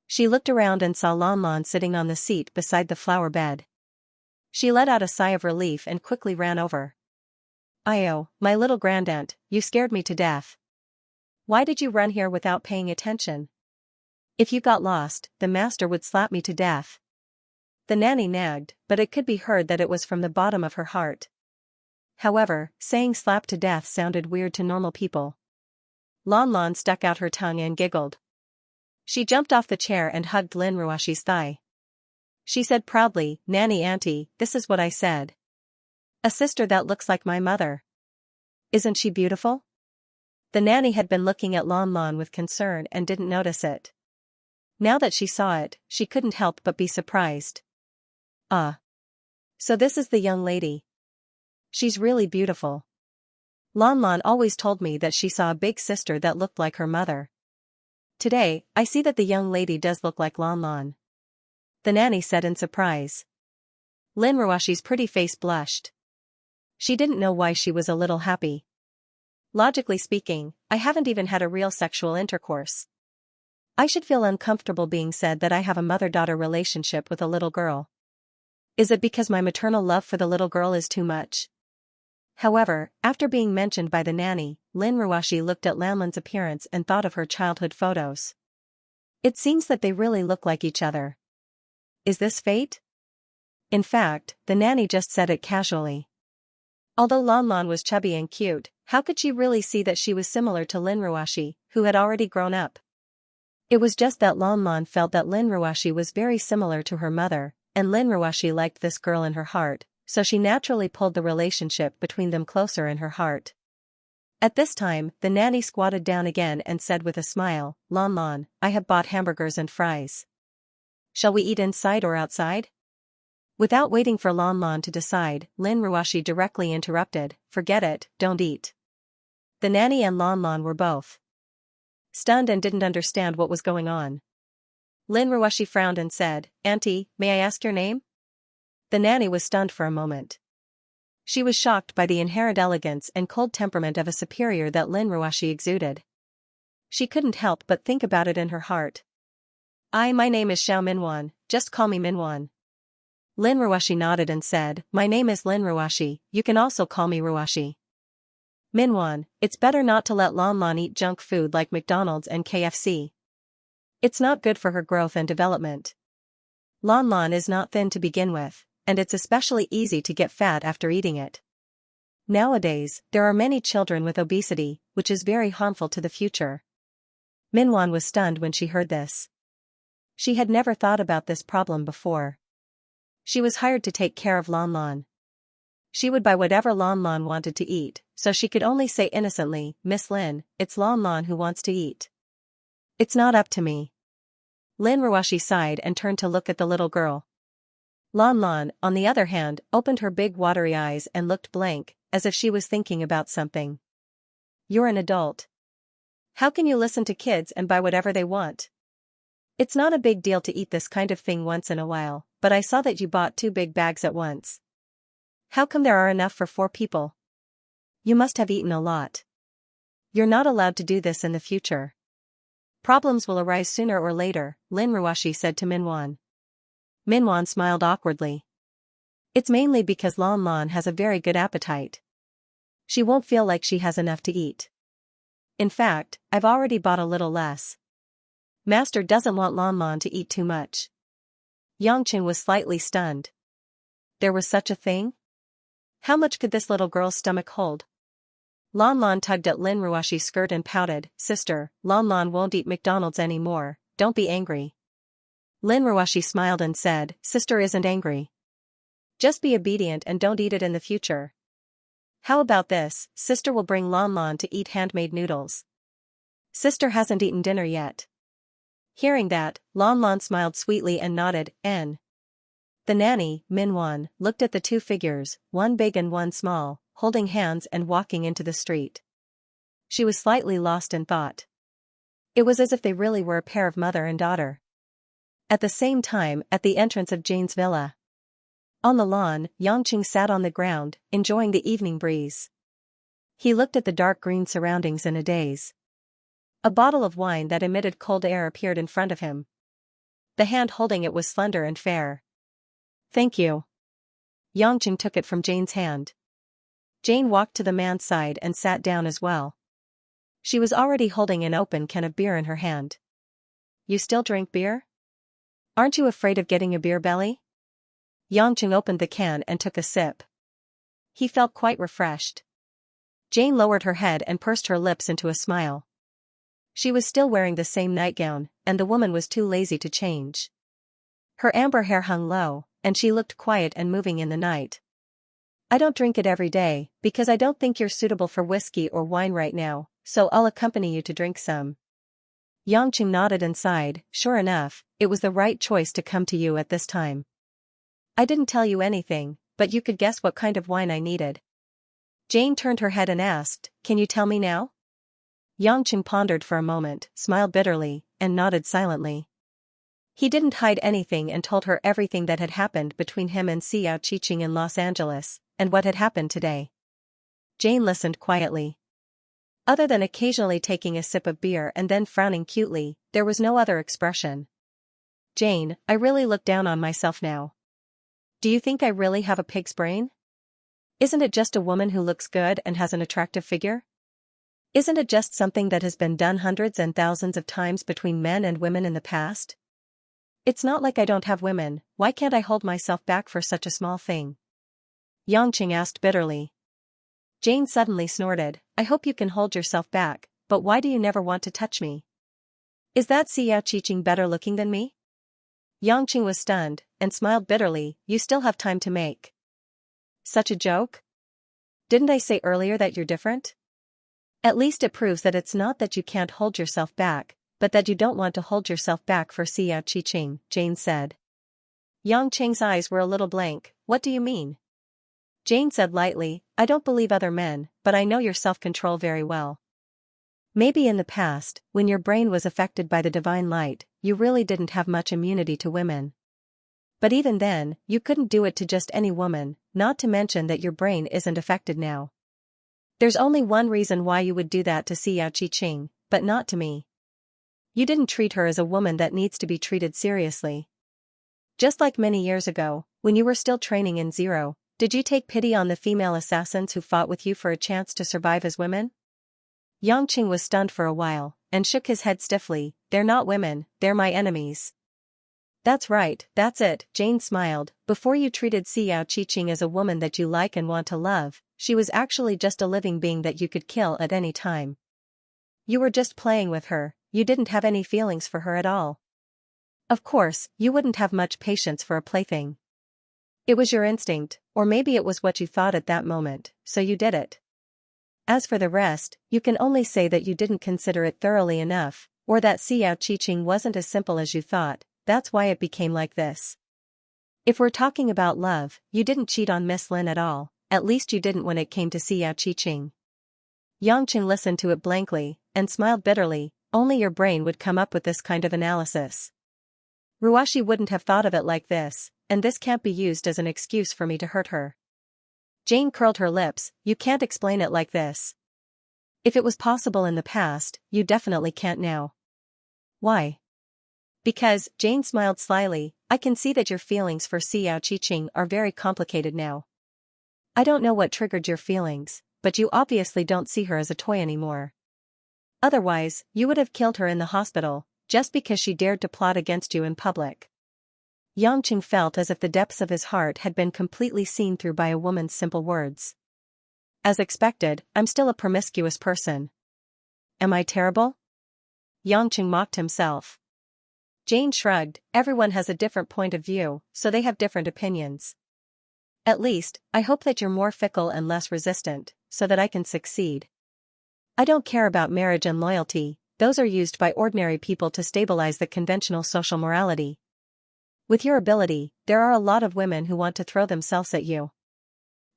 She looked around and saw Lan Lan sitting on the seat beside the flower bed. She let out a sigh of relief and quickly ran over. Ayo, my little grandaunt, you scared me to death. Why did you run here without paying attention? If you got lost, the master would slap me to death. The nanny nagged, but it could be heard that it was from the bottom of her heart. However, saying slap to death sounded weird to normal people. Lan Lan stuck out her tongue and giggled. She jumped off the chair and hugged Lin Ruashi's thigh. She said proudly, Nanny Auntie, this is what I said. A sister that looks like my mother. Isn't she beautiful? The nanny had been looking at Lan Lan with concern and didn't notice it. Now that she saw it, she couldn't help but be surprised. Ah. So this is the young lady. She's really beautiful. Lan Lan always told me that she saw a big sister that looked like her mother. Today, I see that the young lady does look like Lan Lan. The nanny said in surprise. Lin Ruashi's pretty face blushed. She didn't know why she was a little happy. Logically speaking, I haven't even had a real sexual intercourse. I should feel uncomfortable being said that I have a mother-daughter relationship with a little girl. Is it because my maternal love for the little girl is too much? However, after being mentioned by the nanny, Lin Ruashi looked at Lan Lan's appearance and thought of her childhood photos. It seems that they really look like each other. Is this fate? In fact, the nanny just said it casually. Although Lan Lan was chubby and cute, how could she really see that she was similar to Lin Ruashi, who had already grown up? It was just that Lan Lan felt that Lin Ruashi was very similar to her mother, and Lin Ruashi liked this girl in her heart, so she naturally pulled the relationship between them closer in her heart. At this time, the nanny squatted down again and said with a smile, Lan Lan, I have bought hamburgers and fries. Shall we eat inside or outside? Without waiting for Lan Lan to decide, Lin Ruashi directly interrupted, forget it, don't eat. The nanny and Lan Lan were both stunned and didn't understand what was going on. Lin Ruoshi frowned and said, Auntie, may I ask your name? The nanny was stunned for a moment. She was shocked by the inherent elegance and cold temperament of a superior that Lin Ruoshi exuded. She couldn't help but think about it in her heart. My name is Xiao Minwan, just call me Minwan. Lin Ruoshi nodded and said, my name is Lin Ruoshi, you can also call me Ruoshi. Minwan, it's better not to let Lan Lan eat junk food like McDonald's and KFC. It's not good for her growth and development. Lan Lan is not thin to begin with, and it's especially easy to get fat after eating it. Nowadays, there are many children with obesity, which is very harmful to the future. Minwan was stunned when she heard this. She had never thought about this problem before. She was hired to take care of Lan Lan. She would buy whatever Lan Lan wanted to eat, so she could only say innocently, Miss Lin, it's Lan Lan who wants to eat. It's not up to me. Lin Ruoshi sighed and turned to look at the little girl. Lan Lan, on the other hand, opened her big watery eyes and looked blank, as if she was thinking about something. You're an adult. How can you listen to kids and buy whatever they want? It's not a big deal to eat this kind of thing once in a while, but I saw that you bought 2 big bags at once. How come there are enough for 4 people? You must have eaten a lot. You're not allowed to do this in the future. Problems will arise sooner or later, Lin Ruoshi said to Minwan. Minwan smiled awkwardly. It's mainly because Lan Lan has a very good appetite. She won't feel like she has enough to eat. In fact, I've already bought a little less. Master doesn't want Lan Lan to eat too much. Yangqing was slightly stunned. There was such a thing? How much could this little girl's stomach hold? Lan Lan tugged at Lin Ruoshi's skirt and pouted, Sister, Lan Lan won't eat McDonald's anymore, don't be angry. Lin Ruoshi smiled and said, Sister isn't angry. Just be obedient and don't eat it in the future. How about this, Sister will bring Lan Lan to eat handmade noodles. Sister hasn't eaten dinner yet. Hearing that, Lan Lan smiled sweetly and nodded, N. The nanny, Minwan, looked at the 2 figures, one big and one small, holding hands and walking into the street. She was slightly lost in thought. It was as if they really were a pair of mother and daughter. At the same time, at the entrance of Jane's villa. On the lawn, Yangqing sat on the ground, enjoying the evening breeze. He looked at the dark green surroundings in a daze. A bottle of wine that emitted cold air appeared in front of him. The hand holding it was slender and fair. Thank you. Yangqing took it from Jane's hand. Jane walked to the man's side and sat down as well. She was already holding an open can of beer in her hand. You still drink beer? Aren't you afraid of getting a beer belly? Yangqing opened the can and took a sip. He felt quite refreshed. Jane lowered her head and pursed her lips into a smile. She was still wearing the same nightgown, and the woman was too lazy to change. Her amber hair hung low, and she looked quiet and moving in the night. I don't drink it every day, because I don't think you're suitable for whiskey or wine right now, so I'll accompany you to drink some. Yangqing nodded and sighed, sure enough, it was the right choice to come to you at this time. I didn't tell you anything, but you could guess what kind of wine I needed. Jane turned her head and asked, can you tell me now? Yangqing pondered for a moment, smiled bitterly, and nodded silently. He didn't hide anything and told her everything that had happened between him and Xianxia in Los Angeles, and what had happened today. Jane listened quietly. Other than occasionally taking a sip of beer and then frowning cutely, there was no other expression. Jane, I really look down on myself now. Do you think I really have a pig's brain? Isn't it just a woman who looks good and has an attractive figure? Isn't it just something that has been done hundreds and thousands of times between men and women in the past? It's not like I don't have women, why can't I hold myself back for such a small thing? Yangqing asked bitterly. Jane suddenly snorted, I hope you can hold yourself back, but why do you never want to touch me? Is that Xianxia better looking than me? Yangqing was stunned, and smiled bitterly, you still have time to make. Such a joke? Didn't I say earlier that you're different? At least it proves that it's not that you can't hold yourself back, but that you don't want to hold yourself back for Xianxia, Jane said. Yangqing's eyes were a little blank, what do you mean? Jane said lightly, I don't believe other men, but I know your self-control very well. Maybe in the past, when your brain was affected by the divine light, you really didn't have much immunity to women. But even then, you couldn't do it to just any woman, not to mention that your brain isn't affected now. There's only one reason why you would do that to Xiao, but not to me. You didn't treat her as a woman that needs to be treated seriously. Just like many years ago, when you were still training in Zero, did you take pity on the female assassins who fought with you for a chance to survive as women? Yangqing was stunned for a while, and shook his head stiffly. They're not women, they're my enemies. That's right, that's it, Jane smiled. Before you treated Xiao as a woman that you like and want to love, she was actually just a living being that you could kill at any time. You were just playing with her, you didn't have any feelings for her at all. Of course, you wouldn't have much patience for a plaything. It was your instinct, or maybe it was what you thought at that moment, so you did it. As for the rest, you can only say that you didn't consider it thoroughly enough, or that Xiao wasn't as simple as you thought. That's why it became like this. If we're talking about love, you didn't cheat on Miss Lin at all, at least you didn't when it came to Xiao. Yangqing listened to it blankly, and smiled bitterly. Only your brain would come up with this kind of analysis. Ruashi wouldn't have thought of it like this, and this can't be used as an excuse for me to hurt her. Jane curled her lips. You can't explain it like this. If it was possible in the past, you definitely can't now. Why? Because, Jane smiled slyly, I can see that your feelings for Xiao are very complicated now. I don't know what triggered your feelings, but you obviously don't see her as a toy anymore. Otherwise, you would have killed her in the hospital, just because she dared to plot against you in public. Yangqing felt as if the depths of his heart had been completely seen through by a woman's simple words. As expected, I'm still a promiscuous person. Am I terrible? Yangqing mocked himself. Jane shrugged. Everyone has a different point of view, so they have different opinions. At least, I hope that you're more fickle and less resistant, so that I can succeed. I don't care about marriage and loyalty, those are used by ordinary people to stabilize the conventional social morality. With your ability, there are a lot of women who want to throw themselves at you.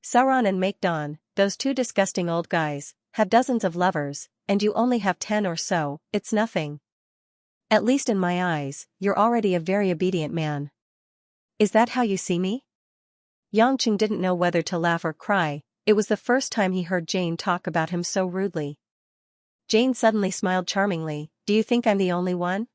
Sauron and Maekdan, those two disgusting old guys, have dozens of lovers, and you only have 10 or so. It's nothing. At least in my eyes, you're already a very obedient man. Is that how you see me? Yangqing didn't know whether to laugh or cry. It was the first time he heard Jane talk about him so rudely. Jane suddenly smiled charmingly. Do you think I'm the only one?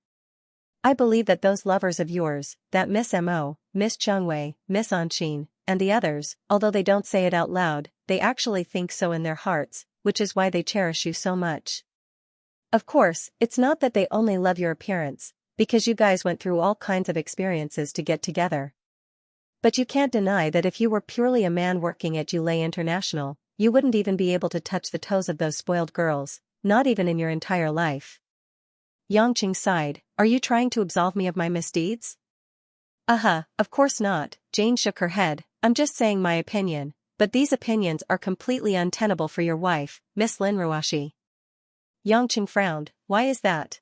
I believe that those lovers of yours, that Miss Mo, Miss Chengwei, Miss Anqin, and the others, although they don't say it out loud, they actually think so in their hearts, which is why they cherish you so much. Of course, it's not that they only love your appearance, because you guys went through all kinds of experiences to get together. But you can't deny that if you were purely a man working at Ulay International, you wouldn't even be able to touch the toes of those spoiled girls, not even in your entire life. Yangqing sighed. Are you trying to absolve me of my misdeeds? Of course not, Jane shook her head. I'm just saying my opinion, but these opinions are completely untenable for your wife, Miss Lin Ruashi. Yangqing frowned. Why is that?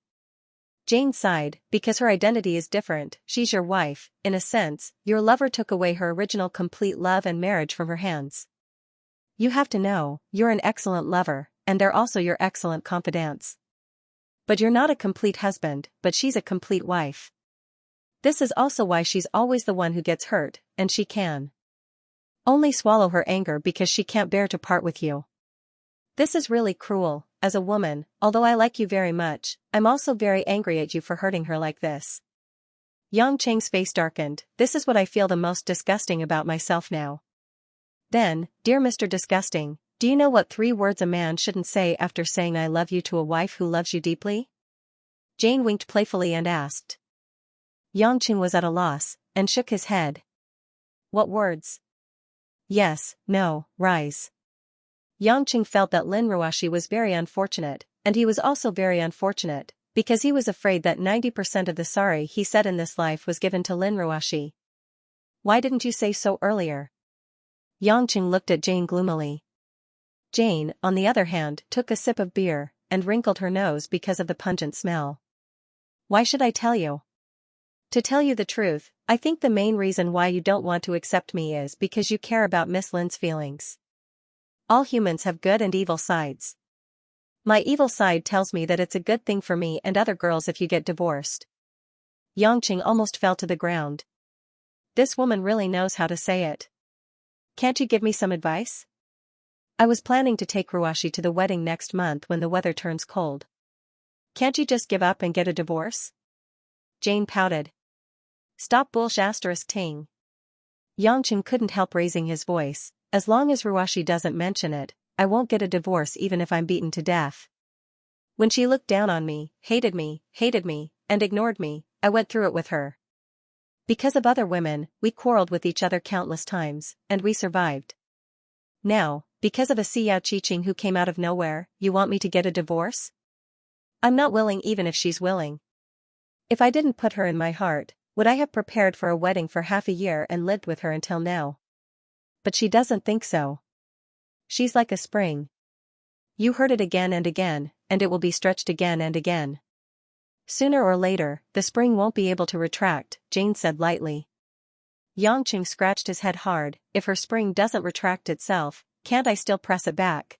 Jane sighed. Because her identity is different. She's your wife, in a sense. Your lover took away her original complete love and marriage from her hands. You have to know, you're an excellent lover, and they're also your excellent confidants. But you're not a complete husband, but she's a complete wife. This is also why she's always the one who gets hurt, and she can only swallow her anger because she can't bear to part with you. This is really cruel. As a woman, although I like you very much, I'm also very angry at you for hurting her like this. Yangqing's face darkened. This is what I feel the most disgusting about myself now. Then, dear Mr. Disgusting, do you know what 3 words a man shouldn't say after saying I love you to a wife who loves you deeply? Jane winked playfully and asked. Yangqing was at a loss, and shook his head. What words? Yes, no, rise. Yangqing felt that Lin Ruashi was very unfortunate, and he was also very unfortunate, because he was afraid that 90% of the sorry he said in this life was given to Lin Ruashi. Why didn't you say so earlier? Yangqing looked at Jane gloomily. Jane, on the other hand, took a sip of beer, and wrinkled her nose because of the pungent smell. Why should I tell you? To tell you the truth, I think the main reason why you don't want to accept me is because you care about Miss Lin's feelings. All humans have good and evil sides. My evil side tells me that it's a good thing for me and other girls if you get divorced. Yangqing almost fell to the ground. This woman really knows how to say it. Can't you give me some advice? I was planning to take Ruashi to the wedding next month when the weather turns cold. Can't you just give up and get a divorce? Jane pouted. Stop bullsh*** ting. Yangqing couldn't help raising his voice. As long as Ruashi doesn't mention it, I won't get a divorce even if I'm beaten to death. When she looked down on me, hated me, and ignored me, I went through it with her. Because of other women, we quarreled with each other countless times, and we survived. Now, because of a Xiao Qiqing who came out of nowhere, you want me to get a divorce? I'm not willing even if she's willing. If I didn't put her in my heart, would I have prepared for a wedding for half a year and lived with her until now? But she doesn't think so. She's like a spring. You hurt it again and again, and it will be stretched again and again. Sooner or later, the spring won't be able to retract, Jane said lightly. Yangqing scratched his head hard. If her spring doesn't retract itself, can't I still press it back?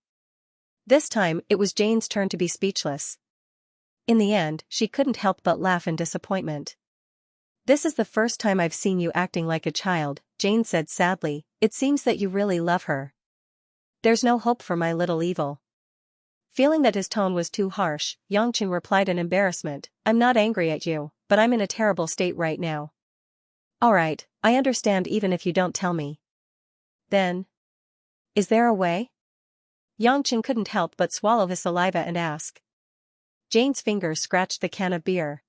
This time, it was Jane's turn to be speechless. In the end, she couldn't help but laugh in disappointment. This is the first time I've seen you acting like a child, Jane said sadly. It seems that you really love her. There's no hope for my little evil. Feeling that his tone was too harsh, Yangqing replied in embarrassment, I'm not angry at you, but I'm in a terrible state right now. Alright, I understand even if you don't tell me. Then, is there a way? Yangqing couldn't help but swallow his saliva and ask. Jane's fingers scratched the can of beer.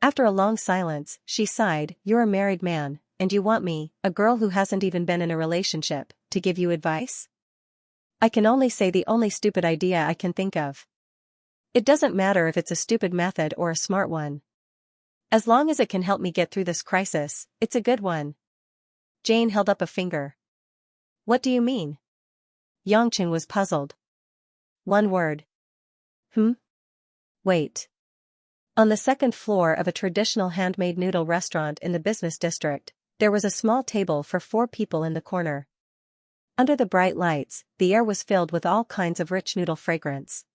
After a long silence, she sighed, You're a married man, and you want me, a girl who hasn't even been in a relationship, to give you advice? I can only say the only stupid idea I can think of. It doesn't matter if it's a stupid method or a smart one. As long as it can help me get through this crisis, it's a good one. Jane held up a finger. What do you mean? Yangqing was puzzled. One word. Wait. On the second floor of a traditional handmade noodle restaurant in the business district, there was a small table for 4 people in the corner. Under the bright lights, the air was filled with all kinds of rich noodle fragrance.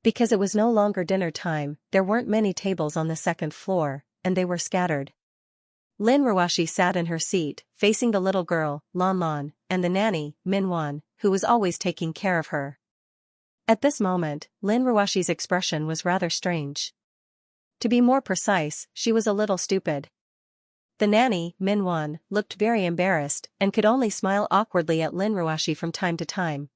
Because it was no longer dinner time, there weren't many tables on the second floor, and they were scattered. Lin Ruashi sat in her seat, facing the little girl, Lan Lan, and the nanny, Minwan, who was always taking care of her. At this moment, Lin Ruashi's expression was rather strange. To be more precise, she was a little stupid. The nanny, Minwan, looked very embarrassed and could only smile awkwardly at Lin Ruashi from time to time.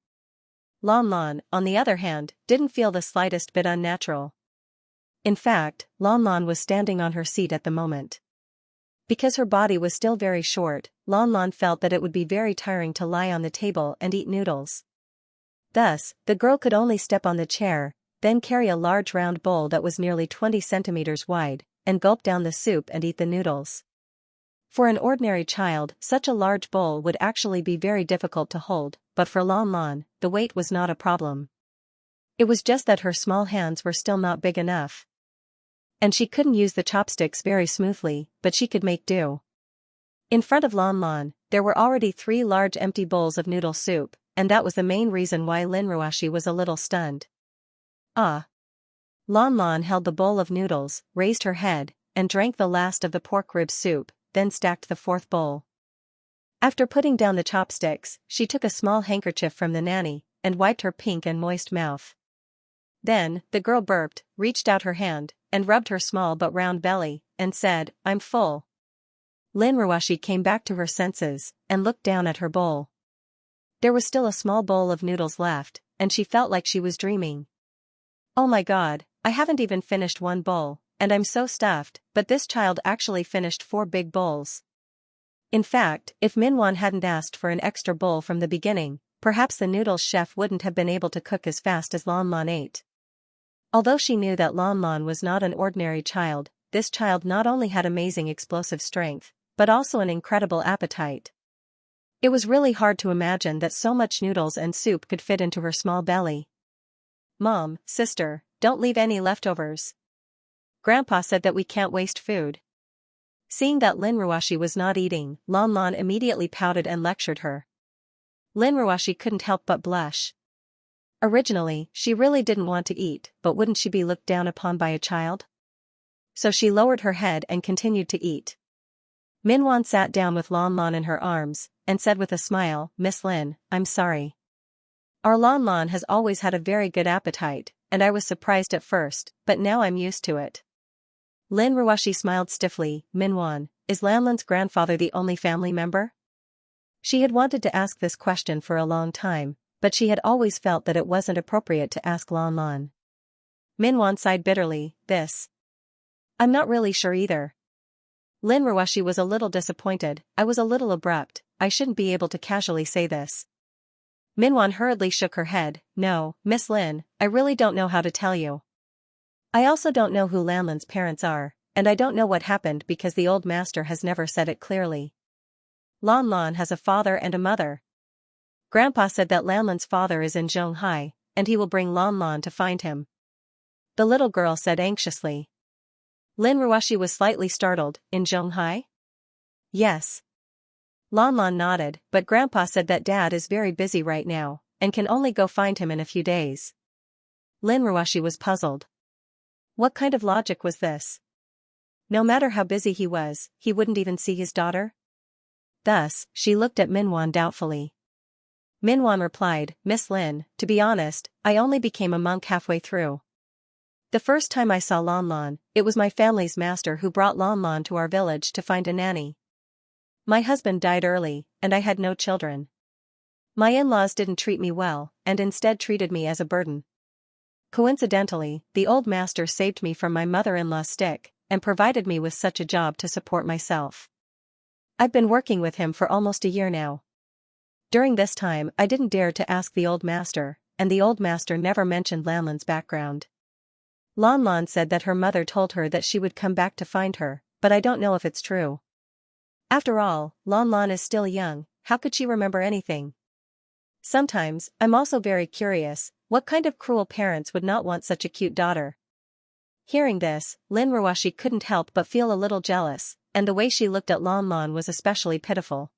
Lan Lan, on the other hand, didn't feel the slightest bit unnatural. In fact, Lan Lan was standing on her seat at the moment. Because her body was still very short, Lan Lan felt that it would be very tiring to lie on the table and eat noodles. Thus, the girl could only step on the chair, then carry a large round bowl that was nearly 20 centimeters wide, and gulp down the soup and eat the noodles. For an ordinary child, such a large bowl would actually be very difficult to hold, but for Lan Lan, the weight was not a problem. It was just that her small hands were still not big enough. And she couldn't use the chopsticks very smoothly, but she could make do. In front of Lan Lan, there were already 3 large empty bowls of noodle soup, and that was the main reason why Lin Ruashi was a little stunned. Ah! Lan Lan held the bowl of noodles, raised her head, and drank the last of the pork rib soup, then stacked the 4th bowl. After putting down the chopsticks, she took a small handkerchief from the nanny, and wiped her pink and moist mouth. Then, the girl burped, reached out her hand, and rubbed her small but round belly, and said, I'm full. Lin Ruashi came back to her senses, and looked down at her bowl. There was still a small bowl of noodles left, and she felt like she was dreaming. Oh my god, I haven't even finished 1 bowl, and I'm so stuffed, but this child actually finished 4 big bowls. In fact, if Minwan hadn't asked for an extra bowl from the beginning, perhaps the noodles chef wouldn't have been able to cook as fast as Lan Lan ate. Although she knew that Lan Lan was not an ordinary child, this child not only had amazing explosive strength, but also an incredible appetite. It was really hard to imagine that so much noodles and soup could fit into her small belly. Mom, sister, don't leave any leftovers. Grandpa said that we can't waste food. Seeing that Lin Ruashi was not eating, Lan Lan immediately pouted and lectured her. Lin Ruashi couldn't help but blush. Originally, she really didn't want to eat, but wouldn't she be looked down upon by a child? So she lowered her head and continued to eat. Minwan sat down with Lon Lon in her arms, and said with a smile, "Miss Lin, I'm sorry. Our Lon Lon has always had a very good appetite, and I was surprised at first, but now I'm used to it." Lin Ruoshi smiled stiffly. "Minwan, is Lanlan's grandfather the only family member?" She had wanted to ask this question for a long time, but she had always felt that it wasn't appropriate to ask Lon Lon. Minwan sighed bitterly. I'm not really sure either." Lin Ruoshi was a little disappointed. "I was a little abrupt, I shouldn't be able to casually say this." Minwan hurriedly shook her head. "No, Miss Lin, I really don't know how to tell you. I also don't know who Lanlan's parents are, and I don't know what happened because the old master has never said it clearly. Lon Lon has a father and a mother. Grandpa said that Lanlan's father is in Zhonghai, and he will bring Lon Lon to find him," the little girl said anxiously. Lin Ruoshi was slightly startled. "In Zhonghai?" "Yes." Lon Lon nodded, "But Grandpa said that Dad is very busy right now, and can only go find him in a few days." Lin Ruoshi was puzzled. What kind of logic was this? No matter how busy he was, he wouldn't even see his daughter? Thus, she looked at Minwan doubtfully. Minwan replied, "Miss Lin, to be honest, I only became a monk halfway through. The first time I saw Lon Lon, it was my family's master who brought Lon Lon to our village to find a nanny. My husband died early, and I had no children. My in-laws didn't treat me well, and instead treated me as a burden. Coincidentally, the old master saved me from my mother-in-law's stick, and provided me with such a job to support myself. I've been working with him for almost a year now. During this time I didn't dare to ask the old master, and the old master never mentioned Lanlan's background. Lon Lon said that her mother told her that she would come back to find her, but I don't know if it's true. After all, Lon Lon is still young, how could she remember anything? Sometimes, I'm also very curious, what kind of cruel parents would not want such a cute daughter?" Hearing this, Lin Ruoshi couldn't help but feel a little jealous, and the way she looked at Lon Lon was especially pitiful.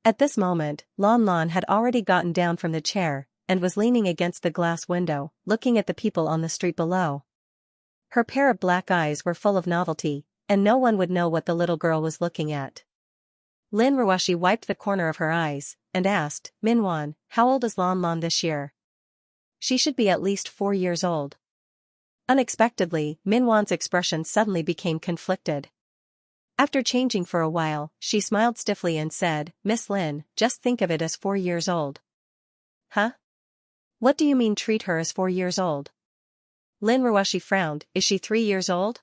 At this moment, Lon Lon had already gotten down from the chair, and was leaning against the glass window, looking at the people on the street below. Her pair of black eyes were full of novelty, and no one would know what the little girl was looking at. Lin Ruoshi wiped the corner of her eyes, and asked, "Minwan, how old is Lon Lon this year?" "She should be at least 4 years old." Unexpectedly, Minwan's expression suddenly became conflicted. After changing for a while, she smiled stiffly and said, "Miss Lin, just think of it as 4 years old." "Huh? What do you mean treat her as 4 years old?" Lin Ruoshi frowned. "Is she 3 years old?"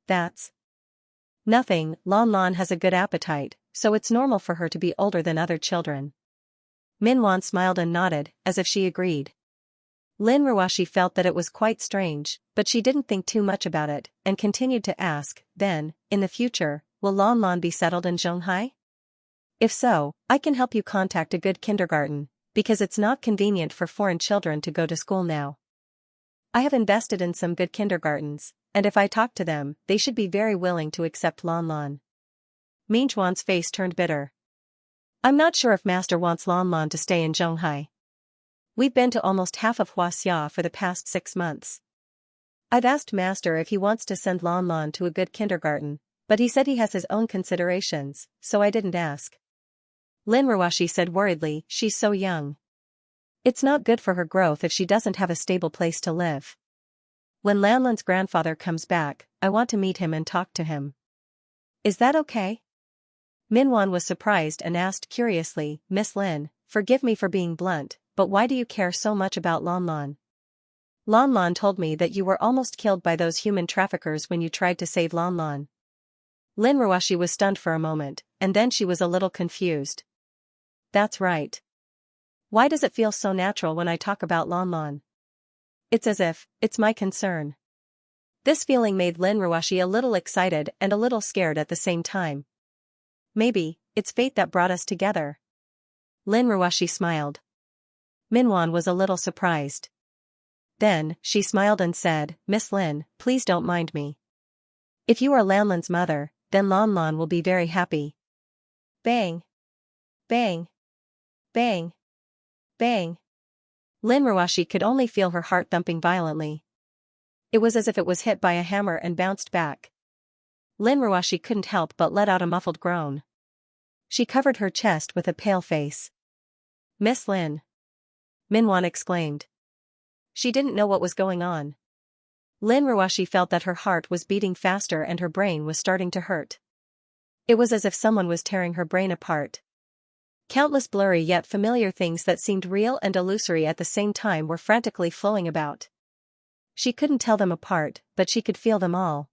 "That's nothing, Lon Lon has a good appetite, so it's normal for her to be older than other children." Minwan smiled and nodded, as if she agreed. Lin Ruoshi felt that it was quite strange, but she didn't think too much about it, and continued to ask, "Then, in the future, will Lon Lon be settled in Zhonghai? If so, I can help you contact a good kindergarten, because it's not convenient for foreign children to go to school now. I have invested in some good kindergartens, and if I talk to them, they should be very willing to accept Lon Lon." Minjuan's face turned bitter. "I'm not sure if Master wants Lon Lon to stay in Zhonghai. We've been to almost half of Huaxia for the past 6 months. I've asked Master if he wants to send Lon Lon to a good kindergarten, but he said he has his own considerations, so I didn't ask." Lin Ruoshi said worriedly, "She's so young. It's not good for her growth if she doesn't have a stable place to live. When Lanlan's grandfather comes back, I want to meet him and talk to him. Is that okay?" Minwan was surprised and asked curiously, "Miss Lin, forgive me for being blunt, but why do you care so much about Lon Lon? Lon Lon told me that you were almost killed by those human traffickers when you tried to save Lon Lon." Lin Ruoshi was stunned for a moment, and then she was a little confused. "That's right. Why does it feel so natural when I talk about Lon Lon? It's as if it's my concern." This feeling made Lin Ruoshi a little excited and a little scared at the same time. "Maybe it's fate that brought us together." Lin Ruoshi smiled. Minwan was a little surprised. Then, she smiled and said, "Miss Lin, please don't mind me. If you are Lanlan's mother, then Lon Lon will be very happy." Bang! Bang! Bang! Bang! Lin Ruoxi could only feel her heart thumping violently. It was as if it was hit by a hammer and bounced back. Lin Ruoxi couldn't help but let out a muffled groan. She covered her chest with a pale face. "Miss Lin!" Minwan exclaimed. She didn't know what was going on. Lin Ruoxi felt that her heart was beating faster and her brain was starting to hurt. It was as if someone was tearing her brain apart. Countless blurry yet familiar things that seemed real and illusory at the same time were frantically flowing about. She couldn't tell them apart, but she could feel them all.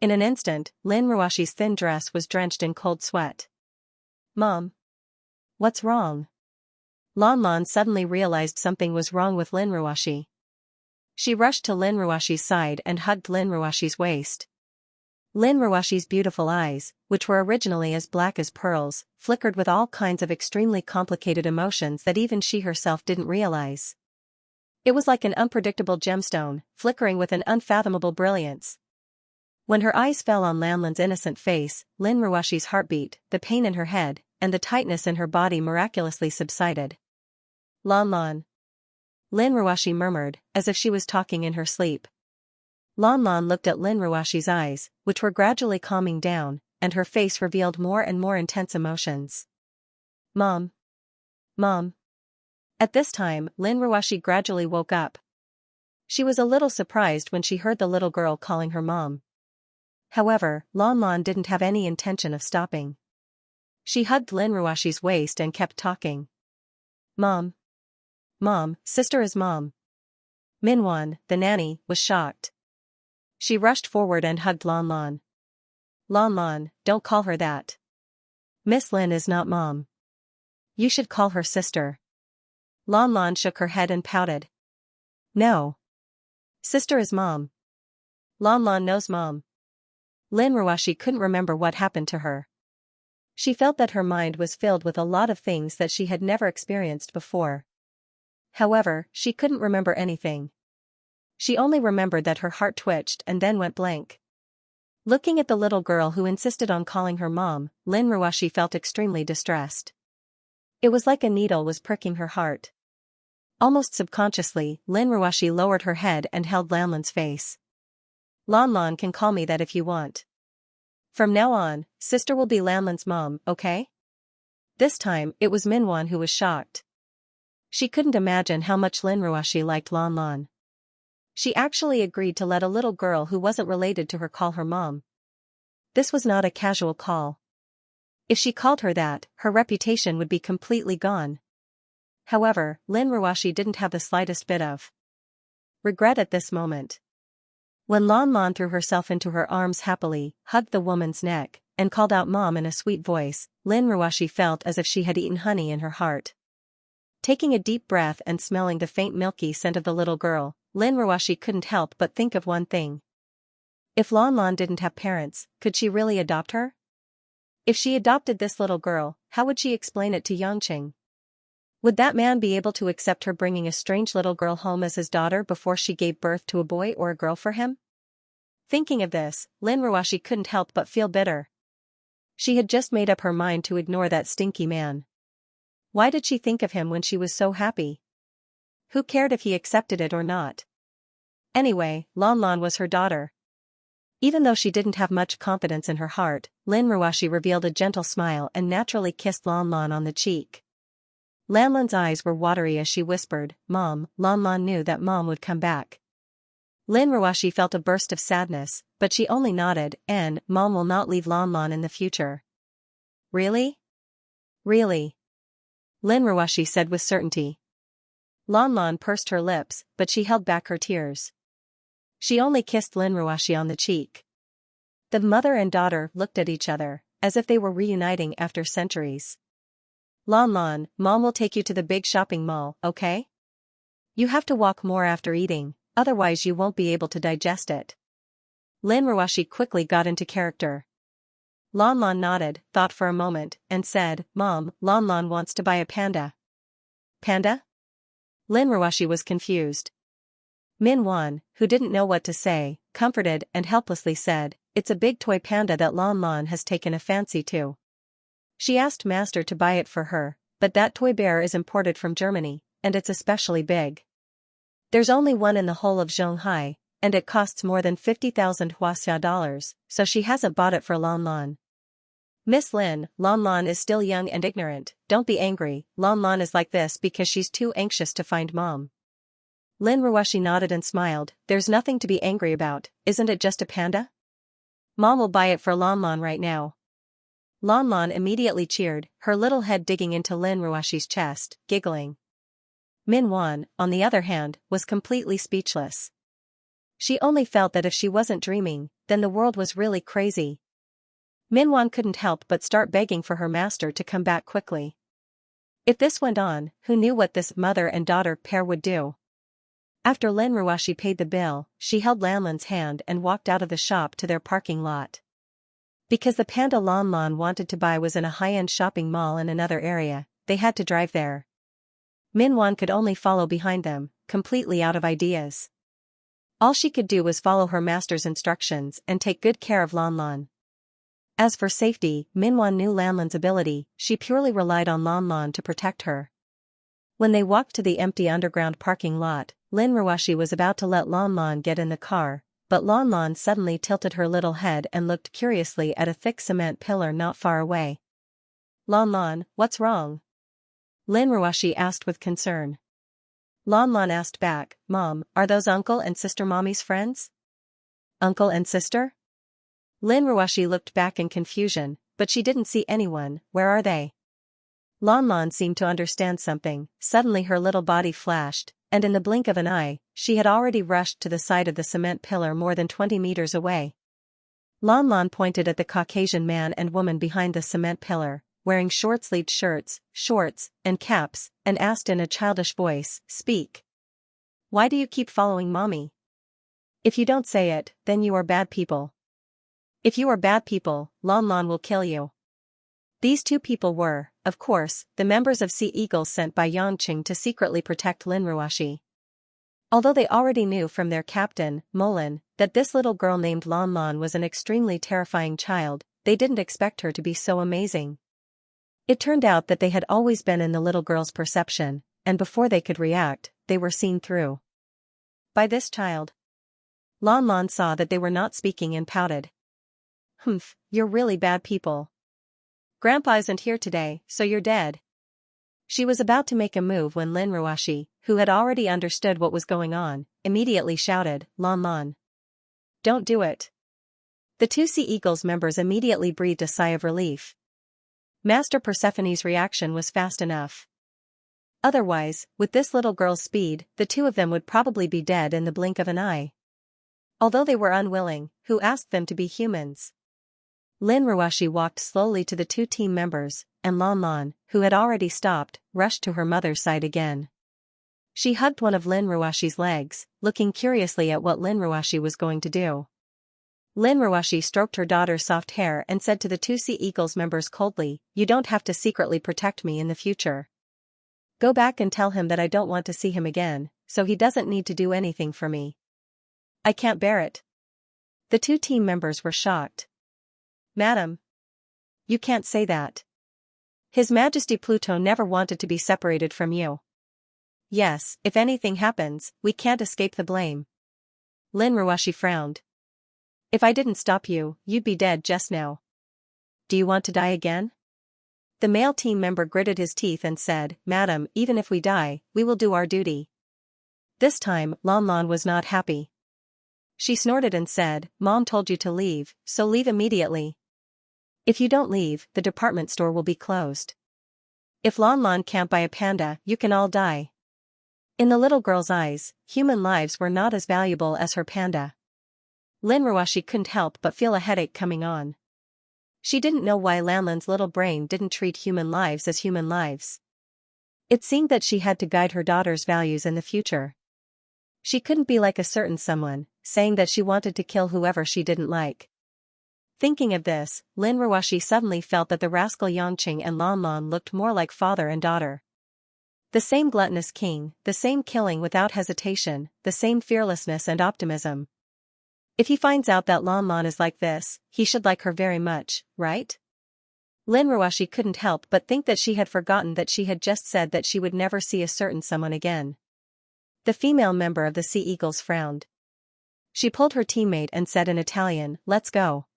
In an instant, Lin Ruoxi's thin dress was drenched in cold sweat. "Mom? What's wrong?" Lan Lan suddenly realized something was wrong with Lin Ruoxi. She rushed to Lin Ruoxi's side and hugged Lin Ruoxi's waist. Lin Ruoxi's beautiful eyes, which were originally as black as pearls, flickered with all kinds of extremely complicated emotions that even she herself didn't realize. It was like an unpredictable gemstone, flickering with an unfathomable brilliance. When her eyes fell on Lanlan's innocent face, Lin Ruoxi's heartbeat, the pain in her head, and the tightness in her body miraculously subsided. "Lan Lan," Lin Ruoxi murmured, as if she was talking in her sleep. Lan Lan looked at Lin Ruoxi's eyes, which were gradually calming down, and her face revealed more and more intense emotions. "Mom. Mom." At this time, Lin Ruoxi gradually woke up. She was a little surprised when she heard the little girl calling her mom. However, Lan Lan didn't have any intention of stopping. She hugged Lin Ruoxi's waist and kept talking. "Mom. Mom, sister is mom." Minwan, the nanny, was shocked. She rushed forward and hugged Lan Lan. "Lan Lan, don't call her that. Miss Lin is not mom. You should call her sister." Lan Lan shook her head and pouted. "No. Sister is mom. Lan Lan knows mom." Lin Ruoxi couldn't remember what happened to her. She felt that her mind was filled with a lot of things that she had never experienced before. However, she couldn't remember anything. She only remembered that her heart twitched and then went blank. Looking at the little girl who insisted on calling her mom, Lin Ruoxi felt extremely distressed. It was like a needle was pricking her heart. Almost subconsciously, Lin Ruoxi lowered her head and held Lanlan's face. "Lan Lan can call me that if you want. From now on, sister will be Lanlan's mom, okay?" This time, it was Minwan who was shocked. She couldn't imagine how much Lin Ruoxi liked Lan Lan. She actually agreed to let a little girl who wasn't related to her call her mom. This was not a casual call. If she called her that, her reputation would be completely gone. However, Lin Ruoxi didn't have the slightest bit of regret at this moment. When Lan Lan threw herself into her arms happily, hugged the woman's neck, and called out mom in a sweet voice, Lin Ruoxi felt as if she had eaten honey in her heart. Taking a deep breath and smelling the faint milky scent of the little girl, Lin Ruoxi couldn't help but think of one thing. If Lan Lan didn't have parents, could she really adopt her? If she adopted this little girl, how would she explain it to Yangqing? Would that man be able to accept her bringing a strange little girl home as his daughter before she gave birth to a boy or a girl for him? Thinking of this, Lin Ruoxi couldn't help but feel bitter. She had just made up her mind to ignore that stinky man. Why did she think of him when she was so happy? Who cared if he accepted it or not? Anyway, Lan Lan was her daughter. Even though she didn't have much confidence in her heart, Lin Ruoxi revealed a gentle smile and naturally kissed Lan Lan on the cheek. Lan Lan's eyes were watery as she whispered, "Mom." Lan Lan knew that mom would come back. Lin Ruoxi felt a burst of sadness, but she only nodded, and mom will not leave Lan Lan in the future. "Really? Really?" Lin Ruoxi said with certainty. Lan Lan pursed her lips, but she held back her tears. She only kissed Lin Ruoxi on the cheek. The mother and daughter looked at each other, as if they were reuniting after centuries. "Lan Lan, mom will take you to the big shopping mall, okay? You have to walk more after eating, otherwise you won't be able to digest it." Lin Ruoxi quickly got into character. Lan Lan nodded, thought for a moment, and said, "Mom, Lan Lan wants to buy a panda." "Panda?" Lin Ruoxi was confused. Min Wan, who didn't know what to say, comforted and helplessly said, "It's a big toy panda that Lan Lan has taken a fancy to. She asked master to buy it for her, but that toy bear is imported from Germany, and it's especially big. There's only one in the whole of Zhonghai, and it costs more than 50,000 Huaxia dollars, so she hasn't bought it for Lan Lan. Miss Lin, Lan Lan is still young and ignorant, don't be angry, Lan Lan is like this because she's too anxious to find mom. Lin Ruoshi nodded and smiled, there's nothing to be angry about, isn't it just a panda? Mom will buy it for Lan Lan right now. Lan Lan immediately cheered, her little head digging into Lin Ruoshi's chest, giggling. Min Wan, on the other hand, was completely speechless. She only felt that if she wasn't dreaming, then the world was really crazy. Min Wan couldn't help but start begging for her master to come back quickly. If this went on, who knew what this mother and daughter pair would do? After Lin Ruoshi paid the bill, she held Lan Lan's hand and walked out of the shop to their parking lot. Because the panda Lan Lan wanted to buy was in a high-end shopping mall in another area, they had to drive there. Min Wan could only follow behind them, completely out of ideas. All she could do was follow her master's instructions and take good care of Lan Lan. As for safety, Min Wan knew Lan Lan's ability, she purely relied on Lan Lan to protect her. When they walked to the empty underground parking lot, Lin Ruoshi was about to let Lan Lan get in the car, but Lan Lan suddenly tilted her little head and looked curiously at a thick cement pillar not far away. Lan Lan, what's wrong? Lin Ruoshi asked with concern. Lan Lan asked back, Mom, are those uncle and sister mommy's friends? Uncle and sister? Lin Ruoshi looked back in confusion, but she didn't see anyone, where are they? Lan Lan seemed to understand something, suddenly her little body flashed, and in the blink of an eye, she had already rushed to the side of the cement pillar more than 20 meters away. Lan Lan pointed at the Caucasian man and woman behind the cement pillar, wearing short-sleeved shirts, shorts, and caps, and asked in a childish voice, Speak. Why do you keep following mommy? If you don't say it, then you are bad people. If you are bad people, Lan Lan will kill you. These two people were, of course, the members of Sea Eagles sent by Yangqing to secretly protect Lin Ruoshi. Although they already knew from their captain, Molin, that this little girl named Lan Lan was an extremely terrifying child, they didn't expect her to be so amazing. It turned out that they had always been in the little girl's perception, and before they could react, they were seen through by this child. Lan Lan saw that they were not speaking and pouted. Humph, you're really bad people. Grandpa isn't here today, so you're dead. She was about to make a move when Lin Ruoshi, who had already understood what was going on, immediately shouted, Lan Lan. Don't do it. The two Sea Eagles members immediately breathed a sigh of relief. Master Persephone's reaction was fast enough. Otherwise, with this little girl's speed, the two of them would probably be dead in the blink of an eye. Although they were unwilling, who asked them to be humans? Lin Ruoshi walked slowly to the two team members, and Lan Lan, who had already stopped, rushed to her mother's side again. She hugged one of Lin Ruoshi's legs, looking curiously at what Lin Ruoshi was going to do. Lin Ruoshi stroked her daughter's soft hair and said to the two Sea Eagles members coldly, You don't have to secretly protect me in the future. Go back and tell him that I don't want to see him again, so he doesn't need to do anything for me. I can't bear it. The two team members were shocked. Madam. You can't say that. His Majesty Pluto never wanted to be separated from you. Yes, if anything happens, we can't escape the blame. Lin Ruoshi frowned. If I didn't stop you, you'd be dead just now. Do you want to die again? The male team member gritted his teeth and said, Madam, even if we die, we will do our duty. This time, Lan Lan was not happy. She snorted and said, Mom told you to leave, so leave immediately. If you don't leave, the department store will be closed. If Lan Lan can't buy a panda, you can all die. In the little girl's eyes, human lives were not as valuable as her panda. Lin Ruoshi couldn't help but feel a headache coming on. She didn't know why Lan Lan's little brain didn't treat human lives as human lives. It seemed that she had to guide her daughter's values in the future. She couldn't be like a certain someone, saying that she wanted to kill whoever she didn't like. Thinking of this, Lin Ruoshi suddenly felt that the rascal Yangqing and Lan Lan looked more like father and daughter. The same gluttonous king, the same killing without hesitation, the same fearlessness and optimism. If he finds out that Lan Lan is like this, he should like her very much, right? Lin Ruashi couldn't help but think that she had forgotten that she had just said that she would never see a certain someone again. The female member of the Sea Eagles frowned. She pulled her teammate and said in Italian, "Let's go.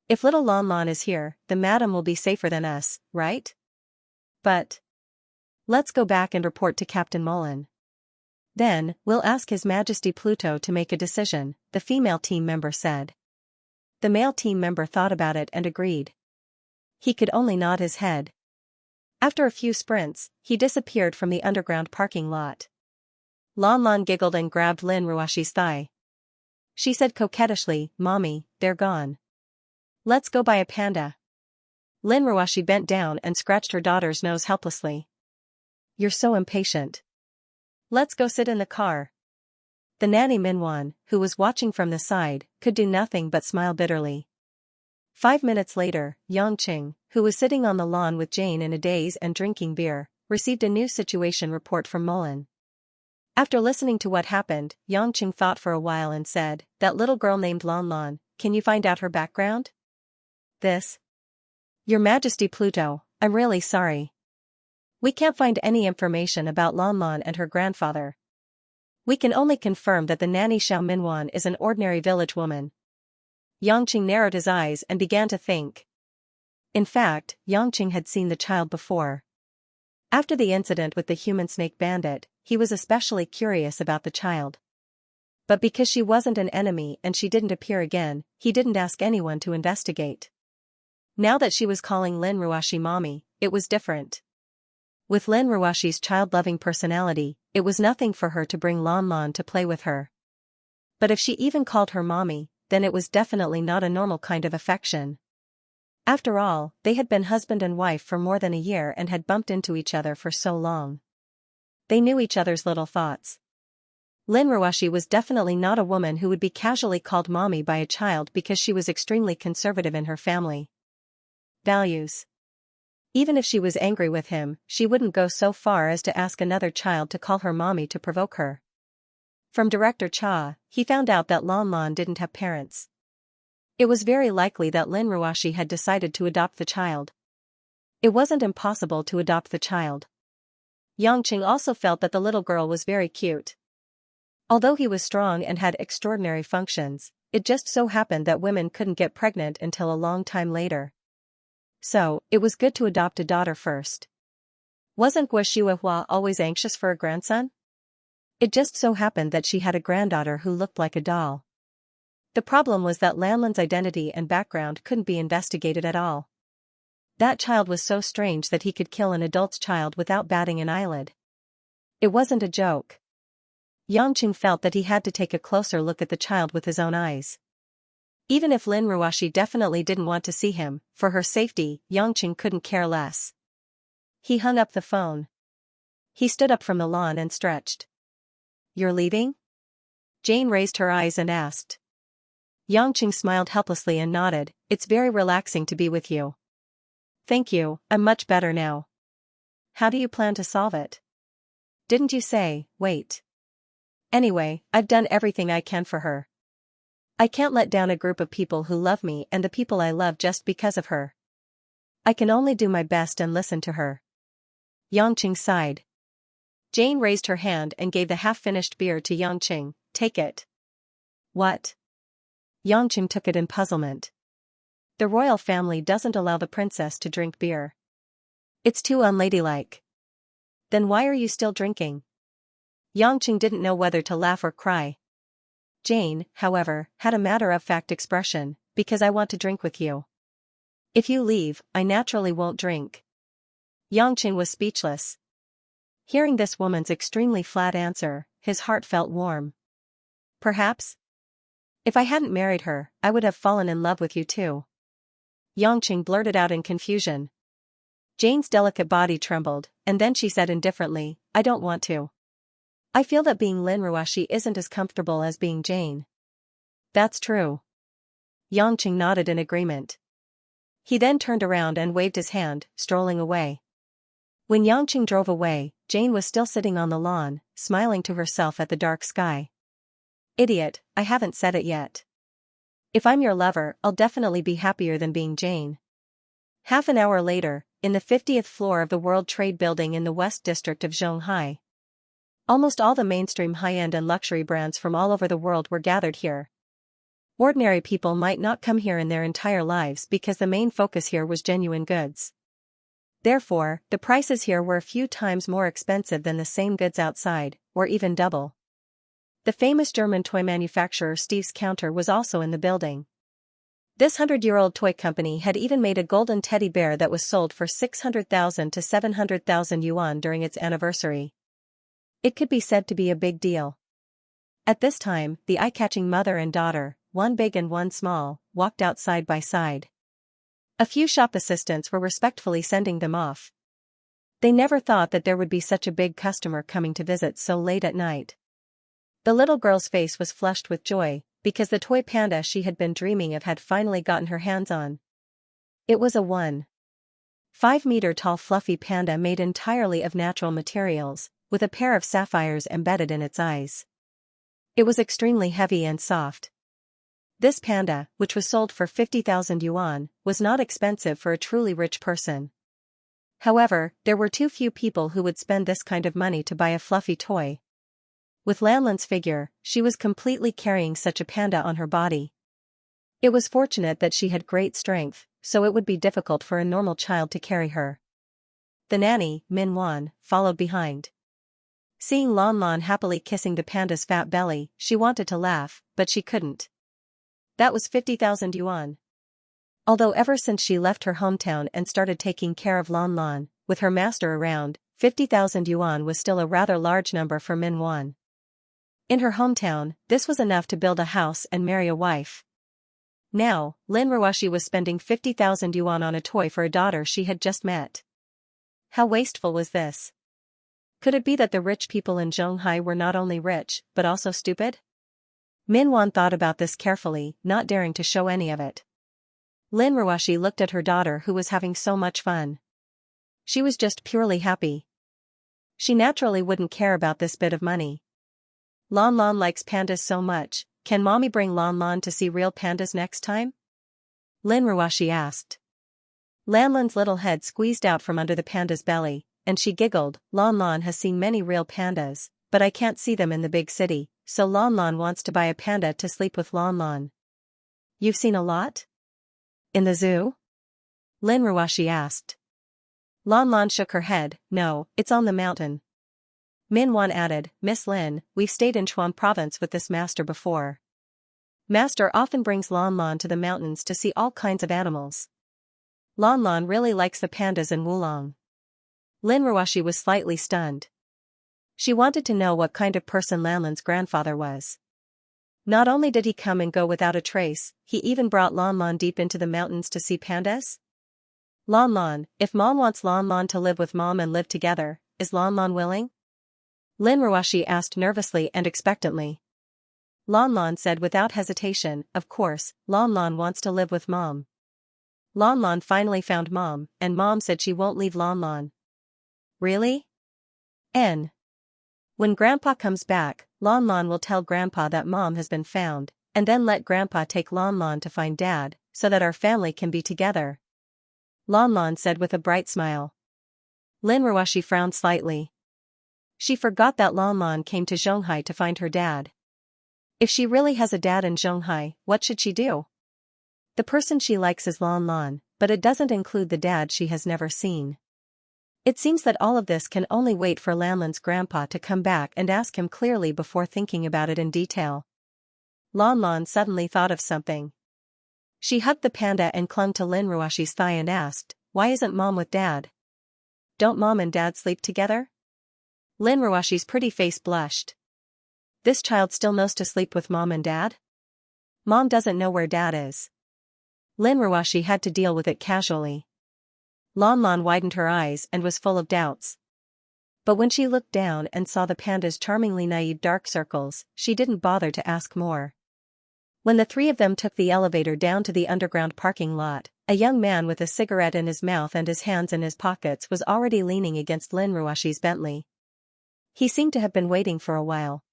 If little Lon Lon is here, the madam will be safer than us, right? But let's go back and report to Captain Mullen. Then, we'll ask His Majesty Pluto to make a decision," the female team member said. The male team member thought about it and agreed. He could only nod his head. After a few sprints, he disappeared from the underground parking lot. Lon Lon giggled and grabbed Lin Ruashi's thigh. She said coquettishly, "Mommy, they're gone. Let's go buy a panda." Lin Ruashi bent down and scratched her daughter's nose helplessly. "You're so impatient. Let's go sit in the car." The nanny Minwan, who was watching from the side, could do nothing but smile bitterly. 5 minutes later, Yangqing, who was sitting on the lawn with Jane in a daze and drinking beer, received a new situation report from Mullen. After listening to what happened, Yangqing thought for a while and said, "That little girl named Lon Lon, can you find out her background?" "This? Your Majesty Pluto, I'm really sorry. We can't find any information about Lon Lon and her grandfather. We can only confirm that the nanny Xiao Minwan is an ordinary village woman." Yangqing narrowed his eyes and began to think. In fact, Yangqing had seen the child before. After the incident with the human snake bandit, he was especially curious about the child. But because she wasn't an enemy and she didn't appear again, he didn't ask anyone to investigate. Now that she was calling Lin Ruashi mommy, it was different. With Lin Ruashi's child-loving personality, it was nothing for her to bring Lon Lon to play with her. But if she even called her mommy, then it was definitely not a normal kind of affection. After all, they had been husband and wife for more than a year and had bumped into each other for so long. They knew each other's little thoughts. Lin Ruashi was definitely not a woman who would be casually called mommy by a child because she was extremely conservative in her family values. Even if she was angry with him, she wouldn't go so far as to ask another child to call her mommy to provoke her. From Director Cha, he found out that Lon Lon didn't have parents. It was very likely that Lin Ruashi had decided to adopt the child. It wasn't impossible to adopt the child. Yangqing also felt that the little girl was very cute. Although he was strong and had extraordinary functions, it just so happened that women couldn't get pregnant until a long time later. So, it was good to adopt a daughter first. Wasn't Guo Shuihua always anxious for a grandson? It just so happened that she had a granddaughter who looked like a doll. The problem was that Lanlin's identity and background couldn't be investigated at all. That child was so strange that he could kill an adult's child without batting an eyelid. It wasn't a joke. Yangqing felt that he had to take a closer look at the child with his own eyes. Even if Lin Ruashi definitely didn't want to see him, for her safety, Yangqing couldn't care less. He hung up the phone. He stood up from the lawn and stretched. "You're leaving?" Jane raised her eyes and asked. Yangqing smiled helplessly and nodded. "It's very relaxing to be with you." "Thank you, I'm much better now." "How do you plan to solve it?" "Didn't you say, wait? Anyway, I've done everything I can for her. I can't let down a group of people who love me and the people I love just because of her. I can only do my best and listen to her." Yangqing sighed. Jane raised her hand and gave the half-finished beer to Yangqing. "Take it." "What?" Yangqing took it in puzzlement. The royal family doesn't allow the princess to drink beer. It's too unladylike. "Then why are you still drinking?" Yangqing didn't know whether to laugh or cry. Jane, however, had a matter-of-fact expression, "Because I want to drink with you. If you leave, I naturally won't drink." Yangqing was speechless. Hearing this woman's extremely flat answer, his heart felt warm. "Perhaps? If I hadn't married her, I would have fallen in love with you too." Yangqing blurted out in confusion. Jane's delicate body trembled, and then she said indifferently, "I don't want to. I feel that being Lin Ruashi isn't as comfortable as being Jane." "That's true." Yangqing nodded in agreement. He then turned around and waved his hand, strolling away. When Yangqing drove away, Jane was still sitting on the lawn, smiling to herself at the dark sky. "Idiot, I haven't said it yet. If I'm your lover, I'll definitely be happier than being Jane." Half an hour later, in the 50th floor of the World Trade Building in the West District of Zhonghai. Almost all the mainstream high-end and luxury brands from all over the world were gathered here. Ordinary people might not come here in their entire lives because the main focus here was genuine goods. Therefore, the prices here were a few times more expensive than the same goods outside, or even double. The famous German toy manufacturer Steve's counter was also in the building. This 100-year-old toy company had even made a golden teddy bear that was sold for 600,000 to 700,000 yuan during its anniversary. It could be said to be a big deal. At this time, the eye-catching mother and daughter, one big and one small, walked out side by side. A few shop assistants were respectfully sending them off. They never thought that there would be such a big customer coming to visit so late at night. The little girl's face was flushed with joy, because the toy panda she had been dreaming of had finally gotten her hands on. It was a 1.5-meter-tall fluffy panda made entirely of natural materials, with a pair of sapphires embedded in its eyes. It was extremely heavy and soft. This panda, which was sold for 50,000 yuan, was not expensive for a truly rich person. However, there were too few people who would spend this kind of money to buy a fluffy toy. With Lanlan's figure, she was completely carrying such a panda on her body. It was fortunate that she had great strength, so it would be difficult for a normal child to carry her. The nanny, Min Wan, followed behind. Seeing Lan happily kissing the panda's fat belly, she wanted to laugh, but she couldn't. That was 50,000 yuan. Although ever since she left her hometown and started taking care of Lan, with her master around, 50,000 yuan was still a rather large number for Min Wan. In her hometown, this was enough to build a house and marry a wife. Now, Lin Ruoshi was spending 50,000 yuan on a toy for a daughter she had just met. How wasteful was this? Could it be that the rich people in Zhonghai were not only rich, but also stupid? Min Wan thought about this carefully, not daring to show any of it. Lin Ruoshi looked at her daughter who was having so much fun. She was just purely happy. She naturally wouldn't care about this bit of money. Lan likes pandas so much, can mommy bring Lan to see real pandas next time? Lin Ruoshi asked. Lan's little head squeezed out from under the panda's belly, and she giggled. Lan has seen many real pandas, but I can't see them in the big city, so Lan wants to buy a panda to sleep with Lan. You've seen a lot? In the zoo? Lin Ruoshi asked. Lan shook her head. No, it's on the mountain. Min Wan added, Miss Lin, we've stayed in Chuan province with this master before. Master often brings Lan to the mountains to see all kinds of animals. Lan really likes the pandas in Wulong. Lin Ruoshi was slightly stunned. She wanted to know what kind of person Lan's grandfather was. Not only did he come and go without a trace, he even brought Lan deep into the mountains to see pandas? Lan, if Mom wants Lan to live with Mom and live together, is Lan willing? Lin Ruoshi asked nervously and expectantly. Lan said without hesitation, of course, Lan wants to live with Mom. Lan finally found Mom, and Mom said she won't leave Lan. Really? When Grandpa comes back, Lan will tell Grandpa that Mom has been found, and then let Grandpa take Lan to find Dad, so that our family can be together. Lan said with a bright smile. Lin Ruoshi frowned slightly. She forgot that Lan came to Zhonghai to find her dad. If she really has a dad in Zhonghai, what should she do? The person she likes is Lan, but it doesn't include the dad she has never seen. It seems that all of this can only wait for Lan's grandpa to come back and ask him clearly before thinking about it in detail. Lan suddenly thought of something. She hugged the panda and clung to Lin Ruoshi's thigh and asked, why isn't Mom with Dad? Don't Mom and Dad sleep together? Lin Ruoshi's pretty face blushed. This child still knows to sleep with Mom and Dad? Mom doesn't know where Dad is. Lin Ruoshi had to deal with it casually. Lan widened her eyes and was full of doubts. But when she looked down and saw the panda's charmingly naive dark circles, she didn't bother to ask more. When the three of them took the elevator down to the underground parking lot, a young man with a cigarette in his mouth and his hands in his pockets was already leaning against Lin Ruoshi's Bentley. He seemed to have been waiting for a while.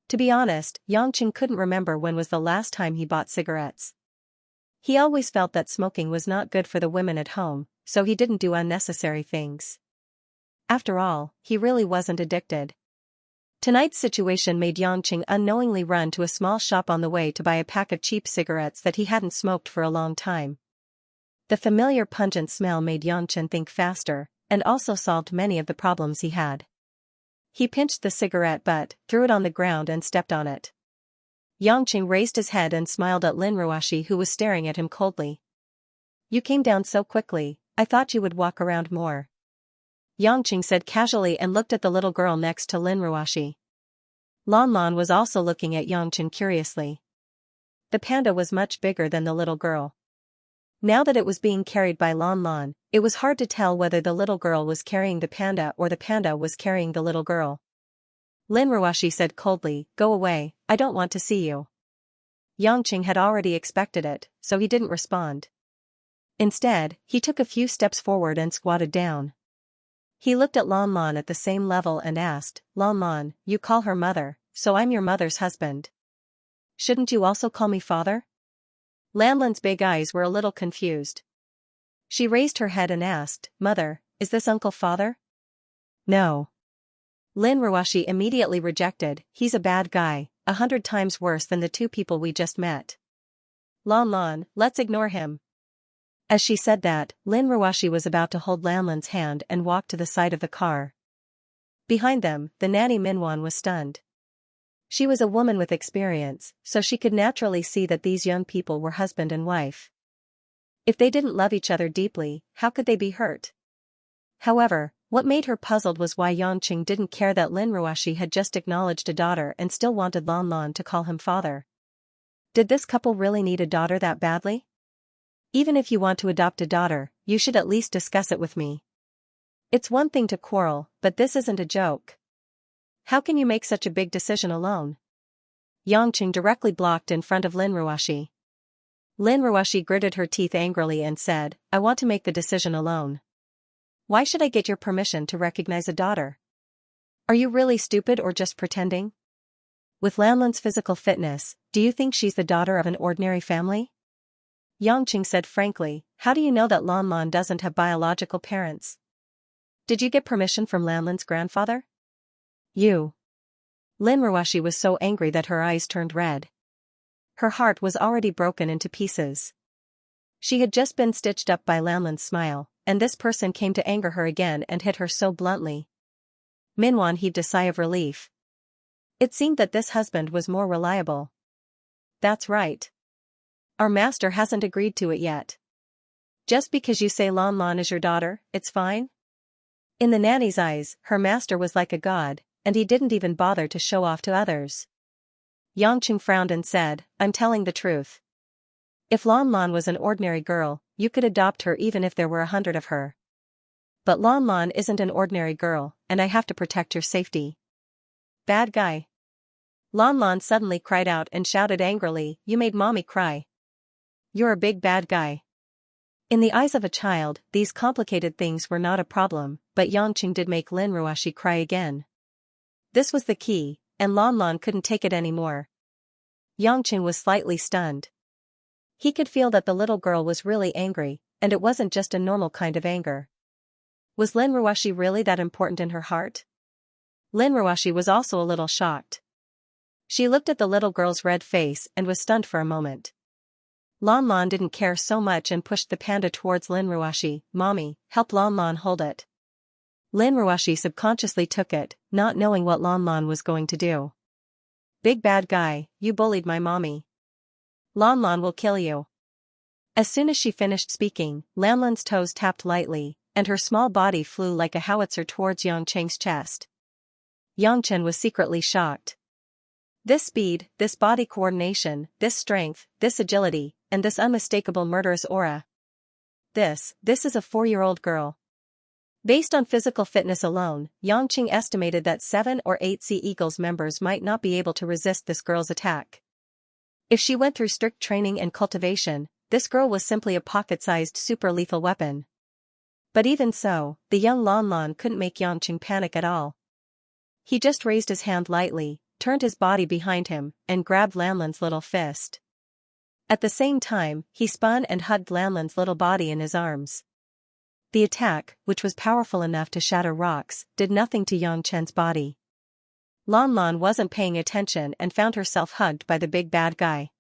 To be honest, Yangqing couldn't remember when was the last time he bought cigarettes. He always felt that smoking was not good for the women at home, so he didn't do unnecessary things. After all, he really wasn't addicted. Tonight's situation made Yangqing unknowingly run to a small shop on the way to buy a pack of cheap cigarettes that he hadn't smoked for a long time. The familiar pungent smell made Yangqing think faster, and also solved many of the problems he had. He pinched the cigarette butt, threw it on the ground and stepped on it. Yangqing raised his head and smiled at Lin Ruoshi, who was staring at him coldly. "You came down so quickly, I thought you would walk around more," Yangqing said casually and looked at the little girl next to Lin Ruoshi. Lan Lan was also looking at Yangqing curiously. The panda was much bigger than the little girl. Now that it was being carried by Lan Lan, it was hard to tell whether the little girl was carrying the panda or the panda was carrying the little girl. Lin Ruoshi said coldly, "Go away, I don't want to see you." Yangqing had already expected it, so he didn't respond. Instead, he took a few steps forward and squatted down. He looked at Lan Lan at the same level and asked, "Lan Lan, you call her mother, so I'm your mother's husband. Shouldn't you also call me father?" Lan Lan's big eyes were a little confused. She raised her head and asked, "Mother, is this Uncle Father?" "No." Lin Ruoshi immediately rejected, "He's a bad guy, 100 times worse than the two people we just met. Lan Lan, let's ignore him." As she said that, Lin Ruoshi was about to hold Lan Lan's hand and walk to the side of the car. Behind them, the nanny Minwan was stunned. She was a woman with experience, so she could naturally see that these young people were husband and wife. If they didn't love each other deeply, how could they be hurt? However, what made her puzzled was why Yangqing didn't care that Lin Ruoshi had just acknowledged a daughter and still wanted Lan Lan to call him father. Did this couple really need a daughter that badly? "Even if you want to adopt a daughter, you should at least discuss it with me. It's one thing to quarrel, but this isn't a joke. How can you make such a big decision alone?" Yangqing directly blocked in front of Lin Ruoshi. Lin Ruoshi gritted her teeth angrily and said, "I want to make the decision alone. Why should I get your permission to recognize a daughter? Are you really stupid or just pretending? With Lan Lan's physical fitness, do you think she's the daughter of an ordinary family?" Yangqing said frankly, "How do you know that Lan Lan doesn't have biological parents? Did you get permission from Lan Lan's grandfather?" "You." Lin Ruoshi was so angry that her eyes turned red. Her heart was already broken into pieces. She had just been stitched up by Lan Lan's smile, and this person came to anger her again and hit her so bluntly. Minwan heaved a sigh of relief. It seemed that this husband was more reliable. "That's right. Our master hasn't agreed to it yet. Just because you say Lan Lan is your daughter, it's fine?" In the nanny's eyes, her master was like a god, and he didn't even bother to show off to others. Yangqing frowned and said, "I'm telling the truth. If Lan Lan was an ordinary girl, you could adopt her even if there were 100 of her. But Lan Lan isn't an ordinary girl, and I have to protect your safety." "Bad guy." Lan Lan suddenly cried out and shouted angrily, "You made mommy cry. You're a big bad guy." In the eyes of a child, these complicated things were not a problem, but Yangqing did make Lin Ruoshi cry again. This was the key, and Lan Lan couldn't take it anymore. Yangqing was slightly stunned. He could feel that the little girl was really angry, and it wasn't just a normal kind of anger. Was Lin Ruoshi really that important in her heart? Lin Ruoshi was also a little shocked. She looked at the little girl's red face and was stunned for a moment. Lan Lan didn't care so much and pushed the panda towards Lin Ruoshi. "Mommy, help Lan Lan hold it." Lin Ruoshi subconsciously took it, not knowing what Lan Lan was going to do. "Big bad guy, you bullied my mommy. Lan Lan will kill you." As soon as she finished speaking, Lan Lan's toes tapped lightly, and her small body flew like a howitzer towards Yangqing's chest. Yangqing was secretly shocked. This speed, this body coordination, this strength, this agility, and this unmistakable murderous aura. This is a 4-year-old girl. Based on physical fitness alone, Yangqing estimated that 7 or 8 Sea Eagles members might not be able to resist this girl's attack. If she went through strict training and cultivation, this girl was simply a pocket-sized super-lethal weapon. But even so, the young Lan Lan couldn't make Yangqing panic at all. He just raised his hand lightly, turned his body behind him, and grabbed Lan Lan's little fist. At the same time, he spun and hugged Lanlan's little body in his arms. The attack, which was powerful enough to shatter rocks, did nothing to Xianxia's body. Lanlan wasn't paying attention and found herself hugged by the big bad guy.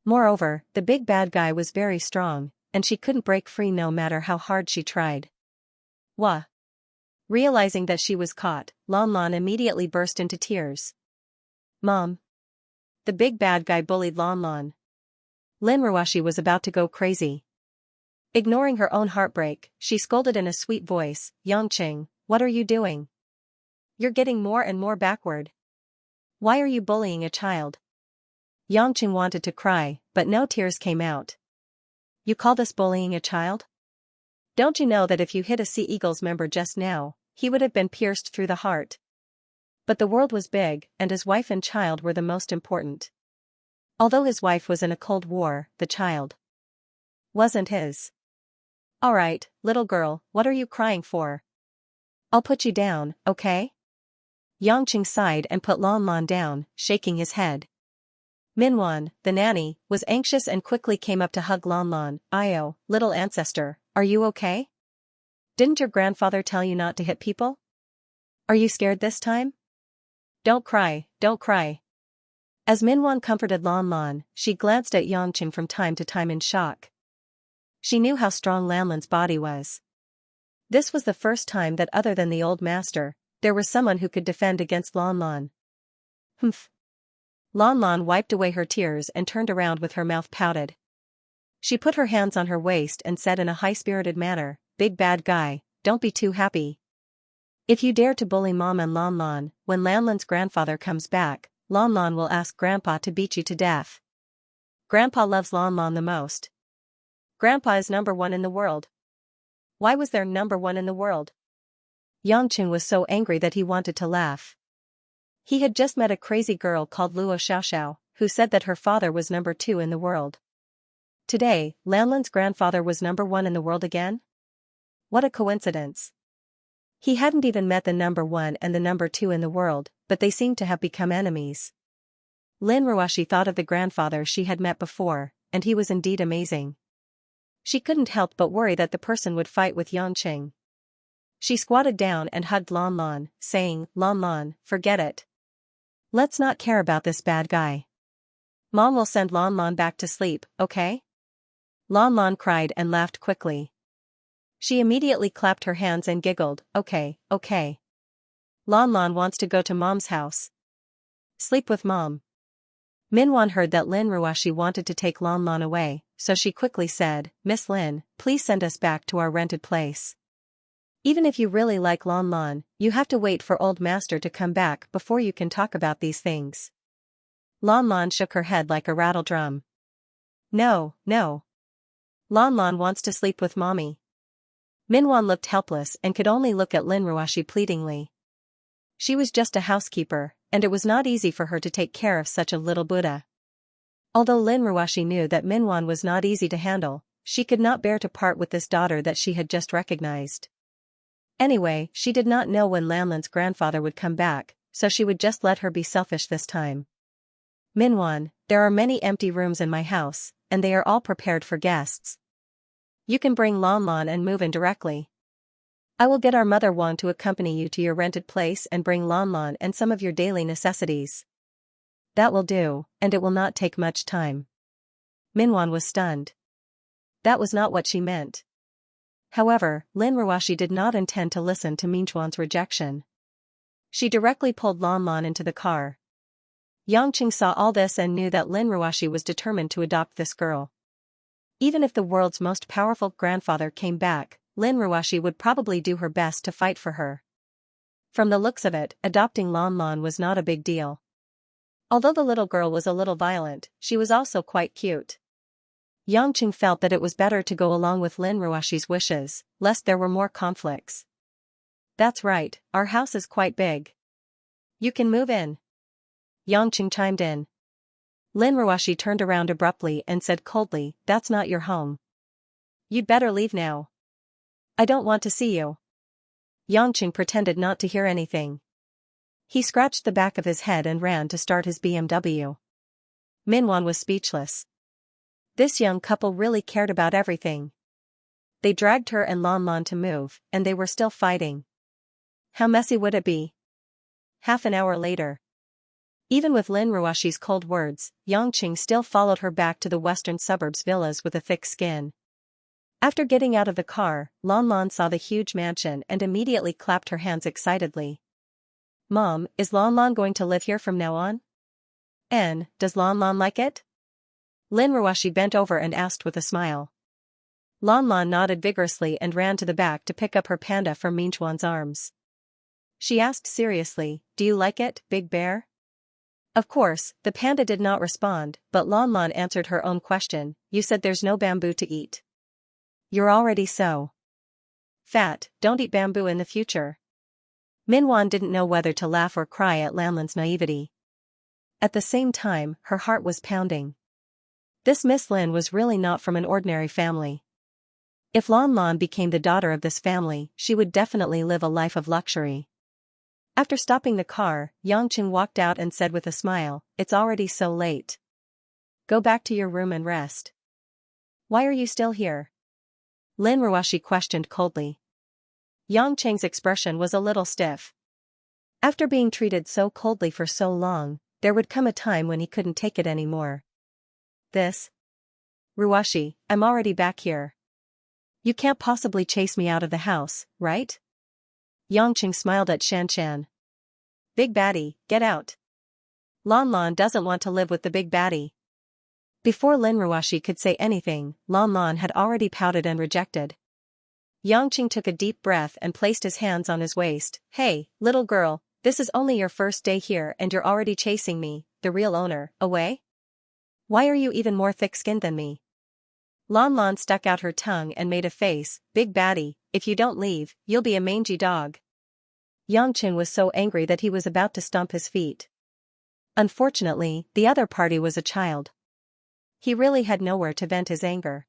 Moreover, the big bad guy was very strong, and she couldn't break free no matter how hard she tried. Wah! Realizing that she was caught, Lanlan immediately burst into tears. Mom! The big bad guy bullied Lanlan. Lin Ruashi was about to go crazy. Ignoring her own heartbreak, she scolded in a sweet voice, Yangqing, what are you doing? You're getting more and more backward. Why are you bullying a child? Yangqing wanted to cry, but no tears came out. You call this bullying a child? Don't you know that if you hit a Sea Eagles member just now, he would have been pierced through the heart? But the world was big, and his wife and child were the most important. Although his wife was in a cold war, the child wasn't his. Alright, little girl, what are you crying for? I'll put you down, okay? Yangqing sighed and put Lanlan down, shaking his head. Minwan, the nanny, was anxious and quickly came up to hug Lanlan. Io, little ancestor, are you okay? Didn't your grandfather tell you not to hit people? Are you scared this time? Don't cry, don't cry. As Minwan comforted Lanlan, she glanced at Yangqing from time to time in shock. She knew how strong Lanlan's body was. This was the first time that other than the old master, there was someone who could defend against Lanlan. Humph. Lanlan wiped away her tears and turned around with her mouth pouted. She put her hands on her waist and said in a high-spirited manner, Big bad guy, don't be too happy. If you dare to bully Mom and Lanlan, when Lanlan's grandfather comes back, Lanlan will ask Grandpa to beat you to death. Grandpa loves Lanlan the most. Grandpa is number one in the world. Why was there number one in the world? Yangqing was so angry that he wanted to laugh. He had just met a crazy girl called Luo Xiaoxiao, who said that her father was number 2 in the world. Today, Lanlan's grandfather was number 1 in the world again? What a coincidence. He hadn't even met the number 1 and the number 2 in the world, but they seemed to have become enemies. Lin Ruashi thought of the grandfather she had met before, and he was indeed amazing. She couldn't help but worry that the person would fight with Yangqing. She squatted down and hugged Lanlan, saying, Lanlan, forget it. Let's not care about this bad guy. Mom will send Lanlan back to sleep, okay? Lanlan cried and laughed quickly. She immediately clapped her hands and giggled, okay, okay. Lanlan wants to go to Mom's house. Sleep with Mom. Minwan heard that Lin Ruashi wanted to take Lanlan away, so she quickly said, Miss Lin, please send us back to our rented place. Even if you really like Lanlan, you have to wait for old master to come back before you can talk about these things. Lanlan shook her head like a rattle drum. No, no. Lanlan wants to sleep with Mommy. Minwan looked helpless and could only look at Lin Ruashi pleadingly. She was just a housekeeper, and it was not easy for her to take care of such a little Buddha. Although Lin Ruashi knew that Minwan was not easy to handle, she could not bear to part with this daughter that she had just recognized. Anyway, she did not know when Lanlan's grandfather would come back, so she would just let her be selfish this time. Minwan, there are many empty rooms in my house, and they are all prepared for guests. You can bring Lanlan and move in directly. I will get our mother Wang to accompany you to your rented place and bring Lanlan and some of your daily necessities. That will do, and it will not take much time. Minwan was stunned. That was not what she meant. However, Lin Ruashi did not intend to listen to Minchuan's rejection. She directly pulled Lanlan into the car. Yangqing saw all this and knew that Lin Ruashi was determined to adopt this girl. Even if the world's most powerful grandfather came back, Lin Ruashi would probably do her best to fight for her. From the looks of it, adopting Lanlan was not a big deal. Although the little girl was a little violent, she was also quite cute. Yangqing felt that it was better to go along with Lin Ruashi's wishes, lest there were more conflicts. That's right, our house is quite big. You can move in. Yangqing chimed in. Lin Ruashi turned around abruptly and said coldly, that's not your home. You'd better leave now. I don't want to see you. Yangqing pretended not to hear anything. He scratched the back of his head and ran to start his BMW. Minwan was speechless. This young couple really cared about everything. They dragged her and Lan Lan to move, and they were still fighting. How messy would it be? Half an hour later. Even with Lin Ruashi's cold words, Yangqing still followed her back to the western suburbs villas with a thick skin. After getting out of the car, Lan Lan saw the huge mansion and immediately clapped her hands excitedly. Mom, is Lan Lan going to live here from now on? And, does Lan Lan like it? Lin Ruashi bent over and asked with a smile. Lan Lan nodded vigorously and ran to the back to pick up her panda from Minchuan's arms. She asked seriously, do you like it, Big Bear? Of course, the panda did not respond, but Lan Lan answered her own question, you said there's no bamboo to eat. You're already so fat, don't eat bamboo in the future. Minwan didn't know whether to laugh or cry at Lan Lan's naivety. At the same time, her heart was pounding. This Miss Lin was really not from an ordinary family. If Lan Lan became the daughter of this family, she would definitely live a life of luxury. After stopping the car, Yangqing walked out and said with a smile, it's already so late. Go back to your room and rest. Why are you still here? Lin Ruashi questioned coldly. Yangqing's expression was a little stiff. After being treated so coldly for so long, there would come a time when he couldn't take it anymore. Ruashi, I'm already back here. You can't possibly chase me out of the house, right? Yangqing smiled at Xianxia. Big baddie, get out. Lan Lan doesn't want to live with the big baddie. Before Lin Ruashi could say anything, Lan Lan had already pouted and rejected. Yangqing took a deep breath and placed his hands on his waist. Hey, little girl, this is only your first day here and you're already chasing me, the real owner, away? Why are you even more thick-skinned than me? Lan Lan stuck out her tongue and made a face, Big baddie, if you don't leave, you'll be a mangy dog. Yangqing was so angry that he was about to stomp his feet. Unfortunately, the other party was a child. He really had nowhere to vent his anger.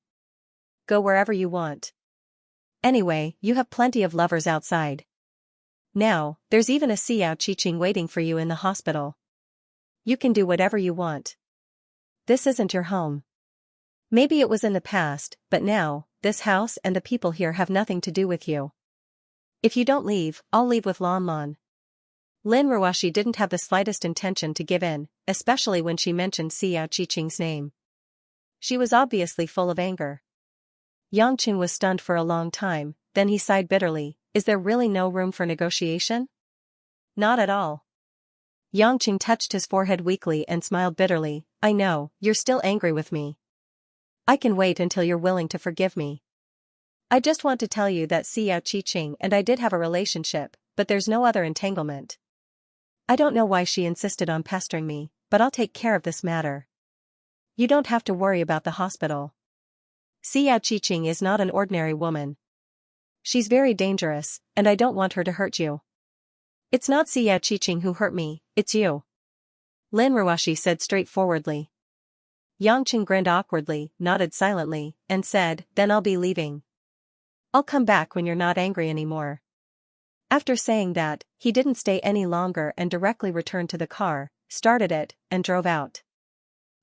Go wherever you want. Anyway, you have plenty of lovers outside. Now, there's even a Xiao Qiqing waiting for you in the hospital. You can do whatever you want. This isn't your home. Maybe it was in the past, but now, this house and the people here have nothing to do with you. If you don't leave, I'll leave with Lan Lan. Lin Ruashi didn't have the slightest intention to give in, especially when she mentioned Xiao Qiqing's name. She was obviously full of anger. Yangqing was stunned for a long time, then he sighed bitterly, is there really no room for negotiation? Not at all. Yangqing touched his forehead weakly and smiled bitterly, I know, you're still angry with me. I can wait until you're willing to forgive me. I just want to tell you that Xiao Qiqing and I did have a relationship, but there's no other entanglement. I don't know why she insisted on pestering me, but I'll take care of this matter. You don't have to worry about the hospital. Xiao Qiqing is not an ordinary woman. She's very dangerous, and I don't want her to hurt you. It's not Xiao Qiqing who hurt me, it's you. Lin Ruashi said straightforwardly. Yangqing grinned awkwardly, nodded silently, and said, then I'll be leaving. I'll come back when you're not angry anymore. After saying that, he didn't stay any longer and directly returned to the car, started it, and drove out.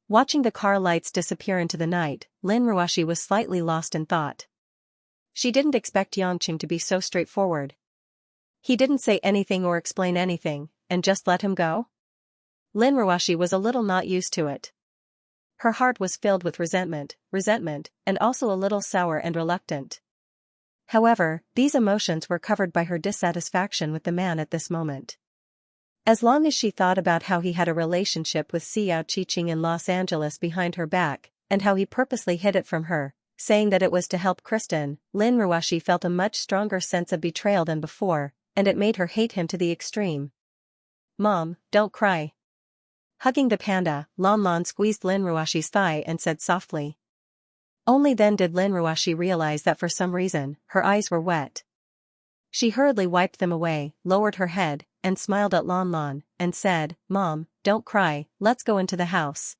Watching the car lights disappear into the night, Lin Ruashi was slightly lost in thought. She didn't expect Yangqing to be so straightforward. He didn't say anything or explain anything, and just let him go? Lin Ruashi was a little not used to it. Her heart was filled with resentment, and also a little sour and reluctant. However, these emotions were covered by her dissatisfaction with the man at this moment. As long as she thought about how he had a relationship with Xiao Qiqing in Los Angeles behind her back, and how he purposely hid it from her, saying that it was to help Kristen, Lin Ruashi felt a much stronger sense of betrayal than before, and it made her hate him to the extreme. Mom, don't cry. Hugging the panda, Lan Lan squeezed Lin Ruashi's thigh and said softly. Only then did Lin Ruashi realize that for some reason, her eyes were wet. She hurriedly wiped them away, lowered her head, and smiled at Lan Lan, and said, Mom, don't cry, let's go into the house.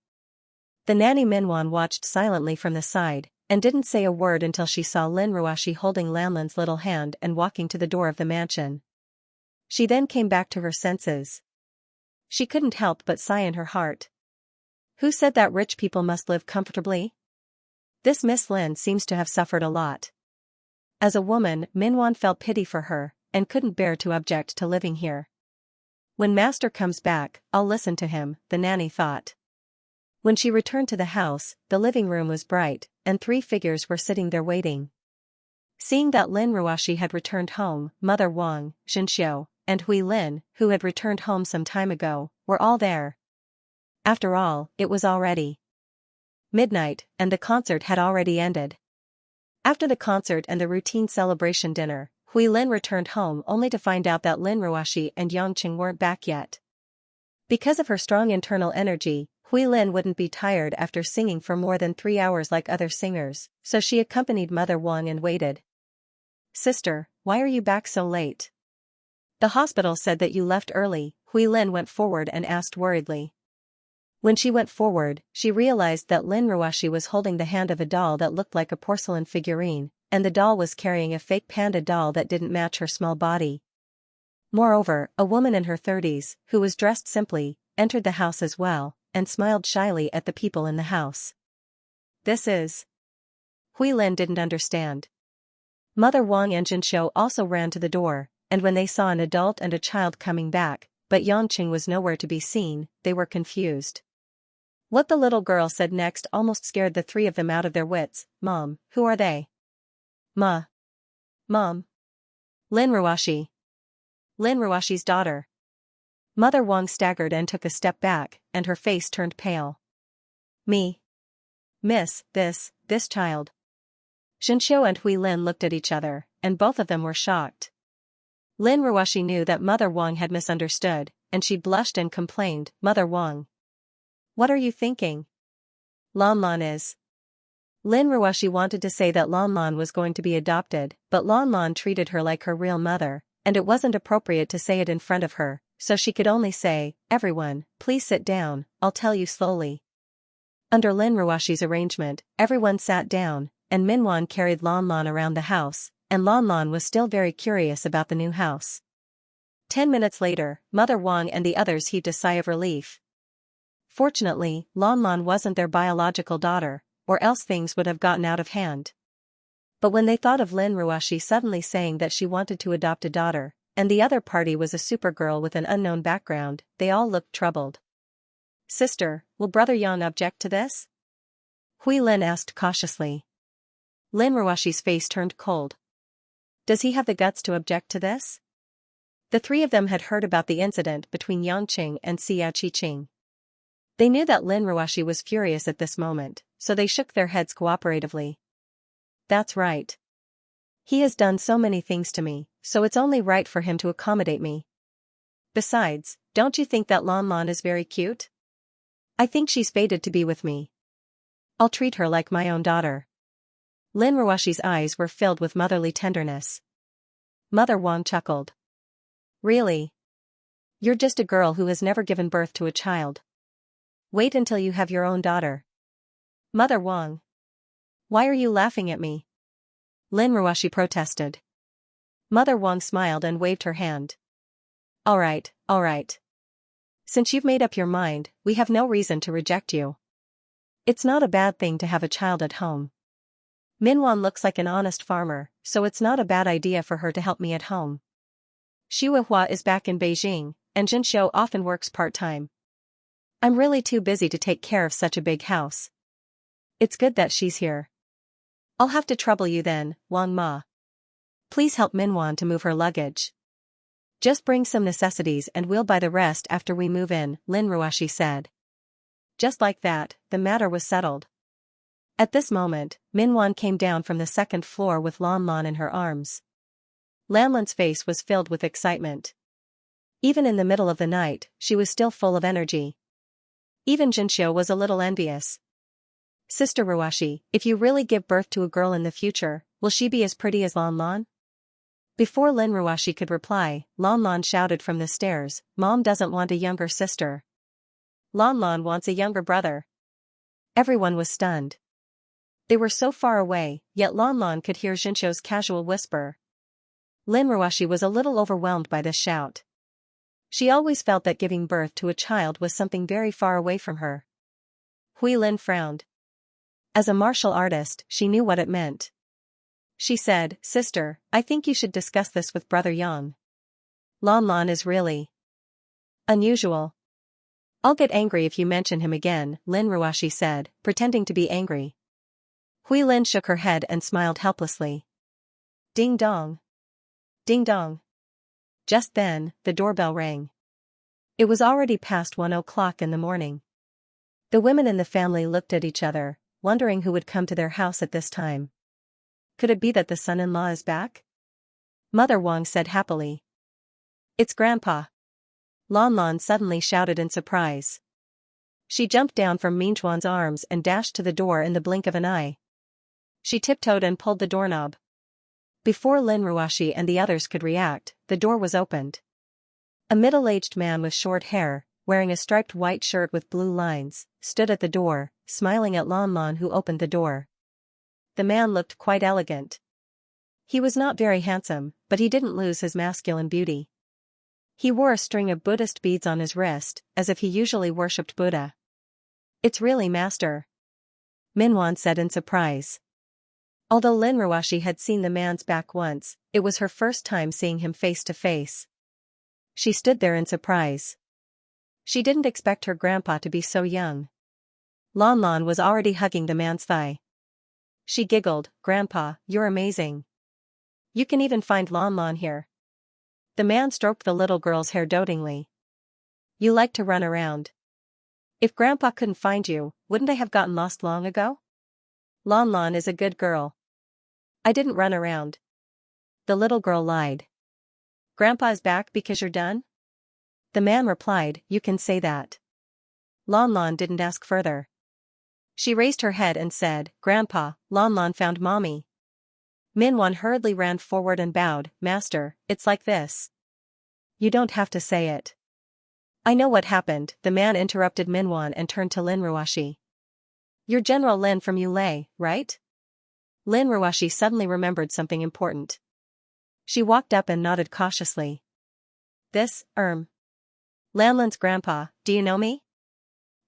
The nanny Minwan watched silently from the side, and didn't say a word until she saw Lin Ruashi holding Lan Lan's little hand and walking to the door of the mansion. She then came back to her senses. She couldn't help but sigh in her heart. Who said that rich people must live comfortably? This Miss Lin seems to have suffered a lot. As a woman, Minwan felt pity for her, and couldn't bear to object to living here. When master comes back, I'll listen to him, the nanny thought. When she returned to the house, the living room was bright, and 3 figures were sitting there waiting. Seeing that Lin Ruoxi had returned home, Mother Wang, Xianxia, and Hui Lin, who had returned home some time ago, were all there. After all, it was already midnight, and the concert had already ended. After the concert and the routine celebration dinner, Hui Lin returned home only to find out that Lin Ruoxi and Yang Qing weren't back yet. Because of her strong internal energy, Hui Lin wouldn't be tired after singing for more than 3 hours like other singers, so she accompanied Mother Wang and waited. "Sister, why are you back so late? The hospital said that you left early," Hui Lin went forward and asked worriedly. When she went forward, she realized that Lin Ruoxi was holding the hand of a doll that looked like a porcelain figurine, and the doll was carrying a fake panda doll that didn't match her small body. Moreover, a woman in her 30s, who was dressed simply, entered the house as well, and smiled shyly at the people in the house. "This is..." Hui Lin didn't understand. Mother Wang and Jinsho also ran to the door, and when they saw an adult and a child coming back, but Yang Qing was nowhere to be seen, they were confused. What the little girl said next almost scared the 3 of them out of their wits. "Mom, who are they?" "Ma. Mom. Lin Ruoxi. Lin Ruoxi's daughter." Mother Wang staggered and took a step back, and her face turned pale. "Me. Miss, this child." Xianxia and Hui Lin looked at each other, and both of them were shocked. Lin Ruoxi knew that Mother Wang had misunderstood, and she blushed and complained, "Mother Wang. What are you thinking? Lan Lan is..." Lin Ruoxi wanted to say that Lan Lan was going to be adopted, but Lan Lan treated her like her real mother, and it wasn't appropriate to say it in front of her, so she could only say, "Everyone, please sit down, I'll tell you slowly." Under Lin Ruoxi's arrangement, everyone sat down, and Minwan carried Lan Lan around the house, and Lan Lan was still very curious about the new house. 10 minutes later, Mother Wang and the others heaved a sigh of relief. Fortunately, Lan Lan wasn't their biological daughter, or else things would have gotten out of hand. But when they thought of Lin Ruoxi suddenly saying that she wanted to adopt a daughter, and the other party was a supergirl with an unknown background, they all looked troubled. "Sister, will Brother Yang object to this?" Hui Lin asked cautiously. Lin Ruoxi's face turned cold. "Does he have the guts to object to this?" The 3 of them had heard about the incident between Yang Qing and Xiaoqing. They knew that Lin Ruoxi was furious at this moment, so they shook their heads cooperatively. "That's right. He has done so many things to me, so it's only right for him to accommodate me. Besides, don't you think that Lan Lan is very cute? I think she's fated to be with me. I'll treat her like my own daughter." Lin Ruoxi's eyes were filled with motherly tenderness. Mother Wang chuckled. "Really? You're just a girl who has never given birth to a child. Wait until you have your own daughter." "Mother Wang. Why are you laughing at me?" Lin Ruoxi protested. Mother Wang smiled and waved her hand. All right. Since you've made up your mind, we have no reason to reject you. It's not a bad thing to have a child at home. Minwan looks like an honest farmer, so it's not a bad idea for her to help me at home. Xiuhua is back in Beijing, and Jinsho often works part-time. I'm really too busy to take care of such a big house. It's good that she's here. I'll have to trouble you then, Wang Ma. Please help Minwan to move her luggage. Just bring some necessities and we'll buy the rest after we move in, Lin Ruoxi said. Just like that, the matter was settled. At this moment, Minwan came down from the 2nd floor with Lan Lan in her arms. Lan Lan's face was filled with excitement. Even in the middle of the night, she was still full of energy. Even Jinsho was a little envious. Sister Ruoxi, if you really give birth to a girl in the future, will she be as pretty as Lan Lan? Before Lin Ruoxi could reply, Lan Lan shouted from the stairs, Mom doesn't want a younger sister. Lan Lan wants a younger brother. Everyone was stunned. They were so far away, yet Lan Lan could hear Jinsho's casual whisper. Lin Ruoxi was a little overwhelmed by this shout. She always felt that giving birth to a child was something very far away from her. Hui Lin frowned. As a martial artist, she knew what it meant. She said, "Sister, I think you should discuss this with Brother Yang. Lon Lon is really unusual. I'll get angry if you mention him again," Lin Ruashi said, pretending to be angry. Hui Lin shook her head and smiled helplessly. Ding dong. Ding dong. Just then, the doorbell rang. It was already past 1 o'clock in the morning. The women in the family looked at each other, wondering who would come to their house at this time. Could it be that the son-in-law is back? Mother Wang said happily. It's Grandpa. Lon Lon suddenly shouted in surprise. She jumped down from Minchuan's arms and dashed to the door in the blink of an eye. She tiptoed and pulled the doorknob. Before Lin Ruashi and the others could react, the door was opened. A middle-aged man with short hair, wearing a striped white shirt with blue lines, stood at the door, smiling at Lon Lon, who opened the door. The man looked quite elegant. He was not very handsome, but he didn't lose his masculine beauty. He wore a string of Buddhist beads on his wrist, as if he usually worshipped Buddha. It's really Master, Minwan said in surprise. Although Lin Ruashi had seen the man's back once, it was her first time seeing him face to face. She stood there in surprise. She didn't expect her grandpa to be so young. Lon Lon was already hugging the man's thigh. She giggled, "Grandpa, you're amazing. You can even find Lon Lon here." The man stroked the little girl's hair dotingly. "You like to run around. If Grandpa couldn't find you, wouldn't I have gotten lost long ago? Lon Lon is a good girl. I didn't run around." The little girl lied. "Grandpa is back because you're done?" The man replied, "You can say that." Lon Lon didn't ask further. She raised her head and said, "Grandpa, Lon Lon found Mommy." Minwan hurriedly ran forward and bowed, "Master, it's like this. You don't have to say it." "I know what happened," the man interrupted Minwan and turned to Lin Ruashi. "You're General Lin from Yulei, right?" Lin Ruashi suddenly remembered something important. She walked up and nodded cautiously. "This, Lanlin's grandpa, do you know me?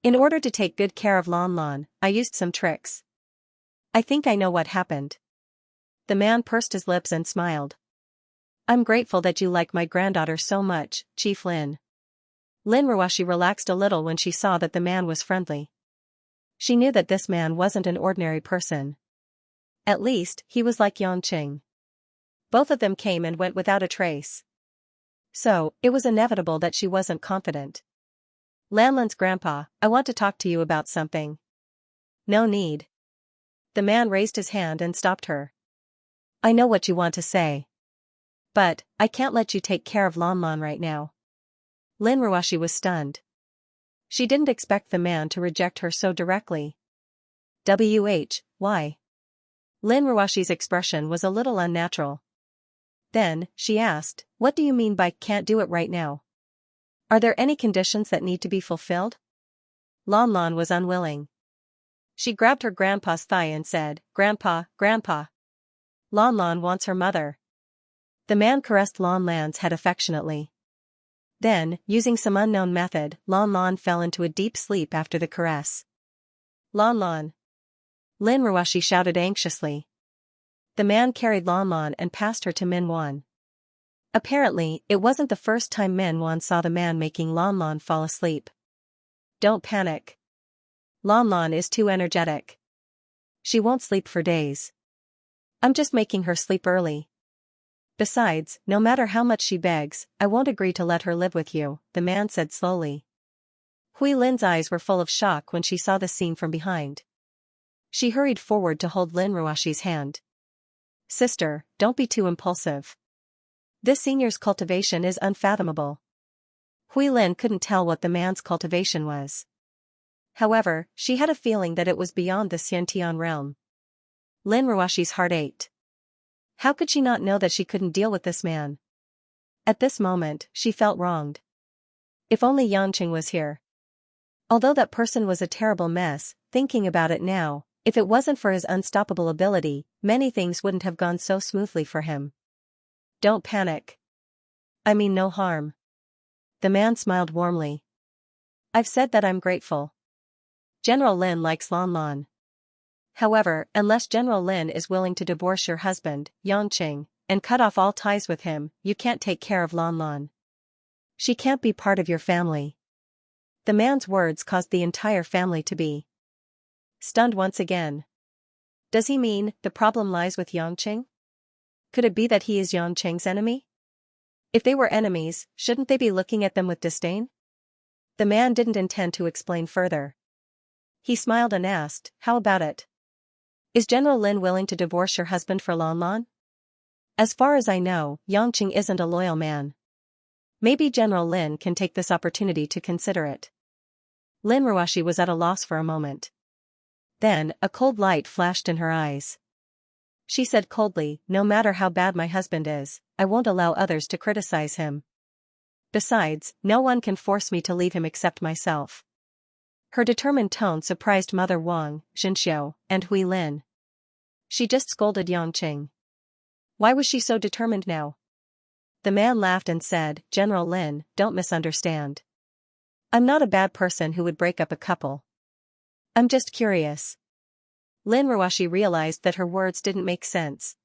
In order to take good care of Lon Lon, I used some tricks. I think I know what happened." The man pursed his lips and smiled. "I'm grateful that you like my granddaughter so much, Chief Lin." Lin Ruashi relaxed a little when she saw that the man was friendly. She knew that this man wasn't an ordinary person. At least, he was like Yangqing. Both of them came and went without a trace. So, it was inevitable that she wasn't confident. "Lanlin's grandpa, I want to talk to you about something." "No need." The man raised his hand and stopped her. "I know what you want to say. But, I can't let you take care of Lon Lon right now." Lin Ruashi was stunned. She didn't expect the man to reject her so directly. Why? Lin Ruashi's expression was a little unnatural. Then, she asked, "What do you mean by can't do it right now? Are there any conditions that need to be fulfilled?" Lon Lon was unwilling. She grabbed her grandpa's thigh and said, "Grandpa, Grandpa. Lon Lon wants her mother." The man caressed Lon Lan's head affectionately. Then, using some unknown method, Lon Lon fell into a deep sleep after the caress. "Lon Lon!" Lin Ruashi shouted anxiously. The man carried Lon Lon and passed her to Min Wan. Apparently, it wasn't the first time Min Wan saw the man making Lon Lon fall asleep. "Don't panic. Lon Lon is too energetic. She won't sleep for days. I'm just making her sleep early. Besides, no matter how much she begs, I won't agree to let her live with you," the man said slowly. Hui Lin's eyes were full of shock when she saw the scene from behind. She hurried forward to hold Lin Ruashi's hand. "Sister, don't be too impulsive. This senior's cultivation is unfathomable." Hui Lin couldn't tell what the man's cultivation was. However, she had a feeling that it was beyond the Xiantian realm. Lin Ruashi's heart ached. How could she not know that she couldn't deal with this man? At this moment, she felt wronged. If only Yangqing was here. Although that person was a terrible mess, thinking about it now, if it wasn't for his unstoppable ability, many things wouldn't have gone so smoothly for him. "Don't panic. I mean no harm." The man smiled warmly. "I've said that I'm grateful. General Lin likes Lon Lon. However, unless General Lin is willing to divorce your husband, Yangqing, and cut off all ties with him, you can't take care of Lan Lan. She can't be part of your family. The man's words caused the entire family to be stunned once again. Does he mean the problem lies with Yangqing? Could it be that he is Yangqing's enemy? If they were enemies, shouldn't they be looking at them with disdain? The man didn't intend to explain further. He smiled and asked, how about it? Is General Lin willing to divorce your husband for Lan Lan? As far as I know, Yangqing isn't a loyal man. Maybe General Lin can take this opportunity to consider it. Lin Ruoshi was at a loss for a moment. Then, a cold light flashed in her eyes. She said coldly, no matter how bad my husband is, I won't allow others to criticize him. Besides, no one can force me to leave him except myself. Her determined tone surprised Mother Wang, Xianxia, and Hui Lin. She just scolded Yangqing. Why was she so determined now? The man laughed and said, General Lin, don't misunderstand. I'm not a bad person who would break up a couple. I'm just curious. Lin Ruoshi realized that her words didn't make sense.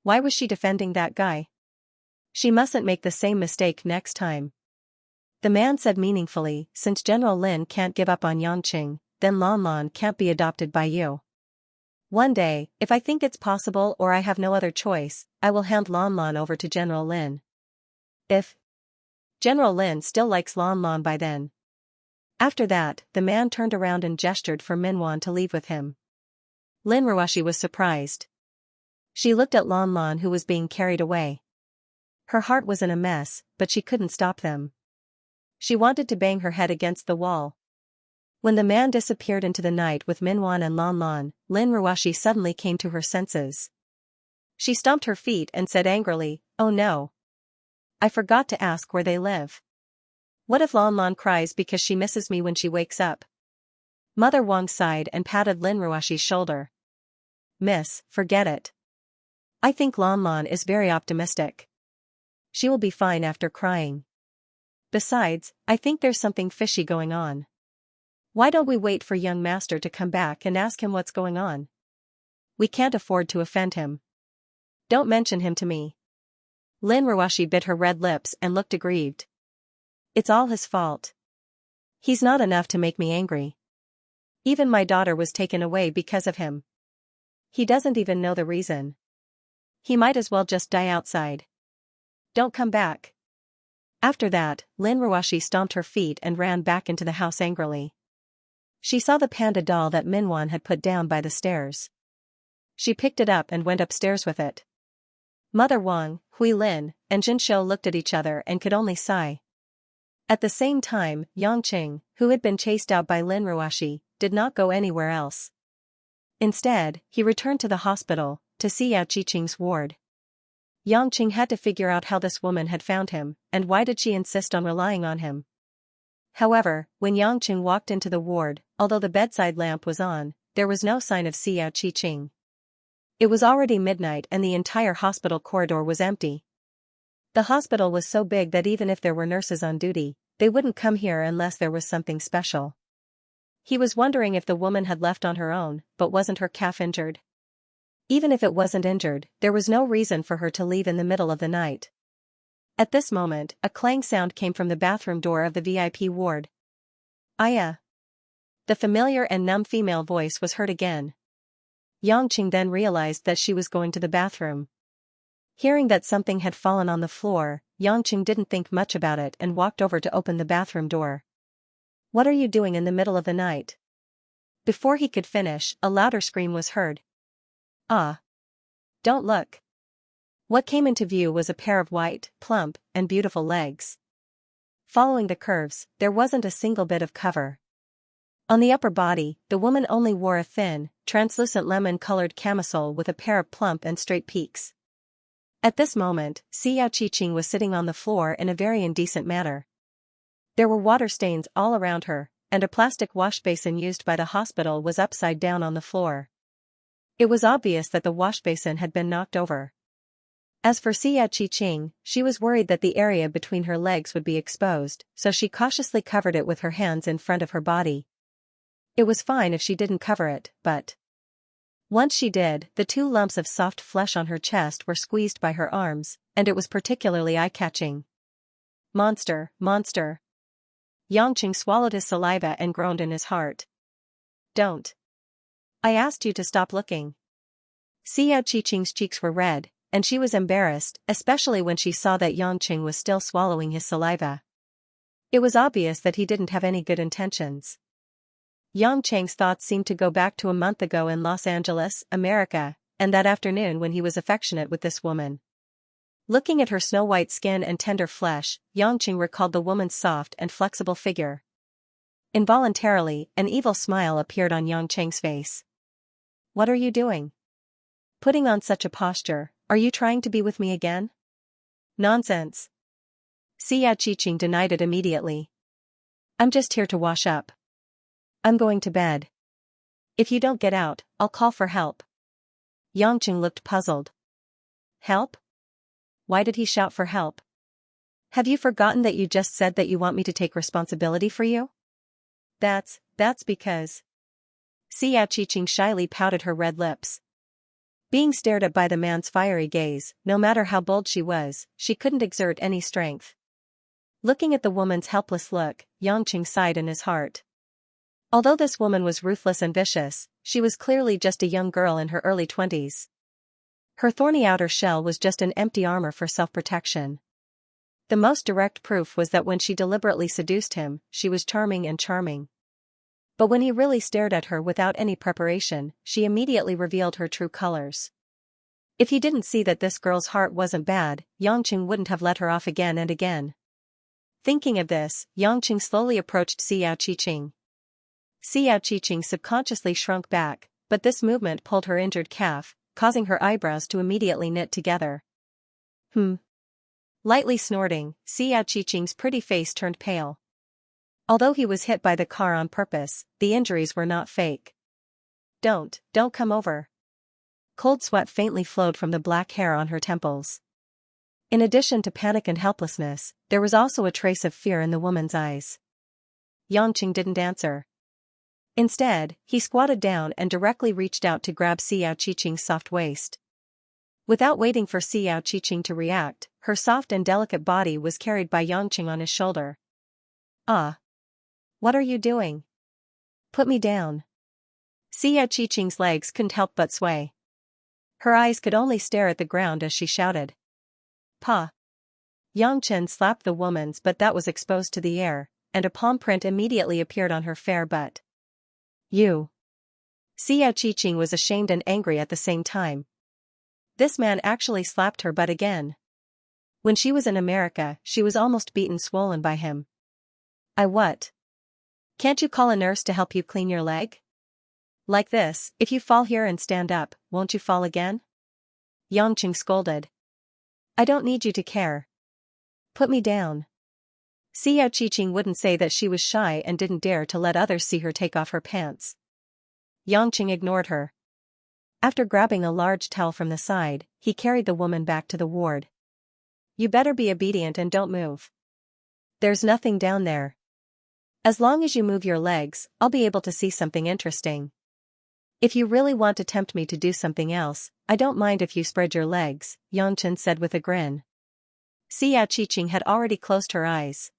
Why was she defending that guy? She mustn't make the same mistake next time. The man said meaningfully, since General Lin can't give up on Yangqing, then Lan Lan can't be adopted by you. One day, if I think it's possible or I have no other choice, I will hand Lan Lan over to General Lin. If General Lin still likes Lan Lan by then. After that, the man turned around and gestured for Minwan to leave with him. Lin Ruoshi was surprised. She looked at Lan Lan who was being carried away. Her heart was in a mess, but she couldn't stop them. She wanted to bang her head against the wall. When the man disappeared into the night with Minwan and Lan Lan, Lin Ruoshi suddenly came to her senses. She stomped her feet and said angrily, oh no. I forgot to ask where they live. What if Lan Lan cries because she misses me when she wakes up? Mother Wang sighed and patted Lin Ruoshi's shoulder. Miss, forget it. I think Lan Lan is very optimistic. She will be fine after crying. Besides, I think there's something fishy going on. Why don't we wait for young master to come back and ask him what's going on? We can't afford to offend him. Don't mention him to me. Lin Ruoshi bit her red lips and looked aggrieved. It's all his fault. He's not enough to make me angry. Even my daughter was taken away because of him. He doesn't even know the reason. He might as well just die outside. Don't come back. After that, Lin Ruoshi stomped her feet and ran back into the house angrily. She saw the panda doll that Minwan had put down by the stairs. She picked it up and went upstairs with it. Mother Wang, Hui Lin, and Jinshou looked at each other and could only sigh. At the same time, Yangqing, who had been chased out by Lin Ruoshi, did not go anywhere else. Instead, he returned to the hospital, to see Yao Qiqing's ward. Yangqing had to figure out how this woman had found him, and why did she insist on relying on him. However, when Yangqing walked into the ward, although the bedside lamp was on, there was no sign of Yao Qiqing. It was already midnight and the entire hospital corridor was empty. The hospital was so big that even if there were nurses on duty, they wouldn't come here unless there was something special. He was wondering if the woman had left on her own, but wasn't her calf injured? Even if it wasn't injured, there was no reason for her to leave in the middle of the night. At this moment, a clang sound came from the bathroom door of the VIP ward. Aya. The familiar and numb female voice was heard again. Yangqing then realized that she was going to the bathroom. Hearing that something had fallen on the floor, Yangqing didn't think much about it and walked over to open the bathroom door. What are you doing in the middle of the night? Before he could finish, a louder scream was heard. Ah! Don't look. What came into view was a pair of white, plump, and beautiful legs. Following the curves, there wasn't a single bit of cover. On the upper body, the woman only wore a thin, translucent lemon-colored camisole with a pair of plump and straight peaks. At this moment, Yao Qiqing was sitting on the floor in a very indecent manner. There were water stains all around her, and a plastic wash basin used by the hospital was upside down on the floor. It was obvious that the wash basin had been knocked over. As for Yao Qiqing, she was worried that the area between her legs would be exposed, so she cautiously covered it with her hands in front of her body. It was fine if she didn't cover it, but Once she did, the 2 lumps of soft flesh on her chest were squeezed by her arms, and it was particularly eye-catching. Monster, monster. Yangqing swallowed his saliva and groaned in his heart. Don't. I asked you to stop looking. Xiao Qiqing's cheeks were red, and she was embarrassed, especially when she saw that Yangqing was still swallowing his saliva. It was obvious that he didn't have any good intentions. Yangqing's thoughts seemed to go back to a month ago in Los Angeles, America, and that afternoon when he was affectionate with this woman. Looking at her snow-white skin and tender flesh, Yangqing recalled the woman's soft and flexible figure. Involuntarily, an evil smile appeared on Yangqing's face. What are you doing? Putting on such a posture, are you trying to be with me again? Nonsense. Xiao Qiqing denied it immediately. I'm just here to wash up. I'm going to bed. If you don't get out, I'll call for help. Yangqing looked puzzled. Help? Why did he shout for help? Have you forgotten that you just said that you want me to take responsibility for you? That's because. Xiao Qiqing shyly pouted her red lips. Being stared at by the man's fiery gaze, no matter how bold she was, she couldn't exert any strength. Looking at the woman's helpless look, Yangqing sighed in his heart. Although this woman was ruthless and vicious, she was clearly just a young girl in her early 20s. Her thorny outer shell was just an empty armor for self-protection. The most direct proof was that when she deliberately seduced him, she was charming. But when he really stared at her without any preparation, she immediately revealed her true colors. If he didn't see that this girl's heart wasn't bad, Yangqing wouldn't have let her off again and again. Thinking of this, Yangqing slowly approached Xiao Qiqing. Xiao Qiqing subconsciously shrunk back, but this movement pulled her injured calf, causing her eyebrows to immediately knit together. Lightly snorting, Xiao Qiqing's pretty face turned pale. Although he was hit by the car on purpose, the injuries were not fake. Don't come over. Cold sweat faintly flowed from the black hair on her temples. In addition to panic and helplessness, there was also a trace of fear in the woman's eyes. Yangqing didn't answer. Instead, he squatted down and directly reached out to grab Xiao Qiqing's soft waist. Without waiting for Xiao Qiqing to react, her soft and delicate body was carried by Yangqing on his shoulder. Ah! What are you doing? Put me down. Xiao Qiqing's legs couldn't help but sway. Her eyes could only stare at the ground as she shouted. Pa! Yangqing slapped the woman's butt that was exposed to the air, and a palm print immediately appeared on her fair butt. You! Xiao Qiqing was ashamed and angry at the same time. This man actually slapped her butt again. When she was in America, she was almost beaten swollen by him. What? Can't you call a nurse to help you clean your leg? Like this, if you fall here and stand up, won't you fall again? Yangqing scolded. I don't need you to care. Put me down. Xiao Qiqing wouldn't say that she was shy and didn't dare to let others see her take off her pants. Yangqing ignored her. After grabbing a large towel from the side, he carried the woman back to the ward. You better be obedient and don't move. There's nothing down there. As long as you move your legs, I'll be able to see something interesting. If you really want to tempt me to do something else, I don't mind if you spread your legs, Yangqing said with a grin. Xiao Qiqing had already closed her eyes.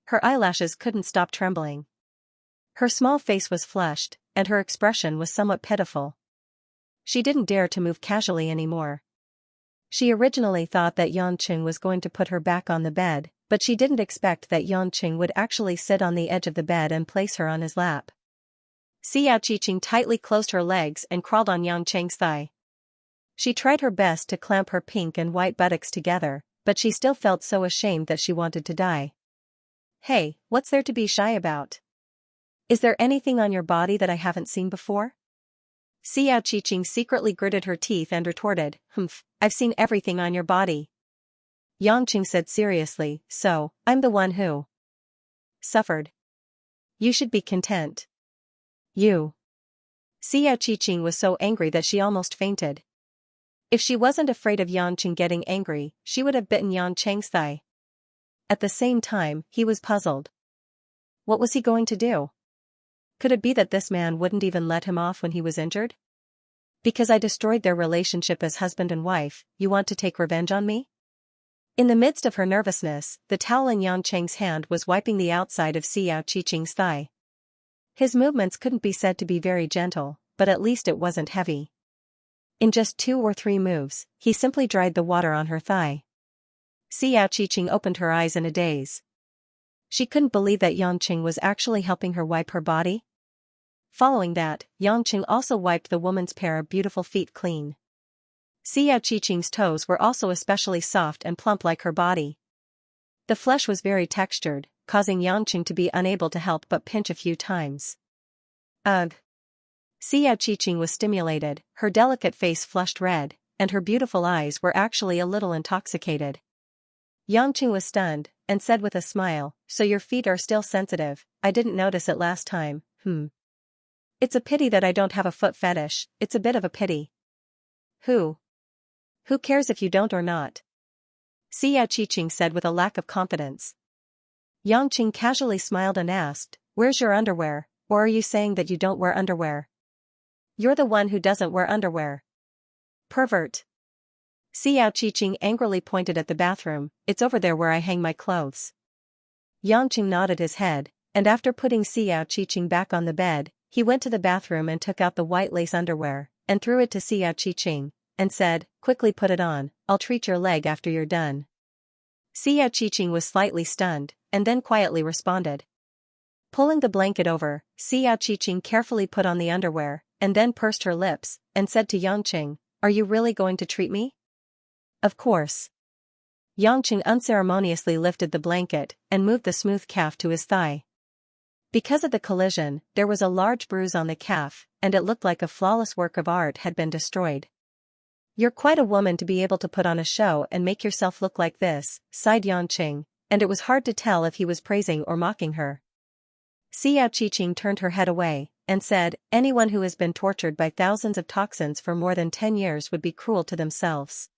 Her eyelashes couldn't stop trembling. Her small face was flushed, and her expression was somewhat pitiful. She didn't dare to move casually anymore. She originally thought that Yangqing was going to put her back on the bed, but she didn't expect that Yangqing would actually sit on the edge of the bed and place her on his lap. Xiao Qiqing tightly closed her legs and crawled on Yangqing's thigh. She tried her best to clamp her pink and white buttocks together, but she still felt so ashamed that she wanted to die. Hey, what's there to be shy about? Is there anything on your body that I haven't seen before? Xiao Qiqing secretly gritted her teeth and retorted, I've seen everything on your body. Yangqing said seriously, so, I'm the one who suffered. You should be content. You. Xiao Qiqing was so angry that she almost fainted. If she wasn't afraid of Yangqing getting angry, she would have bitten Yangqing's thigh. At the same time, he was puzzled. What was he going to do? Could it be that this man wouldn't even let him off when he was injured? Because I destroyed their relationship as husband and wife, you want to take revenge on me? In the midst of her nervousness, the towel in Yang Cheng's hand was wiping the outside of Xiao Qiqing's thigh. His movements couldn't be said to be very gentle, but at least it wasn't heavy. In just 2 or 3 moves, he simply dried the water on her thigh. Xiao Qiqing opened her eyes in a daze. She couldn't believe that Yang Cheng was actually helping her wipe her body. Following that, Yang Cheng also wiped the woman's pair of beautiful feet clean. Xiao Qiqing's toes were also especially soft and plump like her body. The flesh was very textured, causing Yang Cheng to be unable to help but pinch a few times. Ugh! Xiao Qiqing was stimulated, her delicate face flushed red, and her beautiful eyes were actually a little intoxicated. Yang Cheng was stunned, and said with a smile, "So your feet are still sensitive, I didn't notice it last time, It's a pity that I don't have a foot fetish, it's a bit of a pity." Who cares if you don't or not? Xiao Qiqing said with a lack of confidence. Yang Cheng casually smiled and asked, "Where's your underwear, or are you saying that you don't wear underwear? You're the one who doesn't wear underwear. Pervert." Xiao Qiqing angrily pointed at the bathroom, "It's over there where I hang my clothes." Yang Cheng nodded his head, and after putting Xiao Qiqing back on the bed, he went to the bathroom and took out the white lace underwear, and threw it to Xiao Qiqing, and said, "Quickly put it on, I'll treat your leg after you're done." Xiao Qiqing was slightly stunned, and then quietly responded. Pulling the blanket over, Xiao Qiqing carefully put on the underwear, and then pursed her lips, and said to Yang Cheng, "Are you really going to treat me?" "Of course." Yang Cheng unceremoniously lifted the blanket, and moved the smooth calf to his thigh. Because of the collision, there was a large bruise on the calf, and it looked like a flawless work of art had been destroyed. "You're quite a woman to be able to put on a show and make yourself look like this," sighed Yang Cheng, and it was hard to tell if he was praising or mocking her. Xiao Qiqing turned her head away, and said, "Anyone who has been tortured by thousands of toxins for more than 10 years would be cruel to themselves."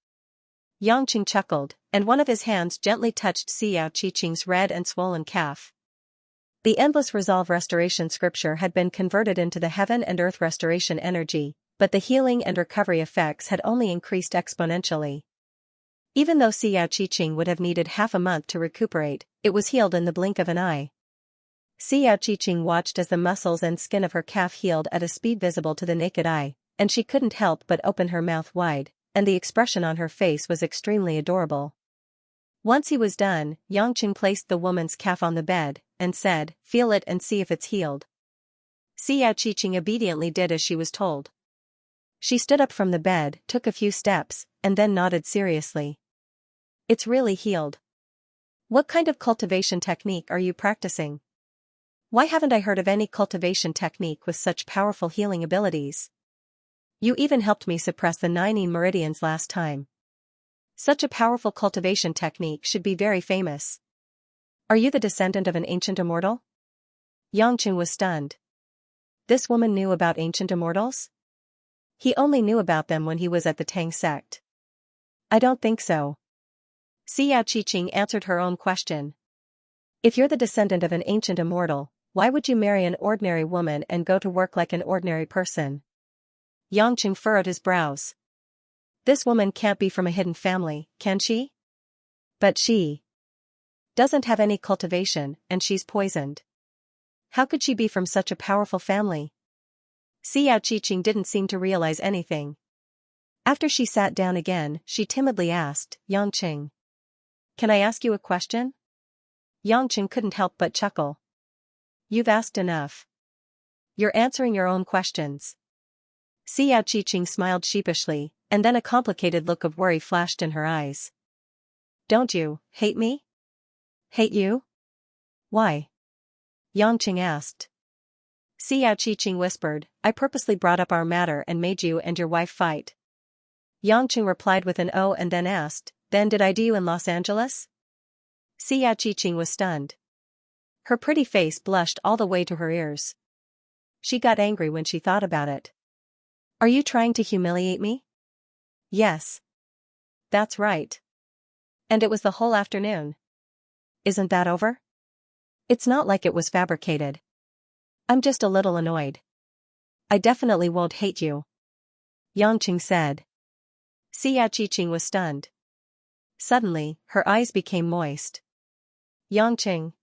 Yang Cheng chuckled, and one of his hands gently touched Xiao Qiqing's red and swollen calf. The endless resolve restoration scripture had been converted into the heaven and earth restoration energy, but the healing and recovery effects had only increased exponentially. Even though Xiao Qiqing would have needed half a month to recuperate, it was healed in the blink of an eye. Xiao Qiqing watched as the muscles and skin of her calf healed at a speed visible to the naked eye, and she couldn't help but open her mouth wide, and the expression on her face was extremely adorable. Once he was done, Yang Cheng placed the woman's calf on the bed, and said, "Feel it and see if it's healed." Xiao Qiqing obediently did as she was told. She stood up from the bed, took a few steps, and then nodded seriously. "It's really healed. What kind of cultivation technique are you practicing? Why haven't I heard of any cultivation technique with such powerful healing abilities? You even helped me suppress the 9 meridians last time. Such a powerful cultivation technique should be very famous. Are you the descendant of an ancient immortal?" Yang Cheng was stunned. This woman knew about ancient immortals? He only knew about them when he was at the Tang sect. "I don't think so." Xiao Qiqing answered her own question. "If you're the descendant of an ancient immortal, why would you marry an ordinary woman and go to work like an ordinary person?" Yang Cheng furrowed his brows. This woman can't be from a hidden family, can she? But she doesn't have any cultivation, and she's poisoned. How could she be from such a powerful family? Xiao Qiqing didn't seem to realize anything. After she sat down again, she timidly asked, "Yang Cheng, can I ask you a question?" Yang Cheng couldn't help but chuckle. "You've asked enough. You're answering your own questions." Xiao Qiqing smiled sheepishly, and then a complicated look of worry flashed in her eyes. "Don't you hate me?" "Hate you? Why?" Yang Cheng asked. Xiao Qiqing whispered, "I purposely brought up our matter and made you and your wife fight." Yang Cheng replied with an "oh" and then asked, "Then did I do you in Los Angeles?" Xiao Qiqing was stunned. Her pretty face blushed all the way to her ears. She got angry when she thought about it. "Are you trying to humiliate me?" "Yes. That's right. And it was the whole afternoon. Isn't that over? It's not like it was fabricated. I'm just a little annoyed. I definitely won't hate you." Yangqing said. Xiaoqiqing was stunned. Suddenly, her eyes became moist. Yangqing.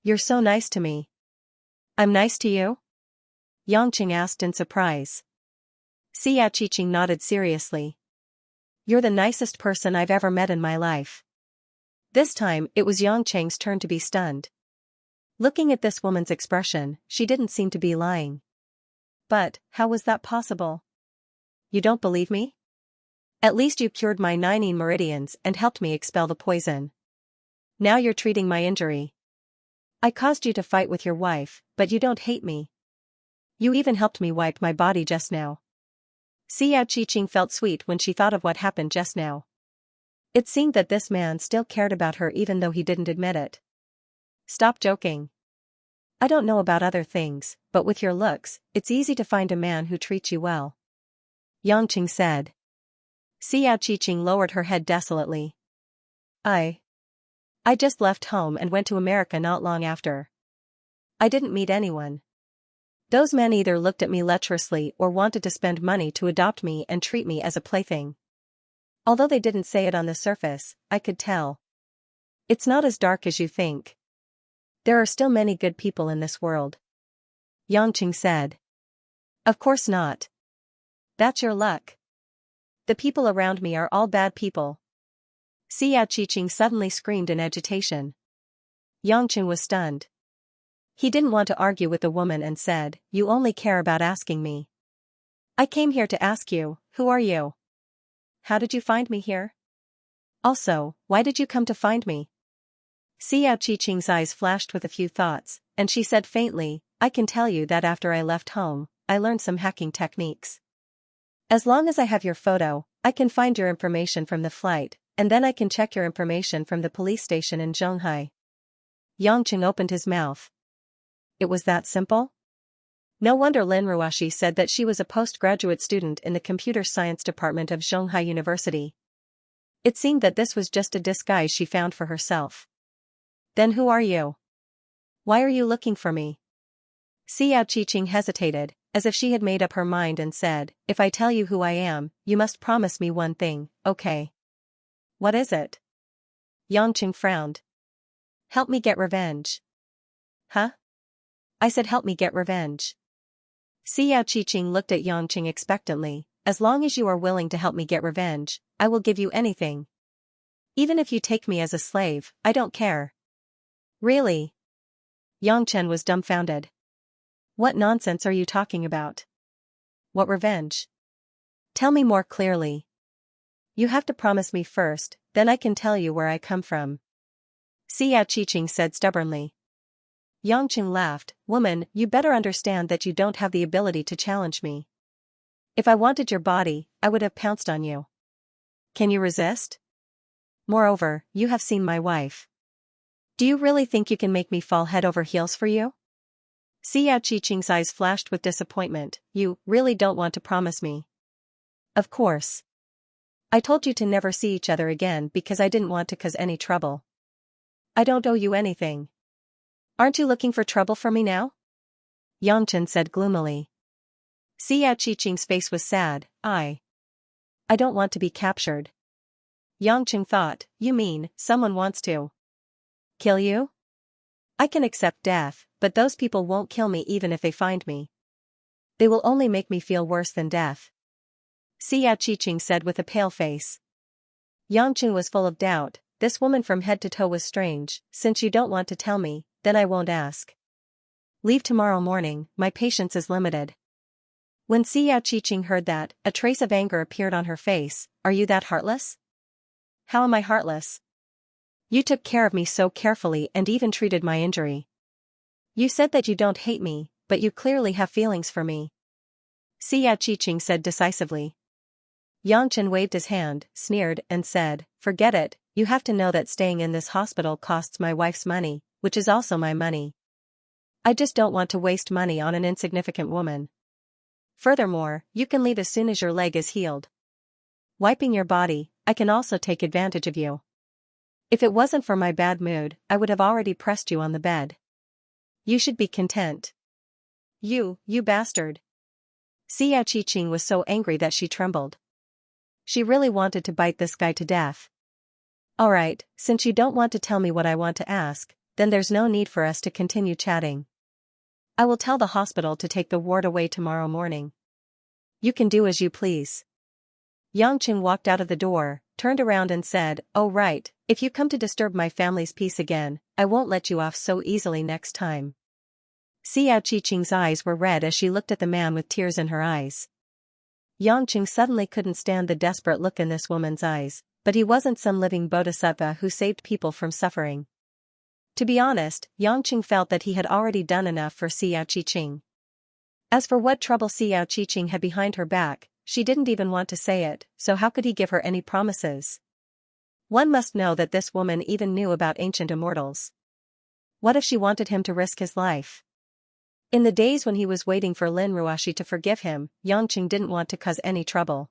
You're so nice to me. I'm nice to you? Yangqing asked in surprise. Xiaoqiqing nodded seriously. You're the nicest person I've ever met in my life. This time, it was Yangqing's turn to be stunned. Looking at this woman's expression, she didn't seem to be lying. But, how was that possible? You don't believe me? At least you cured my 19 meridians and helped me expel the poison. Now you're treating my injury. I caused you to fight with your wife, but you don't hate me. You even helped me wipe my body just now. Xiaoqiqing felt sweet when she thought of what happened just now. It seemed that this man still cared about her even though he didn't admit it. Stop joking. I don't know about other things, but with your looks, it's easy to find a man who treats you well. Yangqing said. Xiaoqiqing lowered her head desolately. I just left home and went to America not long after. I didn't meet anyone. Those men either looked at me lecherously or wanted to spend money to adopt me and treat me as a plaything. Although they didn't say it on the surface, I could tell. It's not as dark as you think. There are still many good people in this world. Yangqing said. Of course not. That's your luck. The people around me are all bad people. Xiaoqiqing suddenly screamed in agitation. Yangqing was stunned. He didn't want to argue with the woman and said, You only care about asking me. I came here to ask you, who are you? How did you find me here? Also, why did you come to find me? Xiaoqiqing's eyes flashed with a few thoughts, and she said faintly, I can tell you that after I left home, I learned some hacking techniques. As long as I have your photo, I can find your information from the flight, and then I can check your information from the police station in Zhonghai. Yangqing opened his mouth. It was that simple? No wonder Lin Ruoshi said that she was a postgraduate student in the computer science department of Zhonghai University. It seemed that this was just a disguise she found for herself. Then who are you? Why are you looking for me? Xiaoqiqing hesitated, as if she had made up her mind and said, If I tell you who I am, you must promise me one thing, okay? What is it? Yangqing frowned. Help me get revenge. Huh? I said help me get revenge. Xiaoqiqing looked at Yangqing expectantly. As long as you are willing to help me get revenge, I will give you anything. Even if you take me as a slave, I don't care. Really? Yangchen was dumbfounded. What nonsense are you talking about? What revenge? Tell me more clearly. You have to promise me first, then I can tell you where I come from. Xiaoqiqing said stubbornly. Yangqing laughed. Woman, you better understand that you don't have the ability to challenge me. If I wanted your body, I would have pounced on you. Can you resist? Moreover, you have seen my wife. Do you really think you can make me fall head over heels for you? Xiaoqiqing's eyes flashed with disappointment. You really don't want to promise me? Of course. I told you to never see each other again because I didn't want to cause any trouble. I don't owe you anything. Aren't you looking for trouble for me now? Yangchen said gloomily. Xiaoqiqing's face was sad. I don't want to be captured. Yangchen thought, you mean, someone wants to kill you? I can accept death, but those people won't kill me even if they find me. They will only make me feel worse than death. Xiaoqiqing said with a pale face. Yangchen was full of doubt. This woman from head to toe was strange. Since you don't want to tell me, then I won't ask. Leave tomorrow morning, my patience is limited. When Xiaoqiqing heard that, a trace of anger appeared on her face. Are you that heartless? How am I heartless? You took care of me so carefully and even treated my injury. You said that you don't hate me, but you clearly have feelings for me. Xiaoqiqing said decisively. Yangchen waved his hand, sneered, and said, Forget it, you have to know that staying in this hospital costs my wife's money, which is also my money. I just don't want to waste money on an insignificant woman. Furthermore, you can leave as soon as your leg is healed. Wiping your body, I can also take advantage of you. If it wasn't for my bad mood, I would have already pressed you on the bed. You should be content. You bastard. Xiao Qiqing was so angry that she trembled. She really wanted to bite this guy to death. Alright, since you don't want to tell me what I want to ask, then there's no need for us to continue chatting. I will tell the hospital to take the ward away tomorrow morning. You can do as you please. Yangqing walked out of the door, turned around and said, "Oh right, if you come to disturb my family's peace again, I won't let you off so easily next time." Xiao Qiqing's eyes were red as she looked at the man with tears in her eyes. Yangqing suddenly couldn't stand the desperate look in this woman's eyes, but he wasn't some living bodhisattva who saved people from suffering. To be honest, Yangqing felt that he had already done enough for Xiao Qiqing. As for what trouble Xiao Qiqing had behind her back, she didn't even want to say it, so how could he give her any promises? One must know that this woman even knew about ancient immortals. What if she wanted him to risk his life? In the days when he was waiting for Lin Ruoxi to forgive him, Yangqing didn't want to cause any trouble.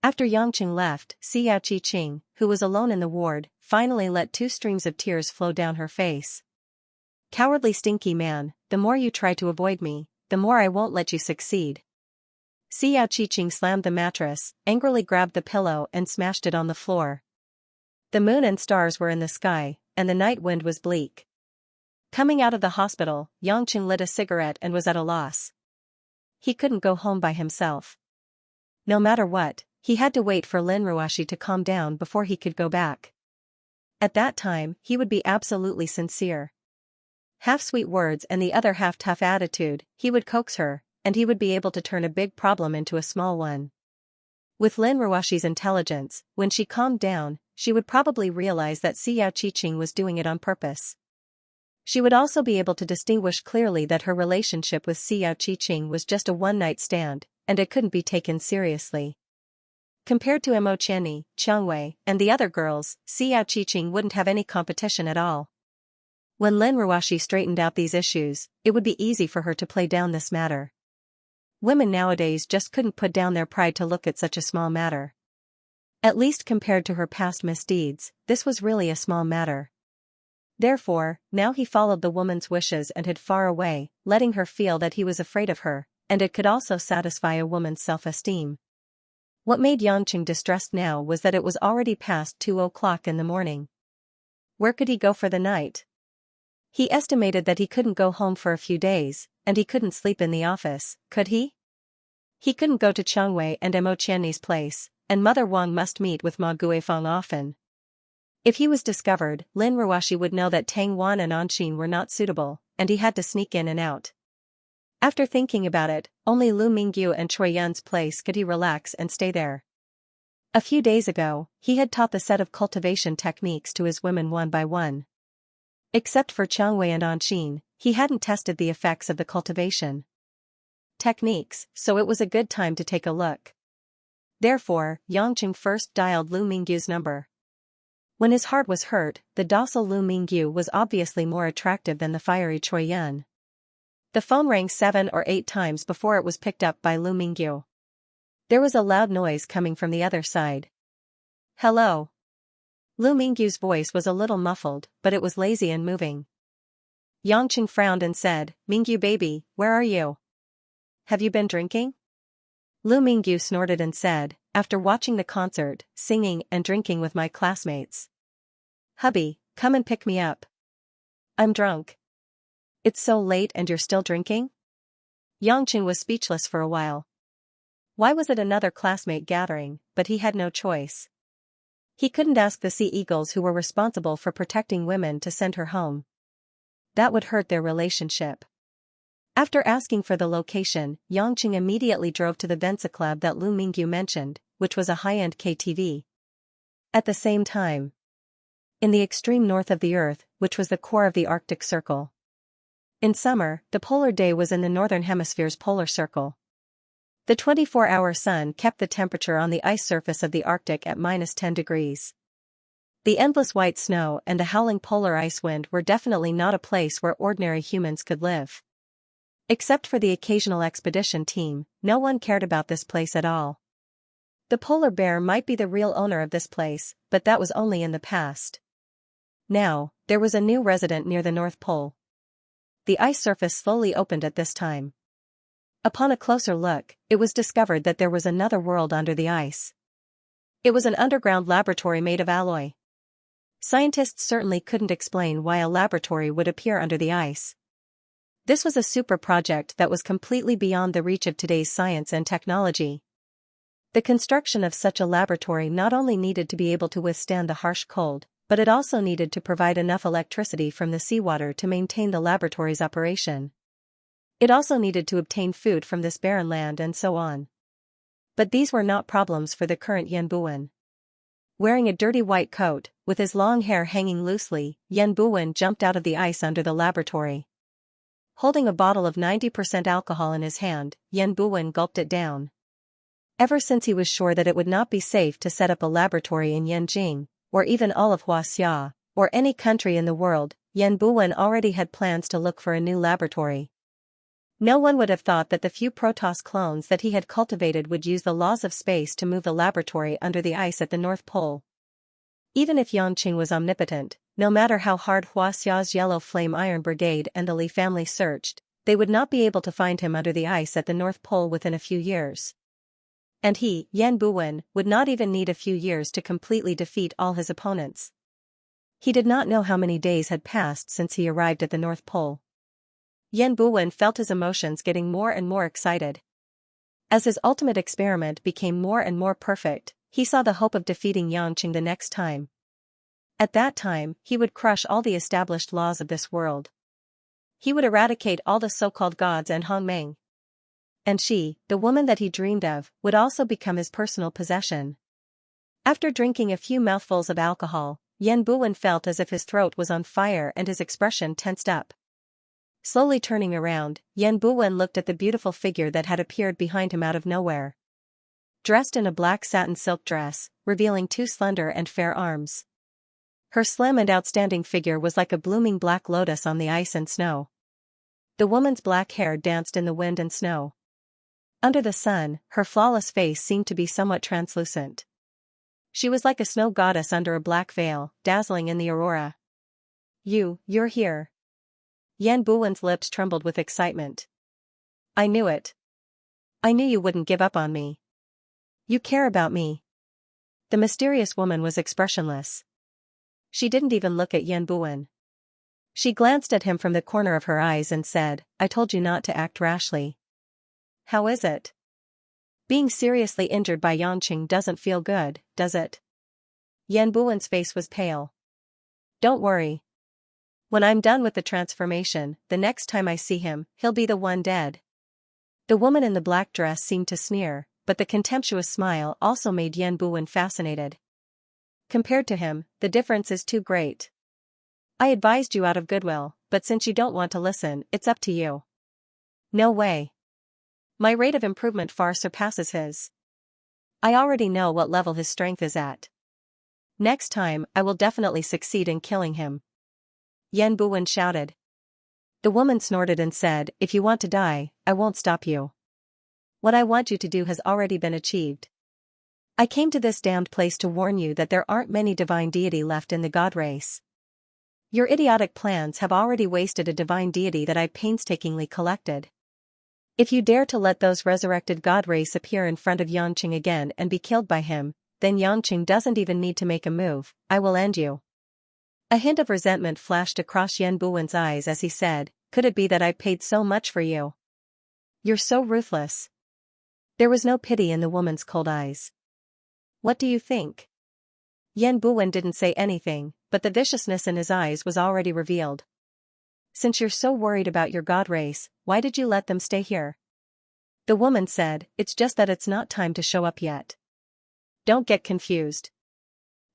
After Yangqing left, Xiao Qiqing, who was alone in the ward, finally let 2 streams of tears flow down her face. "Cowardly stinky man, the more you try to avoid me, the more I won't let you succeed." Xiao Qiqing slammed the mattress, angrily grabbed the pillow and smashed it on the floor. The moon and stars were in the sky, and the night wind was bleak. Coming out of the hospital, Yangqing lit a cigarette and was at a loss. He couldn't go home by himself. No matter what, he had to wait for Lin Ruoxi to calm down before he could go back. At that time, he would be absolutely sincere. Half sweet words and the other half tough attitude, he would coax her, and he would be able to turn a big problem into a small one. With Lin Ruoxi's intelligence, when she calmed down, she would probably realize that Xiao Qiqing was doing it on purpose. She would also be able to distinguish clearly that her relationship with Xiao Qiqing was just a one-night stand, and it couldn't be taken seriously. Compared to Mo Qianni, Qiangwei, and the other girls, Xiao Qiqing wouldn't have any competition at all. When Lin Ruoxi straightened out these issues, it would be easy for her to play down this matter. Women nowadays just couldn't put down their pride to look at such a small matter. At least compared to her past misdeeds, this was really a small matter. Therefore, now he followed the woman's wishes and hid far away, letting her feel that he was afraid of her, and it could also satisfy a woman's self-esteem. What made Yangqing distressed now was that it was already past 2 o'clock in the morning. Where could he go for the night? He estimated that he couldn't go home for a few days, and he couldn't sleep in the office, could he? He couldn't go to Qiangwei and Mo Qianni's place, and Mother Wang must meet with Ma Guifeng often. If he was discovered, Lin Ruoxi would know that Tang Wan and Anxin were not suitable, and he had to sneak in and out. After thinking about it, only Lu Mingyu and Choi Yun's place could he relax and stay there. A few days ago, he had taught the set of cultivation techniques to his women one by one. Except for Qiangwei and Anxin, he hadn't tested the effects of the cultivation techniques, so it was a good time to take a look. Therefore, Yangqing first dialed Lu Mingyu's number. When his heart was hurt, the docile Lu Mingyu was obviously more attractive than the fiery Choi Yun. The phone rang 7 or 8 times before it was picked up by Lu Mingyu. There was a loud noise coming from the other side. "Hello." Lu Mingyu's voice was a little muffled, but it was lazy and moving. Yangqing frowned and said, "Mingyu baby, where are you? Have you been drinking?" Lu Mingyu snorted and said, "After watching the concert, singing and drinking with my classmates. Hubby, come and pick me up. I'm drunk." "It's so late and you're still drinking?" Yangqing was speechless for a while. Why was it another classmate gathering, but he had no choice. He couldn't ask the Sea Eagles who were responsible for protecting women to send her home. That would hurt their relationship. After asking for the location, Yangqing immediately drove to the Venza club that Lu Mingyu mentioned, which was a high-end KTV. At the same time, in the extreme north of the Earth, which was the core of the Arctic Circle. In summer, the polar day was in the northern hemisphere's polar circle. The 24-hour sun kept the temperature on the ice surface of the Arctic at -10 degrees. The endless white snow and the howling polar ice wind were definitely not a place where ordinary humans could live. Except for the occasional expedition team, no one cared about this place at all. The polar bear might be the real owner of this place, but that was only in the past. Now, there was a new resident near the North Pole. The ice surface slowly opened at this time. Upon a closer look, it was discovered that there was another world under the ice. It was an underground laboratory made of alloy. Scientists certainly couldn't explain why a laboratory would appear under the ice. This was a super project that was completely beyond the reach of today's science and technology. The construction of such a laboratory not only needed to be able to withstand the harsh cold, but it also needed to provide enough electricity from the seawater to maintain the laboratory's operation. It also needed to obtain food from this barren land and so on. But these were not problems for the current Yan Buwen. Wearing a dirty white coat, with his long hair hanging loosely, Yan Buwen jumped out of the ice under the laboratory. Holding a bottle of 90% alcohol in his hand, Yan Buwen gulped it down. Ever since he was sure that it would not be safe to set up a laboratory in Yanjing, or even all of Huaxia, or any country in the world, Yan Buwen already had plans to look for a new laboratory. No one would have thought that the few Protoss clones that he had cultivated would use the laws of space to move the laboratory under the ice at the North Pole. Even if Yanqing was omnipotent, no matter how hard Huaxia's Yellow Flame Iron Brigade and the Li family searched, they would not be able to find him under the ice at the North Pole within a few years. And he, Yan Buwen, would not even need a few years to completely defeat all his opponents. He did not know how many days had passed since he arrived at the North Pole. Yan Buwen felt his emotions getting more and more excited. As his ultimate experiment became more and more perfect, he saw the hope of defeating Yanqing the next time. At that time, he would crush all the established laws of this world. He would eradicate all the so-called gods and Hongmeng. And she, the woman that he dreamed of, would also become his personal possession. After drinking a few mouthfuls of alcohol, Yan Buwen felt as if his throat was on fire and his expression tensed up. Slowly turning around, Yan Buwen looked at the beautiful figure that had appeared behind him out of nowhere. Dressed in a black satin silk dress, revealing two slender and fair arms. Her slim and outstanding figure was like a blooming black lotus on the ice and snow. The woman's black hair danced in the wind and snow. Under the sun, her flawless face seemed to be somewhat translucent. She was like a snow goddess under a black veil, dazzling in the aurora. You're here. Yan Buwen's lips trembled with excitement. I knew it. I knew you wouldn't give up on me. You care about me. The mysterious woman was expressionless. She didn't even look at Yan Buwen. She glanced at him from the corner of her eyes and said, I told you not to act rashly. How is it? Being seriously injured by Yanqing doesn't feel good, does it? Yan Buwen's face was pale. Don't worry. When I'm done with the transformation, the next time I see him, he'll be the one dead. The woman in the black dress seemed to sneer, but the contemptuous smile also made Yan Buwen fascinated. Compared to him, the difference is too great. I advised you out of goodwill, but since you don't want to listen, it's up to you. No way. My rate of improvement far surpasses his. I already know what level his strength is at. Next time, I will definitely succeed in killing him. Yan Buwen shouted. The woman snorted and said, if you want to die, I won't stop you. What I want you to do has already been achieved. I came to this damned place to warn you that there aren't many divine deity left in the god race. Your idiotic plans have already wasted a divine deity that I painstakingly collected. If you dare to let those resurrected god race appear in front of Yanqing again and be killed by him, then Yanqing doesn't even need to make a move, I will end you. A hint of resentment flashed across Yan Buwen's eyes as he said, could it be that I paid so much for you? You're so ruthless. There was no pity in the woman's cold eyes. What do you think? Yan Buwen didn't say anything, but the viciousness in his eyes was already revealed. Since you're so worried about your god race, why did you let them stay here? The woman said, it's just that it's not time to show up yet. Don't get confused.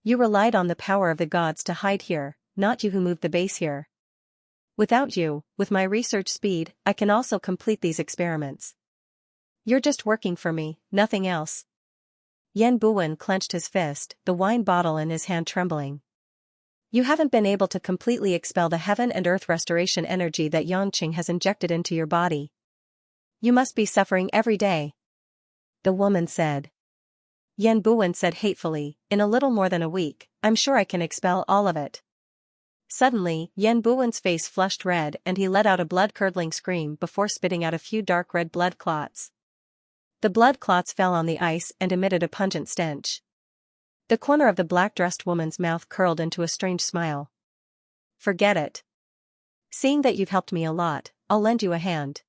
You relied on the power of the gods to hide here, not you who moved the base here. Without you, with my research speed, I can also complete these experiments. You're just working for me, nothing else. Yan Buwen clenched his fist, the wine bottle in his hand trembling. You haven't been able to completely expel the heaven and earth restoration energy that Yanqing has injected into your body. You must be suffering every day. The woman said. Yan Buwen said hatefully, in a little more than a week, I'm sure I can expel all of it. Suddenly, Yan Buwen's face flushed red and he let out a blood-curdling scream before spitting out a few dark red blood clots. The blood clots fell on the ice and emitted a pungent stench. The corner of the black-dressed woman's mouth curled into a strange smile. "Forget it. Seeing that you've helped me a lot, I'll lend you a hand."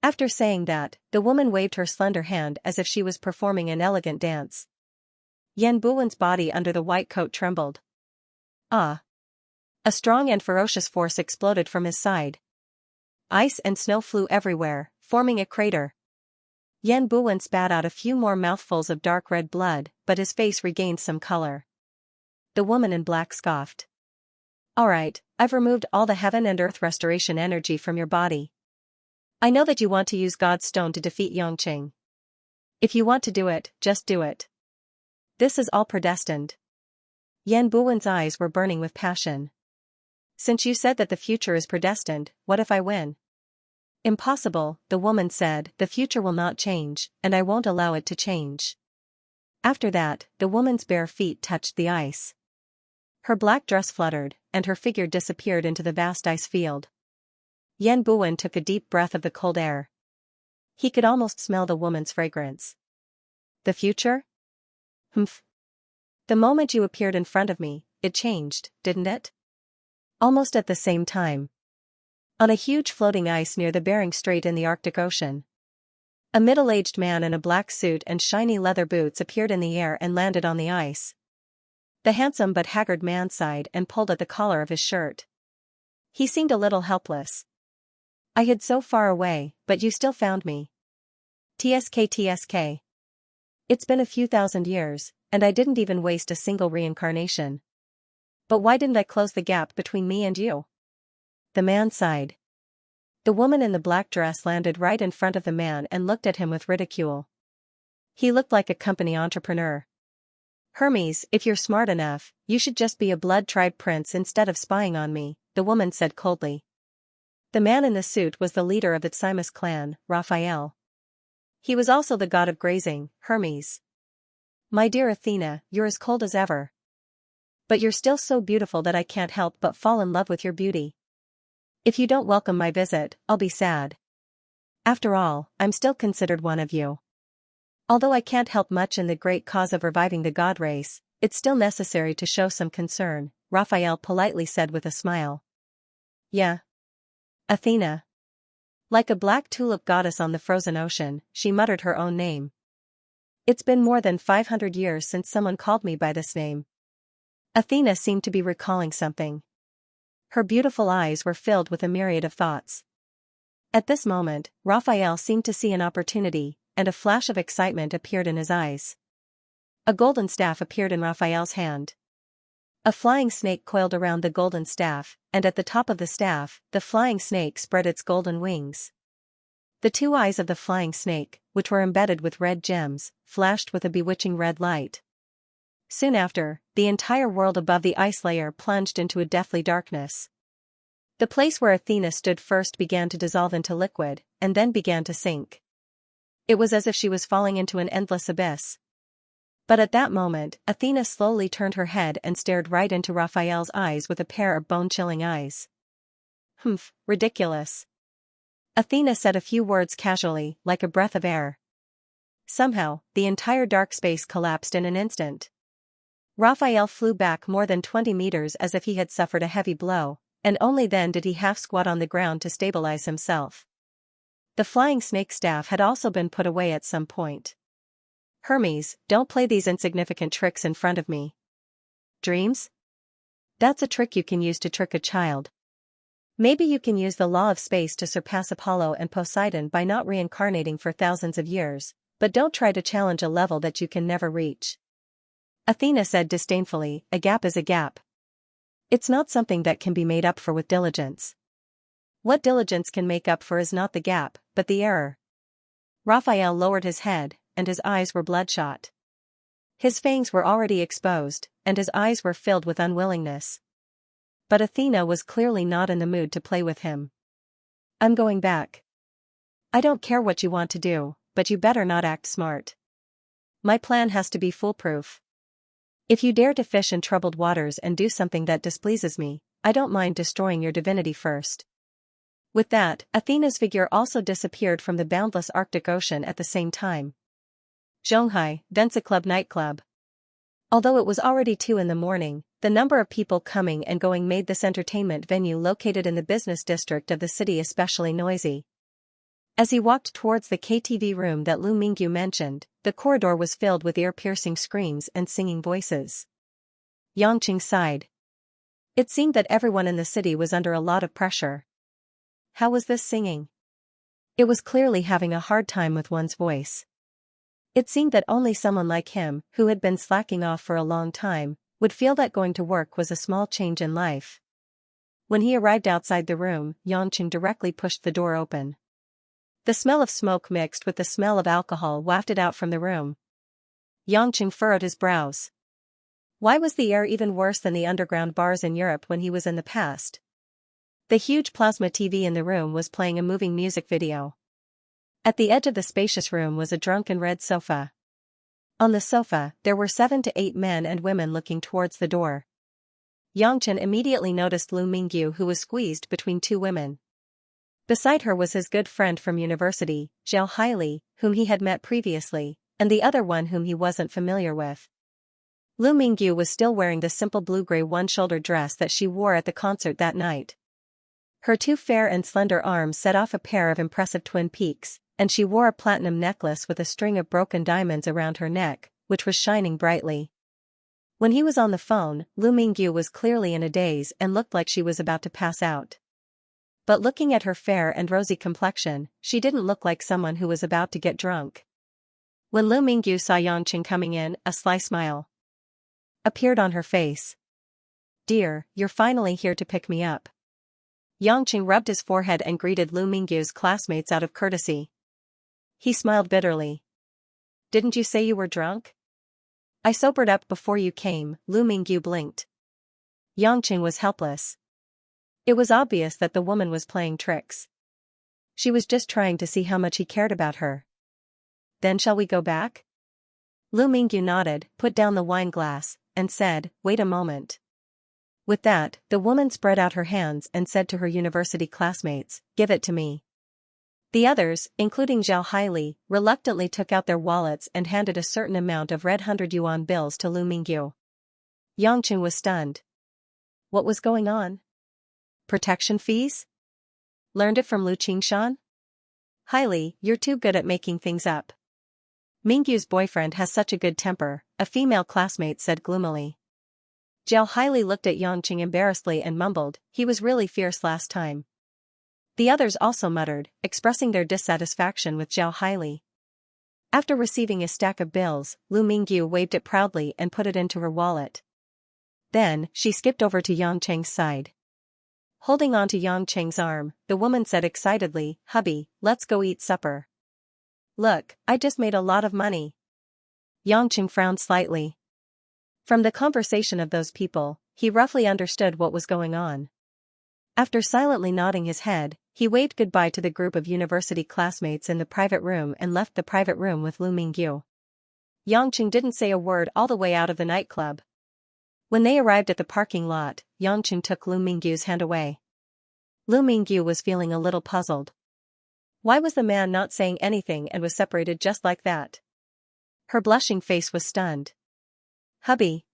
After saying that, the woman waved her slender hand as if she was performing an elegant dance. Yan Buwen's body under the white coat trembled. Ah! A strong and ferocious force exploded from his side. Ice and snow flew everywhere, forming a crater. Yan Buwen spat out a few more mouthfuls of dark red blood, but his face regained some color. The woman in black scoffed. "All right, I've removed all the heaven and earth restoration energy from your body. I know that you want to use God's stone to defeat Yongqing. If you want to do it, just do it. This is all predestined." Yan Buwen's eyes were burning with passion. "Since you said that the future is predestined, what if I win?" "Impossible," the woman said, "the future will not change, and I won't allow it to change." After that, the woman's bare feet touched the ice. Her black dress fluttered, and her figure disappeared into the vast ice field. Yan Buwen took a deep breath of the cold air. He could almost smell the woman's fragrance. "The future? Humph. The moment you appeared in front of me, it changed, didn't it?" Almost at the same time. On a huge floating ice near the Bering Strait in the Arctic Ocean. A middle-aged man in a black suit and shiny leather boots appeared in the air and landed on the ice. The handsome but haggard man sighed and pulled at the collar of his shirt. He seemed a little helpless. "I hid so far away, but you still found me. TSK. It's been a few thousand years, and I didn't even waste a single reincarnation. But why didn't I close the gap between me and you?" The man sighed. The woman in the black dress landed right in front of the man and looked at him with ridicule. He looked like a company entrepreneur. "Hermes, if you're smart enough, you should just be a blood tribe prince instead of spying on me," the woman said coldly. The man in the suit was the leader of the Xianxia clan, Raphael. He was also the god of grazing, Hermes. "My dear Athena, you're as cold as ever. But you're still so beautiful that I can't help but fall in love with your beauty. If you don't welcome my visit, I'll be sad. After all, I'm still considered one of you. Although I can't help much in the great cause of reviving the god race, it's still necessary to show some concern," Raphael politely said with a smile. "Yeah. Athena." Like a black tulip goddess on the frozen ocean, she muttered her own name. "It's been more than 500 years since someone called me by this name." Athena seemed to be recalling something. Her beautiful eyes were filled with a myriad of thoughts. At this moment, Raphael seemed to see an opportunity, and a flash of excitement appeared in his eyes. A golden staff appeared in Raphael's hand. A flying snake coiled around the golden staff, and at the top of the staff, the flying snake spread its golden wings. The two eyes of the flying snake, which were embedded with red gems, flashed with a bewitching red light. Soon after, the entire world above the ice layer plunged into a deathly darkness. The place where Athena stood first began to dissolve into liquid, and then began to sink. It was as if she was falling into an endless abyss. But at that moment, Athena slowly turned her head and stared right into Raphael's eyes with a pair of bone-chilling eyes. "Humph, ridiculous." Athena said a few words casually, like a breath of air. Somehow, the entire dark space collapsed in an instant. Raphael flew back more than 20 meters as if he had suffered a heavy blow, and only then did he half squat on the ground to stabilize himself. The flying snake staff had also been put away at some point. "Hermes, don't play these insignificant tricks in front of me." "Dreams? That's a trick you can use to trick a child. Maybe you can use the law of space to surpass Apollo and Poseidon by not reincarnating for thousands of years, but don't try to challenge a level that you can never reach." Athena said disdainfully, "A gap is a gap. It's not something that can be made up for with diligence. What diligence can make up for is not the gap, but the error." Raphael lowered his head, and his eyes were bloodshot. His fangs were already exposed, and his eyes were filled with unwillingness. But Athena was clearly not in the mood to play with him. "I'm going back. I don't care what you want to do, but you better not act smart. My plan has to be foolproof. If you dare to fish in troubled waters and do something that displeases me, I don't mind destroying your divinity first. With that, Athena's figure also disappeared from the boundless Arctic Ocean at the same time. Zhonghai, Vensa Club nightclub. Although it was already 2 in the morning, the number of people coming and going made this entertainment venue located in the business district of the city especially noisy. As he walked towards the KTV room that Lu Mingyu mentioned, the corridor was filled with ear-piercing screams and singing voices. Yangqing sighed. It seemed that everyone in the city was under a lot of pressure. How was this singing? It was clearly having a hard time with one's voice. It seemed that only someone like him, who had been slacking off for a long time, would feel that going to work was a small change in life. When he arrived outside the room, Yangqing directly pushed the door open. The smell of smoke mixed with the smell of alcohol wafted out from the room. Yangqing furrowed his brows. Why was the air even worse than the underground bars in Europe when he was in the past? The huge plasma TV in the room was playing a moving music video. At the edge of the spacious room was a drunken red sofa. On the sofa, there were 7 to 8 men and women looking towards the door. Yangqing immediately noticed Lu Mingyu, who was squeezed between 2 women. Beside her was his good friend from university, Zhao Haili, whom he had met previously, and the other one whom he wasn't familiar with. Lu Mingyu was still wearing the simple blue-gray one-shoulder dress that she wore at the concert that night. Her 2 fair and slender arms set off a pair of impressive twin peaks, and she wore a platinum necklace with a string of broken diamonds around her neck, which was shining brightly. When he was on the phone, Lu Mingyu was clearly in a daze and looked like she was about to pass out. But looking at her fair and rosy complexion, she didn't look like someone who was about to get drunk. When Lu Mingyu saw Yangqing coming in, a sly smile appeared on her face. "Dear, you're finally here to pick me up." Yangqing rubbed his forehead and greeted Lu Mingyu's classmates out of courtesy. He smiled bitterly. "Didn't you say you were drunk?" "I sobered up before you came," Lu Mingyu blinked. Yangqing was helpless. It was obvious that the woman was playing tricks. She was just trying to see how much he cared about her. "Then shall we go back?" Lu Mingyu nodded, put down the wine glass, and said, "Wait a moment." With that, the woman spread out her hands and said to her university classmates, "Give it to me." The others, including Zhao Haili, reluctantly took out their wallets and handed a certain amount of red 100 yuan bills to Lu Mingyu. Yangqing was stunned. What was going on? Protection fees? Learned it from Lu Qingshan? Haili, you're too good at making things up. Mingyu's boyfriend has such a good temper, a female classmate said gloomily. Zhao Haili looked at Yangqing embarrassedly and mumbled, "He was really fierce last time." The others also muttered, expressing their dissatisfaction with Zhao Haili. After receiving a stack of bills, Lu Mingyu waved it proudly and put it into her wallet. Then, she skipped over to Yangqing's side. Holding on to Yangqing's arm, the woman said excitedly, "Hubby, let's go eat supper." "Look, I just made a lot of money." Yangqing frowned slightly. From the conversation of those people, he roughly understood what was going on. After silently nodding his head, he waved goodbye to the group of university classmates in the private room and left the private room with Lu Mingyu. Yangqing didn't say a word all the way out of the nightclub. When they arrived at the parking lot, Yangqing took Lu Mingyu's hand away. Lu Mingyu was feeling a little puzzled. Why was the man not saying anything and was separated just like that? Her blushing face was stunned. "Hubby.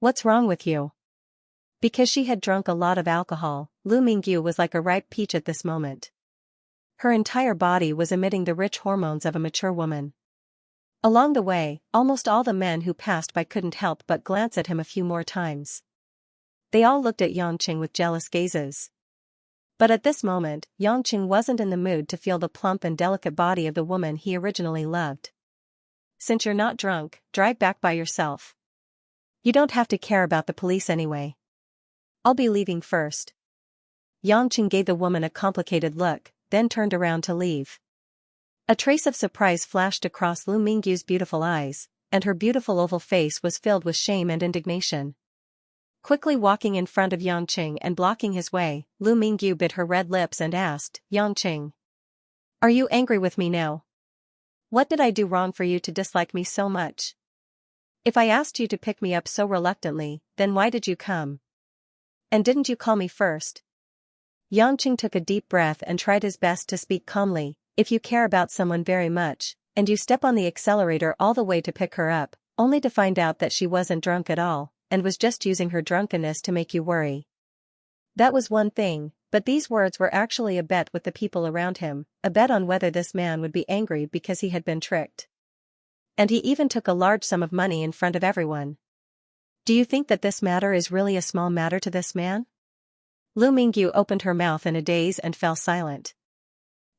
What's wrong with you?" Because she had drunk a lot of alcohol, Lu Mingyu was like a ripe peach at this moment. Her entire body was emitting the rich hormones of a mature woman. Along the way, almost all the men who passed by couldn't help but glance at him a few more times. They all looked at Yangqing with jealous gazes. But at this moment, Yangqing wasn't in the mood to feel the plump and delicate body of the woman he originally loved. "Since you're not drunk, drive back by yourself. You don't have to care about the police anyway. I'll be leaving first." Yangqing gave the woman a complicated look, then turned around to leave. A trace of surprise flashed across Lu Mingyu's beautiful eyes, and her beautiful oval face was filled with shame and indignation. Quickly walking in front of Yangqing and blocking his way, Lu Mingyu bit her red lips and asked, "Yangqing, are you angry with me now? What did I do wrong for you to dislike me so much? If I asked you to pick me up so reluctantly, then why did you come?" And didn't you call me first? Yangqing took a deep breath and tried his best to speak calmly. If you care about someone very much, and you step on the accelerator all the way to pick her up, only to find out that she wasn't drunk at all, and was just using her drunkenness to make you worry. That was one thing, but these words were actually a bet with the people around him, a bet on whether this man would be angry because he had been tricked. And he even took a large sum of money in front of everyone. Do you think that this matter is really a small matter to this man? Lu Mingyu opened her mouth in a daze and fell silent.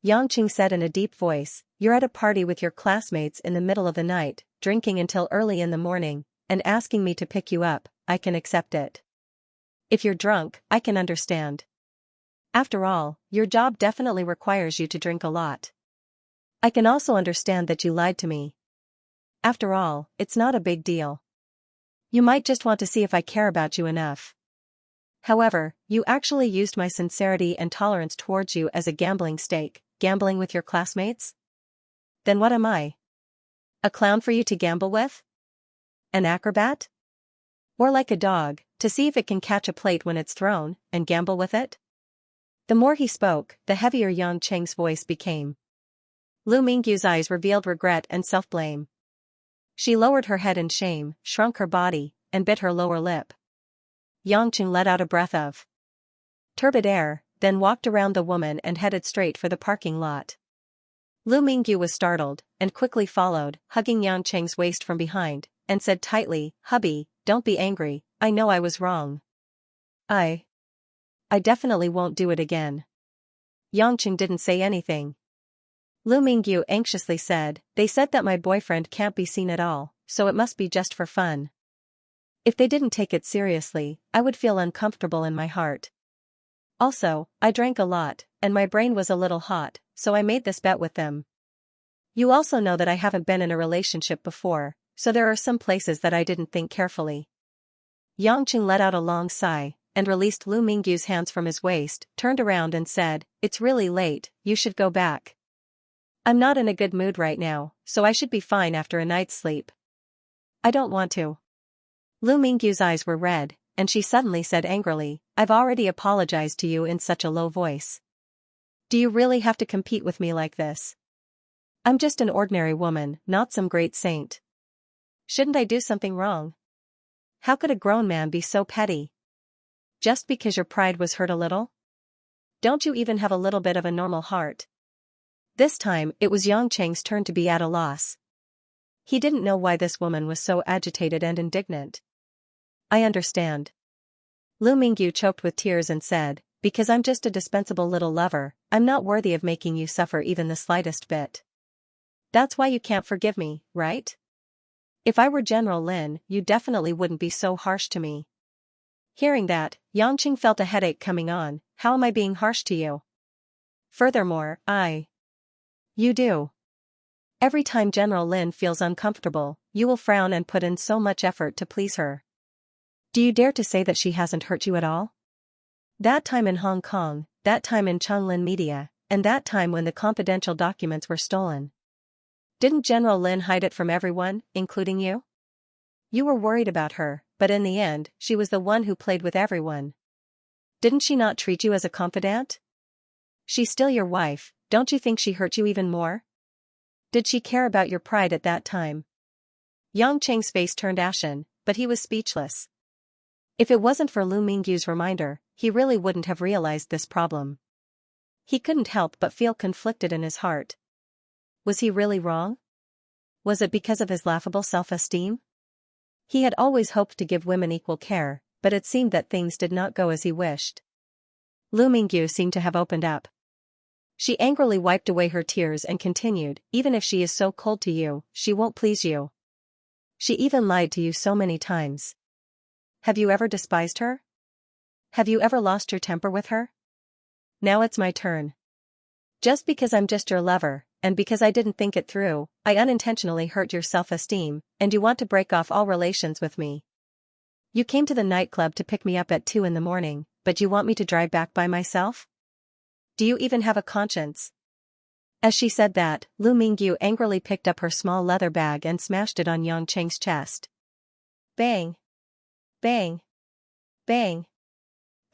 Yangqing said in a deep voice, "You're at a party with your classmates in the middle of the night, drinking until early in the morning, and asking me to pick you up. I can accept it. If you're drunk, I can understand. After all, your job definitely requires you to drink a lot. I can also understand that you lied to me. After all, it's not a big deal. You might just want to see if I care about you enough. However, you actually used my sincerity and tolerance towards you as a gambling stake, gambling with your classmates? Then what am I? A clown for you to gamble with? An acrobat? Or like a dog, to see if it can catch a plate when it's thrown, and gamble with it?" The more he spoke, the heavier Yang Cheng's voice became. Lu Mingyu's eyes revealed regret and self-blame. She lowered her head in shame, shrunk her body, and bit her lower lip. Yangqing let out a breath of turbid air, then walked around the woman and headed straight for the parking lot. Lu Mingyu was startled, and quickly followed, hugging Yang Cheng's waist from behind, and said tightly, "Hubby, don't be angry, I know I was wrong. I definitely won't do it again." Yangqing didn't say anything. Lu Mingyu anxiously said, "They said that my boyfriend can't be seen at all, so it must be just for fun. If they didn't take it seriously, I would feel uncomfortable in my heart. Also, I drank a lot, and my brain was a little hot, so I made this bet with them. You also know that I haven't been in a relationship before, so there are some places that I didn't think carefully." Yangqing let out a long sigh, and released Lu Mingyu's hands from his waist, turned around and said, "It's really late, you should go back. I'm not in a good mood right now, so I should be fine after a night's sleep." "I don't want to." Lu Mingyu's eyes were red, and she suddenly said angrily, "I've already apologized to you in such a low voice. Do you really have to compete with me like this? I'm just an ordinary woman, not some great saint. Shouldn't I do something wrong? How could a grown man be so petty? Just because your pride was hurt a little? Don't you even have a little bit of a normal heart?" This time, it was Yang Cheng's turn to be at a loss. He didn't know why this woman was so agitated and indignant. "I understand." Lu Mingyu choked with tears and said, "Because I'm just a dispensable little lover, I'm not worthy of making you suffer even the slightest bit. That's why you can't forgive me, right? If I were General Lin, you definitely wouldn't be so harsh to me." Hearing that, Yangqing felt a headache coming on. "How am I being harsh to you? Furthermore, You do. Every time General Lin feels uncomfortable, you will frown and put in so much effort to please her. Do you dare to say that she hasn't hurt you at all? That time in Hong Kong, that time in Chunlin Media, and that time when the confidential documents were stolen. Didn't General Lin hide it from everyone, including you? You were worried about her, but in the end, she was the one who played with everyone. Didn't she not treat you as a confidant? She's still your wife, don't you think she hurt you even more? Did she care about your pride at that time?" Yang Cheng's face turned ashen, but he was speechless. If it wasn't for Lu Mingyu's reminder, he really wouldn't have realized this problem. He couldn't help but feel conflicted in his heart. Was he really wrong? Was it because of his laughable self-esteem? He had always hoped to give women equal care, but it seemed that things did not go as he wished. Lu Mingyu seemed to have opened up. She angrily wiped away her tears and continued, "Even if she is so cold to you, she won't please you. She even lied to you so many times. Have you ever despised her? Have you ever lost your temper with her? Now it's my turn. Just because I'm just your lover, and because I didn't think it through, I unintentionally hurt your self-esteem, and you want to break off all relations with me. You came to the nightclub to pick me up at 2 in the morning, but you want me to drive back by myself? Do you even have a conscience?" As she said that, Lu Mingyu angrily picked up her small leather bag and smashed it on Yang Cheng's chest. Bang! Bang! Bang!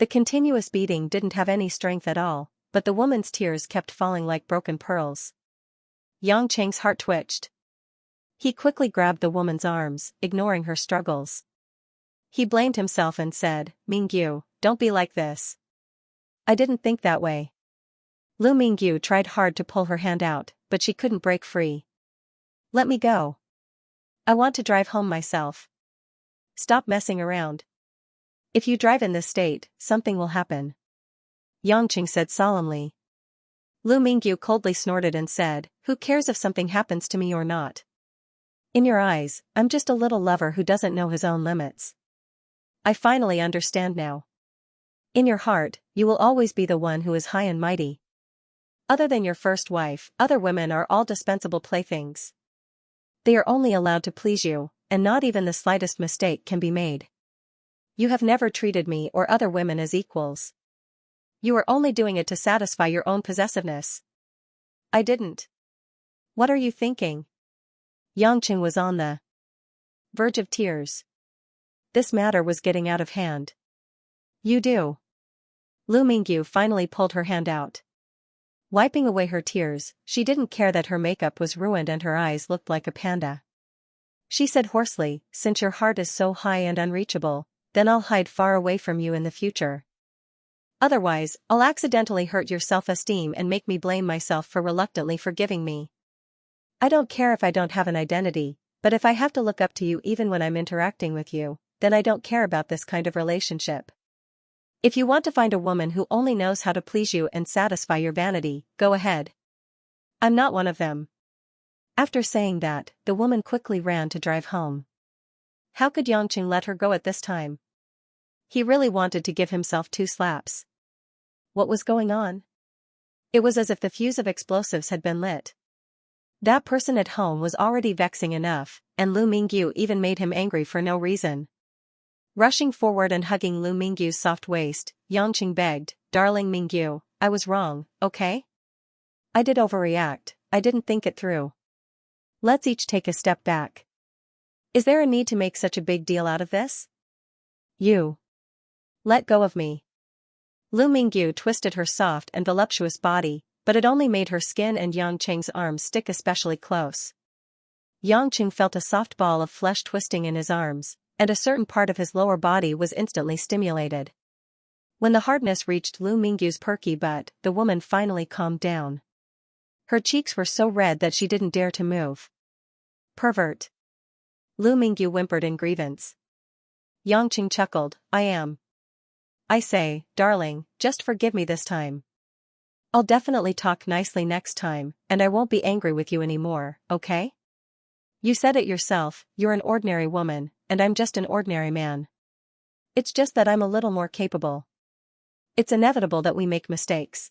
The continuous beating didn't have any strength at all, but the woman's tears kept falling like broken pearls. Yang Cheng's heart twitched. He quickly grabbed the woman's arms, ignoring her struggles. He blamed himself and said, "Mingyu, don't be like this. I didn't think that way." Lu Mingyu tried hard to pull her hand out, but she couldn't break free. "Let me go. I want to drive home myself." "Stop messing around. If you drive in this state, something will happen," Yang Cheng said solemnly. Lu Mingyu coldly snorted and said, "Who cares if something happens to me or not? In your eyes, I'm just a little lover who doesn't know his own limits. I finally understand now. In your heart, you will always be the one who is high and mighty. Other than your first wife, other women are all dispensable playthings. They are only allowed to please you, and not even the slightest mistake can be made. You have never treated me or other women as equals. You are only doing it to satisfy your own possessiveness." "I didn't." "What are you thinking?" Yang Cheng was on the verge of tears. This matter was getting out of hand. "You do." Lu Mingyu finally pulled her hand out. Wiping away her tears, she didn't care that her makeup was ruined and her eyes looked like a panda. She said hoarsely, "Since your heart is so high and unreachable, then I'll hide far away from you in the future. Otherwise, I'll accidentally hurt your self-esteem and make me blame myself for reluctantly forgiving me. I don't care if I don't have an identity, but if I have to look up to you even when I'm interacting with you, then I don't care about this kind of relationship. If you want to find a woman who only knows how to please you and satisfy your vanity, go ahead. I'm not one of them." After saying that, the woman quickly ran to drive home. How could Yang Cheng let her go at this time? He really wanted to give himself 2 slaps. What was going on? It was as if the fuse of explosives had been lit. That person at home was already vexing enough, and Lu Mingyu even made him angry for no reason. Rushing forward and hugging Lu Mingyu's soft waist, Yang Cheng begged, "Darling Mingyu, I was wrong, okay? I did overreact, I didn't think it through. Let's each take a step back. Is there a need to make such a big deal out of this? You. Let go of me." Lu Mingyu twisted her soft and voluptuous body, but it only made her skin and Yang Cheng's arms stick especially close. Yang Cheng felt a soft ball of flesh twisting in his arms, and a certain part of his lower body was instantly stimulated. When the hardness reached Lu Mingyu's perky butt, the woman finally calmed down. Her cheeks were so red that she didn't dare to move. "Pervert." Lu Mingyu whimpered in grievance. Yang Cheng chuckled, I say, darling, just forgive me this time. I'll definitely talk nicely next time, and I won't be angry with you anymore, okay? You said it yourself, you're an ordinary woman, and I'm just an ordinary man. It's just that I'm a little more capable. It's inevitable that we make mistakes.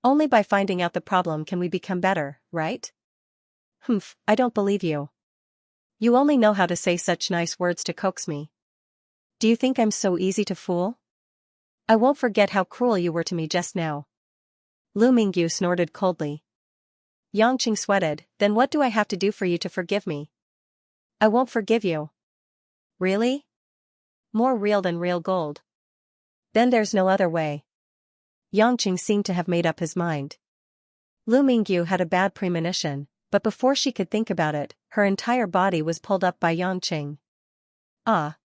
Only by finding out the problem can we become better, right? Humph, I don't believe you. You only know how to say such nice words to coax me. Do you think I'm so easy to fool? I won't forget how cruel you were to me just now. Lu Mingyu snorted coldly. Yang Cheng sweated, then what do I have to do for you to forgive me? I won't forgive you. Really? More real than real gold. Then there's no other way. Yang Cheng seemed to have made up his mind. Lu Mingyu had a bad premonition, but before she could think about it, her entire body was pulled up by Yang Cheng. Ah!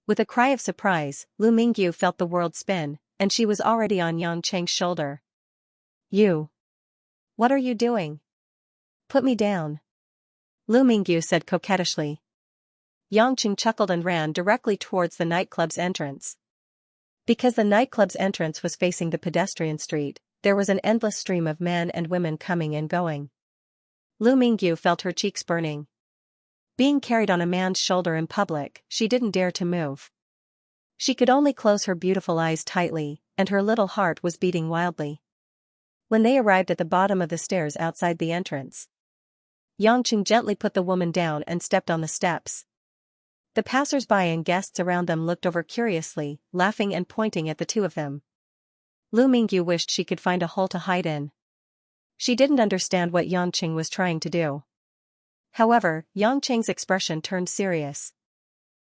With a cry of surprise, Lu Mingyu felt the world spin, and she was already on Yang Cheng's shoulder. You! What are you doing? Put me down. Lu Mingyu said coquettishly. Yang Cheng chuckled and ran directly towards the nightclub's entrance. Because the nightclub's entrance was facing the pedestrian street, there was an endless stream of men and women coming and going. Lu Mingyu felt her cheeks burning. Being carried on a man's shoulder in public, she didn't dare to move. She could only close her beautiful eyes tightly, and her little heart was beating wildly. When they arrived at the bottom of the stairs outside the entrance, Yang Cheng gently put the woman down and stepped on the steps. The passers-by and guests around them looked over curiously, laughing and pointing at the two of them. Lu Mingyu wished she could find a hole to hide in. She didn't understand what Yang Cheng was trying to do. However, Yang Cheng's expression turned serious.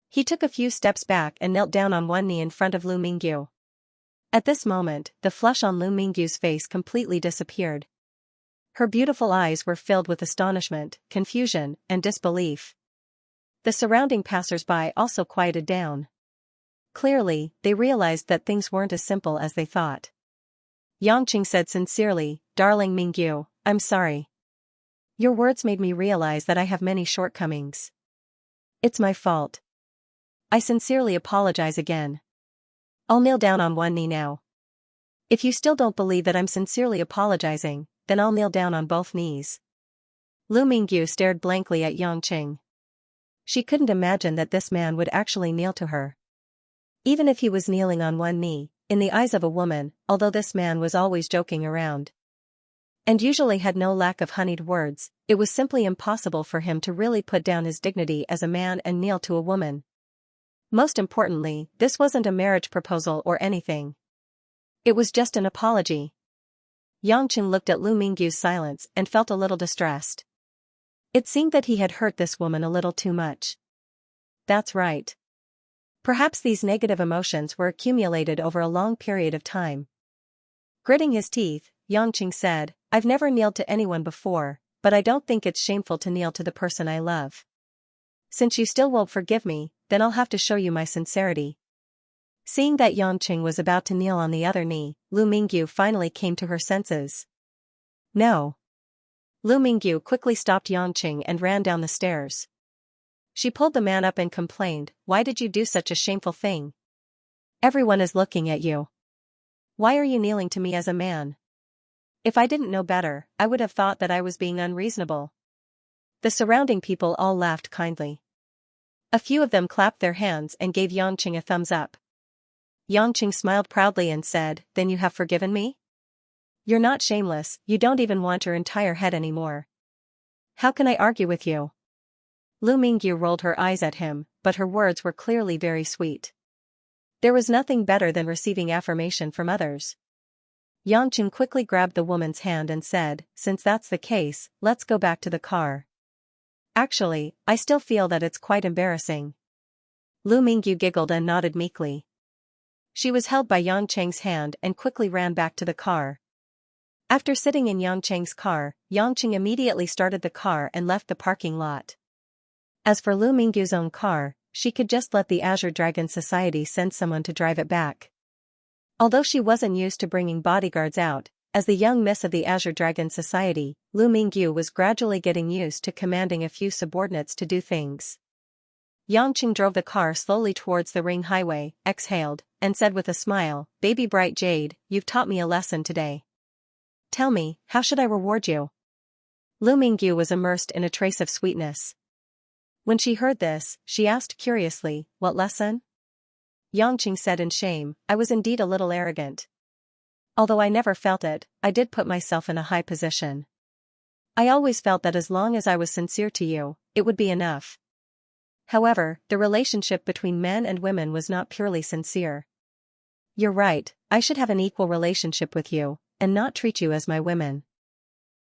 He took a few steps back and knelt down on one knee in front of Lu Mingyu. At this moment, the flush on Lu Mingyu's face completely disappeared. Her beautiful eyes were filled with astonishment, confusion, and disbelief. The surrounding passers-by also quieted down. Clearly, they realized that things weren't as simple as they thought. Yangqing said sincerely, "Darling Mingyu, I'm sorry. Your words made me realize that I have many shortcomings. It's my fault. I sincerely apologize again. I'll kneel down on one knee now. If you still don't believe that I'm sincerely apologizing, then I'll kneel down on both knees." Lu Mingyu stared blankly at Yangqing. She couldn't imagine that this man would actually kneel to her. Even if he was kneeling on one knee, in the eyes of a woman, although this man was always joking around and usually had no lack of honeyed words, it was simply impossible for him to really put down his dignity as a man and kneel to a woman. Most importantly, this wasn't a marriage proposal or anything. It was just an apology. Yangqing looked at Lu Mingyu's silence and felt a little distressed. It seemed that he had hurt this woman a little too much. That's right. Perhaps these negative emotions were accumulated over a long period of time. Gritting his teeth, Yangqing said, "I've never kneeled to anyone before, but I don't think it's shameful to kneel to the person I love. Since you still won't forgive me, then I'll have to show you my sincerity." Seeing that Yangqing was about to kneel on the other knee, Lu Mingyu finally came to her senses. "No." Lu Mingyu quickly stopped Yangqing and ran down the stairs. She pulled the man up and complained, "Why did you do such a shameful thing? Everyone is looking at you. Why are you kneeling to me as a man? If I didn't know better, I would have thought that I was being unreasonable." The surrounding people all laughed kindly. A few of them clapped their hands and gave Yangqing a thumbs up. Yangqing smiled proudly and said, "Then you have forgiven me? You're not shameless, you don't even want your entire head anymore. How can I argue with you?" Lu Mingyu rolled her eyes at him, but her words were clearly very sweet. There was nothing better than receiving affirmation from others. Yangqing quickly grabbed the woman's hand and said, "Since that's the case, let's go back to the car. Actually, I still feel that it's quite embarrassing." Lu Mingyu giggled and nodded meekly. She was held by Yangqing's hand and quickly ran back to the car. After sitting in Yangqing's car, Yangqing immediately started the car and left the parking lot. As for Lu Mingyu's own car, she could just let the Azure Dragon Society send someone to drive it back. Although she wasn't used to bringing bodyguards out, as the young miss of the Azure Dragon Society, Lu Mingyu was gradually getting used to commanding a few subordinates to do things. Yangqing drove the car slowly towards the ring highway, exhaled, and said with a smile, "Baby Bright Jade, you've taught me a lesson today. Tell me, how should I reward you?" Lu Mingyu was immersed in a trace of sweetness. When she heard this, she asked curiously, "What lesson?" Yangqing said in shame, "I was indeed a little arrogant. Although I never felt it, I did put myself in a high position. I always felt that as long as I was sincere to you, it would be enough. However, the relationship between men and women was not purely sincere. You're right, I should have an equal relationship with you, and not treat you as my women."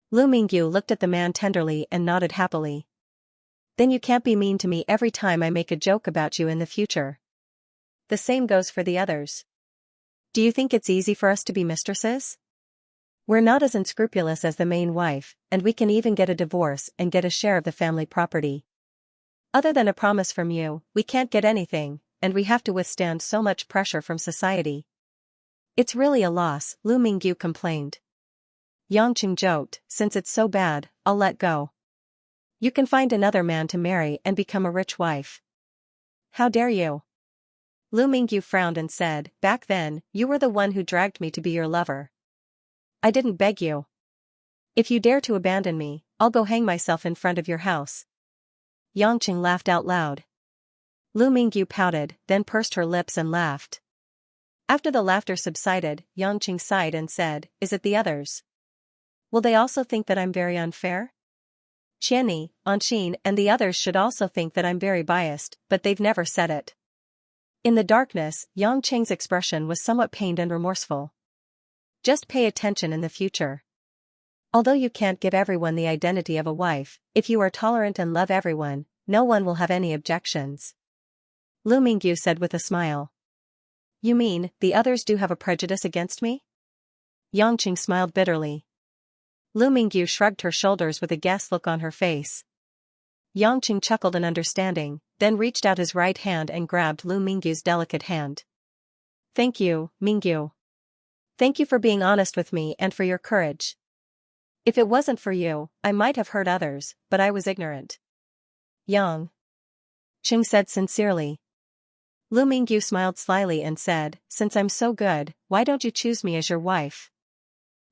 Lu Mingyu looked at the man tenderly and nodded happily. "Then you can't be mean to me every time I make a joke about you in the future. The same goes for the others. Do you think it's easy for us to be mistresses? We're not as unscrupulous as the main wife, and we can even get a divorce and get a share of the family property. Other than a promise from you, we can't get anything, and we have to withstand so much pressure from society. It's really a loss," Lu Mingyu complained. Yangqing joked, "Since it's so bad, I'll let go. You can find another man to marry and become a rich wife." "How dare you?" Lu Mingyu frowned and said, "Back then, you were the one who dragged me to be your lover. I didn't beg you. If you dare to abandon me, I'll go hang myself in front of your house." Yangqing laughed out loud. Lu Mingyu pouted, then pursed her lips and laughed. After the laughter subsided, Yangqing sighed and said, "Is it the others? Will they also think that I'm very unfair? Qianni, Anqin and the others should also think that I'm very biased, but they've never said it." In the darkness, Yangqing's expression was somewhat pained and remorseful. Just pay attention in the future. Although you can't give everyone the identity of a wife, if you are tolerant and love everyone, no one will have any objections." Lu Mingyu said with a smile. You mean, the others do have a prejudice against me? Yangqing smiled bitterly. Lu Mingyu shrugged her shoulders with a guess look on her face. Yangqing chuckled in understanding, then reached out his right hand and grabbed Lu Mingyu's delicate hand. Thank you, Mingyu. Thank you for being honest with me and for your courage. If it wasn't for you, I might have hurt others, but I was ignorant. Yang Qing said sincerely. Lu Mingyu smiled slyly and said, since I'm so good, why don't you choose me as your wife?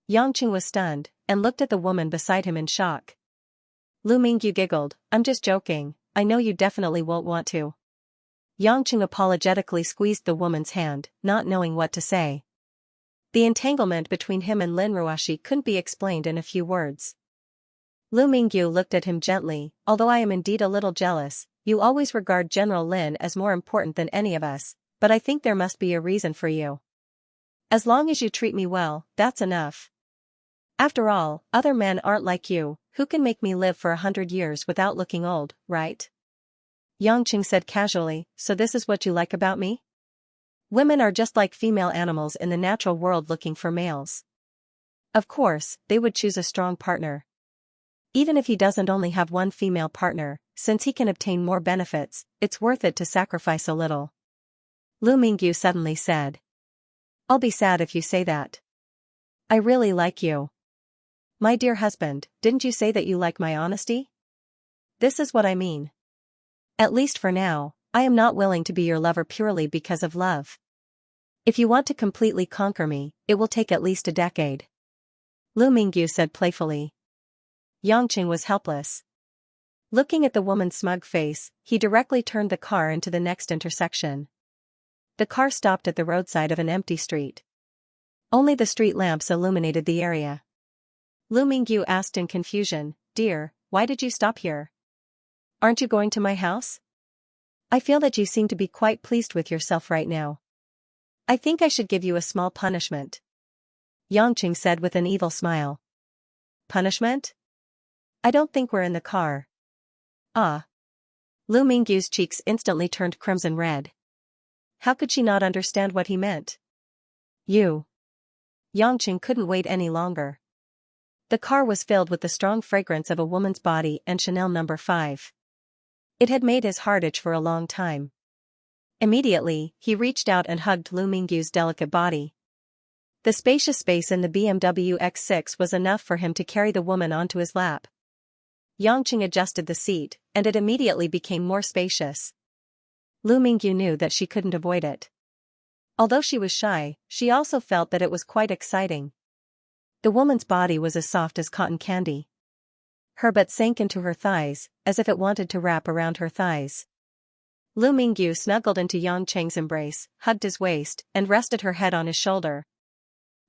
Yang Qing was stunned, and looked at the woman beside him in shock. Lu Mingyu giggled, I'm just joking, I know you definitely won't want to. Yang Qing apologetically squeezed the woman's hand, not knowing what to say. The entanglement between him and Lin Ruoshi couldn't be explained in a few words. Lu Mingyu looked at him gently, although I am indeed a little jealous, you always regard General Lin as more important than any of us, but I think there must be a reason for you. As long as you treat me well, that's enough. After all, other men aren't like you, who can make me live for 100 years without looking old, right? Yang Qing said casually, so this is what you like about me? Women are just like female animals in the natural world looking for males. Of course, they would choose a strong partner. Even if he doesn't only have one female partner, since he can obtain more benefits, it's worth it to sacrifice a little. Lu Mingyu suddenly said. I'll be sad if you say that. I really like you. My dear husband, didn't you say that you like my honesty? This is what I mean. At least for now, I am not willing to be your lover purely because of love. If you want to completely conquer me, it will take at least a decade. Lu Mingyu said playfully. Yang Qing was helpless. Looking at the woman's smug face, he directly turned the car into the next intersection. The car stopped at the roadside of an empty street. Only the street lamps illuminated the area. Lu Mingyu asked in confusion, Dear, why did you stop here? Aren't you going to my house? I feel that you seem to be quite pleased with yourself right now. I think I should give you a small punishment. Yang Qing said with an evil smile. Punishment? I don't think we're in the car. Ah. Lu Mingyu's cheeks instantly turned crimson red. How could she not understand what he meant? You. Yang Qing couldn't wait any longer. The car was filled with the strong fragrance of a woman's body and Chanel No. 5. It had made his heart itch for a long time. Immediately, he reached out and hugged Lu Mingyu's delicate body. The spacious space in the BMW X6 was enough for him to carry the woman onto his lap. Yang Qing adjusted the seat, and it immediately became more spacious. Lu Mingyu knew that she couldn't avoid it. Although she was shy, she also felt that it was quite exciting. The woman's body was as soft as cotton candy. Her butt sank into her thighs, as if it wanted to wrap around her thighs. Lu Mingyu snuggled into Yang Qing's embrace, hugged his waist, and rested her head on his shoulder.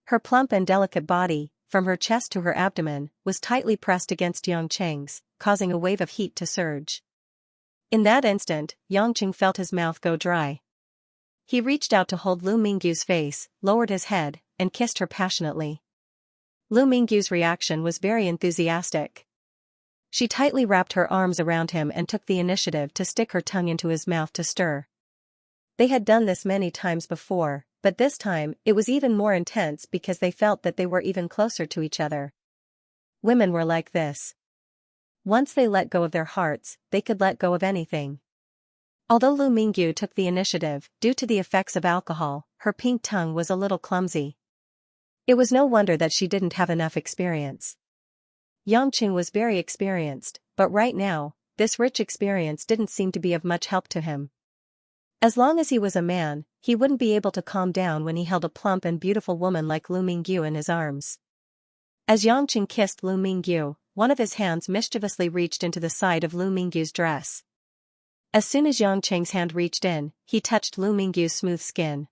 Her plump and delicate body, from her chest to her abdomen, was tightly pressed against Yang Qing's, causing a wave of heat to surge. In that instant, Yang Qing felt his mouth go dry. He reached out to hold Lu Mingyu's face, lowered his head, and kissed her passionately. Lu Mingyu's reaction was very enthusiastic. She tightly wrapped her arms around him and took the initiative to stick her tongue into his mouth to stir. They had done this many times before, but this time it was even more intense because they felt that they were even closer to each other. Women were like this. Once they let go of their hearts, they could let go of anything. Although Lu Mingyu took the initiative, due to the effects of alcohol, her pink tongue was a little clumsy. It was no wonder that she didn't have enough experience. Yang Qing was very experienced, but right now, this rich experience didn't seem to be of much help to him. As long as he was a man, he wouldn't be able to calm down when he held a plump and beautiful woman like Lu Mingyu in his arms. As Yang Qing kissed Lu Mingyu, one of his hands mischievously reached into the side of Lu Mingyu's dress. As soon as Yang Qing's hand reached in, he touched Lu Mingyu's smooth skin.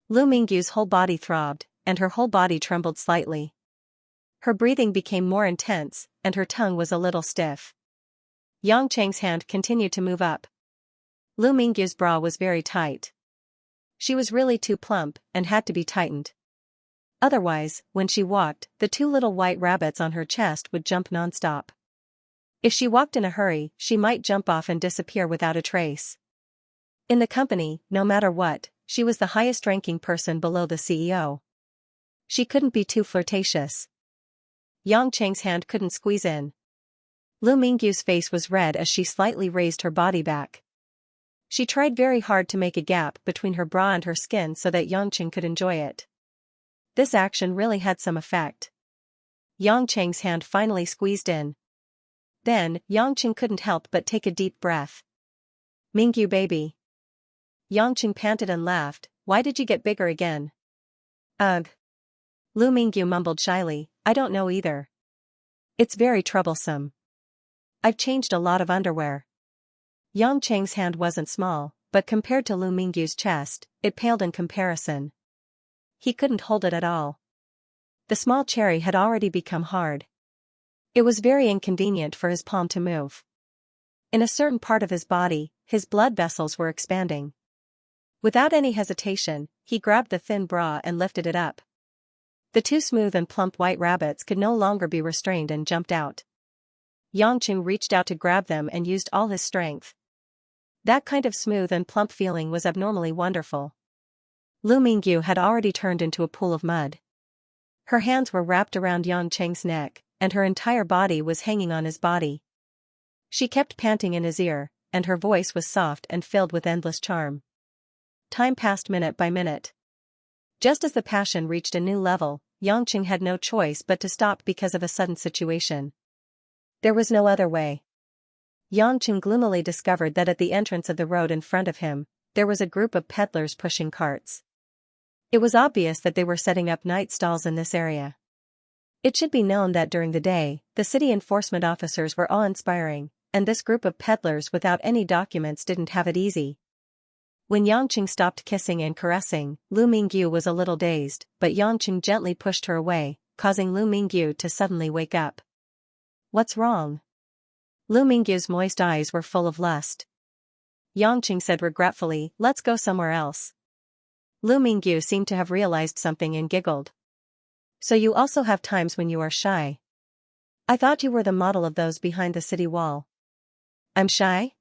Lu Mingyu's whole body throbbed, and her whole body trembled slightly. Her breathing became more intense, and her tongue was a little stiff. Yang Qing's hand continued to move up. Lu Mingyu's bra was very tight. She was really too plump, and had to be tightened. Otherwise, when she walked, the two little white rabbits on her chest would jump non-stop. If she walked in a hurry, she might jump off and disappear without a trace. In the company, no matter what, she was the highest-ranking person below the CEO. She couldn't be too flirtatious. Yang Cheng's hand couldn't squeeze in. Lu Mingyu's face was red as she slightly raised her body back. She tried very hard to make a gap between her bra and her skin so that Yang Cheng could enjoy it. This action really had some effect. Yang Cheng's hand finally squeezed in. Then, Yang Cheng couldn't help but take a deep breath. Mingyu baby. Yang Cheng panted and laughed, why did you get bigger again? Ugh. Lu Mingyu mumbled shyly, I don't know either. It's very troublesome. I've changed a lot of underwear. Yang Cheng's hand wasn't small, but compared to Lu Mingyu's chest, it paled in comparison. He couldn't hold it at all. The small cherry had already become hard. It was very inconvenient for his palm to move. In a certain part of his body, his blood vessels were expanding. Without any hesitation, he grabbed the thin bra and lifted it up. The two smooth and plump white rabbits could no longer be restrained and jumped out. Yang Cheng reached out to grab them and used all his strength. That kind of smooth and plump feeling was abnormally wonderful. Lu Mingyu had already turned into a pool of mud. Her hands were wrapped around Yang Cheng's neck, and her entire body was hanging on his body. She kept panting in his ear, and her voice was soft and filled with endless charm. Time passed minute by minute. Just as the passion reached a new level, Yang Cheng had no choice but to stop because of a sudden situation. There was no other way. Yang Cheng gloomily discovered that at the entrance of the road in front of him, there was a group of peddlers pushing carts. It was obvious that they were setting up night stalls in this area. It should be known that during the day, the city enforcement officers were awe-inspiring, and this group of peddlers without any documents didn't have it easy. When Yang Cheng stopped kissing and caressing, Lu Mingyu was a little dazed, but Yang Cheng gently pushed her away, causing Lu Mingyu to suddenly wake up. What's wrong? Lu Mingyu's moist eyes were full of lust. Yang Cheng said regretfully, let's go somewhere else. Lu Mingyu seemed to have realized something and giggled. So you also have times when you are shy? I thought you were the model of those behind the city wall. I'm shy?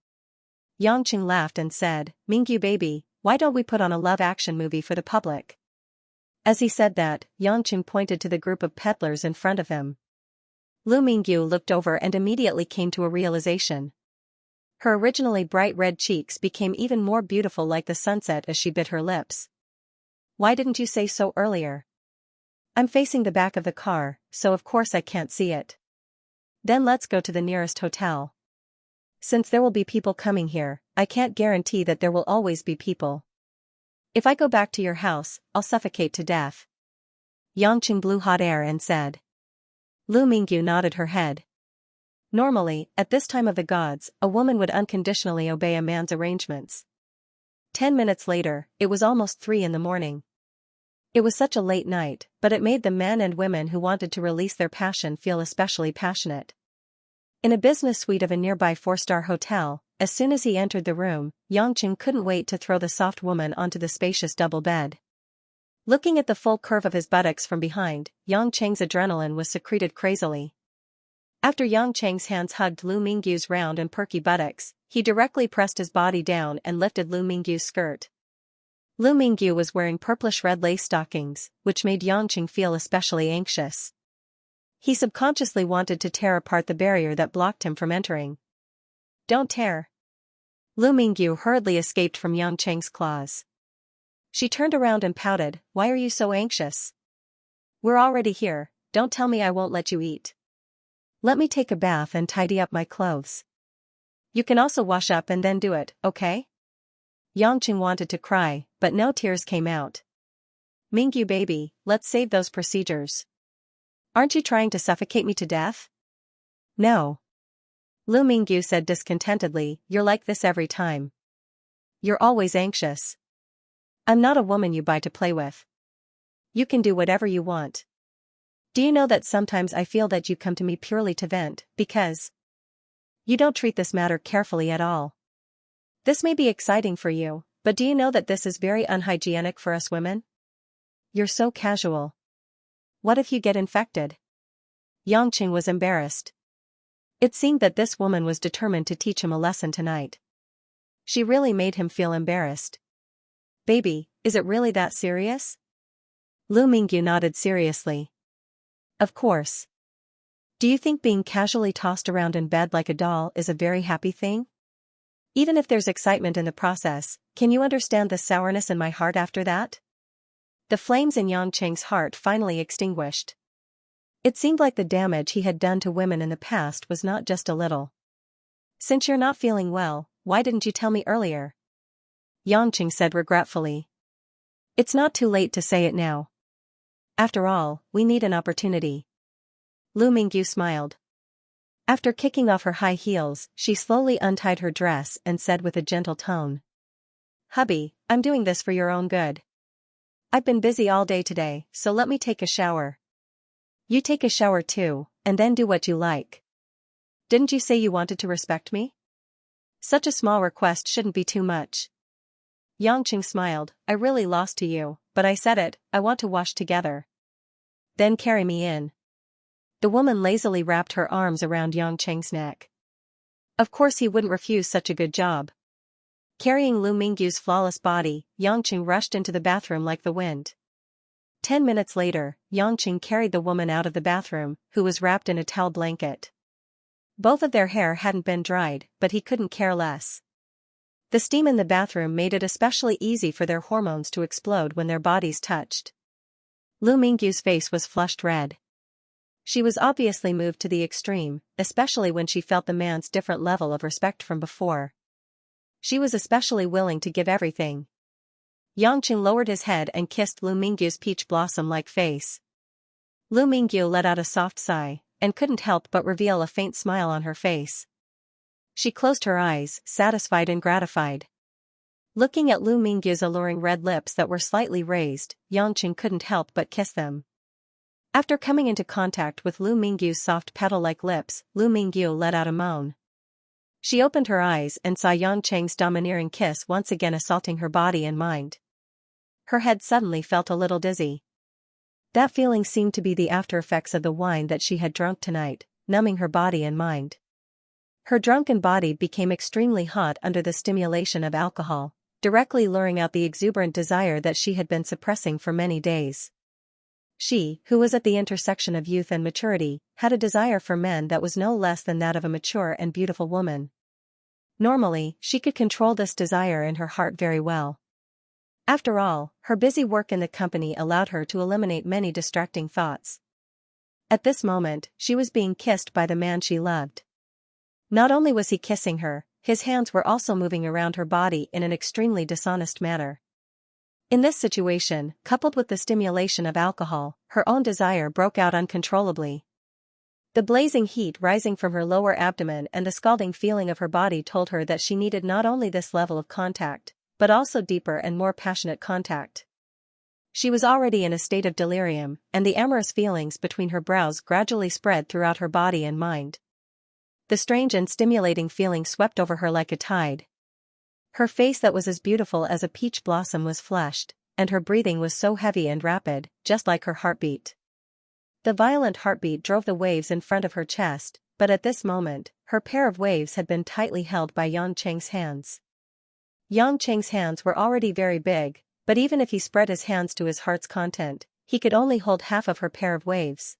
Yang Cheng laughed and said, Mingyu baby, why don't we put on a love action movie for the public? As he said that, Yang Cheng pointed to the group of peddlers in front of him. Lu Mingyu looked over and immediately came to a realization. Her originally bright red cheeks became even more beautiful like the sunset as she bit her lips. Why didn't you say so earlier? I'm facing the back of the car, so of course I can't see it. Then let's go to the nearest hotel. Since there will be people coming here, I can't guarantee that there will always be people. If I go back to your house, I'll suffocate to death. Yang Cheng blew hot air and said. Lu Mingyu nodded her head. Normally, at this time of the gods, a woman would unconditionally obey a man's arrangements. 10 minutes later, it was almost 3 in the morning. It was such a late night, but it made the men and women who wanted to release their passion feel especially passionate. In a business suite of a nearby 4-star hotel, as soon as he entered the room, Yang Cheng couldn't wait to throw the soft woman onto the spacious double bed. Looking at the full curve of his buttocks from behind, Yang Cheng's adrenaline was secreted crazily. After Yang Cheng's hands hugged Lu Mingyu's round and perky buttocks, he directly pressed his body down and lifted Lu Mingyu's skirt. Lu Mingyu was wearing purplish-red lace stockings, which made Yang Cheng feel especially anxious. He subconsciously wanted to tear apart the barrier that blocked him from entering. Don't tear. Lu Mingyu hurriedly escaped from Yang Cheng's claws. She turned around and pouted, why are you so anxious? We're already here, don't tell me I won't let you eat. Let me take a bath and tidy up my clothes. You can also wash up and then do it, okay? Yang Cheng wanted to cry, but no tears came out. Mingyu baby, let's save those procedures. Aren't you trying to suffocate me to death? No. Lu Mingyu said discontentedly, you're like this every time. You're always anxious. I'm not a woman you buy to play with. You can do whatever you want. Do you know that sometimes I feel that you come to me purely to vent, because you don't treat this matter carefully at all. This may be exciting for you, but do you know that this is very unhygienic for us women? You're so casual. What if you get infected? Yang Cheng was embarrassed. It seemed that this woman was determined to teach him a lesson tonight. She really made him feel embarrassed. Baby, Is it really that serious? Lu Mingyu nodded seriously. Of course. Do you think being casually tossed around in bed like a doll is a very happy thing? Even if there's excitement in the process, can you understand the sourness in my heart after that? The flames in Yangqing's heart finally extinguished. It seemed like the damage he had done to women in the past was not just a little. Since you're not feeling well, why didn't you tell me earlier? Yangqing said regretfully. It's not too late to say it now. After all, we need an opportunity. Lu Mingyu smiled. After kicking off her high heels, she slowly untied her dress and said with a gentle tone. Hubby, I'm doing this for your own good. I've been busy all day today, so let me take a shower. You take a shower too, and then do what you like. Didn't you say you wanted to respect me? Such a small request shouldn't be too much. Yangqing smiled. I really lost to you, but I said it, I want to wash together. Then carry me in. The woman lazily wrapped her arms around Yangqing's neck. Of course he wouldn't refuse such a good job. Carrying Lu Mingyu's flawless body, Yangqing rushed into the bathroom like the wind. 10 minutes later, Yangqing carried the woman out of the bathroom, who was wrapped in a towel blanket. Both of their hair hadn't been dried, but he couldn't care less. The steam in the bathroom made it especially easy for their hormones to explode when their bodies touched. Lu Mingyu's face was flushed red. She was obviously moved to the extreme, especially when she felt the man's different level of respect from before. She was especially willing to give everything. Yangqing lowered his head and kissed Lu Mingyu's peach blossom-like face. Lu Mingyu let out a soft sigh, and couldn't help but reveal a faint smile on her face. She closed her eyes, satisfied and gratified. Looking at Lu Mingyu's alluring red lips that were slightly raised, Yangqing couldn't help but kiss them. After coming into contact with Lu Mingyu's soft petal-like lips, Lu Mingyu let out a moan. She opened her eyes and saw Yangqing's domineering kiss once again assaulting her body and mind. Her head suddenly felt a little dizzy. That feeling seemed to be the after-effects of the wine that she had drunk tonight, numbing her body and mind. Her drunken body became extremely hot under the stimulation of alcohol, directly luring out the exuberant desire that she had been suppressing for many days. She, who was at the intersection of youth and maturity, had a desire for men that was no less than that of a mature and beautiful woman. Normally, she could control this desire in her heart very well. After all, her busy work in the company allowed her to eliminate many distracting thoughts. At this moment, she was being kissed by the man she loved. Not only was he kissing her, his hands were also moving around her body in an extremely dishonest manner. In this situation, coupled with the stimulation of alcohol, her own desire broke out uncontrollably. The blazing heat rising from her lower abdomen and the scalding feeling of her body told her that she needed not only this level of contact, but also deeper and more passionate contact. She was already in a state of delirium, and the amorous feelings between her brows gradually spread throughout her body and mind. The strange and stimulating feeling swept over her like a tide. Her face that was as beautiful as a peach blossom was flushed, and her breathing was so heavy and rapid, just like her heartbeat. The violent heartbeat drove the waves in front of her chest, but at this moment, her pair of waves had been tightly held by Yangqing's hands. Yangqing's hands were already very big, but even if he spread his hands to his heart's content, he could only hold half of her pair of waves.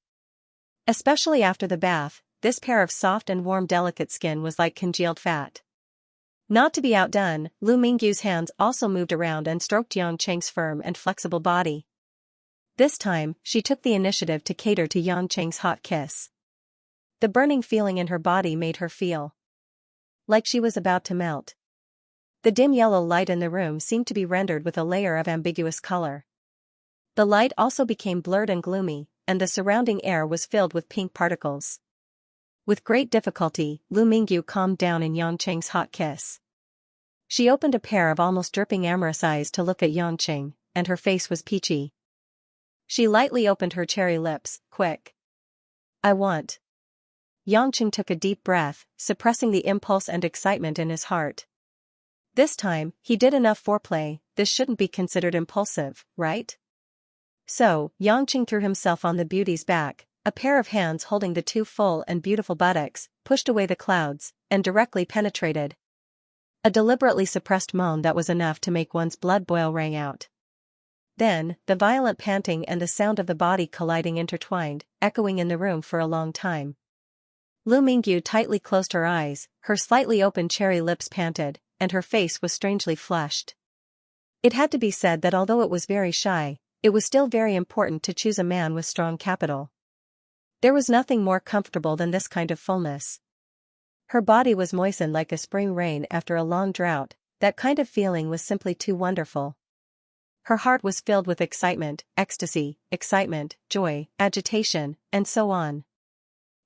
Especially after the bath, this pair of soft and warm delicate skin was like congealed fat. Not to be outdone, Lu Mingyu's hands also moved around and stroked Yangqing's firm and flexible body. This time, she took the initiative to cater to Yangqing's hot kiss. The burning feeling in her body made her feel like she was about to melt. The dim yellow light in the room seemed to be rendered with a layer of ambiguous color. The light also became blurred and gloomy, and the surrounding air was filled with pink particles. With great difficulty, Lu Mingyu calmed down in Yangqing's hot kiss. She opened a pair of almost dripping amorous eyes to look at Yangqing, and her face was peachy. She lightly opened her cherry lips, quick. I want. Yangqing took a deep breath, suppressing the impulse and excitement in his heart. This time, he did enough foreplay. This shouldn't be considered impulsive, right? So, Yangqing threw himself on the beauty's back, a pair of hands holding the two full and beautiful buttocks, pushed away the clouds, and directly penetrated. A deliberately suppressed moan that was enough to make one's blood boil rang out. Then, the violent panting and the sound of the body colliding intertwined, echoing in the room for a long time. Lu Mingyu tightly closed her eyes, her slightly open cherry lips panted, and her face was strangely flushed. It had to be said that although it was very shy, it was still very important to choose a man with strong capital. There was nothing more comfortable than this kind of fullness. Her body was moistened like a spring rain after a long drought. That kind of feeling was simply too wonderful. Her heart was filled with excitement, ecstasy, excitement, joy, agitation, and so on.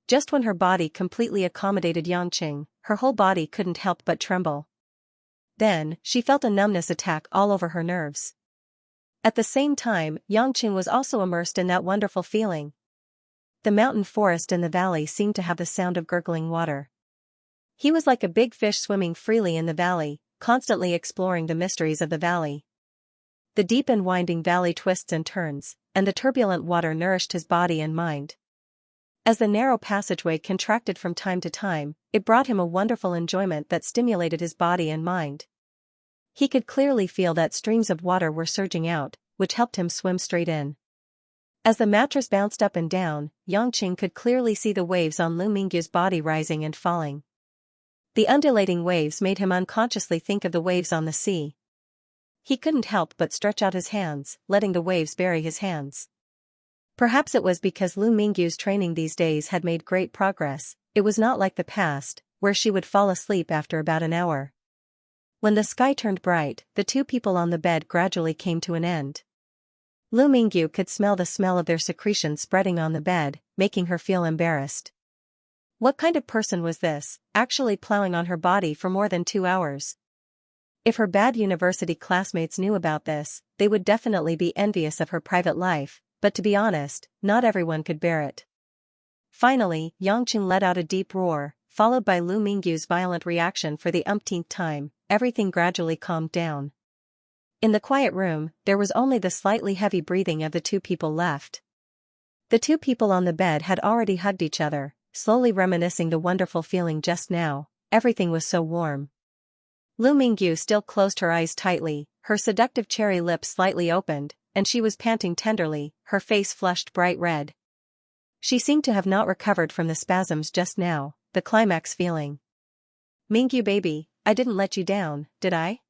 Just when her body completely accommodated Yangqing, her whole body couldn't help but tremble. Then, she felt a numbness attack all over her nerves. At the same time, Yangqing was also immersed in that wonderful feeling. The mountain forest in the valley seemed to have the sound of gurgling water. He was like a big fish swimming freely in the valley, constantly exploring the mysteries of the valley. The deep and winding valley twists and turns, and the turbulent water nourished his body and mind. As the narrow passageway contracted from time to time, it brought him a wonderful enjoyment that stimulated his body and mind. He could clearly feel that streams of water were surging out, which helped him swim straight in. As the mattress bounced up and down, Yangqing could clearly see the waves on Lu Mingyu's body rising and falling. The undulating waves made him unconsciously think of the waves on the sea. He couldn't help but stretch out his hands, letting the waves bury his hands. Perhaps it was because Lu Mingyu's training these days had made great progress. It was not like the past, where she would fall asleep after about an hour. When the sky turned bright, the two people on the bed gradually came to an end. Lu Mingyu could smell the smell of their secretions spreading on the bed, making her feel embarrassed. What kind of person was this, actually plowing on her body for more than 2 hours? If her bad university classmates knew about this, they would definitely be envious of her private life, but to be honest, not everyone could bear it. Finally, Yangqing let out a deep roar, followed by Lu Mingyu's violent reaction for the umpteenth time. Everything gradually calmed down. In the quiet room, there was only the slightly heavy breathing of the two people left. The two people on the bed had already hugged each other, slowly reminiscing the wonderful feeling just now. Everything was so warm. Lu Mingyu still closed her eyes tightly, her seductive cherry lips slightly opened, and she was panting tenderly, her face flushed bright red. She seemed to have not recovered from the spasms just now, the climax feeling. Mingyu baby, I didn't let you down, did I?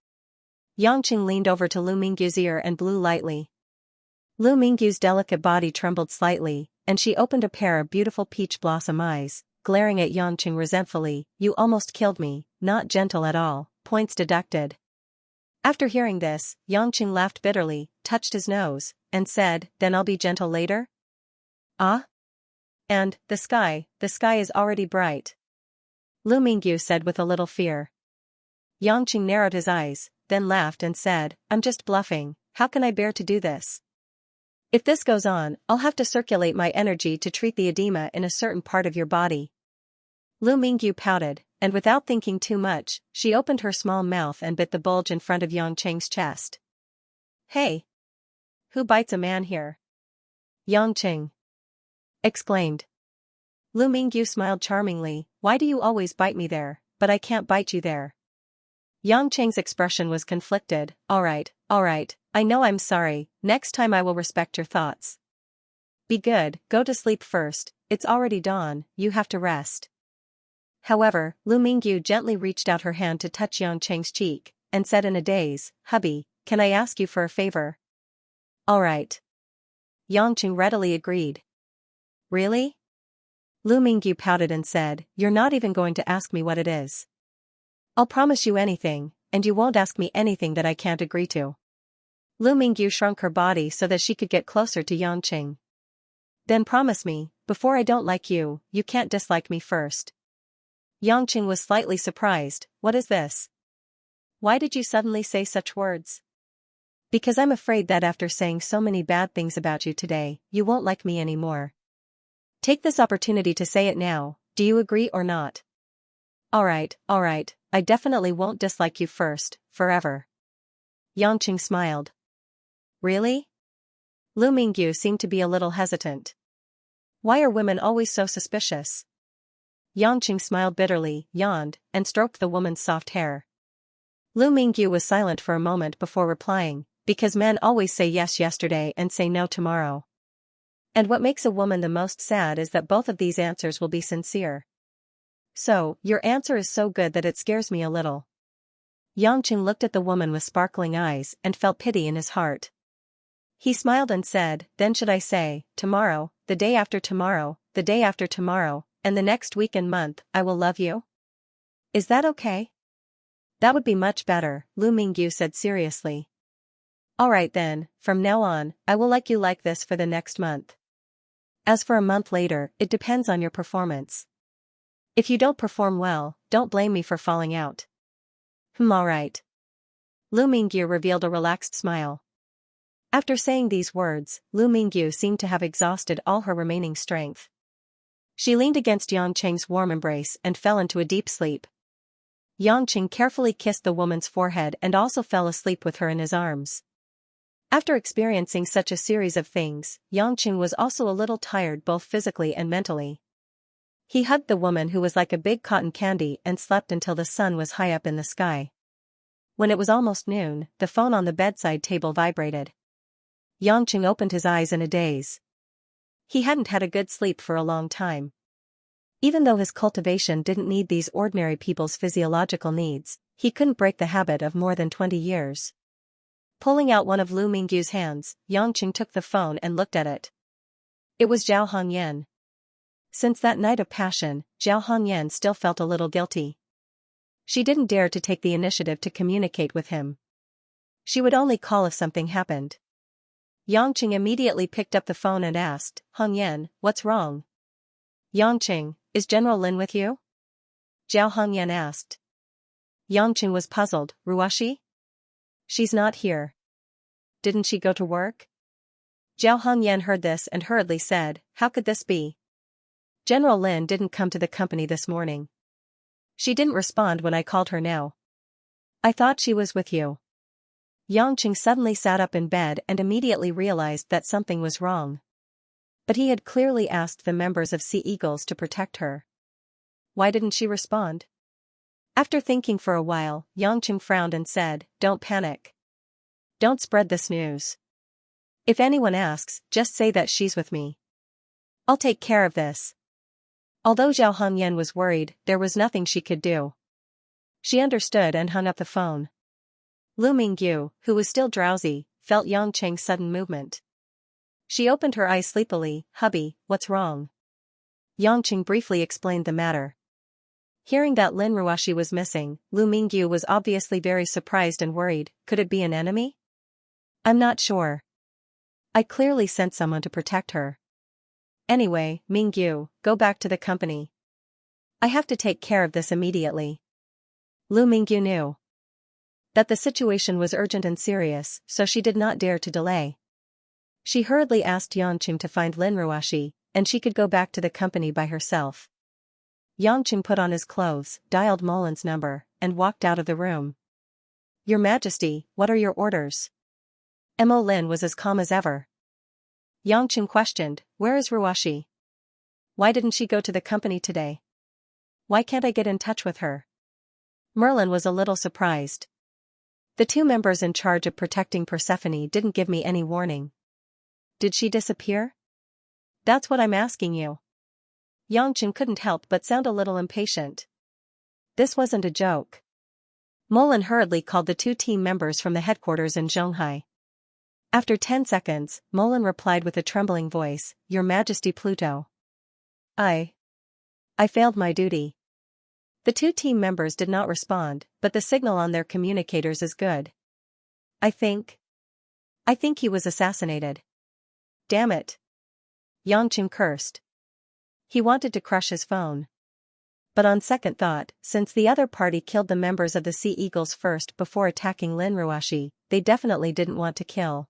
Yangqing leaned over to Lu Mingyu's ear and blew lightly. Lu Mingyu's delicate body trembled slightly, and she opened a pair of beautiful peach blossom eyes, glaring at Yangqing resentfully. You almost killed me, not gentle at all, points deducted. After hearing this, Yangqing laughed bitterly, touched his nose, and said, then I'll be gentle later? Ah? And, the sky is already bright. Lu Mingyu said with a little fear. Yangqing narrowed his eyes, then laughed and said, I'm just bluffing, how can I bear to do this? If this goes on, I'll have to circulate my energy to treat the edema in a certain part of your body. Lu Mingyu pouted, and without thinking too much, she opened her small mouth and bit the bulge in front of Yangqing's chest. Hey! Who bites a man here? Yangqing exclaimed. Lu Mingyu smiled charmingly, why do you always bite me there, but I can't bite you there? Yangqing's expression was conflicted. All right, I know I'm sorry, next time I will respect your thoughts. Be good, go to sleep first, it's already dawn, you have to rest. However, Lu Mingyu gently reached out her hand to touch Yangqing's cheek, and said in a daze, hubby, can I ask you for a favor? All right. Yangqing readily agreed. Really? Lu Mingyu pouted and said, you're not even going to ask me what it is. I'll promise you anything, and you won't ask me anything that I can't agree to. Lu Mingyu shrunk her body so that she could get closer to Yangqing. Then promise me, before I don't like you, you can't dislike me first. Yangqing was slightly surprised, what is this? Why did you suddenly say such words? Because I'm afraid that after saying so many bad things about you today, you won't like me anymore. Take this opportunity to say it now, do you agree or not? All right, I definitely won't dislike you first, forever. Yangqing smiled. Really? Lu Mingyu seemed to be a little hesitant. Why are women always so suspicious? Yangqing smiled bitterly, yawned, and stroked the woman's soft hair. Lu Mingyu was silent for a moment before replying, Because men always say yes yesterday and say no tomorrow. And what makes a woman the most sad is that both of these answers will be sincere. So, your answer is so good that it scares me a little. Yangqing looked at the woman with sparkling eyes and felt pity in his heart. He smiled and said, then should I say, tomorrow, the day after tomorrow, the day after tomorrow, and the next week and month, I will love you? Is that okay? That would be much better, Lu Mingyu said seriously. Alright then, from now on, I will like you like this for the next month. As for a month later, it depends on your performance. If you don't perform well, don't blame me for falling out. Alright. Lu Mingyu revealed a relaxed smile. After saying these words, Lu Mingyu seemed to have exhausted all her remaining strength. She leaned against Yangqing's warm embrace and fell into a deep sleep. Yangqing carefully kissed the woman's forehead and also fell asleep with her in his arms. After experiencing such a series of things, Yangqing was also a little tired both physically and mentally. He hugged the woman who was like a big cotton candy and slept until the sun was high up in the sky. When it was almost noon, the phone on the bedside table vibrated. Yangqing opened his eyes in a daze. He hadn't had a good sleep for a long time. Even though his cultivation didn't need these ordinary people's physiological needs, he couldn't break the habit of more than 20 years. Pulling out one of Lu Mingyu's hands, Yangqing took the phone and looked at it. It was Zhao Hongyan. Since that night of passion, Zhao Hongyan still felt a little guilty. She didn't dare to take the initiative to communicate with him. She would only call if something happened. Yangqing immediately picked up the phone and asked, Hongyan, what's wrong? Yangqing, is General Lin with you? Zhao Hongyan asked. Yangqing was puzzled, Ruashi? She's not here. Didn't she go to work? Zhao Hongyan heard this and hurriedly said, how could this be? General Lin didn't come to the company this morning. She didn't respond when I called her now. I thought she was with you. Yangqing suddenly sat up in bed and immediately realized that something was wrong. But he had clearly asked the members of Sea Eagles to protect her. Why didn't she respond? After thinking for a while, Yangqing frowned and said, don't panic. Don't spread this news. If anyone asks, just say that she's with me. I'll take care of this. Although Zhao Hongyan was worried, there was nothing she could do. She understood and hung up the phone. Lu Mingyu, who was still drowsy, felt Yangqing's sudden movement. She opened her eyes sleepily, hubby, what's wrong? Yangqing briefly explained the matter. Hearing that Lin Ruashi was missing, Lu Mingyu was obviously very surprised and worried. Could it be an enemy? I'm not sure. I clearly sent someone to protect her. Anyway, Mingyu, go back to the company. I have to take care of this immediately. Lu Mingyu knew that the situation was urgent and serious, so she did not dare to delay. She hurriedly asked Yangqing to find Lin Ruashi, and she could go back to the company by herself. Yangqing put on his clothes, dialed Molin's number, and walked out of the room. Your Majesty, what are your orders? Mo Lin was as calm as ever. Yangqing questioned, where is Ruashi? Why didn't she go to the company today? Why can't I get in touch with her? Merlin was a little surprised. The two members in charge of protecting Persephone didn't give me any warning. Did she disappear? That's what I'm asking you. Yangqing couldn't help but sound a little impatient. This wasn't a joke. Molin hurriedly called the two team members from the headquarters in Zhonghai. After 10 seconds, Molin replied with a trembling voice, Your Majesty Pluto. I failed my duty. The two team members did not respond, but the signal on their communicators is good. I think he was assassinated. Damn it. Yangqing cursed. He wanted to crush his phone. But on second thought, since the other party killed the members of the Sea Eagles first before attacking Lin Ruashi, they definitely didn't want to kill.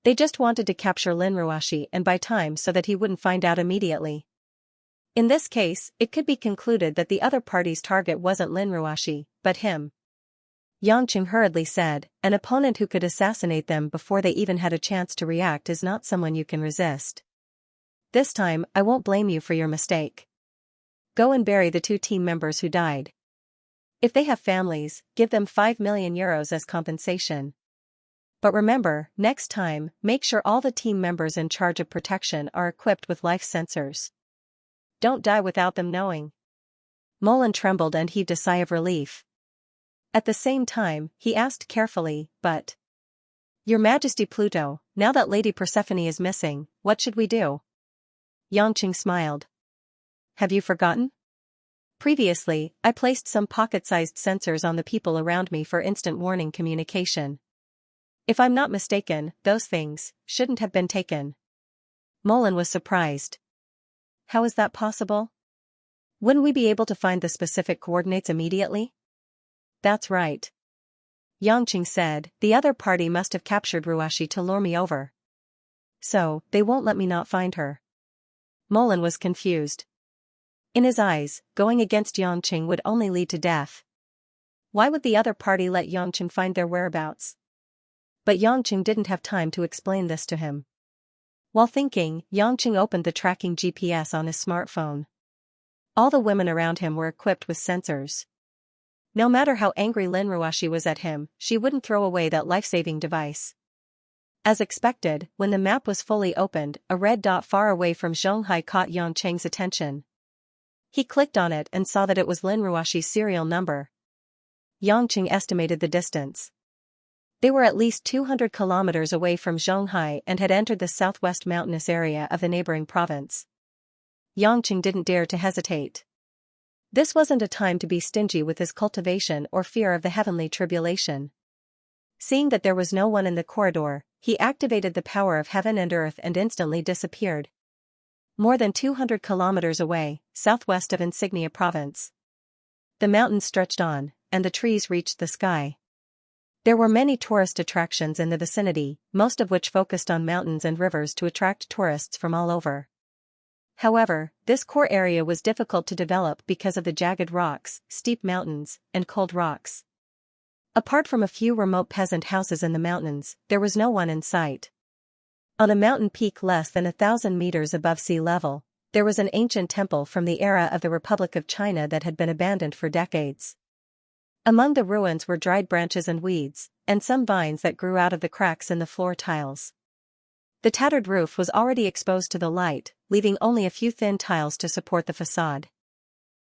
They just wanted to capture Lin Ruashi and buy time so that he wouldn't find out immediately. In this case, it could be concluded that the other party's target wasn't Lin Ruashi, but him. Yangqing hurriedly said, an opponent who could assassinate them before they even had a chance to react is not someone you can resist. This time, I won't blame you for your mistake. Go and bury the two team members who died. If they have families, give them 5 million euros as compensation. But remember, next time, make sure all the team members in charge of protection are equipped with life sensors. Don't die without them knowing. Mullen trembled and heaved a sigh of relief. At the same time, he asked carefully, but... Your Majesty Pluto, now that Lady Persephone is missing, what should we do? Xianxia smiled. Have you forgotten? Previously, I placed some pocket-sized sensors on the people around me for instant warning communication. If I'm not mistaken, those things shouldn't have been taken. Mullen was surprised. How is that possible? Wouldn't we be able to find the specific coordinates immediately? That's right. Xianxia said, the other party must have captured Ruashi to lure me over. So, they won't let me not find her. Mullen was confused. In his eyes, going against Xianxia would only lead to death. Why would the other party let Xianxia find their whereabouts? But Xianxia didn't have time to explain this to him. While thinking, Xianxia opened the tracking GPS on his smartphone. All the women around him were equipped with sensors. No matter how angry Lin Ruashi was at him, she wouldn't throw away that life-saving device. As expected, when the map was fully opened, a red dot far away from Zhonghai caught Xianxia's attention. He clicked on it and saw that it was Lin Ruashi's serial number. Xianxia estimated the distance. They were at least 200 kilometers away from Zhonghai and had entered the southwest mountainous area of the neighboring province. Xianxia didn't dare to hesitate. This wasn't a time to be stingy with his cultivation or fear of the heavenly tribulation. Seeing that there was no one in the corridor, he activated the power of heaven and earth and instantly disappeared. More than 200 kilometers away, southwest of Insignia province. The mountains stretched on, and the trees reached the sky. There were many tourist attractions in the vicinity, most of which focused on mountains and rivers to attract tourists from all over. However, this core area was difficult to develop because of the jagged rocks, steep mountains, and cold rocks. Apart from a few remote peasant houses in the mountains, there was no one in sight. On a mountain peak less than 1,000 meters above sea level, there was an ancient temple from the era of the Republic of China that had been abandoned for decades. Among the ruins were dried branches and weeds, and some vines that grew out of the cracks in the floor tiles. The tattered roof was already exposed to the light, leaving only a few thin tiles to support the facade.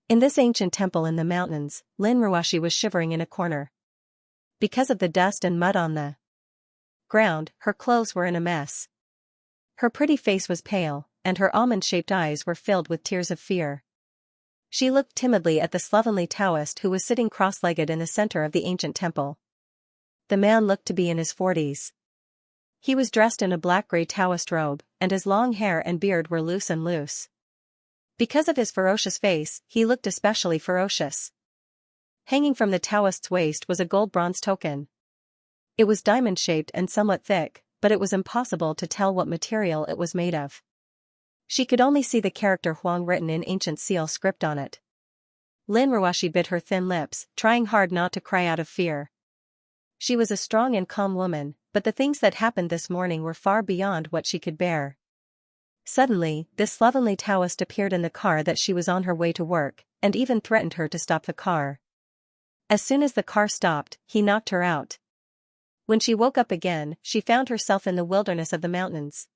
In this ancient temple in the mountains, Lin Ruashi was shivering in a corner. Because of the dust and mud on the ground, her clothes were in a mess. Her pretty face was pale, and her almond-shaped eyes were filled with tears of fear. She looked timidly at the slovenly Taoist who was sitting cross-legged in the center of the ancient temple. The man looked to be in his 40s. He was dressed in a black-gray Taoist robe, and his long hair and beard were loose and loose. Because of his ferocious face, he looked especially ferocious. Hanging from the Taoist's waist was a gold bronze token. It was diamond-shaped and somewhat thick, but it was impossible to tell what material it was made of. She could only see the character Huang written in ancient seal script on it. Lin Ruashi bit her thin lips, trying hard not to cry out of fear. She was a strong and calm woman, but the things that happened this morning were far beyond what she could bear. Suddenly, this slovenly Taoist appeared in the car that she was on her way to work, and even threatened her to stop the car. As soon as the car stopped, he knocked her out. When she woke up again, she found herself in the wilderness of the mountains.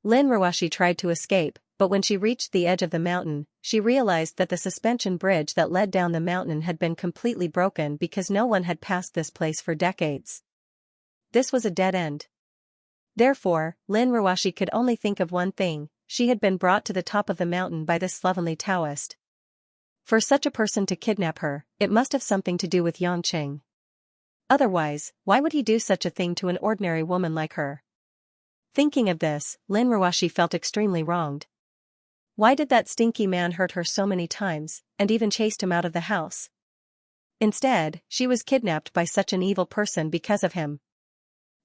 Lin Ruashi tried to escape, but when she reached the edge of the mountain, she realized that the suspension bridge that led down the mountain had been completely broken because no one had passed this place for decades. This was a dead end. Therefore, Lin Ruashi could only think of one thing: she had been brought to the top of the mountain by this slovenly Taoist. For such a person to kidnap her, it must have something to do with Xianxia. Otherwise, why would he do such a thing to an ordinary woman like her? Thinking of this, Lin Ruashi felt extremely wronged. Why did that stinky man hurt her so many times, and even chased him out of the house? Instead, she was kidnapped by such an evil person because of him.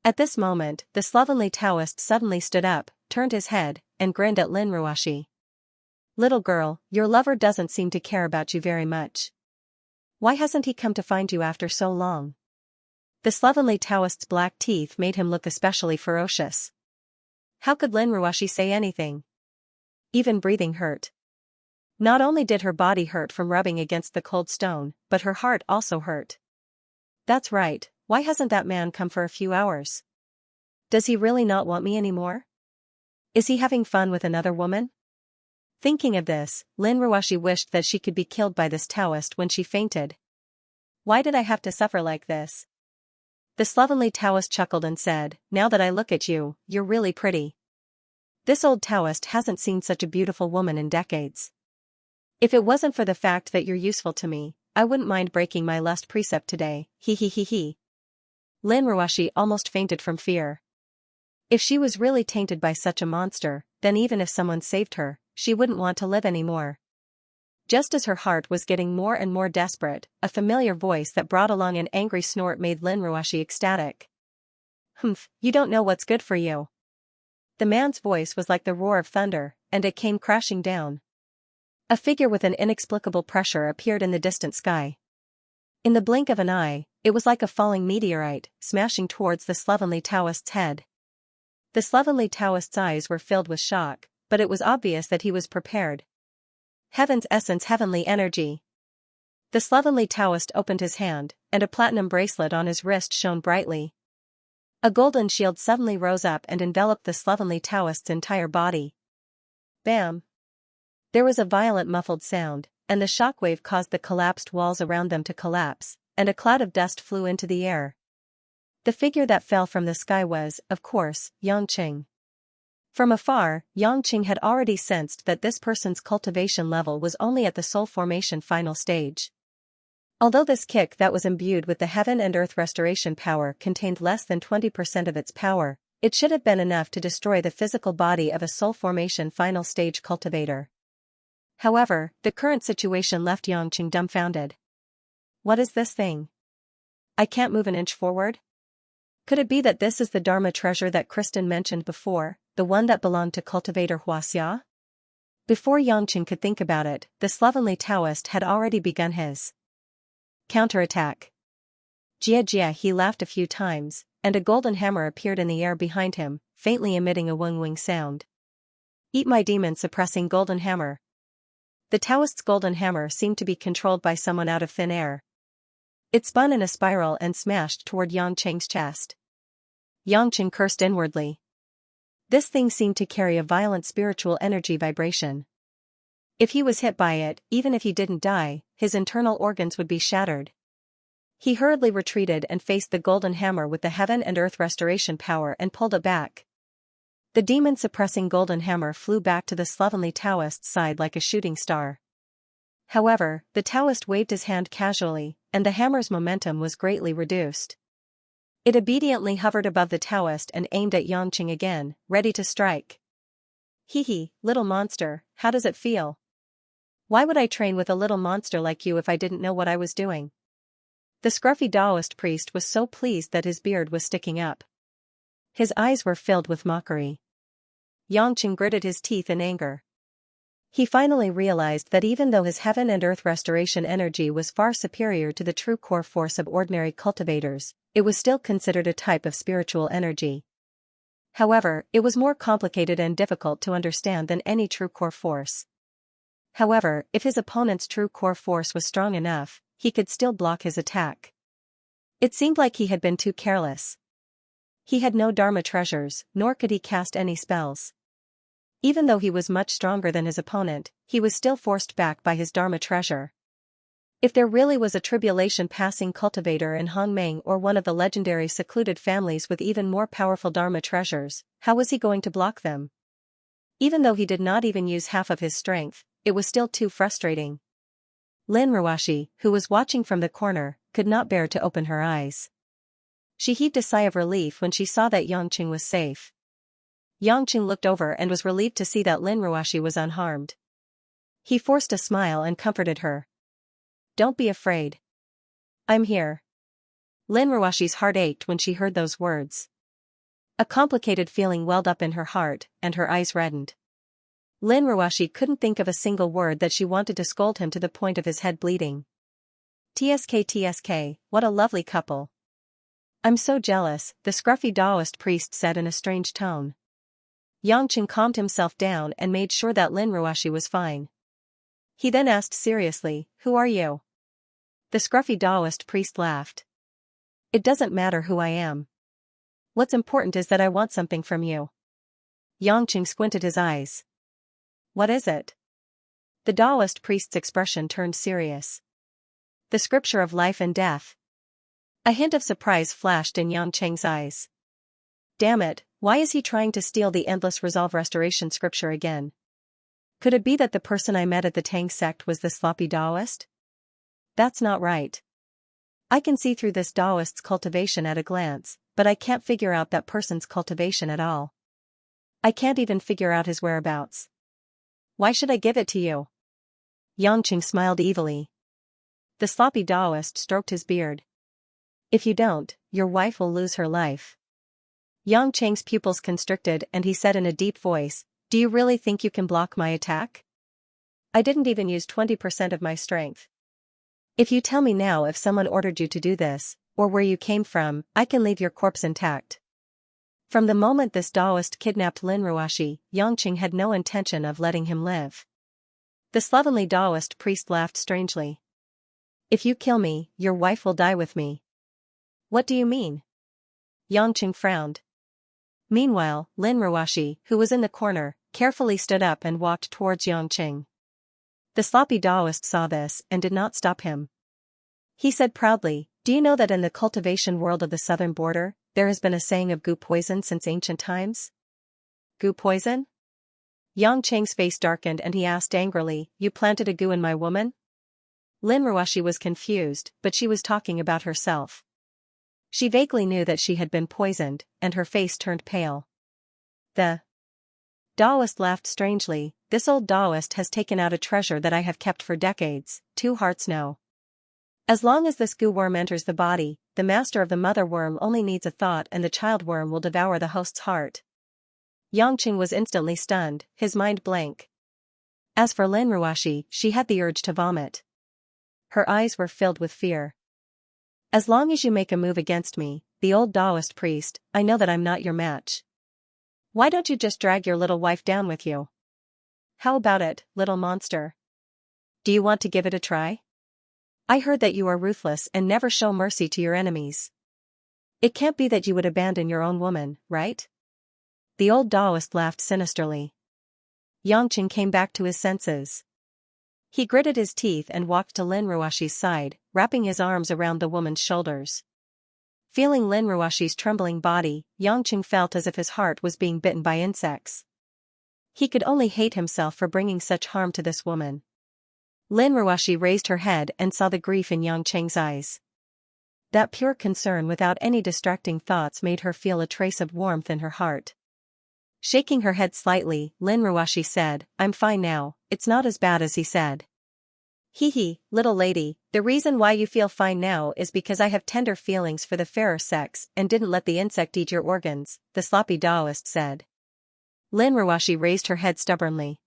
At this moment, the slovenly Taoist suddenly stood up, turned his head, and grinned at Lin Ruashi. "Little girl, your lover doesn't seem to care about you very much. Why hasn't he come to find you after so long?" The slovenly Taoist's black teeth made him look especially ferocious. How could Lin Ruashi say anything? Even breathing hurt. Not only did her body hurt from rubbing against the cold stone, but her heart also hurt. That's right, why hasn't that man come for a few hours? Does he really not want me anymore? Is he having fun with another woman? Thinking of this, Lin Ruoshi wished that she could be killed by this Taoist when she fainted. Why did I have to suffer like this? The slovenly Taoist chuckled and said, now that I look at you, you're really pretty. This old Taoist hasn't seen such a beautiful woman in decades. If it wasn't for the fact that you're useful to me, I wouldn't mind breaking my lust precept today, he he he he. Lin Ruoshi almost fainted from fear. If she was really tainted by such a monster, then even if someone saved her, she wouldn't want to live anymore. Just as her heart was getting more and more desperate, a familiar voice that brought along an angry snort made Lin Ruoshi ecstatic. Humph, you don't know what's good for you. The man's voice was like the roar of thunder, and it came crashing down. A figure with an inexplicable pressure appeared in the distant sky. In the blink of an eye, it was like a falling meteorite, smashing towards the slovenly Taoist's head. The slovenly Taoist's eyes were filled with shock, but it was obvious that he was prepared. Heaven's essence, heavenly energy. The slovenly Taoist opened his hand, and a platinum bracelet on his wrist shone brightly. A golden shield suddenly rose up and enveloped the slovenly Taoist's entire body. Bam! There was a violent muffled sound, and the shockwave caused the collapsed walls around them to collapse, and a cloud of dust flew into the air. The figure that fell from the sky was, of course, Xianxia. From afar, Xianxia had already sensed that this person's cultivation level was only at the soul formation final stage. Although this kick that was imbued with the heaven and earth restoration power contained less than 20% of its power, it should have been enough to destroy the physical body of a soul formation final stage cultivator. However, the current situation left Xianxia dumbfounded. What is this thing? I can't move an inch forward? Could it be that this is the Dharma treasure that Kristen mentioned before, the one that belonged to cultivator Xianxia? Before Xianxia could think about it, the slovenly Taoist had already begun his counterattack. Jia Jia, he laughed a few times, and a golden hammer appeared in the air behind him, faintly emitting a wing sound. Eat my demon suppressing golden hammer. The Taoist's golden hammer seemed to be controlled by someone out of thin air. It spun in a spiral and smashed toward Xianxia's chest. Xianxia cursed inwardly. This thing seemed to carry a violent spiritual energy vibration. If he was hit by it, even if he didn't die, his internal organs would be shattered. He hurriedly retreated and faced the golden hammer with the heaven and earth restoration power and pulled it back. The demon-suppressing golden hammer flew back to the slovenly Taoist's side like a shooting star. However, the Taoist waved his hand casually, and the hammer's momentum was greatly reduced. It obediently hovered above the Taoist and aimed at Xianxia again, ready to strike. Hee, little monster, how does it feel? Why would I train with a little monster like you if I didn't know what I was doing? The scruffy Taoist priest was so pleased that his beard was sticking up. His eyes were filled with mockery. Xianxia gritted his teeth in anger. He finally realized that even though his heaven and earth restoration energy was far superior to the true core force of ordinary cultivators, it was still considered a type of spiritual energy. However, it was more complicated and difficult to understand than any true core force. However, if his opponent's true core force was strong enough, he could still block his attack. It seemed like he had been too careless. He had no Dharma treasures, nor could he cast any spells. Even though he was much stronger than his opponent, he was still forced back by his Dharma treasure. If there really was a tribulation-passing cultivator in Hongmeng or one of the legendary secluded families with even more powerful Dharma treasures, how was he going to block them? Even though he did not even use half of his strength, it was still too frustrating. Lin Ruoshi, who was watching from the corner, could not bear to open her eyes. She heaved a sigh of relief when she saw that Xianxia was safe. Xianxia looked over and was relieved to see that Lin Ruoshi was unharmed. He forced a smile and comforted her. Don't be afraid. I'm here. Lin Ruoshi's heart ached when she heard those words. A complicated feeling welled up in her heart, and her eyes reddened. Lin Ruoshi couldn't think of a single word that she wanted to scold him to the point of his head bleeding. TSK, what a lovely couple. I'm so jealous, the scruffy Taoist priest said in a strange tone. Xianxia calmed himself down and made sure that Lin Ruoshi was fine. He then asked seriously, "Who are you?" The scruffy Taoist priest laughed. It doesn't matter who I am. What's important is that I want something from you. Yangqing squinted his eyes. What is it? The Taoist priest's expression turned serious. The scripture of life and death. A hint of surprise flashed in Yangqing's eyes. Damn it, why is he trying to steal the endless resolve restoration scripture again? Could it be that the person I met at the Tang sect was the sloppy Taoist? That's not right. I can see through this Taoist's cultivation at a glance, but I can't figure out that person's cultivation at all. I can't even figure out his whereabouts. Why should I give it to you? Yangqing smiled evilly. The sloppy Taoist stroked his beard. If you don't, your wife will lose her life. Yangqing's pupils constricted and he said in a deep voice, do you really think you can block my attack? I didn't even use 20% of my strength. If you tell me now if someone ordered you to do this, or where you came from, I can leave your corpse intact. From the moment this Taoist kidnapped Lin Ruoxi, Yangqing had no intention of letting him live. The slovenly Taoist priest laughed strangely. If you kill me, your wife will die with me. What do you mean? Yangqing frowned. Meanwhile, Lin Ruoxi, who was in the corner, carefully stood up and walked towards Yangqing. The sloppy Taoist saw this and did not stop him. He said proudly, do you know that in the cultivation world of the southern border, there has been a saying of goo poison since ancient times? Goo poison? Yangqing's face darkened and he asked angrily, you planted a goo in my woman? Lin Ruoxi was confused, but she was talking about herself. She vaguely knew that she had been poisoned, and her face turned pale. The Taoist laughed strangely. This old Taoist has taken out a treasure that I have kept for decades, 2 hearts know. As long as this goo worm enters the body, the master of the mother worm only needs a thought and the child worm will devour the host's heart. Yangqing was instantly stunned, his mind blank. As for Lin Ruoxi, she had the urge to vomit. Her eyes were filled with fear. As long as you make a move against me, the old Taoist priest, I know that I'm not your match. Why don't you just drag your little wife down with you? How about it, little monster? Do you want to give it a try? I heard that you are ruthless and never show mercy to your enemies. It can't be that you would abandon your own woman, right? The old Taoist laughed sinisterly. Yangqing came back to his senses. He gritted his teeth and walked to Lin Ruoxi's side, wrapping his arms around the woman's shoulders. Feeling Lin Ruoxi's trembling body, Yangqing felt as if his heart was being bitten by insects. He could only hate himself for bringing such harm to this woman. Lin Ruoxi raised her head and saw the grief in Yangqing's eyes. That pure concern without any distracting thoughts made her feel a trace of warmth in her heart. Shaking her head slightly, Lin Ruoxi said, I'm fine now, it's not as bad as he said. Hee, little lady, the reason why you feel fine now is because I have tender feelings for the fairer sex and didn't let the insect eat your organs, the sloppy Taoist said. Lin Ruoxi raised her head stubbornly.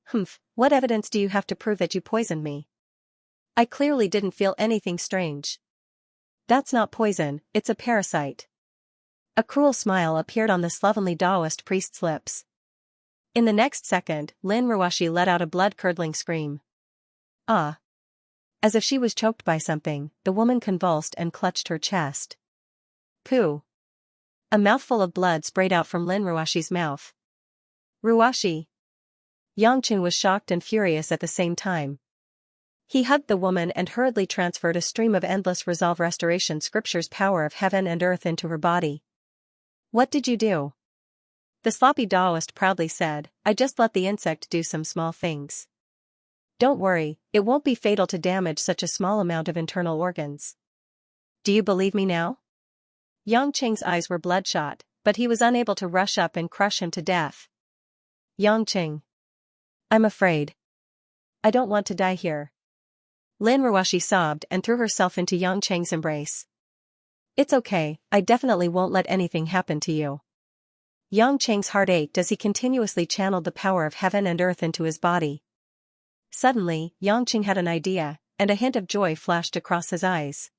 Humph, what evidence do you have to prove that you poisoned me? I clearly didn't feel anything strange. That's not poison, it's a parasite. A cruel smile appeared on the slovenly Taoist priest's lips. In the next second, Lin Ruoxi let out a blood-curdling scream. Ah! As if she was choked by something, the woman convulsed and clutched her chest. Pooh! A mouthful of blood sprayed out from Lin Ruoxi's mouth. Ruoxi! Yangqing was shocked and furious at the same time. He hugged the woman and hurriedly transferred a stream of endless resolve restoration scripture's power of heaven and earth into her body. What did you do? The sloppy Taoist proudly said, I just let the insect do some small things. Don't worry, it won't be fatal to damage such a small amount of internal organs. Do you believe me now? Yangqing's eyes were bloodshot, but he was unable to rush up and crush him to death. Yangqing. I'm afraid. I don't want to die here. Lin Ruoxi sobbed and threw herself into Yangqing's embrace. It's okay, I definitely won't let anything happen to you. Yangqing's heart ached as he continuously channeled the power of heaven and earth into his body. Suddenly, Yangqing had an idea, and a hint of joy flashed across his eyes.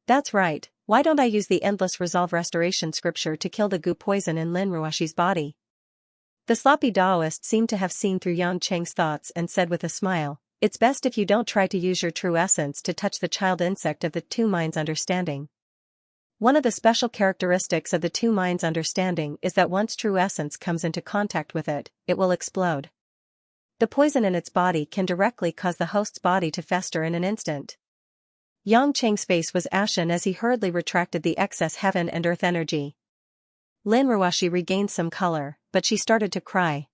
That's right, why don't I use the endless resolve restoration scripture to kill the goo poison in Lin Ruoxi's body? The sloppy Taoist seemed to have seen through Yangqing's thoughts and said with a smile, it's best if you don't try to use your true essence to touch the child insect of the two minds' understanding. One of the special characteristics of the two minds' understanding is that once true essence comes into contact with it, it will explode. The poison in its body can directly cause the host's body to fester in an instant. Yang Cheng's face was ashen as he hurriedly retracted the excess heaven and earth energy. Lin Ruoxi regained some color, but she started to cry.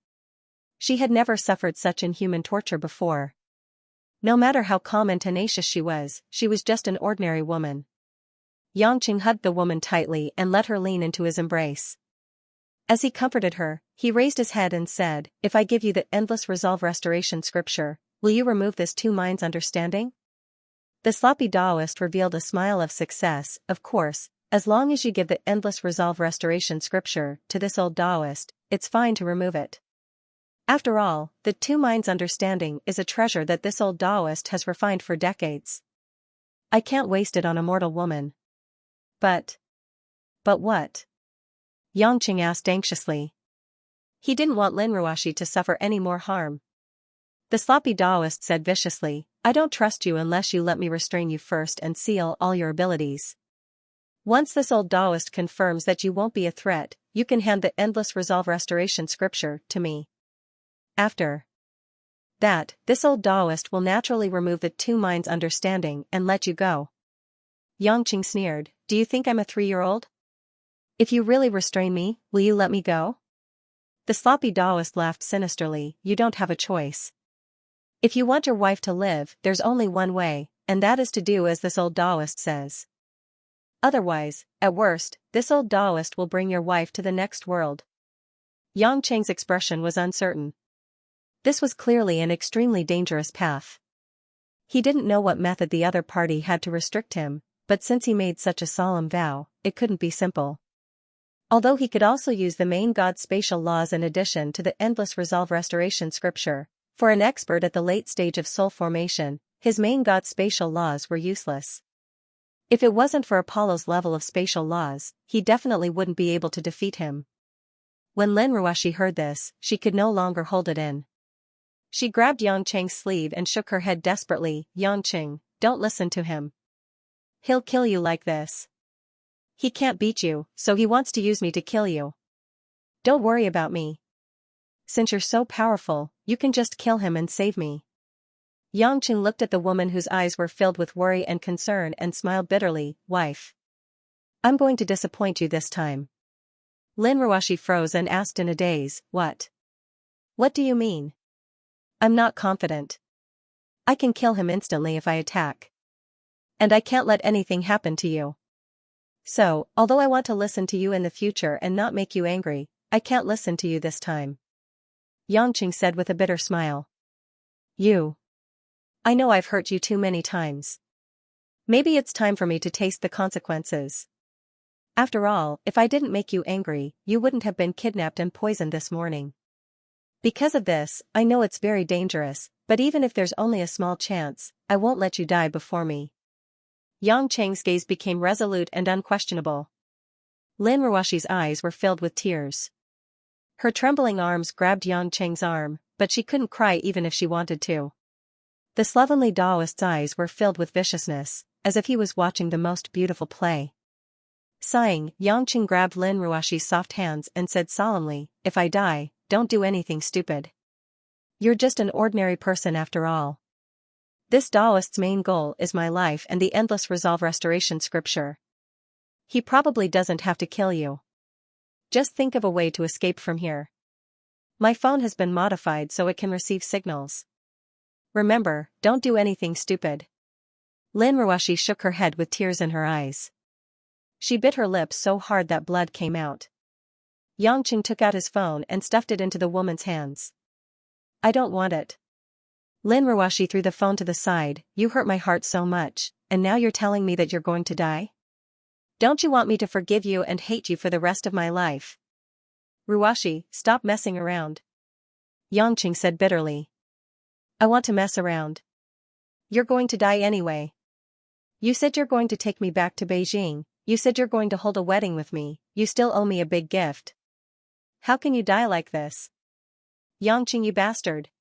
She had never suffered such inhuman torture before. No matter how calm and tenacious she was just an ordinary woman. Yang Cheng hugged the woman tightly and let her lean into his embrace. As he comforted her, he raised his head and said, "If I give you the endless resolve restoration scripture, will you remove this two minds understanding?" The sloppy Taoist revealed a smile of success. "Of course, as long as you give the endless resolve restoration scripture to this old Taoist, it's fine to remove it. After all, the two minds understanding is a treasure that this old Taoist has refined for decades. I can't waste it on a mortal woman." But what? Yang Cheng asked anxiously. He didn't want Lin Ruoxi to suffer any more harm. The sloppy Taoist said viciously, "I don't trust you unless you let me restrain you first and seal all your abilities. Once this old Taoist confirms that you won't be a threat, you can hand the endless resolve restoration scripture to me. After that, this old Taoist will naturally remove the two minds understanding and let you go." Yang Cheng sneered, "Do you think I'm a 3-year-old? If you really restrain me, will you let me go?" The sloppy Taoist laughed sinisterly, "You don't have a choice. If you want your wife to live, there's only one way, and that is to do as this old Taoist says. Otherwise, at worst, this old Taoist will bring your wife to the next world." Yang Cheng's expression was uncertain. This was clearly an extremely dangerous path. He didn't know what method the other party had to restrict him, but since he made such a solemn vow, it couldn't be simple. Although he could also use the main God's spatial laws in addition to the endless resolve restoration scripture, for an expert at the late stage of soul formation, his main God's spatial laws were useless. If it wasn't for Apollo's level of spatial laws, he definitely wouldn't be able to defeat him. When Lin Ruoxi heard this, she could no longer hold it in. She grabbed Yang Cheng's sleeve and shook her head desperately. "Yang Cheng, don't listen to him. He'll kill you like this. He can't beat you, so he wants to use me to kill you. Don't worry about me. Since you're so powerful, you can just kill him and save me." Yang Cheng looked at the woman whose eyes were filled with worry and concern and smiled bitterly. "Wife, I'm going to disappoint you this time." Lin Ruoxi froze and asked in a daze, "What? What do you mean?" "I'm not confident. I can kill him instantly if I attack. And I can't let anything happen to you. So, although I want to listen to you in the future and not make you angry, I can't listen to you this time." Yang Cheng said with a bitter smile. I know I've hurt you too many times. Maybe it's time for me to taste the consequences. After all, if I didn't make you angry, you wouldn't have been kidnapped and poisoned this morning. Because of this, I know it's very dangerous, but even if there's only a small chance, I won't let you die before me." Yang Cheng's gaze became resolute and unquestionable. Lin Ruoxi's eyes were filled with tears. Her trembling arms grabbed Yang Cheng's arm, but she couldn't cry even if she wanted to. The slovenly Taoist's eyes were filled with viciousness, as if he was watching the most beautiful play. Sighing, Yang Cheng grabbed Lin Ruoxi's soft hands and said solemnly, "If I die, don't do anything stupid. You're just an ordinary person after all. This Taoist's main goal is my life and the endless resolve restoration scripture. He probably doesn't have to kill you. Just think of a way to escape from here. My phone has been modified so it can receive signals. Remember, don't do anything stupid." Lin Ruoxi shook her head with tears in her eyes. She bit her lips so hard that blood came out. Yang Cheng took out his phone and stuffed it into the woman's hands. "I don't want it." Lin Ruoxi threw the phone to the side. "You hurt my heart so much, and now you're telling me that you're going to die? Don't you want me to forgive you and hate you for the rest of my life?" "Ruoxi, stop messing around," Yang Cheng said bitterly. "I want to mess around. You're going to die anyway. You said you're going to take me back to Beijing, you said you're going to hold a wedding with me, you still owe me a big gift. How can you die like this? Yang Cheng, you bastard."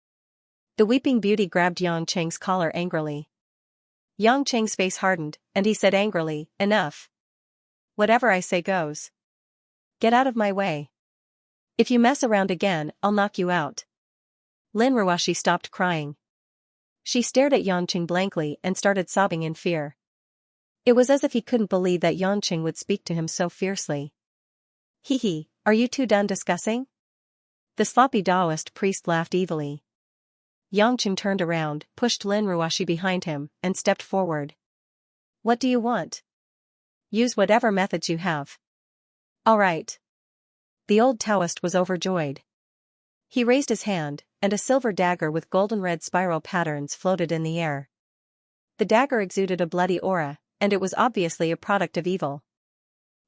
The weeping beauty grabbed Yang Cheng's collar angrily. Yang Cheng's face hardened, and he said angrily, "Enough. Whatever I say goes. Get out of my way. If you mess around again, I'll knock you out. Lin Ruoshi stopped crying. She stared at Yanqing blankly and started sobbing in fear. It was as if he couldn't believe that Yanqing would speak to him so fiercely. Hee hee, are you two done discussing? The sloppy Taoist priest laughed evilly. Yanqing turned around, pushed Lin Ruoshi behind him, and stepped forward. What do you want? Use whatever methods you have. All right. The old Taoist was overjoyed. He raised his hand, and a silver dagger with golden-red spiral patterns floated in the air. The dagger exuded a bloody aura, and it was obviously a product of evil.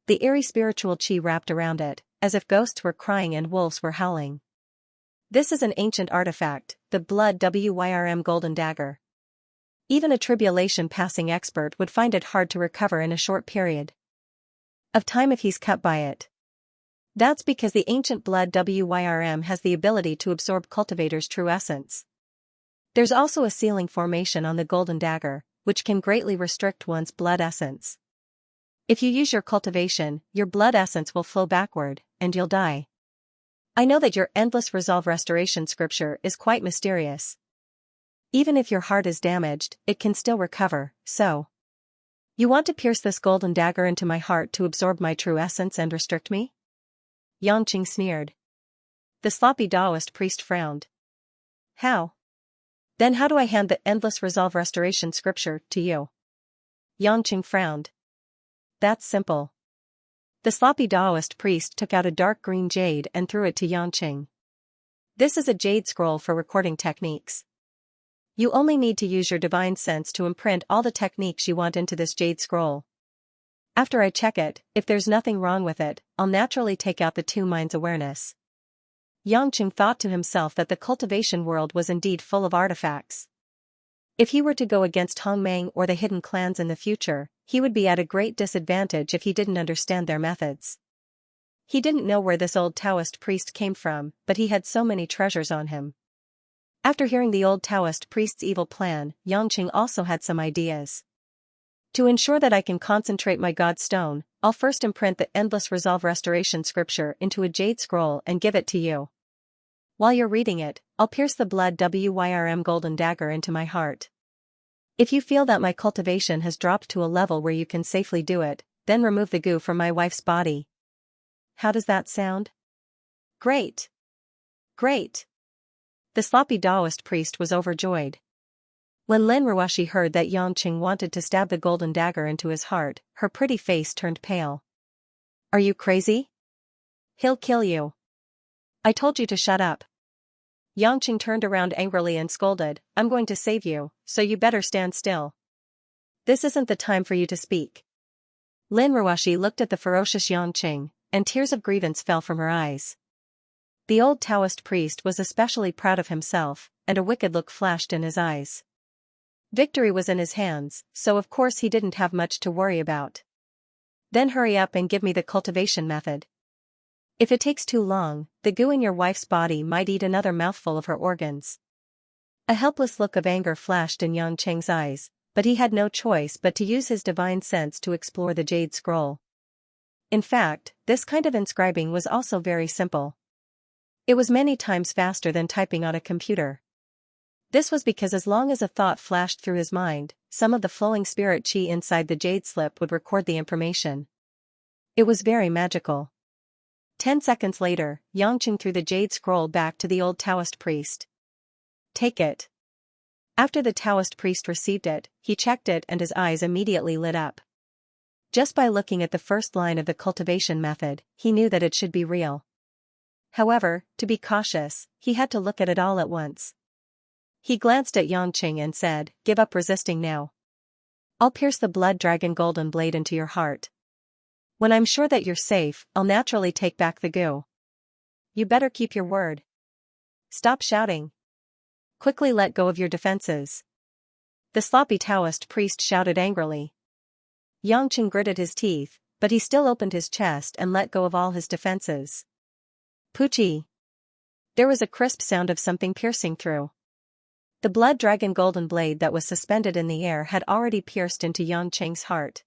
The eerie spiritual chi wrapped around it, as if ghosts were crying and wolves were howling. This is an ancient artifact, the Blood Wyrm Golden Dagger. Even a tribulation-passing expert would find it hard to recover in a short period of time if he's cut by it. That's because the ancient Blood Wyrm has the ability to absorb Cultivator's true essence. There's also a sealing formation on the Golden Dagger, which can greatly restrict one's blood essence. If you use your cultivation, your blood essence will flow backward, and you'll die. I know that your endless resolve restoration scripture is quite mysterious. Even if your heart is damaged, it can still recover, so. You want to pierce this golden dagger into my heart to absorb my true essence and restrict me? Yanqing sneered. The sloppy Taoist priest frowned. How? Then how do I hand the endless resolve restoration scripture to you? Yanqing frowned. That's simple. The sloppy Taoist priest took out a dark green jade and threw it to Yanqing. This is a jade scroll for recording techniques. You only need to use your divine sense to imprint all the techniques you want into this jade scroll. After I check it, if there's nothing wrong with it, I'll naturally take out the two minds' awareness. Yanqing thought to himself that the cultivation world was indeed full of artifacts. If he were to go against Hongmeng or the hidden clans in the future, he would be at a great disadvantage if he didn't understand their methods. He didn't know where this old Taoist priest came from, but he had so many treasures on him. After hearing the old Taoist priest's evil plan, Yanqing also had some ideas. To ensure that I can concentrate my God Stone, I'll first imprint the Endless Resolve Restoration scripture into a jade scroll and give it to you. While you're reading it, I'll pierce the Blood Wyrm Golden Dagger into my heart. If you feel that my cultivation has dropped to a level where you can safely do it, then remove the goo from my wife's body. How does that sound? Great! Great! The sloppy Taoist priest was overjoyed. When Lin Ruoshi heard that Yanqing wanted to stab the golden dagger into his heart, her pretty face turned pale. Are you crazy? He'll kill you. I told you to shut up. Yanqing turned around angrily and scolded, I'm going to save you, so you better stand still. This isn't the time for you to speak. Lin Ruoshi looked at the ferocious Yanqing, and tears of grievance fell from her eyes. The old Taoist priest was especially proud of himself, and a wicked look flashed in his eyes. Victory was in his hands, so of course he didn't have much to worry about. Then hurry up and give me the cultivation method. If it takes too long, the goo in your wife's body might eat another mouthful of her organs. A helpless look of anger flashed in Yanqing's eyes, but he had no choice but to use his divine sense to explore the jade scroll. In fact, this kind of inscribing was also very simple. It was many times faster than typing on a computer. This was because as long as a thought flashed through his mind, some of the flowing spirit chi inside the jade slip would record the information. It was very magical. 10 seconds later, Yanqing threw the jade scroll back to the old Taoist priest. Take it. After the Taoist priest received it, he checked it and his eyes immediately lit up. Just by looking at the first line of the cultivation method, he knew that it should be real. However, to be cautious, he had to look at it all at once. He glanced at Yanqing and said, Give up resisting now. I'll pierce the blood dragon golden blade into your heart. When I'm sure that you're safe, I'll naturally take back the goo. You better keep your word. Stop shouting. Quickly let go of your defenses. The sloppy Taoist priest shouted angrily. Yanqing gritted his teeth, but he still opened his chest and let go of all his defenses. Poochie. There was a crisp sound of something piercing through. The blood dragon golden blade that was suspended in the air had already pierced into Yanqing's heart.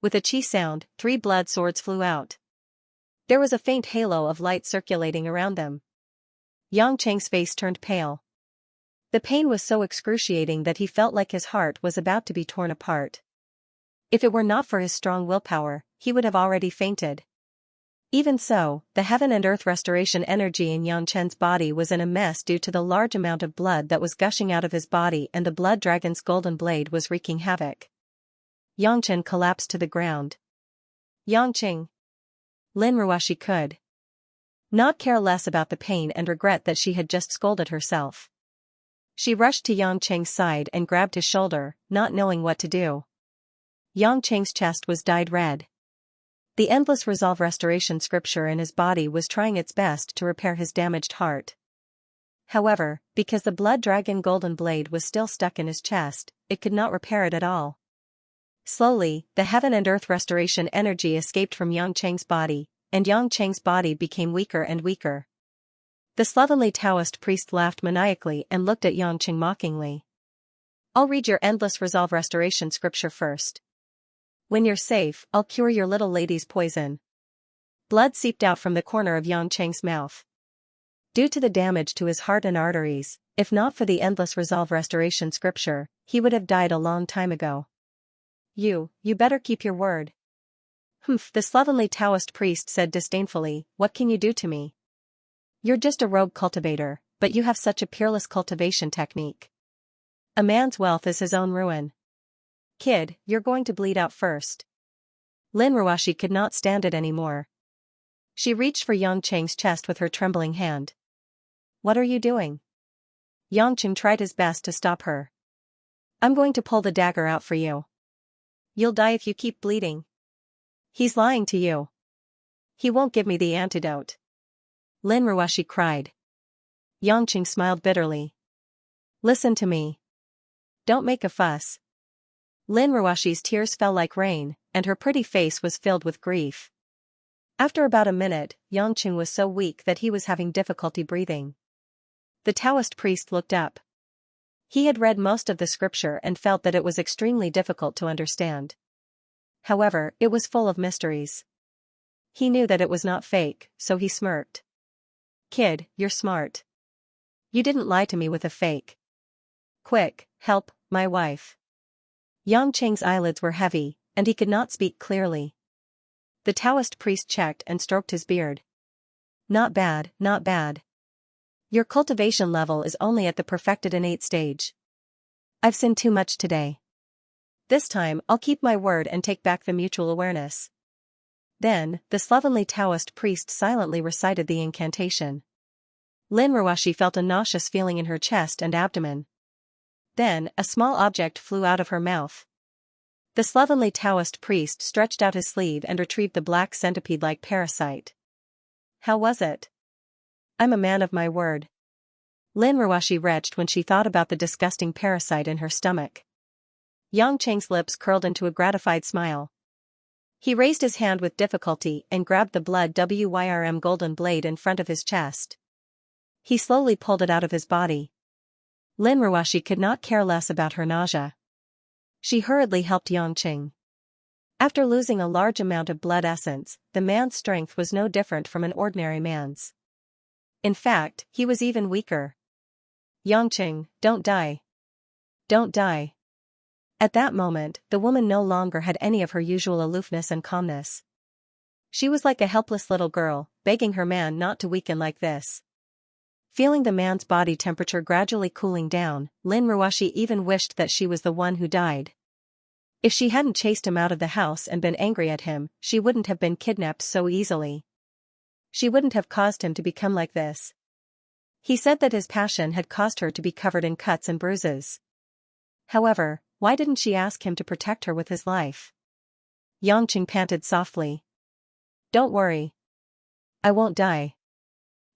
With a chi sound, 3 blood swords flew out. There was a faint halo of light circulating around them. Xianxia's face turned pale. The pain was so excruciating that he felt like his heart was about to be torn apart. If it were not for his strong willpower, he would have already fainted. Even so, the heaven and earth restoration energy in Xianxia's body was in a mess due to the large amount of blood that was gushing out of his body, and the blood dragon's golden blade was wreaking havoc. Xianxia collapsed to the ground. Yangqing. Lin Ruoshi could not care less about the pain and regret that she had just scolded herself. She rushed to Yangqing's side and grabbed his shoulder, not knowing what to do. Yangqing's chest was dyed red. The endless resolve restoration scripture in his body was trying its best to repair his damaged heart. However, because the blood dragon golden blade was still stuck in his chest, it could not repair it at all. Slowly, the heaven and earth restoration energy escaped from Yangqing's body, and Yangqing's body became weaker and weaker. The slovenly Taoist priest laughed maniacally and looked at Yangqing mockingly. "I'll read your endless resolve restoration scripture first. When you're safe, I'll cure your little lady's poison." Blood seeped out from the corner of Yangqing's mouth. Due to the damage to his heart and arteries, if not for the endless resolve restoration scripture, he would have died a long time ago. You better keep your word." "Humph," the slovenly Taoist priest said disdainfully, "what can you do to me? You're just a rogue cultivator, but you have such a peerless cultivation technique. A man's wealth is his own ruin. Kid, you're going to bleed out first." Lin Ruoshi could not stand it anymore. She reached for Yangqing's chest with her trembling hand. "What are you doing?" Yangqing tried his best to stop her. "I'm going to pull the dagger out for you. You'll die if you keep bleeding." "He's lying to you. He won't give me the antidote," Lin Ruoshi cried. Yangqing smiled bitterly. "Listen to me. Don't make a fuss." Lin Ruoshi's tears fell like rain, and her pretty face was filled with grief. After about a minute, Yangqing was so weak that he was having difficulty breathing. The Taoist priest looked up. He had read most of the scripture and felt that it was extremely difficult to understand. However, it was full of mysteries. He knew that it was not fake, so he smirked. "Kid, you're smart. You didn't lie to me with a fake. Quick, help my wife." Yangqing's eyelids were heavy, and he could not speak clearly. The Taoist priest checked and stroked his beard. "Not bad, not bad. Your cultivation level is only at the perfected innate stage. I've sinned too much today. This time I'll keep my word and take back the mutual awareness." Then, the slovenly Taoist priest silently recited the incantation. Lin Ruoshi felt a nauseous feeling in her chest and abdomen. Then, a small object flew out of her mouth. The slovenly Taoist priest stretched out his sleeve and retrieved the black centipede-like parasite. "How was it?" "I'm a man of my word." Lin Ruoshi retched when she thought about the disgusting parasite in her stomach. Yangqing's lips curled into a gratified smile. He raised his hand with difficulty and grabbed the blood wyrm golden blade in front of his chest. He slowly pulled it out of his body. Lin Ruoshi could not care less about her nausea. She hurriedly helped Yangqing. After losing a large amount of blood essence, the man's strength was no different from an ordinary man's. In fact, he was even weaker. "Yangqing, don't die. Don't die." At that moment, the woman no longer had any of her usual aloofness and calmness. She was like a helpless little girl, begging her man not to weaken like this. Feeling the man's body temperature gradually cooling down, Lin Ruoshi even wished that she was the one who died. If she hadn't chased him out of the house and been angry at him, she wouldn't have been kidnapped so easily. She wouldn't have caused him to become like this. He said that his passion had caused her to be covered in cuts and bruises. However, why didn't she ask him to protect her with his life? Yangqing panted softly. "Don't worry. I won't die.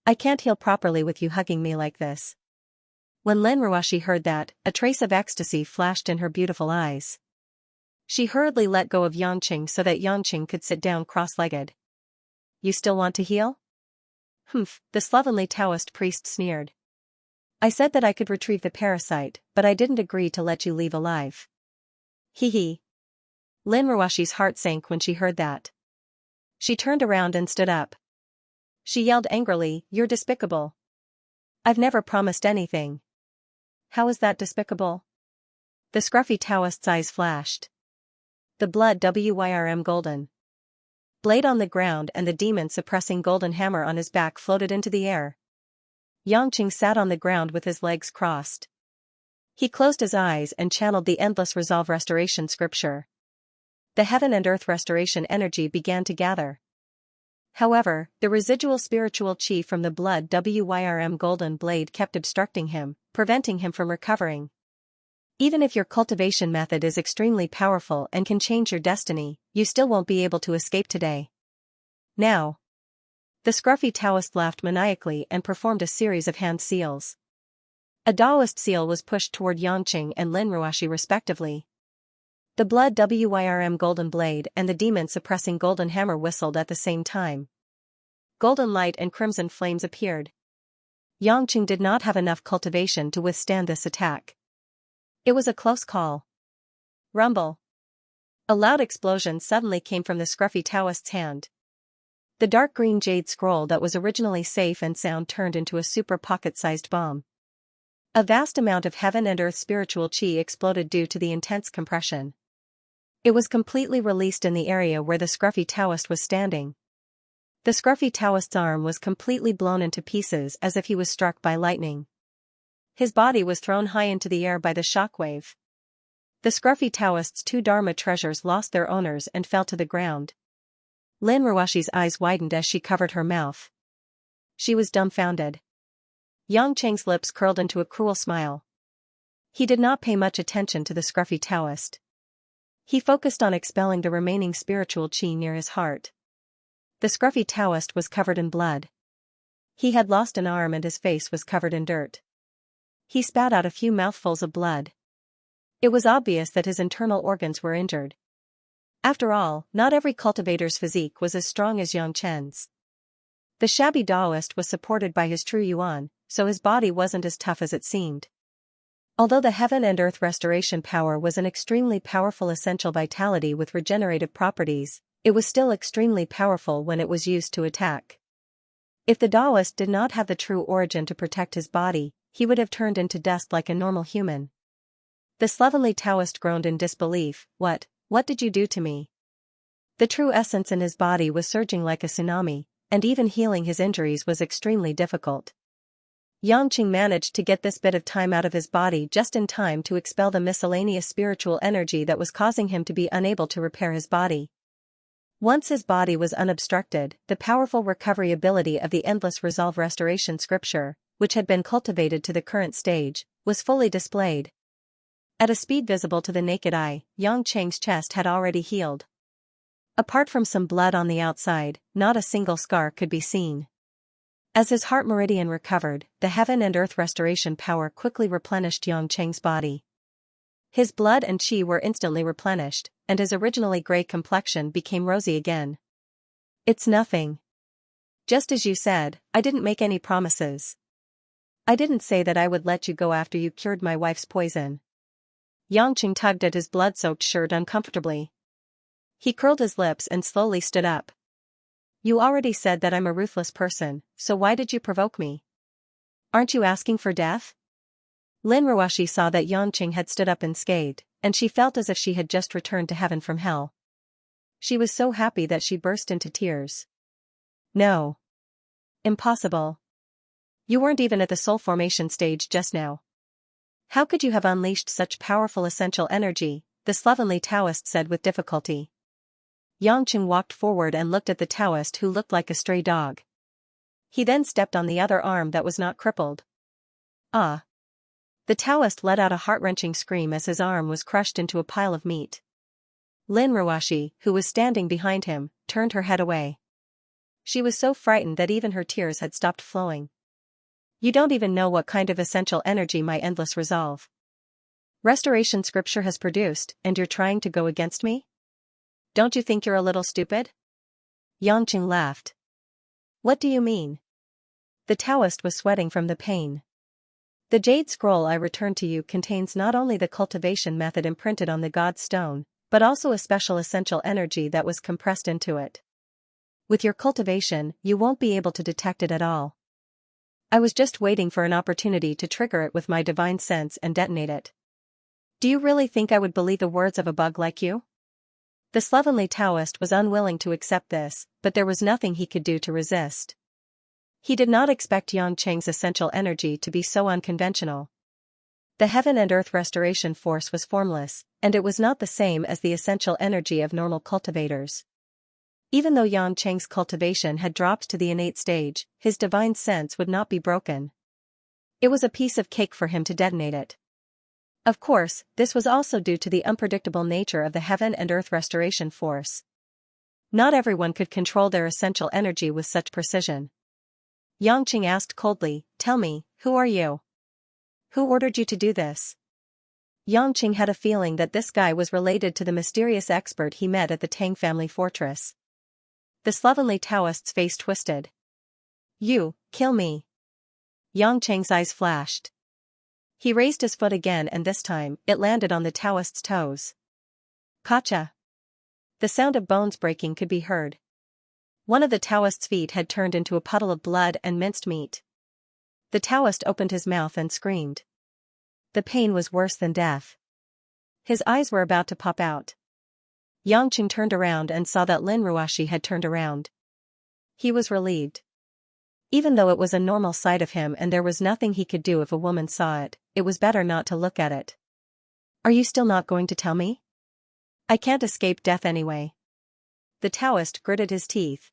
I can't heal properly with you hugging me like this." When Lin Ruoshi heard that, a trace of ecstasy flashed in her beautiful eyes. She hurriedly let go of Yangqing so that Yangqing could sit down cross-legged. "You still want to heal?" "Humph," the slovenly Taoist priest sneered. "I said that I could retrieve the parasite, but I didn't agree to let you leave alive." "Hee hee. Lin Ruoshi's heart sank when she heard that. She turned around and stood up. She yelled angrily, "You're despicable. I've never promised anything." "How is that despicable?" The scruffy Taoist's eyes flashed. The blood wyrm golden blade on the ground and the demon-suppressing golden hammer on his back floated into the air. Xianxia sat on the ground with his legs crossed. He closed his eyes and channeled the endless resolve restoration scripture. The heaven and earth restoration energy began to gather. However, the residual spiritual chi from the blood wyrm golden blade kept obstructing him, preventing him from recovering. Even if your cultivation method is extremely powerful and can change your destiny, you still won't be able to escape today. Now. The scruffy Taoist laughed maniacally and performed a series of hand seals. A Taoist seal was pushed toward Xianxia and Lin Ruoshi respectively. The blood wyrm golden blade and the demon-suppressing golden hammer whistled at the same time. Golden light and crimson flames appeared. Xianxia did not have enough cultivation to withstand this attack. It was a close call. Rumble. A loud explosion suddenly came from the scruffy Taoist's hand. The dark green jade scroll that was originally safe and sound turned into a super pocket-sized bomb. A vast amount of heaven and earth spiritual chi exploded due to the intense compression. It was completely released in the area where the scruffy Taoist was standing. The scruffy Taoist's arm was completely blown into pieces as if he was struck by lightning. His body was thrown high into the air by the shockwave. The scruffy Taoist's two Dharma treasures lost their owners and fell to the ground. Lin Ruoshi's eyes widened as she covered her mouth. She was dumbfounded. Xianxia's lips curled into a cruel smile. He did not pay much attention to the scruffy Taoist. He focused on expelling the remaining spiritual chi near his heart. The scruffy Taoist was covered in blood. He had lost an arm and his face was covered in dirt. He spat out a few mouthfuls of blood. It was obvious that his internal organs were injured. After all, not every cultivator's physique was as strong as Xianxia's. The shabby Taoist was supported by his true yuan, so his body wasn't as tough as it seemed. Although the heaven and earth restoration power was an extremely powerful essential vitality with regenerative properties, it was still extremely powerful when it was used to attack. If the Taoist did not have the true origin to protect his body, he would have turned into dust like a normal human. The slovenly Taoist groaned in disbelief. What did you do to me?" The true essence in his body was surging like a tsunami, and even healing his injuries was extremely difficult. Xianxia managed to get this bit of time out of his body just in time to expel the miscellaneous spiritual energy that was causing him to be unable to repair his body. Once his body was unobstructed, the powerful recovery ability of the endless resolve restoration scripture, which had been cultivated to the current stage, was fully displayed. At a speed visible to the naked eye, Xianxia's chest had already healed. Apart from some blood on the outside, not a single scar could be seen. As his heart meridian recovered, the heaven and earth restoration power quickly replenished Xianxia's body. His blood and chi were instantly replenished, and his originally gray complexion became rosy again. "It's nothing. Just as you said, I didn't make any promises. I didn't say that I would let you go after you cured my wife's poison." Xianxia tugged at his blood-soaked shirt uncomfortably. He curled his lips and slowly stood up. "You already said that I'm a ruthless person, so why did you provoke me? Aren't you asking for death?" Lin Ruoshi saw that Xianxia had stood up unscathed, and she felt as if she had just returned to heaven from hell. She was so happy that she burst into tears. "No. Impossible. You weren't even at the soul formation stage just now. How could you have unleashed such powerful essential energy?" the slovenly Taoist said with difficulty. Xianxia walked forward and looked at the Taoist, who looked like a stray dog. He then stepped on the other arm that was not crippled. "Ah!" The Taoist let out a heart-wrenching scream as his arm was crushed into a pile of meat. Lin Ruoshi, who was standing behind him, turned her head away. She was so frightened that even her tears had stopped flowing. "You don't even know what kind of essential energy my endless resolve restoration scripture has produced, and you're trying to go against me? Don't you think you're a little stupid?" Xianxia laughed. "What do you mean?" The Taoist was sweating from the pain. "The jade scroll I returned to you contains not only the cultivation method imprinted on the god stone, but also a special essential energy that was compressed into it. With your cultivation, you won't be able to detect it at all. I was just waiting for an opportunity to trigger it with my divine sense and detonate it. Do you really think I would believe the words of a bug like you? The slovenly Taoist was unwilling to accept this, but there was nothing he could do to resist. He did not expect Yang Cheng's essential energy to be so unconventional. The heaven and earth restoration force was formless, and it was not the same as the essential energy of normal cultivators. Even though Yang Cheng's cultivation had dropped to the innate stage, his divine sense would not be broken. It was a piece of cake for him to detonate it. Of course, this was also due to the unpredictable nature of the heaven and earth restoration force. Not everyone could control their essential energy with such precision. Yang Cheng asked coldly, "Tell me, who are you? Who ordered you to do this?" Yang Cheng had a feeling that this guy was related to the mysterious expert he met at the Tang family fortress. The slovenly Taoist's face twisted. "You, kill me." Yang Cheng's eyes flashed. He raised his foot again and this time, it landed on the Taoist's toes. Kacha! The sound of bones breaking could be heard. One of the Taoist's feet had turned into a puddle of blood and minced meat. The Taoist opened his mouth and screamed. The pain was worse than death. His eyes were about to pop out. Yang Cheng turned around and saw that Lin Ruashi had turned around. He was relieved. Even though it was a normal sight of him and there was nothing he could do if a woman saw it, it was better not to look at it. "Are you still not going to tell me? I can't escape death anyway." The Taoist gritted his teeth.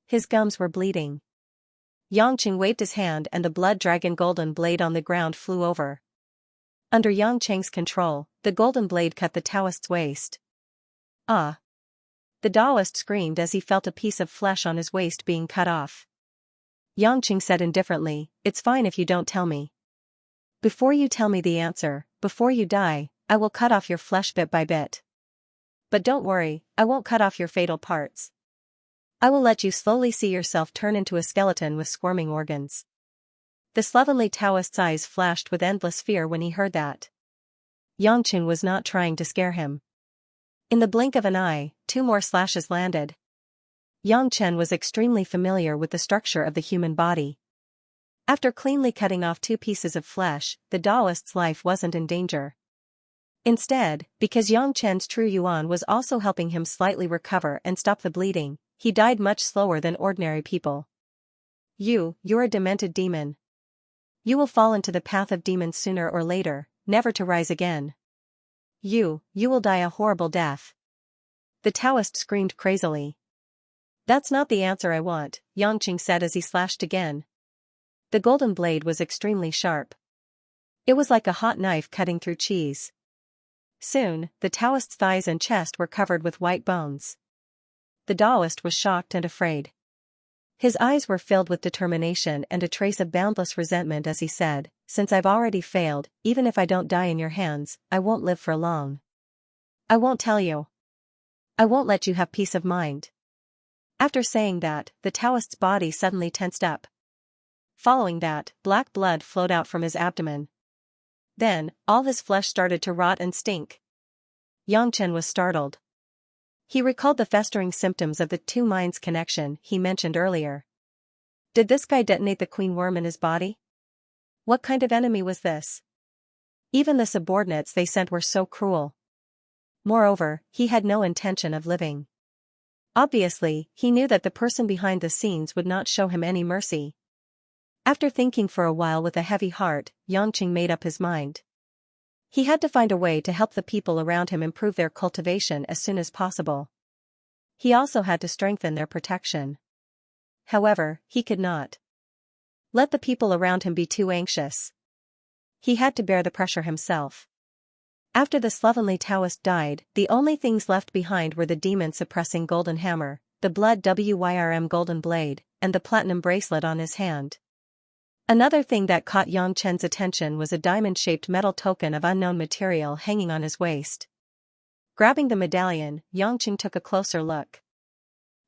His gums were bleeding. Yang Cheng waved his hand and the blood dragon golden blade on the ground flew over. Under Yang Cheng's control, the golden blade cut the Taoist's waist. "Ah!" The Taoist screamed as he felt a piece of flesh on his waist being cut off. Yang Cheng said indifferently, "It's fine if you don't tell me. Before you tell me the answer, before you die, I will cut off your flesh bit by bit. But don't worry, I won't cut off your fatal parts. I will let you slowly see yourself turn into a skeleton with squirming organs." The slovenly Taoist's eyes flashed with endless fear when he heard that. Yang Cheng was not trying to scare him. In the blink of an eye, 2 more slashes landed. Yang Chen was extremely familiar with the structure of the human body. After cleanly cutting off 2 pieces of flesh, the Taoist's life wasn't in danger. Instead, because Yang Chen's true yuan was also helping him slightly recover and stop the bleeding, he died much slower than ordinary people. You're a demented demon. You will fall into the path of demons sooner or later, never to rise again. You will die a horrible death." The Taoist screamed crazily. "That's not the answer I want," Yang Cheng said as he slashed again. The golden blade was extremely sharp. It was like a hot knife cutting through cheese. Soon, the Taoist's thighs and chest were covered with white bones. The Taoist was shocked and afraid. His eyes were filled with determination and a trace of boundless resentment as he said, "Since I've already failed, even if I don't die in your hands, I won't live for long. I won't tell you. I won't let you have peace of mind." After saying that, the Taoist's body suddenly tensed up. Following that, black blood flowed out from his abdomen. Then, all his flesh started to rot and stink. Yang Chen was startled. He recalled the festering symptoms of the 2 minds connection he mentioned earlier. Did this guy detonate the queen worm in his body? What kind of enemy was this? Even the subordinates they sent were so cruel. Moreover, he had no intention of living. Obviously, he knew that the person behind the scenes would not show him any mercy. After thinking for a while with a heavy heart, Yang Cheng made up his mind. He had to find a way to help the people around him improve their cultivation as soon as possible. He also had to strengthen their protection. However, he could not let the people around him be too anxious. He had to bear the pressure himself. After the slovenly Taoist died, the only things left behind were the demon-suppressing golden hammer, the blood wyrm golden blade, and the platinum bracelet on his hand. Another thing that caught Yang Chen's attention was a diamond-shaped metal token of unknown material hanging on his waist. Grabbing the medallion, Yang Chen took a closer look.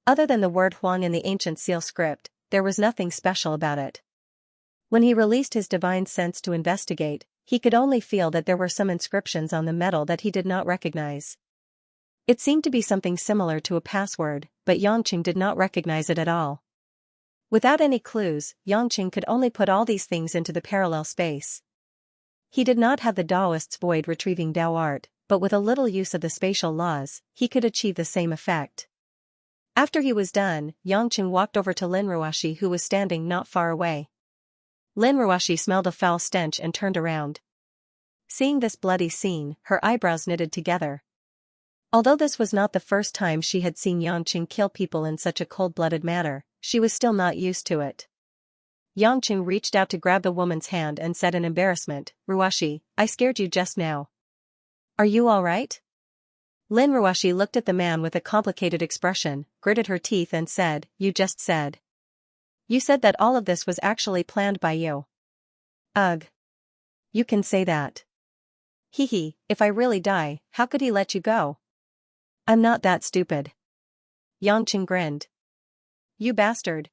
Other than the word Huang in the ancient seal script, there was nothing special about it. When he released his divine sense to investigate, he could only feel that there were some inscriptions on the metal that he did not recognize. It seemed to be something similar to a password, but Yangqing did not recognize it at all. Without any clues, Yangqing could only put all these things into the parallel space. He did not have the Taoist's void retrieving Tao art, but with a little use of the spatial laws, he could achieve the same effect. After he was done, Yangqing walked over to Lin Ruoxi, who was standing not far away. Lin Ruoxi smelled a foul stench and turned around. Seeing this bloody scene, her eyebrows knitted together. Although this was not the first time she had seen Yangqing kill people in such a cold-blooded manner, she was still not used to it. Yangqing reached out to grab the woman's hand and said in embarrassment, "Ruoxi, I scared you just now. Are you all right?" Lin Ruoxi looked at the man with a complicated expression, gritted her teeth and said, "You just said. You said that all of this was actually planned by you." "Ugh. You can say that. Hee, if I really die, how could he let you go?" "I'm not that stupid." Yangqing grinned. "You bastard."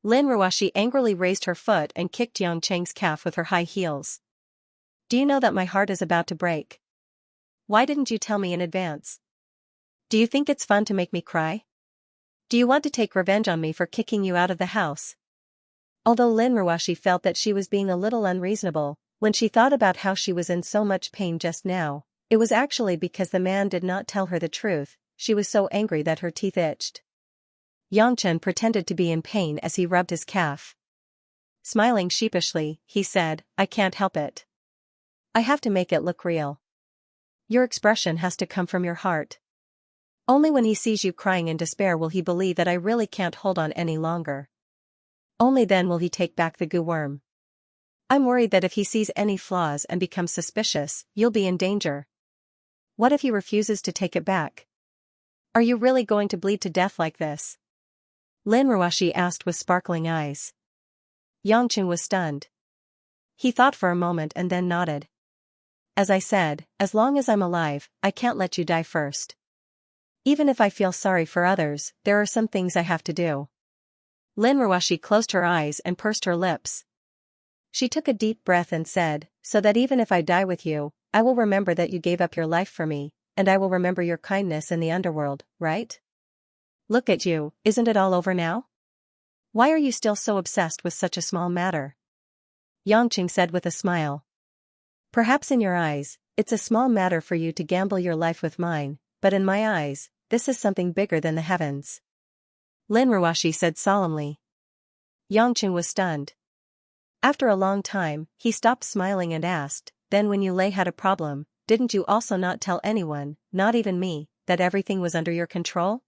Lin Ruoxi angrily raised her foot and kicked Yangqing's calf with her high heels. "Do you know that my heart is about to break? Why didn't you tell me in advance? Do you think it's fun to make me cry? Do you want to take revenge on me for kicking you out of the house?" Although Lin Ruoxi felt that she was being a little unreasonable, when she thought about how she was in so much pain just now, it was actually because the man did not tell her the truth. She was so angry that her teeth itched. Yangchen pretended to be in pain as he rubbed his calf. Smiling sheepishly, he said, "I can't help it. I have to make it look real. Your expression has to come from your heart. Only when he sees you crying in despair will he believe that I really can't hold on any longer. Only then will he take back the goo worm. I'm worried that if he sees any flaws and becomes suspicious, you'll be in danger. What if he refuses to take it back? Are you really going to bleed to death like this?" Lin Ruoxi asked with sparkling eyes. Yangqing was stunned. He thought for a moment and then nodded. "As I said, as long as I'm alive, I can't let you die first. Even if I feel sorry for others, there are some things I have to do." Lin Ruoxi closed her eyes and pursed her lips. She took a deep breath and said, "So that even if I die with you, I will remember that you gave up your life for me, and I will remember your kindness in the underworld, right? Look at you, isn't it all over now? Why are you still so obsessed with such a small matter?" Yangqing said with a smile. "Perhaps in your eyes, it's a small matter for you to gamble your life with mine, but in my eyes, this is something bigger than the heavens," Lin Ruoxi said solemnly. Yangqing was stunned. After a long time, he stopped smiling and asked, "Then when you had a problem, didn't you also not tell anyone, not even me, that everything was under your control?"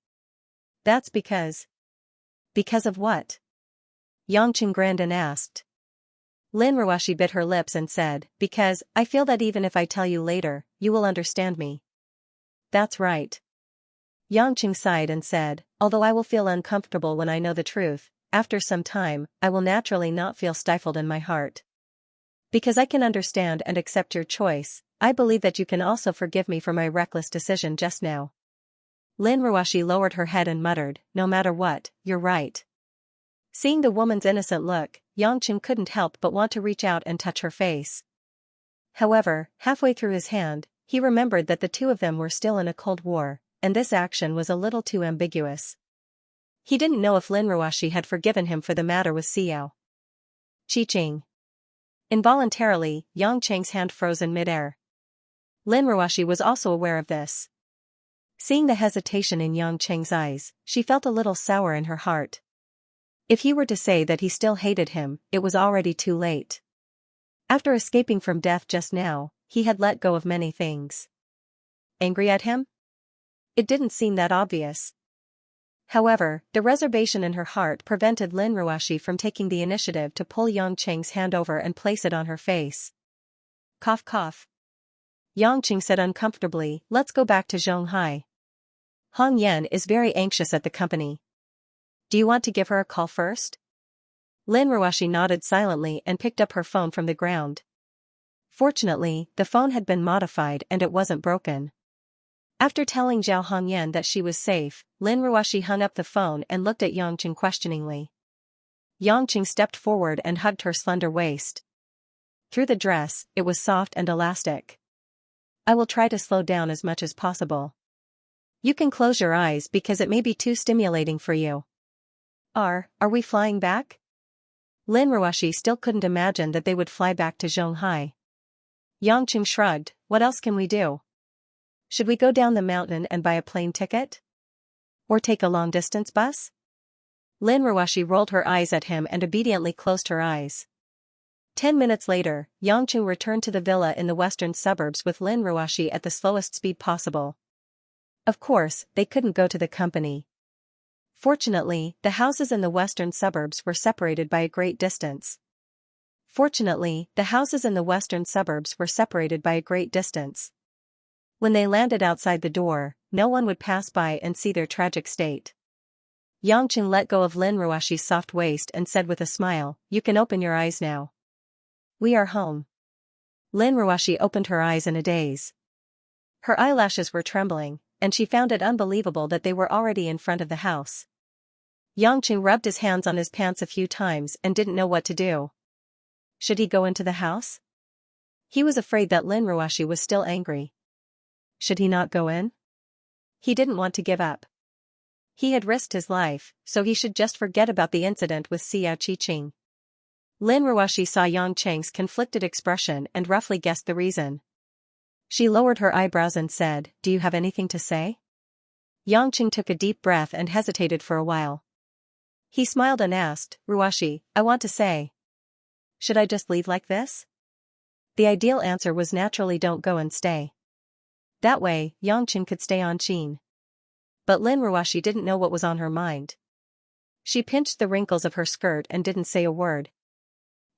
"That's because." "Because of what?" Yangqing grinned and asked. Lin Ruoxi bit her lips and said, "Because I feel that even if I tell you later, you will understand me." "That's right." Yangqing sighed and said, "Although I will feel uncomfortable when I know the truth, after some time, I will naturally not feel stifled in my heart. Because I can understand and accept your choice, I believe that you can also forgive me for my reckless decision just now." Lin Ruoxi lowered her head and muttered, "No matter what, you're right." Seeing the woman's innocent look, Yangqing couldn't help but want to reach out and touch her face. However, halfway through his hand, he remembered that the two of them were still in a cold war, and this action was a little too ambiguous. He didn't know if Lin Ruoxi had forgiven him for the matter with Xiao. Chi-ching. Involuntarily, Yangqing's hand froze in midair. Lin Ruoxi was also aware of this. Seeing the hesitation in Yangqing's eyes, she felt a little sour in her heart. If he were to say that he still hated him, it was already too late. After escaping from death just now, he had let go of many things. Angry at him? It didn't seem that obvious. However, the reservation in her heart prevented Lin Ruoxi from taking the initiative to pull Yangqing's hand over and place it on her face. Cough cough. Yangqing said uncomfortably, "Let's go back to Zhonghai. Hong Yan is very anxious at the company. Do you want to give her a call first?" Lin Ruoxi nodded silently and picked up her phone from the ground. Fortunately, the phone had been modified and it wasn't broken. After telling Zhao Hongyan that she was safe, Lin Ruoxi hung up the phone and looked at Yangqing questioningly. Yangqing stepped forward and hugged her slender waist. Through the dress, it was soft and elastic. "I will try to slow down as much as possible." You can close your eyes because it may be too stimulating for you. Are we flying back? Lin Ruoshi still couldn't imagine that they would fly back to Zhonghai. Yangqing shrugged, what else can we do? Should we go down the mountain and buy a plane ticket? Or take a long-distance bus? Lin Ruoshi rolled her eyes at him and obediently closed her eyes. 10 minutes later, Yangqing returned to the villa in the western suburbs with Lin Ruoshi at the slowest speed possible. Of course, they couldn't go to the company. Fortunately, the houses in the western suburbs were separated by a great distance. When they landed outside the door, no one would pass by and see their tragic state. Yangqing let go of Lin Ruoshi's soft waist and said with a smile, you can open your eyes now. We are home. Lin Ruoshi opened her eyes in a daze. Her eyelashes were trembling, and she found it unbelievable that they were already in front of the house. Yangqing rubbed his hands on his pants a few times and didn't know what to do. Should he go into the house? He was afraid that Lin Ruoshi was still angry. Should he not go in? He didn't want to give up. He had risked his life, so he should just forget about the incident with Xiao Qiqing. Lin Ruoshi saw Yangqing's conflicted expression and roughly guessed the reason. She lowered her eyebrows and said, do you have anything to say? Yangqing took a deep breath and hesitated for a while. He smiled and asked, Ruoshi, I want to say. Should I just leave like this? The ideal answer was naturally don't go and stay. That way, Yangqing could stay on Qin. But Lin Ruoshi didn't know what was on her mind. She pinched the wrinkles of her skirt and didn't say a word.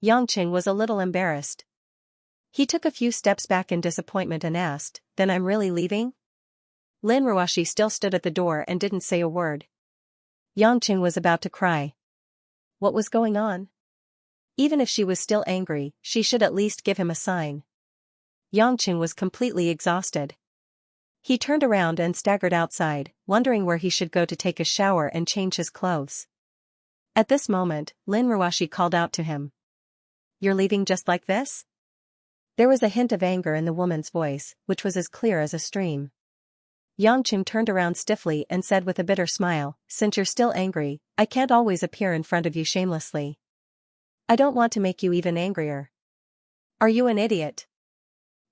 Yangqing was a little embarrassed. He took a few steps back in disappointment and asked, then I'm really leaving? Lin Ruoshi still stood at the door and didn't say a word. Yangqing was about to cry. What was going on? Even if she was still angry, she should at least give him a sign. Yangqing was completely exhausted. He turned around and staggered outside, wondering where he should go to take a shower and change his clothes. At this moment, Lin Ruoshi called out to him. You're leaving just like this? There was a hint of anger in the woman's voice, which was as clear as a stream. Yangqing turned around stiffly and said with a bitter smile, since you're still angry, I can't always appear in front of you shamelessly. I don't want to make you even angrier. Are you an idiot?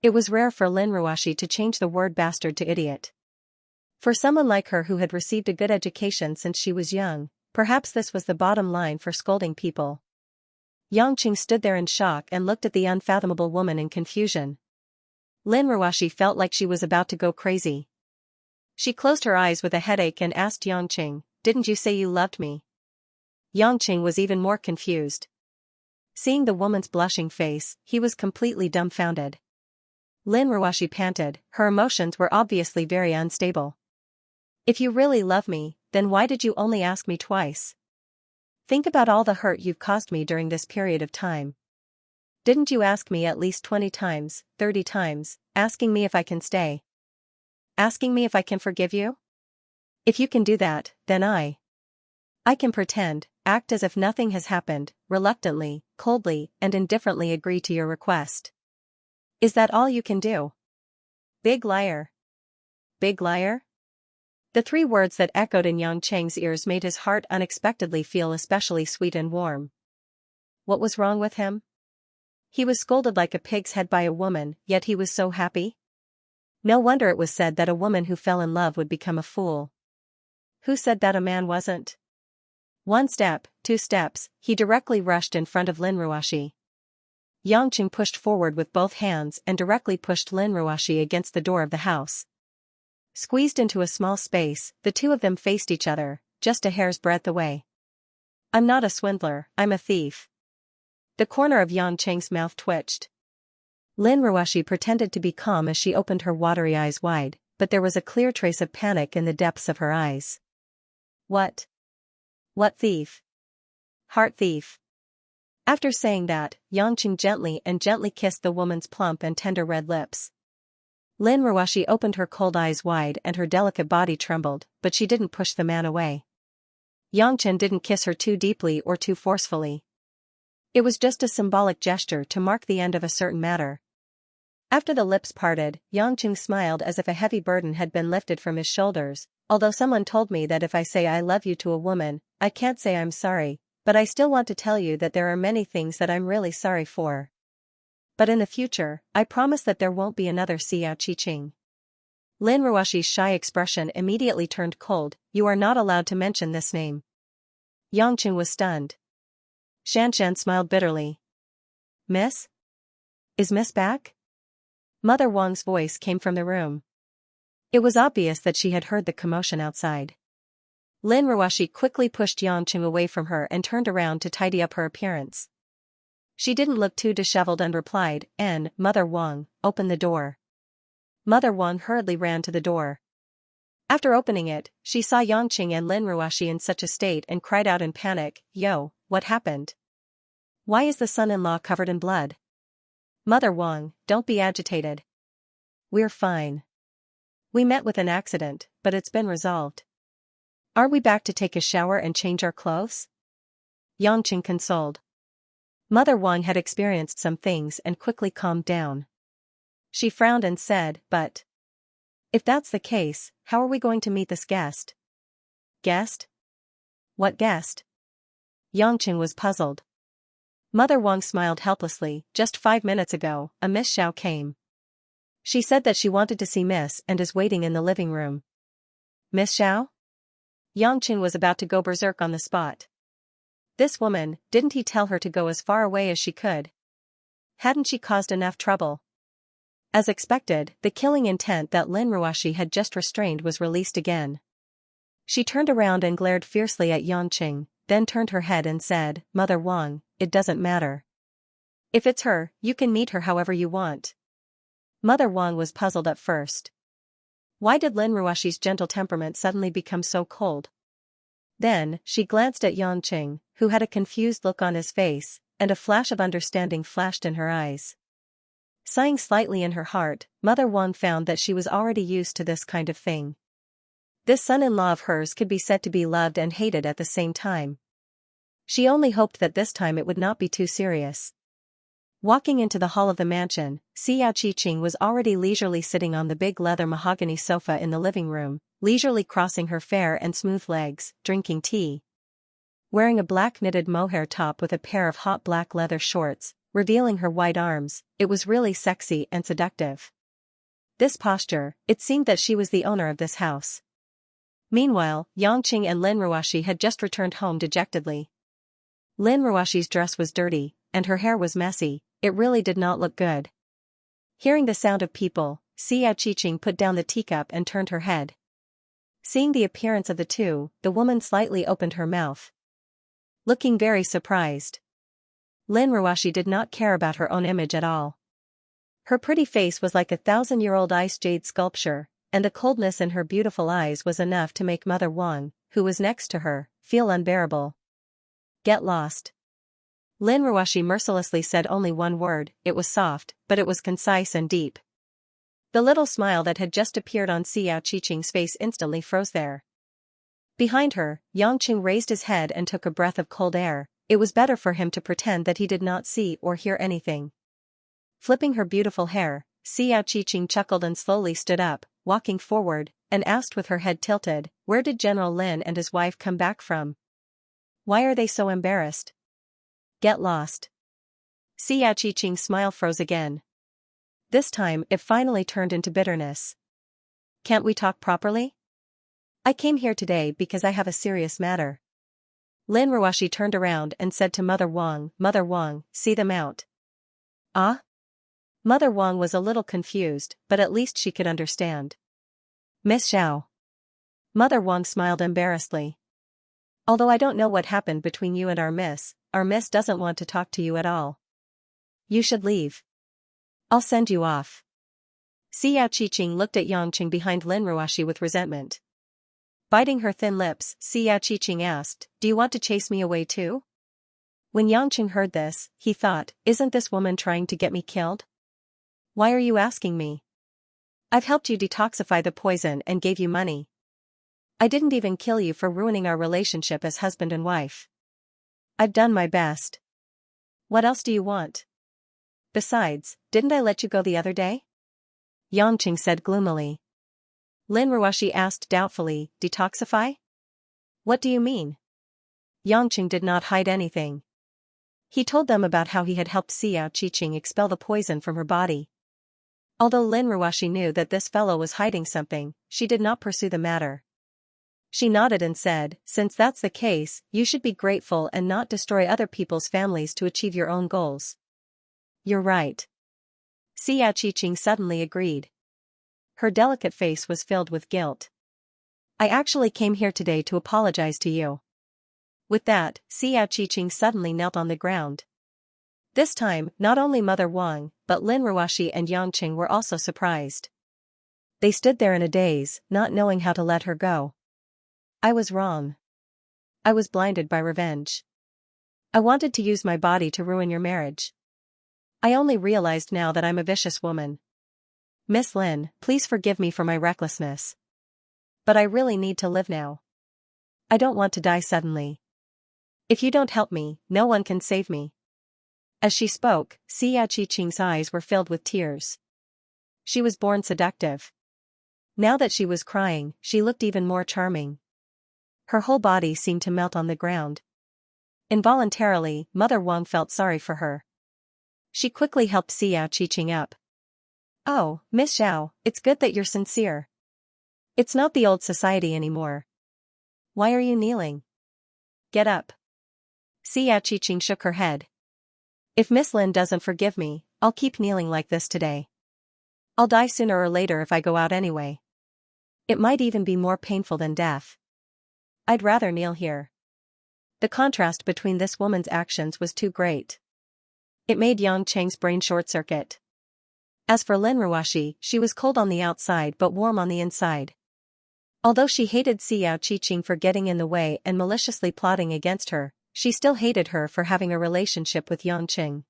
It was rare for Lin Ruoshi to change the word bastard to idiot. For someone like her who had received a good education since she was young, perhaps this was the bottom line for scolding people. Yangqing stood there in shock and looked at the unfathomable woman in confusion. Lin Ruoshi felt like she was about to go crazy. She closed her eyes with a headache and asked Yangqing, didn't you say you loved me? Yangqing was even more confused. Seeing the woman's blushing face, he was completely dumbfounded. Lin Ruoshi panted, her emotions were obviously very unstable. If you really love me, then why did you only ask me twice? Think about all the hurt you've caused me during this period of time. Didn't you ask me at least 20 times, 30 times, asking me if I can stay? Asking me if I can forgive you? If you can do that, then I can pretend, act as if nothing has happened, reluctantly, coldly, and indifferently agree to your request. Is that all you can do? Big liar. Big liar? The 3 words that echoed in Yangqing's ears made his heart unexpectedly feel especially sweet and warm. What was wrong with him? He was scolded like a pig's head by a woman, yet he was so happy. No wonder it was said that a woman who fell in love would become a fool. Who said that a man wasn't? 1 step, 2 steps, he directly rushed in front of Lin Ruoshi. Yangqing pushed forward with both hands and directly pushed Lin Ruoshi against the door of the house. Squeezed into a small space, the two of them faced each other, just a hair's breadth away. I'm not a swindler, I'm a thief. The corner of Yangqing's mouth twitched. Lin Ruoshi pretended to be calm as she opened her watery eyes wide, but there was a clear trace of panic in the depths of her eyes. What? What thief? Heart thief. After saying that, Yangqing gently kissed the woman's plump and tender red lips. Lin Ruoshi opened her cold eyes wide and her delicate body trembled, but she didn't push the man away. Yangqing didn't kiss her too deeply or too forcefully. It was just a symbolic gesture to mark the end of a certain matter. After the lips parted, Yangqing smiled as if a heavy burden had been lifted from his shoulders. Although someone told me that if I say I love you to a woman, I can't say I'm sorry, but I still want to tell you that there are many things that I'm really sorry for. But in the future, I promise that there won't be another Xiao. Lin Ruoxi's shy expression immediately turned cold. You are not allowed to mention this name. Yangqing was stunned. Xianxia smiled bitterly. Miss? Is Miss back? Mother Wang's voice came from the room. It was obvious that she had heard the commotion outside. Lin Ruoxi quickly pushed Yangqing away from her and turned around to tidy up her appearance. She didn't look too disheveled and replied, Mother Wang, open the door. Mother Wang hurriedly ran to the door. After opening it, she saw Yangqing and Lin Ruoxi in such a state and cried out in panic, Yo, what happened? Why is the son-in-law covered in blood? Mother Wang, don't be agitated. We're fine. We met with an accident, but it's been resolved. Are we back to take a shower and change our clothes? Yangqing consoled. Mother Wang had experienced some things and quickly calmed down. She frowned and said, But if that's the case, how are we going to meet this guest? Guest? What guest? Yangqing was puzzled. Mother Wang smiled helplessly. Just 5 minutes ago, a Miss Xiao came. She said that she wanted to see Miss and is waiting in the living room. Miss Xiao? Yangqing was about to go berserk on the spot. This woman, didn't he tell her to go as far away as she could? Hadn't she caused enough trouble? As expected, the killing intent that Lin Ruoxi had just restrained was released again. She turned around and glared fiercely at Yangqing, then turned her head and said, Mother Wang, it doesn't matter. If it's her, you can meet her however you want. Mother Wang was puzzled at first. Why did Lin Ruoxi's gentle temperament suddenly become so cold? Then, she glanced at Yangqing, who had a confused look on his face, and a flash of understanding flashed in her eyes. Sighing slightly in her heart, Mother Wang found that she was already used to this kind of thing. This son-in-law of hers could be said to be loved and hated at the same time. She only hoped that this time it would not be too serious. Walking into the hall of the mansion, Xiao was already leisurely sitting on the big leather mahogany sofa in the living room, leisurely crossing her fair and smooth legs, drinking tea. Wearing a black knitted mohair top with a pair of hot black leather shorts, revealing her white arms, it was really sexy and seductive. This posture, it seemed that she was the owner of this house. Meanwhile, Yangqing and Lin Ruoxi had just returned home dejectedly. Lin Ruoxi's dress was dirty, and her hair was messy. It really did not look good. Hearing the sound of people, Xiao put down the teacup and turned her head. Seeing the appearance of the two, the woman slightly opened her mouth. Looking very surprised. Lin Ruoxi did not care about her own image at all. Her pretty face was like a 1,000-year-old ice jade sculpture, and the coldness in her beautiful eyes was enough to make Mother Wang, who was next to her, feel unbearable. Get lost. Lin Ruoxi mercilessly said only one word. It was soft, but it was concise and deep. The little smile that had just appeared on Xiao face instantly froze there. Behind her, Yangqing raised his head and took a breath of cold air. It was better for him to pretend that he did not see or hear anything. Flipping her beautiful hair, Xiao chuckled and slowly stood up, walking forward, and asked with her head tilted, Where did General Lin and his wife come back from? Why are they so embarrassed? Get lost. Xiao smile froze again. This time it finally turned into bitterness. Can't we talk properly? I came here today because I have a serious matter. Lin Ruoxi turned around and said to Mother Wang, see them out. Ah? Mother Wang was a little confused, but at least she could understand. Miss Xiao. Mother Wang smiled embarrassedly. Although I don't know what happened between you and our miss doesn't want to talk to you at all. You should leave. I'll send you off. Xiao looked at Yangqing behind Lin Ruoxi with resentment. Biting her thin lips, Xiao asked, Do you want to chase me away too? When Yangqing heard this, he thought, Isn't this woman trying to get me killed? Why are you asking me? I've helped you detoxify the poison and gave you money. I didn't even kill you for ruining our relationship as husband and wife. I've done my best. What else do you want? Besides, didn't I let you go the other day? Yangqing said gloomily. Lin Ruoshi asked doubtfully, detoxify? What do you mean? Yangqing did not hide anything. He told them about how he had helped Xiao Qiqing expel the poison from her body. Although Lin Ruoshi knew that this fellow was hiding something, she did not pursue the matter. She nodded and said, since that's the case, you should be grateful and not destroy other people's families to achieve your own goals. You're right. Xiao Qiqing suddenly agreed. Her delicate face was filled with guilt. I actually came here today to apologize to you. With that, Xiao Qiqing suddenly knelt on the ground. This time, not only Mother Wang, but Lin Ruoshi and Yangqing were also surprised. They stood there in a daze, not knowing how to let her go. I was wrong. I was blinded by revenge. I wanted to use my body to ruin your marriage. I only realized now that I'm a vicious woman. Miss Lin, please forgive me for my recklessness. But I really need to live now. I don't want to die suddenly. If you don't help me, no one can save me. As she spoke, Xiao Qiqing's eyes were filled with tears. She was born seductive. Now that she was crying, she looked even more charming. Her whole body seemed to melt on the ground. Involuntarily, Mother Wang felt sorry for her. She quickly helped Xiao Qiqing up. Oh, Miss Xiao, it's good that you're sincere. It's not the old society anymore. Why are you kneeling? Get up. Xiao Qiqing shook her head. If Miss Lin doesn't forgive me, I'll keep kneeling like this today. I'll die sooner or later if I go out anyway. It might even be more painful than death. I'd rather kneel here. The contrast between this woman's actions was too great. It made Yangqing's brain short-circuit. As for Lin Ruoshi, she was cold on the outside but warm on the inside. Although she hated Xiao Qiqing for getting in the way and maliciously plotting against her, she still hated her for having a relationship with Yangqing.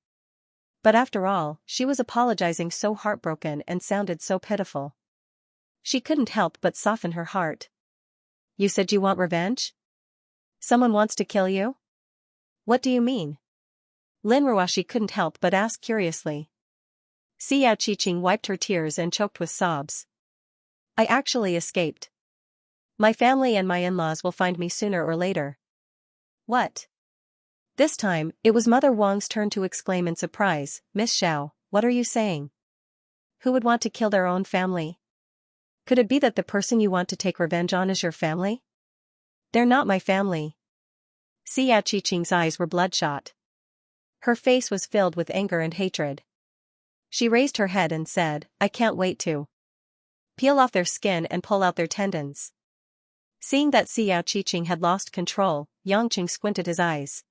But after all, she was apologizing so heartbroken and sounded so pitiful. She couldn't help but soften her heart. You said you want revenge? Someone wants to kill you? What do you mean? Lin Ruoshi couldn't help but ask curiously. Xiao Qiqing wiped her tears and choked with sobs. I actually escaped. My family and my in-laws will find me sooner or later. What? This time, it was Mother Wang's turn to exclaim in surprise, Miss Xiao, what are you saying? Who would want to kill their own family? Could it be that the person you want to take revenge on is your family? They're not my family. Xiao Qiqing's eyes were bloodshot. Her face was filled with anger and hatred. She raised her head and said, I can't wait to peel off their skin and pull out their tendons. Seeing that Xiao Qiqing had lost control, Yangqing squinted his eyes.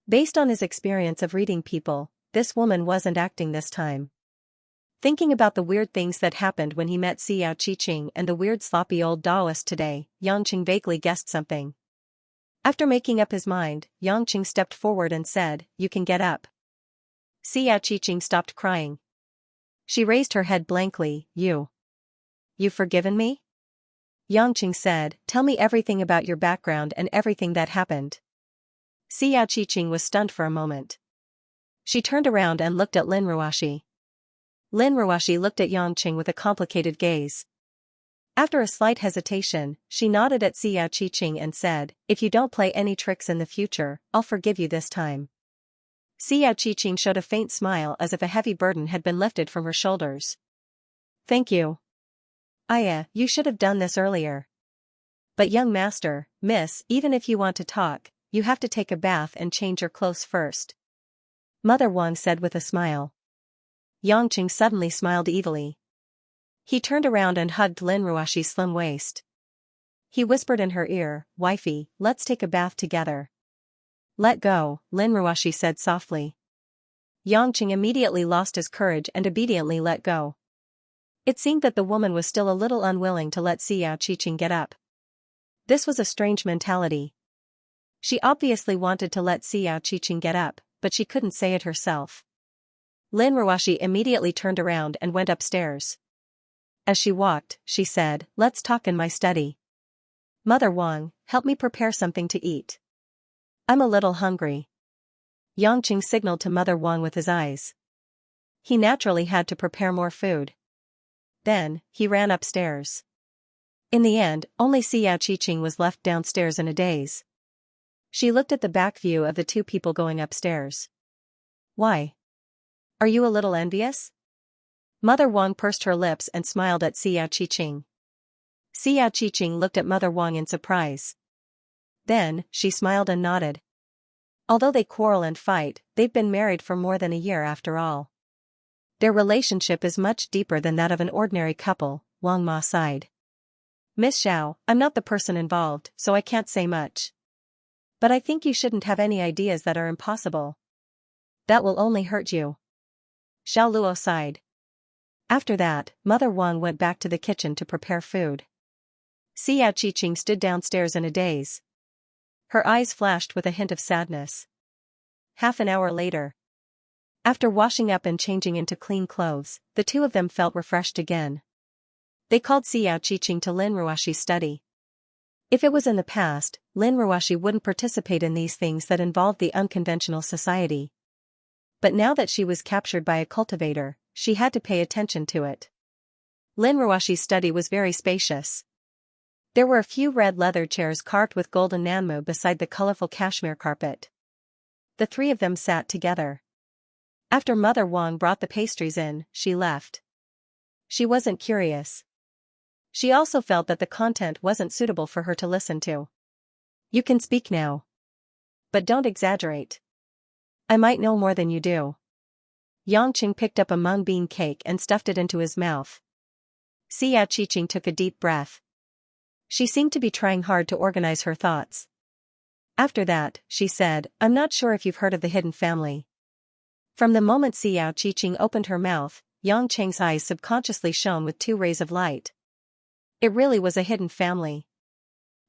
Based on his experience of reading people, this woman wasn't acting this time. Thinking about the weird things that happened when he met Xiao Qiqing and the weird sloppy old Taoist today, Yangqing vaguely guessed something. After making up his mind, Yangqing stepped forward and said, you can get up. Xiao Qiqing stopped crying. She raised her head blankly, You've forgiven me? Yangqing said, tell me everything about your background and everything that happened. Xiao Qiqing was stunned for a moment. She turned around and looked at Lin Ruoshi. Lin Ruoshi looked at Yangqing with a complicated gaze. After a slight hesitation, she nodded at Xiao Qiqing and said, if you don't play any tricks in the future, I'll forgive you this time. Xiao Qiqing showed a faint smile as if a heavy burden had been lifted from her shoulders. Thank you. Aya, you should have done this earlier. But young master, miss, even if you want to talk, you have to take a bath and change your clothes first. Mother Wang said with a smile. Yangqing suddenly smiled evilly. He turned around and hugged Lin Ruoshi's slim waist. He whispered in her ear, wifey, let's take a bath together. Let go, Lin Ruoshi said softly. Yangqing immediately lost his courage and obediently let go. It seemed that the woman was still a little unwilling to let Xiao Qiqing get up. This was a strange mentality. She obviously wanted to let Xiao Qiqing get up, but she couldn't say it herself. Lin Ruoshi immediately turned around and went upstairs. As she walked, she said, let's talk in my study. Mother Wang, help me prepare something to eat. I'm a little hungry. Yangqing signaled to Mother Wang with his eyes. he naturally had to prepare more food. Then, he ran upstairs. In the end, only Xianxia was left downstairs in a daze. She looked at the back view of the two people going upstairs. Why? Are you a little envious? Mother Wang pursed her lips and smiled at Xianxia. Xianxia looked at Mother Wang in surprise. Then, she smiled and nodded. Although they quarrel and fight, they've been married for more than a year after all. Their relationship is much deeper than that of an ordinary couple, Wang Ma sighed. Miss Xiao, I'm not the person involved, so I can't say much. But I think you shouldn't have any ideas that are impossible. That will only hurt you. Xiao Luo sighed. After that, Mother Wang went back to the kitchen to prepare food. Xianxia stood downstairs in a daze. Her eyes flashed with a hint of sadness. Half an hour later. After washing up and changing into clean clothes, the two of them felt refreshed again. They called Xianxia to Lin Ruoxi's study. If it was in the past, Lin Ruoxi wouldn't participate in these things that involved the unconventional society. But now that she was captured by a cultivator, she had to pay attention to it. Lin Ruoxi's study was very spacious. There were a few red leather chairs carved with golden nanmu beside the colorful cashmere carpet. The three of them sat together. After Mother Wang brought the pastries in, she left. She wasn't curious. She also felt that the content wasn't suitable for her to listen to. You can speak now. But don't exaggerate. I might know more than you do. Yangqing picked up a mung bean cake and stuffed it into his mouth. Xianxia took a deep breath. She seemed to be trying hard to organize her thoughts. After that, she said, I'm not sure if you've heard of the hidden family. From the moment Xianxia opened her mouth, Yangqing's eyes subconsciously shone with two rays of light. It really was a hidden family.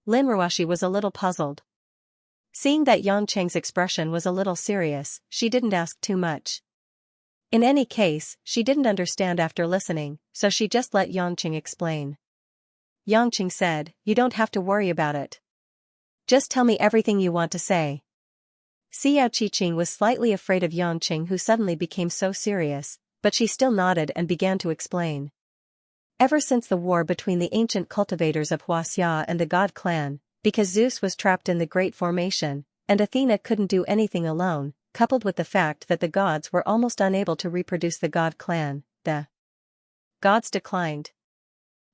Lin Ruoxi was a little puzzled. Seeing that Yangqing's expression was a little serious, she didn't ask too much. In any case, she didn't understand after listening, so she just let Yangqing explain. Yangqing said, you don't have to worry about it. Just tell me everything you want to say. Xianxia was slightly afraid of Yangqing, who suddenly became so serious, but she still nodded and began to explain. Ever since the war between the ancient cultivators of Xianxia and the god clan, because Zeus was trapped in the Great Formation, and Athena couldn't do anything alone, coupled with the fact that the gods were almost unable to reproduce the god clan, the gods declined.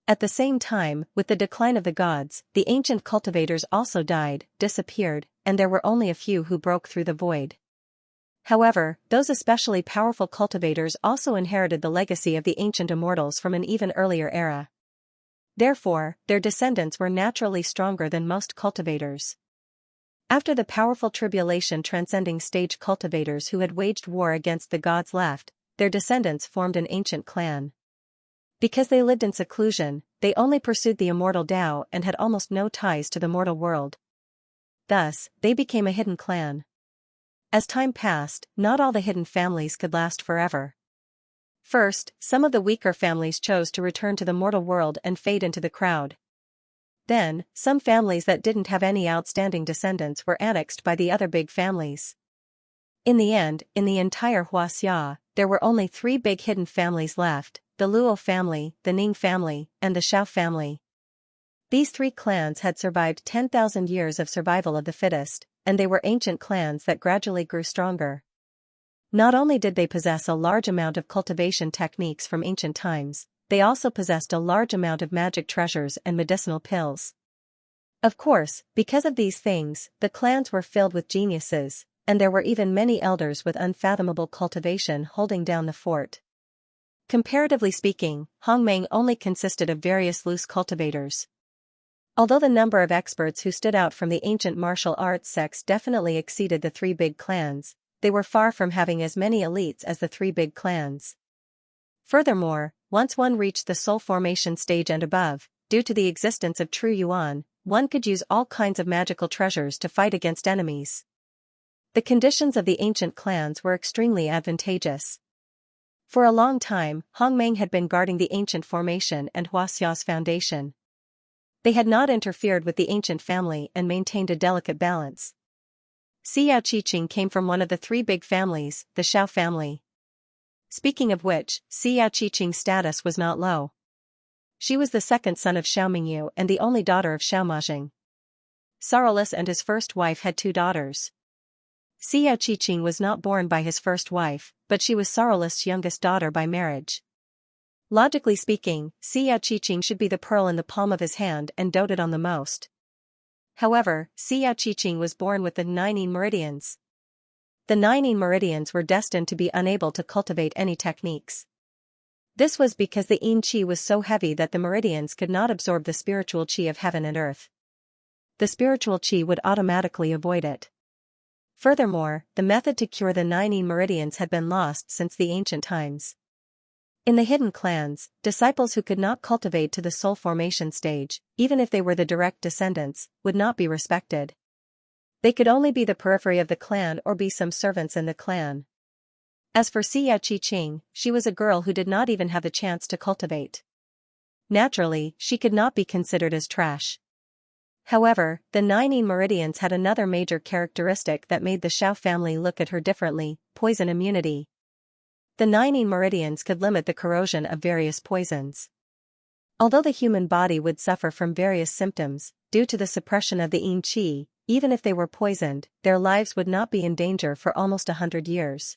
At the same time, with the decline of the gods, the ancient cultivators also died, disappeared, and there were only a few who broke through the void. However, those especially powerful cultivators also inherited the legacy of the ancient immortals from an even earlier era. Therefore, their descendants were naturally stronger than most cultivators. After the powerful tribulation transcending stage cultivators who had waged war against the gods left, their descendants formed an ancient clan. Because they lived in seclusion, they only pursued the immortal Tao and had almost no ties to the mortal world. Thus, they became a hidden clan. As time passed, not all the hidden families could last forever. First, some of the weaker families chose to return to the mortal world and fade into the crowd. Then, some families that didn't have any outstanding descendants were annexed by the other big families. In the end, in the entire Xianxia, there were only 3 big hidden families left: the Luo family, the Ning family, and the Xiao family. These 3 clans had survived 10,000 years of survival of the fittest, and they were ancient clans that gradually grew stronger. Not only did they possess a large amount of cultivation techniques from ancient times, they also possessed a large amount of magic treasures and medicinal pills. Of course, because of these things, the clans were filled with geniuses, and there were even many elders with unfathomable cultivation holding down the fort. Comparatively speaking, Hongmeng only consisted of various loose cultivators. Although the number of experts who stood out from the ancient martial arts sects definitely exceeded the 3 big clans, they were far from having as many elites as the 3 big clans. Furthermore, once one reached the soul formation stage and above, due to the existence of true yuan, one could use all kinds of magical treasures to fight against enemies. The conditions of the ancient clans were extremely advantageous. For a long time, Hongmeng had been guarding the ancient formation and Huaxia's foundation. They had not interfered with the ancient family and maintained a delicate balance. Xiao Qiqing came from one of the 3 big families, the Xiao family. Speaking of which, Xiaoqiqing's status was not low. She was the second son of Xiao Mingyu and the only daughter of Xiao Majing. Sarolus and his first wife had 2 daughters. Xiaoqiqing was not born by his first wife, but she was Sarolus' youngest daughter by marriage. Logically speaking, Xiaoqiqing should be the pearl in the palm of his hand and doted on the most. However, Xiaoqiqing was born with the 9 meridians. The 9 meridians were destined to be unable to cultivate any techniques. This was because the yin qi was so heavy that the meridians could not absorb the spiritual qi of heaven and earth. The spiritual qi would automatically avoid it. Furthermore, the method to cure the 9 meridians had been lost since the ancient times. In the hidden clans, disciples who could not cultivate to the soul formation stage, even if they were the direct descendants, would not be respected. They could only be the periphery of the clan or be some servants in the clan. As for Xiaoqiqing, she was a girl who did not even have the chance to cultivate. Naturally, she could not be considered as trash. However, the 9 meridians had another major characteristic that made the Xiao family look at her differently: poison immunity. The 9 meridians could limit the corrosion of various poisons. Although the human body would suffer from various symptoms, due to the suppression of the yin qi, even if they were poisoned, their lives would not be in danger for almost 100 years.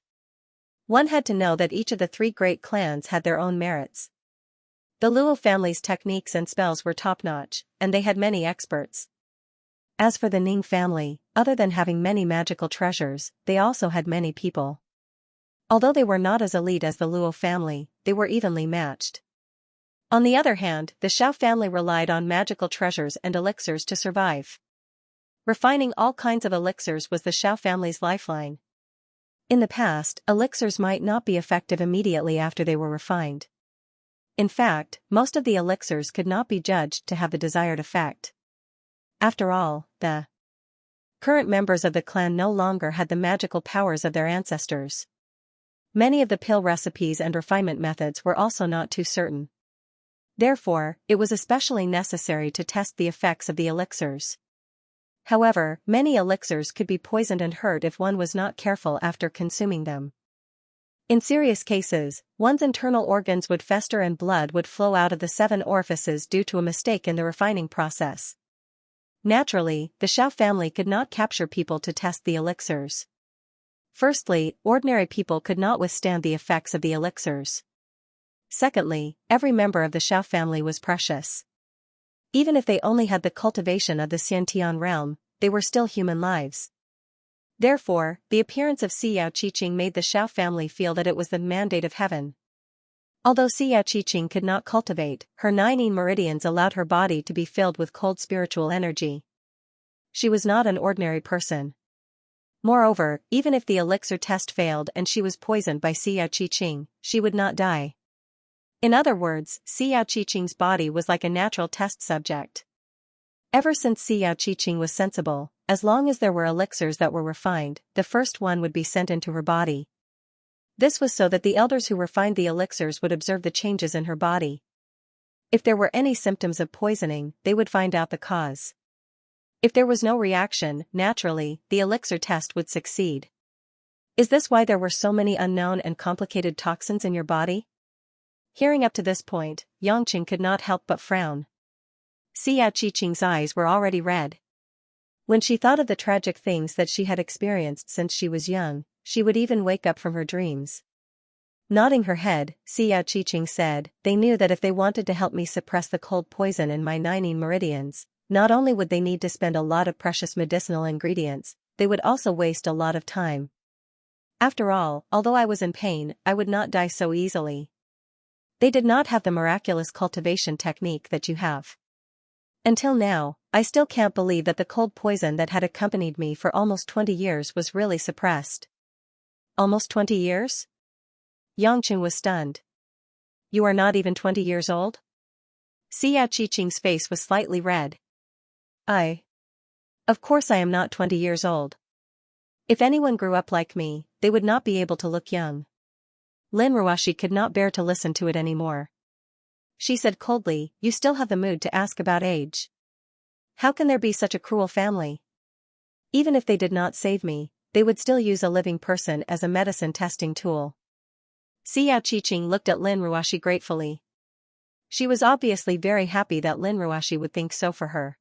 One had to know that each of the 3 great clans had their own merits. The Luo family's techniques and spells were top-notch, and they had many experts. As for the Ning family, other than having many magical treasures, they also had many people. Although they were not as elite as the Luo family, they were evenly matched. On the other hand, the Xiao family relied on magical treasures and elixirs to survive. Refining all kinds of elixirs was the Xiao family's lifeline. In the past, elixirs might not be effective immediately after they were refined. In fact, most of the elixirs could not be judged to have the desired effect. After all, the current members of the clan no longer had the magical powers of their ancestors. Many of the pill recipes and refinement methods were also not too certain. Therefore, it was especially necessary to test the effects of the elixirs. However, many elixirs could be poisoned and hurt if one was not careful after consuming them. In serious cases, one's internal organs would fester and blood would flow out of the 7 orifices due to a mistake in the refining process. Naturally, the Xiao family could not capture people to test the elixirs. Firstly, ordinary people could not withstand the effects of the elixirs. Secondly, every member of the Xiao family was precious. Even if they only had the cultivation of the Xiantian realm, they were still human lives. Therefore, the appearance of Xiaoqiqing made the Xiao family feel that it was the mandate of heaven. Although Xiaoqiqing could not cultivate, her 9 meridians allowed her body to be filled with cold spiritual energy. She was not an ordinary person. Moreover, even if the elixir test failed and she was poisoned by Xiaoqiqing, she would not die. In other words, Xiaoqiqing's body was like a natural test subject. Ever since Xiaoqiqing was sensible, as long as there were elixirs that were refined, the first one would be sent into her body. This was so that the elders who refined the elixirs would observe the changes in her body. If there were any symptoms of poisoning, they would find out the cause. If there was no reaction, naturally, the elixir test would succeed. Is this why there were so many unknown and complicated toxins in your body? Hearing up to this point, Yangqing could not help but frown. Xiaoqiqing's eyes were already red. When she thought of the tragic things that she had experienced since she was young, she would even wake up from her dreams. Nodding her head, Xiaoqiqing said, "They knew that if they wanted to help me suppress the cold poison in my 9 meridians, not only would they need to spend a lot of precious medicinal ingredients, they would also waste a lot of time. After all, although I was in pain, I would not die so easily. They did not have the miraculous cultivation technique that you have. Until now, I still can't believe that the cold poison that had accompanied me for almost 20 years was really suppressed." Almost 20 years? Yangqing was stunned. You are not even 20 years old? Xiaoqiqing's face was slightly red. Of course I am not 20 years old. If anyone grew up like me, they would not be able to look young. Lin Ruashi could not bear to listen to it anymore. She said coldly, "You still have the mood to ask about age. How can there be such a cruel family? Even if they did not save me, they would still use a living person as a medicine testing tool." Xiao Qiqing looked at Lin Ruoxi gratefully. She was obviously very happy that Lin Ruoxi would think so for her.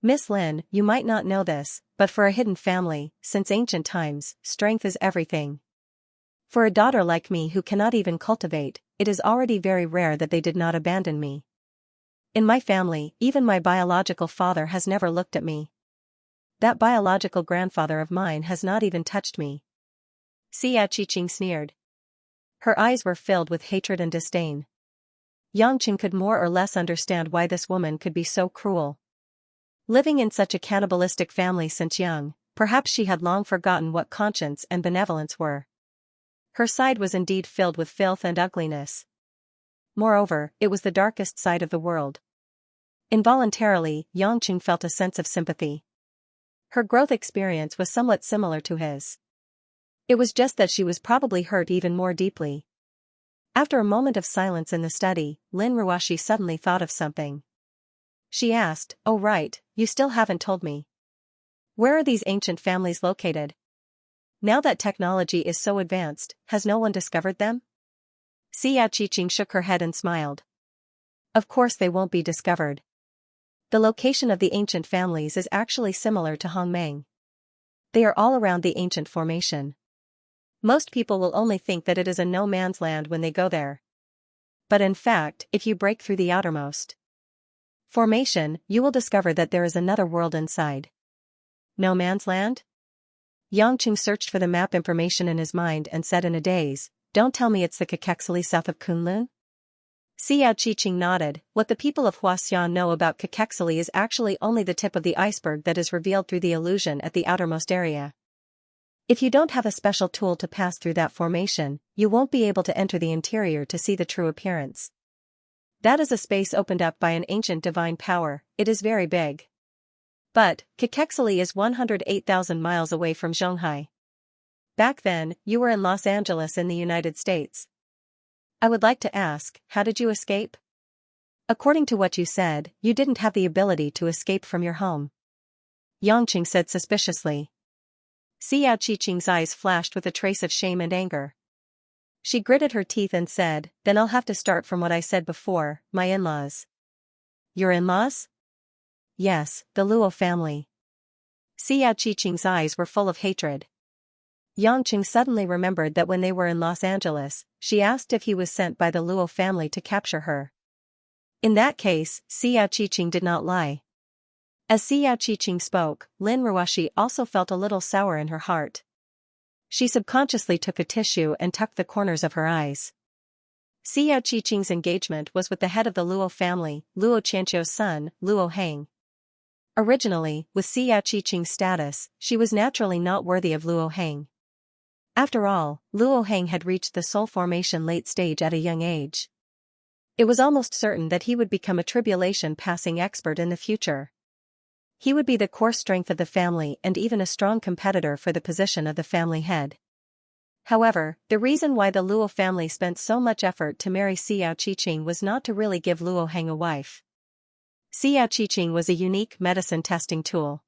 Miss Lin, you might not know this, but for a hidden family, since ancient times, strength is everything. For a daughter like me who cannot even cultivate, it is already very rare that they did not abandon me. In my family, even my biological father has never looked at me. That biological grandfather of mine has not even touched me. Xiao Qiqing sneered. Her eyes were filled with hatred and disdain. Yangqing could more or less understand why this woman could be so cruel. Living in such a cannibalistic family since young, perhaps she had long forgotten what conscience and benevolence were. Her side was indeed filled with filth and ugliness. Moreover, it was the darkest side of the world. Involuntarily, Yangqing felt a sense of sympathy. Her growth experience was somewhat similar to his. It was just that she was probably hurt even more deeply. After a moment of silence in the study, Lin Ruoxi suddenly thought of something. She asked, "Oh right, you still haven't told me. Where are these ancient families located? Now that technology is so advanced, has no one discovered them?" Xiao Qiqing shook her head and smiled. Of course they won't be discovered. The location of the ancient families is actually similar to Hongmeng. They are all around the ancient formation. Most people will only think that it is a no-man's land when they go there. But in fact, if you break through the outermost formation, you will discover that there is another world inside. No man's land? Yangqing searched for the map information in his mind and said in a daze, "Don't tell me it's the Caquexili south of Kunlun?" Xiao Qiqing nodded. What the people of Huaxian know about Caquexili is actually only the tip of the iceberg that is revealed through the illusion at the outermost area. If you don't have a special tool to pass through that formation, you won't be able to enter the interior to see the true appearance. That is a space opened up by an ancient divine power. It is very big. But, Caquexili is 108,000 miles away from Zhonghai. Back then, you were in Los Angeles in the United States. I would like to ask, how did you escape? According to what you said, you didn't have the ability to escape from your home. Yangqing said suspiciously. Xiao Qiqing's eyes flashed with a trace of shame and anger. She gritted her teeth and said, "Then I'll have to start from what I said before, my in-laws." Your in-laws? Yes, the Luo family. Xiao Qiqing's eyes were full of hatred. Yangqing suddenly remembered that when they were in Los Angeles, she asked if he was sent by the Luo family to capture her. In that case, Xiao Qiqing did not lie. As Xiao Qiqing spoke, Lin Ruoxi also felt a little sour in her heart. She subconsciously took a tissue and tucked the corners of her eyes. Xiao Qiqing's engagement was with the head of the Luo family, Luo Qianxia's son, Luo Heng. Originally, with Xiao Qiqing's status, she was naturally not worthy of Luo Heng. After all, Luo Heng had reached the soul formation late stage at a young age. It was almost certain that he would become a tribulation-passing expert in the future. He would be the core strength of the family and even a strong competitor for the position of the family head. However, the reason why the Luo family spent so much effort to marry Xiao Qiqing was not to really give Luo Heng a wife. Xiao Qiqing was a unique medicine testing tool.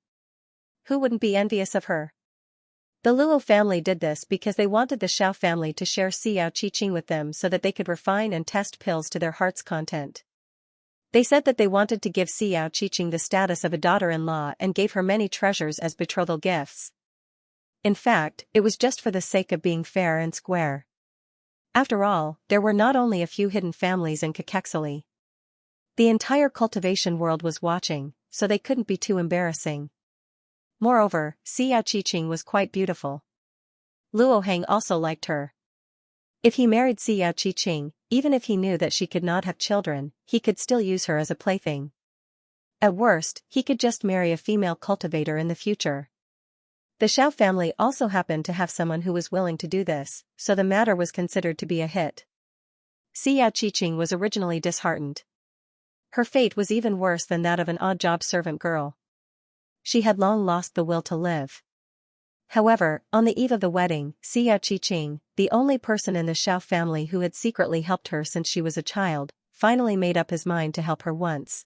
Who wouldn't be envious of her? The Luo family did this because they wanted the Xiao family to share Xiao Qiqing with them so that they could refine and test pills to their heart's content. They said that they wanted to give Xiao Qiqing the status of a daughter-in-law and gave her many treasures as betrothal gifts. In fact, it was just for the sake of being fair and square. After all, there were not only a few hidden families in Caquexili. The entire cultivation world was watching, so they couldn't be too embarrassing. Moreover, Xiao Qiqing was quite beautiful. Luo Heng also liked her. If he married Xiao Qiqing, even if he knew that she could not have children, he could still use her as a plaything. At worst, he could just marry a female cultivator in the future. The Xiao family also happened to have someone who was willing to do this, so the matter was considered to be a hit. Xiao Qiqing was originally disheartened. Her fate was even worse than that of an odd-job servant girl. She had long lost the will to live. However, on the eve of the wedding, Xiao Qiqing, the only person in the Xiao family who had secretly helped her since she was a child, finally made up his mind to help her once.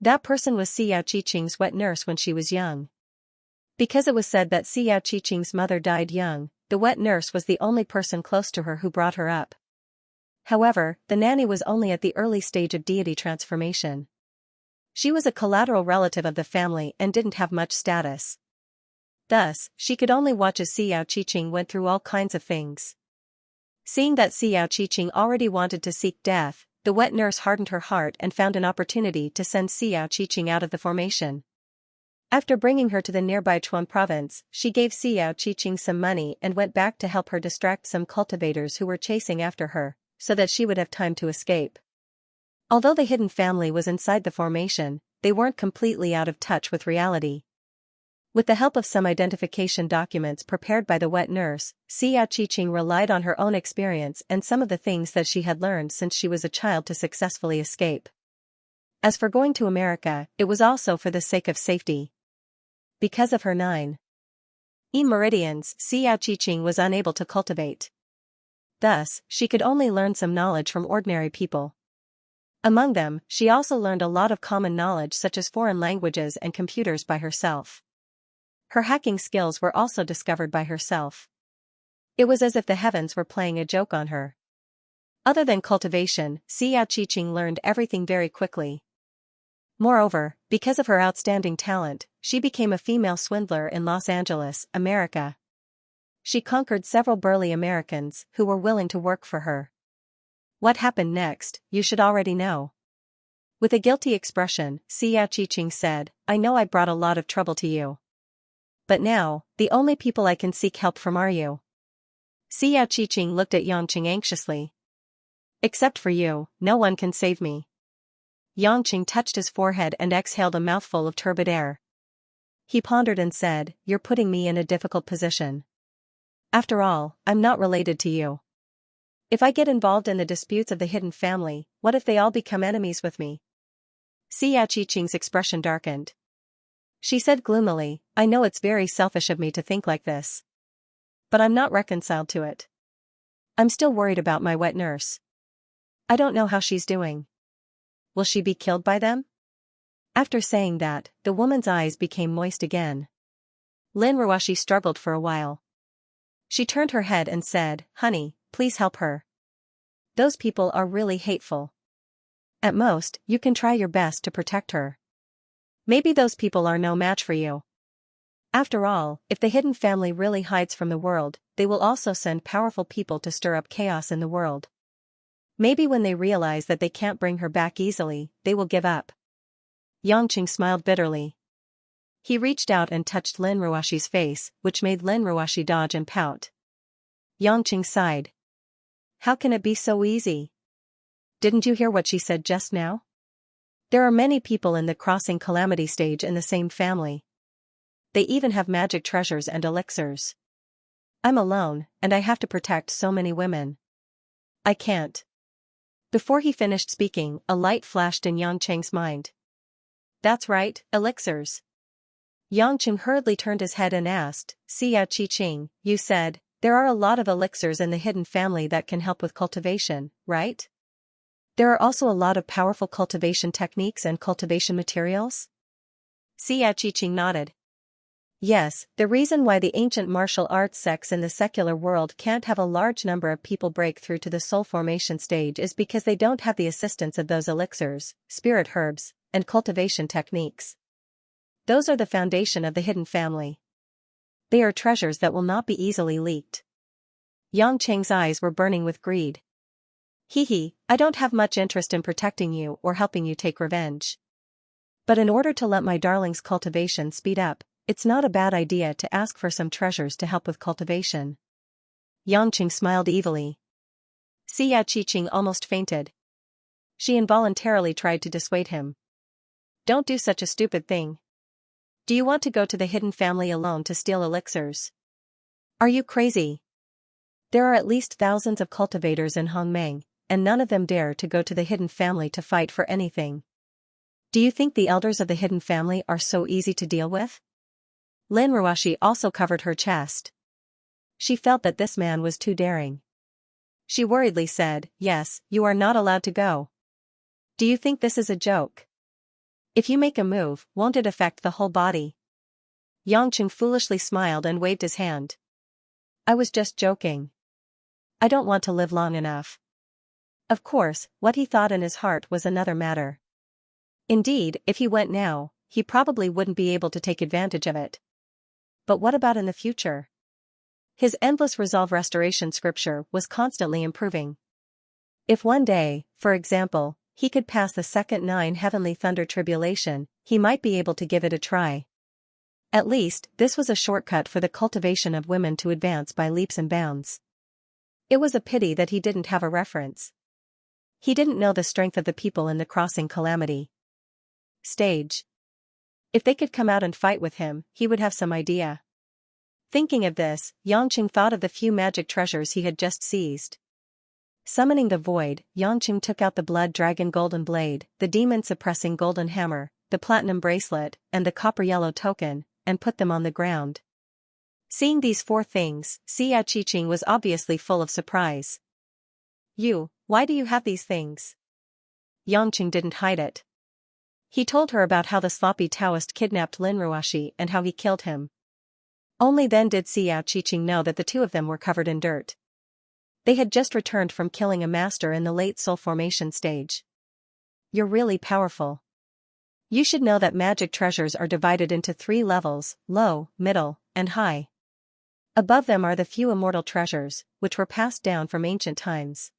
That person was Xiao Qiqing's wet nurse when she was young. Because it was said that Xiao Qiqing's mother died young, the wet nurse was the only person close to her who brought her up. However, the nanny was only at the early stage of deity transformation. She was a collateral relative of the family and didn't have much status. Thus, she could only watch as Xiao Qiqing went through all kinds of things. Seeing that Xiao Qiqing already wanted to seek death, the wet nurse hardened her heart and found an opportunity to send Xiao Qiqing out of the formation. After bringing her to the nearby Chuan province, she gave Xiao Qiqing some money and went back to help her distract some cultivators who were chasing after her, so that she would have time to escape. Although the hidden family was inside the formation, they weren't completely out of touch with reality. With the help of some identification documents prepared by the wet nurse, Xiao Qiqing relied on her own experience and some of the things that she had learned since she was a child to successfully escape. As for going to America, it was also for the sake of safety. Because of her 9 meridians, Xiao Qiqing was unable to cultivate. Thus, she could only learn some knowledge from ordinary people. Among them, she also learned a lot of common knowledge such as foreign languages and computers by herself. Her hacking skills were also discovered by herself. It was as if the heavens were playing a joke on her. Other than cultivation, Xiao Qiqing learned everything very quickly. Moreover, because of her outstanding talent, she became a female swindler in Los Angeles, America. She conquered several burly Americans who were willing to work for her. What happened next, you should already know. With a guilty expression, Xiao Qiqing said, "I know I brought a lot of trouble to you. But now, the only people I can seek help from are you." Xiao Qiqing looked at Yangqing anxiously. "Except for you, no one can save me." Yangqing touched his forehead and exhaled a mouthful of turbid air. He pondered and said, "You're putting me in a difficult position. After all, I'm not related to you. If I get involved in the disputes of the hidden family, what if they all become enemies with me?" Xiao Qiqing's expression darkened. She said gloomily, "I know it's very selfish of me to think like this. But I'm not reconciled to it. I'm still worried about my wet nurse. I don't know how she's doing. Will she be killed by them?" After saying that, the woman's eyes became moist again. Lin Ruoshi struggled for a while. She turned her head and said, "Honey, please help her. Those people are really hateful. At most, you can try your best to protect her. Maybe those people are no match for you. After all, if the hidden family really hides from the world, they will also send powerful people to stir up chaos in the world. Maybe when they realize that they can't bring her back easily, they will give up." Yangqing smiled bitterly. He reached out and touched Lin Ruoshi's face, which made Lin Ruoshi dodge and pout. Yangqing sighed. "How can it be so easy? Didn't you hear what she said just now? There are many people in the crossing calamity stage in the same family. They even have magic treasures and elixirs. I'm alone, and I have to protect so many women. I can't." Before he finished speaking, a light flashed in Yangqing's mind. "That's right, elixirs." Yangqing hurriedly turned his head and asked, "Xiao Qiqing, you said, there are a lot of elixirs in the hidden family that can help with cultivation, right? There are also a lot of powerful cultivation techniques and cultivation materials?" Xiao Qiqing nodded. "Yes, the reason why the ancient martial arts sects in the secular world can't have a large number of people break through to the soul formation stage is because they don't have the assistance of those elixirs, spirit herbs, and cultivation techniques. Those are the foundation of the hidden family. They are treasures that will not be easily leaked." Yangqing's eyes were burning with greed. "Hee, I don't have much interest in protecting you or helping you take revenge. But in order to let my darling's cultivation speed up, it's not a bad idea to ask for some treasures to help with cultivation." Yangqing smiled evilly. Xiao Qiqing almost fainted. She involuntarily tried to dissuade him. "Don't do such a stupid thing. Do you want to go to the hidden family alone to steal elixirs? Are you crazy? There are at least thousands of cultivators in Hongmeng, and none of them dare to go to the hidden family to fight for anything. Do you think the elders of the hidden family are so easy to deal with?" Lin Ruoshi also covered her chest. She felt that this man was too daring. She worriedly said, "Yes, you are not allowed to go. Do you think this is a joke? If you make a move, won't it affect the whole body?" Yangqing foolishly smiled and waved his hand. I was just joking. I don't want to live long enough. Of course, what he thought in his heart was another matter. Indeed, if he went now, he probably wouldn't be able to take advantage of it. But what about in the future? His endless resolve restoration scripture was constantly improving. If one day, for example, he could pass the second 9 heavenly thunder tribulation, he might be able to give it a try. At least, this was a shortcut for the cultivation of women to advance by leaps and bounds. It was a pity that he didn't have a reference. He didn't know the strength of the people in the crossing calamity stage. If they could come out and fight with him, he would have some idea. Thinking of this, Xianxia thought of the few magic treasures he had just seized. Summoning the void, Xianxia took out the blood dragon golden blade, the demon-suppressing golden hammer, the platinum bracelet, and the copper-yellow token, and put them on the ground. Seeing these 4 things, Xianxia was obviously full of surprise. Why do you have these things? Xianxia didn't hide it. He told her about how the sloppy Taoist kidnapped Lin Ruoxi and how he killed him. Only then did Xianxia know that the 2 of them were covered in dirt. They had just returned from killing a master in the late soul formation stage. You're really powerful. You should know that magic treasures are divided into 3 levels, low, middle, and high. Above them are the few immortal treasures, which were passed down from ancient times.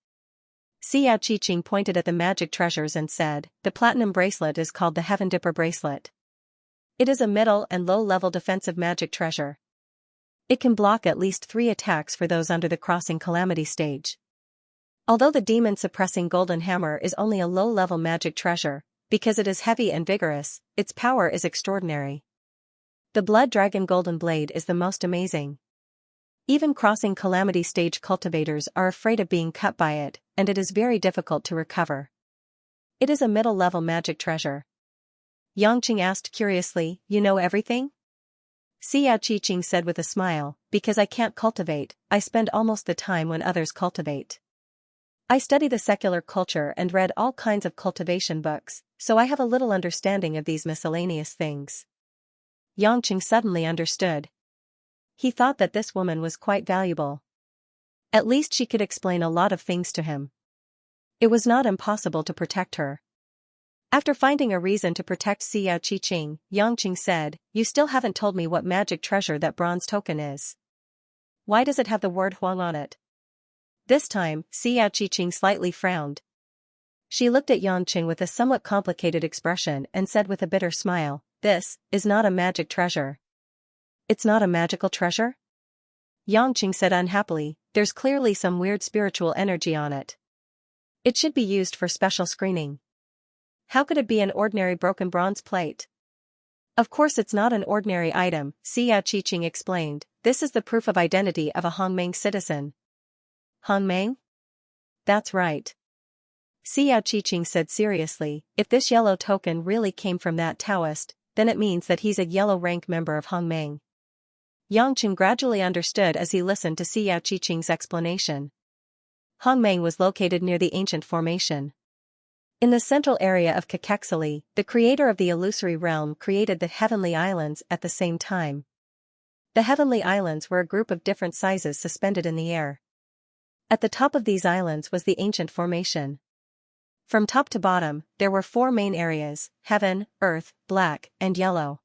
Xianxia pointed at the magic treasures and said, the platinum bracelet is called the Heaven Dipper bracelet. It is a middle and low-level defensive magic treasure. It can block at least 3 attacks for those under the crossing calamity stage. Although the demon-suppressing golden hammer is only a low-level magic treasure, because it is heavy and vigorous, its power is extraordinary. The blood dragon golden blade is the most amazing. Even crossing calamity stage cultivators are afraid of being cut by it, and it is very difficult to recover. It is a middle-level magic treasure. Xianxia asked curiously, you know everything? Xianxia said with a smile, because I can't cultivate, I spend almost the time when others cultivate. I study the secular culture and read all kinds of cultivation books, so I have a little understanding of these miscellaneous things. Xianxia suddenly understood. He thought that this woman was quite valuable. At least she could explain a lot of things to him. It was not impossible to protect her. After finding a reason to protect Xianxia, Xianxia said, you still haven't told me what magic treasure that bronze token is. Why does it have the word Huang on it? This time, Xianxia slightly frowned. She looked at Xianxia with a somewhat complicated expression and said with a bitter smile, this is not a magic treasure. It's not a magical treasure? Xianxia said unhappily, there's clearly some weird spiritual energy on it. It should be used for special screening. How could it be an ordinary broken bronze plate? Of course it's not an ordinary item, Xianxia explained, this is the proof of identity of a Hongmeng citizen. Hongmeng? That's right. Xianxia said seriously, if this yellow token really came from that Taoist, then it means that he's a yellow rank member of Hongmeng. Xianxia gradually understood as he listened to Xianxia's explanation. Hongmeng was located near the ancient formation. In the central area of Caquexili, the creator of the illusory realm created the Heavenly Islands at the same time. The Heavenly Islands were a group of different sizes suspended in the air. At the top of these islands was the ancient formation. From top to bottom, there were 4 main areas, heaven, earth, black, and yellow.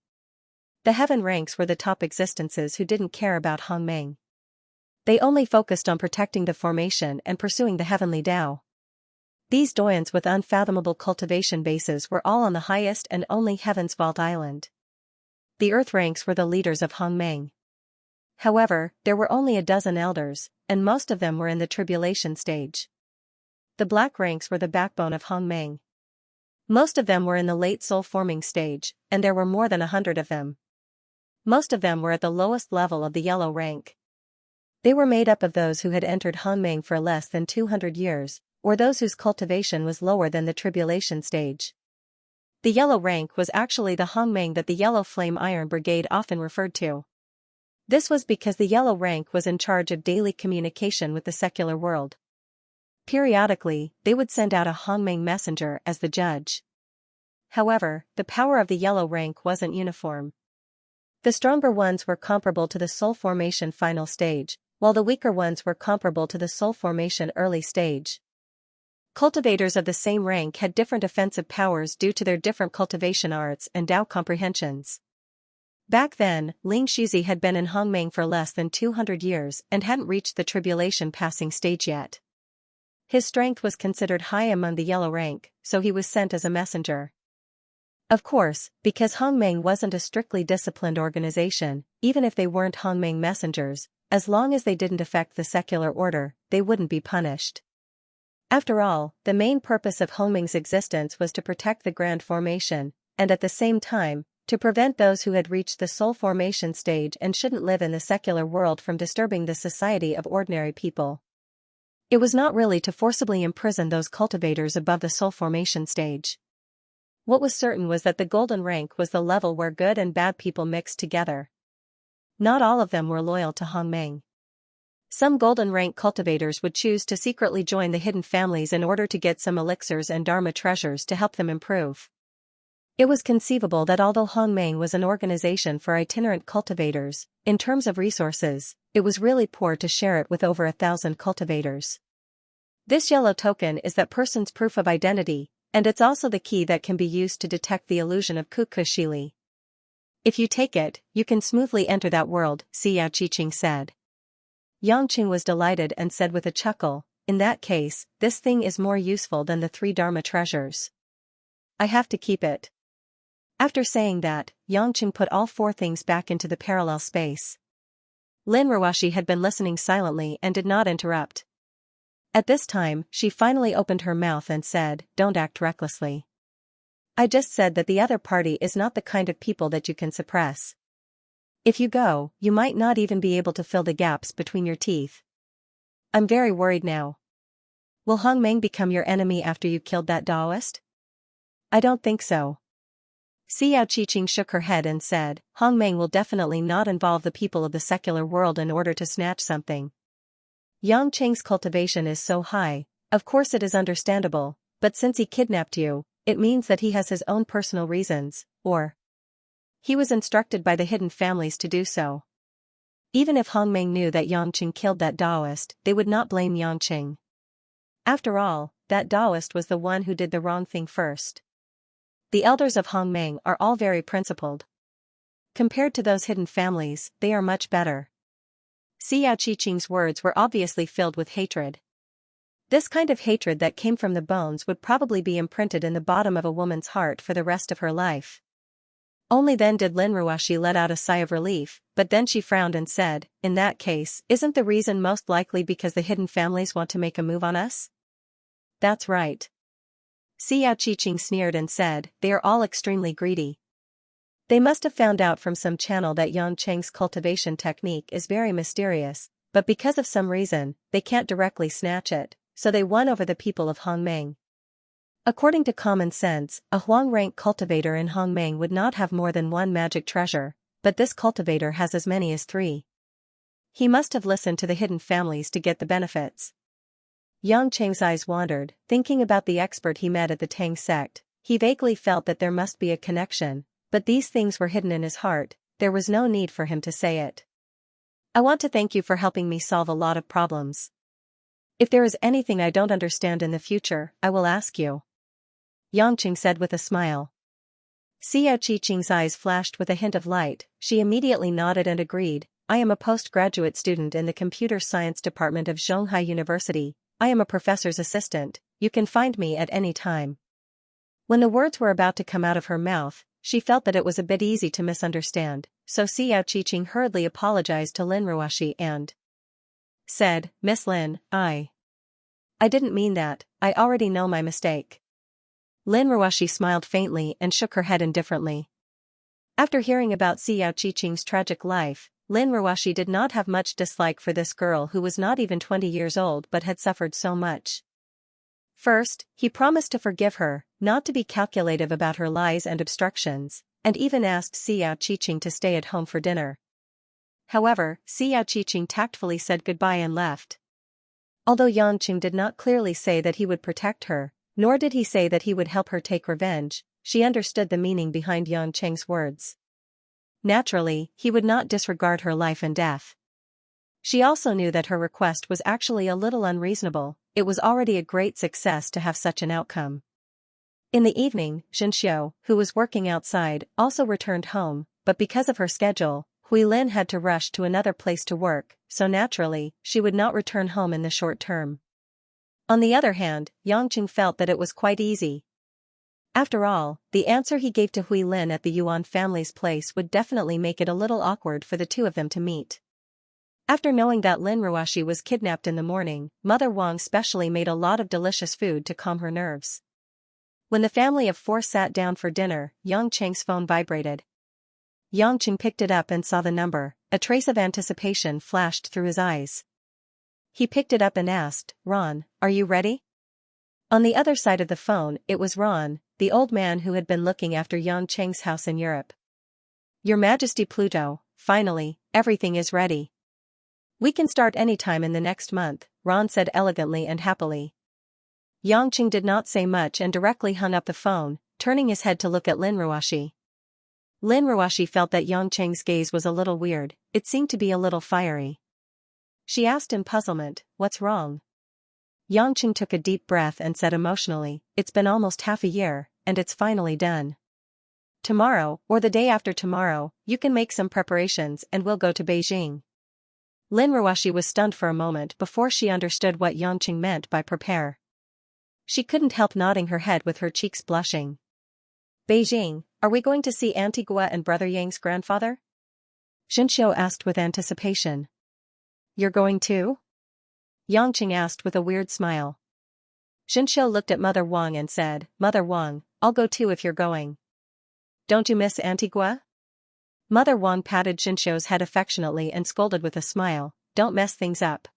The heaven ranks were the top existences who didn't care about Hongmeng. They only focused on protecting the formation and pursuing the heavenly Tao. These doyens with unfathomable cultivation bases were all on the highest and only Heaven's Vault Island. The earth ranks were the leaders of Hongmeng. However, there were only a dozen elders, and most of them were in the tribulation stage. The black ranks were the backbone of Hongmeng. Most of them were in the late soul-forming stage, and there were more than 100 of them. Most of them were at the lowest level of the yellow rank. They were made up of those who had entered Hongmeng for less than 200 years, or those whose cultivation was lower than the tribulation stage. The yellow rank was actually the Hongmeng that the Yellow Flame Iron Brigade often referred to. This was because the yellow rank was in charge of daily communication with the secular world. Periodically, they would send out a Hongmeng messenger as the judge. However, the power of the yellow rank wasn't uniform. The stronger ones were comparable to the soul formation final stage, while the weaker ones were comparable to the soul formation early stage. Cultivators of the same rank had different offensive powers due to their different cultivation arts and Dao comprehensions. Back then, Ling Shizi had been in Hongmeng for less than 200 years and hadn't reached the tribulation passing stage yet. His strength was considered high among the yellow rank, so he was sent as a messenger. Of course, because Hongmeng wasn't a strictly disciplined organization, even if they weren't Hongmeng messengers, as long as they didn't affect the secular order, they wouldn't be punished. After all, the main purpose of Hongmeng's existence was to protect the Grand Formation, and at the same time, to prevent those who had reached the soul formation stage and shouldn't live in the secular world from disturbing the society of ordinary people. It was not really to forcibly imprison those cultivators above the soul formation stage. What was certain was that the golden rank was the level where good and bad people mixed together. Not all of them were loyal to Hongmeng. Some golden rank cultivators would choose to secretly join the hidden families in order to get some elixirs and Dharma treasures to help them improve. It was conceivable that although Hongmeng was an organization for itinerant cultivators, in terms of resources, it was really poor to share it with over 1,000 cultivators. This yellow token is that person's proof of identity, and it's also the key that can be used to detect the illusion of Kukushili. If you take it, you can smoothly enter that world, Xiao Qiqing said. Yangqing was delighted and said with a chuckle, in that case, this thing is more useful than the 3 Dharma treasures. I have to keep it. After saying that, Yangqing put all 4 things back into the parallel space. Lin Ruoxi had been listening silently and did not interrupt. At this time, she finally opened her mouth and said, "Don't act recklessly. I just said that the other party is not the kind of people that you can suppress. If you go, you might not even be able to fill the gaps between your teeth. I'm very worried now. Will Hongmeng become your enemy after you killed that Daoist?" "I don't think so." Xiao Qiqing shook her head and said, "Hongmeng will definitely not involve the people of the secular world in order to snatch something. Yang Cheng's cultivation is so high, of course it is understandable, but since he kidnapped you, it means that he has his own personal reasons, or he was instructed by the hidden families to do so. Even if Hongmeng knew that Yangqing killed that Daoist, they would not blame Yangqing. After all, that Daoist was the one who did the wrong thing first. The elders of Hongmeng are all very principled. Compared to those hidden families, they are much better." Xiao Qiqing's words were obviously filled with hatred. This kind of hatred that came from the bones would probably be imprinted in the bottom of a woman's heart for the rest of her life. Only then did Lin Ruoxi let out a sigh of relief, but then she frowned and said, "In that case, isn't the reason most likely because the hidden families want to make a move on us?" "That's right." Xiao Qiqing sneered and said, "They are all extremely greedy. They must have found out from some channel that Yang Cheng's cultivation technique is very mysterious, but because of some reason, they can't directly snatch it, so they won over the people of Hongmeng. According to common sense, a Huang rank cultivator in Hongmeng would not have more than 1 magic treasure, but this cultivator has as many as 3. He must have listened to the hidden families to get the benefits." Yang Cheng's eyes wandered, thinking about the expert he met at the Tang sect. He vaguely felt that there must be a connection, but these things were hidden in his heart, there was no need for him to say it. "I want to thank you for helping me solve a lot of problems. If there is anything I don't understand in the future, I will ask you," Yangqing said with a smile. Xiao Qiqing's eyes flashed with a hint of light, she immediately nodded and agreed, "I am a postgraduate student in the computer science department of Zhonghai University, I am a professor's assistant, you can find me at any time." When the words were about to come out of her mouth, she felt that it was a bit easy to misunderstand, so Xiao Qiqing hurriedly apologized to Lin Ruoxi and said, "Miss Lin, I didn't mean that, I already know my mistake." Lin Ruoxi smiled faintly and shook her head indifferently. After hearing about Xiao Qiqing's tragic life, Lin Ruoxi did not have much dislike for this girl who was not even 20 years old but had suffered so much. First, he promised to forgive her, not to be calculative about her lies and obstructions, and even asked Xiao Qiqing to stay at home for dinner. However, Xiao Qiqing tactfully said goodbye and left. Although Yangqing did not clearly say that he would protect her, nor did he say that he would help her take revenge, she understood the meaning behind Yangqing's words. Naturally, he would not disregard her life and death. She also knew that her request was actually a little unreasonable. It was already a great success to have such an outcome. In the evening, Xianxia, who was working outside, also returned home, but because of her schedule, Huilin had to rush to another place to work, so naturally, she would not return home in the short term. On the other hand, Yangqing felt that it was quite easy. After all, the answer he gave to Huilin at the Yuan family's place would definitely make it a little awkward for the two of them to meet. After knowing that Lin Ruashi was kidnapped in the morning, Mother Wang specially made a lot of delicious food to calm her nerves. When the family of four sat down for dinner, Yang Cheng's phone vibrated. Yang Cheng picked it up and saw the number. A trace of anticipation flashed through his eyes. He picked it up and asked, "Ron, are you ready?" On the other side of the phone, it was Ron, the old man who had been looking after Yang Cheng's house in Europe. "Your Majesty Pluto, finally, everything is ready. We can start any time in the next month," Ron said elegantly and happily. Yang Cheng did not say much and directly hung up the phone, turning his head to look at Lin Ruashi. Lin Ruashi felt that Yang Cheng's gaze was a little weird, it seemed to be a little fiery. She asked in puzzlement, "What's wrong?" Yang Cheng took a deep breath and said emotionally, "It's been almost half a year, and it's finally done. Tomorrow, or the day after tomorrow, you can make some preparations and we'll go to Beijing." Lin Ruashi was stunned for a moment before she understood what Yang Cheng meant by prepare. She couldn't help nodding her head with her cheeks blushing. "Beijing, are we going to see Antigua and Brother Yang's grandfather?" Xianxia asked with anticipation. "You're going too?" Yang Cheng asked with a weird smile. Xianxia looked at Mother Wang and said, "Mother Wang, I'll go too if you're going. Don't you miss Antigua?" Mother Wang patted Xianxia's head affectionately and scolded with a smile, "Don't mess things up.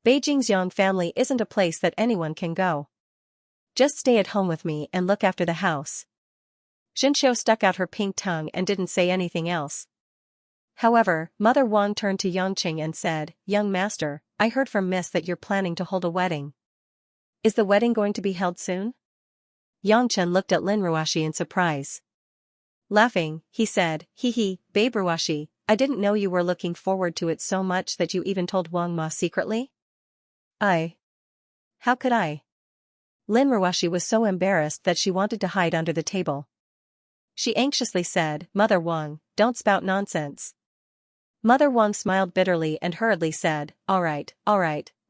Beijing's Yang family isn't a place that anyone can go. Just stay at home with me and look after the house." Xianxia stuck out her pink tongue and didn't say anything else. However, Mother Wang turned to Yang Cheng and said, "Young master, I heard from Miss that you're planning to hold a wedding. Is the wedding going to be held soon?" Yang Chen looked at Lin Ruashi in surprise. Laughing, he said, "Hee, babe Ruashi, I didn't know you were looking forward to it so much that you even told Wang Ma secretly." How could I?" Lin Ruashi was so embarrassed that she wanted to hide under the table. She anxiously said, "Mother Wang, don't spout nonsense." Mother Wang smiled bitterly and hurriedly said, all right,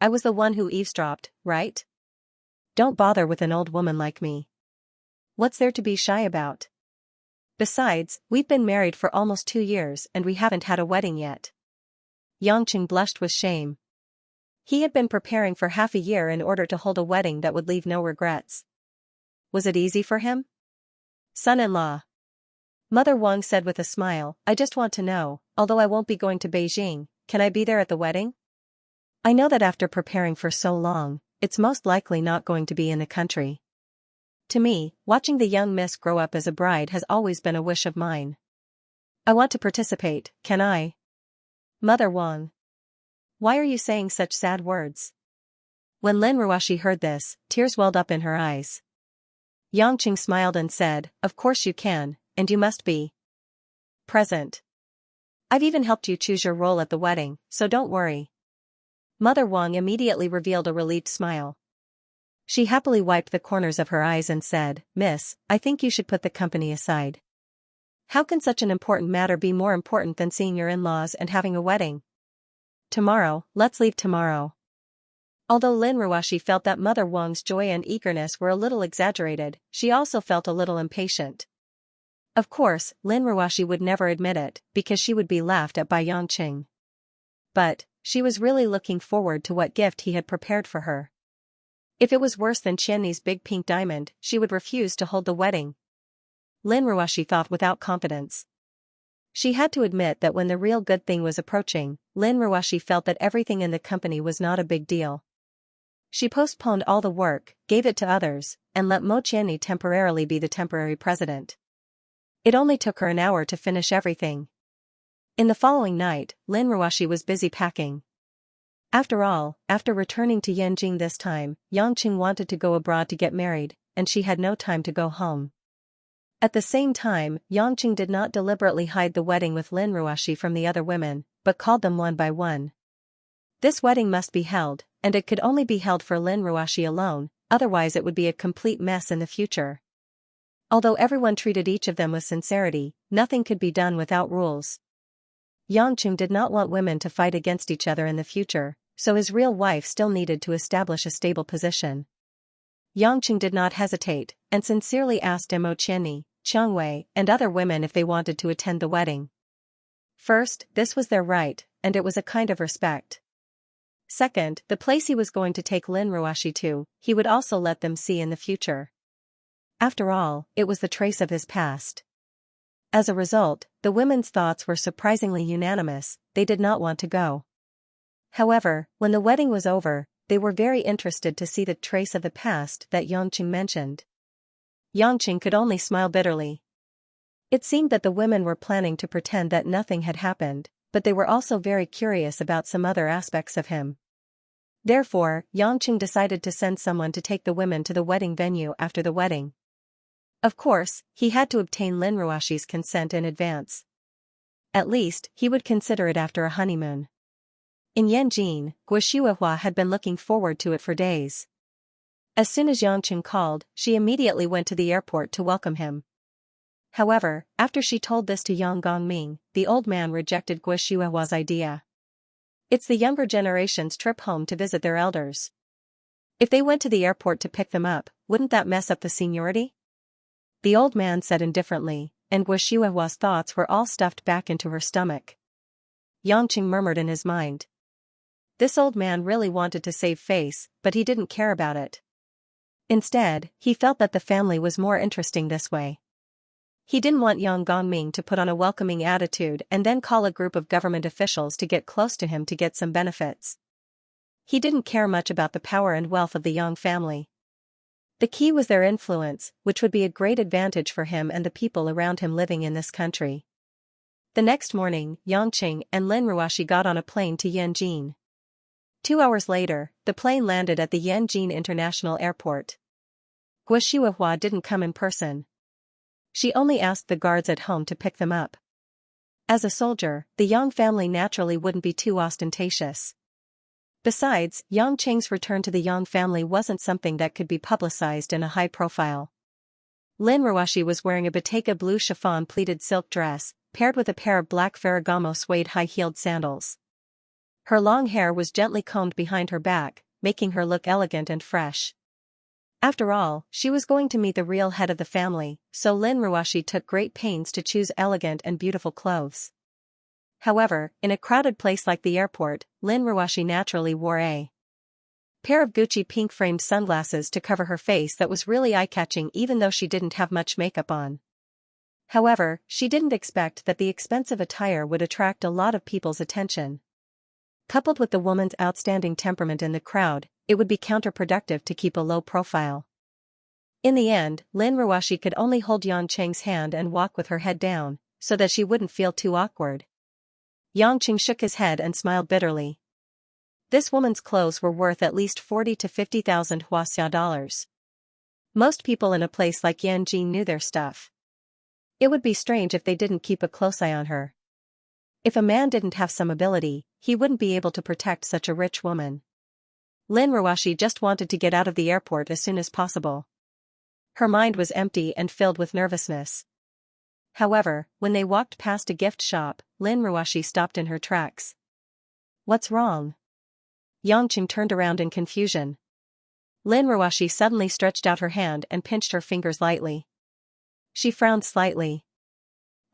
I was the one who eavesdropped, right? Don't bother with an old woman like me. What's there to be shy about? Besides, we've been married for almost 2 years and we haven't had a wedding yet." Yang Cheng blushed with shame. He had been preparing for half a year in order to hold a wedding that would leave no regrets. Was it easy for him? "Son-in-law," Mother Wang said with a smile, "I just want to know, although I won't be going to Beijing, can I be there at the wedding? I know that after preparing for so long, it's most likely not going to be in the country. To me, watching the young miss grow up as a bride has always been a wish of mine. I want to participate, can I?" "Mother Wang, why are you saying such sad words?" When Lin Ruashi heard this, tears welled up in her eyes. Yang Cheng smiled and said, "Of course you can, and you must be present. I've even helped you choose your role at the wedding, so don't worry." Mother Wang immediately revealed a relieved smile. She happily wiped the corners of her eyes and said, "Miss, I think you should put the company aside. How can such an important matter be more important than seeing your in-laws and having a wedding? Tomorrow, let's leave tomorrow." Although Lin Ruashi felt that Mother Wang's joy and eagerness were a little exaggerated, she also felt a little impatient. Of course, Lin Ruashi would never admit it, because she would be laughed at by Yang Cheng. But, she was really looking forward to what gift he had prepared for her. If it was worse than Qianni's big pink diamond, she would refuse to hold the wedding. Lin Ruashi thought without confidence. She had to admit that when the real good thing was approaching, Lin Ruashi felt that everything in the company was not a big deal. She postponed all the work, gave it to others, and let Mo Qianni temporarily be the temporary president. It only took her an hour to finish everything. In the following night, Lin Ruashi was busy packing. After all, after returning to Yanjing this time, Yang Cheng wanted to go abroad to get married, and she had no time to go home. At the same time, Yang Cheng did not deliberately hide the wedding with Lin Ruashi from the other women, but called them one by one. This wedding must be held, and it could only be held for Lin Ruashi alone, otherwise it would be a complete mess in the future. Although everyone treated each of them with sincerity, nothing could be done without rules. Yangqing did not want women to fight against each other in the future, so his real wife still needed to establish a stable position. Yangqing did not hesitate, and sincerely asked Mo Qianni, Qiang Wei, and other women if they wanted to attend the wedding. First, this was their right, and it was a kind of respect. Second, the place he was going to take Lin Ruashi to, he would also let them see in the future. After all, it was the trace of his past. As a result, the women's thoughts were surprisingly unanimous, they did not want to go. However, when the wedding was over, they were very interested to see the trace of the past that Yangqing mentioned. Yangqing could only smile bitterly. It seemed that the women were planning to pretend that nothing had happened, but they were also very curious about some other aspects of him. Therefore, Yangqing decided to send someone to take the women to the wedding venue after the wedding. Of course, he had to obtain Lin Ruashi's consent in advance. At least, he would consider it after a honeymoon. In Yanjin, Guo had been looking forward to it for days. As soon as Yangqing called, she immediately went to the airport to welcome him. However, after she told this to Yang Gongming, the old man rejected Guo idea. It's the younger generation's trip home to visit their elders. If they went to the airport to pick them up, wouldn't that mess up the seniority? The old man said indifferently, and Guo thoughts were all stuffed back into her stomach. Yangqing murmured in his mind. This old man really wanted to save face, but he didn't care about it. Instead, he felt that the family was more interesting this way. He didn't want Yang Gongming to put on a welcoming attitude and then call a group of government officials to get close to him to get some benefits. He didn't care much about the power and wealth of the Yang family. The key was their influence, which would be a great advantage for him and the people around him living in this country. The next morning, Yangqing and Lin Ruashi got on a plane to Yanjin. 2 hours later, the plane landed at the Yanjin International Airport. Guo didn't come in person. She only asked the guards at home to pick them up. As a soldier, the Yang family naturally wouldn't be too ostentatious. Besides, Yangqing's return to the Yang family wasn't something that could be publicized in a high profile. Lin Ruashi was wearing a Bottega blue chiffon pleated silk dress, paired with a pair of black Ferragamo suede high-heeled sandals. Her long hair was gently combed behind her back, making her look elegant and fresh. After all, she was going to meet the real head of the family, so Lin Ruashi took great pains to choose elegant and beautiful clothes. However, in a crowded place like the airport, Lin Ruashi naturally wore a pair of Gucci pink-framed sunglasses to cover her face that was really eye-catching even though she didn't have much makeup on. However, she didn't expect that the expensive attire would attract a lot of people's attention. Coupled with the woman's outstanding temperament in the crowd, it would be counterproductive to keep a low profile. In the end, Lin Ruashi could only hold Yangqing's hand and walk with her head down, so that she wouldn't feel too awkward. Yangqing shook his head and smiled bitterly. This woman's clothes were worth at least 40 to 50,000 Huaxia dollars. Most people in a place like Yanjin knew their stuff. It would be strange if they didn't keep a close eye on her. If a man didn't have some ability, he wouldn't be able to protect such a rich woman. Lin Ruashi just wanted to get out of the airport as soon as possible. Her mind was empty and filled with nervousness. However, when they walked past a gift shop, Lin Ruashi stopped in her tracks. What's wrong? Yangqing turned around in confusion. Lin Ruashi suddenly stretched out her hand and pinched her fingers lightly. She frowned slightly.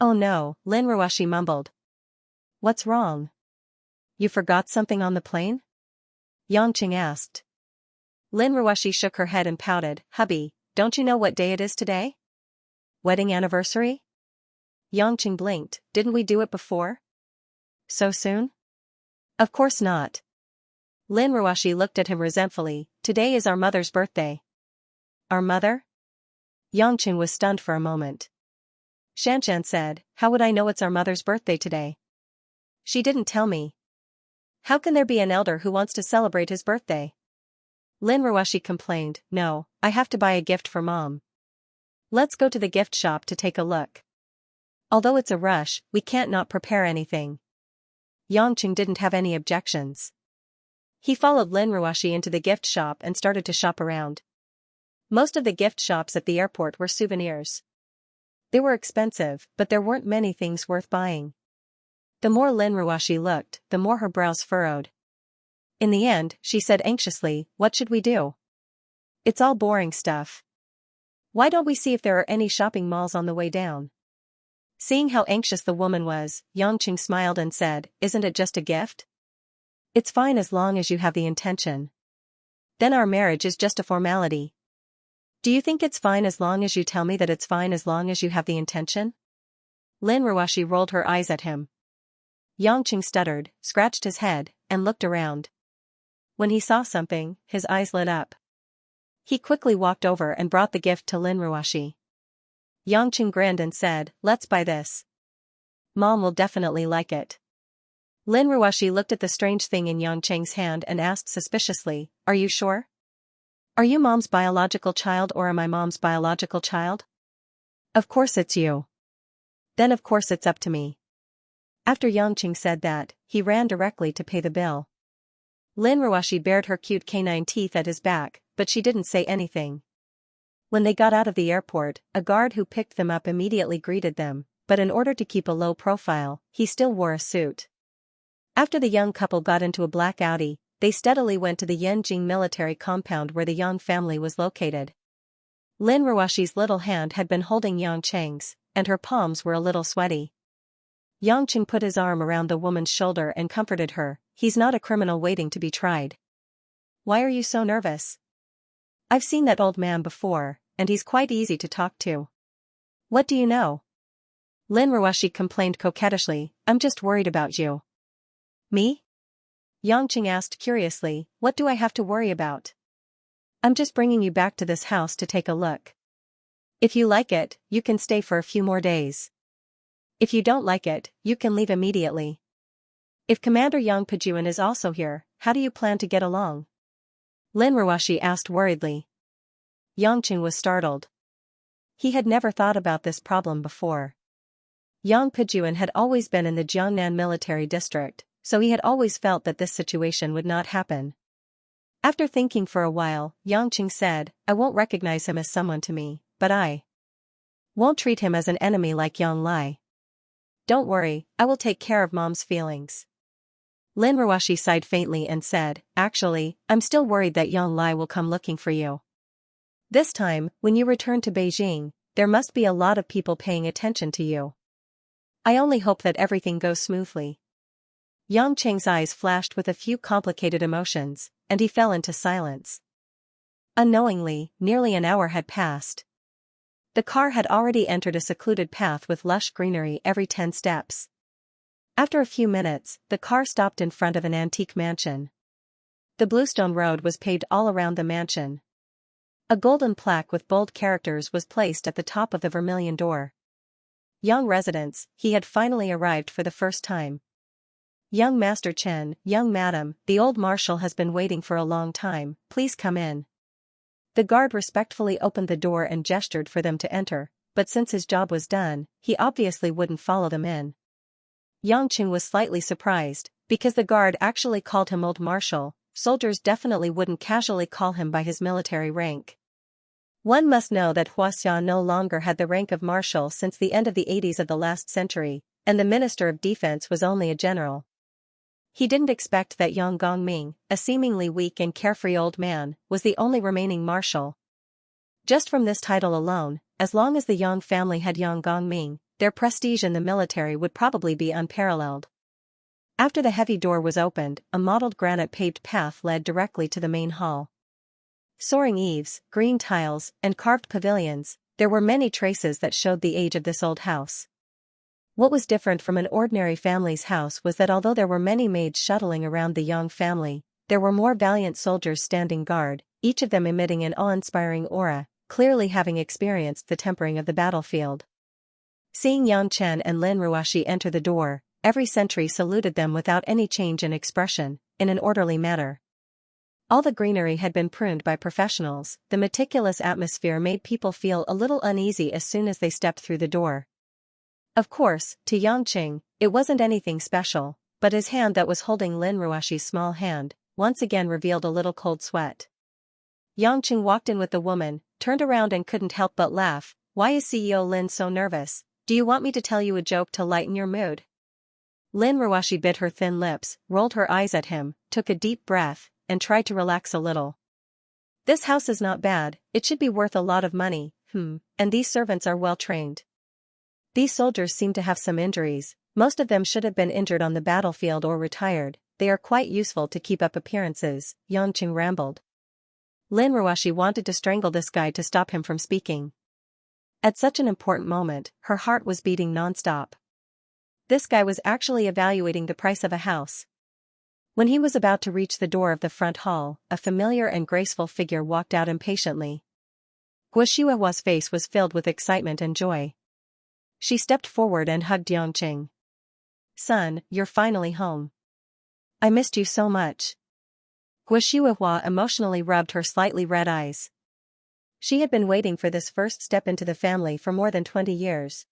Oh no, Lin Ruashi mumbled. What's wrong? You forgot something on the plane? Yangqing asked. Lin Ruashi shook her head and pouted. Hubby, don't you know what day it is today? Wedding anniversary? Yangqing blinked. Didn't we do it before? So soon? Of course not. Lin Ruashi looked at him resentfully. Today is our mother's birthday. Our mother? Yangqing was stunned for a moment. Xianxia said, how would I know it's our mother's birthday today? She didn't tell me. How can there be an elder who wants to celebrate his birthday? Lin Ruashi complained. No, I have to buy a gift for Mom. Let's go to the gift shop to take a look. Although it's a rush, we can't not prepare anything. Yangqing didn't have any objections. He followed Lin Ruoxi into the gift shop and started to shop around. Most of the gift shops at the airport were souvenirs. They were expensive, but there weren't many things worth buying. The more Lin Ruoxi looked, the more her brows furrowed. In the end, she said anxiously, "What should we do? It's all boring stuff. Why don't we see if there are any shopping malls on the way down?" Seeing how anxious the woman was, Yangqing smiled and said, "Isn't it just a gift? It's fine as long as you have the intention. Then our marriage is just a formality. Do you think it's fine as long as you tell me that it's fine as long as you have the intention?" Lin Ruoxi rolled her eyes at him. Yangqing stuttered, scratched his head, and looked around. When he saw something, his eyes lit up. He quickly walked over and brought the gift to Lin Ruoxi. Yangqing grinned and said, "Let's buy this. Mom will definitely like it." Lin Ruoxi looked at the strange thing in Yangqing's hand and asked suspiciously, "Are you sure? Are you Mom's biological child or am I Mom's biological child?" "Of course it's you." "Then of course it's up to me." After Yangqing said that, he ran directly to pay the bill. Lin Ruoxi bared her cute canine teeth at his back, but she didn't say anything. When they got out of the airport, a guard who picked them up immediately greeted them, but in order to keep a low profile, he still wore a suit. After the young couple got into a black Audi, they steadily went to the Yanjing military compound where the Yang family was located. Lin Ruoxi's little hand had been holding Yangqing's, and her palms were a little sweaty. Yangqing put his arm around the woman's shoulder and comforted her. "He's not a criminal waiting to be tried. Why are you so nervous? I've seen that old man before, and he's quite easy to talk to." "What do you know?" Lin Ruoxi complained coquettishly, "I'm just worried about you." "Me?" Yangqing asked curiously, "What do I have to worry about?" "I'm just bringing you back to this house to take a look. If you like it, you can stay for a few more days. If you don't like it, you can leave immediately. If Commander Yang Pejuan is also here, how do you plan to get along?" Lin Ruoxi asked worriedly. Yangqing was startled. He had never thought about this problem before. Yang Pejuan had always been in the Jiangnan military district, so he had always felt that this situation would not happen. After thinking for a while, Yangqing said, "I won't recognize him as someone to me, but I won't treat him as an enemy like Yang Lai. Don't worry, I will take care of Mom's feelings." Lin Ruoxi sighed faintly and said, "Actually, I'm still worried that Yang Lai will come looking for you. This time, when you return to Beijing, there must be a lot of people paying attention to you. I only hope that everything goes smoothly." Yangqing's eyes flashed with a few complicated emotions, and he fell into silence. Unknowingly, nearly an hour had passed. The car had already entered a secluded path with lush greenery every 10 steps. After a few minutes, the car stopped in front of an antique mansion. The bluestone road was paved all around the mansion. A golden plaque with bold characters was placed at the top of the vermilion door. "Young residents," he had finally arrived for the first time. "Young Master Chen, young madam, the old marshal has been waiting for a long time, please come in." The guard respectfully opened the door and gestured for them to enter, but since his job was done, he obviously wouldn't follow them in. Yangqing was slightly surprised, because the guard actually called him Old Marshal. Soldiers definitely wouldn't casually call him by his military rank. One must know that Huaxia no longer had the rank of marshal since the end of the 80s of the last century, and the Minister of Defense was only a general. He didn't expect that Yang Gongming, a seemingly weak and carefree old man, was the only remaining marshal. Just from this title alone, as long as the Yang family had Yang Gongming, their prestige in the military would probably be unparalleled. After the heavy door was opened, a mottled granite paved path led directly to the main hall. Soaring eaves, green tiles, and carved pavilions, there were many traces that showed the age of this old house. What was different from an ordinary family's house was that although there were many maids shuttling around the Yang family, there were more valiant soldiers standing guard, each of them emitting an awe-inspiring aura, clearly having experienced the tempering of the battlefield. Seeing Yang Chen and Lin Ruoxi enter the door, every sentry saluted them without any change in expression, in an orderly manner. All the greenery had been pruned by professionals. The meticulous atmosphere made people feel a little uneasy as soon as they stepped through the door. Of course, to Yangqing, it wasn't anything special, but his hand that was holding Lin Ruoxi's small hand, once again revealed a little cold sweat. Yangqing walked in with the woman, turned around and couldn't help but laugh. Why is CEO Lin so nervous? Do you want me to tell you a joke to lighten your mood? Lin Ruashi bit her thin lips, rolled her eyes at him, took a deep breath, and tried to relax a little. This house is not bad, it should be worth a lot of money, and these servants are well trained. These soldiers seem to have some injuries, most of them should have been injured on the battlefield or retired, they are quite useful to keep up appearances, Yangqing rambled. Lin Ruashi wanted to strangle this guy to stop him from speaking. At such an important moment, her heart was beating non-stop. This guy was actually evaluating the price of a house. When he was about to reach the door of the front hall, a familiar and graceful figure walked out impatiently. Guo Shihuahua's face was filled with excitement and joy. She stepped forward and hugged Yangqing. Son, you're finally home. I missed you so much. Guo Shihuahua emotionally rubbed her slightly red eyes. She had been waiting for this first step into the family for more than 20 years.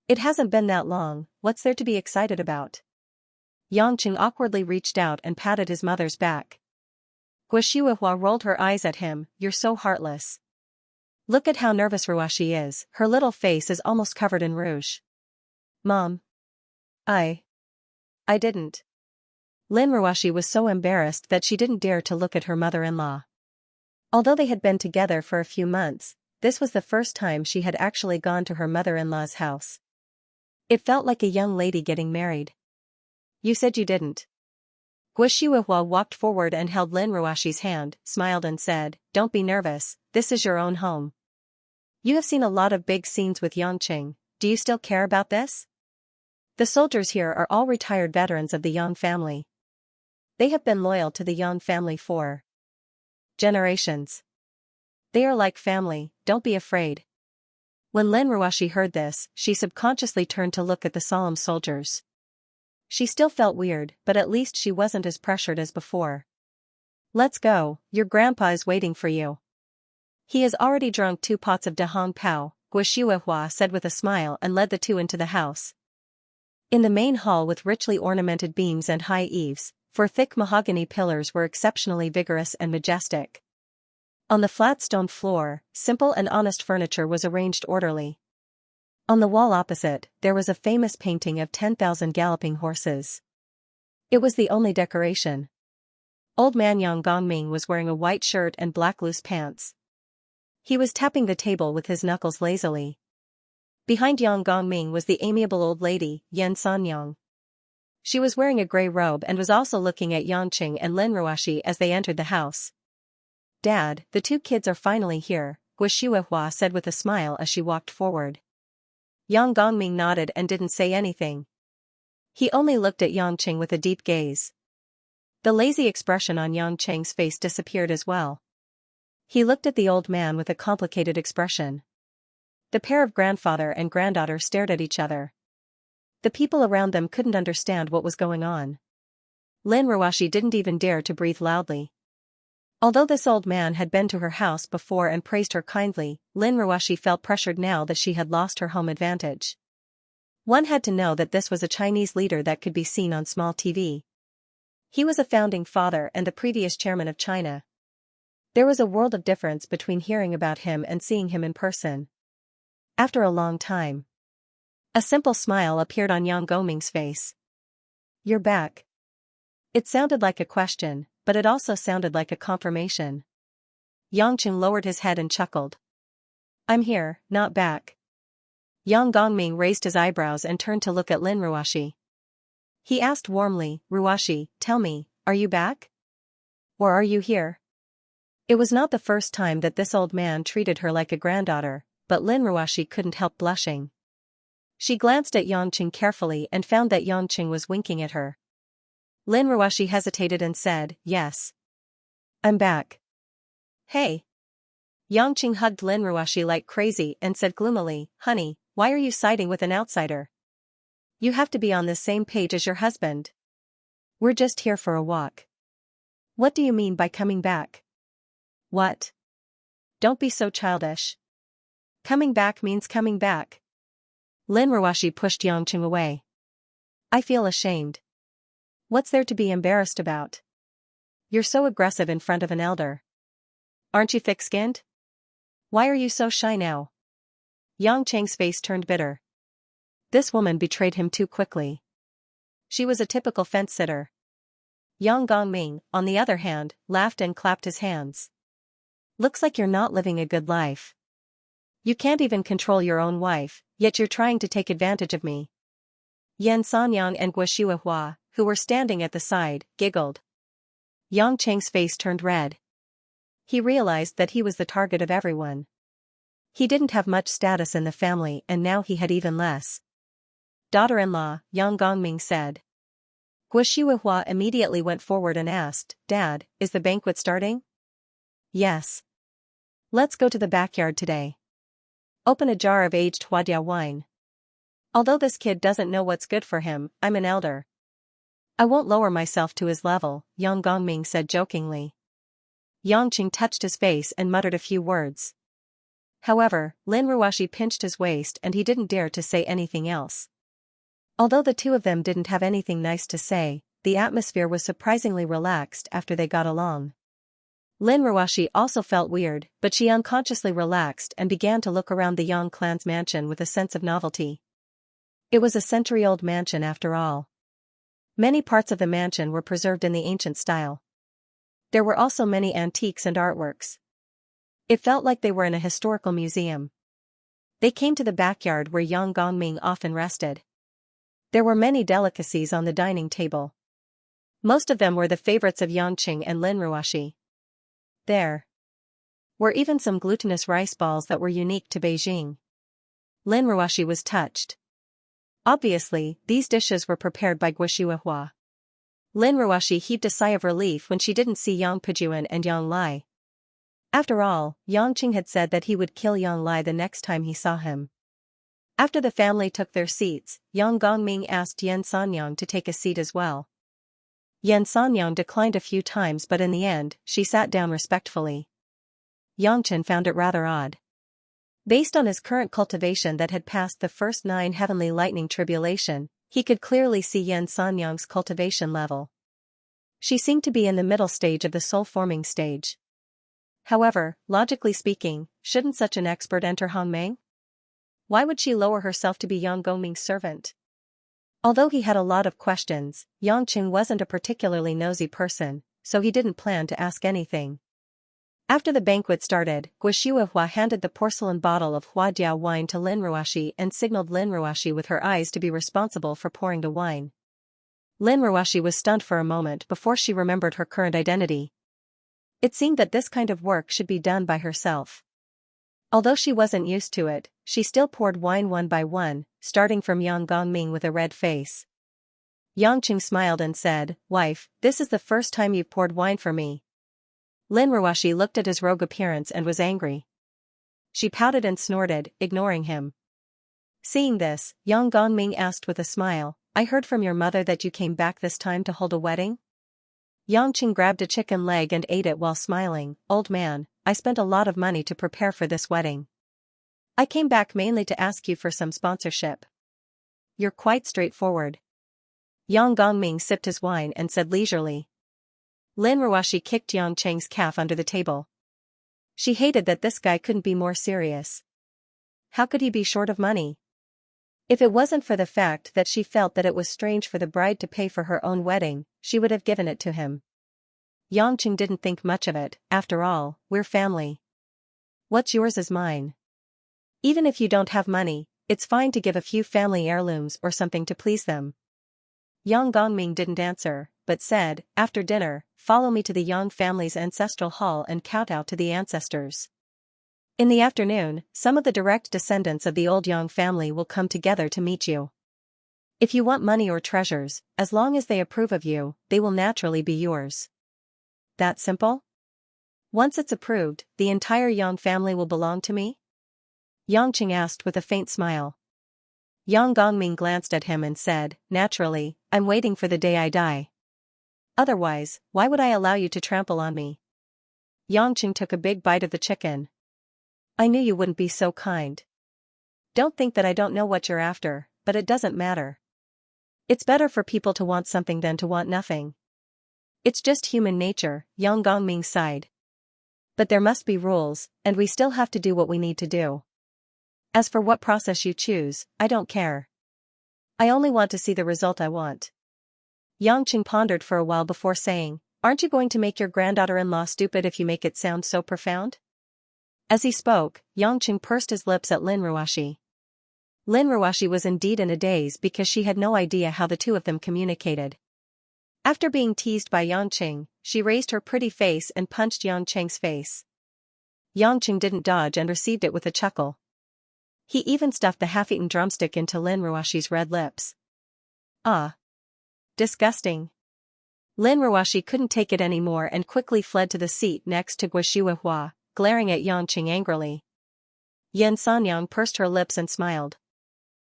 It hasn't been that long, what's there to be excited about? Yangqing awkwardly reached out and patted his mother's back. Guo Shihuahua rolled her eyes at him, you're so heartless. Look at how nervous Ruashi is, her little face is almost covered in rouge. Mom. I didn't. Lin Ruashi was so embarrassed that she didn't dare to look at her mother-in-law. Although they had been together for a few months, this was the first time she had actually gone to her mother-in-law's house. It felt like a young lady getting married. You said you didn't. Guo Shihuahua walked forward and held Lin Ruashi's hand, smiled and said, don't be nervous, this is your own home. You have seen a lot of big scenes with Yangqing, do you still care about this? The soldiers here are all retired veterans of the Yang family. They have been loyal to the Yang family for generations. They are like family, don't be afraid. When Lin Ruashi heard this, she subconsciously turned to look at the solemn soldiers. She still felt weird, but at least she wasn't as pressured as before. Let's go, your grandpa is waiting for you. He has already drunk 2 pots of Dahong Pao, Guo Shihuahua said with a smile and led the two into the house. In the main hall with richly ornamented beams and high eaves, for thick mahogany pillars were exceptionally vigorous and majestic. On the flat stone floor, simple and honest furniture was arranged orderly. On the wall opposite, there was a famous painting of 10,000 galloping horses. It was the only decoration. Old man Yang Gongming was wearing a white shirt and black loose pants. He was tapping the table with his knuckles lazily. Behind Yang Gongming was the amiable old lady, Yan Sanyang. She was wearing a gray robe and was also looking at Yangqing and Lin Ruashi as they entered the house. Dad, the 2 kids are finally here, Guo Shihuahua said with a smile as she walked forward. Yang Gongming nodded and didn't say anything. He only looked at Yangqing with a deep gaze. The lazy expression on Yangqing's face disappeared as well. He looked at the old man with a complicated expression. The pair of grandfather and granddaughter stared at each other. The people around them couldn't understand what was going on. Lin Ruashi didn't even dare to breathe loudly. Although this old man had been to her house before and praised her kindly, Lin Ruashi felt pressured now that she had lost her home advantage. One had to know that this was a Chinese leader that could be seen on small TV. He was a founding father and the previous chairman of China. There was a world of difference between hearing about him and seeing him in person. After a long time, a simple smile appeared on Yang Gongming's face. You're back. It sounded like a question, but it also sounded like a confirmation. Yangqing lowered his head and chuckled. I'm here, not back. Yang Gongming raised his eyebrows and turned to look at Lin Ruashi. He asked warmly, Ruashi, tell me, are you back? Or are you here? It was not the first time that this old man treated her like a granddaughter, but Lin Ruashi couldn't help blushing. She glanced at Yangqing carefully and found that Yangqing was winking at her. Lin Ruashi hesitated and said, yes. I'm back. Hey. Yangqing hugged Lin Ruashi like crazy and said gloomily, honey, why are you siding with an outsider? You have to be on the same page as your husband. We're just here for a walk. What do you mean by coming back? What? Don't be so childish. Coming back means coming back. Lin Ruashi pushed Yangqing away. I feel ashamed. What's there to be embarrassed about? You're so aggressive in front of an elder. Aren't you thick-skinned? Why are you so shy now? Yang Cheng's face turned bitter. This woman betrayed him too quickly. She was a typical fence-sitter. Yang Gongming, on the other hand, laughed and clapped his hands. Looks like you're not living a good life. You can't even control your own wife, yet you're trying to take advantage of me. Yan Sanyang and Guo, who were standing at the side, giggled. Yang Cheng's face turned red. He realized that he was the target of everyone. He didn't have much status in the family and now he had even less. Daughter-in-law, Yang Gongming said. Guo immediately went forward and asked, Dad, is the banquet starting? Yes. Let's go to the backyard today. Open a jar of aged Huadiao wine. Although this kid doesn't know what's good for him, I'm an elder. I won't lower myself to his level, Yang Gongming said jokingly. Yang Qing touched his face and muttered a few words. However, Lin Ruoshi pinched his waist and he didn't dare to say anything else. Although the two of them didn't have anything nice to say, the atmosphere was surprisingly relaxed after they got along. Lin Ruoshi also felt weird, but she unconsciously relaxed and began to look around the Yang clan's mansion with a sense of novelty. It was a century-old mansion after all. Many parts of the mansion were preserved in the ancient style. There were also many antiques and artworks. It felt like they were in a historical museum. They came to the backyard where Yang Gongming often rested. There were many delicacies on the dining table. Most of them were the favorites of Yang Qing and Lin Ruoshi. There were even some glutinous rice balls that were unique to Beijing. Lin Ruoshi was touched. Obviously, these dishes were prepared by Guo. Lin Ruoshi heaved a sigh of relief when she didn't see Yang Pujuan and Yang Lai. After all, Yang Qing had said that he would kill Yang Lai the next time he saw him. After the family took their seats, Yang Gongming asked Yan Sanyang to take a seat as well. Yan Sanyang declined a few times but in the end, she sat down respectfully. Yang Chen found it rather odd. Based on his current cultivation that had passed the first 9 heavenly lightning tribulation, he could clearly see Yan Sanyang's cultivation level. She seemed to be in the middle stage of the soul-forming stage. However, logically speaking, shouldn't such an expert enter Hongmeng? Why would she lower herself to be Yang Gongming's servant? Although he had a lot of questions, Yang Qing wasn't a particularly nosy person, so he didn't plan to ask anything. After the banquet started, Guo handed the porcelain bottle of Huadiao wine to Lin Ruoshi and signaled Lin Ruoshi with her eyes to be responsible for pouring the wine. Lin Ruoshi was stunned for a moment before she remembered her current identity. It seemed that this kind of work should be done by herself. Although she wasn't used to it, she still poured wine one by one, starting from Yang Gongming with a red face. Yang Qing smiled and said, Wife, this is the first time you've poured wine for me. Lin Ruoshi looked at his rogue appearance and was angry. She pouted and snorted, ignoring him. Seeing this, Yang Gongming asked with a smile, I heard from your mother that you came back this time to hold a wedding? Yang Qing grabbed a chicken leg and ate it while smiling, Old man, I spent a lot of money to prepare for this wedding. I came back mainly to ask you for some sponsorship. You're quite straightforward. Yang Gongming sipped his wine and said leisurely. Lin Ruoshi kicked Yang Cheng's calf under the table. She hated that this guy couldn't be more serious. How could he be short of money? If it wasn't for the fact that she felt that it was strange for the bride to pay for her own wedding, she would have given it to him. Yang Qing didn't think much of it, after all, we're family. What's yours is mine. Even if you don't have money, it's fine to give a few family heirlooms or something to please them. Yang Gongming didn't answer, but said, after dinner, follow me to the Yang family's ancestral hall and kowtow to the ancestors. In the afternoon, some of the direct descendants of the old Yang family will come together to meet you. If you want money or treasures, as long as they approve of you, they will naturally be yours. That simple? Once it's approved, the entire Yang family will belong to me? Yang Qing asked with a faint smile. Yang Gongming glanced at him and said, naturally, I'm waiting for the day I die. Otherwise, why would I allow you to trample on me? Yang Qing took a big bite of the chicken. I knew you wouldn't be so kind. Don't think that I don't know what you're after, but it doesn't matter. It's better for people to want something than to want nothing. It's just human nature, Yang Gongming sighed. But there must be rules, and we still have to do what we need to do. As for what process you choose, I don't care. I only want to see the result I want. Yang Qing pondered for a while before saying, aren't you going to make your granddaughter-in-law stupid if you make it sound so profound? As he spoke, Yang Qing pursed his lips at Lin Ruoxi. Lin Ruoxi was indeed in a daze because she had no idea how the two of them communicated. After being teased by Yang Qing, she raised her pretty face and punched Yang Qing's face. Yang Qing didn't dodge and received it with a chuckle. He even stuffed the half-eaten drumstick into Lin Ruoxi's red lips. Ah! Disgusting. Lin Ruoxi couldn't take it anymore and quickly fled to the seat next to Guo, glaring at Yang Qing angrily. Xianxia pursed her lips and smiled.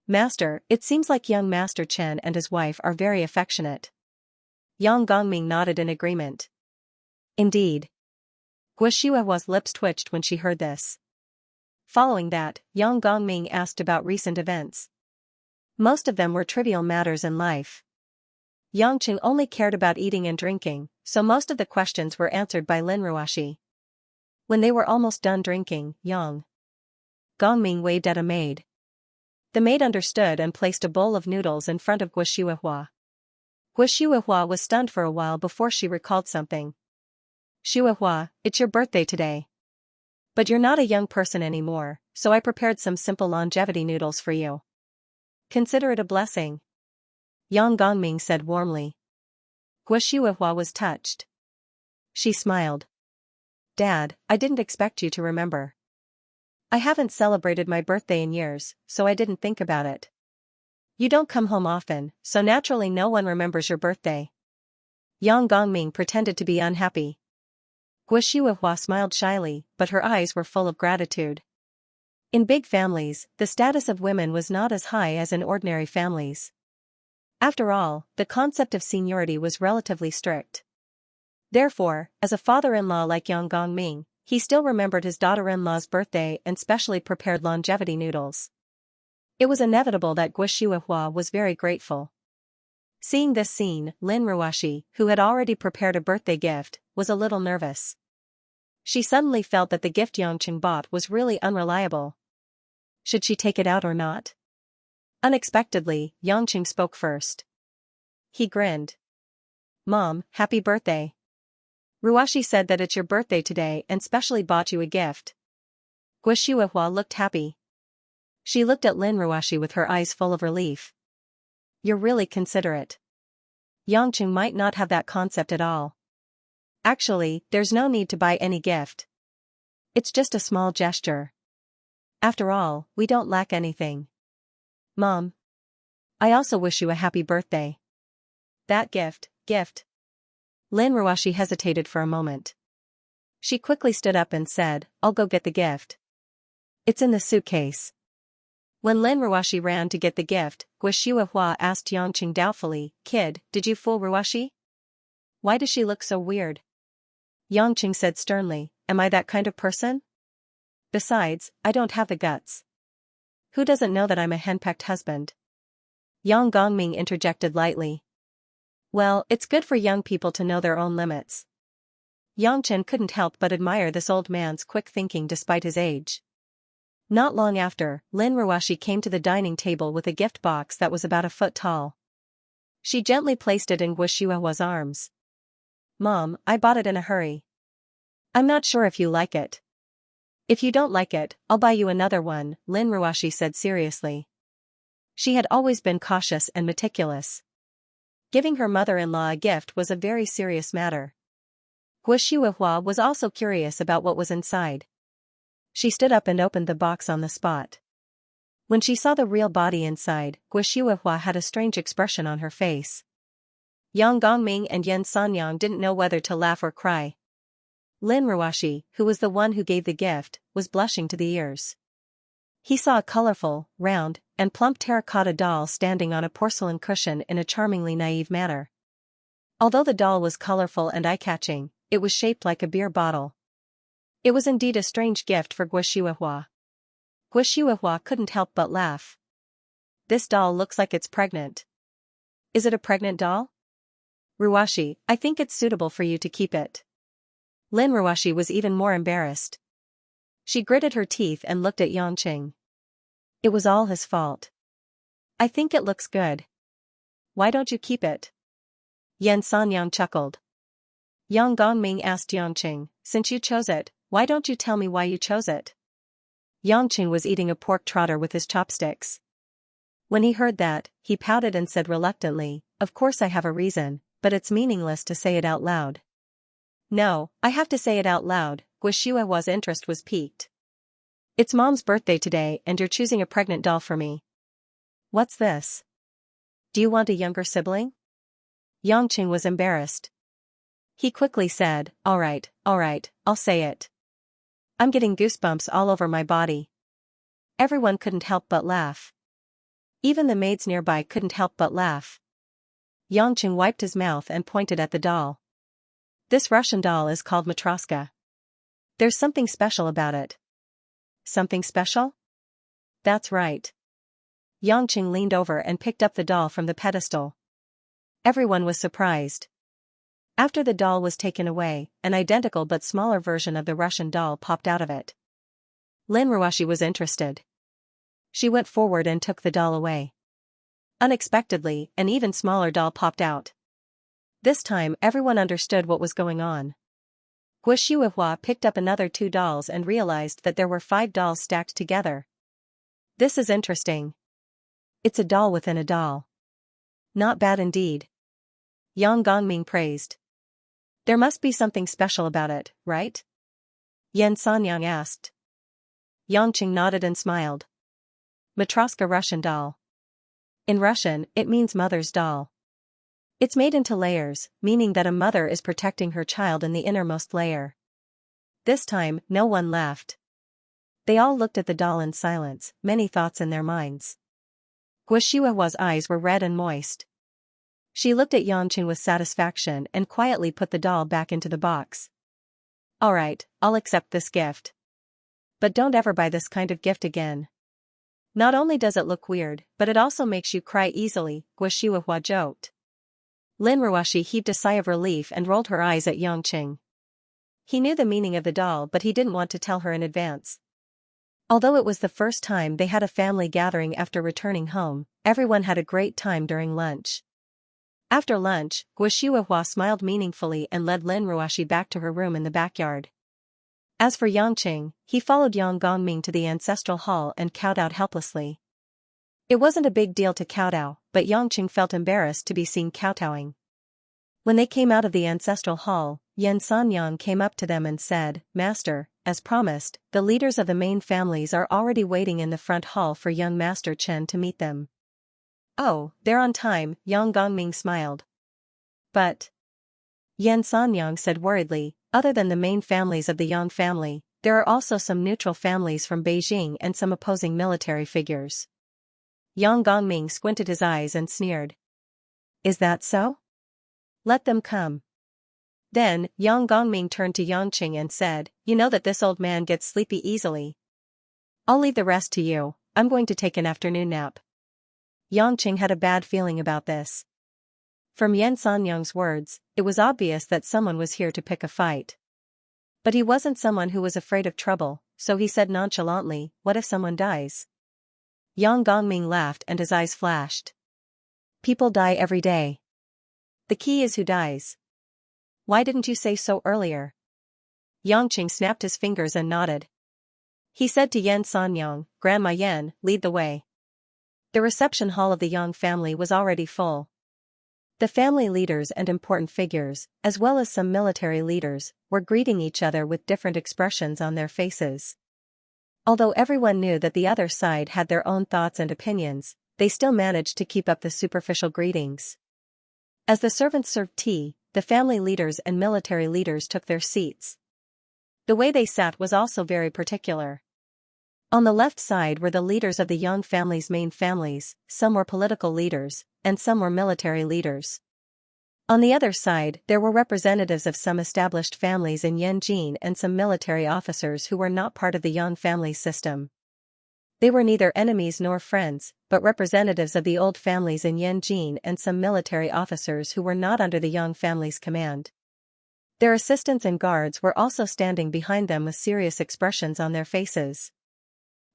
Master, it seems like young Master Chen and his wife are very affectionate. Yang Gongming nodded in agreement. Indeed. Guo's lips twitched when she heard this. Following that, Yang Gongming asked about recent events. Most of them were trivial matters in life. Yang Qing only cared about eating and drinking, so most of the questions were answered by Lin Ruoxi. When they were almost done drinking, Yang Gongming waved at a maid. The maid understood and placed a bowl of noodles in front of Guo. Guo was stunned for a while before she recalled something. Shuahua, it's your birthday today. But you're not a young person anymore, so I prepared some simple longevity noodles for you. Consider it a blessing. Yang Gongming said warmly. Guo was touched. She smiled. Dad, I didn't expect you to remember. I haven't celebrated my birthday in years, so I didn't think about it. You don't come home often, so naturally no one remembers your birthday. Yang Gongming pretended to be unhappy. Guo smiled shyly, but her eyes were full of gratitude. In big families, the status of women was not as high as in ordinary families. After all, the concept of seniority was relatively strict. Therefore, as a father-in-law like Yang Gongming, he still remembered his daughter-in-law's birthday and specially prepared longevity noodles. It was inevitable that Guo was very grateful. Seeing this scene, Lin Ruoxi, who had already prepared a birthday gift, was a little nervous. She suddenly felt that the gift Yang Qing bought was really unreliable. Should she take it out or not? Unexpectedly, Yang Qing spoke first. He grinned. Mom, happy birthday. Ruoxi said that it's your birthday today and specially bought you a gift. Guo looked happy. She looked at Lin Ruoxi with her eyes full of relief. You're really considerate. Yang Qing might not have that concept at all. Actually, there's no need to buy any gift. It's just a small gesture. After all, we don't lack anything. Mom. I also wish you a happy birthday. That gift. Lin Ruoxi hesitated for a moment. She quickly stood up and said, I'll go get the gift. It's in the suitcase. When Lin Ruoxi ran to get the gift, Guo asked Yang Qing doubtfully, Kid, did you fool Ruoxi? Why does she look so weird? Yang Qing said sternly, Am I that kind of person? Besides, I don't have the guts. Who doesn't know that I'm a henpecked husband? Yang Gongming interjected lightly. Well, it's good for young people to know their own limits. Yang Chen couldn't help but admire this old man's quick thinking despite his age. Not long after, Lin Ruoxi came to the dining table with a gift box that was about a foot tall. She gently placed it in Guo's arms. Mom, I bought it in a hurry. I'm not sure if you like it. If you don't like it, I'll buy you another one, Lin Ruoxi said seriously. She had always been cautious and meticulous. Giving her mother-in-law a gift was a very serious matter. Guo was also curious about what was inside. She stood up and opened the box on the spot. When she saw the real body inside, Guo had a strange expression on her face. Yang Gongming and Xianxia didn't know whether to laugh or cry. Lin Ruoxi, who was the one who gave the gift, was blushing to the ears. He saw a colorful, round, and plump terracotta doll standing on a porcelain cushion in a charmingly naive manner. Although the doll was colorful and eye-catching, it was shaped like a beer bottle. It was indeed a strange gift for Guo. Guo couldn't help but laugh. This doll looks like it's pregnant. Is it a pregnant doll? Ruwashi, I think it's suitable for you to keep it. Lin Ruwashi was even more embarrassed. She gritted her teeth and looked at Yangqing. It was all his fault. I think it looks good. Why don't you keep it? Yan Sanyang chuckled. Yang Gongming asked Yangqing, since you chose it, why don't you tell me why you chose it? Yangqing was eating a pork trotter with his chopsticks. When he heard that, he pouted and said reluctantly, of course I have a reason, but it's meaningless to say it out loud. No, I have to say it out loud. Guishuahua's interest was piqued. It's Mom's birthday today and you're choosing a pregnant doll for me. What's this? Do you want a younger sibling? Yangqing was embarrassed. He quickly said, all right, I'll say it. I'm getting goosebumps all over my body. Everyone couldn't help but laugh. Even the maids nearby couldn't help but laugh. Yangqing wiped his mouth and pointed at the doll. This Russian doll is called Matroska. There's something special about it. Something special? That's right. Yangqing leaned over and picked up the doll from the pedestal. Everyone was surprised. After the doll was taken away, an identical but smaller version of the Russian doll popped out of it. Lin Ruwashi was interested. She went forward and took the doll away. Unexpectedly, an even smaller doll popped out. This time everyone understood what was going on. Guishuahua picked up another 2 dolls and realized that there were 5 dolls stacked together. This is interesting. It's a doll within a doll. Not bad indeed. Yang Gongming praised. There must be something special about it, right? Yan Sanyang asked. Yangqing nodded and smiled. Matroska Russian doll. In Russian, it means mother's doll. It's made into layers, meaning that a mother is protecting her child in the innermost layer. This time, no one laughed. They all looked at the doll in silence, many thoughts in their minds. Guishuahua's eyes were red and moist. She looked at Yangqing with satisfaction and quietly put the doll back into the box. All right, I'll accept this gift. But don't ever buy this kind of gift again. Not only does it look weird, but it also makes you cry easily, Guishuahua joked. Lin Ruwashi heaved a sigh of relief and rolled her eyes at Yangqing. He knew the meaning of the doll but he didn't want to tell her in advance. Although it was the first time they had a family gathering after returning home, everyone had a great time during lunch. After lunch, Guishuahua smiled meaningfully and led Lin Ruwashi back to her room in the backyard. As for Yangqing, he followed Yang Gongming to the ancestral hall and kowtowed helplessly. It wasn't a big deal to kowtow, but Yangqing felt embarrassed to be seen kowtowing. When they came out of the ancestral hall, Yan Sanyang came up to them and said, Master, as promised, the leaders of the main families are already waiting in the front hall for young Master Chen to meet them. Oh, they're on time, Yang Gongming smiled. But Yan Sanyang said worriedly, other than the main families of the Yang family, there are also some neutral families from Beijing and some opposing military figures. Yang Gongming squinted his eyes and sneered. Is that so? Let them come. Then, Yang Gongming turned to Yangqing and said, you know that this old man gets sleepy easily. I'll leave the rest to you, I'm going to take an afternoon nap. Yangqing had a bad feeling about this. From Yan Sanyang's words, it was obvious that someone was here to pick a fight. But he wasn't someone who was afraid of trouble, so he said nonchalantly, what if someone dies? Yang Gongming laughed and his eyes flashed. People die every day. The key is who dies. Why didn't you say so earlier? Yangqing snapped his fingers and nodded. He said to Yan Sanyang, Grandma Yan, lead the way. The reception hall of the Yang family was already full. The family leaders and important figures, as well as some military leaders, were greeting each other with different expressions on their faces. Although everyone knew that the other side had their own thoughts and opinions, they still managed to keep up the superficial greetings. As the servants served tea, the family leaders and military leaders took their seats. The way they sat was also very particular. On the left side were the leaders of the Yang family's main families, some were political leaders, and some were military leaders. On the other side there were representatives of some established families in Yanjin and some military officers who were not part of the Yang family system. They were neither enemies nor friends, but representatives of the old families in Yanjin and some military officers who were not under the Yang family's command. Their assistants and guards were also standing behind them with serious expressions on their faces.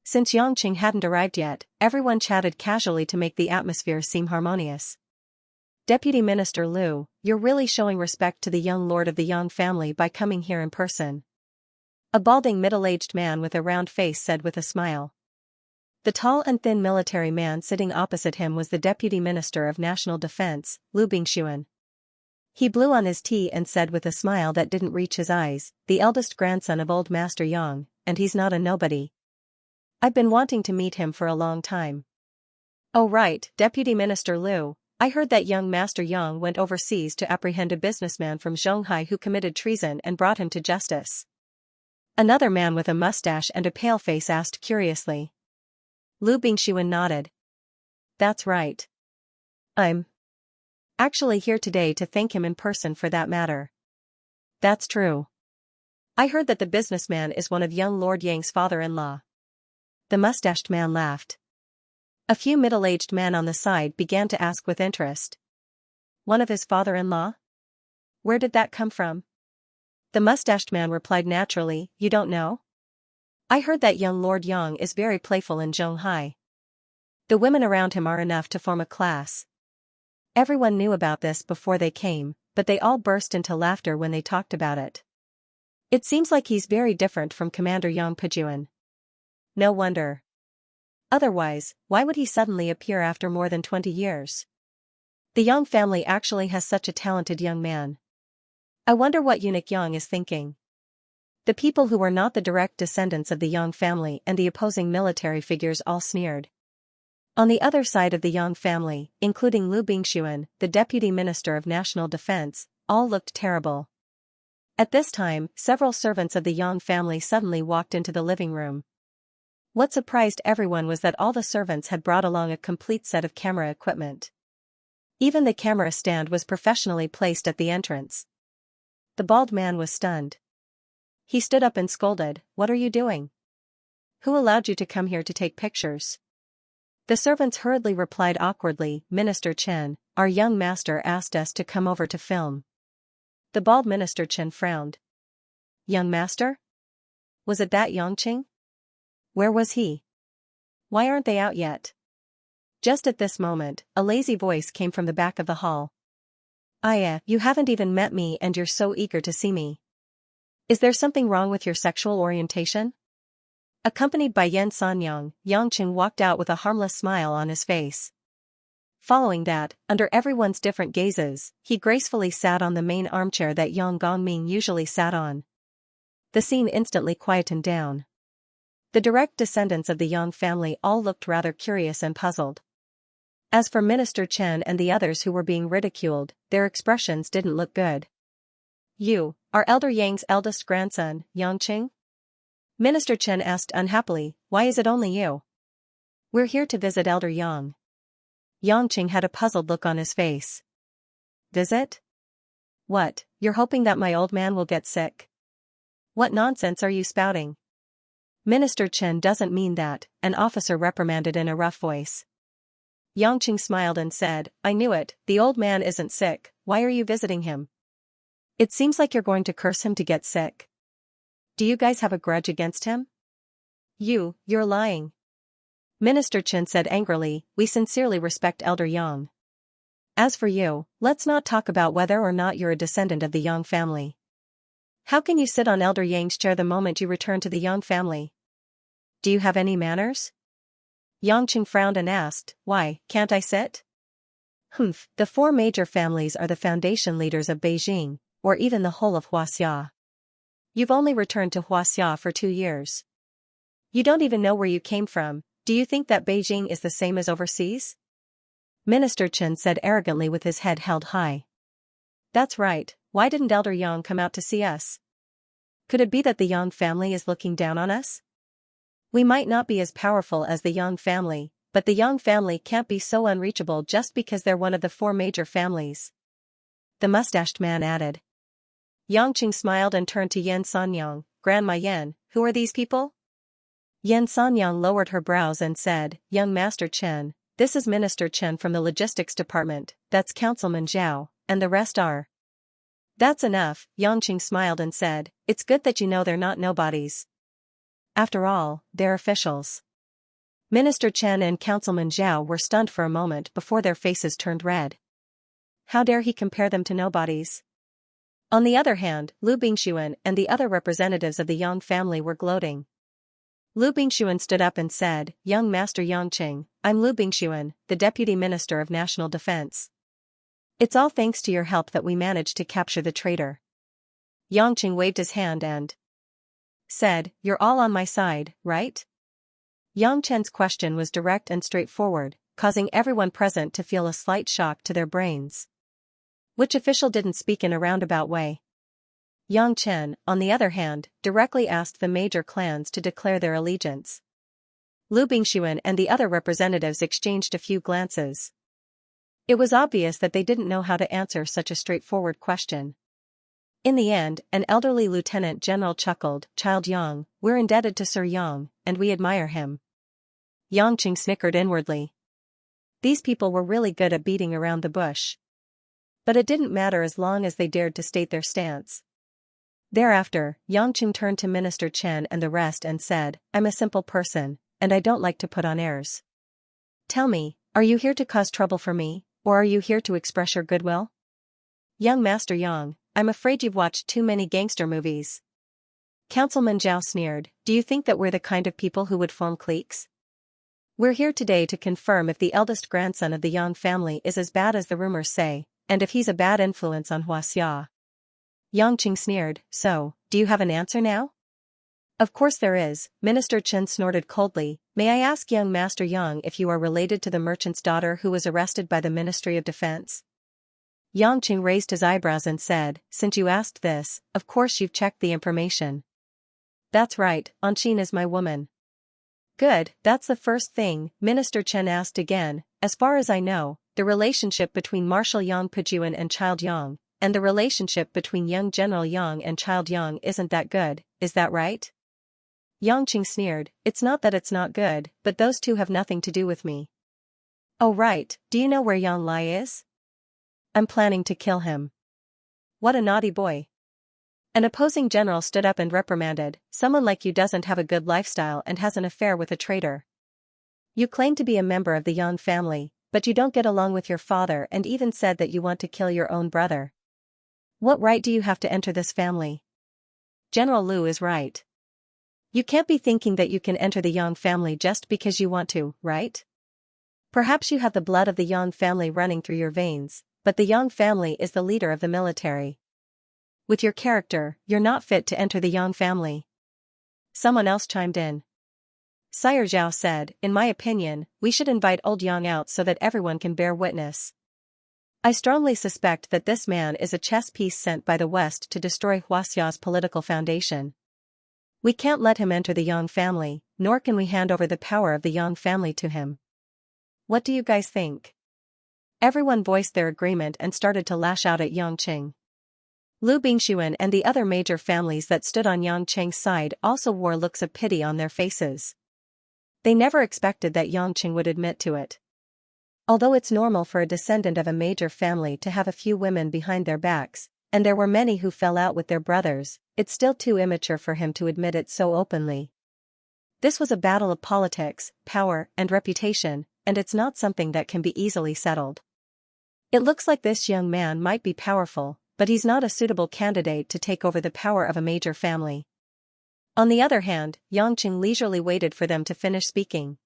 Since Yangqing hadn't arrived yet, everyone chatted casually to make the atmosphere seem harmonious. Deputy Minister Liu, you're really showing respect to the young lord of the Yang family by coming here in person. A balding middle-aged man with a round face said with a smile. The tall and thin military man sitting opposite him was the Deputy Minister of National Defense, Liu Bingxuan. He blew on his tea and said with a smile that didn't reach his eyes, the eldest grandson of old Master Yang, and he's not a nobody. I've been wanting to meet him for a long time. Oh right, Deputy Minister Liu, I heard that young Master Yang went overseas to apprehend a businessman from Zhonghai who committed treason and brought him to justice. Another man with a mustache and a pale face asked curiously. Liu Bingxuan nodded. That's right. I'm actually here today to thank him in person for that matter. That's true. I heard that the businessman is one of young Lord Yang's father-in-law. The mustached man laughed. A few middle-aged men on the side began to ask with interest. One of his father-in-law? Where did that come from? The mustached man replied naturally, you don't know? I heard that young Lord Yang is very playful in Zhonghai. The women around him are enough to form a class. Everyone knew about this before they came, but they all burst into laughter when they talked about it. It seems like he's very different from Commander Yang Pejuan. No wonder. Otherwise, why would he suddenly appear after more than 20 years? The Yang family actually has such a talented young man. I wonder what eunuch Yang is thinking. The people who were not the direct descendants of the Yang family and the opposing military figures all sneered. On the other side of the Yang family, including Liu Bingxuan, the Deputy Minister of National Defense, all looked terrible. At this time, several servants of the Yang family suddenly walked into the living room. What surprised everyone was that all the servants had brought along a complete set of camera equipment. Even the camera stand was professionally placed at the entrance. The bald man was stunned. He stood up and scolded, "What are you doing? Who allowed you to come here to take pictures?" The servants hurriedly replied awkwardly, "Minister Chen, our young master asked us to come over to film." The bald Minister Chen frowned. Young master? Was it that Yangqing? Where was he? Why aren't they out yet? Just at this moment, a lazy voice came from the back of the hall. Aya, you haven't even met me and you're so eager to see me. Is there something wrong with your sexual orientation? Accompanied by Yan Sanyang, Yangqing walked out with a harmless smile on his face. Following that, under everyone's different gazes, he gracefully sat on the main armchair that Yang Gongming usually sat on. The scene instantly quietened down. The direct descendants of the Yang family all looked rather curious and puzzled. As for Minister Chen and the others who were being ridiculed, their expressions didn't look good. You, our elder Yang's eldest grandson, Yangqing? Minister Chen asked unhappily, why is it only you? We're here to visit Elder Yang. Yangqing had a puzzled look on his face. Visit? What, you're hoping that my old man will get sick? What nonsense are you spouting? Minister Chen doesn't mean that, an officer reprimanded in a rough voice. Yangqing smiled and said, I knew it, the old man isn't sick, why are you visiting him? It seems like you're going to curse him to get sick. Do you guys have a grudge against him? You're lying. Minister Chen said angrily, we sincerely respect Elder Yang. As for you, let's not talk about whether or not you're a descendant of the Yang family. How can you sit on Elder Yang's chair the moment you return to the Yang family? Do you have any manners? Yangqing frowned and asked, why, can't I sit? Humph, the four major families are the foundation leaders of Beijing, or even the whole of Huaxia. You've only returned to Huaxia for 2 years. You don't even know where you came from, do you think that Beijing is the same as overseas? Minister Chen said arrogantly with his head held high. That's right, why didn't Elder Yang come out to see us? Could it be that the Yang family is looking down on us? We might not be as powerful as the Yang family, but the Yang family can't be so unreachable just because they're one of the four major families. The mustached man added. Yangqing smiled and turned to Yan Sanyang, Grandma Yan, who are these people? Yan Sanyang lowered her brows and said, Young Master Chen, this is Minister Chen from the Logistics Department, that's Councilman Zhao, and the rest are. That's enough, Yangqing smiled and said, it's good that you know they're not nobodies. After all, they're officials. Minister Chen and Councilman Zhao were stunned for a moment before their faces turned red. How dare he compare them to nobodies? On the other hand, Lu Bingxuan and the other representatives of the Yang family were gloating. Lu Bingxuan stood up and said, Young Master Yangqing, I'm Lu Bingxuan, the Deputy Minister of National Defense. It's all thanks to your help that we managed to capture the traitor. Yangqing waved his hand and said, You're all on my side, right? Yang Chen's question was direct and straightforward, causing everyone present to feel a slight shock to their brains. Which official didn't speak in a roundabout way? Yang Chen, on the other hand, directly asked the major clans to declare their allegiance. Lu Bingxuan and the other representatives exchanged a few glances. It was obvious that they didn't know how to answer such a straightforward question. In the end, an elderly lieutenant general chuckled, Child Yang, we're indebted to Sir Yang, and we admire him. Yangqing snickered inwardly. These people were really good at beating around the bush. But it didn't matter as long as they dared to state their stance. Thereafter, Yangqing turned to Minister Chen and the rest and said, I'm a simple person, and I don't like to put on airs. Tell me, are you here to cause trouble for me, or are you here to express your goodwill? Young Master Yang, I'm afraid you've watched too many gangster movies. Councilman Zhao sneered, do you think that we're the kind of people who would form cliques? We're here today to confirm if the eldest grandson of the Yang family is as bad as the rumors say, and if he's a bad influence on Xianxia. Yangqing sneered, so, do you have an answer now? Of course there is, Minister Chen snorted coldly, may I ask young Master Yang if you are related to the merchant's daughter who was arrested by the Ministry of Defense? Yangqing raised his eyebrows and said, since you asked this, of course you've checked the information. That's right, Anqin is my woman. Good, that's the first thing, Minister Chen asked again, as far as I know, the relationship between Marshal Yang Pujuan and Child Yang, and the relationship between young General Yang and Child Yang isn't that good, is that right? Yangqing sneered, it's not that it's not good, but those two have nothing to do with me. Oh right, do you know where Yang Lai is? I'm planning to kill him. What a naughty boy. An opposing general stood up and reprimanded, someone like you doesn't have a good lifestyle and has an affair with a traitor. You claim to be a member of the Yang family, but you don't get along with your father and even said that you want to kill your own brother. What right do you have to enter this family? General Lu is right. You can't be thinking that you can enter the Yang family just because you want to, right? Perhaps you have the blood of the Yang family running through your veins, but the Yang family is the leader of the military. With your character, you're not fit to enter the Yang family. Someone else chimed in. Sire Zhao said, in my opinion, we should invite old Yang out so that everyone can bear witness. I strongly suspect that this man is a chess piece sent by the West to destroy Huaxia's political foundation. We can't let him enter the Yang family, nor can we hand over the power of the Yang family to him. What do you guys think? Everyone voiced their agreement and started to lash out at Yangqing. Lu Bingxuan and the other major families that stood on Yangqing's side also wore looks of pity on their faces. They never expected that Yangqing would admit to it. Although it's normal for a descendant of a major family to have a few women behind their backs, and there were many who fell out with their brothers, it's still too immature for him to admit it so openly. This was a battle of politics, power, and reputation, and it's not something that can be easily settled. It looks like this young man might be powerful, but he's not a suitable candidate to take over the power of a major family. On the other hand, Yangqing leisurely waited for them to finish speaking.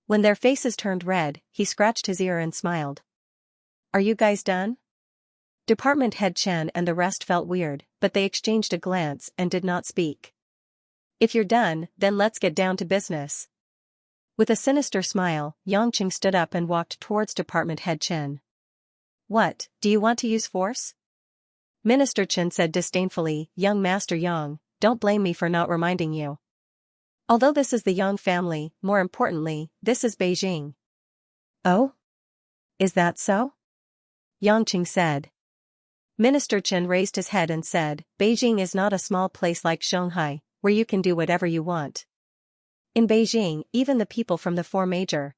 When their faces turned red, he scratched his ear and smiled. Are you guys done? Department head Chen and the rest felt weird, but they exchanged a glance and did not speak. If you're done, then let's get down to business. With a sinister smile, Yangqing stood up and walked towards Department head Chen. What, do you want to use force? Minister Chen said disdainfully, Young Master Yang, don't blame me for not reminding you. Although this is the Yang family, more importantly, this is Beijing. Oh? Is that so? Yangqing said. Minister Chen raised his head and said, Beijing is not a small place like Shanghai, where you can do whatever you want. In Beijing, even the people from the four major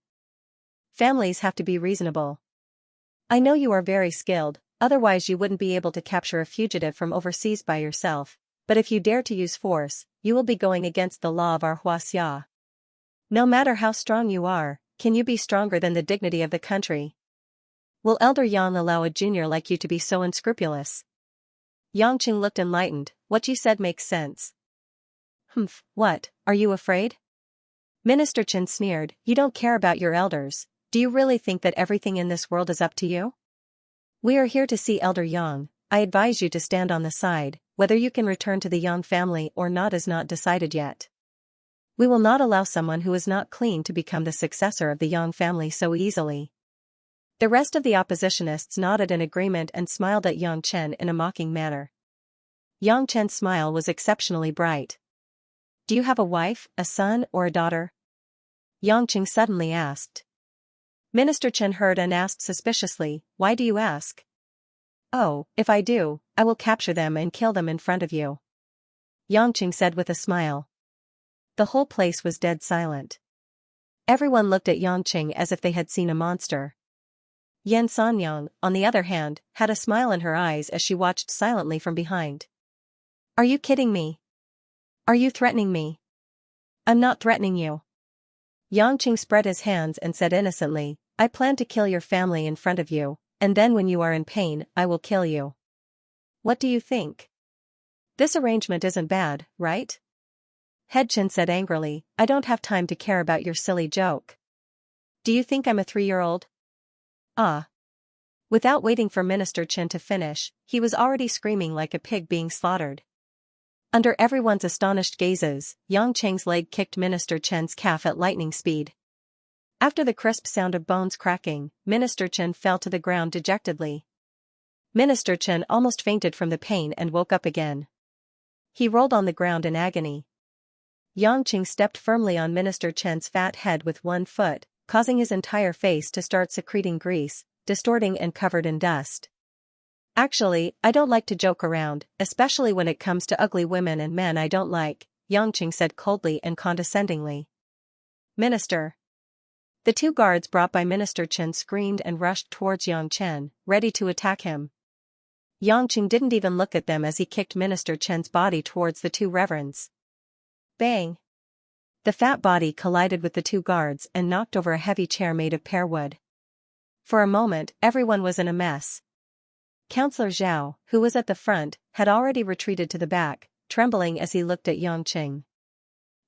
families have to be reasonable. I know you are very skilled, otherwise you wouldn't be able to capture a fugitive from overseas by yourself, but if you dare to use force, you will be going against the law of our Xianxia. No matter how strong you are, can you be stronger than the dignity of the country? Will Elder Yang allow a junior like you to be so unscrupulous? Yangqing looked enlightened. What you said makes sense. Humph, what, are you afraid? Minister Chen sneered, you don't care about your elders. Do you really think that everything in this world is up to you? We are here to see Elder Yang. I advise you to stand on the side. Whether you can return to the Yang family or not is not decided yet. We will not allow someone who is not clean to become the successor of the Yang family so easily. The rest of the oppositionists nodded in agreement and smiled at Yang Chen in a mocking manner. Yang Chen's smile was exceptionally bright. Do you have a wife, a son, or a daughter? Yang Qing suddenly asked. Minister Chen heard and asked suspiciously, why do you ask? Oh, if I do, I will capture them and kill them in front of you. Yang Qing said with a smile. The whole place was dead silent. Everyone looked at Yang Qing as if they had seen a monster. Yan Sanyang, on the other hand, had a smile in her eyes as she watched silently from behind. Are you kidding me? Are you threatening me? I'm not threatening you. Yang Qing spread his hands and said innocently, I plan to kill your family in front of you, and then when you are in pain, I will kill you. What do you think? This arrangement isn't bad, right? Headchin said angrily, I don't have time to care about your silly joke. Do you think I'm a 3-year-old? Ah. Without waiting for Minister Chen to finish, he was already screaming like a pig being slaughtered. Under everyone's astonished gazes, Yang Cheng's leg kicked Minister Chen's calf at lightning speed. After the crisp sound of bones cracking, Minister Chen fell to the ground dejectedly. Minister Chen almost fainted from the pain and woke up again. He rolled on the ground in agony. Yang Qing stepped firmly on Minister Chen's fat head with one foot, causing his entire face to start secreting grease, distorting and covered in dust. Actually, I don't like to joke around, especially when it comes to ugly women and men I don't like, Yang Qing said coldly and condescendingly. Minister. The 2 guards brought by Minister Chen screamed and rushed towards Yang Chen, ready to attack him. Yang Qing didn't even look at them as he kicked Minister Chen's body towards the 2 reverends. Bang! The fat body collided with the 2 guards and knocked over a heavy chair made of pear wood. For a moment, everyone was in a mess. Counselor Zhao, who was at the front, had already retreated to the back, trembling as he looked at Yang Qing.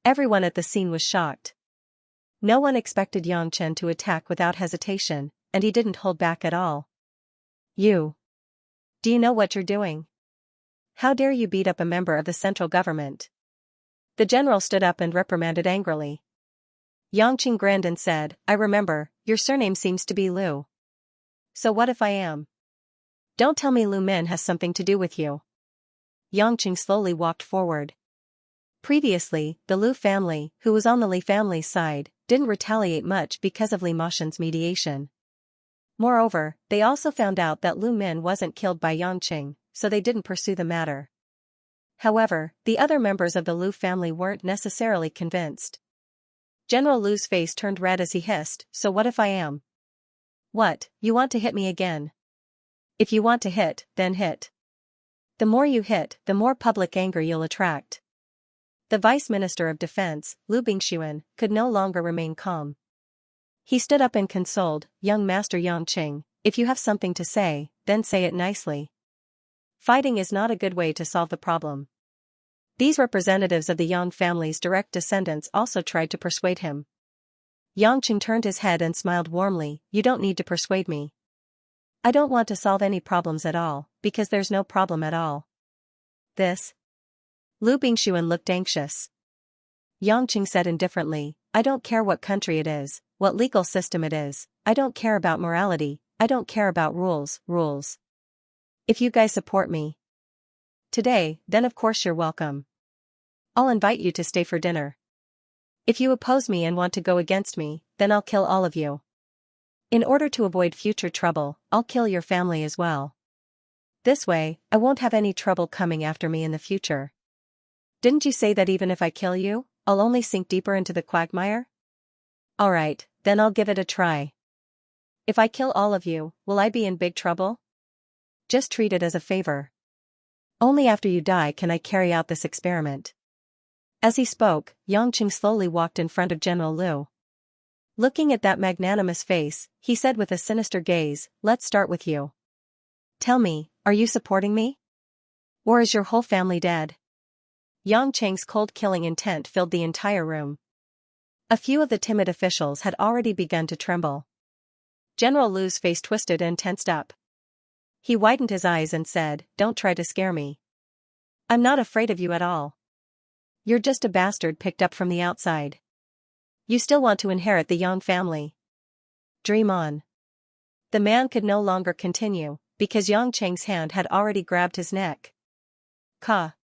Everyone at the scene was shocked. No one expected Yang Chen to attack without hesitation, and he didn't hold back at all. You. Do you know what you're doing? How dare you beat up a member of the central government? The general stood up and reprimanded angrily. Yang Qing grinned and said, I remember, your surname seems to be Liu. So what if I am? Don't tell me Lu Min has something to do with you. Yang Qing slowly walked forward. Previously, the Lu family, who was on the Li family's side, didn't retaliate much because of Li Moshen's mediation. Moreover, they also found out that Lu Min wasn't killed by Yang Qing, so they didn't pursue the matter. However, the other members of the Lu family weren't necessarily convinced. General Lu's face turned red as he hissed, so what if I am? What, you want to hit me again? If you want to hit, then hit. The more you hit, the more public anger you'll attract. The Vice Minister of Defense, Lu Bingxuan, could no longer remain calm. He stood up and consoled, young Master Yang Qing, if you have something to say, then say it nicely. Fighting is not a good way to solve the problem. These representatives of the Yang family's direct descendants also tried to persuade him. Yang Qing turned his head and smiled warmly, you don't need to persuade me. I don't want to solve any problems at all, because there's no problem at all. This? Lu Bingxuan looked anxious. Yang Qing said indifferently, I don't care what country it is, what legal system it is, I don't care about morality, I don't care about rules. If you guys support me today, then of course you're welcome. I'll invite you to stay for dinner. If you oppose me and want to go against me, then I'll kill all of you. In order to avoid future trouble, I'll kill your family as well. This way, I won't have any trouble coming after me in the future. Didn't you say that even if I kill you, I'll only sink deeper into the quagmire? Alright, then I'll give it a try. If I kill all of you, will I be in big trouble? Just treat it as a favor. Only after you die can I carry out this experiment. As he spoke, Yangqing slowly walked in front of General Liu. Looking at that magnanimous face, he said with a sinister gaze, let's start with you. Tell me, are you supporting me? Or is your whole family dead? Yangqing's cold-killing intent filled the entire room. A few of the timid officials had already begun to tremble. General Liu's face twisted and tensed up. He widened his eyes and said, don't try to scare me. I'm not afraid of you at all. You're just a bastard picked up from the outside. You still want to inherit the Yang family. Dream on. The man could no longer continue, because Yangqing's hand had already grabbed his neck. Cough.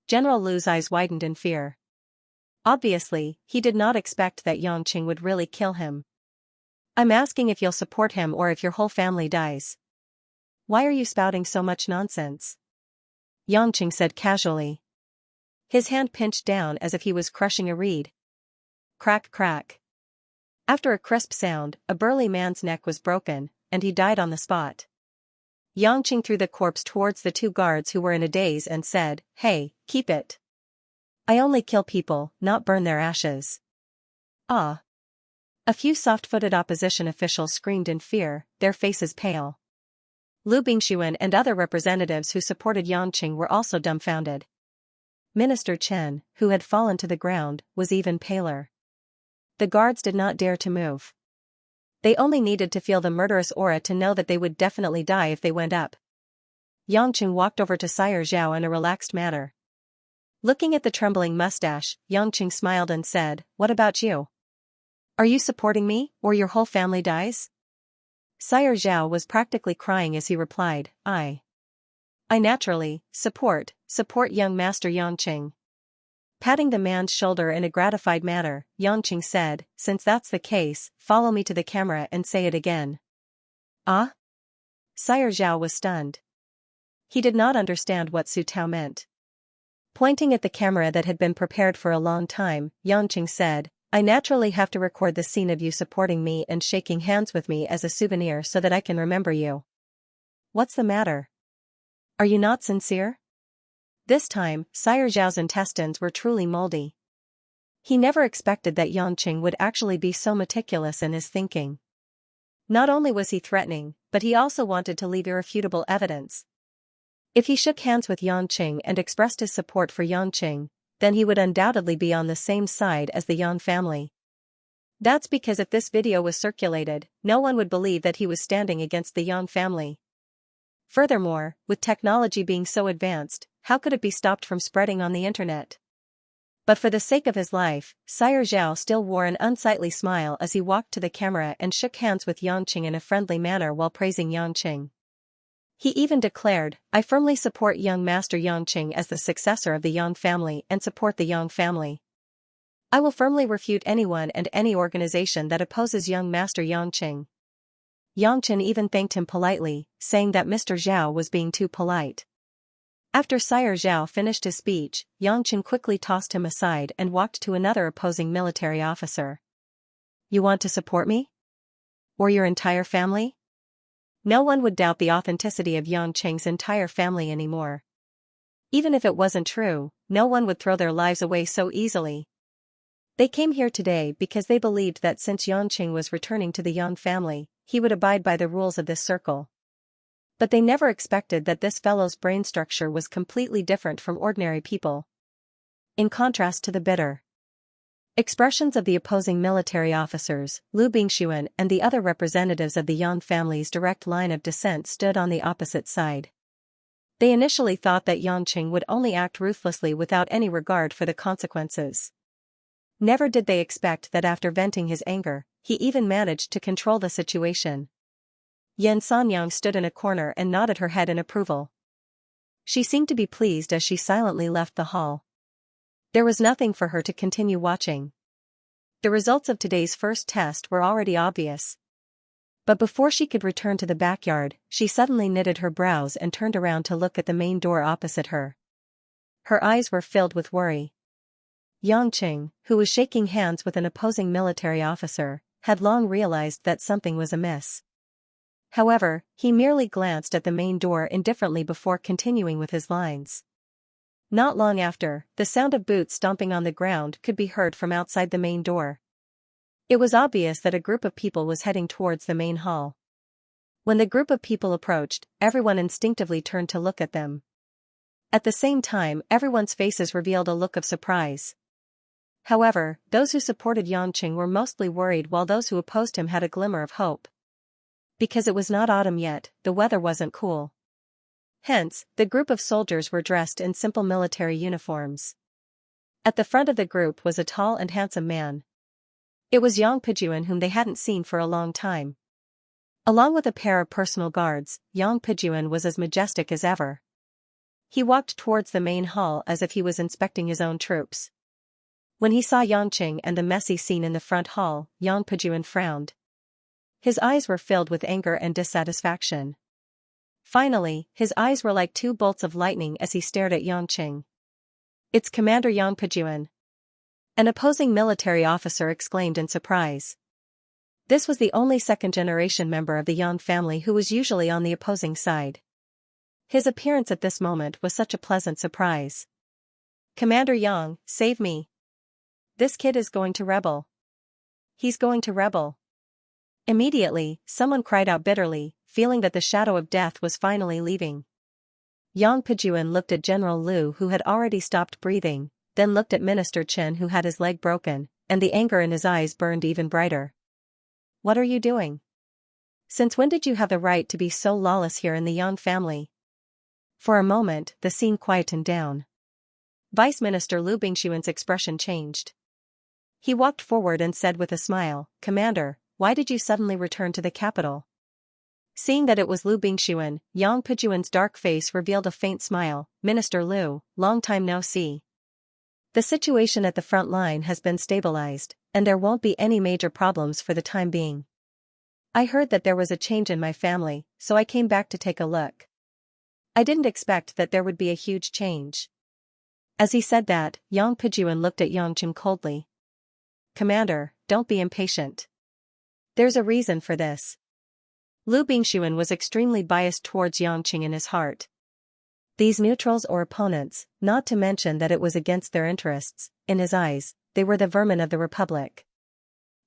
General Liu's eyes widened in fear. Obviously, he did not expect that Yangqing would really kill him. I'm asking if you'll support him or if your whole family dies. Why are you spouting so much nonsense? Yangqing said casually. His hand pinched down as if he was crushing a reed. Crack crack. After a crisp sound, a burly man's neck was broken, and he died on the spot. Yangqing threw the corpse towards the two guards who were in a daze and said, hey, keep it. I only kill people, not burn their ashes. Ah. A few soft-footed opposition officials screamed in fear, their faces pale. Lu Bingxuan and other representatives who supported Yangqing were also dumbfounded. Minister Chen, who had fallen to the ground, was even paler. The guards did not dare to move. They only needed to feel the murderous aura to know that they would definitely die if they went up. Yangqing walked over to Sire Zhao in a relaxed manner. Looking at the trembling mustache, Yangqing smiled and said, what about you? Are you supporting me, or your whole family dies? Sire Zhao was practically crying as he replied, I naturally support young Master Yangqing. Patting the man's shoulder in a gratified manner, Yangqing said, since that's the case, follow me to the camera and say it again. Ah? Sire Zhao was stunned. He did not understand what Su Tao meant. Pointing at the camera that had been prepared for a long time, Yangqing said, I naturally have to record the scene of you supporting me and shaking hands with me as a souvenir so that I can remember you. What's the matter? Are you not sincere? This time, Sire Zhao's intestines were truly moldy. He never expected that Yangqing would actually be so meticulous in his thinking. Not only was he threatening, but he also wanted to leave irrefutable evidence. If he shook hands with Yangqing and expressed his support for Yangqing, then he would undoubtedly be on the same side as the Yang family. That's because if this video was circulated, no one would believe that he was standing against the Yang family. Furthermore, with technology being so advanced, how could it be stopped from spreading on the internet? But for the sake of his life, Sire Zhao still wore an unsightly smile as he walked to the camera and shook hands with Yangqing in a friendly manner while praising Yangqing. He even declared, I firmly support young Master Yangqing as the successor of the Yang family and support the Yang family. I will firmly refute anyone and any organization that opposes young Master Yangqing. Yangqing even thanked him politely, saying that Mr. Zhao was being too polite. After Sire Zhao finished his speech, Yangqing quickly tossed him aside and walked to another opposing military officer. You want to support me? Or your entire family? No one would doubt the authenticity of Yangqing's entire family anymore. Even if it wasn't true, no one would throw their lives away so easily. They came here today because they believed that since Yangqing was returning to the Yang family, he would abide by the rules of this circle. But they never expected that this fellow's brain structure was completely different from ordinary people. In contrast to the bitter expressions of the opposing military officers, Lu Bingxuan and the other representatives of the Yang family's direct line of descent stood on the opposite side. They initially thought that Yangqing would only act ruthlessly without any regard for the consequences. Never did they expect that after venting his anger, he even managed to control the situation. Yan Sanyang stood in a corner and nodded her head in approval. She seemed to be pleased as she silently left the hall. There was nothing for her to continue watching. The results of today's first test were already obvious. But before she could return to the backyard, she suddenly knitted her brows and turned around to look at the main door opposite her. Her eyes were filled with worry. Yangqing, who was shaking hands with an opposing military officer, had long realized that something was amiss. However, he merely glanced at the main door indifferently before continuing with his lines. Not long after, the sound of boots stomping on the ground could be heard from outside the main door. It was obvious that a group of people was heading towards the main hall. When the group of people approached, everyone instinctively turned to look at them. At the same time, everyone's faces revealed a look of surprise. However, those who supported Yangqing were mostly worried while those who opposed him had a glimmer of hope. Because it was not autumn yet, the weather wasn't cool. Hence, the group of soldiers were dressed in simple military uniforms. At the front of the group was a tall and handsome man. It was Yang Pijuan, whom they hadn't seen for a long time. Along with a pair of personal guards, Yang Pijuan was as majestic as ever. He walked towards the main hall as if he was inspecting his own troops. When he saw Yangqing and the messy scene in the front hall, Yang Pijuan frowned. His eyes were filled with anger and dissatisfaction. Finally, his eyes were like two bolts of lightning as he stared at Yangqing. "It's Commander Yang Pijuan," an opposing military officer exclaimed in surprise. This was the only second-generation member of the Yang family who was usually on the opposing side. His appearance at this moment was such a pleasant surprise. "Commander Yang, save me. This kid is going to rebel. He's going to rebel." Immediately, someone cried out bitterly, feeling that the shadow of death was finally leaving. Yang Pijuan looked at General Liu, who had already stopped breathing, then looked at Minister Chen, who had his leg broken, and the anger in his eyes burned even brighter. "What are you doing? Since when did you have the right to be so lawless here in the Yang family?" For a moment, the scene quietened down. Vice Minister Liu Bingshuan's expression changed. He walked forward and said with a smile, "Commander, why did you suddenly return to the capital?" Seeing that it was Liu Bingshuan, Yang Pijuan's dark face revealed a faint smile. "Minister Liu, long time no see. The situation at the front line has been stabilized, and there won't be any major problems for the time being. I heard that there was a change in my family, so I came back to take a look. I didn't expect that there would be a huge change." As he said that, Yang Pijuan looked at Yangqing coldly. "Commander, don't be impatient. There's a reason for this." Liu Bingshuan was extremely biased towards Yangqing in his heart. These neutrals or opponents, not to mention that it was against their interests, in his eyes, they were the vermin of the Republic.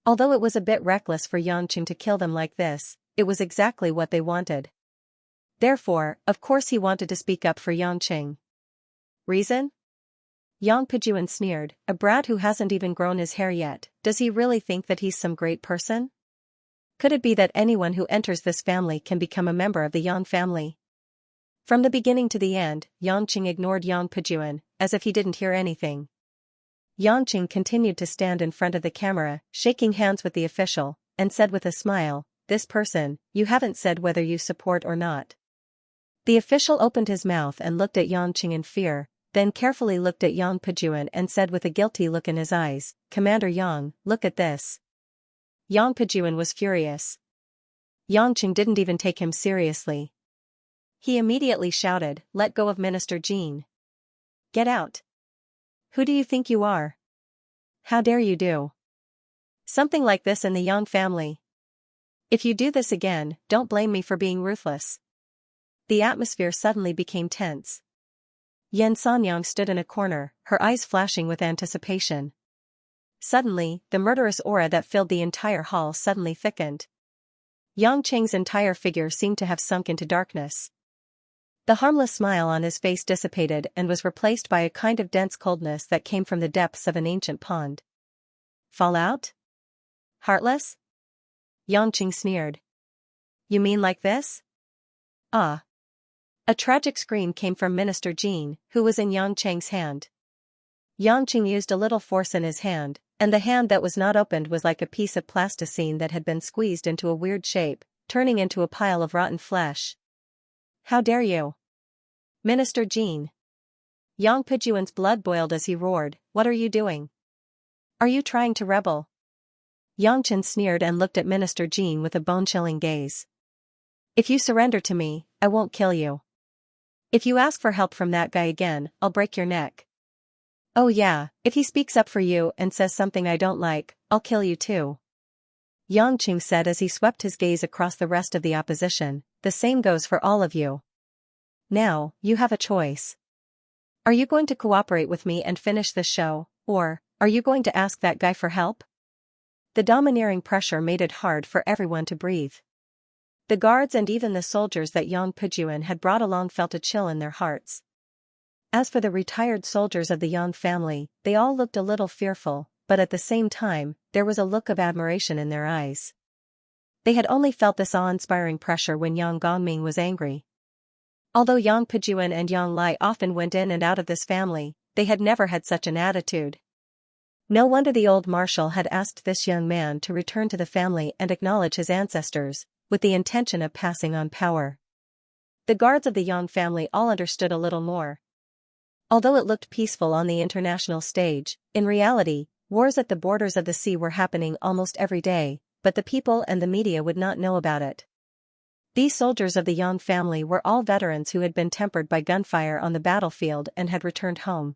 Although it was a bit reckless for Yangqing to kill them like this, it was exactly what they wanted. Therefore, of course he wanted to speak up for Yangqing. "Reason?" Yang Pijuan sneered, "A brat who hasn't even grown his hair yet, does he really think that he's some great person? Could it be that anyone who enters this family can become a member of the Yang family?" From the beginning to the end, Yangqing ignored Yang Pijuan, as if he didn't hear anything. Yangqing continued to stand in front of the camera, shaking hands with the official, and said with a smile, "This person, you haven't said whether you support or not." The official opened his mouth and looked at Yangqing in fear, then carefully looked at Yang Pijuan and said with a guilty look in his eyes, "Commander Yang, look at this." Yang Pijuan was furious. Yangqing didn't even take him seriously. He immediately shouted, "Let go of Minister Jean. Get out. Who do you think you are? How dare you do something like this in the Yang family? If you do this again, don't blame me for being ruthless." The atmosphere suddenly became tense. Yan Sanyang stood in a corner, her eyes flashing with anticipation. Suddenly, the murderous aura that filled the entire hall suddenly thickened. Yangqing's entire figure seemed to have sunk into darkness. The harmless smile on his face dissipated and was replaced by a kind of dense coldness that came from the depths of an ancient pond. "Fall out? Heartless?" Yangqing sneered. "You mean like this?" "Ah." A tragic scream came from Minister Jean, who was in Yangqing's hand. Yangqing used a little force in his hand, and the hand that was not opened was like a piece of plasticine that had been squeezed into a weird shape, turning into a pile of rotten flesh. "How dare you? Minister Jean!" Yang Pijuan's blood boiled as he roared, "What are you doing? Are you trying to rebel?" Yangqing sneered and looked at Minister Jean with a bone-chilling gaze. "If you surrender to me, I won't kill you. If you ask for help from that guy again, I'll break your neck." Oh yeah, if he speaks up for you and says something I don't like, I'll kill you too. Yangqing said as he swept his gaze across the rest of the opposition. The same goes for all of you. Now, you have a choice. Are you going to cooperate with me and finish this show, or are you going to ask that guy for help? The domineering pressure made it hard for everyone to breathe. The guards and even the soldiers that Yang Pujuan had brought along felt a chill in their hearts. As for the retired soldiers of the Yang family, they all looked a little fearful, but at the same time, there was a look of admiration in their eyes. They had only felt this awe-inspiring pressure when Yang Gongming was angry. Although Yang Pujuan and Yang Lai often went in and out of this family, they had never had such an attitude. No wonder the old marshal had asked this young man to return to the family and acknowledge his ancestors, with the intention of passing on power. The guards of the Yang family all understood a little more. Although it looked peaceful on the international stage, in reality, wars at the borders of the sea were happening almost every day, but the people and the media would not know about it. These soldiers of the Yang family were all veterans who had been tempered by gunfire on the battlefield and had returned home.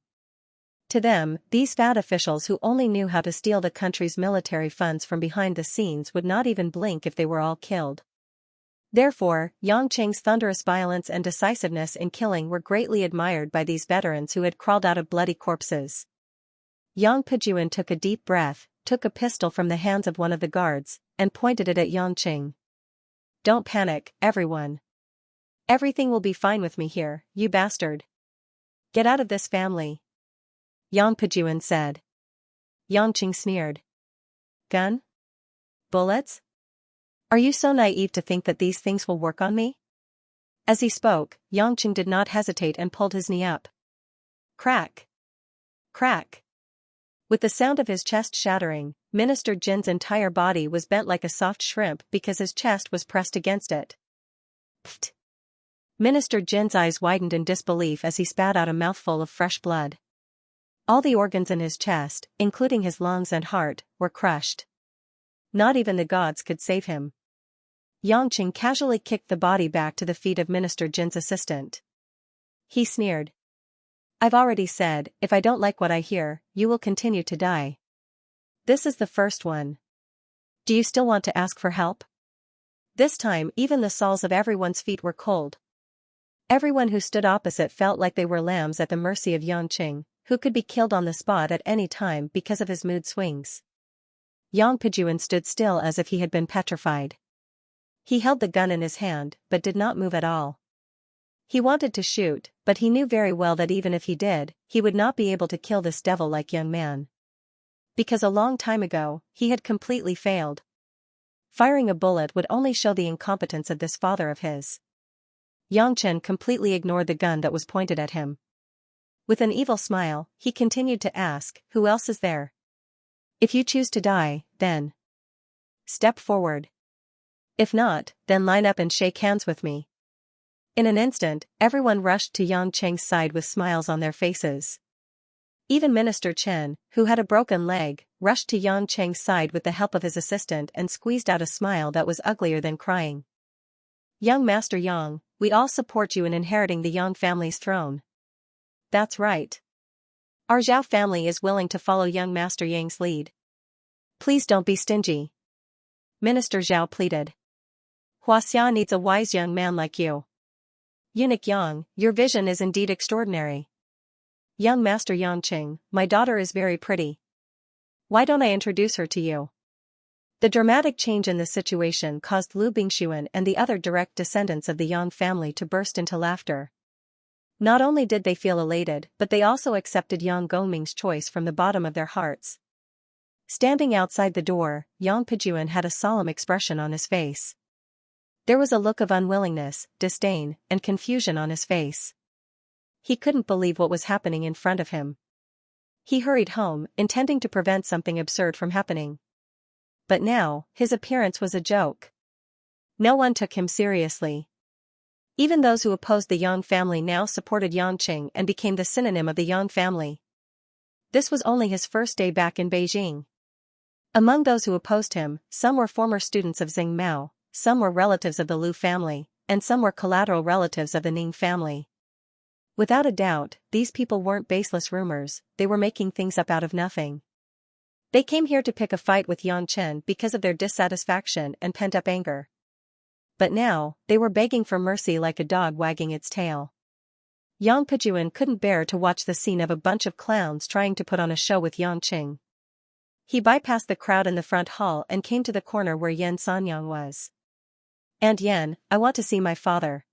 To them, these fat officials who only knew how to steal the country's military funds from behind the scenes would not even blink if they were all killed. Therefore, Yang Qing's thunderous violence and decisiveness in killing were greatly admired by these veterans who had crawled out of bloody corpses. Yang Pujuan took a deep breath, took a pistol from the hands of one of the guards, and pointed it at Yang Qing. Don't panic, everyone. Everything will be fine with me here, you bastard. Get out of this family. Yang Pujuan said. Yang Qing sneered. Gun? Bullets? Are you so naive to think that these things will work on me? As he spoke, Yang Qing did not hesitate and pulled his knee up. Crack! Crack! With the sound of his chest shattering, Minister Jin's entire body was bent like a soft shrimp because his chest was pressed against it. Pfft! Minister Jin's eyes widened in disbelief as he spat out a mouthful of fresh blood. All the organs in his chest, including his lungs and heart, were crushed. Not even the gods could save him. Yang Qing casually kicked the body back to the feet of Minister Jin's assistant. He sneered. I've already said, if I don't like what I hear, you will continue to die. This is the first one. Do you still want to ask for help? This time even the soles of everyone's feet were cold. Everyone who stood opposite felt like they were lambs at the mercy of Yang Qing, who could be killed on the spot at any time because of his mood swings. Yang Pujuan stood still as if he had been petrified. He held the gun in his hand, but did not move at all. He wanted to shoot, but he knew very well that even if he did, he would not be able to kill this devil-like young man. Because a long time ago, he had completely failed. Firing a bullet would only show the incompetence of this father of his. Yang Chen completely ignored the gun that was pointed at him. With an evil smile, he continued to ask, who else is there? If you choose to die, then step forward. If not, then line up and shake hands with me. In an instant, everyone rushed to Yang Cheng's side with smiles on their faces. Even Minister Chen, who had a broken leg, rushed to Yang Cheng's side with the help of his assistant and squeezed out a smile that was uglier than crying. Young Master Yang, we all support you in inheriting the Yang family's throne. That's right. Our Zhao family is willing to follow young Master Yang's lead. Please don't be stingy. Minister Zhao pleaded. Huaxia needs a wise young man like you. Eunuch Yang, your vision is indeed extraordinary. Young Master Yangqing, my daughter is very pretty. Why don't I introduce her to you? The dramatic change in the situation caused Lu Bingxuan and the other direct descendants of the Yang family to burst into laughter. Not only did they feel elated, but they also accepted Yang Gongming's choice from the bottom of their hearts. Standing outside the door, Yang Pujuan had a solemn expression on his face. There was a look of unwillingness, disdain, and confusion on his face. He couldn't believe what was happening in front of him. He hurried home, intending to prevent something absurd from happening. But now, his appearance was a joke. No one took him seriously. Even those who opposed the Yang family now supported Yang Qing and became the synonym of the Yang family. This was only his first day back in Beijing. Among those who opposed him, some were former students of Xing Mao, some were relatives of the Lu family, and some were collateral relatives of the Ning family. Without a doubt, these people weren't baseless rumors, they were making things up out of nothing. They came here to pick a fight with Yang Chen because of their dissatisfaction and pent-up anger. But now, they were begging for mercy like a dog wagging its tail. Yang Pejuan couldn't bear to watch the scene of a bunch of clowns trying to put on a show with Yang Qing. He bypassed the crowd in the front hall and came to the corner where Yan Sanyang was. "Aunt Yan, I want to see my father."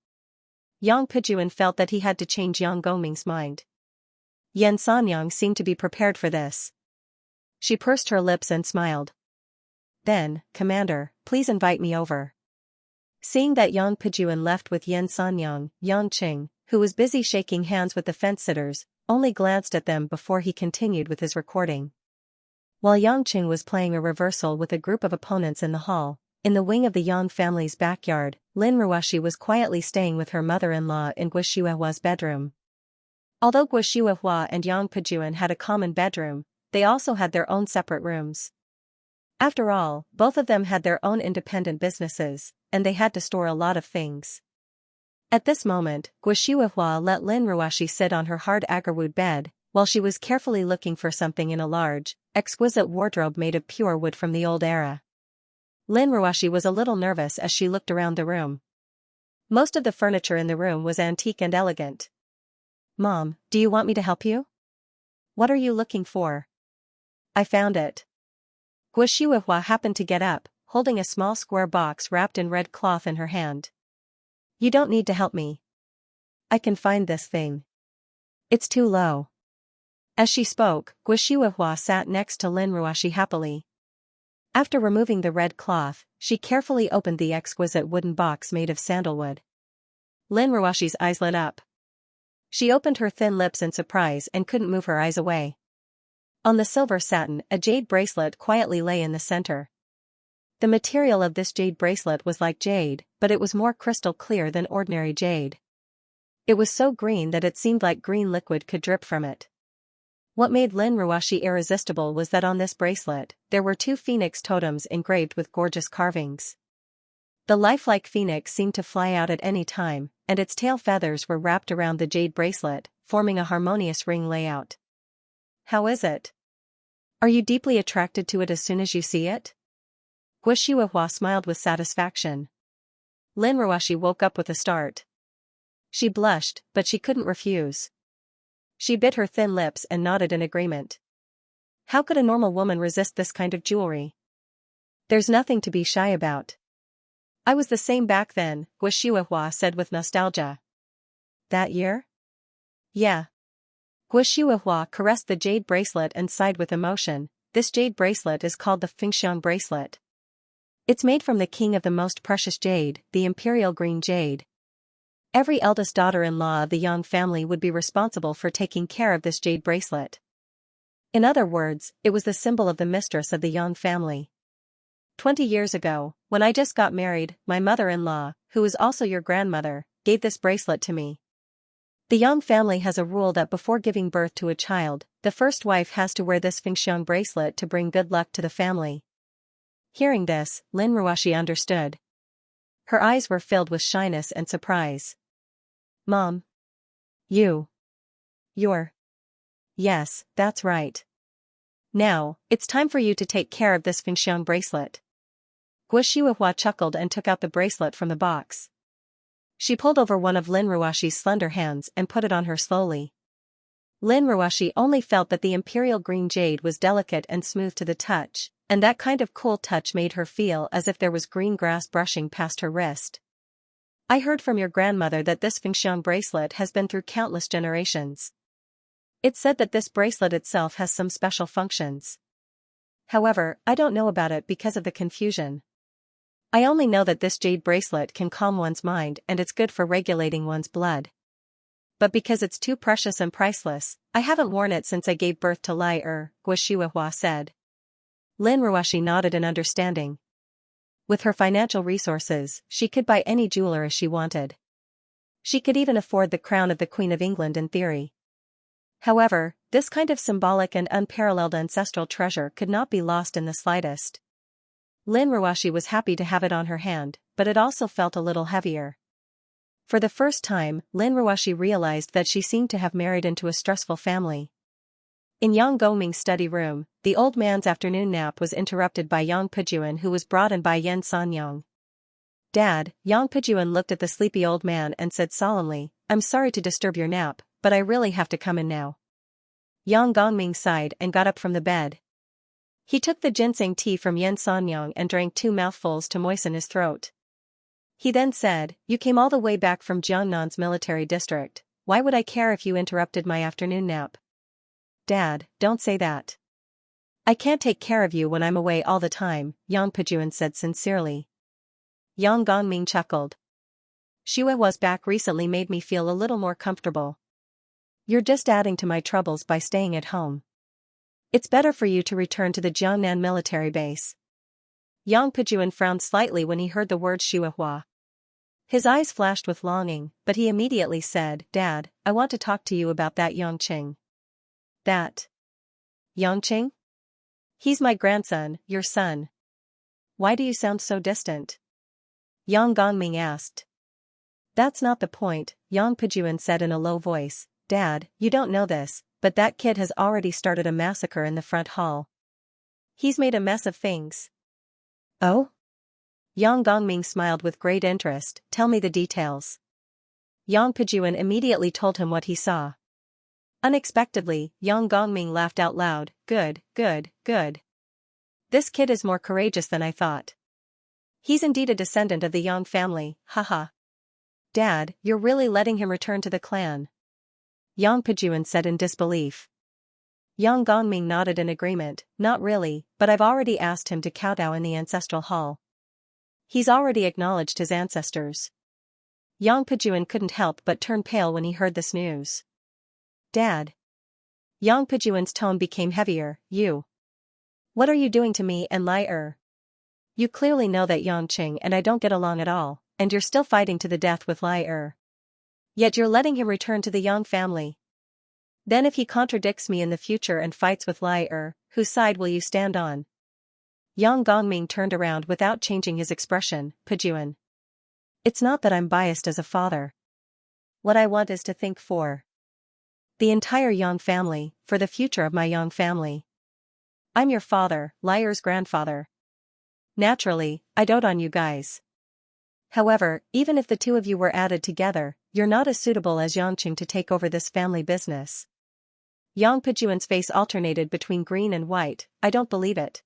Yang Pejuan felt that he had to change Yang Gongming's mind. Yan Sanyang seemed to be prepared for this. She pursed her lips and smiled. "Then, Commander, please invite me over." Seeing that Yang Pejuan left with Yan Sanyang, Yang Qing, who was busy shaking hands with the fence-sitters, only glanced at them before he continued with his recording. While Yang Qing was playing a reversal with a group of opponents in the hall, in the wing of the Yang family's backyard, Lin Ruoshi was quietly staying with her mother-in-law in Guo Shuihua's bedroom. Although Guo Shuihua and Yang Pejuan had a common bedroom, they also had their own separate rooms. After all, both of them had their own independent businesses, and they had to store a lot of things. At this moment, Guo Shuihua let Lin Ruoshi sit on her hard agarwood bed, while she was carefully looking for something in a large, exquisite wardrobe made of pure wood from the old era. Lin Ruoshi was a little nervous as she looked around the room. Most of the furniture in the room was antique and elegant. "Mom, do you want me to help you?" "What are you looking for?" "I found it." Guo Shuihua happened to get up, holding a small square box wrapped in red cloth in her hand. "You don't need to help me. I can find this thing. It's too low." As she spoke, Guo Shuihua sat next to Lin Ruoshi happily. After removing the red cloth, she carefully opened the exquisite wooden box made of sandalwood. Lin Ruoshi's eyes lit up. She opened her thin lips in surprise and couldn't move her eyes away. On the silver satin, a jade bracelet quietly lay in the center. The material of this jade bracelet was like jade, but it was more crystal clear than ordinary jade. It was so green that it seemed like green liquid could drip from it. What made Lin Ruoshi irresistible was that on this bracelet, there were 2 phoenix totems engraved with gorgeous carvings. The lifelike phoenix seemed to fly out at any time, and its tail feathers were wrapped around the jade bracelet, forming a harmonious ring layout. "How is it? Are you deeply attracted to it as soon as you see it?" Guo Shuihua smiled with satisfaction. Lin Ruoshi woke up with a start. She blushed, but she couldn't refuse. She bit her thin lips and nodded in agreement. How could a normal woman resist this kind of jewelry? "There's nothing to be shy about. I was the same back then," Guo Shuihua said with nostalgia. "That year?" "Yeah." Guo Shuihua caressed the jade bracelet and sighed with emotion. "This jade bracelet is called the Fengxiang bracelet. It's made from the king of the most precious jade, the imperial green jade. Every eldest daughter-in-law of the Yang family would be responsible for taking care of this jade bracelet. In other words, it was the symbol of the mistress of the Yang family. 20 years ago, when I just got married, my mother-in-law, who is also your grandmother, gave this bracelet to me. The Yang family has a rule that before giving birth to a child, the first wife has to wear this Fengxiang bracelet to bring good luck to the family." Hearing this, Lin Ruoshi understood. Her eyes were filled with shyness and surprise. "Mom? You're... Yes, that's right. Now, it's time for you to take care of this Fengxiang bracelet." Guo Shuihua chuckled and took out the bracelet from the box. She pulled over one of Lin Ruoshi's slender hands and put it on her slowly. Lin Ruoshi only felt that the imperial green jade was delicate and smooth to the touch, and that kind of cool touch made her feel as if there was green grass brushing past her wrist. "I heard from your grandmother that this Fengxiang bracelet has been through countless generations. It's said that this bracelet itself has some special functions. However, I don't know about it because of the confusion. I only know that this jade bracelet can calm one's mind and it's good for regulating one's blood. But because it's too precious and priceless, I haven't worn it since I gave birth to Lai Guo Shuihua said. Lin Ruoshi nodded in understanding. With her financial resources, she could buy any jeweler as she wanted. She could even afford the crown of the Queen of England in theory. However, this kind of symbolic and unparalleled ancestral treasure could not be lost in the slightest. Lin Ruoshi was happy to have it on her hand, but it also felt a little heavier. For the first time, Lin Ruoshi realized that she seemed to have married into a stressful family. In Yang Gongming's study room, the old man's afternoon nap was interrupted by Yang Pujuan, who was brought in by Yen Sanyang. "Dad," Yang Pujuan looked at the sleepy old man and said solemnly, "I'm sorry to disturb your nap, but I really have to come in now." Yang Gongming sighed and got up from the bed. He took the ginseng tea from Yen Sanyang and drank 2 mouthfuls to moisten his throat. He then said, "You came all the way back from Jiangnan's military district. Why would I care if you interrupted my afternoon nap?" "Dad, don't say that. I can't take care of you when I'm away all the time," Yang Pujuan said sincerely. Yang Gongming chuckled. "Shuehua's back recently made me feel a little more comfortable. You're just adding to my troubles by staying at home. It's better for you to return to the Jiangnan military base." Yang Pujuan frowned slightly when he heard the word Shuehua. His eyes flashed with longing, but he immediately said, "Dad, I want to talk to you about that Yangqing." "That Yangqing? He's my grandson, your son. Why do you sound so distant?" Yang Gongming asked. "That's not the point," Yang Pujuan said in a low voice. "Dad, you don't know this, but that kid has already started a massacre in the front hall. He's made a mess of things." "Oh?" Yang Gongming smiled with great interest. "Tell me the details." Yang Pujuan immediately told him what he saw. Unexpectedly, Yang Gongming laughed out loud. Good, good, good. This kid is more courageous than I thought. He's indeed a descendant of the Yang family, haha. Dad, you're really letting him return to the clan?" Yang Pujuan said in disbelief. Yang Gongming nodded in agreement. "Not really, but I've already asked him to kowtow in the ancestral hall. He's already acknowledged his ancestors." Yang Pujuan couldn't help but turn pale when he heard this news. "Dad." Yang Pujuan's tone became heavier. "You. What are you doing to me and Lai Er? You clearly know that Yangqing and I don't get along at all, and you're still fighting to the death with Lai Er. Yet you're letting him return to the Yang family. Then if he contradicts me in the future and fights with Lai Er, whose side will you stand on?" Yang Gongming turned around without changing his expression. "Pujuan. It's not that I'm biased as a father. What I want is to think for the entire Yang family, for the future of my Yang family. I'm your father, Lai Er's grandfather. Naturally, I dote on you guys. However, even if the two of you were added together, you're not as suitable as Yangqing to take over this family business." Yang Pujuan's face alternated between green and white. "I don't believe it.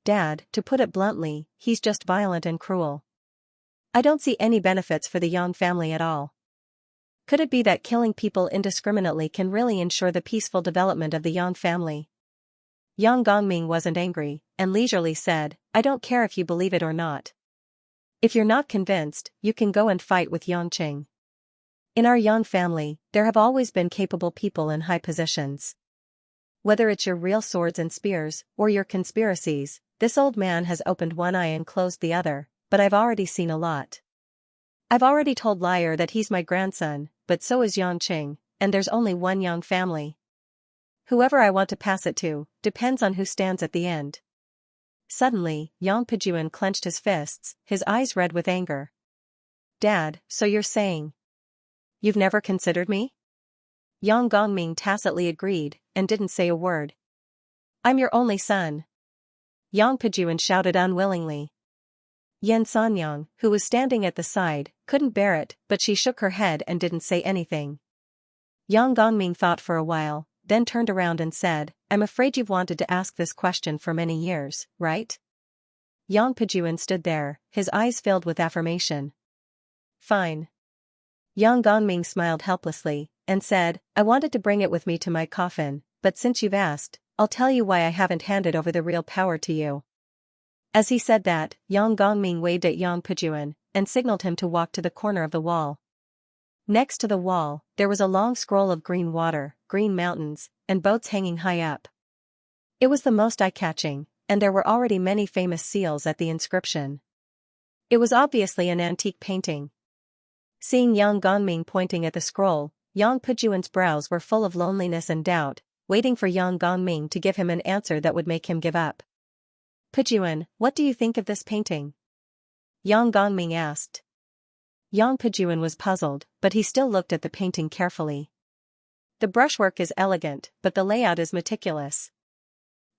Dad, to put it bluntly, he's just violent and cruel. I don't see any benefits for the Yang family at all. Could it be that killing people indiscriminately can really ensure the peaceful development of the Yang family?" Yang Gongming wasn't angry, and leisurely said, "I don't care if you believe it or not. If you're not convinced, you can go and fight with Yangqing. In our Yang family, there have always been capable people in high positions. Whether it's your real swords and spears, or your conspiracies," this old man has opened one eye and closed the other, "but I've already seen a lot. I've already told Lai Er that he's my grandson, but so is Yangqing, and there's only one Yang family. Whoever I want to pass it to, depends on who stands at the end." Suddenly, Yang Pujuan clenched his fists, his eyes red with anger. "Dad, so you're saying you've never considered me?" Yang Gongming tacitly agreed, and didn't say a word. "I'm your only son." Yang Pujuan shouted unwillingly. Yen Sanyang, who was standing at the side, couldn't bear it, but she shook her head and didn't say anything. Yang Gongming thought for a while, then turned around and said, "I'm afraid you've wanted to ask this question for many years, right?" Yang Pujuan stood there, his eyes filled with affirmation. "Fine." Yang Gongming smiled helplessly, and said, "I wanted to bring it with me to my coffin, but since you've asked, I'll tell you why I haven't handed over the real power to you." As he said that, Yang Gongming waved at Yang Pujuan, and signaled him to walk to the corner of the wall. Next to the wall, there was a long scroll of green water, green mountains, and boats hanging high up. It was the most eye-catching, and there were already many famous seals at the inscription. It was obviously an antique painting. Seeing Yang Gongming pointing at the scroll, Yang Pujuan's brows were full of loneliness and doubt, waiting for Yang Gongming to give him an answer that would make him give up. "Pujuan, what do you think of this painting?" Yang Gongming asked. Yang Pejuan was puzzled, but he still looked at the painting carefully. The brushwork is elegant, but the layout is meticulous.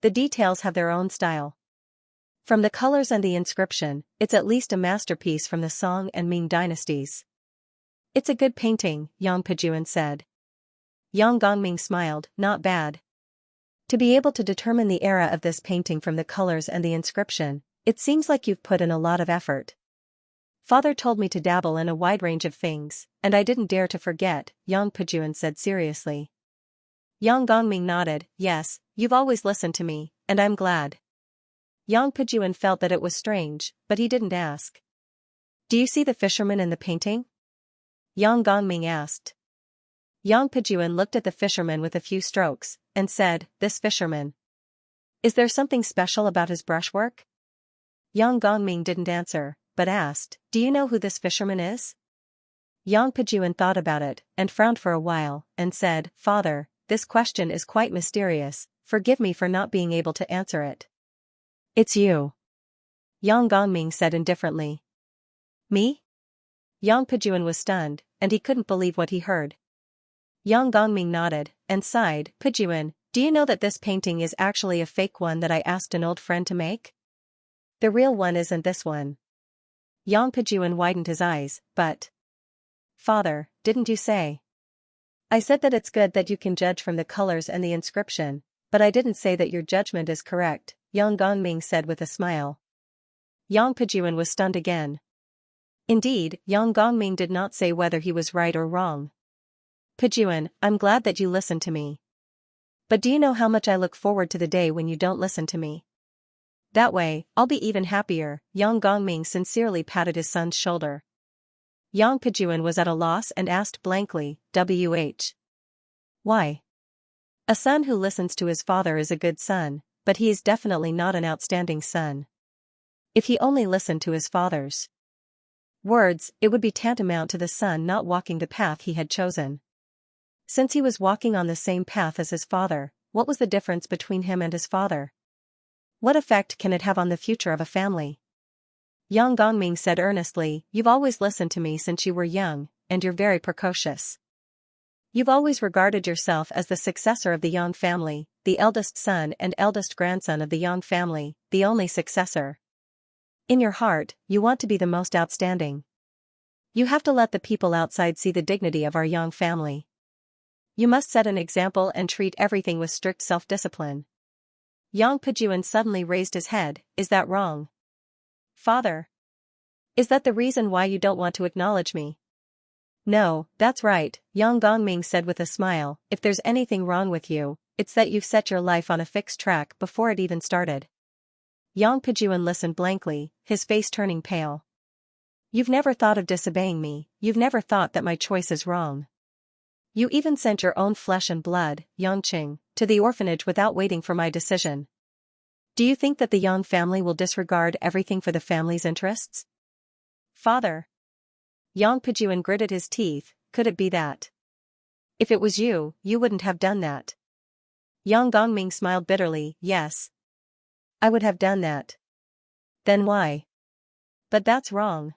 The details have their own style. From the colors and the inscription, it's at least a masterpiece from the Song and Ming dynasties. It's a good painting, Yang Pejuan said. Yang Gongming smiled, not bad. To be able to determine the era of this painting from the colors and the inscription, it seems like you've put in a lot of effort. Father told me to dabble in a wide range of things, and I didn't dare to forget, Yang Pejuan said seriously. Yang Gongming nodded, yes, you've always listened to me, and I'm glad. Yang Pejuan felt that it was strange, but he didn't ask. Do you see the fisherman in the painting? Yang Gongming asked. Yang Pejuan looked at the fisherman with a few strokes, and said, this fisherman. Is there something special about his brushwork? Yang Gongming didn't answer, but asked, do you know who this fisherman is? Yang Pejuan thought about it, and frowned for a while, and said, Father, this question is quite mysterious, forgive me for not being able to answer it. It's you. Yang Gongming said indifferently. Me? Yang Pejuan was stunned, and he couldn't believe what he heard. Yang Gongming nodded, and sighed, Pejuan, do you know that this painting is actually a fake one that I asked an old friend to make? The real one isn't this one. Yang Pejuan widened his eyes, but... Father, didn't you say? I said that it's good that you can judge from the colors and the inscription, but I didn't say that your judgment is correct, Yang Gongming said with a smile. Yang Pejuan was stunned again. Indeed, Yang Gongming did not say whether he was right or wrong. Pejuan, I'm glad that you listened to me. But do you know how much I look forward to the day when you don't listen to me? That way, I'll be even happier, Yang Gongming sincerely patted his son's shoulder. Yang Pejuan was at a loss and asked blankly, "Wh? Why? A son who listens to his father is a good son, but he is definitely not an outstanding son. If he only listened to his father's words, it would be tantamount to the son not walking the path he had chosen. Since he was walking on the same path as his father, what was the difference between him and his father? What effect can it have on the future of a family?" Yang Gongming said earnestly, "You've always listened to me since you were young, and you're very precocious. You've always regarded yourself as the successor of the Yang family, the eldest son and eldest grandson of the Yang family, the only successor. In your heart, you want to be the most outstanding. You have to let the people outside see the dignity of our Yang family. You must set an example and treat everything with strict self-discipline." Yang Pejuan suddenly raised his head, "Is that wrong? Father? Is that the reason why you don't want to acknowledge me?" "No, that's right," Yang Gongming said with a smile, "if there's anything wrong with you, it's that you've set your life on a fixed track before it even started." Yang Pejuan listened blankly, his face turning pale. "You've never thought of disobeying me, you've never thought that my choice is wrong. You even sent your own flesh and blood, Yangqing, to the orphanage without waiting for my decision. Do you think that the Yang family will disregard everything for the family's interests?" "Father." Yang Pejuan gritted his teeth, "Could it be that? If it was you, you wouldn't have done that." Yang Gongming smiled bitterly, "Yes. I would have done that." "Then why?" "But that's wrong."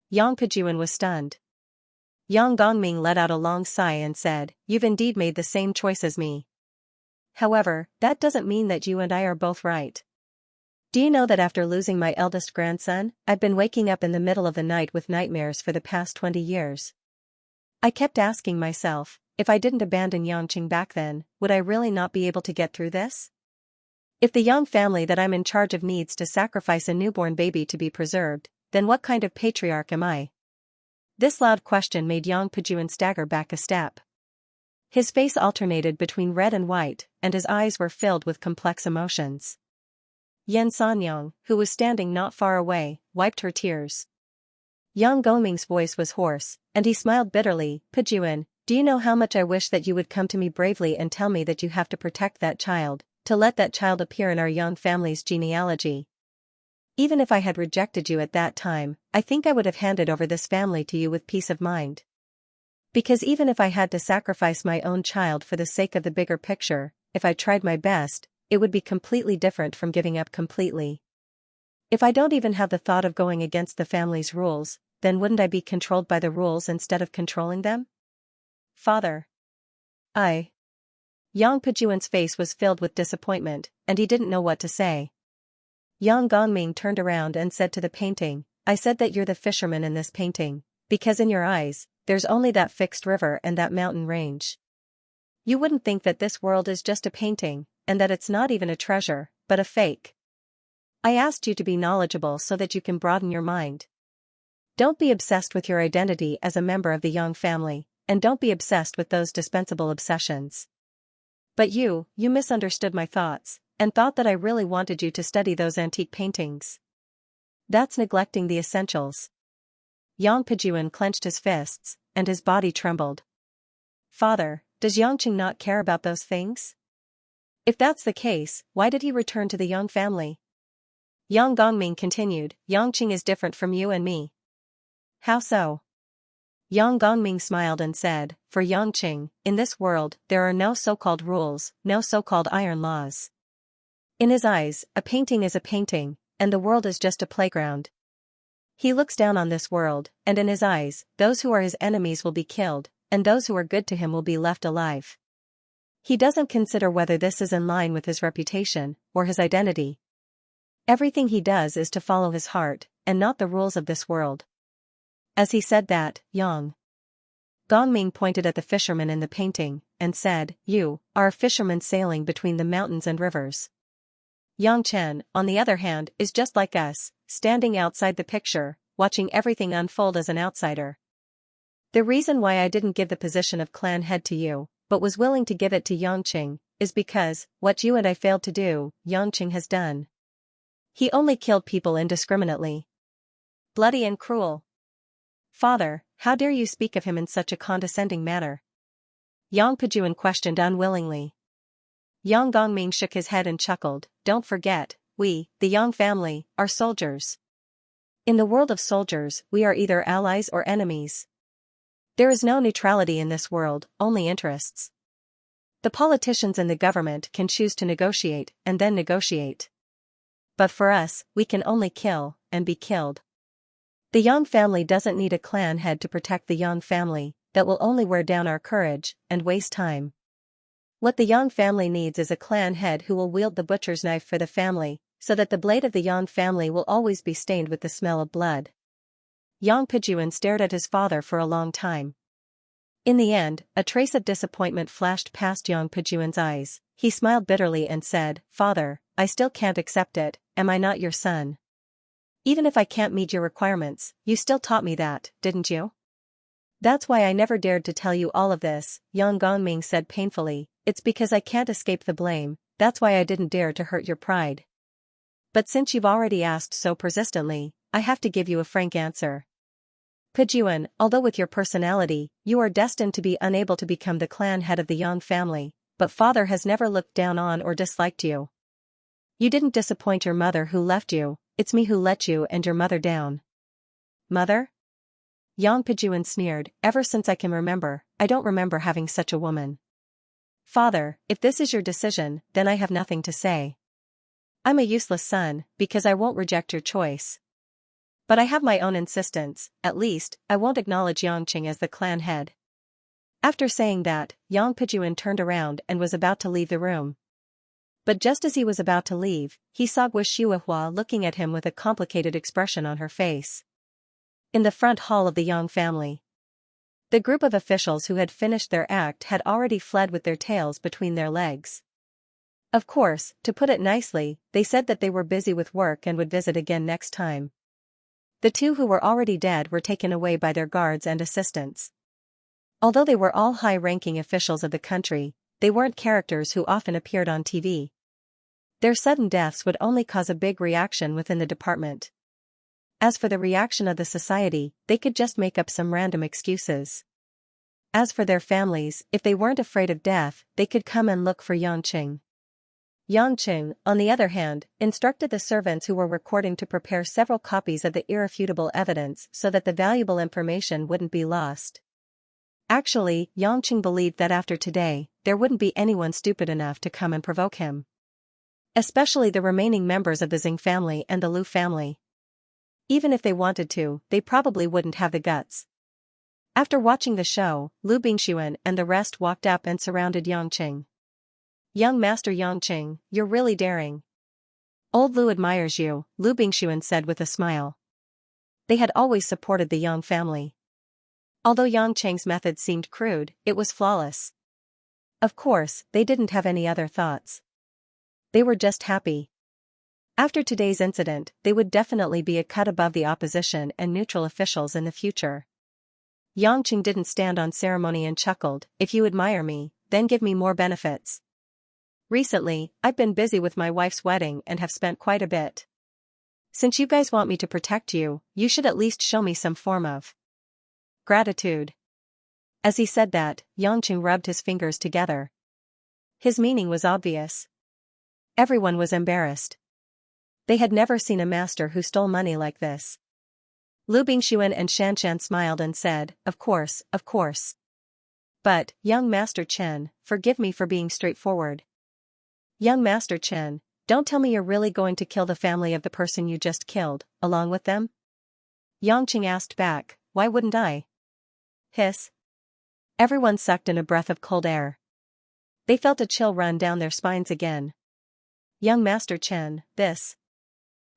Yang Pejuan was stunned. Yang Gongming let out a long sigh and said, "You've indeed made the same choice as me. However, that doesn't mean that you and I are both right. Do you know that after losing my eldest grandson, I've been waking up in the middle of the night with nightmares for the past 20 years. I kept asking myself, if I didn't abandon Yangqing back then, would I really not be able to get through this? If the Yang family that I'm in charge of needs to sacrifice a newborn baby to be preserved, then what kind of patriarch am I?" This loud question made Yang Pejuan stagger back a step. His face alternated between red and white, and his eyes were filled with complex emotions. Yan Sanyang, who was standing not far away, wiped her tears. Yang Gongming's voice was hoarse, and he smiled bitterly, "Pejuan, do you know how much I wish that you would come to me bravely and tell me that you have to protect that child, to let that child appear in our Yang family's genealogy? Even if I had rejected you at that time, I think I would have handed over this family to you with peace of mind. Because even if I had to sacrifice my own child for the sake of the bigger picture, if I tried my best, it would be completely different from giving up completely. If I don't even have the thought of going against the family's rules, then wouldn't I be controlled by the rules instead of controlling them? Father. Yang Pejuan's face was filled with disappointment, and he didn't know what to say. Yang Gongming turned around and said to the painting, I said that you're the fisherman in this painting, because in your eyes, there's only that fixed river and that mountain range. You wouldn't think that this world is just a painting, and that it's not even a treasure, but a fake. I asked you to be knowledgeable so that you can broaden your mind. Don't be obsessed with your identity as a member of the Yang family, and don't be obsessed with those dispensable obsessions. But you misunderstood my thoughts, and thought that I really wanted you to study those antique paintings. That's neglecting the essentials. Yang Pejuan clenched his fists, and his body trembled. Father, does Yangqing not care about those things? If that's the case, why did he return to the Yang family? Yang Gongming continued, Yangqing is different from you and me. How so? Yang Gongming smiled and said, for Yangqing, in this world, there are no so-called rules, no so-called iron laws. In his eyes, a painting is a painting, and the world is just a playground. He looks down on this world, and in his eyes, those who are his enemies will be killed, and those who are good to him will be left alive. He doesn't consider whether this is in line with his reputation, or his identity. Everything he does is to follow his heart, and not the rules of this world. As he said that, Yang Gongming pointed at the fisherman in the painting, and said, you are a fisherman sailing between the mountains and rivers. Yang Chen, on the other hand, is just like us, standing outside the picture, watching everything unfold as an outsider. The reason why I didn't give the position of clan head to you, but was willing to give it to Yangqing, is because, what you and I failed to do, Yangqing has done. He only killed people indiscriminately. Bloody and cruel. Father, how dare you speak of him in such a condescending manner? Yang Pejuan questioned unwillingly. Yang Gongming shook his head and chuckled, don't forget, we, the Yang family, are soldiers. In the world of soldiers, we are either allies or enemies. There is no neutrality in this world, only interests. The politicians and the government can choose to negotiate, and then negotiate. But for us, we can only kill, and be killed. The Yang family doesn't need a clan head to protect the Yang family, that will only wear down our courage, and waste time. What the Yang family needs is a clan head who will wield the butcher's knife for the family, so that the blade of the Yang family will always be stained with the smell of blood. Yang Pejuan stared at his father for a long time. In the end, a trace of disappointment flashed past Yang Pejuan's eyes. He smiled bitterly and said, Father, I still can't accept it, am I not your son? Even if I can't meet your requirements, you still taught me that, didn't you? That's why I never dared to tell you all of this, Yang Gongming said painfully, it's because I can't escape the blame, that's why I didn't dare to hurt your pride. But since you've already asked so persistently, I have to give you a frank answer. Pejuan, although with your personality, you are destined to be unable to become the clan head of the Yang family, but father has never looked down on or disliked you. You didn't disappoint your mother who left you, it's me who let you and your mother down. Mother? Yang Pejuan sneered, ever since I can remember, I don't remember having such a woman. Father, if this is your decision, then I have nothing to say. I'm a useless son, because I won't reject your choice. But I have my own insistence, at least, I won't acknowledge Yangqing as the clan head. After saying that, Yang Pejuan turned around and was about to leave the room. But just as he was about to leave, he saw Gui Shuihua looking at him with a complicated expression on her face. In the front hall of the Yang family, the group of officials who had finished their act had already fled with their tails between their legs. Of course, to put it nicely, they said that they were busy with work and would visit again next time. The two who were already dead were taken away by their guards and assistants. Although they were all high-ranking officials of the country, they weren't characters who often appeared on TV. Their sudden deaths would only cause a big reaction within the department. As for the reaction of the society, they could just make up some random excuses. As for their families, if they weren't afraid of death, they could come and look for Yangqing. Yangqing, on the other hand, instructed the servants who were recording to prepare several copies of the irrefutable evidence so that the valuable information wouldn't be lost. Actually, Yangqing believed that after today, there wouldn't be anyone stupid enough to come and provoke him. Especially the remaining members of the Xing family and the Lu family. Even if they wanted to, they probably wouldn't have the guts. After watching the show, Lu Bingxuan and the rest walked up and surrounded Yangqing. Young Master Yangqing, you're really daring. Old Lu admires you, Lu Bingxuan said with a smile. They had always supported the Yang family. Although Yangqing's methods seemed crude, it was flawless. Of course, they didn't have any other thoughts. They were just happy. After today's incident, they would definitely be a cut above the opposition and neutral officials in the future. Yangqing didn't stand on ceremony and chuckled, if you admire me, then give me more benefits. Recently, I've been busy with my wife's wedding and have spent quite a bit. Since you guys want me to protect you, you should at least show me some form of gratitude. As he said that, Yangqing rubbed his fingers together. His meaning was obvious. Everyone was embarrassed. They had never seen a master who stole money like this. Lu Bingxuan and Xianxia smiled and said, of course, of course. But, young Master Chen, forgive me for being straightforward. Young Master Chen, don't tell me you're really going to kill the family of the person you just killed, along with them? Yangqing asked back, why wouldn't I? Hiss. Everyone sucked in a breath of cold air. They felt a chill run down their spines again. Young Master Chen,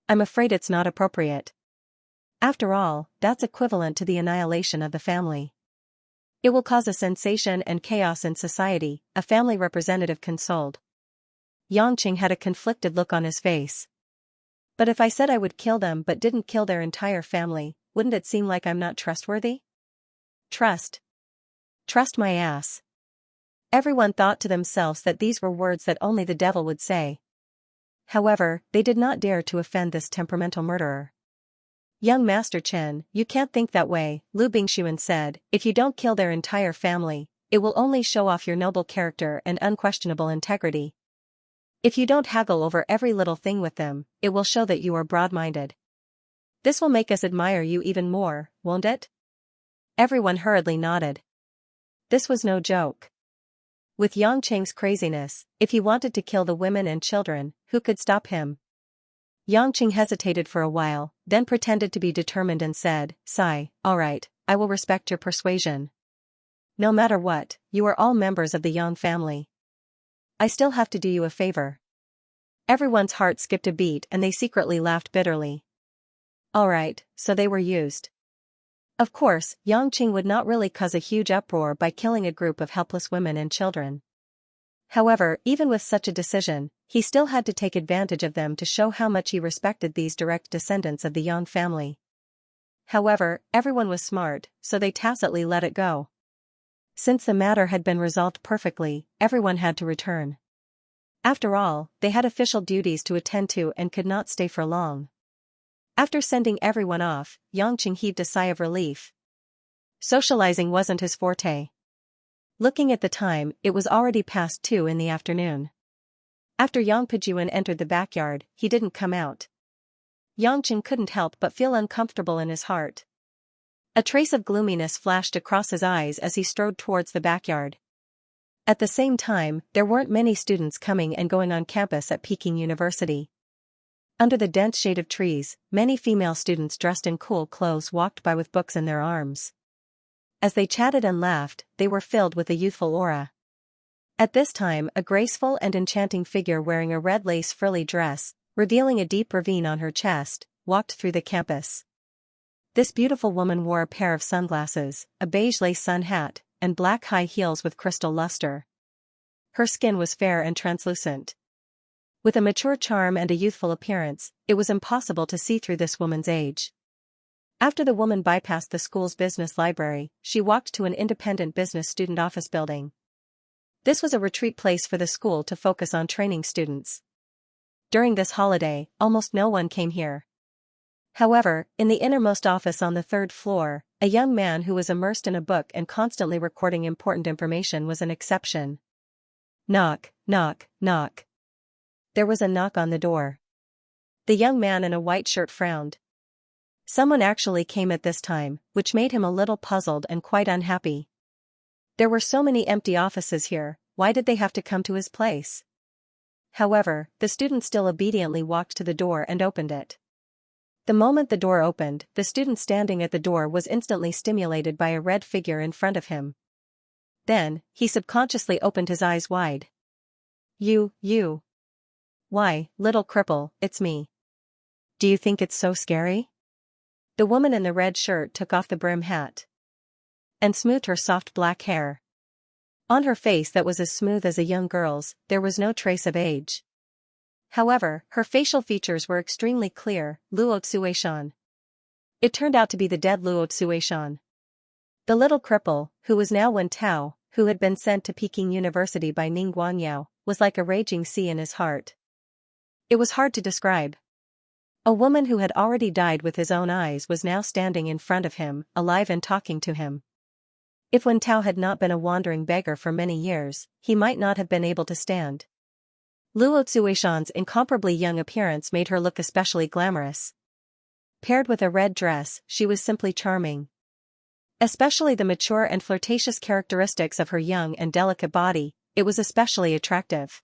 I'm afraid it's not appropriate. After all, that's equivalent to the annihilation of the family. It will cause a sensation and chaos in society, a family representative consoled. Yangqing had a conflicted look on his face. But if I said I would kill them but didn't kill their entire family, wouldn't it seem like I'm not trustworthy? Trust. Trust my ass. Everyone thought to themselves that these were words that only the devil would say. However, they did not dare to offend this temperamental murderer. Young Master Chen, you can't think that way, Lu Bingxuan said. If you don't kill their entire family, it will only show off your noble character and unquestionable integrity. If you don't haggle over every little thing with them, it will show that you are broad-minded. This will make us admire you even more, won't it? Everyone hurriedly nodded. This was no joke. With Yangqing's craziness, if he wanted to kill the women and children, who could stop him? Yangqing hesitated for a while, then pretended to be determined and said, sigh, all right, I will respect your persuasion. No matter what, you are all members of the Yang family. I still have to do you a favor. Everyone's heart skipped a beat and they secretly laughed bitterly. All right, so they were used. Of course, Yangqing would not really cause a huge uproar by killing a group of helpless women and children. However, even with such a decision, he still had to take advantage of them to show how much he respected these direct descendants of the Yang family. However, everyone was smart, so they tacitly let it go. Since the matter had been resolved perfectly, everyone had to return. After all, they had official duties to attend to and could not stay for long. After sending everyone off, Yangqing heaved a sigh of relief. Socializing wasn't his forte. Looking at the time, it was already past 2 in the afternoon. After Yang Pejuan entered the backyard, he didn't come out. Yangqing couldn't help but feel uncomfortable in his heart. A trace of gloominess flashed across his eyes as he strode towards the backyard. At the same time, there weren't many students coming and going on campus at Peking University. Under the dense shade of trees, many female students dressed in cool clothes walked by with books in their arms. As they chatted and laughed, they were filled with a youthful aura. At this time, a graceful and enchanting figure wearing a red lace frilly dress, revealing a deep ravine on her chest, walked through the campus. This beautiful woman wore a pair of sunglasses, a beige lace sun hat, and black high heels with crystal luster. Her skin was fair and translucent. With a mature charm and a youthful appearance, it was impossible to see through this woman's age. After the woman bypassed the school's business library, she walked to an independent business student office building. This was a retreat place for the school to focus on training students. During this holiday, almost no one came here. However, in the innermost office on the 3rd floor, a young man who was immersed in a book and constantly recording important information was an exception. Knock, knock, knock. There was a knock on the door. The young man in a white shirt frowned. Someone actually came at this time, which made him a little puzzled and quite unhappy. There were so many empty offices here, why did they have to come to his place? However, the student still obediently walked to the door and opened it. The moment the door opened, the student standing at the door was instantly stimulated by a red figure in front of him. Then, he subconsciously opened his eyes wide. You. Why, little cripple, it's me. Do you think it's so scary? The woman in the red shirt took off the brim hat and smoothed her soft black hair. On her face that was as smooth as a young girl's, there was no trace of age. However, her facial features were extremely clear. Luo Xueshan. It turned out to be the dead Luo Xueshan. The little cripple, who was now Wen Tao, who had been sent to Peking University by Ning Guangyao, was like a raging sea in his heart. It was hard to describe. A woman who had already died with his own eyes was now standing in front of him, alive and talking to him. If Wen Tao had not been a wandering beggar for many years, he might not have been able to stand. Luo Xueshan's incomparably young appearance made her look especially glamorous. Paired with a red dress, she was simply charming. Especially the mature and flirtatious characteristics of her young and delicate body, it was especially attractive.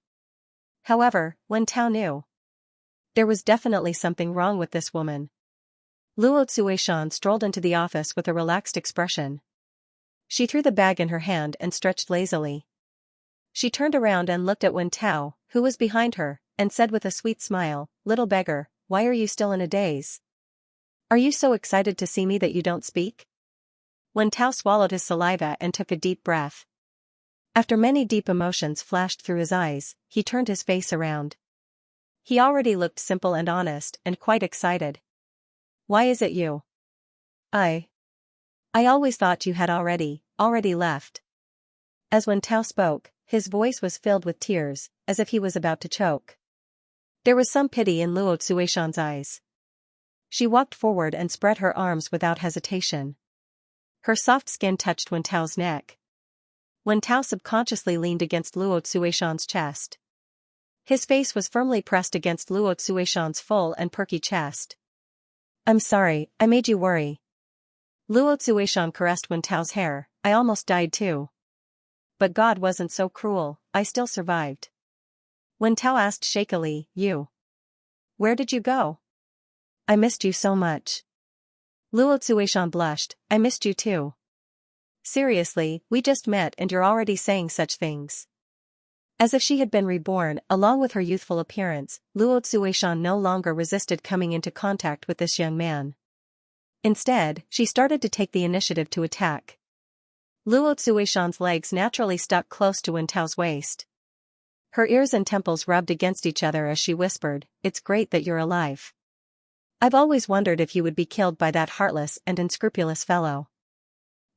However, Wen Tao knew there was definitely something wrong with this woman. Luo Xueshan strolled into the office with a relaxed expression. She threw the bag in her hand and stretched lazily. She turned around and looked at Wen Tao, who was behind her, and said with a sweet smile, "Little beggar, why are you still in a daze? Are you so excited to see me that you don't speak?" Wen Tao swallowed his saliva and took a deep breath. After many deep emotions flashed through his eyes, he turned his face around. He already looked simple and honest and quite excited. "Why is it you?" I always thought you had already left." As Wen Tao spoke, his voice was filled with tears, as if he was about to choke. There was some pity in Luo Xueshan's eyes. She walked forward and spread her arms without hesitation. Her soft skin touched Wen Tao's neck. Wen Tao subconsciously leaned against Luo Xueshan's chest. His face was firmly pressed against Luo Xueshan's full and perky chest. "I'm sorry, I made you worry." Luo Xueshan caressed Wen Tao's hair. "I almost died too. But God wasn't so cruel, I still survived." Wen Tao asked shakily, "You? Where did you go?" "I missed you so much." Luo Xueshan blushed. "I missed you too. Seriously, we just met and you're already saying such things." As if she had been reborn, along with her youthful appearance, Luo Xueshan no longer resisted coming into contact with this young man. Instead, she started to take the initiative to attack. Luo Xueshan's legs naturally stuck close to Wen Tao's waist. Her ears and temples rubbed against each other as she whispered, "It's great that you're alive. I've always wondered if you would be killed by that heartless and unscrupulous fellow.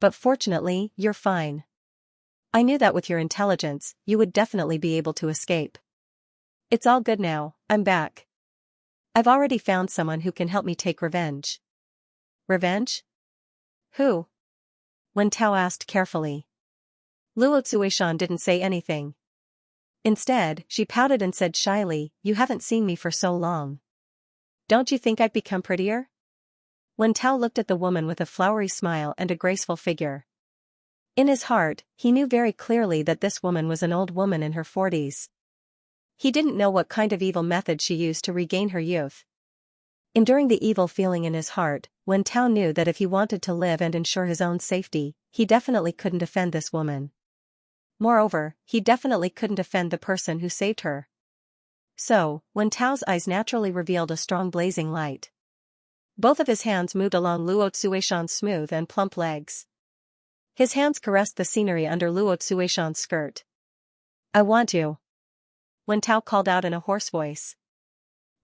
But fortunately, you're fine. I knew that with your intelligence, you would definitely be able to escape. It's all good now, I'm back. I've already found someone who can help me take revenge." "Revenge? Who?" Wen Tao asked carefully. Luo Xueshan didn't say anything. Instead, she pouted and said shyly, "You haven't seen me for so long. Don't you think I've become prettier?" Wen Tao looked at the woman with a flowery smile and a graceful figure. In his heart, he knew very clearly that this woman was an old woman in her 40s. He didn't know what kind of evil method she used to regain her youth. Enduring the evil feeling in his heart, Wen Tao knew that if he wanted to live and ensure his own safety, he definitely couldn't offend this woman. Moreover, he definitely couldn't offend the person who saved her. So, Wen Tao's eyes naturally revealed a strong blazing light. Both of his hands moved along Luo Xueshan's smooth and plump legs. His hands caressed the scenery under Luo Xueshan's skirt. "I want you," Wen Tao called out in a hoarse voice.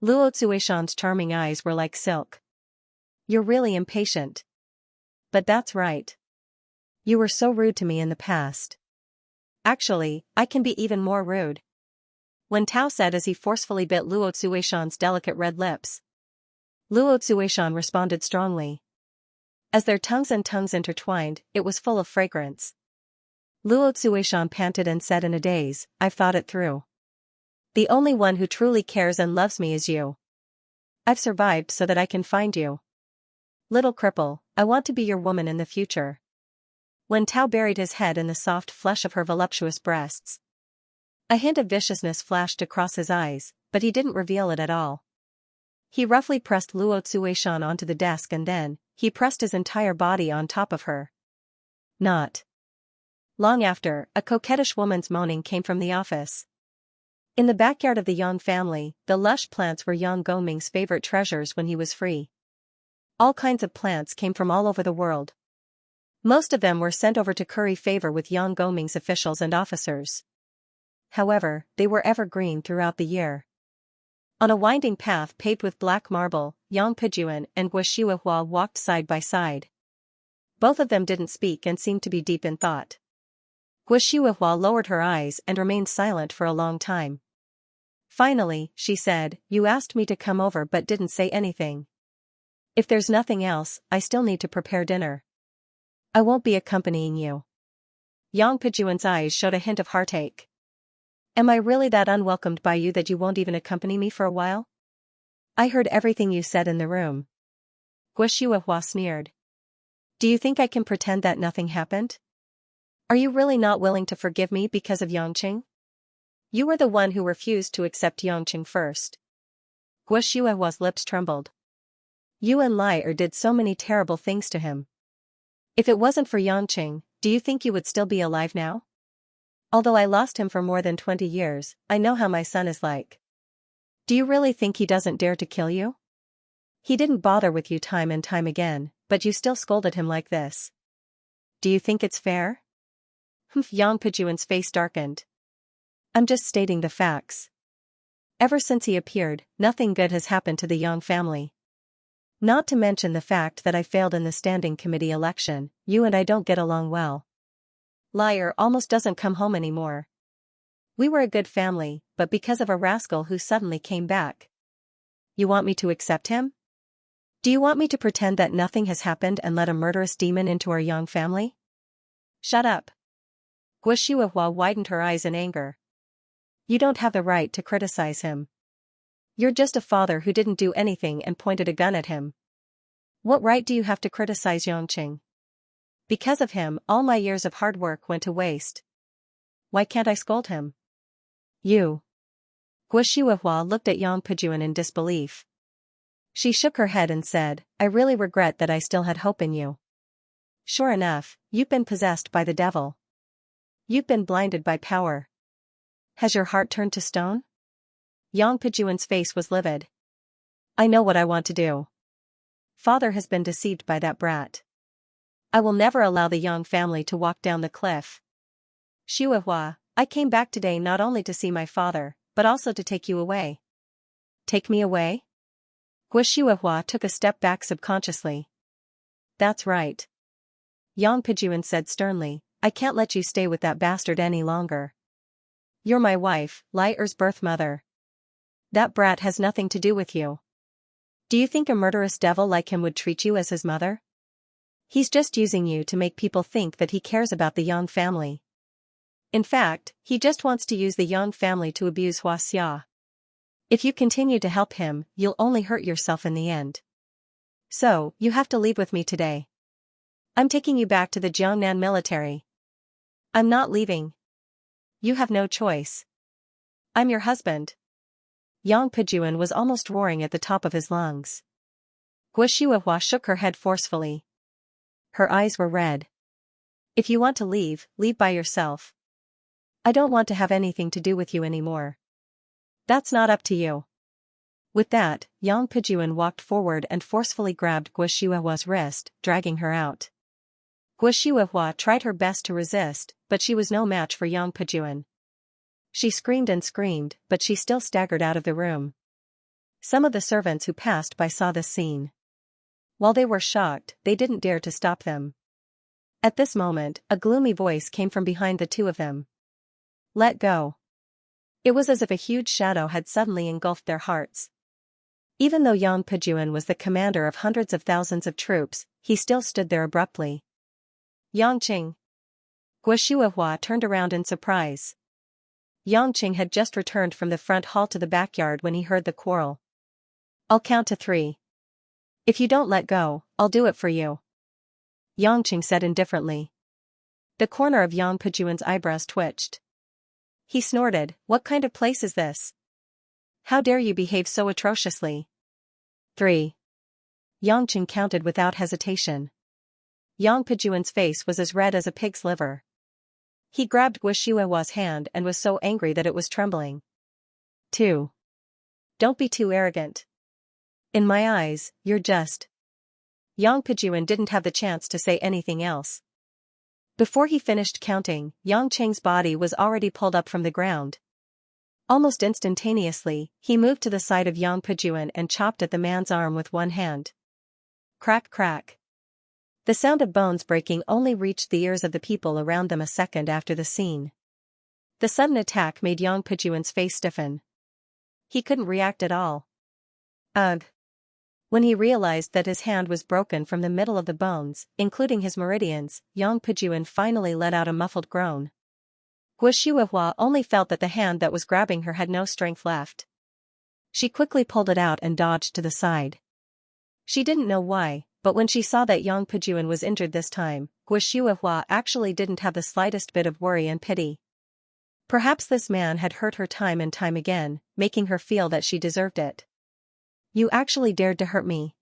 Luo Xueshan's charming eyes were like silk. "You're really impatient. But that's right. You were so rude to me in the past. Actually, I can be even more rude," Wen Tao said as he forcefully bit Luo Xueshan's delicate red lips. Luo Xueshan responded strongly. As their tongues intertwined, it was full of fragrance. Luo Xueshan panted and said in a daze, "I've thought it through. The only one who truly cares and loves me is you. I've survived so that I can find you. Little cripple, I want to be your woman in the future." Wen Tao buried his head in the soft flesh of her voluptuous breasts. A hint of viciousness flashed across his eyes, but he didn't reveal it at all. He roughly pressed Luo Tsuishan onto the desk and then, he pressed his entire body on top of her. Not long after, a coquettish woman's moaning came from the office. In the backyard of the Yang family, the lush plants were Yang Goming's favorite treasures when he was free. All kinds of plants came from all over the world. Most of them were sent over to curry favor with Yang Goming's officials and officers. However, they were evergreen throughout the year. On a winding path paved with black marble, Yang Pijuan and Gua Shuihua walked side by side. Both of them didn't speak and seemed to be deep in thought. Gua Shuihua lowered her eyes and remained silent for a long time. Finally, she said, "You asked me to come over but didn't say anything. If there's nothing else, I still need to prepare dinner. I won't be accompanying you." Yang Pijuan's eyes showed a hint of heartache. "Am I really that unwelcomed by you that you won't even accompany me for a while? I heard everything you said in the room." Gua Shuihua sneered. "Do you think I can pretend that nothing happened? Are you really not willing to forgive me because of Yangqing? You were the one who refused to accept Yangqing first." Gua Shuihua's lips trembled. "You and Lai did so many terrible things to him. If it wasn't for Yangqing, do you think you would still be alive now? Although I lost him for more than 20 years, I know how my son is like. Do you really think he doesn't dare to kill you? He didn't bother with you time and time again, but you still scolded him like this. Do you think it's fair?" Yang Pijuan's face darkened. "I'm just stating the facts. Ever since he appeared, nothing good has happened to the Yang family. Not to mention the fact that I failed in the standing committee election, you and I don't get along well. Liar almost doesn't come home anymore. We were a good family, but because of a rascal who suddenly came back. You want me to accept him? Do you want me to pretend that nothing has happened and let a murderous demon into our Yang family?" "Shut up." Gua Shuihua widened her eyes in anger. "You don't have the right to criticize him. You're just a father who didn't do anything and pointed a gun at him. What right do you have to criticize Yangqing? Because of him, all my years of hard work went to waste. Why can't I scold him?" "You." Gua Shuihua looked at Yang Pijuan in disbelief. She shook her head and said, "I really regret that I still had hope in you. Sure enough, you've been possessed by the devil. You've been blinded by power. Has your heart turned to stone?" Yang Pijuan's face was livid. "I know what I want to do. Father has been deceived by that brat. I will never allow the Yang family to walk down the cliff. Shuihua, I came back today not only to see my father, but also to take you away." "Take me away?" Gua Shuihua took a step back subconsciously. "That's right." Yang Pijuan said sternly, "I can't let you stay with that bastard any longer. You're my wife, Lai Er's birth mother. That brat has nothing to do with you. Do you think a murderous devil like him would treat you as his mother? He's just using you to make people think that he cares about the Yang family. In fact, he just wants to use the Yang family to abuse Xianxia. If you continue to help him, you'll only hurt yourself in the end. So, you have to leave with me today. I'm taking you back to the Jiangnan military." "I'm not leaving. You have no choice. I'm your husband." Yang Pijuan was almost roaring at the top of his lungs. Gua Shuihua shook her head forcefully. Her eyes were red. "If you want to leave, leave by yourself. I don't want to have anything to do with you anymore. That's not up to you." With that, Yang Pijuan walked forward and forcefully grabbed Gua Shuihua's wrist, dragging her out. Gua Shuihua tried her best to resist, but she was no match for Yang Pijuan. She screamed and screamed, but she still staggered out of the room. Some of the servants who passed by saw this scene. While they were shocked, they didn't dare to stop them. At this moment, a gloomy voice came from behind the two of them. "Let go." It was as if a huge shadow had suddenly engulfed their hearts. Even though Yang Pijuan was the commander of hundreds of thousands of troops, he still stood there abruptly. "Yangqing." Gua Shuihua turned around in surprise. Yangqing had just returned from the front hall to the backyard when he heard the quarrel. "I'll count to 3. If you don't let go, I'll do it for you," Yangqing said indifferently. The corner of Yang Pijuan's eyebrows twitched. He snorted, "What kind of place is this? How dare you behave so atrociously? 3. Yang Qing counted without hesitation. Yang Pejuan's face was as red as a pig's liver. He grabbed Guo Shuihua's hand and was so angry that it was trembling. 2. Don't be too arrogant. In my eyes, you're just. Yang Pejuan didn't have the chance to say anything else. Before he finished counting, Yang Qing's body was already pulled up from the ground. Almost instantaneously, he moved to the side of Yang Pejuan and chopped at the man's arm with one hand. Crack crack. The sound of bones breaking only reached the ears of the people around them a second after the scene. The sudden attack made Yang Pejuan's face stiffen. He couldn't react at all. Ugh. When he realized that his hand was broken from the middle of the bones, including his meridians, Yang Pejuan finally let out a muffled groan. Guo Shuihua only felt that the hand that was grabbing her had no strength left. She quickly pulled it out and dodged to the side. She didn't know why, but when she saw that Yang Pejuan was injured this time, Guo Shuihua actually didn't have the slightest bit of worry and pity. Perhaps this man had hurt her time and time again, making her feel that she deserved it. You actually dared to hurt me.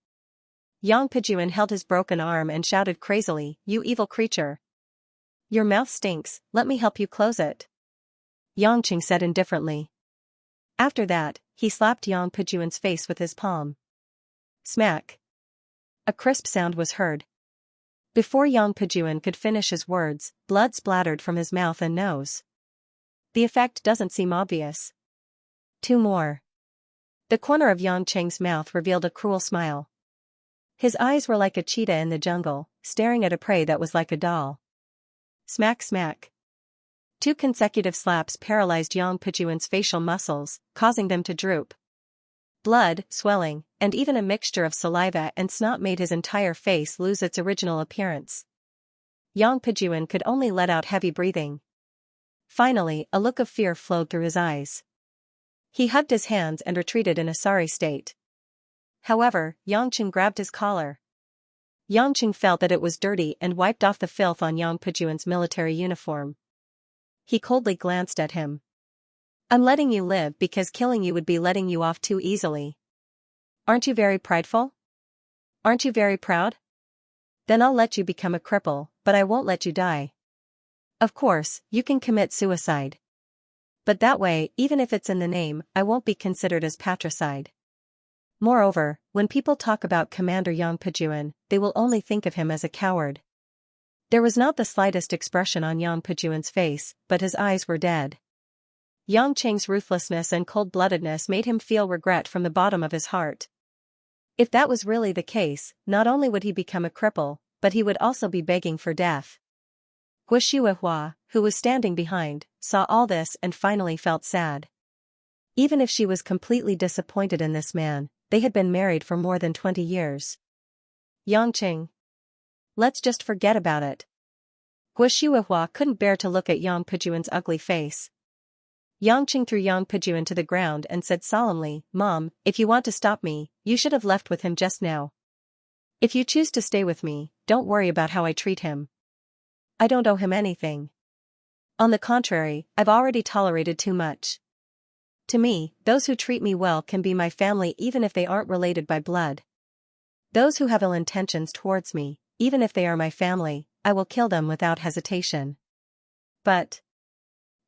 Yang Pejuan held his broken arm and shouted crazily, you evil creature. Your mouth stinks, let me help you close it. Yang Qing said indifferently. After that, he slapped Yang Pejuan's face with his palm. Smack. A crisp sound was heard. Before Yang Pejuan could finish his words, blood splattered from his mouth and nose. The effect doesn't seem obvious. 2 more. The corner of Yang Qing's mouth revealed a cruel smile. His eyes were like a cheetah in the jungle, staring at a prey that was like a doll. Smack smack. 2 consecutive slaps paralyzed Yang Pejuan's facial muscles, causing them to droop. Blood, swelling, and even a mixture of saliva and snot made his entire face lose its original appearance. Yang Pejuan could only let out heavy breathing. Finally, a look of fear flowed through his eyes. He hugged his hands and retreated in a sorry state. However, Yang Qing grabbed his collar. Yang Qing felt that it was dirty and wiped off the filth on Yang Pejuan's military uniform. He coldly glanced at him. I'm letting you live because killing you would be letting you off too easily. Aren't you very prideful? Aren't you very proud? Then I'll let you become a cripple, but I won't let you die. Of course, you can commit suicide. But that way, even if it's in the name, I won't be considered as patricide. Moreover, when people talk about Commander Yang Pejuan, they will only think of him as a coward. There was not the slightest expression on Yang Pejuan's face, but his eyes were dead. Yang Qing's ruthlessness and cold-bloodedness made him feel regret from the bottom of his heart. If that was really the case, not only would he become a cripple, but he would also be begging for death. Guo Shuihua, who was standing behind, saw all this and finally felt sad. Even if she was completely disappointed in this man, they had been married for more than 20 years. Yang Qing. Let's just forget about it. Guo Shuihua couldn't bear to look at Yang Pejuan's ugly face. Yang Qing threw Yang Pejuan to the ground and said solemnly, Mom, if you want to stop me, you should have left with him just now. If you choose to stay with me, don't worry about how I treat him. I don't owe him anything. On the contrary, I've already tolerated too much. To me, those who treat me well can be my family even if they aren't related by blood. Those who have ill intentions towards me, even if they are my family, I will kill them without hesitation. But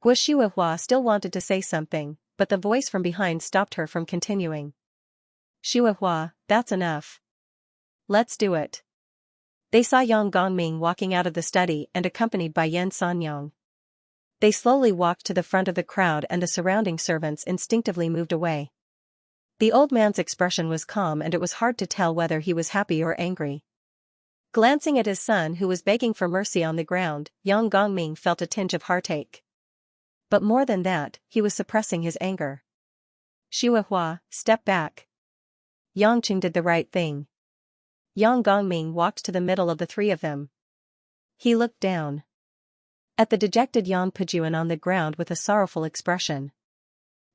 Guo Shuihua still wanted to say something, but the voice from behind stopped her from continuing. Shuihua, that's enough. Let's do it. They saw Yang Gongming walking out of the study and accompanied by Yan Sanyang. They slowly walked to the front of the crowd and the surrounding servants instinctively moved away. The old man's expression was calm and it was hard to tell whether he was happy or angry. Glancing at his son who was begging for mercy on the ground, Yang Gongming felt a tinge of heartache. But more than that, he was suppressing his anger. Shuihua, step back. Yang Qing did the right thing. Yang Gongming walked to the middle of the 3 of them. He looked down at the dejected Yang Pejuan on the ground with a sorrowful expression.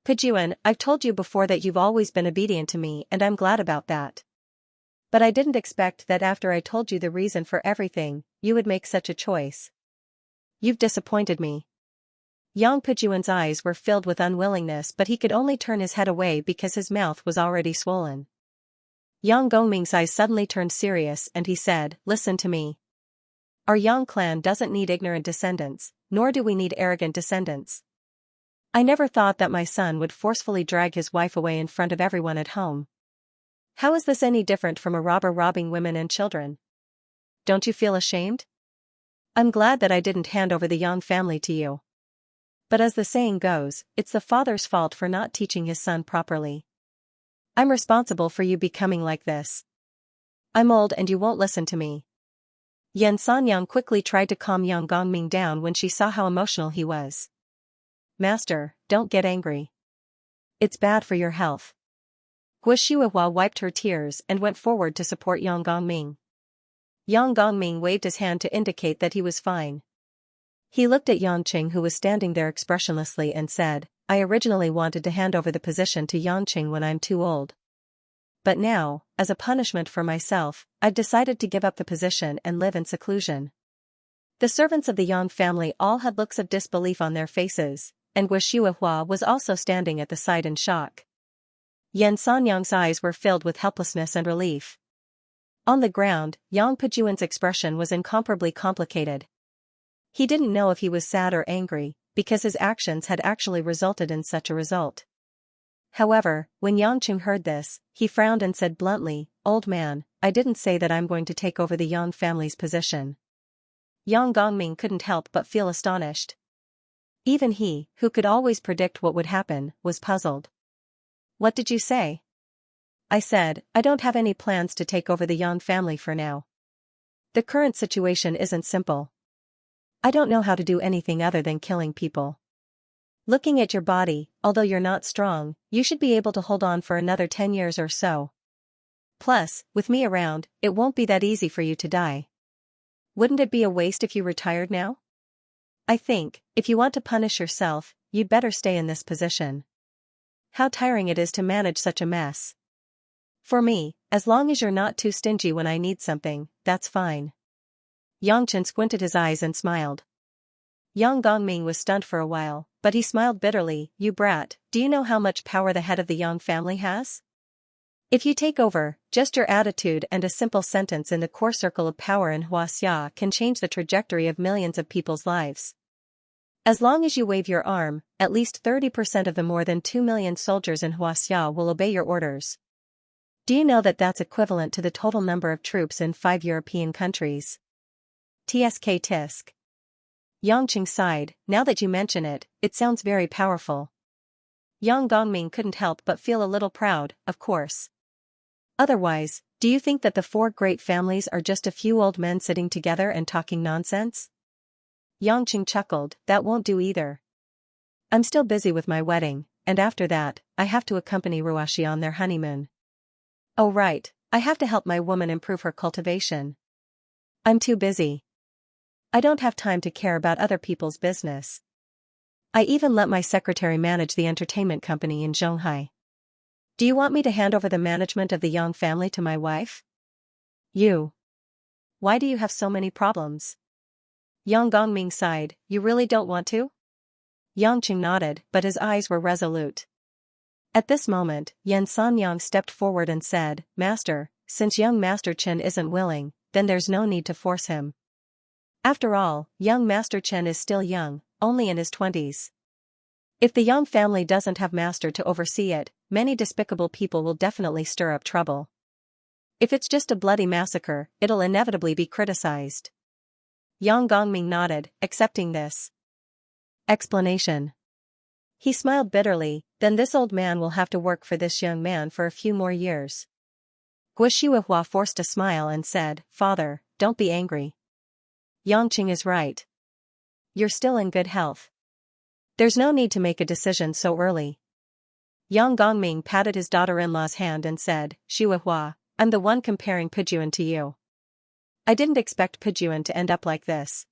Pejuan, I've told you before that you've always been obedient to me and I'm glad about that. But I didn't expect that after I told you the reason for everything, you would make such a choice. You've disappointed me. Yang Pejuan's eyes were filled with unwillingness but he could only turn his head away because his mouth was already swollen. Yang Gongming's eyes suddenly turned serious and he said, listen to me. Our Yang clan doesn't need ignorant descendants, nor do we need arrogant descendants. I never thought that my son would forcefully drag his wife away in front of everyone at home. How is this any different from a robber robbing women and children? Don't you feel ashamed? I'm glad that I didn't hand over the Yang family to you. But as the saying goes, it's the father's fault for not teaching his son properly. I'm responsible for you becoming like this. I'm old and you won't listen to me. Yan Sanyang quickly tried to calm Yang Gongming down when she saw how emotional he was. Master, don't get angry. It's bad for your health. Guo Shuihua wiped her tears and went forward to support Yang Gongming. Yang Gongming waved his hand to indicate that he was fine. He looked at Yangqing who was standing there expressionlessly and said, I originally wanted to hand over the position to Yangqing when I'm too old. But now, as a punishment for myself, I've decided to give up the position and live in seclusion. The servants of the Yang family all had looks of disbelief on their faces, and Guo Shuihua was also standing at the side in shock. Yan Sanyang's eyes were filled with helplessness and relief. On the ground, Yang Pejuan's expression was incomparably complicated. He didn't know if he was sad or angry, because his actions had actually resulted in such a result. However, when Yangqing heard this, he frowned and said bluntly, Old man, I didn't say that I'm going to take over the Yang family's position. Yang Gongming couldn't help but feel astonished. Even he, who could always predict what would happen, was puzzled. What did you say? I said, I don't have any plans to take over the Yang family for now. The current situation isn't simple. I don't know how to do anything other than killing people. Looking at your body, although you're not strong, you should be able to hold on for another 10 years or so. Plus, with me around, it won't be that easy for you to die. Wouldn't it be a waste if you retired now? I think, if you want to punish yourself, you'd better stay in this position. How tiring it is to manage such a mess. For me, as long as you're not too stingy when I need something, that's fine. Yangchen squinted his eyes and smiled. Yang Gongming was stunned for a while, but he smiled bitterly, You brat, do you know how much power the head of the Yang family has? If you take over, just your attitude and a simple sentence in the core circle of power in Xianxia can change the trajectory of millions of people's lives. As long as you wave your arm, at least 30% of the more than 2 million soldiers in Xianxia will obey your orders. Do you know that that's equivalent to the total number of troops in 5 European countries? TSK tisk. Yangqing sighed, now that you mention it, it sounds very powerful. Yang Gongming couldn't help but feel a little proud, of course. Otherwise, do you think that the 4 great families are just a few old men sitting together and talking nonsense? Yangqing chuckled, that won't do either. I'm still busy with my wedding, and after that, I have to accompany Ruashi on their honeymoon. Oh right, I have to help my woman improve her cultivation. I'm too busy. I don't have time to care about other people's business. I even let my secretary manage the entertainment company in Zhonghai. Do you want me to hand over the management of the Yang family to my wife? You. Why do you have so many problems? Yang Gongming sighed, You really don't want to? Yangqing nodded, but his eyes were resolute. At this moment, Yan Sanyang stepped forward and said, Master, since young Master Chen isn't willing, then there's no need to force him. After all, young Master Chen is still young, only in his 20s. If the Yang family doesn't have Master to oversee it, many despicable people will definitely stir up trouble. If it's just a bloody massacre, it'll inevitably be criticized. Yang Gongming nodded, accepting this explanation. He smiled bitterly, then this old man will have to work for this young man for a few more years. Guo Shuihua forced a smile and said, Father, don't be angry. Yangqing is right. You're still in good health. There's no need to make a decision so early. Yang Gongming patted his daughter-in-law's hand and said, Shuihua, I'm the one comparing Pejuan to you. I didn't expect Pejuan to end up like this.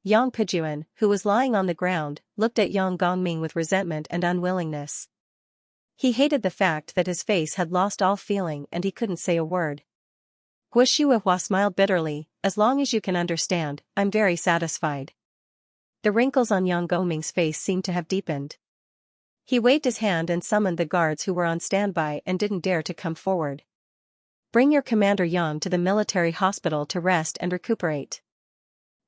Yang Pejuan, who was lying on the ground, looked at Yang Gongming with resentment and unwillingness. He hated the fact that his face had lost all feeling and he couldn't say a word. Guo Shuihua smiled bitterly, As long as you can understand, I'm very satisfied. The wrinkles on Yang Gongming's face seemed to have deepened. He waved his hand and summoned the guards who were on standby and didn't dare to come forward. Bring your Commander Yang to the military hospital to rest and recuperate.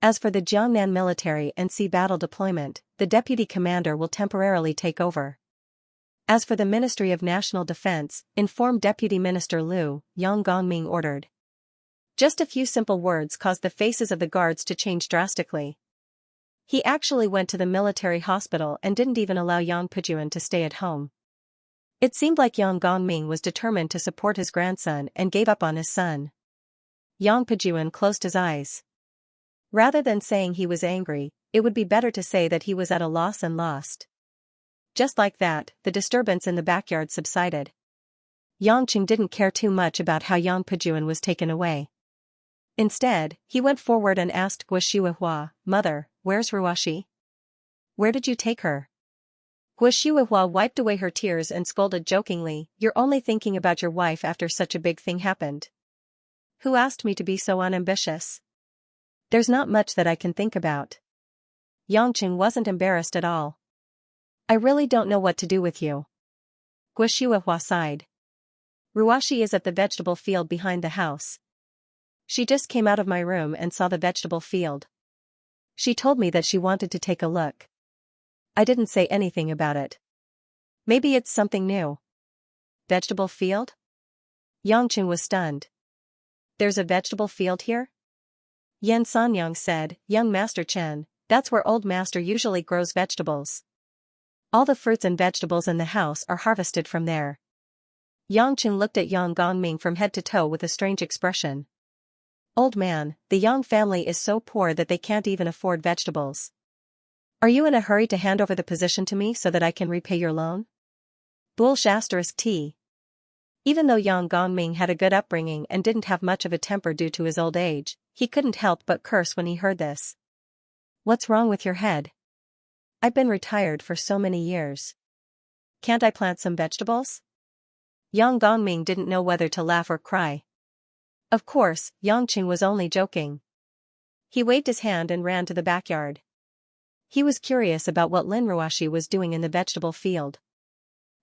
As for the Jiangnan military and sea battle deployment, the deputy commander will temporarily take over. As for the Ministry of National Defense, inform Deputy Minister Liu, Yang Gongming ordered. Just a few simple words caused the faces of the guards to change drastically. He actually went to the military hospital and didn't even allow Yang Pujuan to stay at home. It seemed like Yang Gongming was determined to support his grandson and gave up on his son. Yang Pujuan closed his eyes. Rather than saying he was angry, it would be better to say that he was at a loss and lost. Just like that, the disturbance in the backyard subsided. Yang Qing didn't care too much about how Yang Pujuan was taken away. Instead, he went forward and asked Guo Shuihua, "Mother, where's Ruoshi? Where did you take her?" Guo Shuihua wiped away her tears and scolded jokingly, "You're only thinking about your wife after such a big thing happened. Who asked me to be so unambitious? There's not much that I can think about." Yang Qing wasn't embarrassed at all. "I really don't know what to do with you." Guo Shuihua sighed. "Ruoshi is at the vegetable field behind the house. She just came out of my room and saw the vegetable field. She told me that she wanted to take a look. I didn't say anything about it. Maybe it's something new." "Vegetable field?" Yang Qing was stunned. "There's a vegetable field here?" Yan Sanyang said, "Young Master Chen, that's where Old Master usually grows vegetables. All the fruits and vegetables in the house are harvested from there." Yang Qing looked at Yang Gongming from head to toe with a strange expression. "Old man, the Yang family is so poor that they can't even afford vegetables. Are you in a hurry to hand over the position to me so that I can repay your loan?" T. Even though Yang Gongming had a good upbringing and didn't have much of a temper due to his old age, he couldn't help but curse when he heard this. "What's wrong with your head? I've been retired for so many years. Can't I plant some vegetables?" Yang Gongming didn't know whether to laugh or cry. Of course, Yang Qing was only joking. He waved his hand and ran to the backyard. He was curious about what Lin Ruoshi was doing in the vegetable field.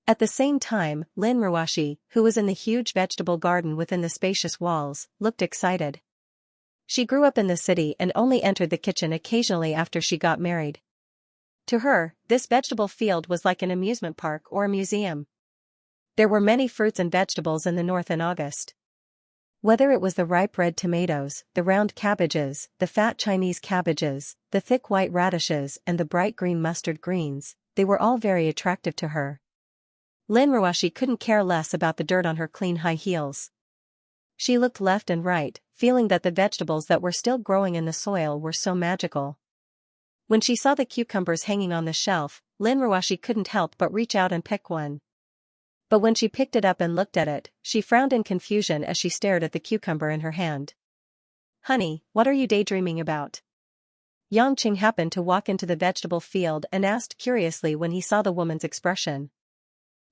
At the same time, Lin Ruoshi, who was in the huge vegetable garden within the spacious walls, looked excited. She grew up in the city and only entered the kitchen occasionally after she got married. To her, this vegetable field was like an amusement park or a museum. There were many fruits and vegetables in the north in August. Whether it was the ripe red tomatoes, the round cabbages, the fat Chinese cabbages, the thick white radishes and the bright green mustard greens, they were all very attractive to her. Lin Ruoshi couldn't care less about the dirt on her clean high heels. She looked left and right, feeling that the vegetables that were still growing in the soil were so magical. When she saw the cucumbers hanging on the shelf, Lin Ruoshi couldn't help but reach out and pick one. But when she picked it up and looked at it, she frowned in confusion as she stared at the cucumber in her hand. "Honey, what are you daydreaming about?" Yang Qing happened to walk into the vegetable field and asked curiously when he saw the woman's expression.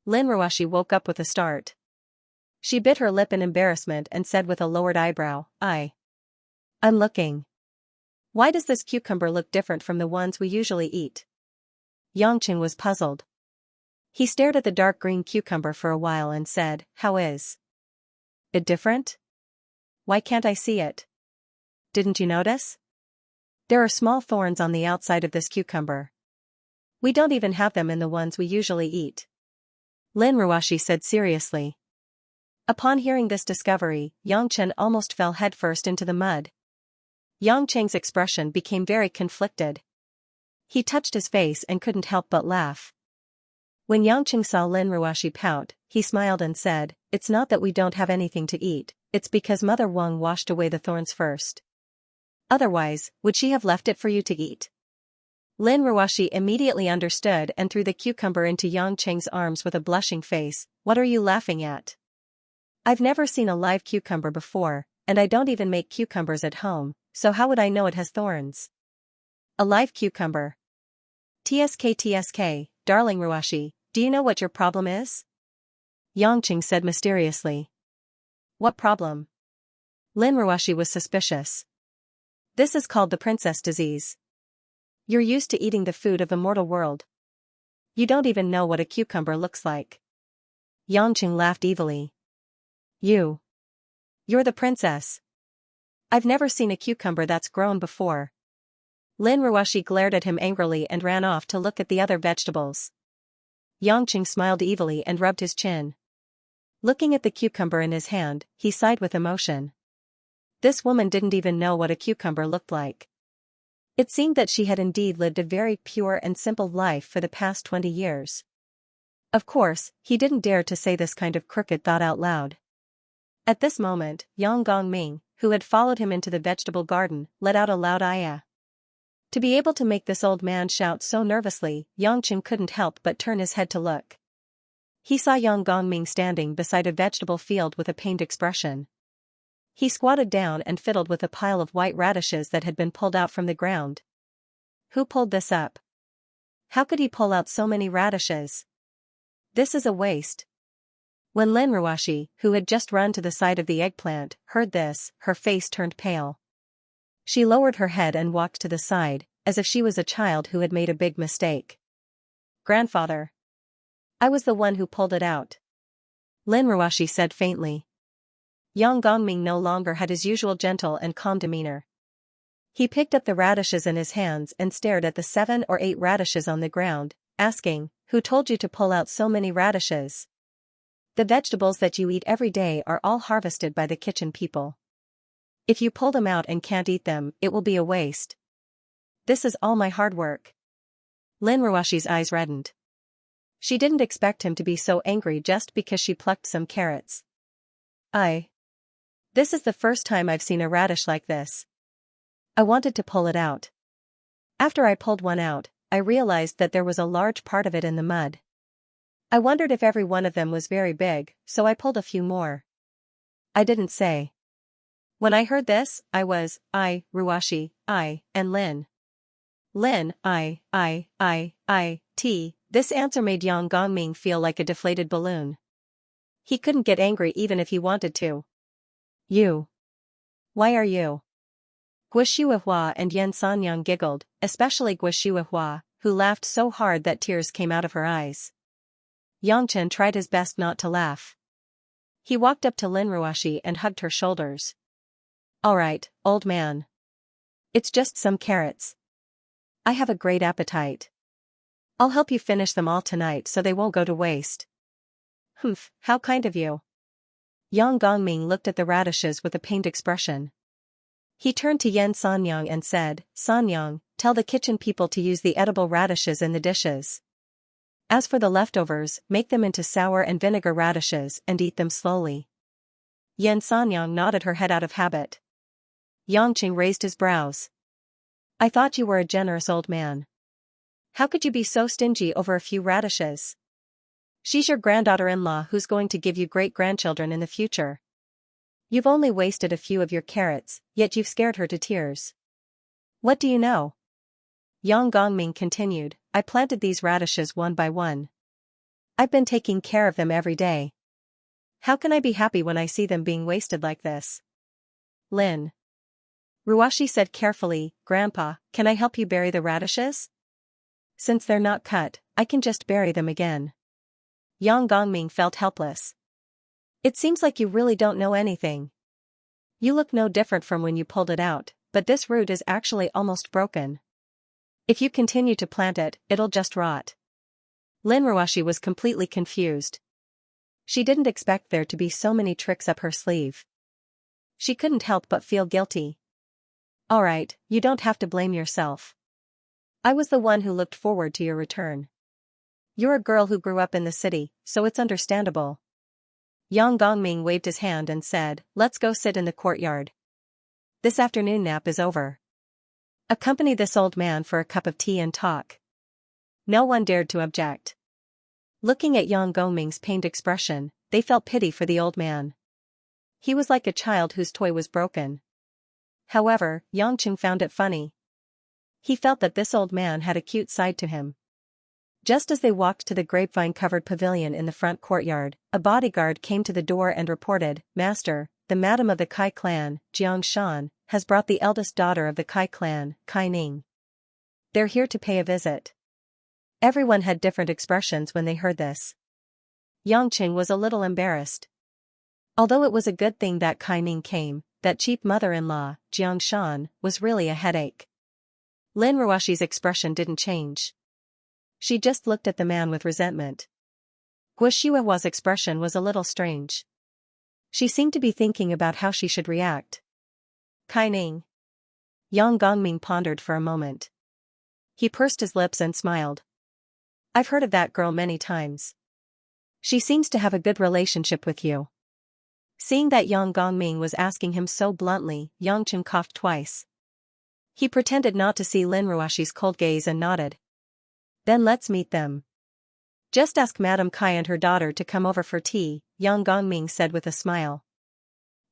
Lin Ruoshi woke up with a start. She bit her lip in embarrassment and said with a lowered eyebrow, I'm looking. Why does this cucumber look different from the ones we usually eat?" Yang Qing was puzzled. He stared at the dark green cucumber for a while and said, "How is it different? Why can't I see it? Didn't you notice? There are small thorns on the outside of this cucumber. We don't even have them in the ones we usually eat," Lin Ruoshi said seriously. Upon hearing this discovery, Yang Chen almost fell headfirst into the mud. Yang Cheng's expression became very conflicted. He touched his face and couldn't help but laugh. When Yang Qing saw Lin Ruoshi pout, he smiled and said, "It's not that we don't have anything to eat, it's because Mother Wang washed away the thorns first. Otherwise, would she have left it for you to eat?" Lin Ruoshi immediately understood and threw the cucumber into Yang Cheng's arms with a blushing face. "What are you laughing at? I've never seen a live cucumber before, and I don't even make cucumbers at home, so how would I know it has thorns?" "A live cucumber? TSK, darling Ruoshi, do you know what your problem is?" Yang Qing said mysteriously. "What problem?" Lin Ruoshi was suspicious. "This is called the princess disease. You're used to eating the food of the mortal world. You don't even know what a cucumber looks like." Yang Qing laughed evilly. You You're the princess. I've never seen a cucumber that's grown before. Lin Ruoshi glared at him angrily and ran off to look at the other vegetables. Yangqing smiled evilly and rubbed his chin. Looking at the cucumber in his hand, he sighed with emotion. This woman didn't even know what a cucumber looked like. It seemed that she had indeed lived a very pure and simple life for the past 20 years. Of course, he didn't dare to say this kind of crooked thought out loud. At this moment, Yang Gongming, who had followed him into the vegetable garden, let out a loud ayah. To be able to make this old man shout so nervously, Yangqing couldn't help but turn his head to look. He saw Yang Gongming standing beside a vegetable field with a pained expression. He squatted down and fiddled with a pile of white radishes that had been pulled out from the ground. Who pulled this up? How could he pull out so many radishes? This is a waste. When Lin Ruoshi, who had just run to the side of the eggplant, heard this, her face turned pale. She lowered her head and walked to the side, as if she was a child who had made a big mistake. Grandfather. I was the one who pulled it out. Lin Ruoshi said faintly. Yang Gongming no longer had his usual gentle and calm demeanor. He picked up the radishes in his hands and stared at the 7 or 8 radishes on the ground, asking, "Who told you to pull out so many radishes? The vegetables that you eat every day are all harvested by the kitchen people. If you pull them out and can't eat them, it will be a waste. This is all my hard work." Lin Ruoshi's eyes reddened. She didn't expect him to be so angry just because she plucked some carrots. This is the first time I've seen a radish like this. I wanted to pull it out. After I pulled one out, I realized that there was a large part of it in the mud. I wondered if every one of them was very big, so I pulled a few more. I didn't say. When I heard this, Ruoshi, and Lin. This answer made Yang Gongming feel like a deflated balloon. He couldn't get angry even if he wanted to. You. Why are you? Guo Shuihua and Yan Sanyang giggled, especially Guo Shuihua, who laughed so hard that tears came out of her eyes. Yang Chen tried his best not to laugh. He walked up to Lin Ruoshi and hugged her shoulders. All right, old man. It's just some carrots. I have a great appetite. I'll help you finish them all tonight so they won't go to waste. Humph, how kind of you. Yang Gongming looked at the radishes with a pained expression. He turned to Yan Sanyang and said, "Sanyang, tell the kitchen people to use the edible radishes in the dishes. As for the leftovers, make them into sour and vinegar radishes and eat them slowly." Yan Sanyang nodded her head out of habit. Yangqing raised his brows. I thought you were a generous old man. How could you be so stingy over a few radishes? She's your granddaughter-in-law who's going to give you great-grandchildren in the future. You've only wasted a few of your carrots, yet you've scared her to tears. What do you know? Yang Gongming continued, I planted these radishes one by one. I've been taking care of them every day. How can I be happy when I see them being wasted like this? Lin Ruoshi said carefully, Grandpa, can I help you bury the radishes? Since they're not cut, I can just bury them again. Yang Gongming felt helpless. It seems like you really don't know anything. You look no different from when you pulled it out, but this root is actually almost broken. If you continue to plant it, it'll just rot. Lin Ruoshi was completely confused. She didn't expect there to be so many tricks up her sleeve. She couldn't help but feel guilty. Alright, you don't have to blame yourself. I was the one who looked forward to your return. You're a girl who grew up in the city, so it's understandable. Yang Gongming waved his hand and said, let's go sit in the courtyard. This afternoon nap is over. Accompany this old man for a cup of tea and talk. No one dared to object. Looking at Yang Gongming's pained expression, they felt pity for the old man. He was like a child whose toy was broken. However, Yangqing found it funny. He felt that this old man had a cute side to him. Just as they walked to the grapevine-covered pavilion in the front courtyard, a bodyguard came to the door and reported, Master, the madam of the Kai clan, Jiang Shan, has brought the eldest daughter of the Kai clan, Kai Ning. They're here to pay a visit. Everyone had different expressions when they heard this. Yangqing was a little embarrassed. Although it was a good thing that Kai Ning came, that cheap mother-in-law, Xianxia, was really a headache. Lin Ruoxi's expression didn't change. She just looked at the man with resentment. Guo Shihuahua's expression was a little strange. She seemed to be thinking about how she should react. Kai Ning. Yang Gongming pondered for a moment. He pursed his lips and smiled. I've heard of that girl many times. She seems to have a good relationship with you. Seeing that Yang Gongming was asking him so bluntly, Yang Chen coughed twice. He pretended not to see Lin Ruoxi's cold gaze and nodded. Then let's meet them. Just ask Madame Kai and her daughter to come over for tea, Yang Gongming said with a smile.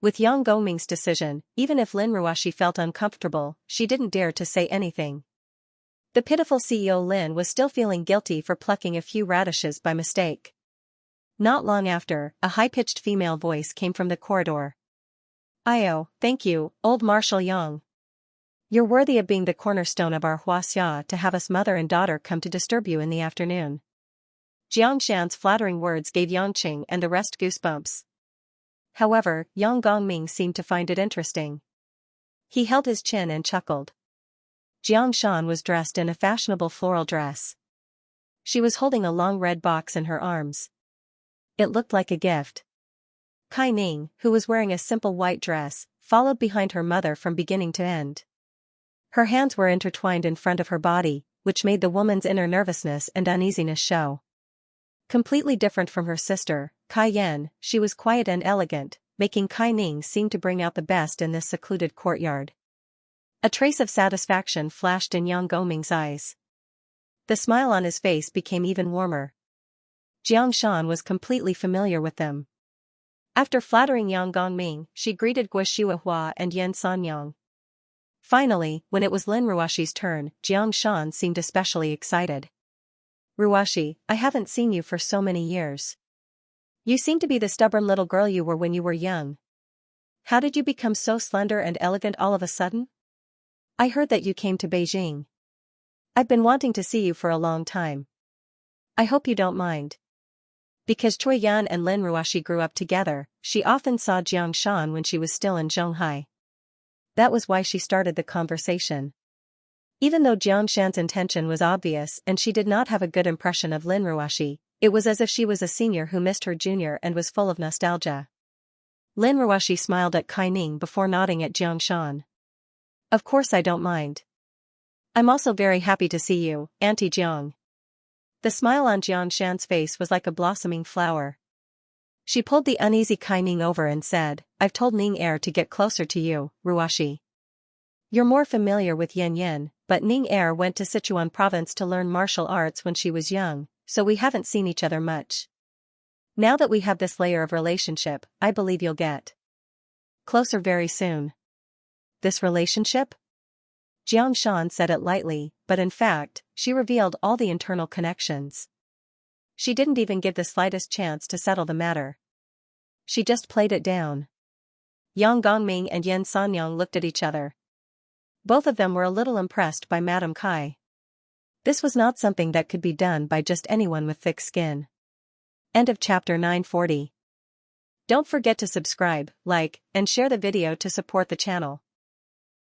With Yang Gongming's decision, even if Lin Ruoxi felt uncomfortable, she didn't dare to say anything. The pitiful CEO Lin was still feeling guilty for plucking a few radishes by mistake. Not long after, a high-pitched female voice came from the corridor. "Io, thank you, old Marshal Yang. You're worthy of being the cornerstone of our Huaxia to have us mother and daughter come to disturb you in the afternoon." Jiang Shan's flattering words gave Yang Qing and the rest goosebumps. However, Yang Gongming seemed to find it interesting. He held his chin and chuckled. Jiang Shan was dressed in a fashionable floral dress. She was holding a long red box in her arms. It looked like a gift. Kai Ning, who was wearing a simple white dress, followed behind her mother from beginning to end. Her hands were intertwined in front of her body, which made the woman's inner nervousness and uneasiness show. Completely different from her sister, Kai Yan, she was quiet and elegant, making Kai Ning seem to bring out the best in this secluded courtyard. A trace of satisfaction flashed in Yang Gongming's eyes. The smile on his face became even warmer. Jiang Shan was completely familiar with them. After flattering Yang Gongming, she greeted Guo Shihuahua and Yan Sanyang. Finally, when it was Lin Ruoxi's turn, Jiang Shan seemed especially excited. "Ruoxi, I haven't seen you for so many years. You seem to be the stubborn little girl you were when you were young. How did you become so slender and elegant all of a sudden? I heard that you came to Beijing. I've been wanting to see you for a long time. I hope you don't mind." Because Choi Yan and Lin Ruoxi grew up together, she often saw Jiang Shan when she was still in Zhonghai. That was why she started the conversation. Even though Jiang Shan's intention was obvious and she did not have a good impression of Lin Ruoxi, it was as if she was a senior who missed her junior and was full of nostalgia. Lin Ruoxi smiled at Kai Ning before nodding at Jiang Shan. "Of course I don't mind. I'm also very happy to see you, Auntie Jiang." The smile on Jiang Shan's face was like a blossoming flower. She pulled the uneasy Kai Ning over and said, "I've told Ning Er to get closer to you, Ruoxi. You're more familiar with Yan Yan, but Ning Er went to Sichuan province to learn martial arts when she was young, so we haven't seen each other much. Now that we have this layer of relationship, I believe you'll get closer very soon." "This relationship?" Jiang Shan said it lightly, but in fact, she revealed all the internal connections. She didn't even give the slightest chance to settle the matter. She just played it down. Yang Gongming and Yan Sanyang looked at each other. Both of them were a little impressed by Madame Kai. This was not something that could be done by just anyone with thick skin. End of chapter 940. Don't forget to subscribe, like, and share the video to support the channel.